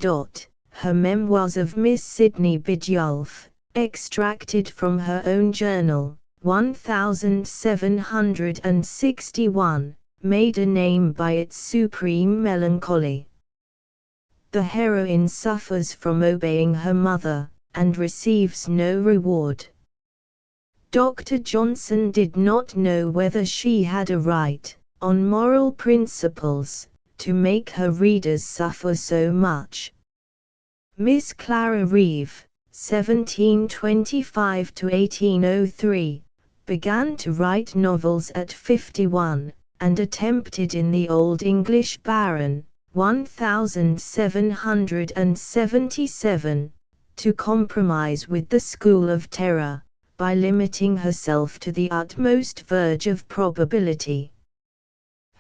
Her Memoirs of Miss Sidney Bidulph, extracted from her own journal, 1761, made a name by its supreme melancholy. The heroine suffers from obeying her mother, and receives no reward. Dr. Johnson did not know whether she had a right, on moral principles, to make her readers suffer so much. Miss Clara Reeve, 1725 to 1803, began to write novels at 51, and attempted in the Old English Baron, 1777, to compromise with the School of Terror, by limiting herself to the utmost verge of probability.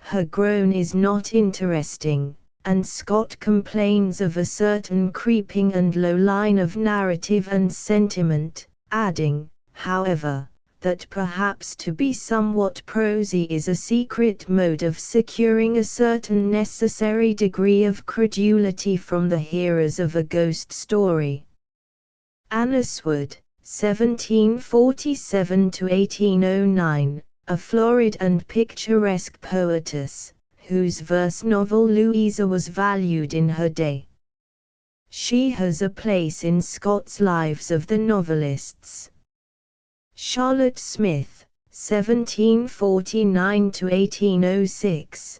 Her groan is not interesting, and Scott complains of a certain creeping and low line of narrative and sentiment, adding, however, that perhaps to be somewhat prosy is a secret mode of securing a certain necessary degree of credulity from the hearers of a ghost story. Aniswood, 1747 to 1809, a florid and picturesque poetess, whose verse novel Louisa was valued in her day. She has a place in Scott's Lives of the Novelists. Charlotte Smith, 1749 to 1806.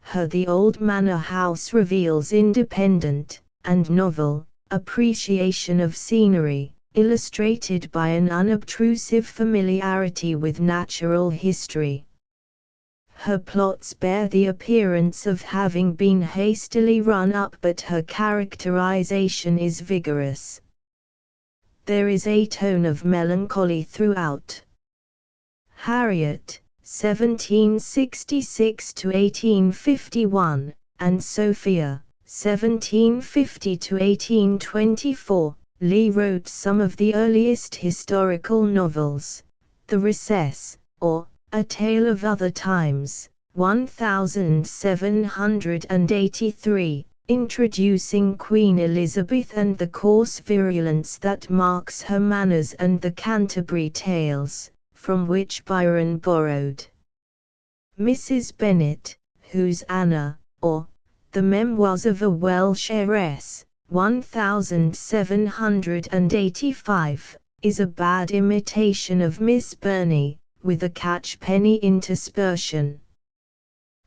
Her The Old Manor House reveals independent, and novel, appreciation of scenery, illustrated by an unobtrusive familiarity with natural history. Her plots bear the appearance of having been hastily run up, but her characterization is vigorous. There is a tone of melancholy throughout. Harriet, 1766 to 1851, and Sophia, 1750 to 1824, Lee wrote some of the earliest historical novels. The Recess, or A Tale of Other Times, 1783, introducing Queen Elizabeth and the coarse virulence that marks her manners, and the Canterbury Tales, from which Byron borrowed. Mrs. Bennet, whose Anna, or The Memoirs of a Welsh Heiress, 1785, is a bad imitation of Miss Burney, with a catchpenny interspersion.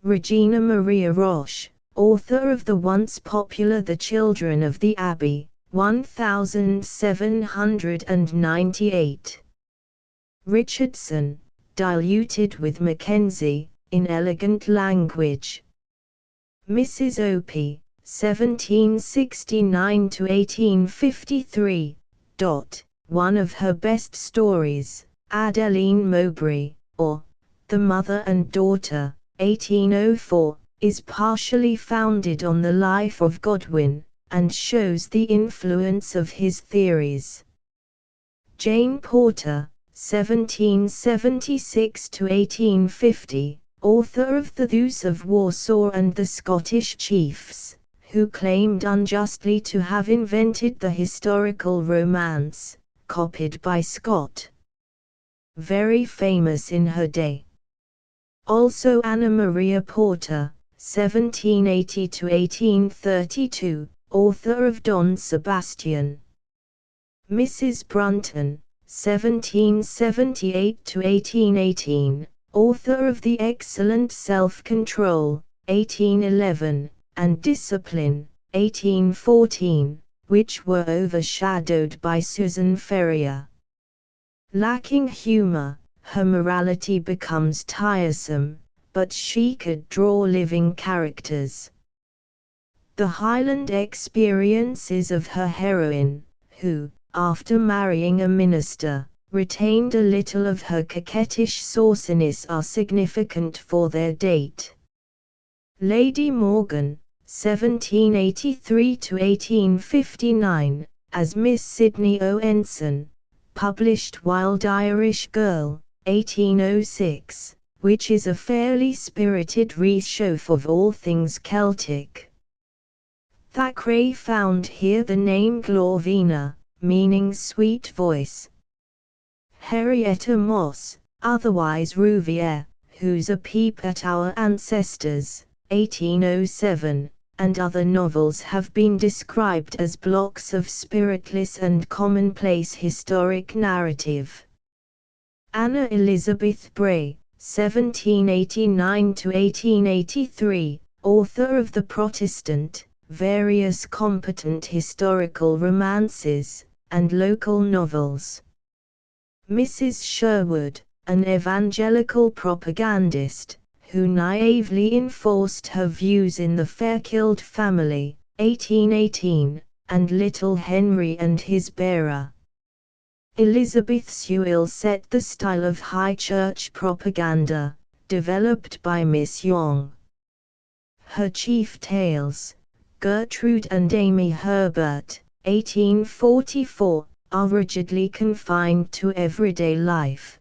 Regina Maria Roche, author of the once popular The Children of the Abbey, 1798. Richardson, diluted with Mackenzie, in elegant language. Mrs. Opie, 1769 to 1853. One of her best stories, Adeline Mowbray, or The Mother and Daughter, 1804, is partially founded on the life of Godwin, and shows the influence of his theories. Jane Porter, 1776 to 1850, author of The Thuse of Warsaw and the Scottish Chiefs, who claimed unjustly to have invented the historical romance, copied by Scott. Very famous in her day. Also Anna Maria Porter, 1780 to 1832, author of Don Sebastian. Mrs. Brunton, 1778 to 1818, author of The Excellent Self-Control, 1811, and Discipline, 1814, which were overshadowed by Susan Ferrier. Lacking humor, her morality becomes tiresome, but she could draw living characters. The Highland experiences of her heroine, who, after marrying a minister, retained a little of her coquettish sauciness, are significant for their date. Lady Morgan, 1783 to 1859, as Miss Sydney O. Ensign, published Wild Irish Girl, 1806, which is a fairly spirited reshow of all things Celtic. Thackeray found here the name Glorvina, meaning sweet voice. Henrietta Moss, otherwise Rouvière, who's A Peep at Our Ancestors, 1807, and other novels have been described as blocks of spiritless and commonplace historic narrative. Anna Elizabeth Bray, 1789 to 1883, author of The Protestant, various competent historical romances, and local novels. Mrs. Sherwood, an evangelical propagandist, who naively enforced her views in The Fairchild Family, 1818, and Little Henry and His Bearer. Elizabeth Sewell set the style of high church propaganda, developed by Miss Yonge. Her chief tales, Gertrude and Amy Herbert, 1844, are rigidly confined to everyday life.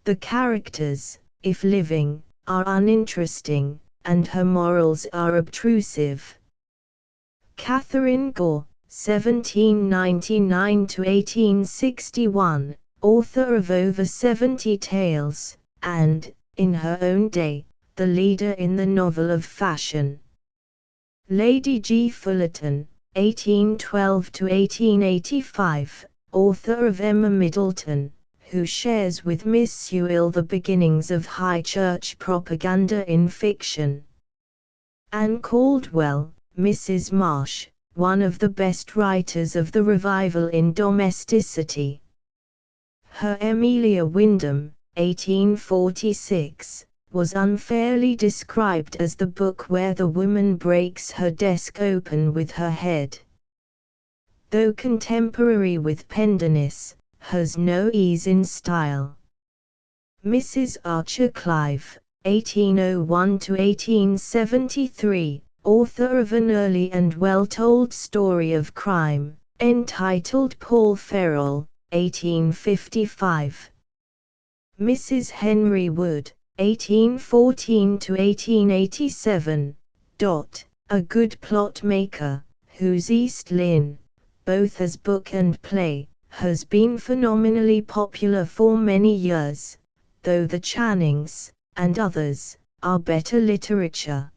The characters, if living, are uninteresting, and her morals are obtrusive. Catherine Gore, 1799 to 1861, author of over 70 tales, and, in her own day, the leader in the novel of fashion. Lady G. Fullerton, 1812 to 1885, author of Emma Middleton, who shares with Miss Sewell the beginnings of high church propaganda in fiction. Anne Caldwell, Mrs. Marsh, one of the best writers of the revival in domesticity. Her Amelia Wyndham, 1846, was unfairly described as the book where the woman breaks her desk open with her head. Though contemporary with Pendennis, has no ease in style. Mrs. Archer Clive, 1801 to 1873, author of an early and well-told story of crime, entitled Paul Ferrell, 1855. Mrs. Henry Wood, 1814 to 1887, a good plot maker, whose East Lynne, both as book and play, has been phenomenally popular for many years, though the Channings, and others, are better literature.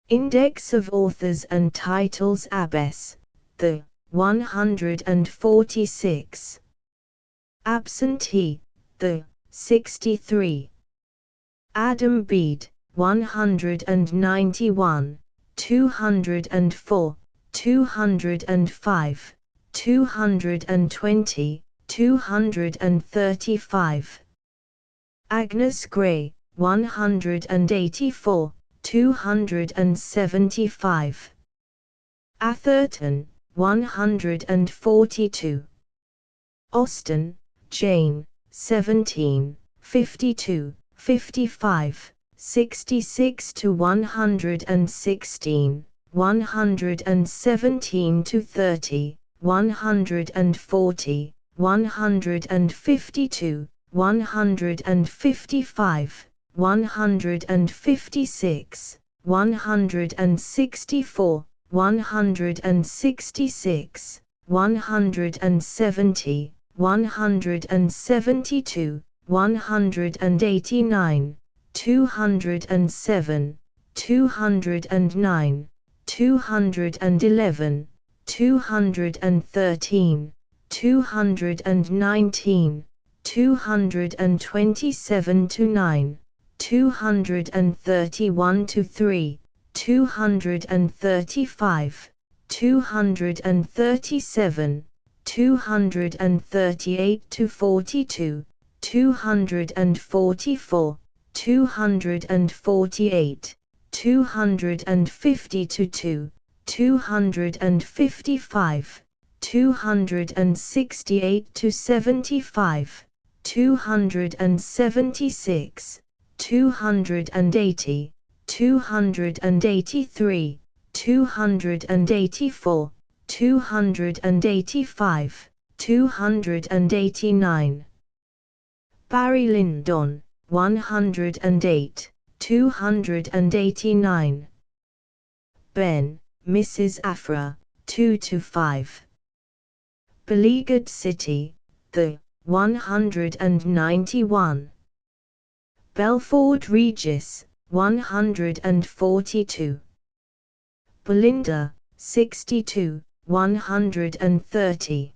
Index of Authors and Titles Abbess, the 146. Absentee, the 63. Adam Bede, 191, 204, 205, 220, 235. Agnes Gray, 184, 275. Atherton, 142. Austen, Jane, 17, 52, 55, 66 to 116, 117 to 30, 140, 152, 155, 156, 164, 166, 170, 172, 189, 207, 209, 211, 213, 219, 227 to 9, 231 to 3, 235, 237, 238 to 42, 244, 248, 250 to 2, 255, 268 to 75, 276, 280, 283, 284, 285, 289. Barry Lyndon, 108, 289. Ben, Mrs. Afra, 2 to 5. Beleaguered City, The, 191. Belford Regis, 142. Belinda, 62, 130.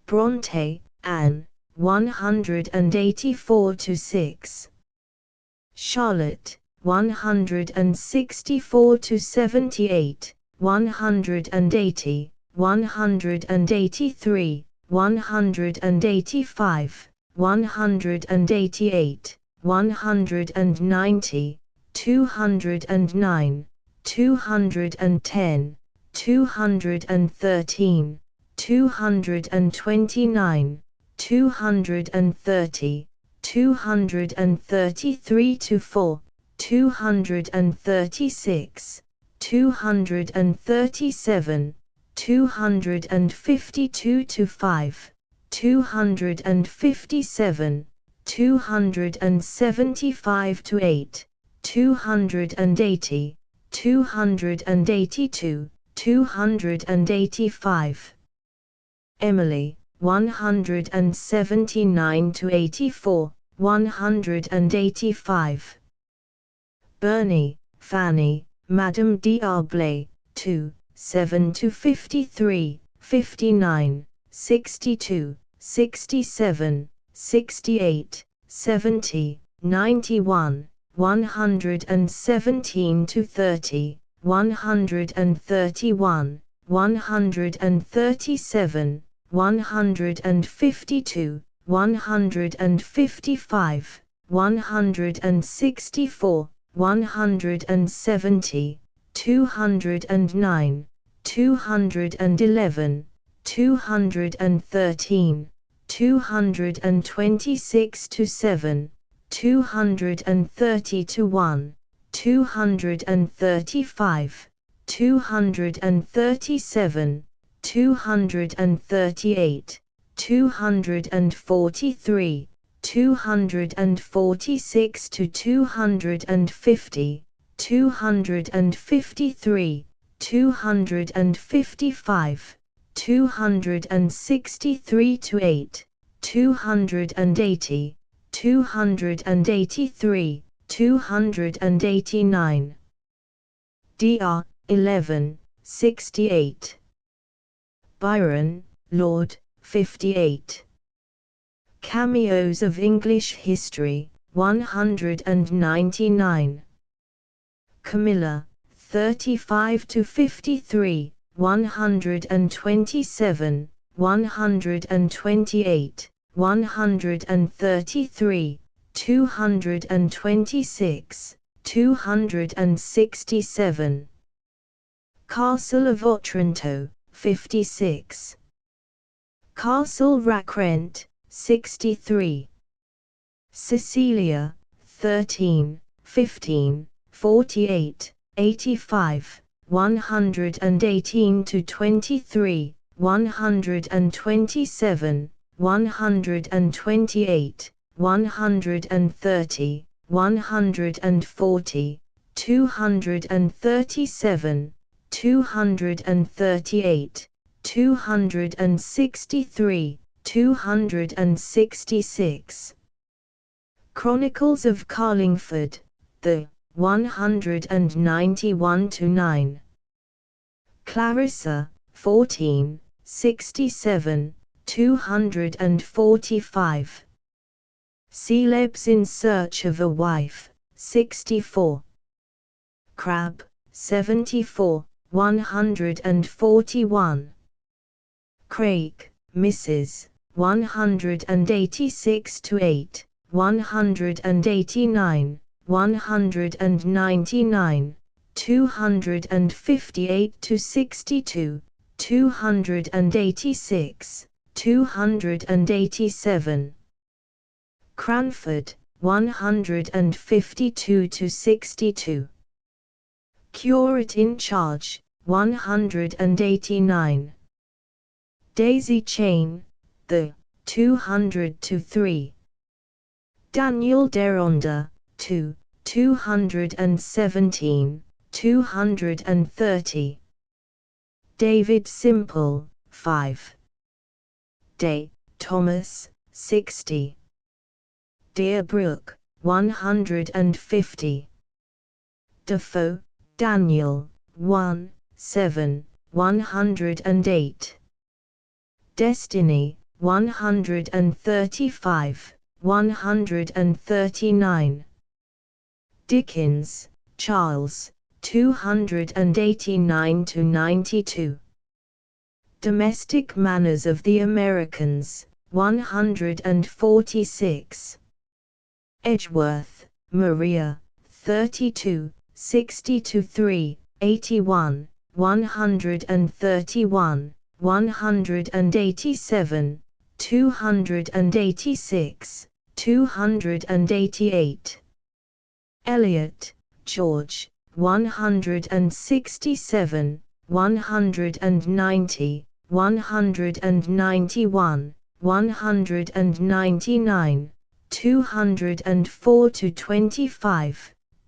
Bronte, Anne, 184 to 6. Charlotte, 164 to 78, 180, 183, 185, 188, 190, 209, 210, 213, 229, 230, 233 to 4, 236, 237, 252 to 5, 257, 275 to 8, 280, 282, 285. Emily, 179 to 84, 185. Bernie, Fanny, Madame D'Arblay, 2, 7 to 53, 59, 62, 67, 68, 70, 91, 117 to 30, 131, 137, 152, 155, 164, 170, 209, 211, 213, 226 to 7, 230 to 1, 235, 237, 238, 243, 246 to 250, 253, 255, 263 to 8, 280, 283, 289. Dr. 11, 68. Byron, Lord, 58. Cameos of English History, 199. Camilla, 35 to 53, 127, 128, 133, 226, 267. Castle of Otranto, 56. Castle Rackrent, 63. Cecilia, 13, 15, 48, 85, 118 to 23, 127, 128, 130, 140, 237, 238, 263, 266. Chronicles of Carlingford, The, 191 to 9. Clarissa, 14, 67, 245. Celebs in Search of a Wife, 64. Crabbe, 74, 141. Craik, Mrs., 186–8, 189, 199, 258–62, 286, 287. Cranford, 152–62. Curate in Charge, 189. Daisy Chain, The, 200–3. Daniel Deronda, 2, 217, 230. David Simple, 5. Day, Thomas, 60. Deerbrook, 150. Defoe, Daniel, 1, 7, 108. Destiny, 135, 139. Dickens, Charles, 289–92. Domestic Manners of the Americans, 146. Edgeworth, Maria, 32, 60–3, 81, 131, 187, 286, 288. Eliot, George, 167, 190, 191, 199, 204–25,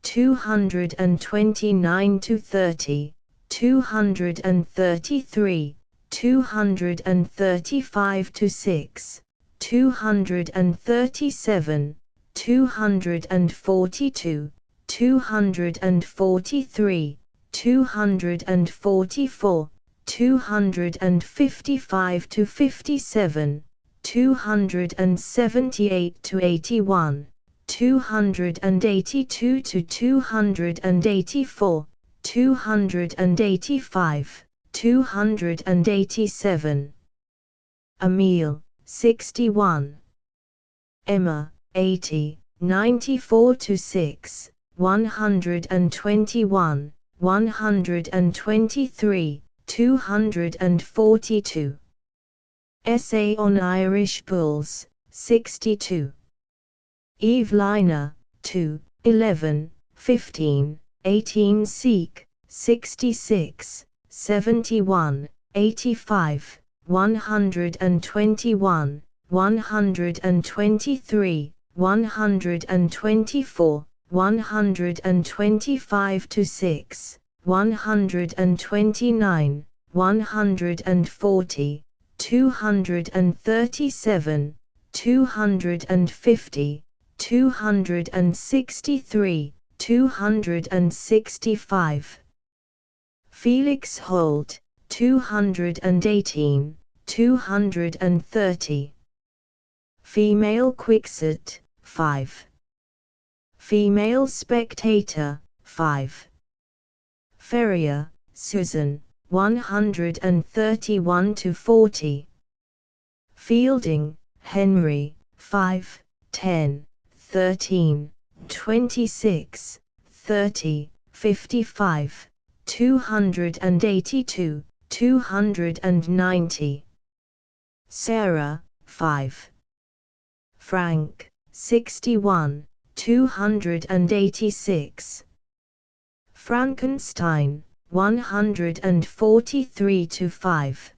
229–30, 233, 235–6, 237, 242, 243, 244, 255–57, 278–81, 282–284, 285, 287. Emile, 61. Emma, 80, 94–6, 121, 123, 242. Essay on Irish Bulls, 62. Evelina, 2, 11, 15, 18 Seek, 66, 71, 85, 121, 123, 124, 125–6, 129, 140, 237, 250, 263, 265. Felix Holt, 218, 230. Female Quixote, 5. Female Spectator, 5. Ferrier, Susan, 131–40. Fielding, Henry, 5, 10, 13, 26, 30, 55, 282, 290. Sarah, 5. Frank, 61, 286. Frankenstein, 143–5.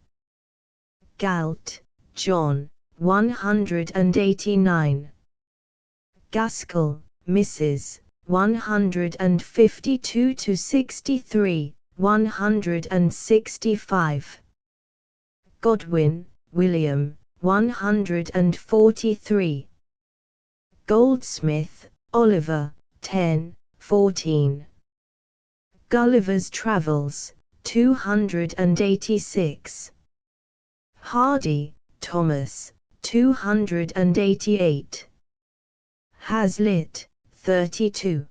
Galt, John, 189. Gaskell, Mrs., 152–63, 165. Godwin, William, 143. Goldsmith, Oliver, 10, 14. Gulliver's Travels, 286. Hardy, Thomas, 288. Hazlitt, 32.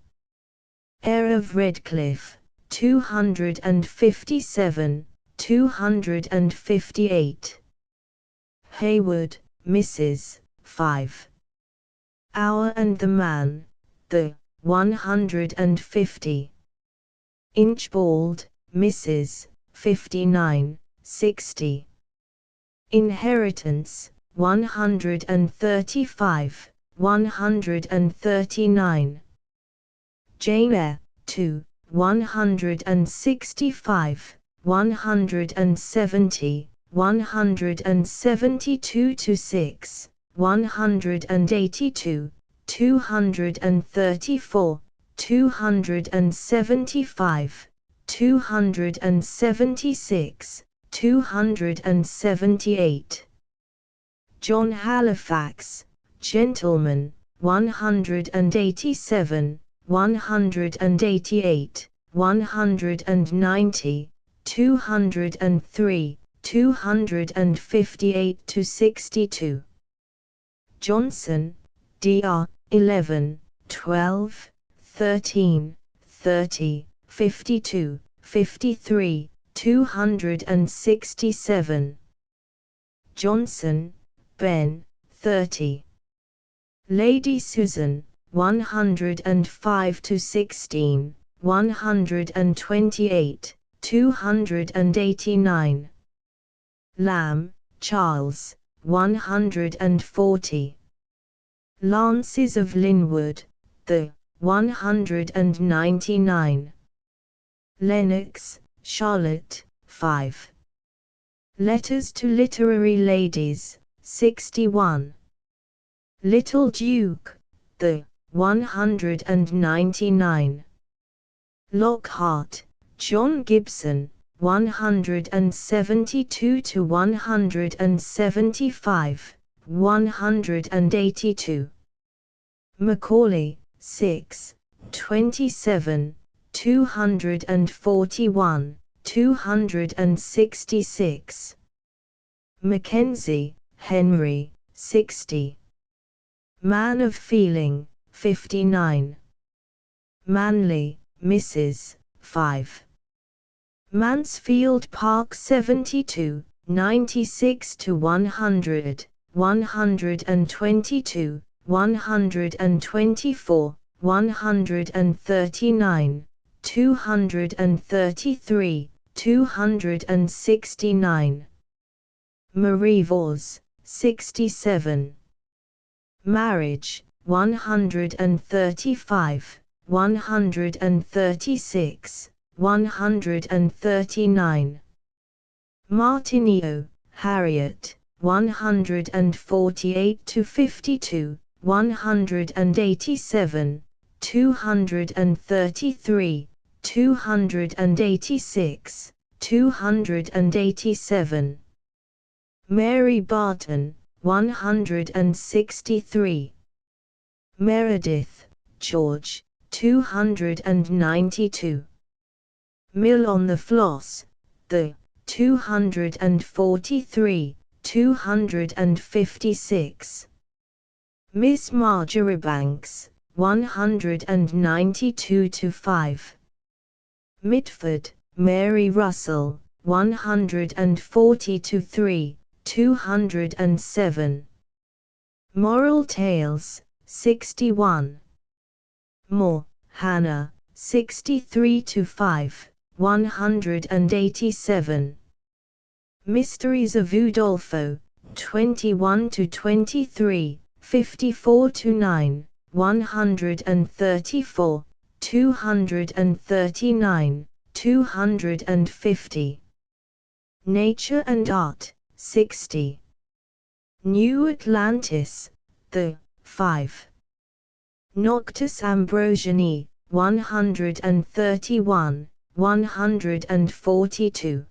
Heir of Redcliffe, 257, 258. Hayward, Mrs., 5. Hour and the Man, the 150. Inchbald, Mrs., 59, 60. Inheritance, 135, 139. Jane Eyre, 2, 165, 170, 172 to 6, 182, 234, 275, 276, 278. John Halifax, Gentleman, 187, 188, 190, 203, 258 to 62. Johnson, Dr. 11, 12, 13, 30, 52, 53, 267. Johnson, Ben, 30. Lady Susan, 105 to 16, 128, 289. Lamb, Charles, 140. Lances of Linwood, the 199. Lennox, Charlotte, 5. Letters to Literary Ladies, 61. Little Duke, the 199. Lockhart, John Gibson, 172 to 175, 182. Macaulay, 6, 27, 241, 266. Mackenzie, Henry, 60. Man of Feeling, 59. Manley, Mrs., 5. Mansfield Park, 72, 96 to 100, 122, 124, 139, 233, 269. Marie Vos, 67. Marriage, 135, 136, 139. Martineau, Harriet, 148 to 52, 187, 233, 286, 287. Mary Barton, 163. Meredith, George, 292. Mill on the Floss, the 243, 256. Miss Marjoribanks, 192 to 5. Mitford, Mary Russell, 140 to 3, 207. Moral Tales, 61. Moore, Hannah, 63 to 5, 187. Mysteries of Udolpho, 21 to 23, 54 to 9, 134, 239, 250. Nature and Art, 60. New Atlantis, the 5. Noctis Ambrosiani, 131, 142.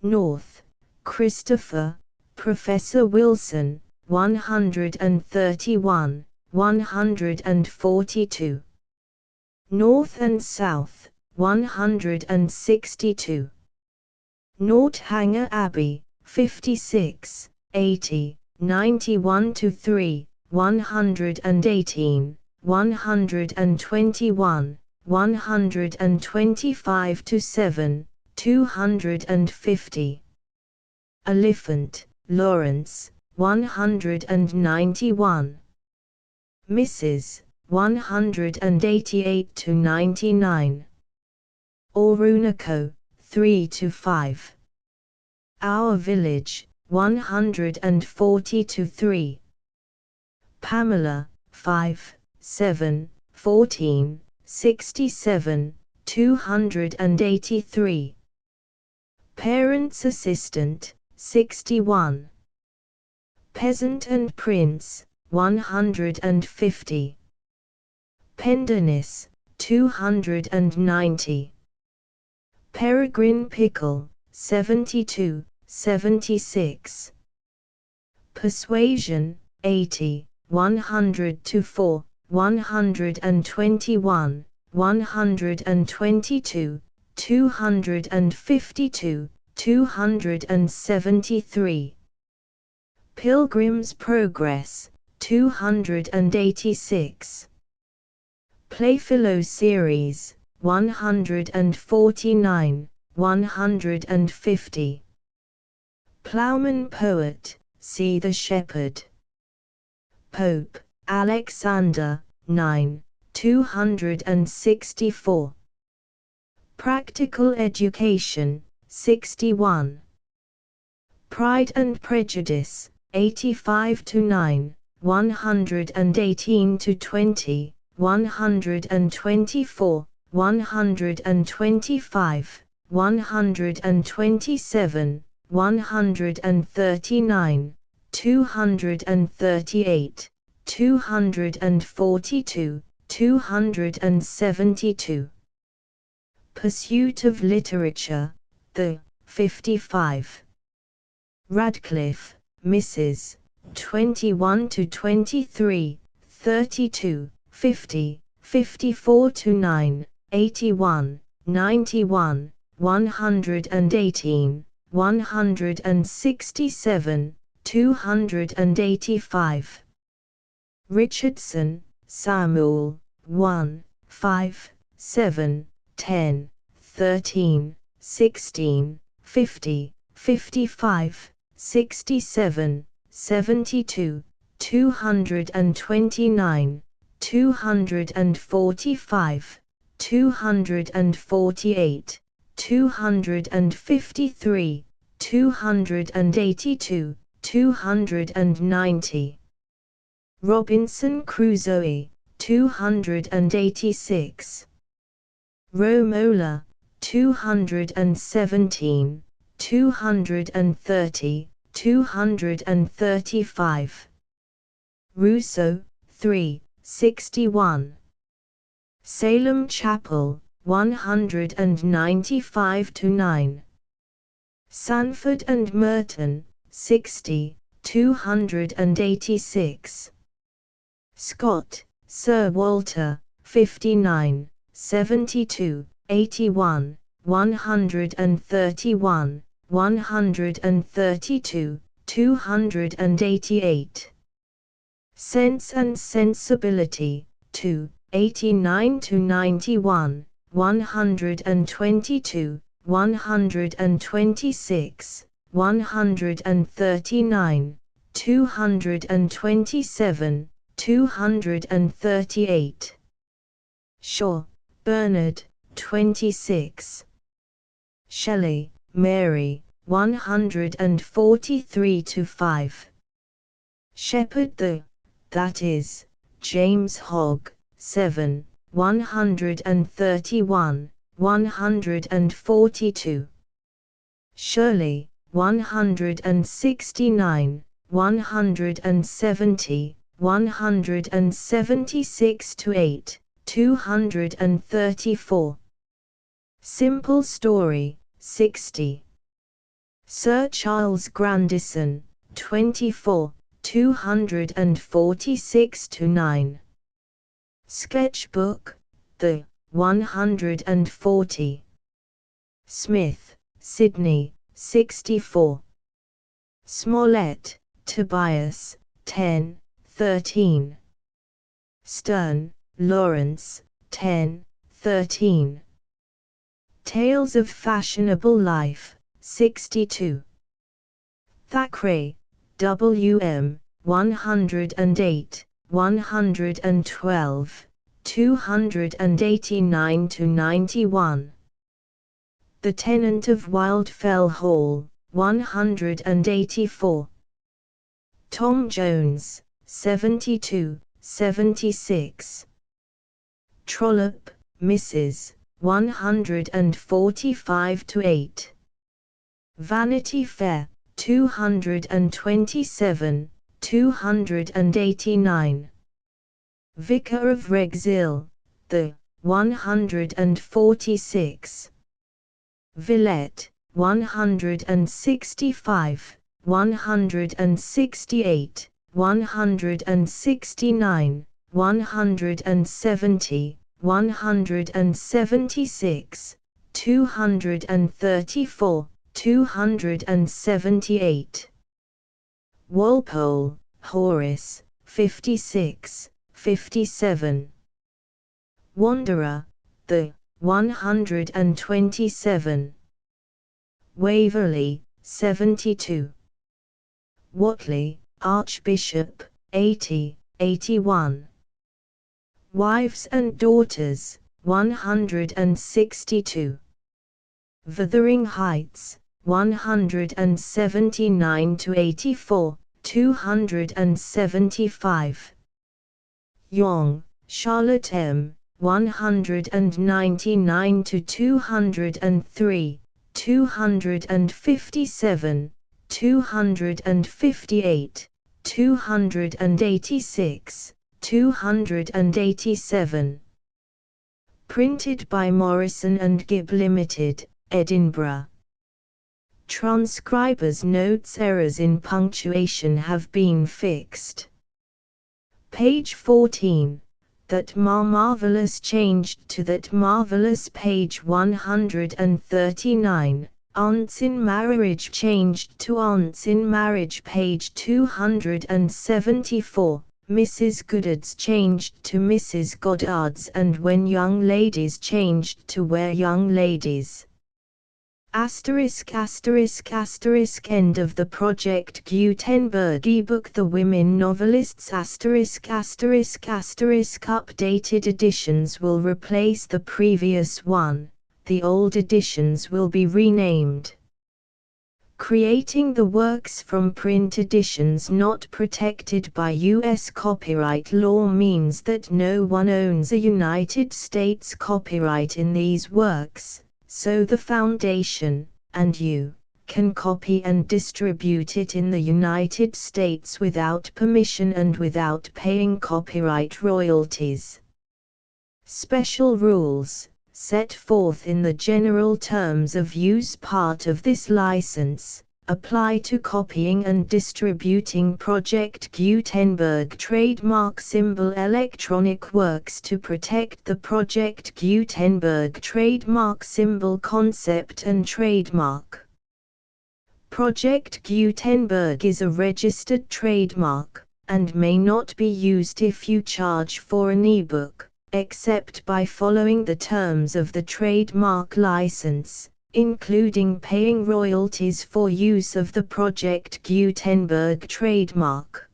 North, Christopher, Professor Wilson, 131, 142. North and South, 162. Northanger Abbey, 56, 80, 91-3, 118, 121, 125-7, 250. Oliphant, Lawrence, 191. Mrs., 188-99. Orunako, 3-5. Our Village, 140-3. Pamela, 5, 7, 14, 67, 283. Parents Assistant, 61. Peasant and Prince, 150. Pendennis, 290. Peregrine Pickle, 72, 76. Persuasion, 80, 100-4, 121, 122, 252, 273. Pilgrim's Progress, 286. Playfellow Series, 149, 150. Ploughman Poet, See the Shepherd. Pope, Alexander, 9, 264. Practical Education, 61. Pride and Prejudice, 85-9, 118-20, 124, 125, 127, 139, 238, 242, 272. Pursuit of Literature, The, 55. Radcliffe, Mrs., 21-23, 32, 50, 54-9, 81, 91, 118, 167, 285. Richardson, Samuel, 1, 5, 7, 10, 13, 16, 50, 55, 67, 72, 229, 245, 248, 253, 282, 290. Robinson Crusoe, 286. Romola, 217, 230, 235. Rousseau, 3, 61. Salem Chapel, 195-9. Sanford and Merton, 60, 286. Scott, Sir Walter, 59, 72, 81, 131, 132, 288. Sense and Sensibility, 2, 89-91, 122, 126, 139, 227, 238. Shaw, Bernard, 26. Shelley, Mary, 143-5. Shepherd that is, James Hogg, 7, 131, 142. Shirley, 169, 170, 176-8, 234. Simple Story, 60. Sir Charles Grandison, 24, 246-9. Sketchbook, The, 140. Smith, Sydney, 64. Smollett, Tobias, 10, 13. Stern, Lawrence, 10, 13. Tales of Fashionable Life, 62. Thackeray, W. M., 108, 112, 289–91. The Tenant of Wildfell Hall, 184. Tom Jones, 72, 76. Trollope, Mrs., 145–8. Vanity Fair, 227, 289. Vicar of Wrexhill, the 146. Villette, 165, 168, 169, 170, 176, 234, 278. Walpole, Horace, 56, 57. Wanderer, the 127. Waverley, 72. Whately, Archbishop, 80, 81. Wives and Daughters, 162. Wuthering Heights, 179–84, 275. Yonge, Charlotte M., 199–203, 257, 258, 286, 287. Printed by Morrison and Gibb Limited, Edinburgh. Transcriber's notes: errors in punctuation have been fixed. Page 14. That marvelous changed to that marvelous. Page 139. Aunts in marriage changed to aunts in marriage. Page 274. Mrs. Goddard's changed to Mrs. Goddard's, and when young ladies changed to where young ladies. Asterisk asterisk asterisk. End of the Project Gutenberg ebook The Women Novelists asterisk asterisk asterisk. Updated editions will replace the previous one, the old editions will be renamed. Creating the works from print editions not protected by U.S. copyright law means that no one owns a United States copyright in these works, so the Foundation, and you, can copy and distribute it in the United States without permission and without paying copyright royalties. Special rules, set forth in the general terms of use part of this license, apply to copying and distributing Project Gutenberg trademark symbol electronic works to protect the Project Gutenberg trademark symbol concept and trademark. Project Gutenberg is a registered trademark, and may not be used if you charge for an ebook, except by following the terms of the trademark license, including paying royalties for use of the Project Gutenberg trademark.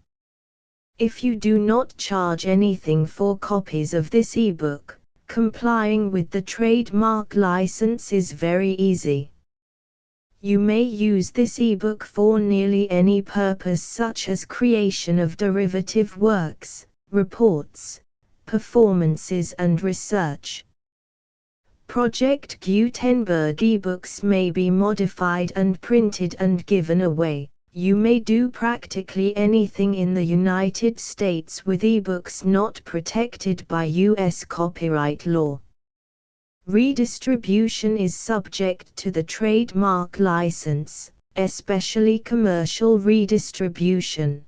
If you do not charge anything for copies of this ebook, complying with the trademark license is very easy. You may use this ebook for nearly any purpose, such as creation of derivative works, reports, performances and research. Project Gutenberg ebooks may be modified and printed and given away. You may do practically anything in the United States with ebooks not protected by U.S. copyright law. Redistribution is subject to the trademark license, especially commercial redistribution.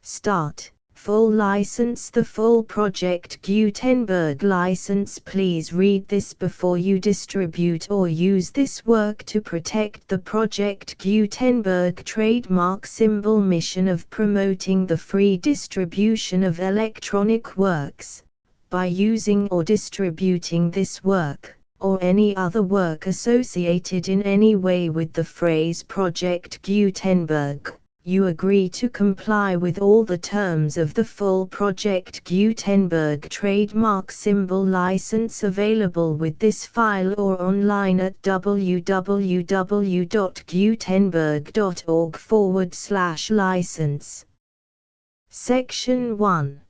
Start, Full license. The full Project Gutenberg license. Please read this before you distribute or use this work to protect the Project Gutenberg trademark symbol mission of promoting the free distribution of electronic works. By using or distributing this work, or any other work associated in any way with the phrase Project Gutenberg, you agree to comply with all the terms of the full Project Gutenberg trademark symbol license available with this file or online at www.gutenberg.org/license. Section 1.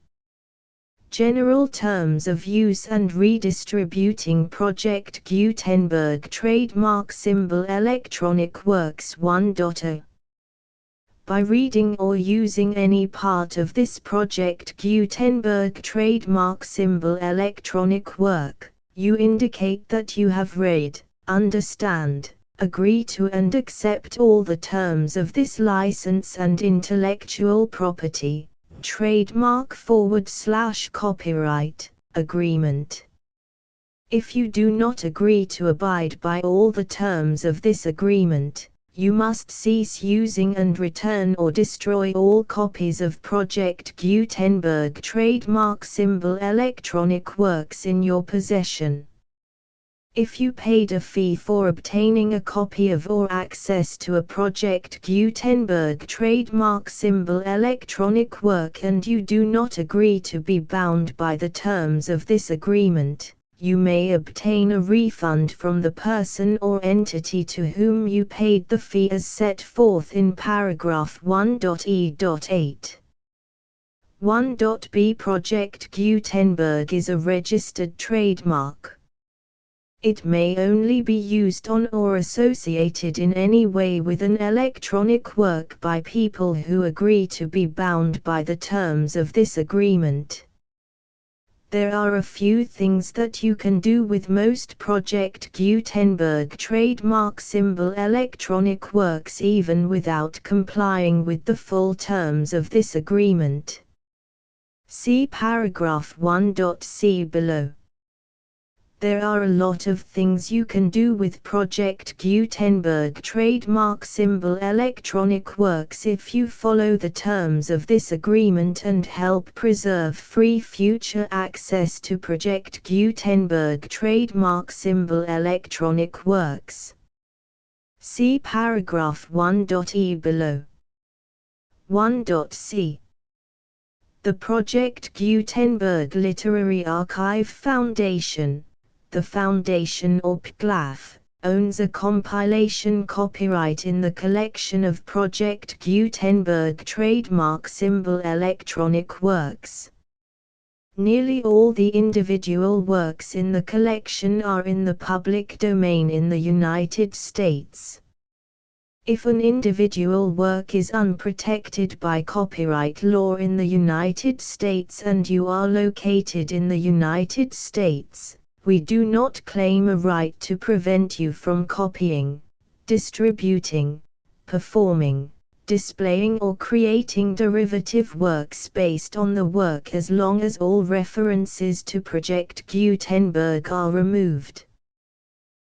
General Terms of Use and Redistributing Project Gutenberg Trademark Symbol Electronic Works 1.0. By reading or using any part of this Project Gutenberg trademark symbol electronic work, you indicate that you have read, understand, agree to and accept all the terms of this license and intellectual property, trademark/copyright, agreement. If you do not agree to abide by all the terms of this agreement, you must cease using and return or destroy all copies of Project Gutenberg trademark symbol electronic works in your possession. If you paid a fee for obtaining a copy of or access to a Project Gutenberg trademark symbol electronic work and you do not agree to be bound by the terms of this agreement, you may obtain a refund from the person or entity to whom you paid the fee as set forth in paragraph 1.e.8. 1.b. Project Gutenberg is a registered trademark. It may only be used on or associated in any way with an electronic work by people who agree to be bound by the terms of this agreement. There are a few things that you can do with most Project Gutenberg trademark symbol electronic works even without complying with the full terms of this agreement. See paragraph 1.c below. There are a lot of things you can do with Project Gutenberg trademark symbol electronic works if you follow the terms of this agreement and help preserve free future access to Project Gutenberg trademark symbol electronic works. See paragraph 1.e below. 1.c. The Project Gutenberg Literary Archive Foundation, the Foundation or PGLAF, owns a compilation copyright in the collection of Project Gutenberg trademark symbol electronic works. Nearly all the individual works in the collection are in the public domain in the United States. If an individual work is unprotected by copyright law in the United States and you are located in the United States, we do not claim a right to prevent you from copying, distributing, performing, displaying or creating derivative works based on the work as long as all references to Project Gutenberg are removed.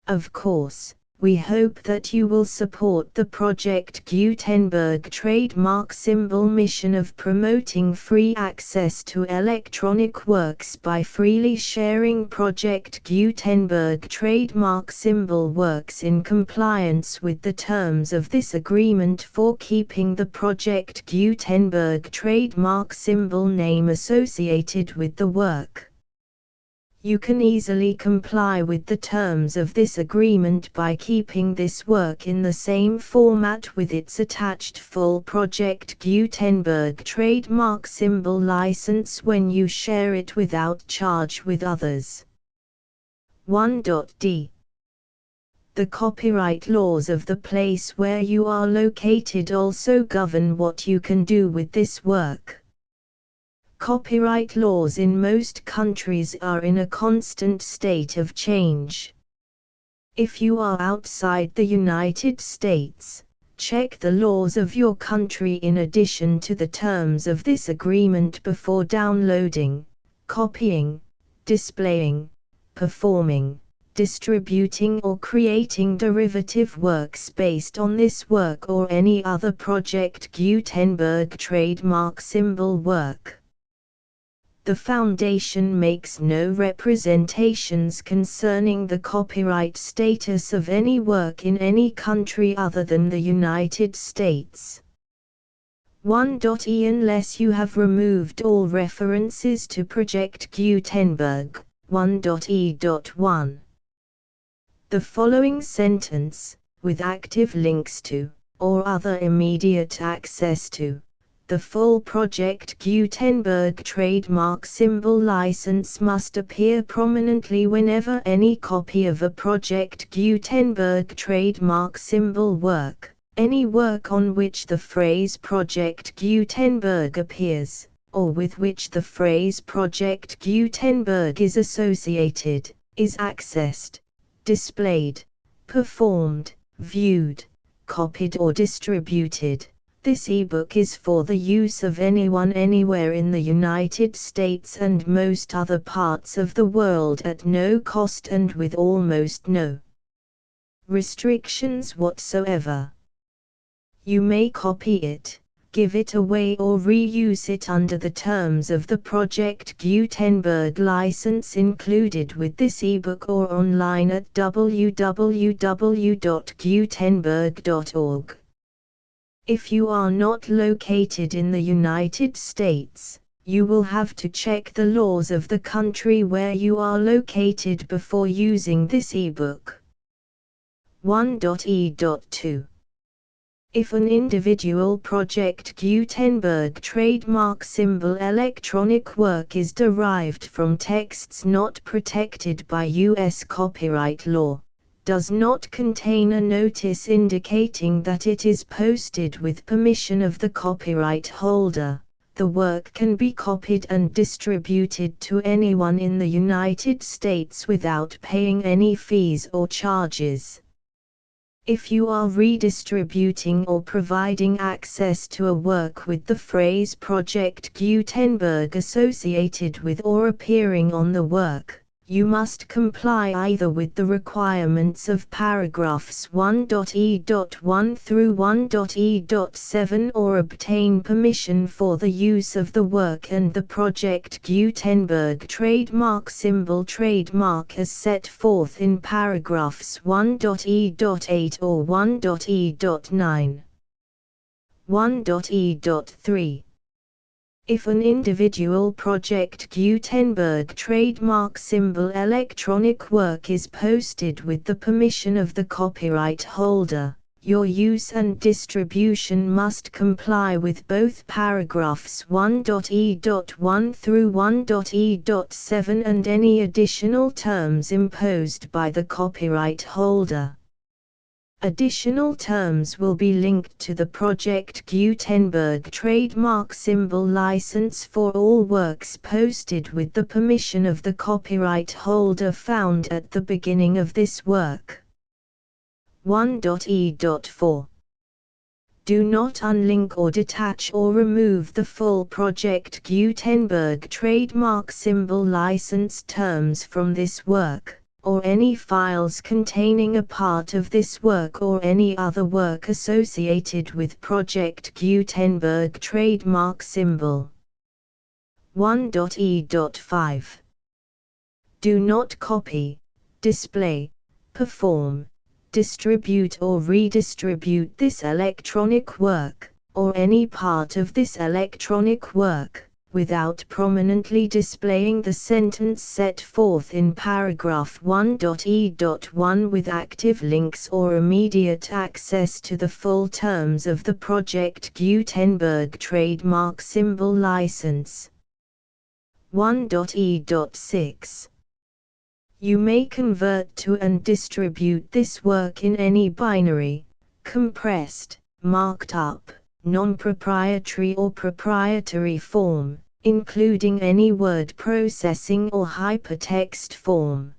Of course, we hope that you will support the Project Gutenberg trademark symbol mission of promoting free access to electronic works by freely sharing Project Gutenberg trademark symbol works in compliance with the terms of this agreement for keeping the Project Gutenberg trademark symbol name associated with the work. You can easily comply with the terms of this agreement by keeping this work in the same format with its attached full Project Gutenberg trademark symbol license when you share it without charge with others. 1.d. The copyright laws of the place where you are located also govern what you can do with this work. Copyright laws in most countries are in a constant state of change. If you are outside the United States, Check the laws of your country in addition to the terms of this agreement before downloading, copying, displaying, performing, distributing or creating derivative works based on this work or any other Project Gutenberg trademark symbol work. The Foundation makes no representations concerning the copyright status of any work in any country other than the United States. 1.e Unless you have removed all references to Project Gutenberg, 1.e.1. The following sentence, with active links to, or other immediate access to, the full Project Gutenberg trademark symbol license must appear prominently whenever any copy of a Project Gutenberg trademark symbol work, any work on which the phrase Project Gutenberg appears, or with which the phrase Project Gutenberg is associated, is accessed, displayed, performed, viewed, copied or distributed. This ebook is for the use of anyone anywhere in the United States and most other parts of the world at no cost and with almost no restrictions whatsoever. You may copy it, give it away or reuse it under the terms of the Project Gutenberg license included with this ebook or online at www.gutenberg.org. If you are not located in the United States, you will have to check the laws of the country where you are located before using this ebook. 1.e.2. If an individual Project Gutenberg trademark symbol electronic work is derived from texts not protected by U.S. copyright law, does not contain a notice indicating that it is posted with permission of the copyright holder, the work can be copied and distributed to anyone in the United States without paying any fees or charges. If you are redistributing or providing access to a work with the phrase Project Gutenberg associated with or appearing on the work, you must comply either with the requirements of paragraphs 1.e.1 through 1.e.7 or obtain permission for the use of the work and the Project Gutenberg trademark symbol trademark as set forth in paragraphs 1.e.8 or 1.e.9. 1.e.3. If an individual Project Gutenberg trademark symbol electronic work is posted with the permission of the copyright holder, your use and distribution must comply with both paragraphs 1.e.1 through 1.e.7 and any additional terms imposed by the copyright holder. Additional terms will be linked to the Project Gutenberg trademark symbol license for all works posted with the permission of the copyright holder found at the beginning of this work. 1.e.4. Do not unlink or detach or remove the full Project Gutenberg trademark symbol license terms from this work, or any files containing a part of this work or any other work associated with Project Gutenberg trademark symbol. 1.e.5. Do not copy, display, perform, distribute or redistribute this electronic work, or any part of this electronic work, without prominently displaying the sentence set forth in paragraph 1.e.1 with active links or immediate access to the full terms of the Project Gutenberg trademark symbol license. 1.e.6. You may convert to and distribute this work in any binary, compressed, marked up, non-proprietary or proprietary form, including any word processing or hypertext form.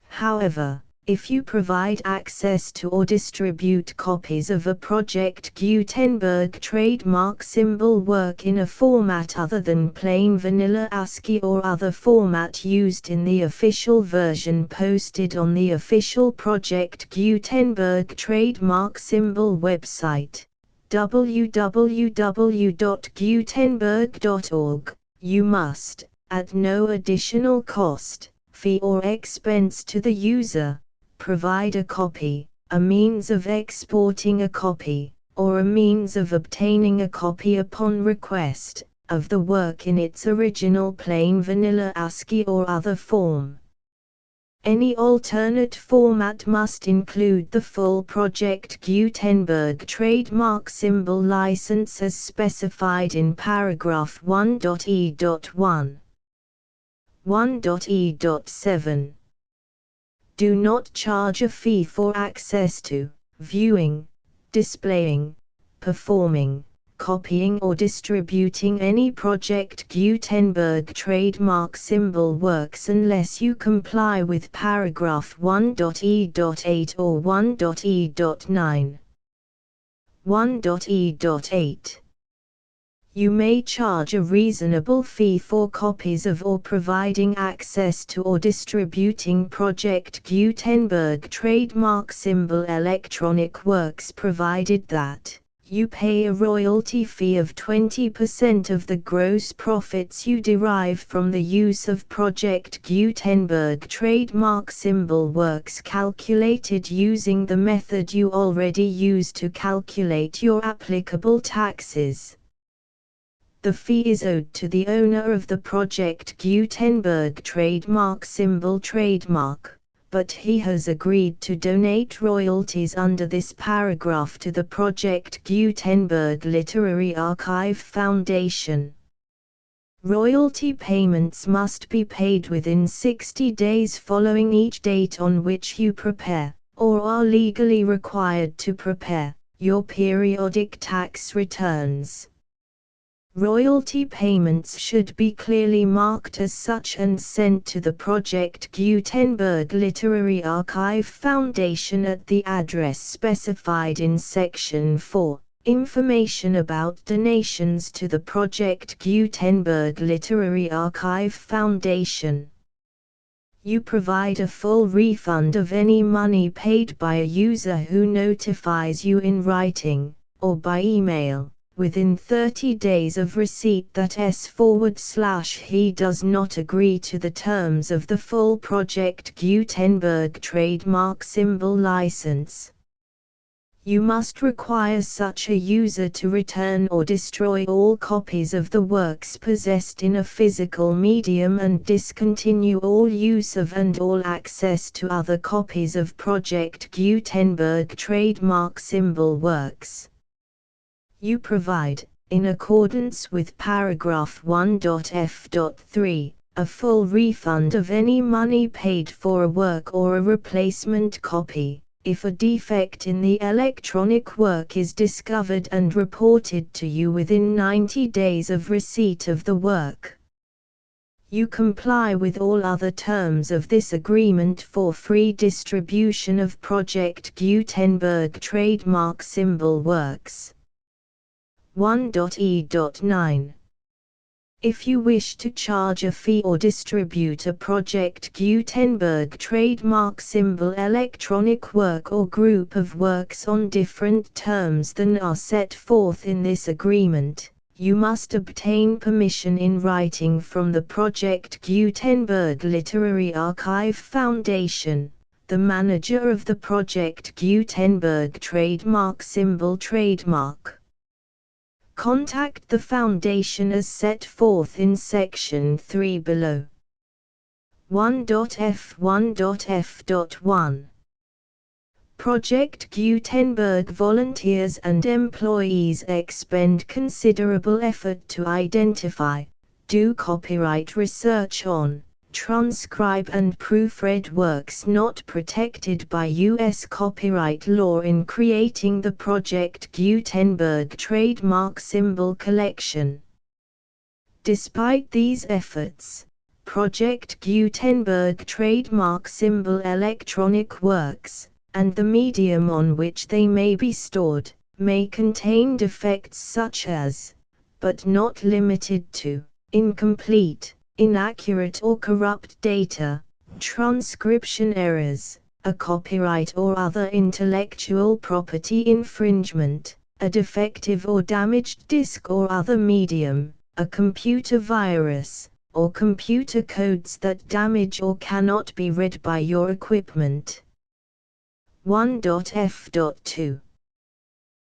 However, If you provide access to or distribute copies of a Project Gutenberg trademark symbol work in a format other than plain vanilla ASCII or other format used in the official version posted on the official Project Gutenberg trademark symbol website, www.gutenberg.org, you must, at no additional cost, fee or expense to the user, provide a copy, a means of exporting a copy, or a means of obtaining a copy upon request, of the work in its original plain vanilla ASCII or other form. Any alternate format must include the full Project Gutenberg trademark symbol license as specified in paragraph 1.e.1. 1.e.7. Do not charge a fee for access to, viewing, displaying, performing, copying or distributing any Project Gutenberg trademark symbol works unless you comply with paragraph 1.e.8 or 1.e.9. 1.e.8. You may charge a reasonable fee for copies of or providing access to or distributing Project Gutenberg trademark symbol electronic works provided that you pay a royalty fee of 20% of the gross profits you derive from the use of Project Gutenberg trademark symbol works calculated using the method you already use to calculate your applicable taxes. The fee is owed to the owner of the Project Gutenberg trademark symbol trademark, but he has agreed to donate royalties under this paragraph to the Project Gutenberg Literary Archive Foundation. Royalty payments must be paid within 60 days following each date on which you prepare, or are legally required to prepare, your periodic tax returns. Royalty payments should be clearly marked as such and sent to the Project Gutenberg Literary Archive Foundation at the address specified in Section 4, Information about donations to the Project Gutenberg Literary Archive Foundation. You provide a full refund of any money paid by a user who notifies you in writing, or by email, within 30 days of receipt that he does not agree to the terms of the full Project Gutenberg trademark symbol license. You must require such a user to return or destroy all copies of the works possessed in a physical medium and discontinue all use of and all access to other copies of Project Gutenberg trademark symbol works. You provide, in accordance with paragraph 1.f.3, a full refund of any money paid for a work or a replacement copy, if a defect in the electronic work is discovered and reported to you within 90 days of receipt of the work. You comply with all other terms of this agreement for free distribution of Project Gutenberg trademark symbol works. 1.e.9. If you wish to charge a fee or distribute a Project Gutenberg trademark symbol electronic work or group of works on different terms than are set forth in this agreement, you must obtain permission in writing from the Project Gutenberg Literary Archive Foundation, the manager of the Project Gutenberg trademark symbol trademark. Contact the Foundation as set forth in Section 3 below. 1.f1.f.1. Project Gutenberg volunteers and employees expend considerable effort to identify, do copyright research on, transcribe and proofread works not protected by U.S. copyright law in creating the Project Gutenberg trademark symbol collection. Despite these efforts, Project Gutenberg trademark symbol electronic works, and the medium on which they may be stored, may contain defects such as, but not limited to, incomplete, inaccurate or corrupt data, transcription errors, a copyright or other intellectual property infringement, a defective or damaged disk or other medium, a computer virus, or computer codes that damage or cannot be read by your equipment. 1.f.2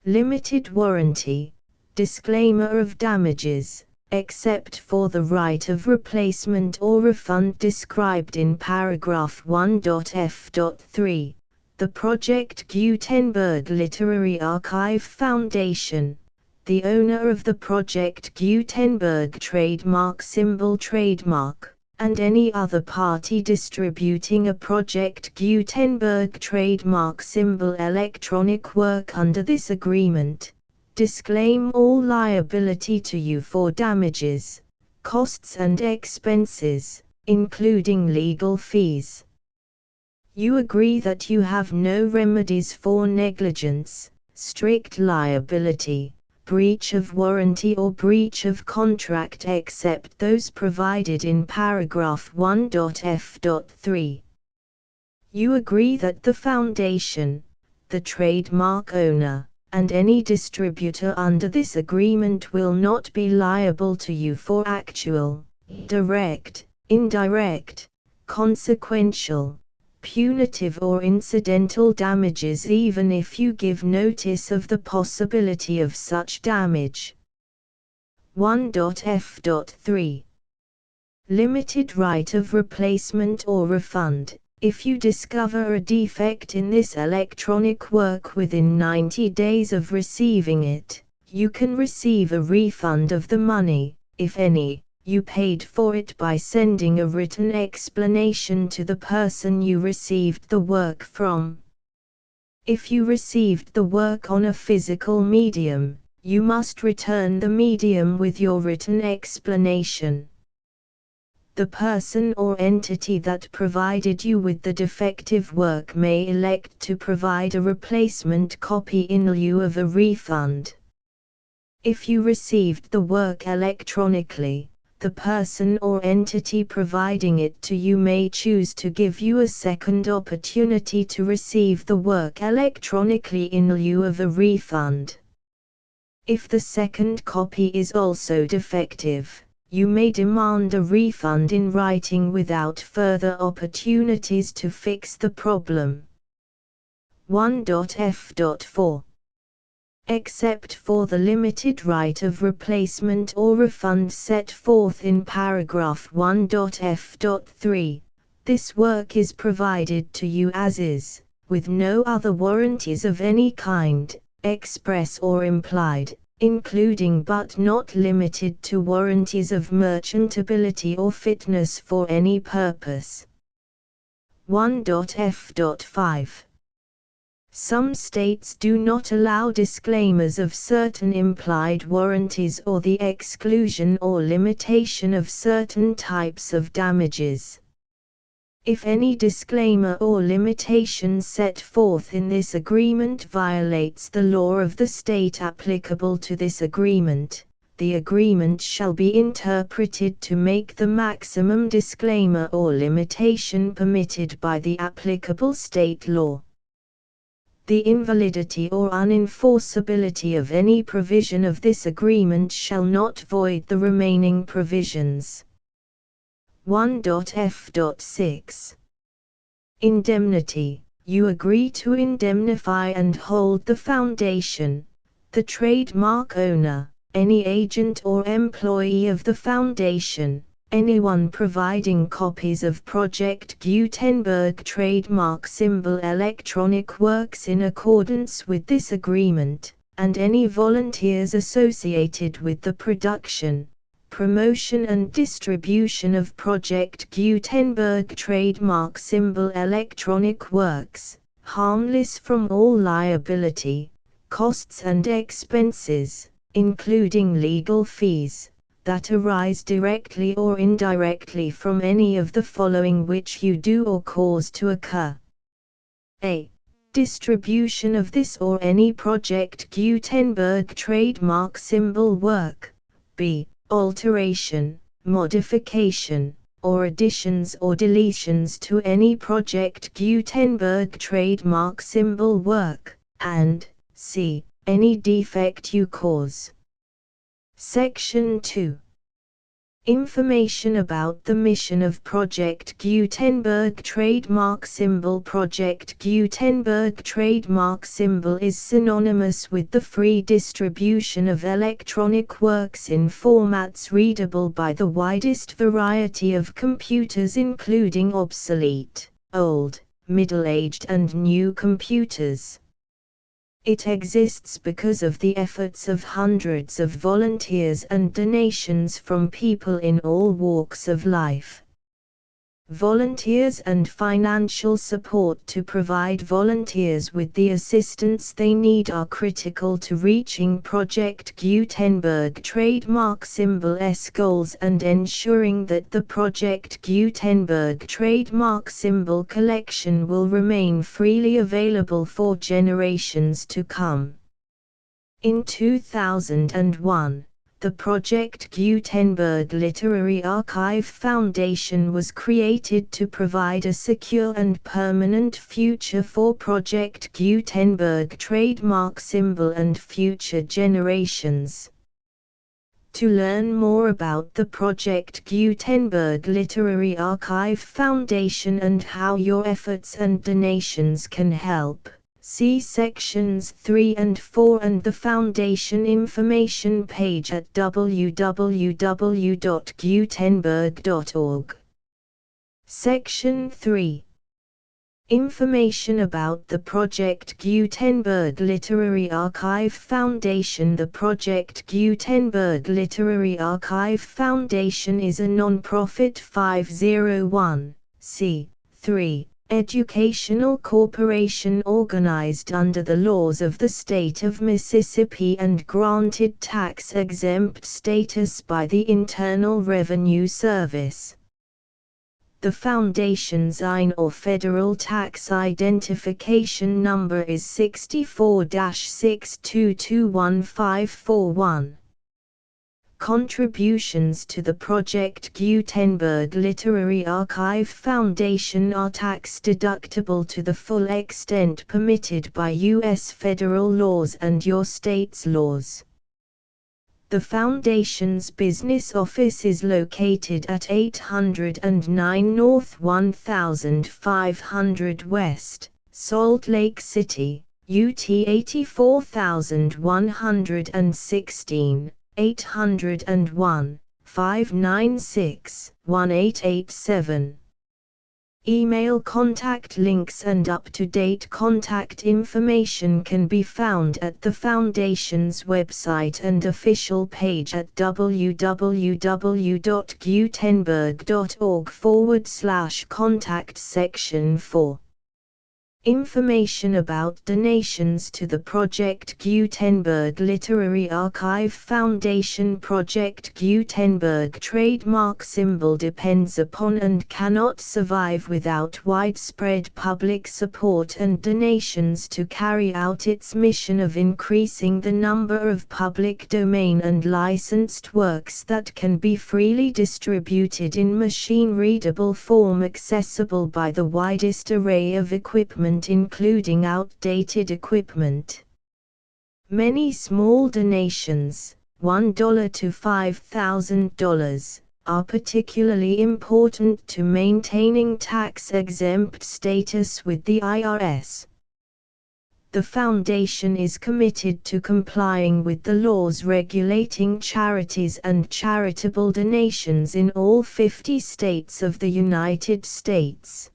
Limited warranty. Disclaimer of damages, except for the right of replacement or refund described in paragraph 1.f.3. The Project Gutenberg Literary Archive Foundation, the owner of the Project Gutenberg trademark symbol trademark, and any other party distributing a Project Gutenberg trademark symbol electronic work under this agreement, disclaim all liability to you for damages, costs and expenses, including legal fees. You agree that you have no remedies for negligence, strict liability, breach of warranty or breach of contract except those provided in paragraph 1.f.3. You agree that the Foundation, the trademark owner, and any distributor under this agreement will not be liable to you for actual, direct, indirect, consequential, punitive or incidental damages even if you give notice of the possibility of such damage. 1.f.3 Limited right of replacement or refund. If you discover a defect in this electronic work within 90 days of receiving it, you can receive a refund of the money, if any, you paid for it by sending a written explanation to the person you received the work from. If you received the work on a physical medium, you must return the medium with your written explanation. The person or entity that provided you with the defective work may elect to provide a replacement copy in lieu of a refund. If you received the work electronically, the person or entity providing it to you may choose to give you a second opportunity to receive the work electronically in lieu of a refund. If the second copy is also defective, you may demand a refund in writing without further opportunities to fix the problem. 1.f.4 Except for the limited right of replacement or refund set forth in paragraph 1.f.3, this work is provided to you as is, with no other warranties of any kind, express or implied, including but not limited to warranties of merchantability or fitness for any purpose. 1.f.5 Some states do not allow disclaimers of certain implied warranties or the exclusion or limitation of certain types of damages. If any disclaimer or limitation set forth in this agreement violates the law of the state applicable to this agreement, the agreement shall be interpreted to make the maximum disclaimer or limitation permitted by the applicable state law. The invalidity or unenforceability of any provision of this agreement shall not void the remaining provisions. 1.f.6 Indemnity. You agree to indemnify and hold the Foundation, the trademark owner, any agent or employee of the Foundation, anyone providing copies of Project Gutenberg trademark symbol electronic works in accordance with this agreement, and any volunteers associated with the production, promotion and distribution of Project Gutenberg trademark symbol electronic works, harmless from all liability, costs and expenses, including legal fees, that arise directly or indirectly from any of the following which you do or cause to occur. A. Distribution of this or any Project Gutenberg trademark symbol work. B. Alteration, modification, or additions or deletions to any Project Gutenberg trademark symbol work, and C. Any defect you cause. Section 2. Information about the mission of Project Gutenberg trademark symbol. Project Gutenberg trademark symbol is synonymous with the free distribution of electronic works in formats readable by the widest variety of computers, including obsolete, old, middle-aged and new computers. It exists because of the efforts of hundreds of volunteers and donations from people in all walks of life. Volunteers and financial support to provide volunteers with the assistance they need are critical to reaching Project Gutenberg trademark symbol's goals and ensuring that the Project Gutenberg trademark symbol collection will remain freely available for generations to come. In 2001, the Project Gutenberg Literary Archive Foundation was created to provide a secure and permanent future for Project Gutenberg trademark symbol and future generations. To learn more about the Project Gutenberg Literary Archive Foundation and how your efforts and donations can help, see sections 3 and 4 and the Foundation information page at www.gutenberg.org. Section 3. Information about the Project Gutenberg Literary Archive Foundation. The Project Gutenberg Literary Archive Foundation is a non-profit 501(c)(3) educational corporation organized under the laws of the state of Mississippi and granted tax-exempt status by the Internal Revenue Service. The Foundation's IN or Federal Tax Identification Number is 64-6221541. Contributions to the Project Gutenberg Literary Archive Foundation are tax-deductible to the full extent permitted by U.S. federal laws and your state's laws. The Foundation's business office is located at 809 North 1500 West, Salt Lake City, UT 84116. 801-596-1887. Email contact links and up-to-date contact information can be found at the Foundation's website and official page at www.gutenberg.org/contact section 4. Information about donations to the Project Gutenberg Literary Archive Foundation. Project Gutenberg trademark symbol depends upon and cannot survive without widespread public support and donations to carry out its mission of increasing the number of public domain and licensed works that can be freely distributed in machine-readable form accessible by the widest array of equipment, including outdated equipment. Many small donations, $1 to $5,000, are particularly important to maintaining tax-exempt status with the IRS. The Foundation is committed to complying with the laws regulating charities and charitable donations in all 50 states of the United States.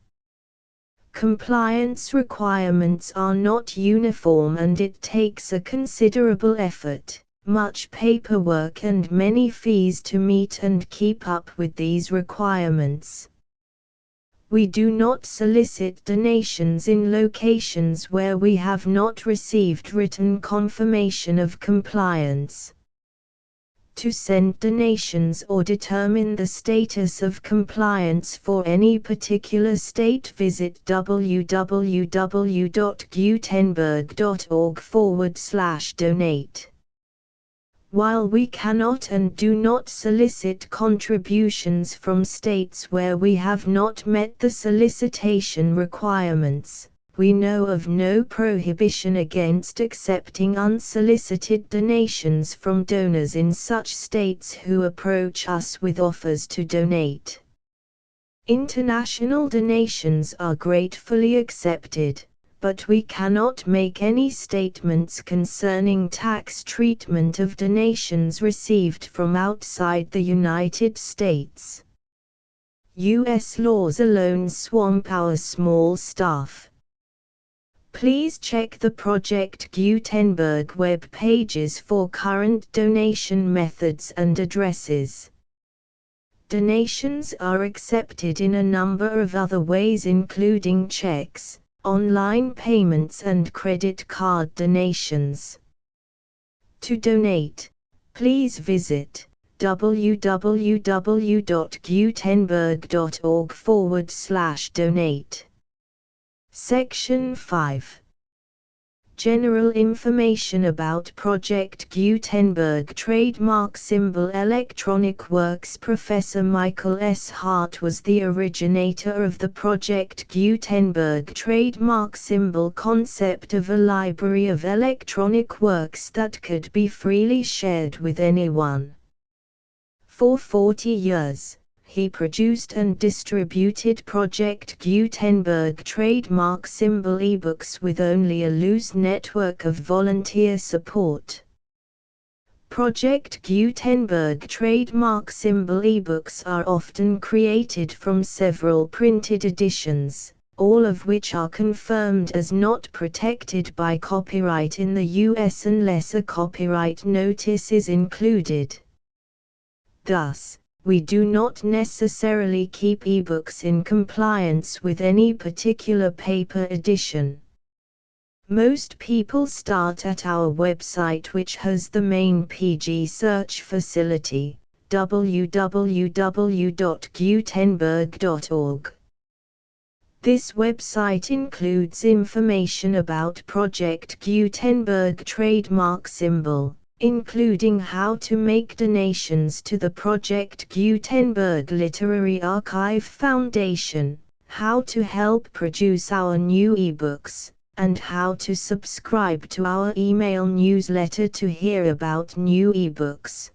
Compliance requirements are not uniform and it takes a considerable effort, much paperwork and many fees to meet and keep up with these requirements. We do not solicit donations in locations where we have not received written confirmation of compliance. To send donations or determine the status of compliance for any particular state, visit www.gutenberg.org/donate. While we cannot and do not solicit contributions from states where we have not met the solicitation requirements, we know of no prohibition against accepting unsolicited donations from donors in such states who approach us with offers to donate. International donations are gratefully accepted, but we cannot make any statements concerning tax treatment of donations received from outside the United States. U.S. laws alone swamp our small staff. Please check the Project Gutenberg web pages for current donation methods and addresses. Donations are accepted in a number of other ways, including checks, online payments and credit card donations. To donate, please visit www.gutenberg.org/donate. Section 5. General information about Project Gutenberg Trademark Symbol Electronic Works. Professor Michael S. Hart was the originator of the Project Gutenberg trademark symbol concept of a library of electronic works that could be freely shared with anyone. For 40 years, he produced and distributed Project Gutenberg trademark symbol ebooks with only a loose network of volunteer support. Project Gutenberg trademark symbol ebooks are often created from several printed editions, all of which are confirmed as not protected by copyright in the US unless a copyright notice is included. Thus, we do not necessarily keep ebooks in compliance with any particular paper edition. Most people start at our website, which has the main PG search facility, www.gutenberg.org. This website includes information about Project Gutenberg trademark symbol, including how to make donations to the Project Gutenberg Literary Archive Foundation, how to help produce our new ebooks, and how to subscribe to our email newsletter to hear about new ebooks.